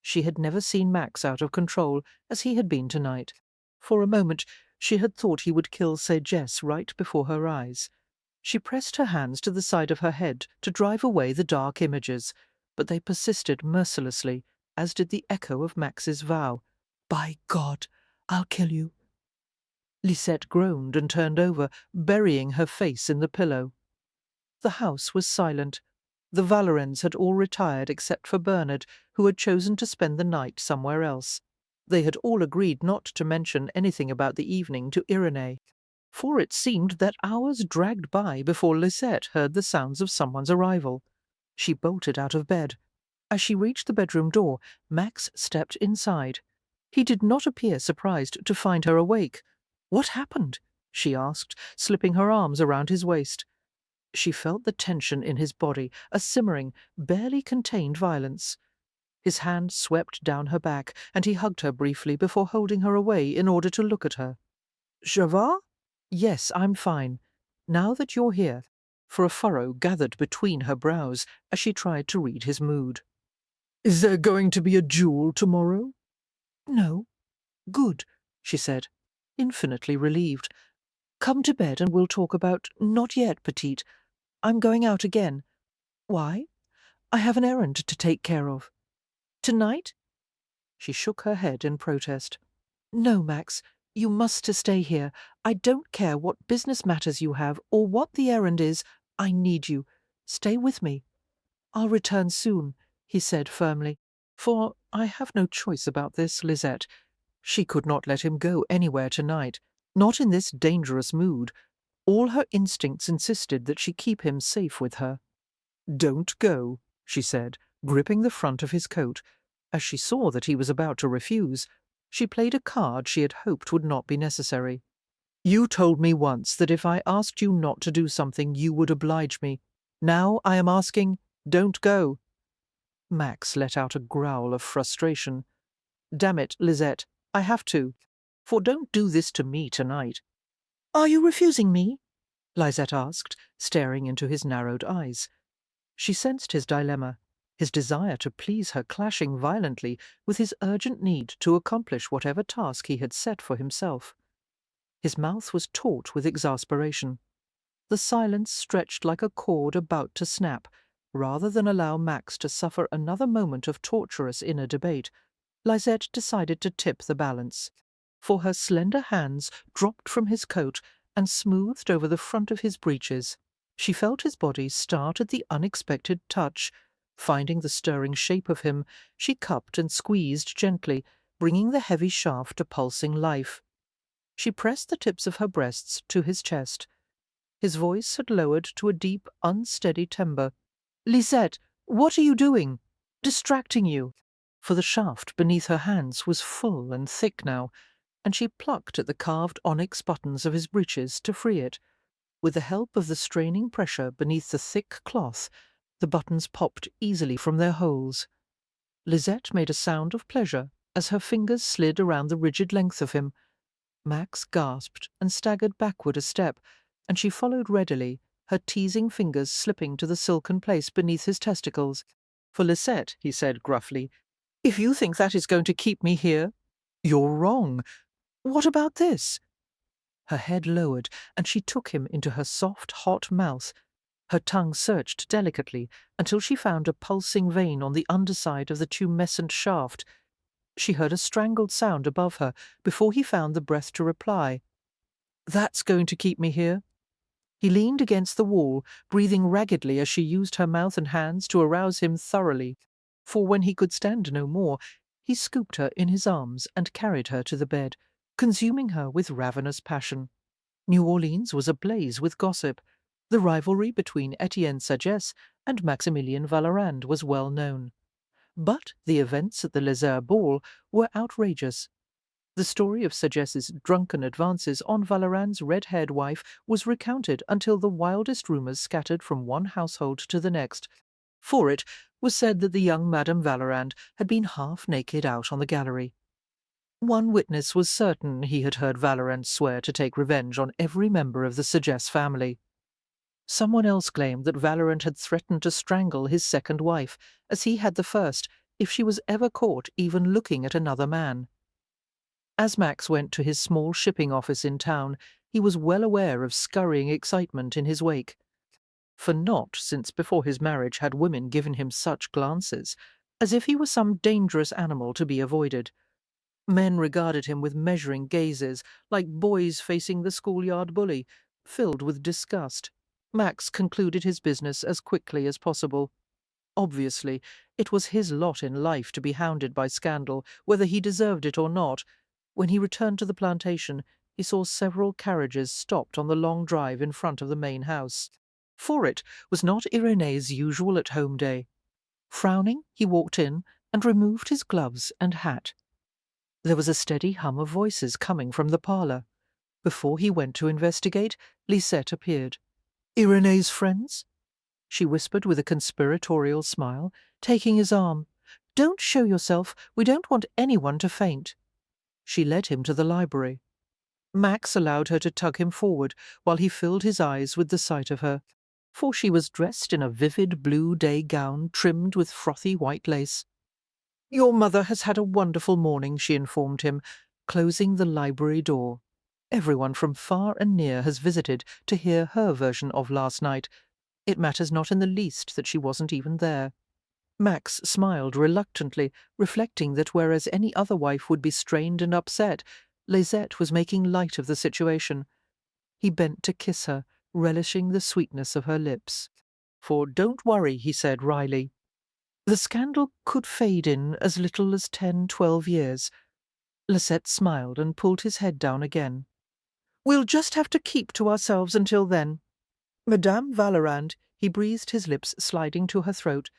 S1: She had never seen Max out of control as he had been tonight. For a moment she had thought he would kill Seductive right before her eyes. She pressed her hands to the side of her head to drive away the dark images, but they persisted mercilessly, as did the echo of Max's vow. By God, I'll kill you. Lisette groaned and turned over, burying her face in the pillow. The house was silent. The Valorens had all retired except for Bernard, who had chosen to spend the night somewhere else. They had all agreed not to mention anything about the evening to Irénée, for it seemed that hours dragged by before Lisette heard the sounds of someone's arrival. She bolted out of bed. As she reached the bedroom door, Max stepped inside. He did not appear surprised to find her awake. What happened? She asked, slipping her arms around his waist. She felt the tension in his body, a simmering, barely contained violence. His hand swept down her back, and he hugged her briefly before holding her away in order to look at her. "Ça va?" "Yes, I'm fine. Now that you're here," for a furrow gathered between her brows as she tried to read his mood.
S6: Is there going to be a duel tomorrow?
S1: No. Good, she said, infinitely relieved. Come to bed and we'll talk about— Not yet, Petite. I'm going out again. Why? I have an errand to take care of. Tonight? She shook her head in protest. No, Max, you must stay here. I don't care what business matters you have or what the errand is. I need you. Stay with me. I'll return soon, he said firmly, for I have no choice about this, Lisette. She could not let him go anywhere tonight, not in this dangerous mood. All her instincts insisted that she keep him safe with her. Don't go, she said, gripping the front of his coat. As she saw that he was about to refuse, she played a card she had hoped would not be necessary. You told me once that if I asked you not to do something, you would oblige me. Now I am asking, don't go. Max let out a growl of frustration. Damn it, Lisette, I have to. For don't do this to me tonight. Are you refusing me? Lisette asked, staring into his narrowed eyes. She sensed his dilemma. his desire to please her clashing violently with his urgent need to accomplish whatever task he had set for himself. His mouth was taut with exasperation. The silence stretched like a cord about to snap. Rather than allow Max to suffer another moment of torturous inner debate, Lisette decided to tip the balance, for her slender hands dropped from his coat and smoothed over the front of his breeches. She felt his body start at the unexpected touch. Finding the stirring shape of him, she cupped and squeezed gently, bringing the heavy shaft to pulsing life. She pressed the tips of her breasts to his chest. His voice had lowered to a deep, unsteady timbre. "Lisette, what are you doing? Distracting you." For the shaft beneath her hands was full and thick now, and she plucked at the carved onyx buttons of his breeches to free it. With the help of the straining pressure beneath the thick cloth, the buttons popped easily from their holes. Lisette made a sound of pleasure as her fingers slid around the rigid length of him. Max gasped and staggered backward a step, and she followed readily, her teasing fingers slipping to the silken place beneath his testicles. "For Lisette," he said gruffly, "if you think that is going to keep me here, you're wrong. What about this?" Her head lowered, and she took him into her soft, hot mouth. Her tongue searched delicately until she found a pulsing vein on the underside of the tumescent shaft. She heard a strangled sound above her before he found the breath to reply. "That's going to keep me here." He leaned against the wall, breathing raggedly as she used her mouth and hands to arouse him thoroughly. For when he could stand no more, he scooped her in his arms and carried her to the bed, consuming her with ravenous passion. New Orleans was ablaze with gossip. The rivalry between Etienne Sagesse and Maximilien Vallerand was well known. But the events at the Lezère ball were outrageous. The story of Sagesse's drunken advances on Vallerand's red-haired wife was recounted until the wildest rumours scattered from one household to the next. For it was said that the young Madame Vallerand had been half-naked out on the gallery. One witness was certain he had heard Vallerand swear to take revenge on every member of the Sagesse family. Someone else claimed that Vallerand had threatened to strangle his second wife, as he had the first, if she was ever caught even looking at another man. As Max went to his small shipping office in town, he was well aware of scurrying excitement in his wake. For not since before his marriage had women given him such glances, as if he were some dangerous animal to be avoided. Men regarded him with measuring gazes, like boys facing the schoolyard bully, filled with disgust. Max concluded his business as quickly as possible. Obviously, it was his lot in life to be hounded by scandal, whether he deserved it or not. When he returned to the plantation, he saw several carriages stopped on the long drive in front of the main house. For it was not Irene's usual at-home day. Frowning, he walked in and removed his gloves and hat. There was a steady hum of voices coming from the parlour. Before he went to investigate, Lisette appeared. "Irene's friends?" she whispered with a conspiratorial smile, taking his arm. "Don't show yourself. We don't want anyone to faint." She led him to the library. Max allowed her to tug him forward while he filled his eyes with the sight of her, for she was dressed in a vivid blue day gown trimmed with frothy white lace. "Your mother has had a wonderful morning," she informed him, closing the library door. "Everyone from far and near has visited to hear her version of last night. It matters not in the least that she wasn't even there." Max smiled reluctantly, reflecting that whereas any other wife would be strained and upset, Lisette was making light of the situation. He bent to kiss her, relishing the sweetness of her lips. "For don't worry," he said wryly. "The scandal could fade in as little as 10-12 years." Lisette smiled and pulled his head down again. "We'll just have to keep to ourselves until then. Madame Vallerand," he breathed, his lips sliding to her throat,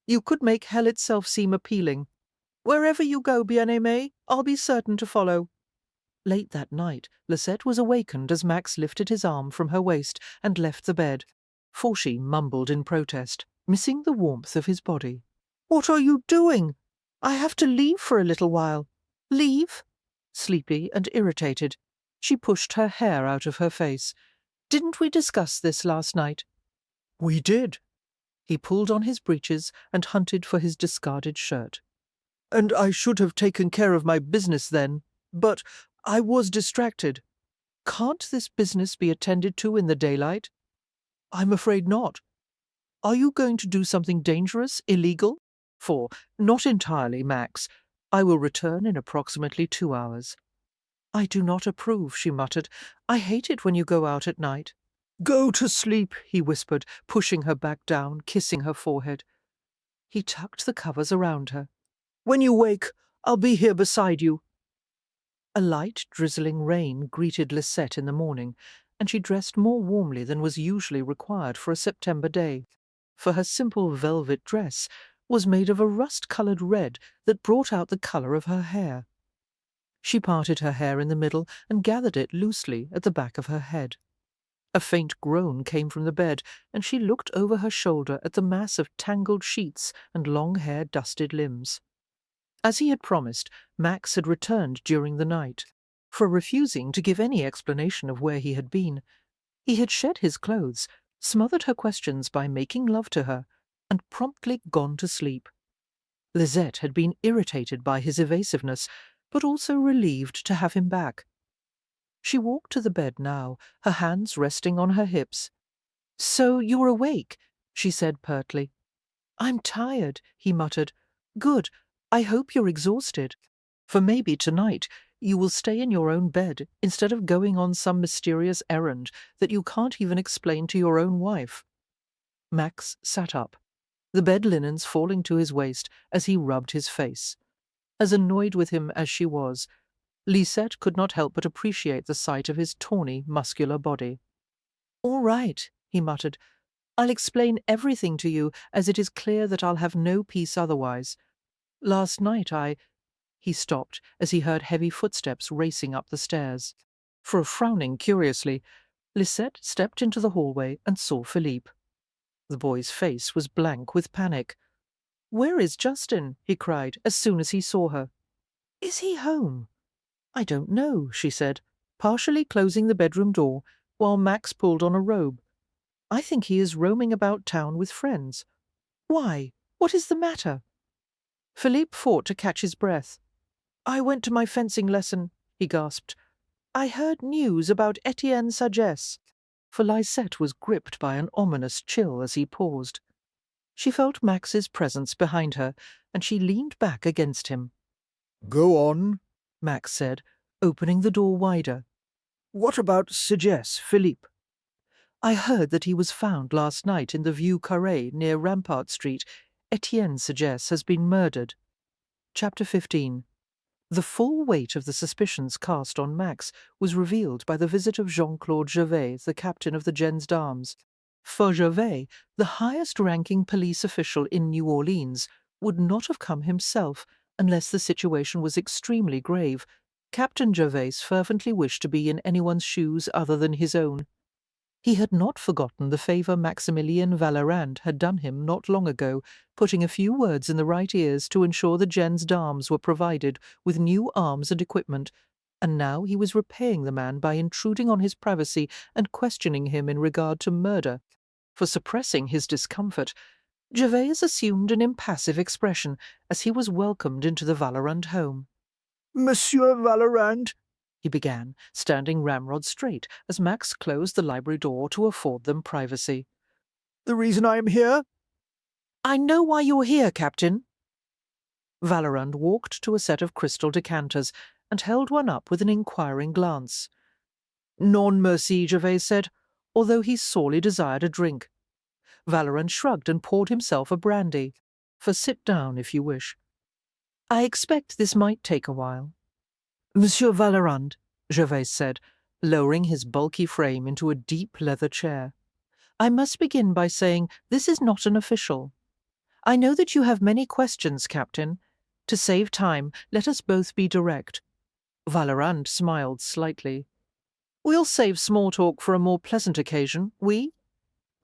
S1: "you could make hell itself seem appealing. Wherever you go, bien-aimé, I'll be certain to follow." Late that night, Lisette was awakened as Max lifted his arm from her waist and left the bed, for she mumbled in protest, missing the warmth of his body. "What are you doing? I have to leave for a little while." "Leave?" Sleepy and irritated, she pushed her hair out of her face. "Didn't we discuss this last night?"
S6: "We did."
S1: He pulled on his breeches and hunted for his discarded shirt.
S4: And I should have taken care of my business then, but I was distracted.
S1: Can't this business be attended to in the daylight?
S4: I'm afraid not.
S1: Are you going to do something dangerous, illegal? For, not entirely, Max. I will return in approximately 2 hours. I do not approve, she muttered. I hate it when you go out at night.
S4: Go to sleep,
S1: He whispered, pushing her back down, kissing her forehead. He tucked the covers around her.
S4: When you wake, I'll be here beside you.
S1: A light, drizzling rain greeted Lisette in the morning, and she dressed more warmly than was usually required for a September day, for her simple velvet dress was made of a rust-coloured red that brought out the colour of her hair. She parted her hair in the middle and gathered it loosely at the back of her head. A faint groan came from the bed, and she looked over her shoulder at the mass of tangled sheets and long hair dusted limbs. As he had promised, Max had returned during the night. For refusing to give any explanation of where he had been, he had shed his clothes, smothered her questions by making love to her, and promptly gone to sleep. Lisette had been irritated by his evasiveness, but also relieved to have him back. She walked to the bed now, her hands resting on her hips. "So you're awake," she said pertly. "I'm tired," he muttered. "Good. I hope you're exhausted. For maybe tonight you will stay in your own bed instead of going on some mysterious errand that you can't even explain to your own wife." Max sat up, the bed linens falling to his waist as he rubbed his face. As annoyed with him as she was, Lisette could not help but appreciate the sight of his tawny, muscular body. "All right," he muttered. "I'll explain everything to you, as it is clear that I'll have no peace otherwise. Last night He stopped as he heard heavy footsteps racing up the stairs. For, frowning curiously, Lisette stepped into the hallway and saw Philippe. The boy's face was blank with panic. "Where is Justin?" he cried as soon as he saw her. "Is he home?" "I don't know," she said, partially closing the bedroom door, while Max pulled on a robe. "I think he is roaming about town with friends. Why? What is the matter?" Philippe fought to catch his breath. "I went to my fencing lesson," he gasped. "I heard news about Etienne Sagesse." For Lisette was gripped by an ominous chill as he paused. She felt Max's presence behind her, and she leaned back against him.
S6: Go on.
S1: Max said, opening the door wider.
S4: What about Sagesse, Philippe?
S1: "I heard that he was found last night in the Vieux Carré near Rampart Street. Etienne Sagesse has been murdered." Chapter 15. The full weight of the suspicions cast on Max was revealed by the visit of Jean-Claude Gervais, the captain of the gens d'armes. For Gervais, the highest-ranking police official in New Orleans, would not have come himself unless the situation was extremely grave. Captain Gervais fervently wished to be in anyone's shoes other than his own. He had not forgotten the favour Maximilien Vallerand had done him not long ago, putting a few words in the right ears to ensure the gens d'armes were provided with new arms and equipment, and now he was repaying the man by intruding on his privacy and questioning him in regard to murder. For suppressing his discomfort, Gervais assumed an impassive expression as he was welcomed into the Vallerand home.
S6: Monsieur Vallerand,
S1: he began, standing ramrod straight as Max closed the library door to afford them privacy.
S6: the reason I am here?
S1: "I know why you're here, Captain." Vallerand walked to a set of crystal decanters and held one up with an inquiring glance. "Non merci," Gervais said, although he sorely desired a drink. Vallerand shrugged and poured himself a brandy. "For sit down, if you wish. I expect this might take a while." "Monsieur Vallerand," Gervais said, lowering his bulky frame into a deep leather chair, "I must begin by saying this is not an official. I know that you have many questions, Captain. To save time, let us both be direct." Vallerand smiled slightly. "We'll save small talk for a more pleasant occasion, oui?"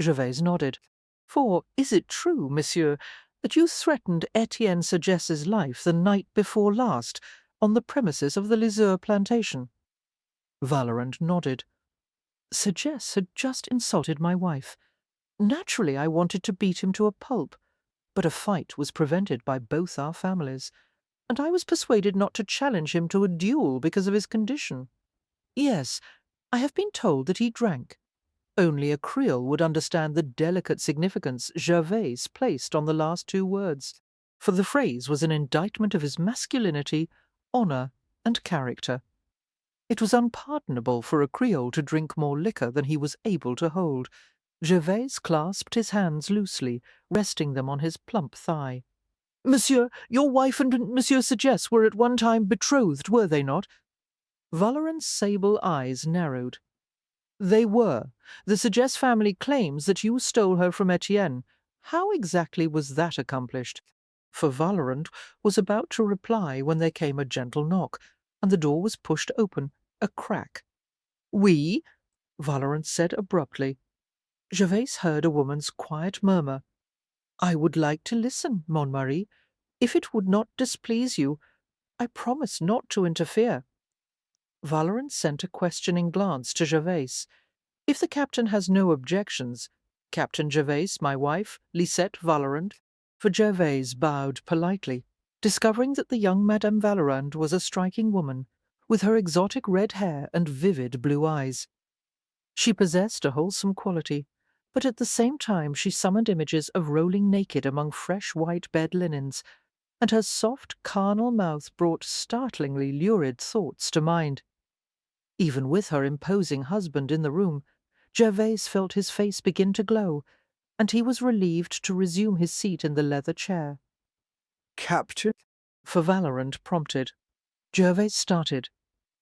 S1: Gervais nodded. "For is it true, monsieur, that you threatened Etienne Sagesse's life the night before last, on the premises of the Lisieux plantation?" Vallerand nodded. "Sagesse had just insulted my wife. Naturally, I wanted to beat him to a pulp, but a fight was prevented by both our families, and I was persuaded not to challenge him to a duel because of his condition. Yes, I have been told that he drank. Only a Creole would understand the delicate significance Gervais placed on the last two words, for the phrase was an indictment of his masculinity, honour, and character. It was unpardonable for a Creole to drink more liquor than he was able to hold. Gervais clasped his hands loosely, resting them on his plump thigh. "Monsieur, your wife and Monsieur Sagesse were at one time betrothed, were they not?" Valorant's sable eyes narrowed. "They were. The Sagesse family claims that you stole her from Etienne. How exactly was that accomplished?" For Valorant was about to reply when there came a gentle knock, and the door was pushed open, a crack. "Oui," Valorant said abruptly. Gervais heard a woman's quiet murmur. "I would like to listen, Mon Mari. If it would not displease you, I promise not to interfere." Valorant sent a questioning glance to Gervais. "If the captain has no objections, Captain Gervais, my wife, Lisette Valorant." For Gervais bowed politely, discovering that the young Madame Valorand was a striking woman, with her exotic red hair and vivid blue eyes. She possessed a wholesome quality, but at the same time she summoned images of rolling naked among fresh white bed linens, and her soft carnal mouth brought startlingly lurid thoughts to mind. Even with her imposing husband in the room, Gervais felt his face begin to glow, and he was relieved to resume his seat in the leather chair.
S6: Captain?
S1: For Valorant prompted. Gervais started.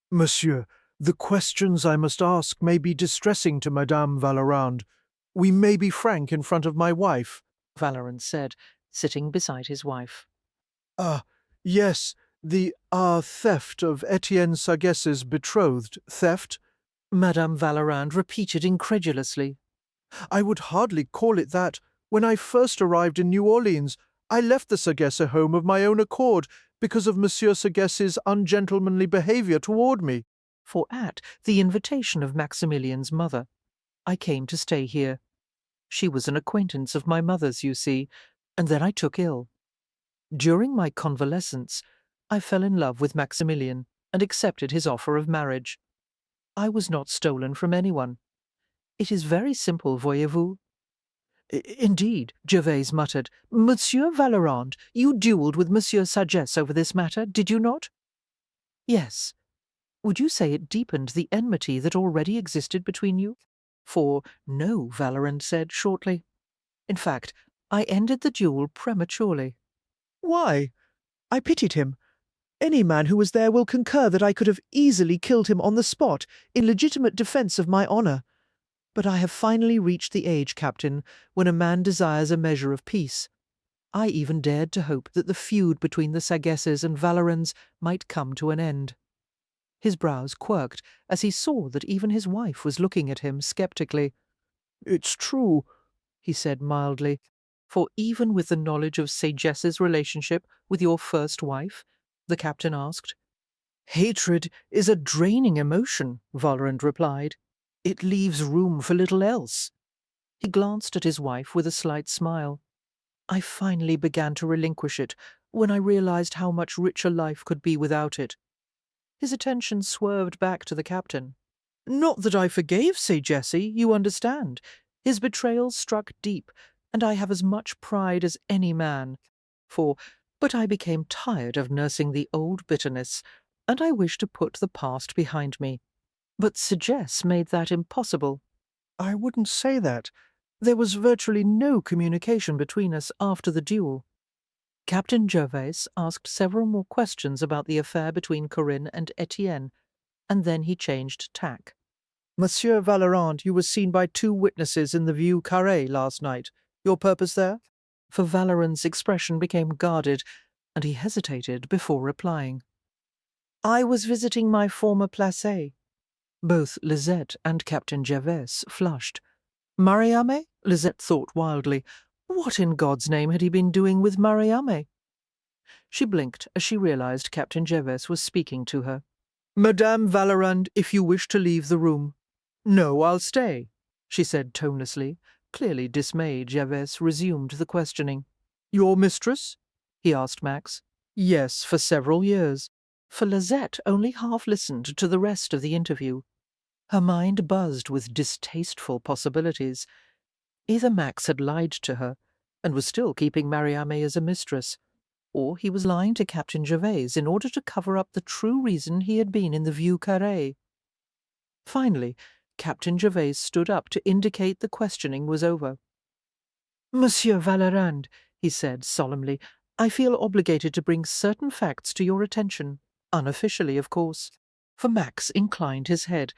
S6: Monsieur, the questions I must ask may be distressing to Madame Valorand. We may be frank in front of my wife,
S1: Valorant said, sitting beside his wife.
S6: Yes, the theft of Etienne Sagesse's betrothed. Theft?
S1: Madame Valorand repeated incredulously.
S6: I would hardly call it that. When I first arrived in New Orleans, I left the Sagesse home of my own accord because of Monsieur Sagesse's ungentlemanly behaviour toward me.
S1: For at the invitation of Maximilien's mother, I came to stay here. She was an acquaintance of my mother's, you see, and then I took ill. During my convalescence, I fell in love with Maximilien and accepted his offer of marriage. I was not stolen from anyone. It is very simple, voyez-vous. Indeed, Gervais muttered. Monsieur Valorand, you duelled with Monsieur Sagesse over this matter, did you not? Yes. Would you say it deepened the enmity that already existed between you? For no, Valorand said shortly. In fact, I ended the duel prematurely.
S9: Why? I pitied him. Any man who was there will concur that I could have easily killed him on the spot in legitimate defence of my honour. But I have finally reached the age, Captain, when a man desires a measure of peace. I even dared to hope that the feud between the Sagesses and Valorands might come to an end. His brows quirked as he saw that even his wife was looking at him sceptically.
S6: It's true,
S1: he said mildly, for even with the knowledge of Sagesse's relationship with your first wife, the captain asked. Hatred is a draining emotion, Valorand replied. It leaves room for little else. He glanced at his wife with a slight smile. I finally began to relinquish it when I realized how much richer life could be without it. His attention swerved back to the captain. Not that I forgave Sagesse, you understand. His betrayal struck deep, and I have as much pride as any man. But I became tired of nursing the old bitterness, and I wished to put the past behind me. But Sagesse made that impossible. I wouldn't say that. There was virtually no communication between us after the duel. Captain Gervais asked several more questions about the affair between Corinne and Etienne, and then he changed tack. Monsieur Valorand, you were seen by 2 witnesses in the Vieux Carré last night. Your purpose there? For Valorand's expression became guarded, and he hesitated before replying. I was visiting my former placé. Both Lisette and Captain Gervais flushed. Mariame? Lisette thought wildly. What in God's name had he been doing with Mariame? She blinked as she realized Captain Gervais was speaking to her. Madame Valorand, if you wish to leave the room. No, I'll stay, she said tonelessly, Clearly dismayed, Gervais resumed the questioning. "Your mistress?" he asked Max. "Yes, for several years." For Lisette only half listened to the rest of the interview. Her mind buzzed with distasteful possibilities. Either Max had lied to her, and was still keeping Mariamé as a mistress, or he was lying to Captain Gervais in order to cover up the true reason he had been in the Vieux Carré. Finally, Captain Gervais stood up to indicate the questioning was over. "Monsieur Vallerand," he said solemnly, "I feel obligated to bring certain facts to your attention, unofficially, of course." For Max inclined his head,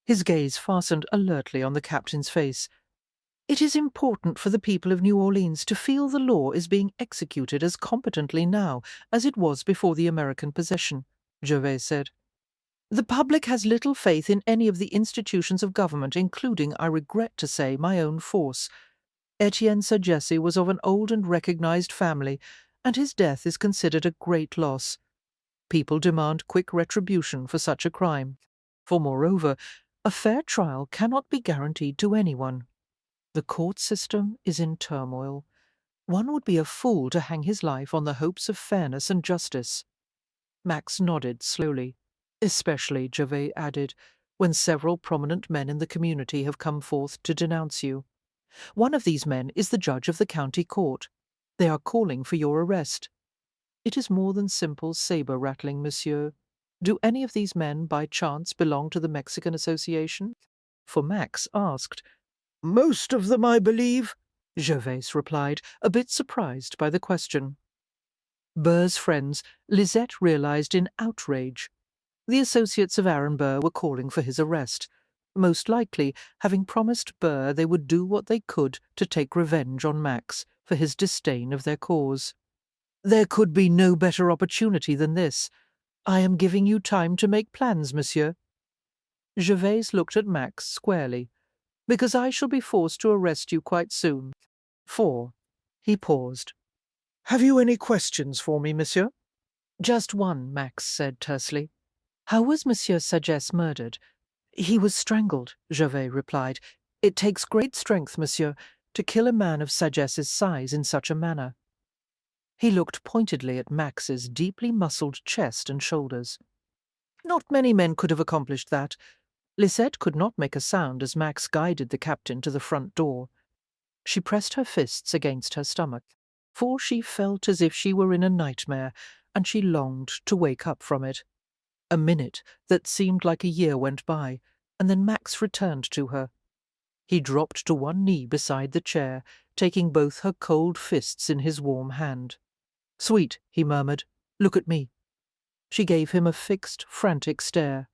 S1: his gaze fastened alertly on the captain's face. "It is important for the people of New Orleans to feel the law is being executed as competently now as it was before the American possession," Gervais said. "The public has little faith in any of the institutions of government, including, I regret to say, my own force. Etienne Sagesse was of an old and recognized family, and his death is considered a great loss. People demand quick retribution for such a crime, for moreover, a fair trial cannot be guaranteed to anyone. The court system is in turmoil. One would be a fool to hang his life on the hopes of fairness and justice." Max nodded slowly. "Especially," Gervais added, "when several prominent men in the community have come forth to denounce you. One of these men is the judge of the county court. They are calling for your arrest. It is more than simple sabre-rattling, monsieur. Do any of these men, by chance, belong to the Mexican Association?" For Max asked. "Most of them, I believe," Gervais replied, a bit surprised by the question. Burr's friends, Lisette realized in outrage. The associates of Aaron Burr were calling for his arrest, most likely having promised Burr they would do what they could to take revenge on Max for his disdain of their cause. "There could be no better opportunity than this. I am giving you time to make plans, monsieur." Gervais looked at Max squarely. "Because I shall be forced to arrest you quite soon. He paused. "Have you any questions for me, monsieur?" "Just one," Max said tersely. "How was Monsieur Sagesse murdered?" "He was strangled," Gervais replied. "It takes great strength, monsieur, to kill a man of Sagesse's size in such a manner." He looked pointedly at Max's deeply muscled chest and shoulders. "Not many men could have accomplished that." Lisette could not make a sound as Max guided the captain to the front door. She pressed her fists against her stomach, for she felt as if she were in a nightmare, and she longed to wake up from it. A minute that seemed like a year went by, and then Max returned to her. He dropped to one knee beside the chair, taking both her cold fists in his warm hand. "Sweet," he murmured, "look at me." She gave him a fixed, frantic stare.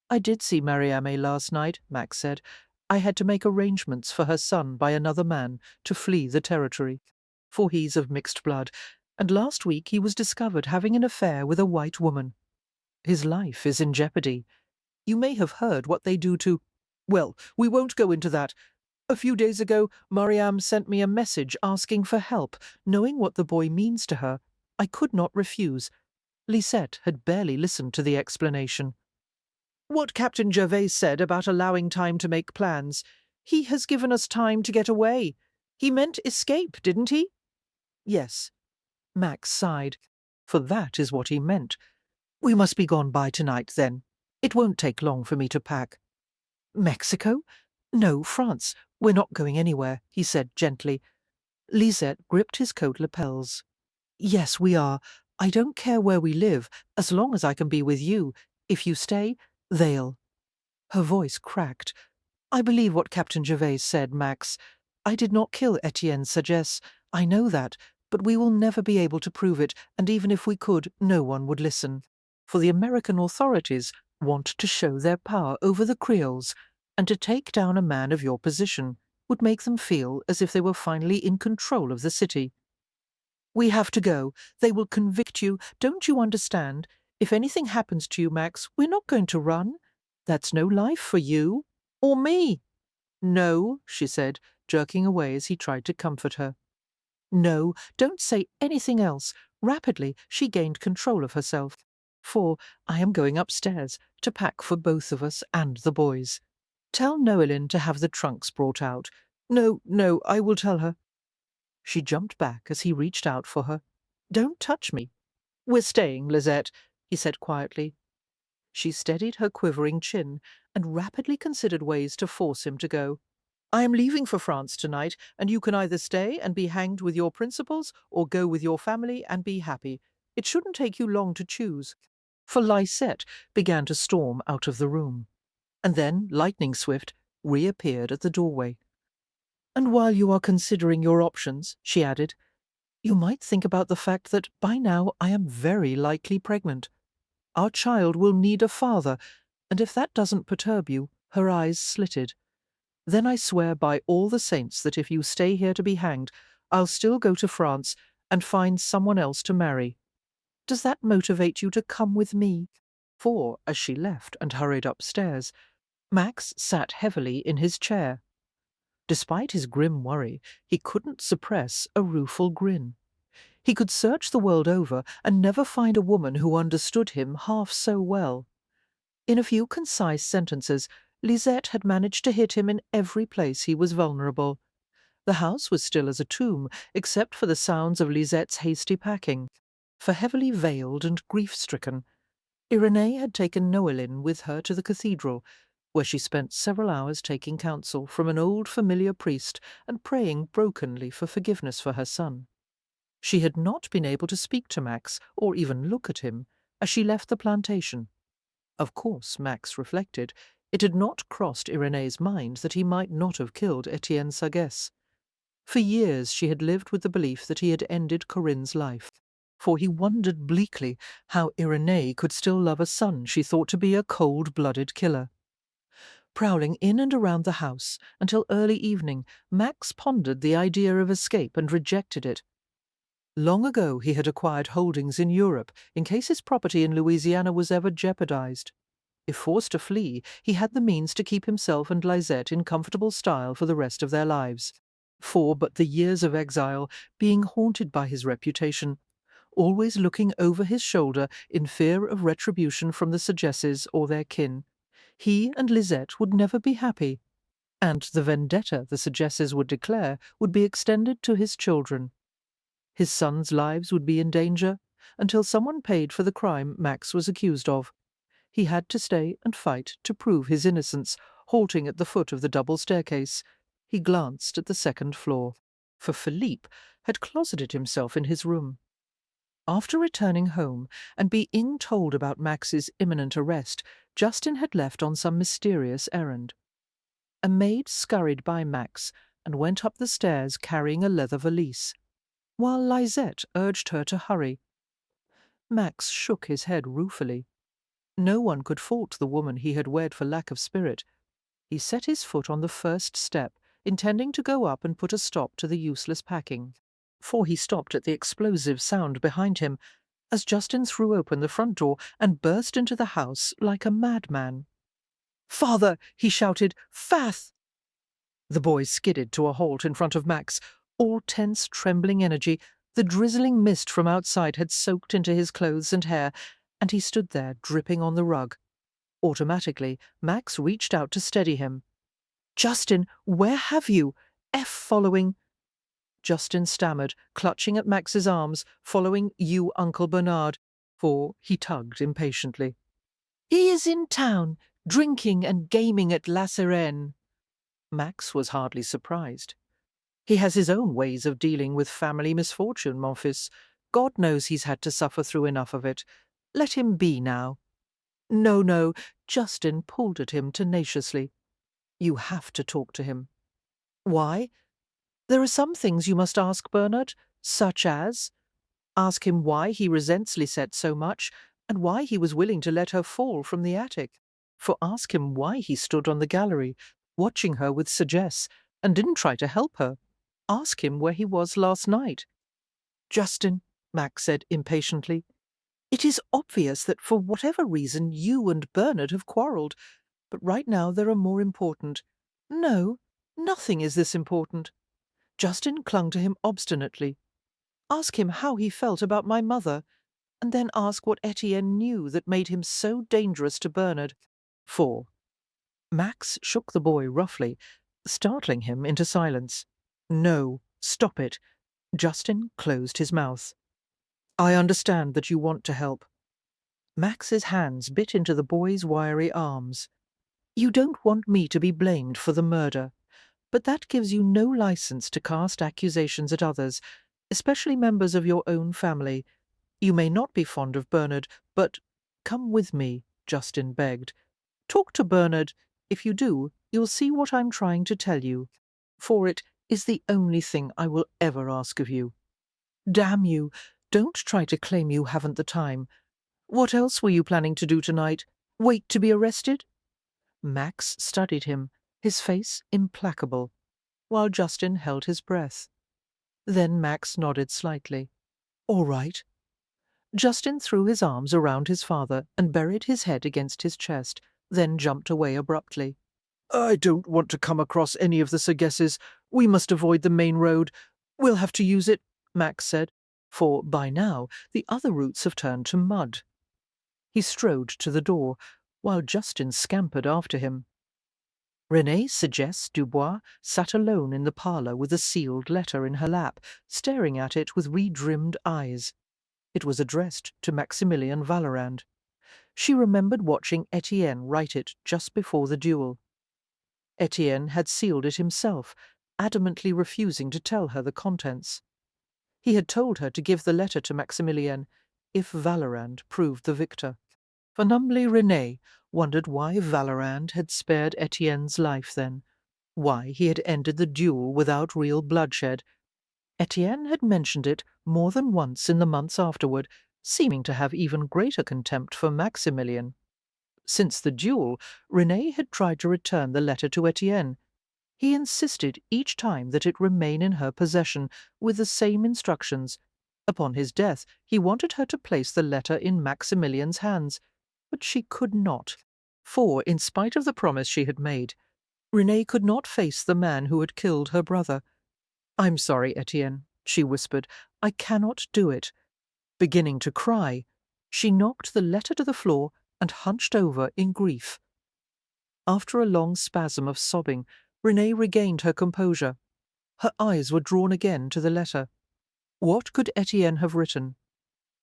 S1: "I did see Mariamé last night," Max said. "I had to make arrangements for her son by another man to flee the territory, for he's of mixed blood, and last week he was discovered having an affair with a white woman. His life is in jeopardy. You may have heard what they do to— Well, we won't go into that. A few days ago, Mariam sent me a message asking for help. Knowing what the boy means to her, I could not refuse." Lisette had barely listened to the explanation. "What Captain Gervais said about allowing time to make plans. He has given us time to get away. He meant escape, didn't he?" "Yes." Max sighed. "For that is what he meant. We must be gone by tonight, then. It won't take long for me to pack." "Mexico? No, France. We're not going anywhere," he said gently. Lisette gripped his coat lapels. "Yes, we are. I don't care where we live, as long as I can be with you. If you stay, they'll—" Her voice cracked. "I believe what Captain Gervais said, Max. I did not kill Etienne Sagesse. I know that, but we will never be able to prove it, and even if we could, no one would listen. For the American authorities want to show their power over the Creoles, and to take down a man of your position would make them feel as if they were finally in control of the city. We have to go. They will convict you. Don't you understand? If anything happens to you, Max, we're not going to run. That's no life for you. Or me." "No," she said, jerking away as he tried to comfort her. "No, don't say anything else." Rapidly, she gained control of herself. "For I am going upstairs to pack for both of us and the boys. Tell Noeline to have the trunks brought out. No, no, I will tell her. She jumped back as he reached out for her. Don't touch me. We're staying, Lisette, he said quietly. She steadied her quivering chin and rapidly considered ways to force him to go. I am leaving for France tonight, and you can either stay and be hanged with your principles or go with your family and be happy. It shouldn't take you long to choose. For Lysette began to storm out of the room, and then, lightning swift, reappeared at the doorway. And while you are considering your options, she added, you might think about the fact that by now I am very likely pregnant. Our child will need a father, and if that doesn't perturb you, her eyes slitted. Then I swear by all the saints that if you stay here to be hanged, I'll still go to France and find someone else to marry. Does that motivate you to come with me? For, as she left and hurried upstairs, Max sat heavily in his chair. Despite his grim worry, he couldn't suppress a rueful grin. He could search the world over and never find a woman who understood him half so well. In a few concise sentences, Lisette had managed to hit him in every place he was vulnerable. The house was still as a tomb, except for the sounds of Lisette's hasty packing. For heavily veiled and grief-stricken, Irenee had taken Noeline with her to the cathedral, where she spent several hours taking counsel from an old familiar priest and praying brokenly for forgiveness for her son. She had not been able to speak to Max, or even look at him, as she left the plantation. Of course, Max reflected, it had not crossed Irenee's mind that he might not have killed Etienne Sagesse. For years she had lived with the belief that he had ended Corinne's life, for he wondered bleakly how Irenee could still love a son she thought to be a cold-blooded killer. Prowling in and around the house until early evening, Max pondered the idea of escape and rejected it. Long ago he had acquired holdings in Europe in case his property in Louisiana was ever jeopardized. If forced to flee, he had the means to keep himself and Lisette in comfortable style for the rest of their lives. For but the years of exile, being haunted by his reputation, always looking over his shoulder in fear of retribution from the Sagesses or their kin, he and Lisette would never be happy, and the vendetta the Sagesses would declare would be extended to his children. His sons' lives would be in danger until someone paid for the crime Max was accused of. He had to stay and fight to prove his innocence, halting at the foot of the double staircase. He glanced at the second floor, for Philippe had closeted himself in his room. After returning home and being told about Max's imminent arrest, Justin had left on some mysterious errand. A maid scurried by Max and went up the stairs carrying a leather valise, while Lisette urged her to hurry. Max shook his head ruefully. No one could fault the woman he had wed for lack of spirit. He set his foot on the first step, intending to go up and put a stop to the useless packing, for he stopped at the explosive sound behind him, as Justin threw open the front door and burst into the house like a madman. "Father!" he shouted. "Fath!" The boy skidded to a halt in front of Max, all tense, trembling energy. The drizzling mist from outside had soaked into his clothes and hair, and he stood there dripping on the rug. Automatically, Max reached out to steady him. "Justin, where have you? F following—" Justin stammered, clutching at Max's arms, following you, Uncle Bernard, for he tugged impatiently. "He is in town, drinking and gaming at La Sirène." Max was hardly surprised. "He has his own ways of dealing with family misfortune, mon fils. God knows he's had to suffer through enough of it. Let him be now." "No, no," Justin pulled at him tenaciously. "You have to talk to him." "Why?" "There are some things you must ask Bernard, such as— ask him why he resents Lisette so much, and why he was willing to let her fall from the attic. For ask him why he stood on the gallery, watching her with Sagesse, and didn't try to help her. Ask him where he was last night." "Justin," Max said impatiently, "it is obvious that for whatever reason you and Bernard have quarrelled, but right now there are more important—" "No, nothing is this important." Justin clung to him obstinately. "Ask him how he felt about my mother, and then ask what Etienne knew that made him so dangerous to Bernard." 4. Max shook the boy roughly, startling him into silence. "No, stop it." Justin closed his mouth. "I understand that you want to help." Max's hands bit into the boy's wiry arms. "You don't want me to be blamed for the murder, but that gives you no license to cast accusations at others, especially members of your own family. You may not be fond of Bernard, but come with me," Justin begged. "Talk to Bernard. If you do, you'll see what I'm trying to tell you, for it is the only thing I will ever ask of you. Damn you, don't try to claim you haven't the time. What else were you planning to do tonight? Wait to be arrested?" Max studied him, his face implacable, while Justin held his breath. Then Max nodded slightly. "All right." Justin threw his arms around his father and buried his head against his chest, then jumped away abruptly. "I don't want to come across any of the Sagesses. We must avoid the main road. We'll have to use it," Max said, for by now the other routes have turned to mud. He strode to the door, while Justin scampered after him. Renée Sagesse-Dubois sat alone in the parlour with a sealed letter in her lap, staring at it with redrimmed eyes. It was addressed to Maximilien Vallerand. She remembered watching Etienne write it just before the duel. Etienne had sealed it himself, adamantly refusing to tell her the contents. He had told her to give the letter to Maximilien if Vallerand proved the victor. Numbly Renée wondered why Vallerand had spared Etienne's life then, why he had ended the duel without real bloodshed. Etienne had mentioned it more than once in the months afterward, seeming to have even greater contempt for Maximilien. Since the duel, Renée had tried to return the letter to Etienne. He insisted each time that it remain in her possession, with the same instructions. Upon his death, he wanted her to place the letter in Maximilien's hands, but she could not, for, in spite of the promise she had made, Renée could not face the man who had killed her brother. "I'm sorry, Etienne," she whispered. "I cannot do it." Beginning to cry, she knocked the letter to the floor and hunched over in grief. After a long spasm of sobbing, Renée regained her composure. Her eyes were drawn again to the letter. What could Etienne have written?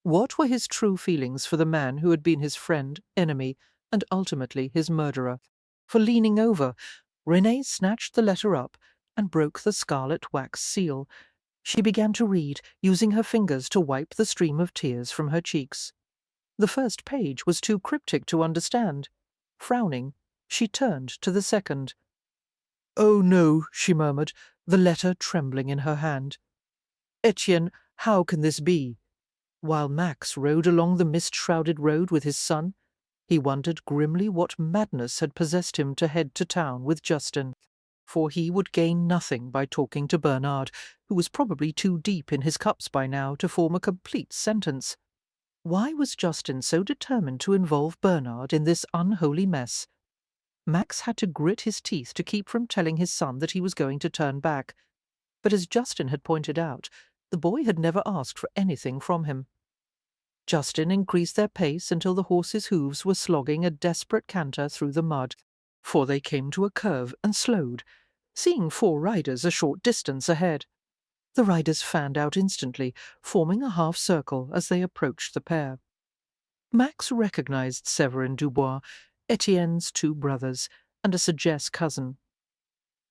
S1: What were his true feelings for the man who had been his friend, enemy, and ultimately his murderer? For leaning over, Renée snatched the letter up and broke the scarlet wax seal. She began to read, using her fingers to wipe the stream of tears from her cheeks. The first page was too cryptic to understand. Frowning, she turned to the second. "Oh no," she murmured, the letter trembling in her hand. "Etienne, how can this be?" While Max rode along the mist-shrouded road with his son, he wondered grimly what madness had possessed him to head to town with Justin, for he would gain nothing by talking to Bernard, who was probably too deep in his cups by now to form a complete sentence. Why was Justin so determined to involve Bernard in this unholy mess? Max had to grit his teeth to keep from telling his son that he was going to turn back, but as Justin had pointed out, the boy had never asked for anything from him. Justin increased their pace until the horses' hooves were slogging a desperate canter through the mud, for they came to a curve and slowed, seeing 4 riders a short distance ahead. The riders fanned out instantly, forming a half-circle as they approached the pair. Max recognized Séverin Dubois, Etienne's 2 brothers, and a Sagesse cousin.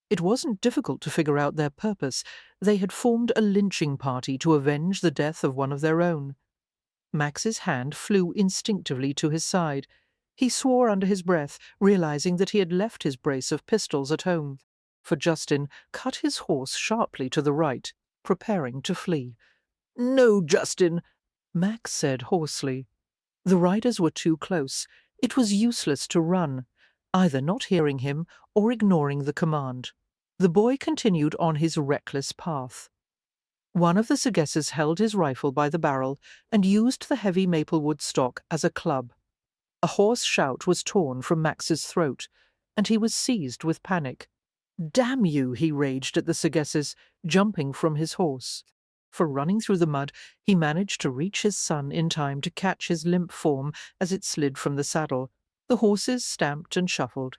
S1: It wasn't difficult to figure out their purpose. They had formed a lynching party to avenge the death of one of their own. Max's hand flew instinctively to his side. He swore under his breath, realizing that he had left his brace of pistols at home, for Justin cut his horse sharply to the right, preparing to flee. "No, Justin," Max said hoarsely. The riders were too close. It was useless to run, either not hearing him or ignoring the command. The boy continued on his reckless path. One of the Sagesses held his rifle by the barrel and used the heavy maplewood stock as a club. A hoarse shout was torn from Max's throat, and he was seized with panic. "Damn you!" he raged at the Sagesses, jumping from his horse. For running through the mud, he managed to reach his son in time to catch his limp form as it slid from the saddle. The horses stamped and shuffled.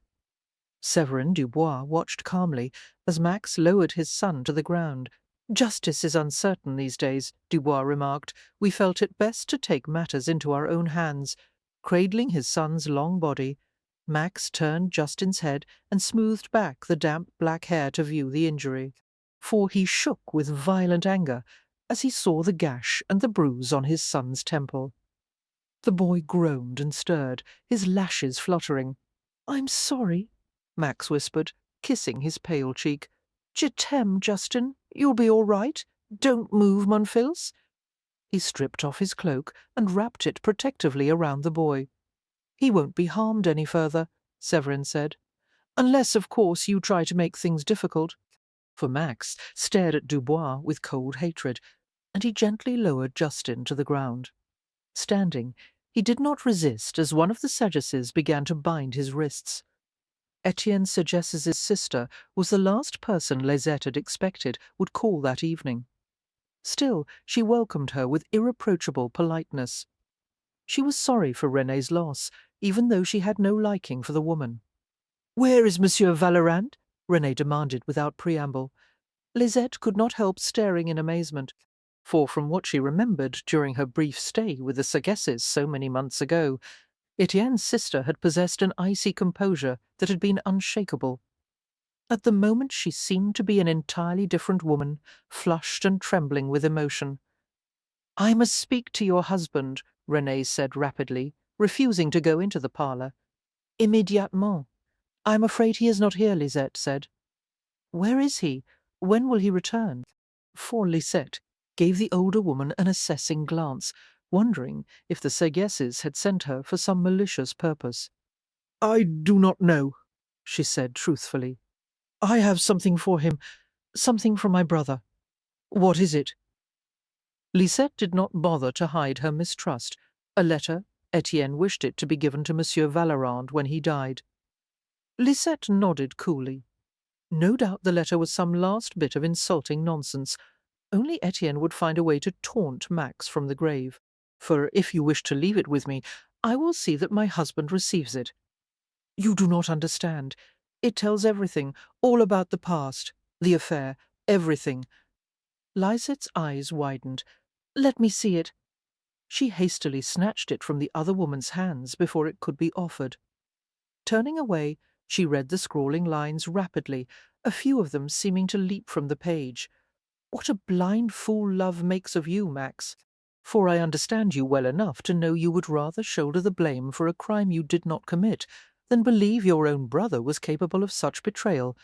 S1: Severin Dubois watched calmly as Max lowered his son to the ground. Justice is uncertain these days, Dubois remarked. We felt it best to take matters into our own hands. Cradling his son's long body, Max turned Justin's head and smoothed back the damp black hair to view the injury, for he shook with violent anger as he saw the gash and the bruise on his son's temple. The boy groaned and stirred, his lashes fluttering. "I'm sorry," Max whispered, kissing his pale cheek. "Je t'aime, Justin. You'll be all right. Don't move, mon fils." He stripped off his cloak and wrapped it protectively around the boy. "He won't be harmed any further," Severin said. "Unless, of course, you try to make things difficult." For Max stared at Dubois with cold hatred, and he gently lowered Justin to the ground. Standing, he did not resist as one of the Sagesses began to bind his wrists. Etienne Sagesses's sister was the last person Lisette had expected would call that evening. Still, she welcomed her with irreproachable politeness. She was sorry for René's loss, even though she had no liking for the woman. "Where is Monsieur Vallerand?" René demanded without preamble. Lisette could not help staring in amazement, for from what she remembered during her brief stay with the Sagesses so many months ago, Etienne's sister had possessed an icy composure that had been unshakable. At the moment she seemed to be an entirely different woman, flushed and trembling with emotion. "I must speak to your husband," René said rapidly, refusing to go into the parlour. "Immédiatement." "I'm afraid he is not here," Lisette said. "Where is he? When will he return?" For Lisette gave the older woman an assessing glance, wondering if the Sagesses had sent her for some malicious purpose. "I do not know," she said truthfully. "I have something for him, something from my brother." "What is it?" Lisette did not bother to hide her mistrust. A letter. Etienne wished it to be given to Monsieur Vallerand when he died. Lisette nodded coolly. No doubt the letter was some last bit of insulting nonsense. Only Etienne would find a way to taunt Max from the grave. "For if you wish to leave it with me, I will see that my husband receives it." "You do not understand. It tells everything, all about the past, the affair, everything." Lisette's eyes widened. "Let me see it." She hastily snatched it from the other woman's hands before it could be offered. Turning away, she read the scrawling lines rapidly, a few of them seeming to leap from the page. "What a blind fool love makes of you, Max! For I understand you well enough to know you would rather shoulder the blame for a crime you did not commit than believe your own brother was capable of such betrayal.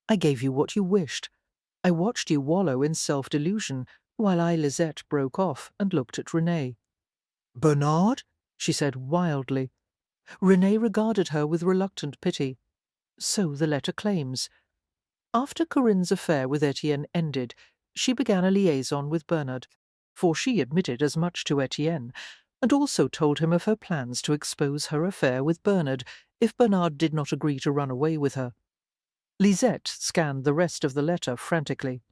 S1: I gave you what you wished. I watched you wallow in self-delusion, while I, Lisette, broke off and looked at René. "Bernard?" she said wildly. René regarded her with reluctant pity. So the letter claims. After Corinne's affair with Etienne ended, she began a liaison with Bernard, for she admitted as much to Etienne, and also told him of her plans to expose her affair with Bernard if Bernard did not agree to run away with her. Lisette scanned the rest of the letter frantically.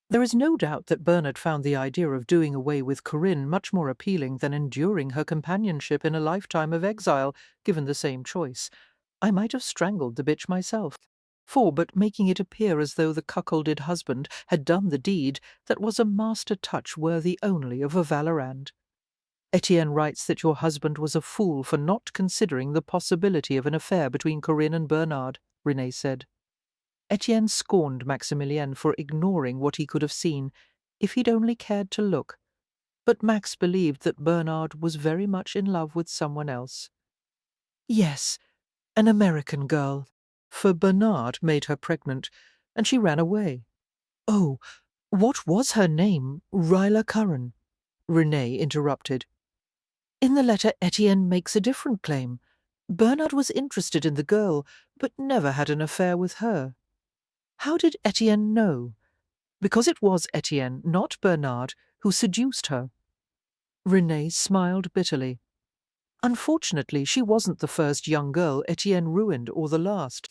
S1: There is no doubt that Bernard found the idea of doing away with Corinne much more appealing than enduring her companionship in a lifetime of exile, given the same choice. I might have strangled the bitch myself. For but making it appear as though the cuckolded husband had done the deed, that was a master touch worthy only of a Vallerand. Etienne writes that your husband was a fool for not considering the possibility of an affair between Corinne and Bernard, René said. Etienne scorned Maximilien for ignoring what he could have seen, if he'd only cared to look. But Max believed that Bernard was very much in love with someone else. Yes, an American girl. For Bernard made her pregnant, and she ran away. Oh, what was her name? Ryla Curran, René interrupted. In the letter Etienne makes a different claim. Bernard was interested in the girl, but never had an affair with her. How did Etienne know? Because it was Etienne, not Bernard, who seduced her. René smiled bitterly. Unfortunately, she wasn't the first young girl Etienne ruined or the last.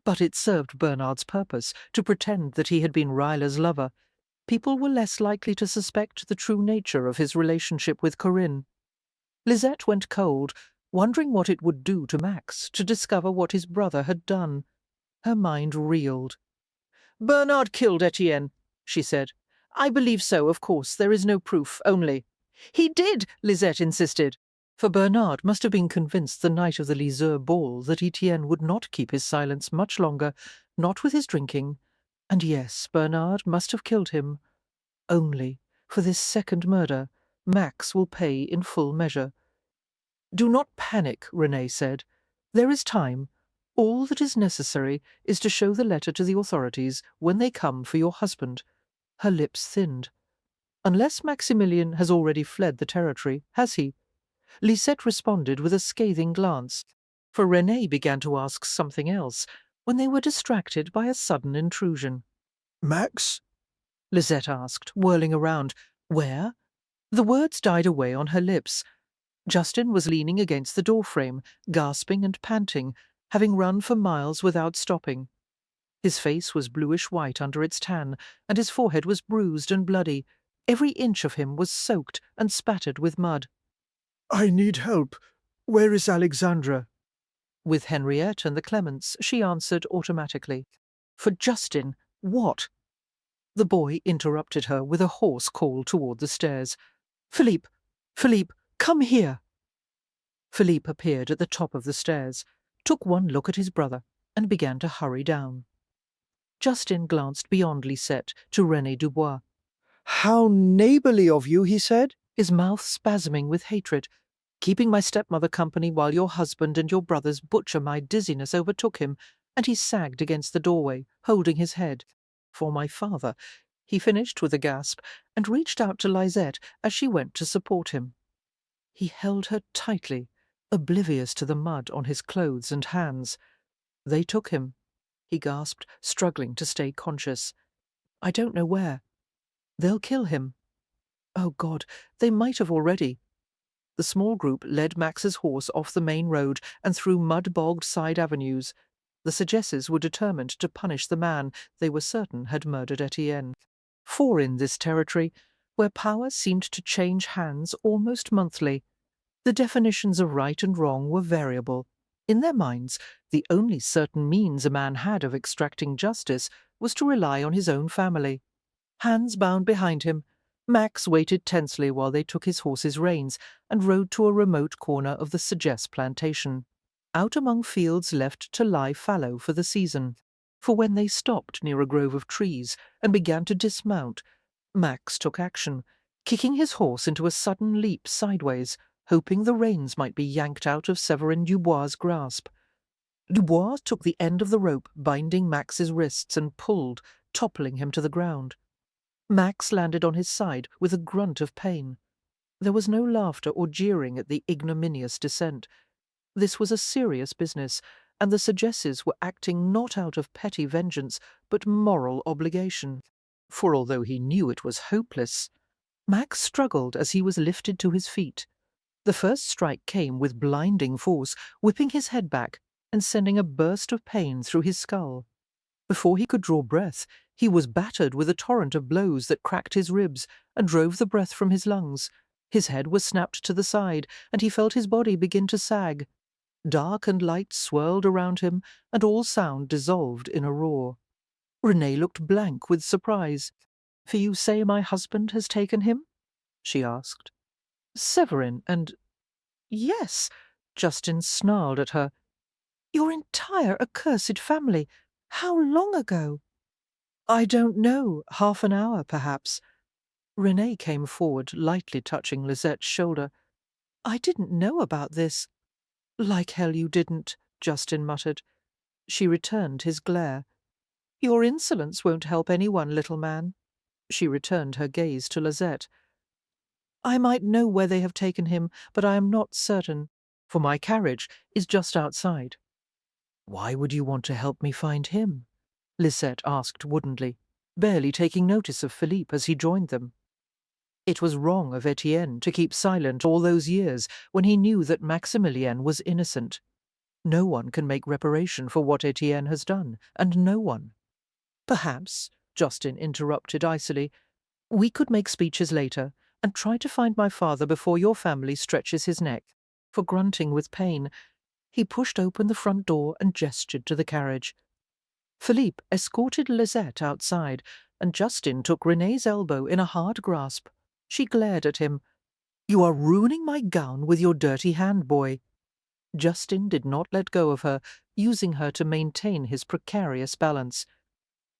S1: But it served Bernard's purpose to pretend that he had been Ryla's lover. People were less likely to suspect the true nature of his relationship with Corinne. Lisette went cold, wondering what it would do to Max to discover what his brother had done. Her mind reeled. "Bernard killed Etienne," she said. "I believe so, of course. There is no proof, only—" "He did," Lisette insisted. For Bernard must have been convinced the night of the Liseur ball that Etienne would not keep his silence much longer, not with his drinking. And yes, Bernard must have killed him. Only, for this second murder, Max will pay in full measure. "Do not panic," Renee said. "There is time. All that is necessary is to show the letter to the authorities when they come for your husband." Her lips thinned. "Unless Maximilien has already fled the territory, has he?" Lisette responded with a scathing glance, for Renee began to ask something else when they were distracted by a sudden intrusion.
S6: Max?
S1: Lisette asked, whirling around. "Where?" The words died away on her lips. Justin was leaning against the doorframe, gasping and panting, having run for miles without stopping. His face was bluish-white under its tan, and his forehead was bruised and bloody. Every inch of him was soaked and spattered with mud.
S6: "I need help. Where is Alexandra?"
S1: With Henriette and the Clements, she answered automatically. For Justin, what? The boy interrupted her with a hoarse call toward the stairs. "Philippe! Philippe! Come here!" Philippe appeared at the top of the stairs, took one look at his brother, and began to hurry down. Justin glanced beyond Lisette to René Dubois.
S9: "How neighbourly of you," he said.
S1: His mouth spasming with hatred. "Keeping my stepmother company while your husband and your brother's butcher my dizziness overtook him," and he sagged against the doorway, holding his head. "For my father," he finished with a gasp, and reached out to Lisette as she went to support him. He held her tightly, oblivious to the mud on his clothes and hands. "They took him," he gasped, struggling to stay conscious. "I don't know where. They'll kill him. Oh, God, they might have already." The small group led Max's horse off the main road and through mud-bogged side avenues. The Sagesses were determined to punish the man they were certain had murdered Etienne. For in this territory, where power seemed to change hands almost monthly, the definitions of right and wrong were variable. In their minds, the only certain means a man had of extracting justice was to rely on his own family. Hands bound behind him, Max waited tensely while they took his horse's reins and rode to a remote corner of the Sagesse plantation, out among fields left to lie fallow for the season. For when they stopped near a grove of trees and began to dismount, Max took action, kicking his horse into a sudden leap sideways, hoping the reins might be yanked out of Severin Dubois' grasp. Dubois took the end of the rope binding Max's wrists and pulled, toppling him to the ground. Max landed on his side with a grunt of pain. There was no laughter or jeering at the ignominious descent. This was a serious business, and the Sagesses were acting not out of petty vengeance, but moral obligation. For although he knew it was hopeless, Max struggled as he was lifted to his feet. The first strike came with blinding force, whipping his head back and sending a burst of pain through his skull. Before he could draw breath, he was battered with a torrent of blows that cracked his ribs and drove the breath from his lungs. His head was snapped to the side, and he felt his body begin to sag. Dark and light swirled around him, and all sound dissolved in a roar. Renee looked blank with surprise. "For you say my husband has taken him?" she asked. "Severin and—" "Yes," Justin snarled at her. "Your entire accursed family. How long ago?" "I don't know. Half an hour, perhaps." Renee came forward, lightly touching Lisette's shoulder. "I didn't know about this." "Like hell you didn't," Justin muttered. She returned his glare. "Your insolence won't help anyone, little man." She returned her gaze to Lisette. "I might know where they have taken him, but I am not certain, for my carriage is just outside." "Why would you want to help me find him?" Lisette asked woodenly, barely taking notice of Philippe as he joined them. It was wrong of Etienne to keep silent all those years when he knew that Maximilien was innocent. No one can make reparation for what Etienne has done, and no one. "Perhaps," Justin interrupted icily, "we could make speeches later and try to find my father before your family stretches his neck. for grunting with pain. He pushed open the front door and gestured to the carriage. Philippe escorted Lisette outside, and Justin took Renée's elbow in a hard grasp. She glared at him. "You are ruining my gown with your dirty hand, boy." Justin did not let go of her, using her to maintain his precarious balance.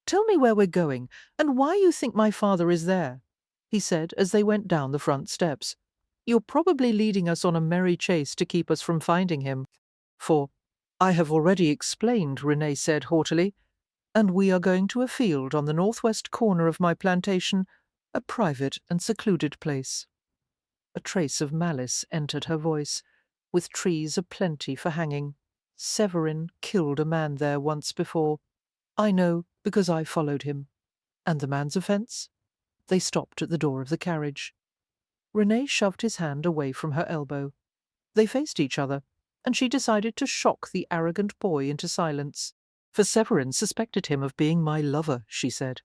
S1: "Tell me where we're going, and why you think my father is there," he said as they went down the front steps. "You're probably leading us on a merry chase to keep us from finding him." "For I have already explained," René said haughtily, "and we are going to a field on the northwest corner of my plantation, a private and secluded place." A trace of malice entered her voice. "With trees aplenty for hanging. Severin killed a man there once before. I know, because I followed him." "And the man's offence?" They stopped at the door of the carriage. René shoved his hand away from her elbow. They faced each other, and she decided to shock the arrogant boy into silence. "For Severin suspected him of being my lover," she said.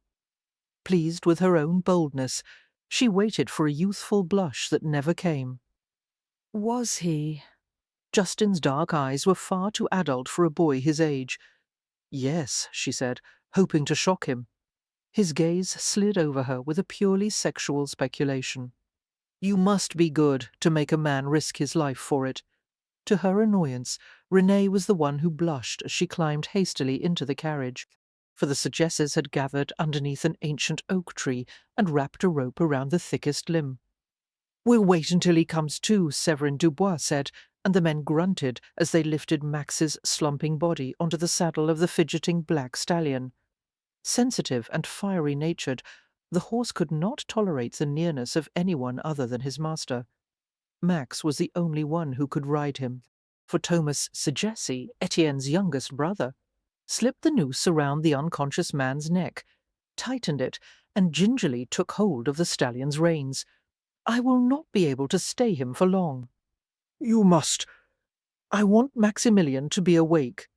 S1: Pleased with her own boldness, she waited for a youthful blush that never came.
S8: Was he?
S1: Justin's dark eyes were far too adult for a boy his age. "Yes," she said, hoping to shock him. His gaze slid over her with a purely sexual speculation. "You must be good to make a man risk his life for it." To her annoyance, René was the one who blushed as she climbed hastily into the carriage, for the Sagesses had gathered underneath an ancient oak tree and wrapped a rope around the thickest limb. "We'll wait until he comes to," Severin Dubois said, and the men grunted as they lifted Max's slumping body onto the saddle of the fidgeting black stallion. Sensitive and fiery-natured, the horse could not tolerate the nearness of anyone other than his master. Max was the only one who could ride him, for Thomas Sagesse, Etienne's youngest brother, slipped the noose around the unconscious man's neck, tightened it, and gingerly took hold of the stallion's reins. "I will not be able to stay him for long." "You must. I want Maximilien to be awake,"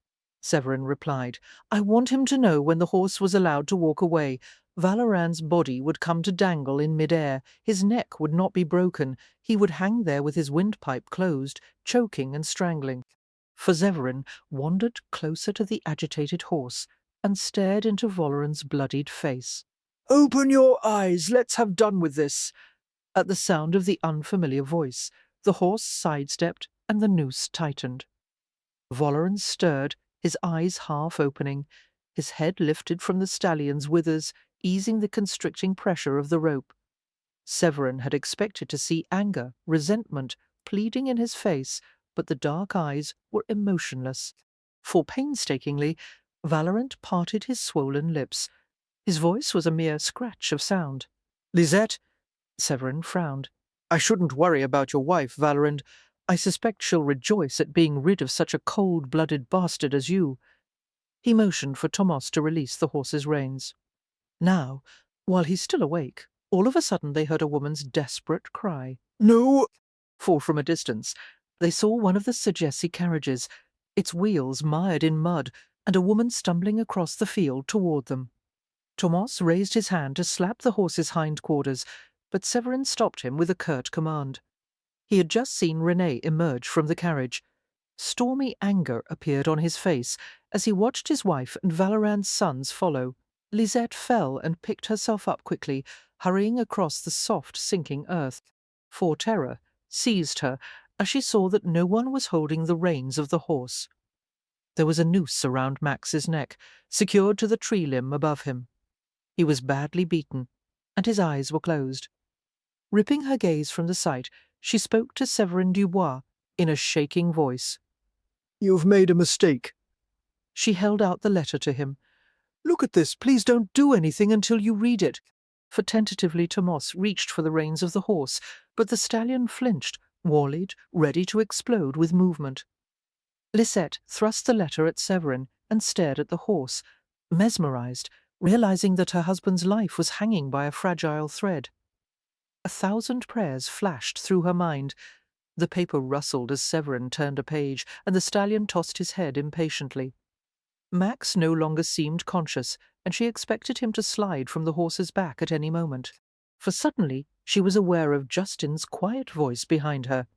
S1: Severin replied. "I want him to know when the horse was allowed to walk away. Valerin's body would come to dangle in mid-air. His neck would not be broken. He would hang there with his windpipe closed, choking and strangling." For Severin wandered closer to the agitated horse and stared into Valerin's bloodied face. "Open your eyes. Let's have done with this." At the sound of the unfamiliar voice, the horse sidestepped and the noose tightened. Valorin stirred, his eyes half opening, his head lifted from the stallion's withers, easing the constricting pressure of the rope. Severin had expected to see anger, resentment, pleading in his face, but the dark eyes were emotionless. For painstakingly, Valorant parted his swollen lips. His voice was a mere scratch of sound. "Lisette," Severin frowned. "I shouldn't worry about your wife, Valorand. I suspect she'll rejoice at being rid of such a cold-blooded bastard as you." He motioned for Thomas to release the horse's reins. Now, while he's still awake, all of a sudden they heard a woman's desperate cry. "No!" For from a distance, they saw one of the Sagesse carriages, its wheels mired in mud, and a woman stumbling across the field toward them. Thomas raised his hand to slap the horse's hindquarters, but Severin stopped him with a curt command. He had just seen René emerge from the carriage. Stormy anger appeared on his face as he watched his wife and Valorand's sons follow. Lisette fell and picked herself up quickly, hurrying across the soft, sinking earth. For terror seized her as she saw that no one was holding the reins of the horse. There was a noose around Max's neck, secured to the tree limb above him. He was badly beaten, and his eyes were closed. Ripping her gaze from the sight, she spoke to Severin Dubois in a shaking voice.
S6: "You've made a mistake."
S1: She held out the letter to him. "Look at this. Please don't do anything until you read it." For tentatively Thomas reached for the reins of the horse, but the stallion flinched, walleyed, ready to explode with movement. Lisette thrust the letter at Severin and stared at the horse, mesmerized, realizing that her husband's life was hanging by a fragile thread. 1,000 prayers flashed through her mind. The paper rustled as Severin turned a page, and the stallion tossed his head impatiently. Max no longer seemed conscious, and she expected him to slide from the horse's back at any moment. For suddenly she was aware of Justin's quiet voice behind her.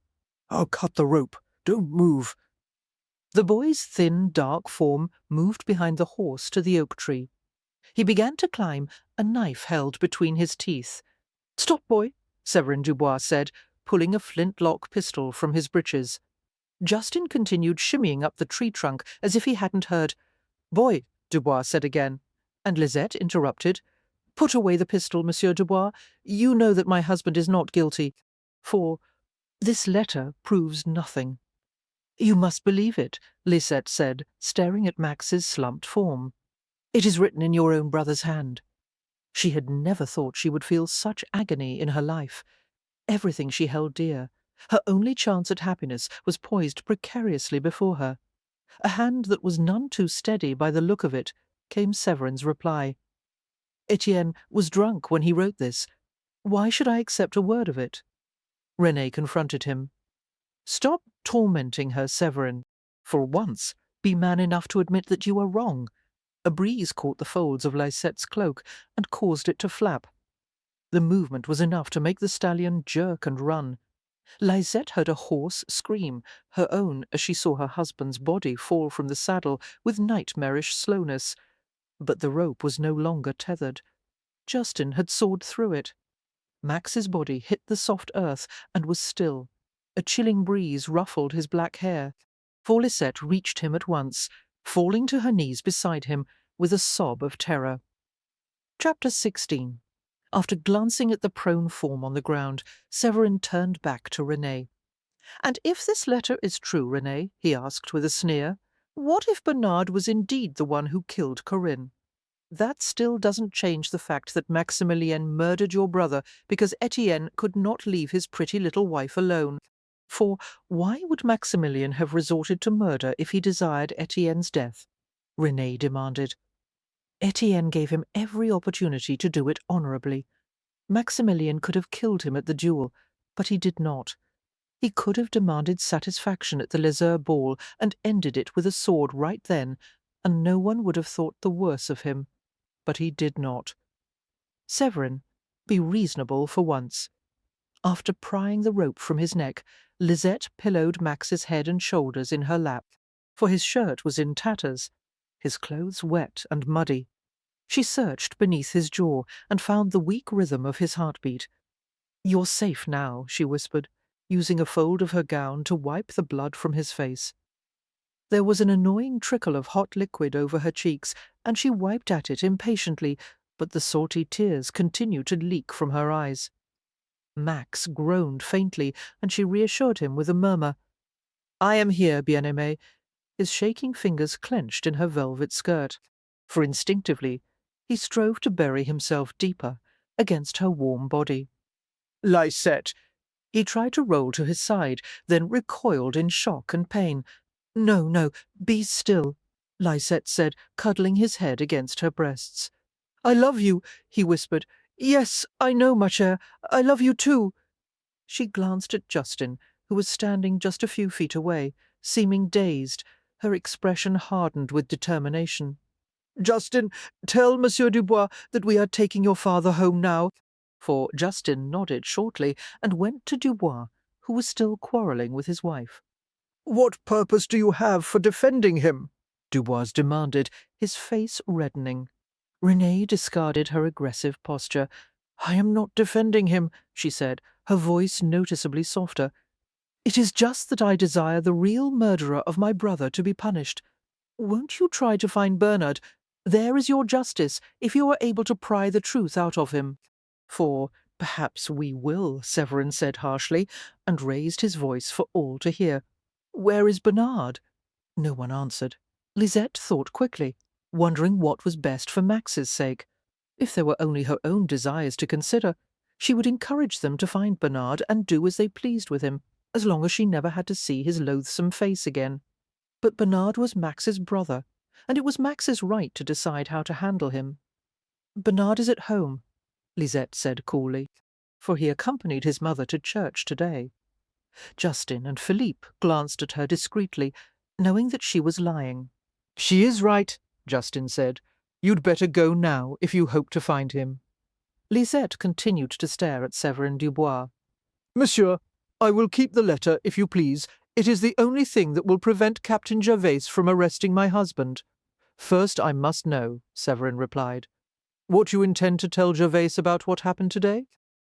S6: "I'll cut the rope. Don't move.
S1: The boy's thin, dark form moved behind the horse to the oak tree. He began to climb, a knife held between his teeth. "Stop, boy," Severin Dubois said, pulling a flintlock pistol from his breeches. Justin continued shimmying up the tree trunk as if he hadn't heard. "Boy," Dubois said again, and Lisette interrupted. "Put away the pistol, Monsieur Dubois. You know that my husband is not guilty. For this letter proves nothing." "You must believe it," Lisette said, staring at Max's slumped form. "It is written in your own brother's hand." She had never thought she would feel such agony in her life. Everything she held dear, her only chance at happiness, was poised precariously before her. A hand that was none too steady by the look of it, came Severin's reply. "Etienne was drunk when he wrote this. Why should I accept a word of it?" René confronted him. "Stop tormenting her, Severin. For once, be man enough to admit that you are wrong." A breeze caught the folds of Lisette's cloak and caused it to flap. The movement was enough to make the stallion jerk and run. Lisette heard a hoarse scream, her own, as she saw her husband's body fall from the saddle with nightmarish slowness. But the rope was no longer tethered. Justin had sawed through it. Max's body hit the soft earth and was still. A chilling breeze ruffled his black hair. For Lisette reached him at once, falling to her knees beside him with a sob of terror. Chapter 16. After glancing at the prone form on the ground, Severin turned back to René. "And if this letter is true, René," he asked with a sneer, "what if Bernard was indeed the one who killed Corinne? That still doesn't change the fact that Maximilien murdered your brother because Etienne could not leave his pretty little wife alone. For why would Maximilien have resorted to murder if he desired Etienne's death?" René demanded. "Etienne gave him every opportunity to do it honourably. Maximilien could have killed him at the duel, but he did not. He could have demanded satisfaction at the Lezeur ball and ended it with a sword right then, and no one would have thought the worse of him. But he did not. Severin, be reasonable for once." After prying the rope from his neck, Lisette pillowed Max's head and shoulders in her lap, for his shirt was in tatters, his clothes wet and muddy. She searched beneath his jaw and found the weak rhythm of his heartbeat. "You're safe now," she whispered, using a fold of her gown to wipe the blood from his face. There was an annoying trickle of hot liquid over her cheeks, and she wiped at it impatiently, but the salty tears continued to leak from her eyes. Max groaned faintly, and she reassured him with a murmur. "I am here, bien-aimé." His shaking fingers clenched in her velvet skirt, for instinctively he strove to bury himself deeper against her warm body. "Lisette!" He tried to roll to his side, then recoiled in shock and pain. "No, no, be still," Lisette said, cuddling his head against her breasts. "I love you," he whispered. "Yes, I know, ma chère. I love you too." She glanced at Justin, who was standing just a few feet away, seeming dazed, her expression hardened with determination. "Justin, tell Monsieur Dubois that we are taking your father home now." For Justin nodded shortly and went to Dubois, who was still quarrelling with his wife. "What purpose do you have for defending him?" Dubois demanded, his face reddening. René discarded her aggressive posture. "I am not defending him," she said, her voice noticeably softer. "It is just that I desire the real murderer of my brother to be punished. Won't you try to find Bernard? There is your justice, if you are able to pry the truth out of him." "For perhaps we will," Severin said harshly, and raised his voice for all to hear. "Where is Bernard?" No one answered. Lisette thought quickly, wondering what was best for Max's sake. If there were only her own desires to consider, she would encourage them to find Bernard and do as they pleased with him, as long as she never had to see his loathsome face again. But Bernard was Max's brother, and it was Max's right to decide how to handle him. "Bernard is at home," Lisette said coolly, for he accompanied his mother to church today. Justin and Philippe glanced at her discreetly, knowing that she was lying. "She is right," Justin said. "You'd better go now if you hope to find him." Lisette continued to stare at Severin Dubois. "Monsieur, I will keep the letter, if you please.
S4: It is the only thing that will prevent Captain Gervais from arresting my husband. First, I must know, Severin replied, what you intend to tell Gervais about what happened today?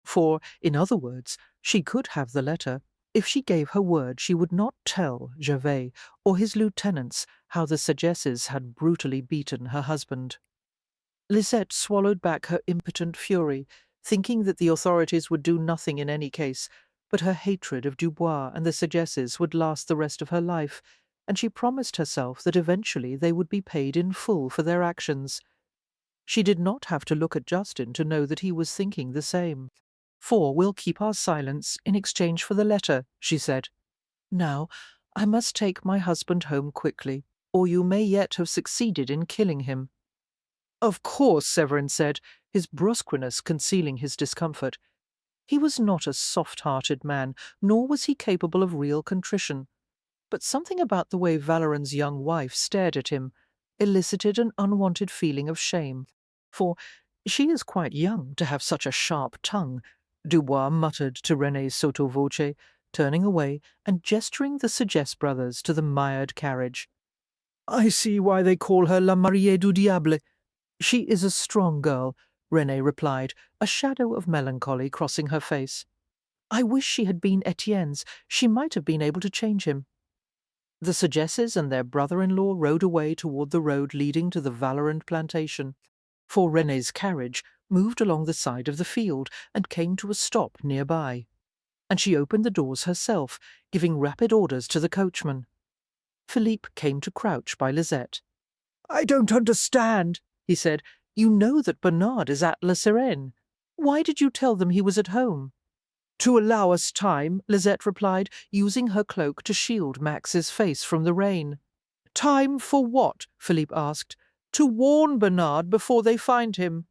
S4: For, in other words, she could have the letter if she gave her word she would not tell Gervais or his lieutenants how the Sagesses had brutally beaten her husband. Lisette swallowed back her impotent fury, thinking that the authorities would do nothing in any case, but her hatred of Dubois and the Sagesses would last the rest of her life, and she promised herself that eventually they would be paid in full for their actions. She did not have to look at Justin to know that he was thinking the same. "For we'll keep our silence in exchange for the letter," she said. "Now, I must take my husband home quickly, or you may yet have succeeded in killing him." "Of course," Severin said, his brusqueness concealing his discomfort. He was not a soft-hearted man, nor was he capable of real contrition. But something about the way Valoran's young wife stared at him elicited an unwanted feeling of shame. For she is quite young to have such a sharp tongue, Dubois muttered to René sotto voce, turning away and gesturing the Sagesse brothers to the mired carriage. "I see why they call her La Mariée du Diable. She is a strong girl," René replied, a shadow of melancholy crossing her face. "I wish she had been Etienne's. She might have been able to change him." The Sagesses and their brother-in-law rode away toward the road leading to the Valoran plantation, for René's carriage moved along the side of the field and came to a stop nearby, and she opened the doors herself, giving rapid orders to the coachman. Philippe came to crouch by Lisette. "I don't understand," he said. "You know that Bernard is at La Sirène. Why did you tell them he was at home?" "To allow us time," Lisette replied, using her cloak to shield Max's face from the rain. "Time for what?" Philippe asked. "To warn Bernard before they find him."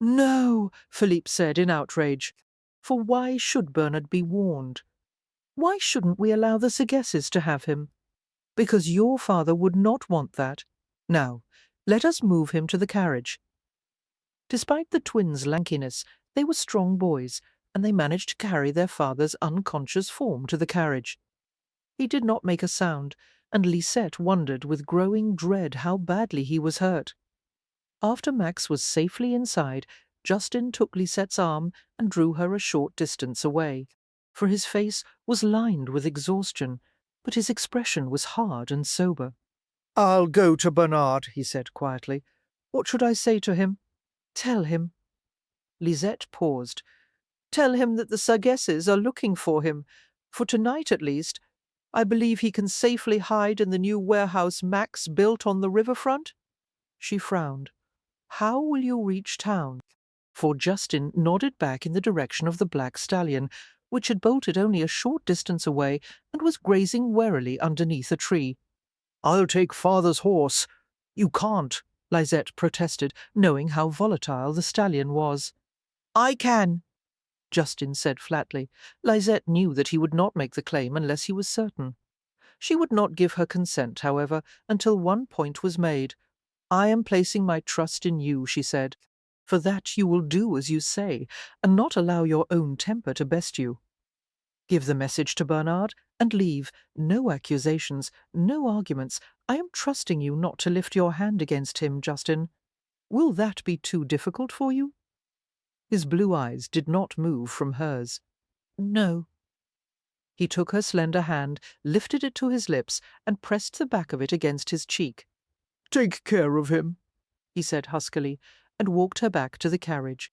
S4: "No," Philippe said in outrage. "For why should Bernard be warned? Why shouldn't we allow the Sagesses to have him? Because your father would not want that. Now, let us move him to the carriage." Despite the twins' lankiness, they were strong boys, and they managed to carry their father's unconscious form to the carriage. He did not make a sound, and Lisette wondered with growing dread how badly he was hurt. After Max was safely inside, Justin took Lisette's arm and drew her a short distance away, for his face was lined with exhaustion, but his expression was hard and sober. "I'll go to Bernard," he said quietly. "What should I say to him?" "Tell him." Lisette paused. "Tell him that the Sagesses are looking for him, for tonight at least. I believe he can safely hide in the new warehouse Max built on the riverfront." She frowned. "How will you reach town?" For Justin nodded back in the direction of the black stallion, which had bolted only a short distance away and was grazing warily underneath a tree. "I'll take father's horse." "You can't," Lisette protested, knowing how volatile the stallion was. "I can," Justin said flatly. Lisette knew that he would not make the claim unless he was certain. She would not give her consent, however, until one point was made. "I am placing my trust in you," she said. "For that you will do as you say, and not allow your own temper to best you. Give the message to Bernard, and leave. No accusations, no arguments. I am trusting you not to lift your hand against him, Justin. Will that be too difficult for you?" His blue eyes did not move from hers. "No." He took her slender hand, lifted it to his lips, and pressed the back of it against his cheek. "Take care of him," he said huskily, and walked her back to the carriage.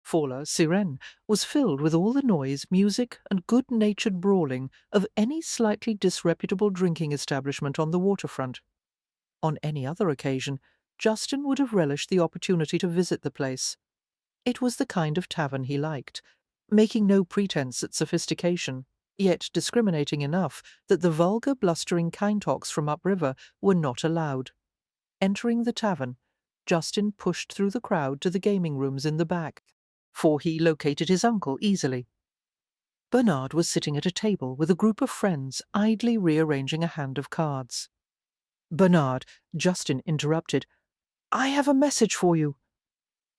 S4: For La Sirène was filled with all the noise, music, and good-natured brawling of any slightly disreputable drinking establishment on the waterfront. On any other occasion, Justin would have relished the opportunity to visit the place. It was the kind of tavern he liked, making no pretence at sophistication, yet discriminating enough that the vulgar, blustering Kinetocks from upriver were not allowed. Entering the tavern, Justin pushed through the crowd to the gaming rooms in the back, for he located his uncle easily. Bernard was sitting at a table with a group of friends idly rearranging a hand of cards. "Bernard," Justin interrupted, "I have a message for you."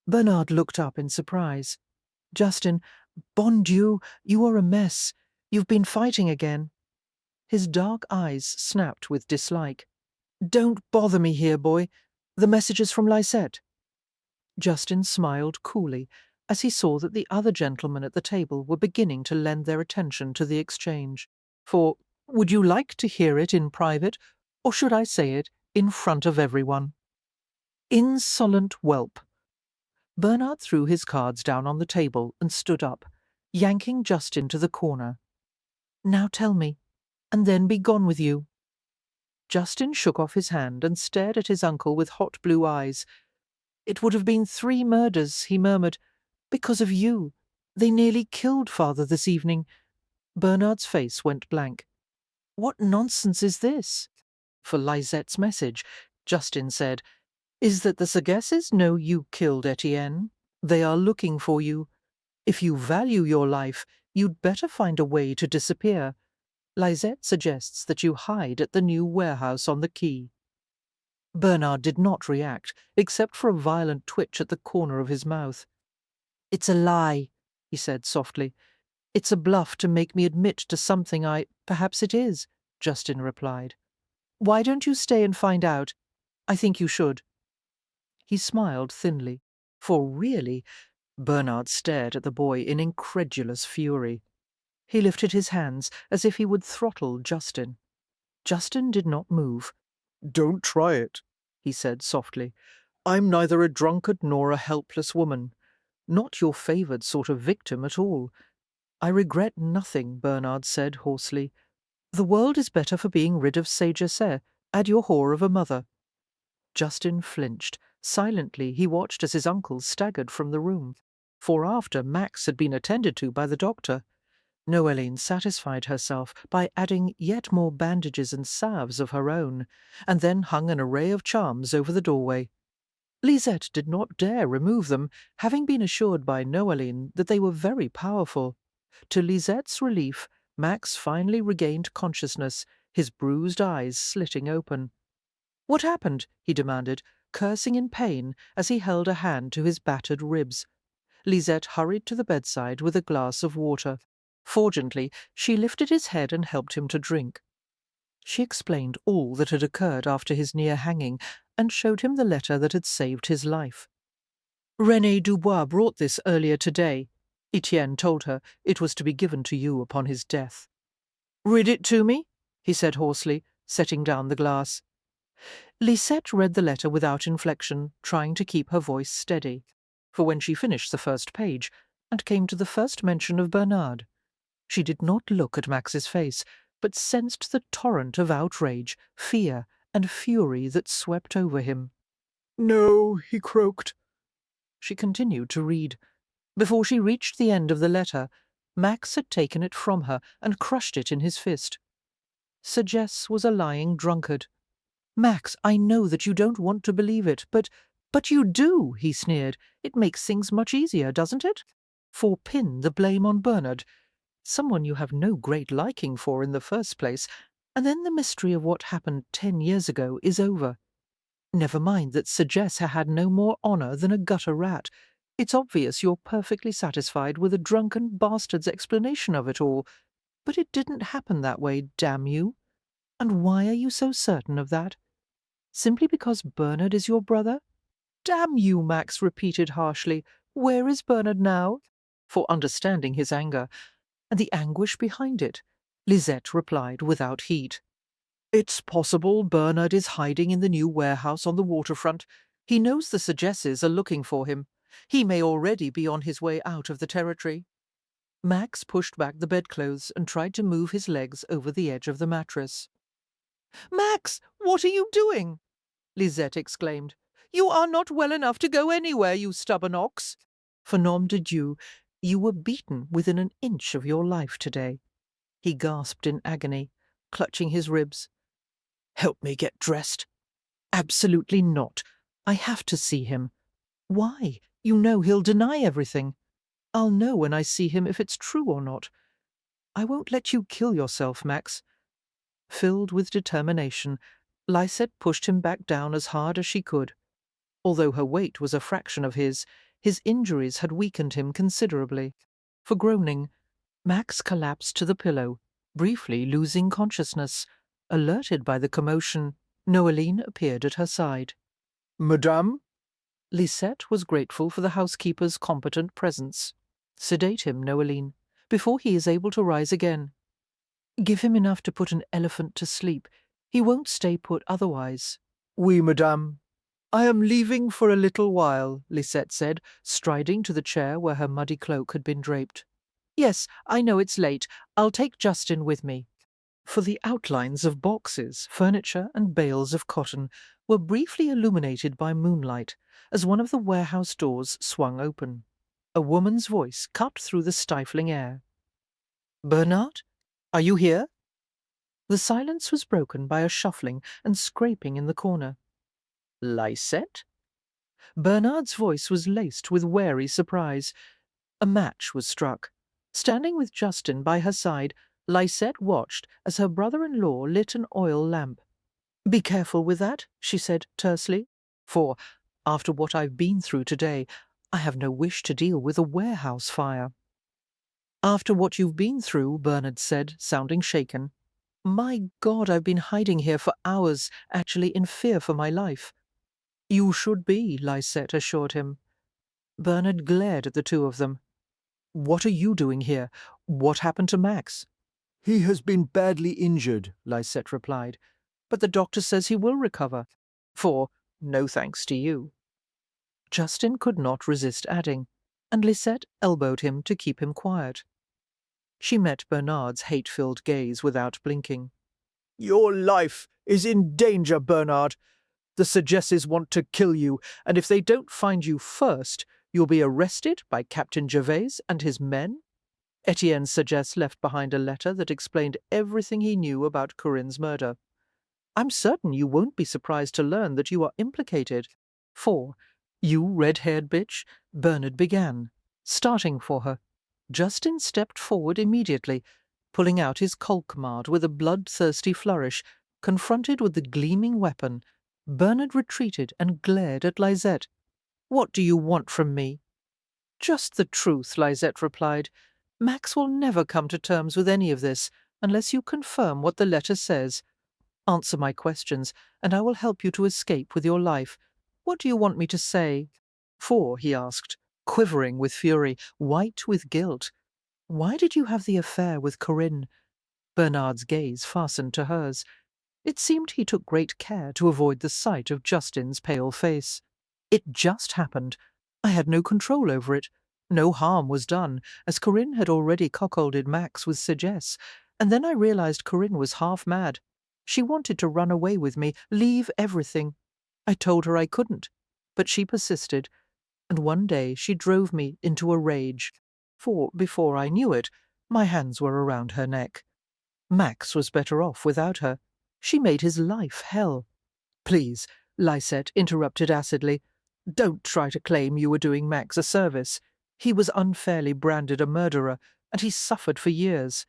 S4: Bernard looked up in surprise. "Justin, bon Dieu, you are a mess. You've been fighting again."
S1: His dark eyes snapped with dislike. "Don't bother me here, boy. The message is from Lysette." Justin smiled coolly as he saw that the other gentlemen at the table were beginning to lend their attention to the exchange. For, would you like to hear it in private, or should I say it in front of everyone? Insolent whelp. Bernard threw his cards down on the table and stood up, yanking Justin to the corner. "Now tell me, and then be gone with you." Justin shook off his hand and stared at his uncle with hot blue eyes. "It would have been 3 murders," he murmured, "because of you. They nearly killed father this evening." Bernard's face went blank. "What nonsense is this?" For Lisette's message, Justin said, "is that the Sagesses know you killed Etienne. They are looking for you. If you value your life, you'd better find a way to disappear. Lisette suggests that you hide at the new warehouse on the quay." Bernard did not react, except for a violent twitch at the corner of his mouth. "It's a lie," he said softly. "It's a bluff to make me admit to something I— Perhaps it is," Justin replied. "Why don't you stay and find out? I think you should." He smiled thinly, for really— Bernard stared at the boy in incredulous fury. He lifted his hands as if he would throttle Justin. Justin did not move.
S6: "Don't try it,"
S1: he said softly.
S6: "I'm neither a drunkard nor a helpless woman. Not your favoured sort of victim at all."
S1: "I regret nothing," Bernard said hoarsely. "The world is better for being rid of Sagesses. Add your whore of a mother." Justin flinched. Silently he watched as his uncle staggered from the room. For after Max had been attended to by the doctor, Noeline satisfied herself by adding yet more bandages and salves of her own, and then hung an array of charms over the doorway. Lisette did not dare remove them, having been assured by Noeline that they were very powerful. To Lisette's relief, Max finally regained consciousness, his bruised eyes slitting open. "What happened?" he demanded, cursing in pain as he held a hand to his battered ribs. Lisette hurried to the bedside with a glass of water. Fortunately, she lifted his head and helped him to drink. She explained all that had occurred after his near hanging and showed him the letter that had saved his life. "René Dubois brought this earlier today. Etienne told her it was to be given to you upon his death." "Read it to me," he said hoarsely, setting down the glass. Lisette read the letter without inflection, trying to keep her voice steady. For when she finished the first page and came to the first mention of Bernard, she did not look at Max's face, but sensed the torrent of outrage, fear, and fury that swept over him.
S6: "No," he croaked.
S1: She continued to read. Before she reached the end of the letter, Max had taken it from her and crushed it in his fist. Sagesse was a lying drunkard. "Max, I know that you don't want to believe it, but you do," he sneered. "It makes things much easier, doesn't it? For pin the blame on Bernard, someone you have no great liking for in the first place, and then the mystery of what happened 10 years ago is over. Never mind that Sagesse had no more honour than a gutter rat. It's obvious you're perfectly satisfied with a drunken bastard's explanation of it all. But it didn't happen that way, damn you. And why are you so certain of that? Simply because Bernard is your brother? Damn you, Max repeated harshly. Where is Bernard now? For understanding his anger, and the anguish behind it, Lisette replied without heat. "It's possible Bernard is hiding in the new warehouse on the waterfront. He knows the Sagesses are looking for him. He may already be on his way out of the territory." Max pushed back the bedclothes and tried to move his legs over the edge of the mattress. "Max, what are you doing?" Lisette exclaimed. "You are not well enough to go anywhere, you stubborn ox." For nom de Dieu, you were beaten within an inch of your life today. He gasped in agony, clutching his ribs. "Help me get dressed." "Absolutely not. I have to see him." "Why? You know he'll deny everything." "I'll know when I see him if it's true or not." "I won't let you kill yourself, Max." Filled with determination, Lisette pushed him back down as hard as she could. Although her weight was a fraction of his injuries had weakened him considerably. For groaning, Max collapsed to the pillow, Briefly losing consciousness, alerted by the commotion, Noeline appeared at her side.
S4: Madame?
S1: Lisette was grateful for the housekeeper's competent presence. Sedate him, Noeline, before he is able to rise again. Give him enough to put an elephant to sleep. He won't stay put otherwise.
S4: Oui, madame. I am leaving for a little while, Lisette said, striding to the chair where her muddy cloak had been draped.
S1: Yes, I know it's late. I'll take Justin with me.
S4: For the outlines of boxes, furniture, and bales of cotton were briefly illuminated by moonlight as one of the warehouse doors swung open. A woman's voice cut through the stifling air. "Bernard? Are you here?" The silence was broken by a shuffling and scraping in the corner. "Lisette?" Bernard's voice was laced with wary surprise. A match was struck. Standing with Justin by her side, Lisette watched as her brother-in-law lit an oil lamp. "Be careful with that," she said tersely, "for, after what I've been through today, I have no wish to deal with a warehouse fire." "After what you've been through," Bernard said, sounding shaken. "My God, I've been hiding here for hours, actually in fear for my life." "You should be," Lisette assured him. Bernard glared at the two of them. "What are you doing here? What happened to Max?"
S6: He has been badly injured,
S1: Lisette replied, "but the doctor says he will recover. For, no thanks to you." Justin could not resist adding, and Lisette elbowed him to keep him quiet. She met Bernard's hate-filled gaze without blinking.
S4: "Your life is in danger, Bernard. The Sagesses want to kill you, and if they don't find you first, you'll be arrested by Captain Gervais and his men." Etienne Sagesse left behind a letter that explained everything he knew about Corinne's murder. "I'm certain you won't be surprised to learn that you are implicated. For, you red-haired bitch," Bernard began, starting for her. Justin stepped forward immediately, pulling out his colquemard with a bloodthirsty flourish. Confronted with the gleaming weapon, Bernard retreated and glared at Lisette. "What do you want from me?" "Just the truth," Lisette replied. "Max will never come to terms with any of this unless you confirm what the letter says. Answer my questions, and I will help you to escape with your life. What do you want me to say?" "For," he asked, quivering with fury, white with guilt, "why did you have the affair with Corinne?" Bernard's gaze fastened to hers. It seemed he took great care to avoid the sight of Justin's pale face. "It just happened. I had no control over it. No harm was done, as Corinne had already cuckolded Max with Sagesse, and then I realized Corinne was half mad. She wanted to run away with me, leave everything. I told her I couldn't, but she persisted, and one day she drove me into a rage. For, before I knew it, my hands were around her neck. Max was better off without her. She made his life hell." "Please," Lisette interrupted acidly, "don't try to claim you were doing Max a service. He was unfairly branded a murderer, and he suffered for years.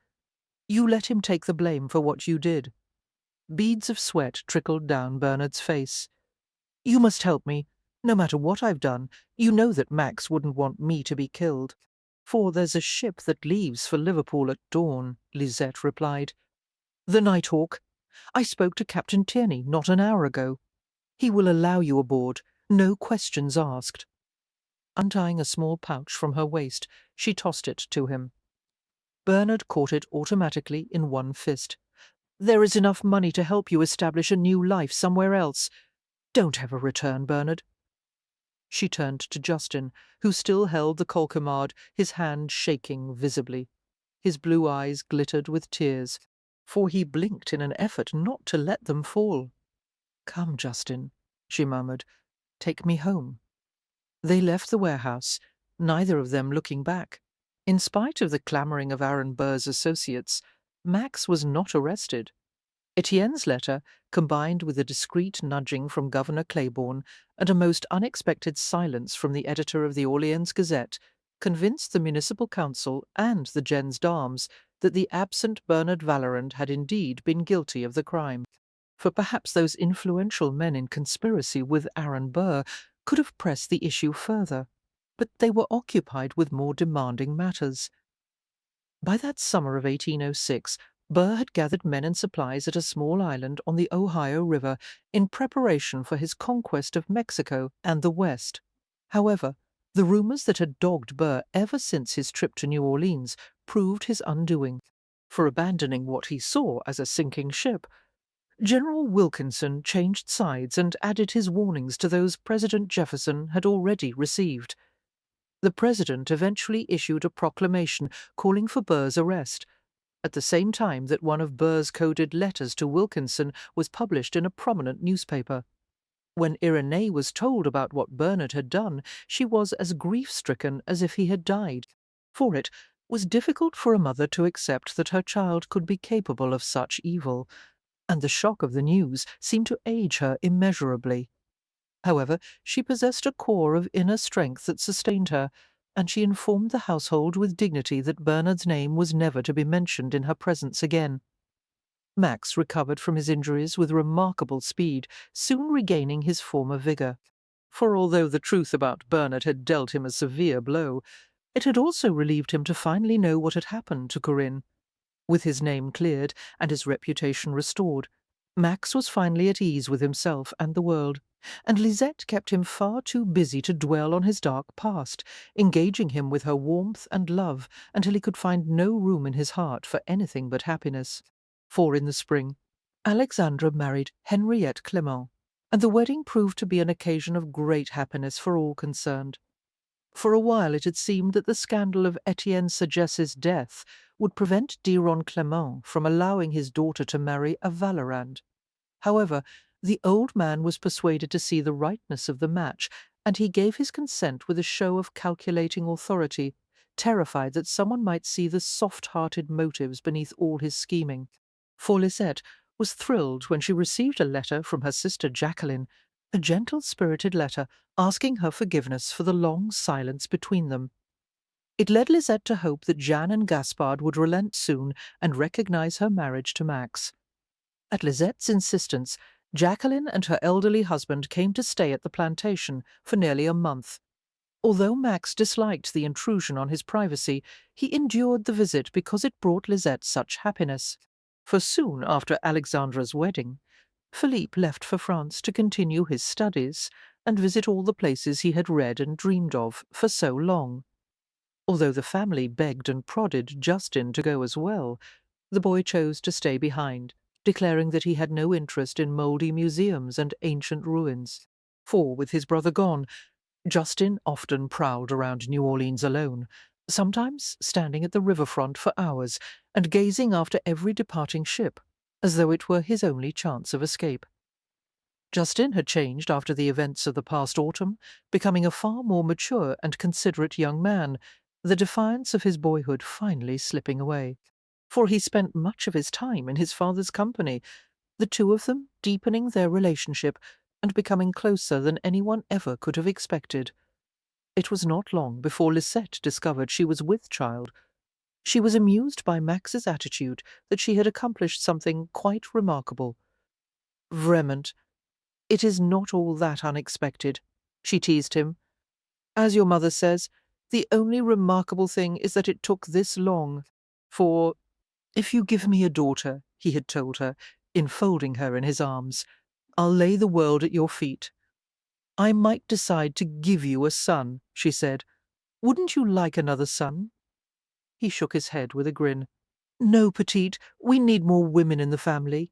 S4: You let him take the blame for what you did." Beads of sweat trickled down Bernard's face. "You must help me. No matter what I've done, you know that Max wouldn't want me to be killed." "For there's a ship that leaves for Liverpool at dawn," Lisette replied. "The Nighthawk. I spoke to Captain Tierney not an hour ago. He will allow you aboard, no questions asked." Untying a small pouch from her waist, she tossed it to him. Bernard caught it automatically in one fist. "There is enough money to help you establish a new life somewhere else. Don't ever return, Bernard." She turned to Justin, who still held the colquemard, his hand shaking visibly. His blue eyes glittered with tears, for he blinked in an effort not to let them fall. "Come, Justin," she murmured. "Take me home." They left the warehouse, neither of them looking back. In spite of the clamouring of Aaron Burr's associates, Max was not arrested. Etienne's letter, combined with a discreet nudging from Governor Claiborne and a most unexpected silence from the editor of the Orleans Gazette, convinced the municipal council and the gens d'armes that the absent Bernard Vallerand had indeed been guilty of the crime. For perhaps those influential men in conspiracy with Aaron Burr could have pressed the issue further, but they were occupied with more demanding matters. By that summer of 1806,
S1: Burr had gathered men and supplies at a small island on the Ohio River in preparation for his conquest of Mexico and the West. However, the rumors that had dogged Burr ever since his trip to New Orleans proved his undoing. For abandoning what he saw as a sinking ship, General Wilkinson changed sides and added his warnings to those President Jefferson had already received. The president eventually issued a proclamation calling for Burr's arrest, at the same time that one of Burr's coded letters to Wilkinson was published in a prominent newspaper. When Irenee was told about what Bernard had done, she was as grief-stricken as if he had died, for it was difficult for a mother to accept that her child could be capable of such evil, and the shock of the news seemed to age her immeasurably. However, she possessed a core of inner strength that sustained her, and she informed the household with dignity that Bernard's name was never to be mentioned in her presence again. Max recovered from his injuries with remarkable speed, soon regaining his former vigour. For although the truth about Bernard had dealt him a severe blow, it had also relieved him to finally know what had happened to Corinne. With his name cleared and his reputation restored, Max was finally at ease with himself and the world, and Lisette kept him far too busy to dwell on his dark past, engaging him with her warmth and love until he could find no room in his heart for anything but happiness. For in the spring, Alexandra married Henriette Clement, and the wedding proved to be an occasion of great happiness for all concerned. For a while it had seemed that the scandal of Etienne Sagesse's death would prevent Diron Clement from allowing his daughter to marry a Vallerand. However, the old man was persuaded to see the rightness of the match, and he gave his consent with a show of calculating authority, terrified that someone might see the soft-hearted motives beneath all his scheming. For Lisette was thrilled when she received a letter from her sister Jacqueline, a gentle-spirited letter asking her forgiveness for the long silence between them. It led Lisette to hope that Jeanne and Gaspard would relent soon and recognize her marriage to Max. At Lisette's insistence, Jacqueline and her elderly husband came to stay at the plantation for nearly a month. Although Max disliked the intrusion on his privacy, he endured the visit because it brought Lisette such happiness. For soon after Alexandra's wedding, Philippe left for France to continue his studies and visit all the places he had read and dreamed of for so long. Although the family begged and prodded Justin to go as well, the boy chose to stay behind, declaring that he had no interest in mouldy museums and ancient ruins. For, with his brother gone, Justin often prowled around New Orleans alone, sometimes standing at the riverfront for hours and gazing after every departing ship, as though it were his only chance of escape. Justin had changed after the events of the past autumn, becoming a far more mature and considerate young man, the defiance of his boyhood finally slipping away. For he spent much of his time in his father's company, the two of them deepening their relationship and becoming closer than anyone ever could have expected. It was not long before Lisette discovered she was with child. She was amused by Max's attitude that she had accomplished something quite remarkable. "Vraiment, it is not all that unexpected," she teased him. "As your mother says, the only remarkable thing is that it took this long. For, if you give me a daughter," he had told her, enfolding her in his arms, "I'll lay the world at your feet." "I might decide to give you a son," she said. "Wouldn't you like another son?" He shook his head with a grin. "No, Petite, we need more women in the family."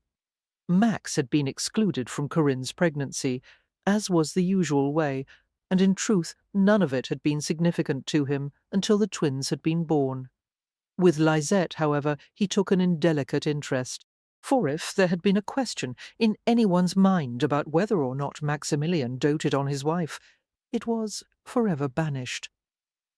S1: Max had been excluded from Corinne's pregnancy, as was the usual way, and in truth none of it had been significant to him until the twins had been born. With Lisette, however, he took an indelicate interest, for if there had been a question in anyone's mind about whether or not Maximilien doted on his wife, it was forever banished.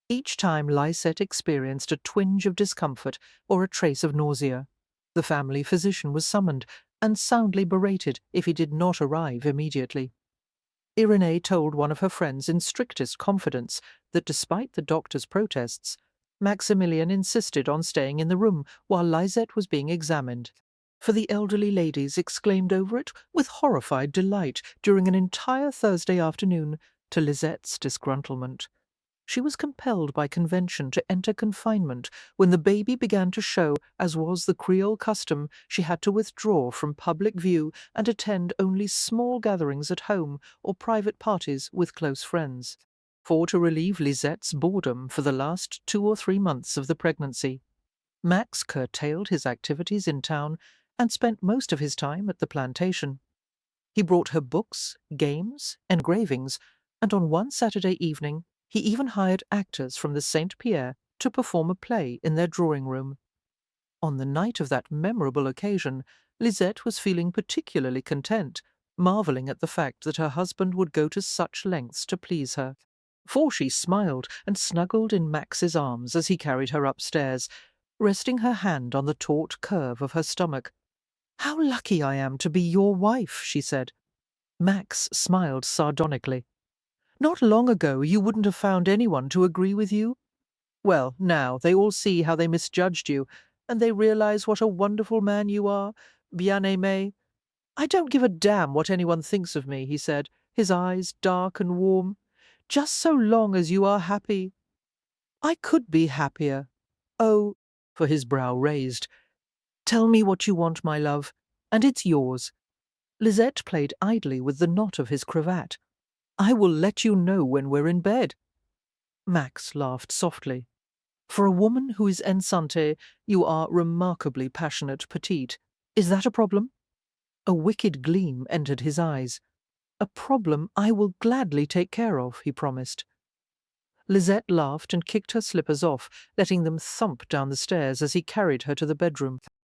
S1: Each time Lisette experienced a twinge of discomfort or a trace of nausea, the family physician was summoned and soundly berated if he did not arrive immediately. Irenee told one of her friends in strictest confidence that despite the doctor's protests, Maximilien insisted on staying in the room while Lisette was being examined, for the elderly ladies exclaimed over it with horrified delight during an entire Thursday afternoon, to Lisette's disgruntlement. She was compelled by convention to enter confinement. When the baby began to show, as was the Creole custom, she had to withdraw from public view and attend only small gatherings at home or private parties with close friends, for to relieve Lisette's boredom for the last 2 or 3 months of the pregnancy. Max curtailed his activities in town and spent most of his time at the plantation. He brought her books, games, engravings, and on one Saturday evening he even hired actors from the St. Pierre to perform a play in their drawing-room. On the night of that memorable occasion, Lisette was feeling particularly content, marvelling at the fact that her husband would go to such lengths to please her. For she smiled and snuggled in Max's arms as he carried her upstairs, resting her hand on the taut curve of her stomach. "How lucky I am to be your wife," she said. Max smiled sardonically. "Not long ago you wouldn't have found anyone to agree with you. Well, now they all see how they misjudged you, and they realize what a wonderful man you are, bien-aimé. I don't give a damn what anyone thinks of me," he said, his eyes dark and warm, "just so long as you are happy. I could be happier. Oh," for his brow raised, "tell me what you want, my love, and it's yours." Lisette played idly with the knot of his cravat. "I will let you know when we're in bed." Max laughed softly. "For a woman who is enceinte, you are remarkably passionate, petite. Is that a problem?" A wicked gleam entered his eyes. "A problem I will gladly take care of," he promised. Lisette laughed and kicked her slippers off, letting them thump down the stairs as he carried her to the bedroom.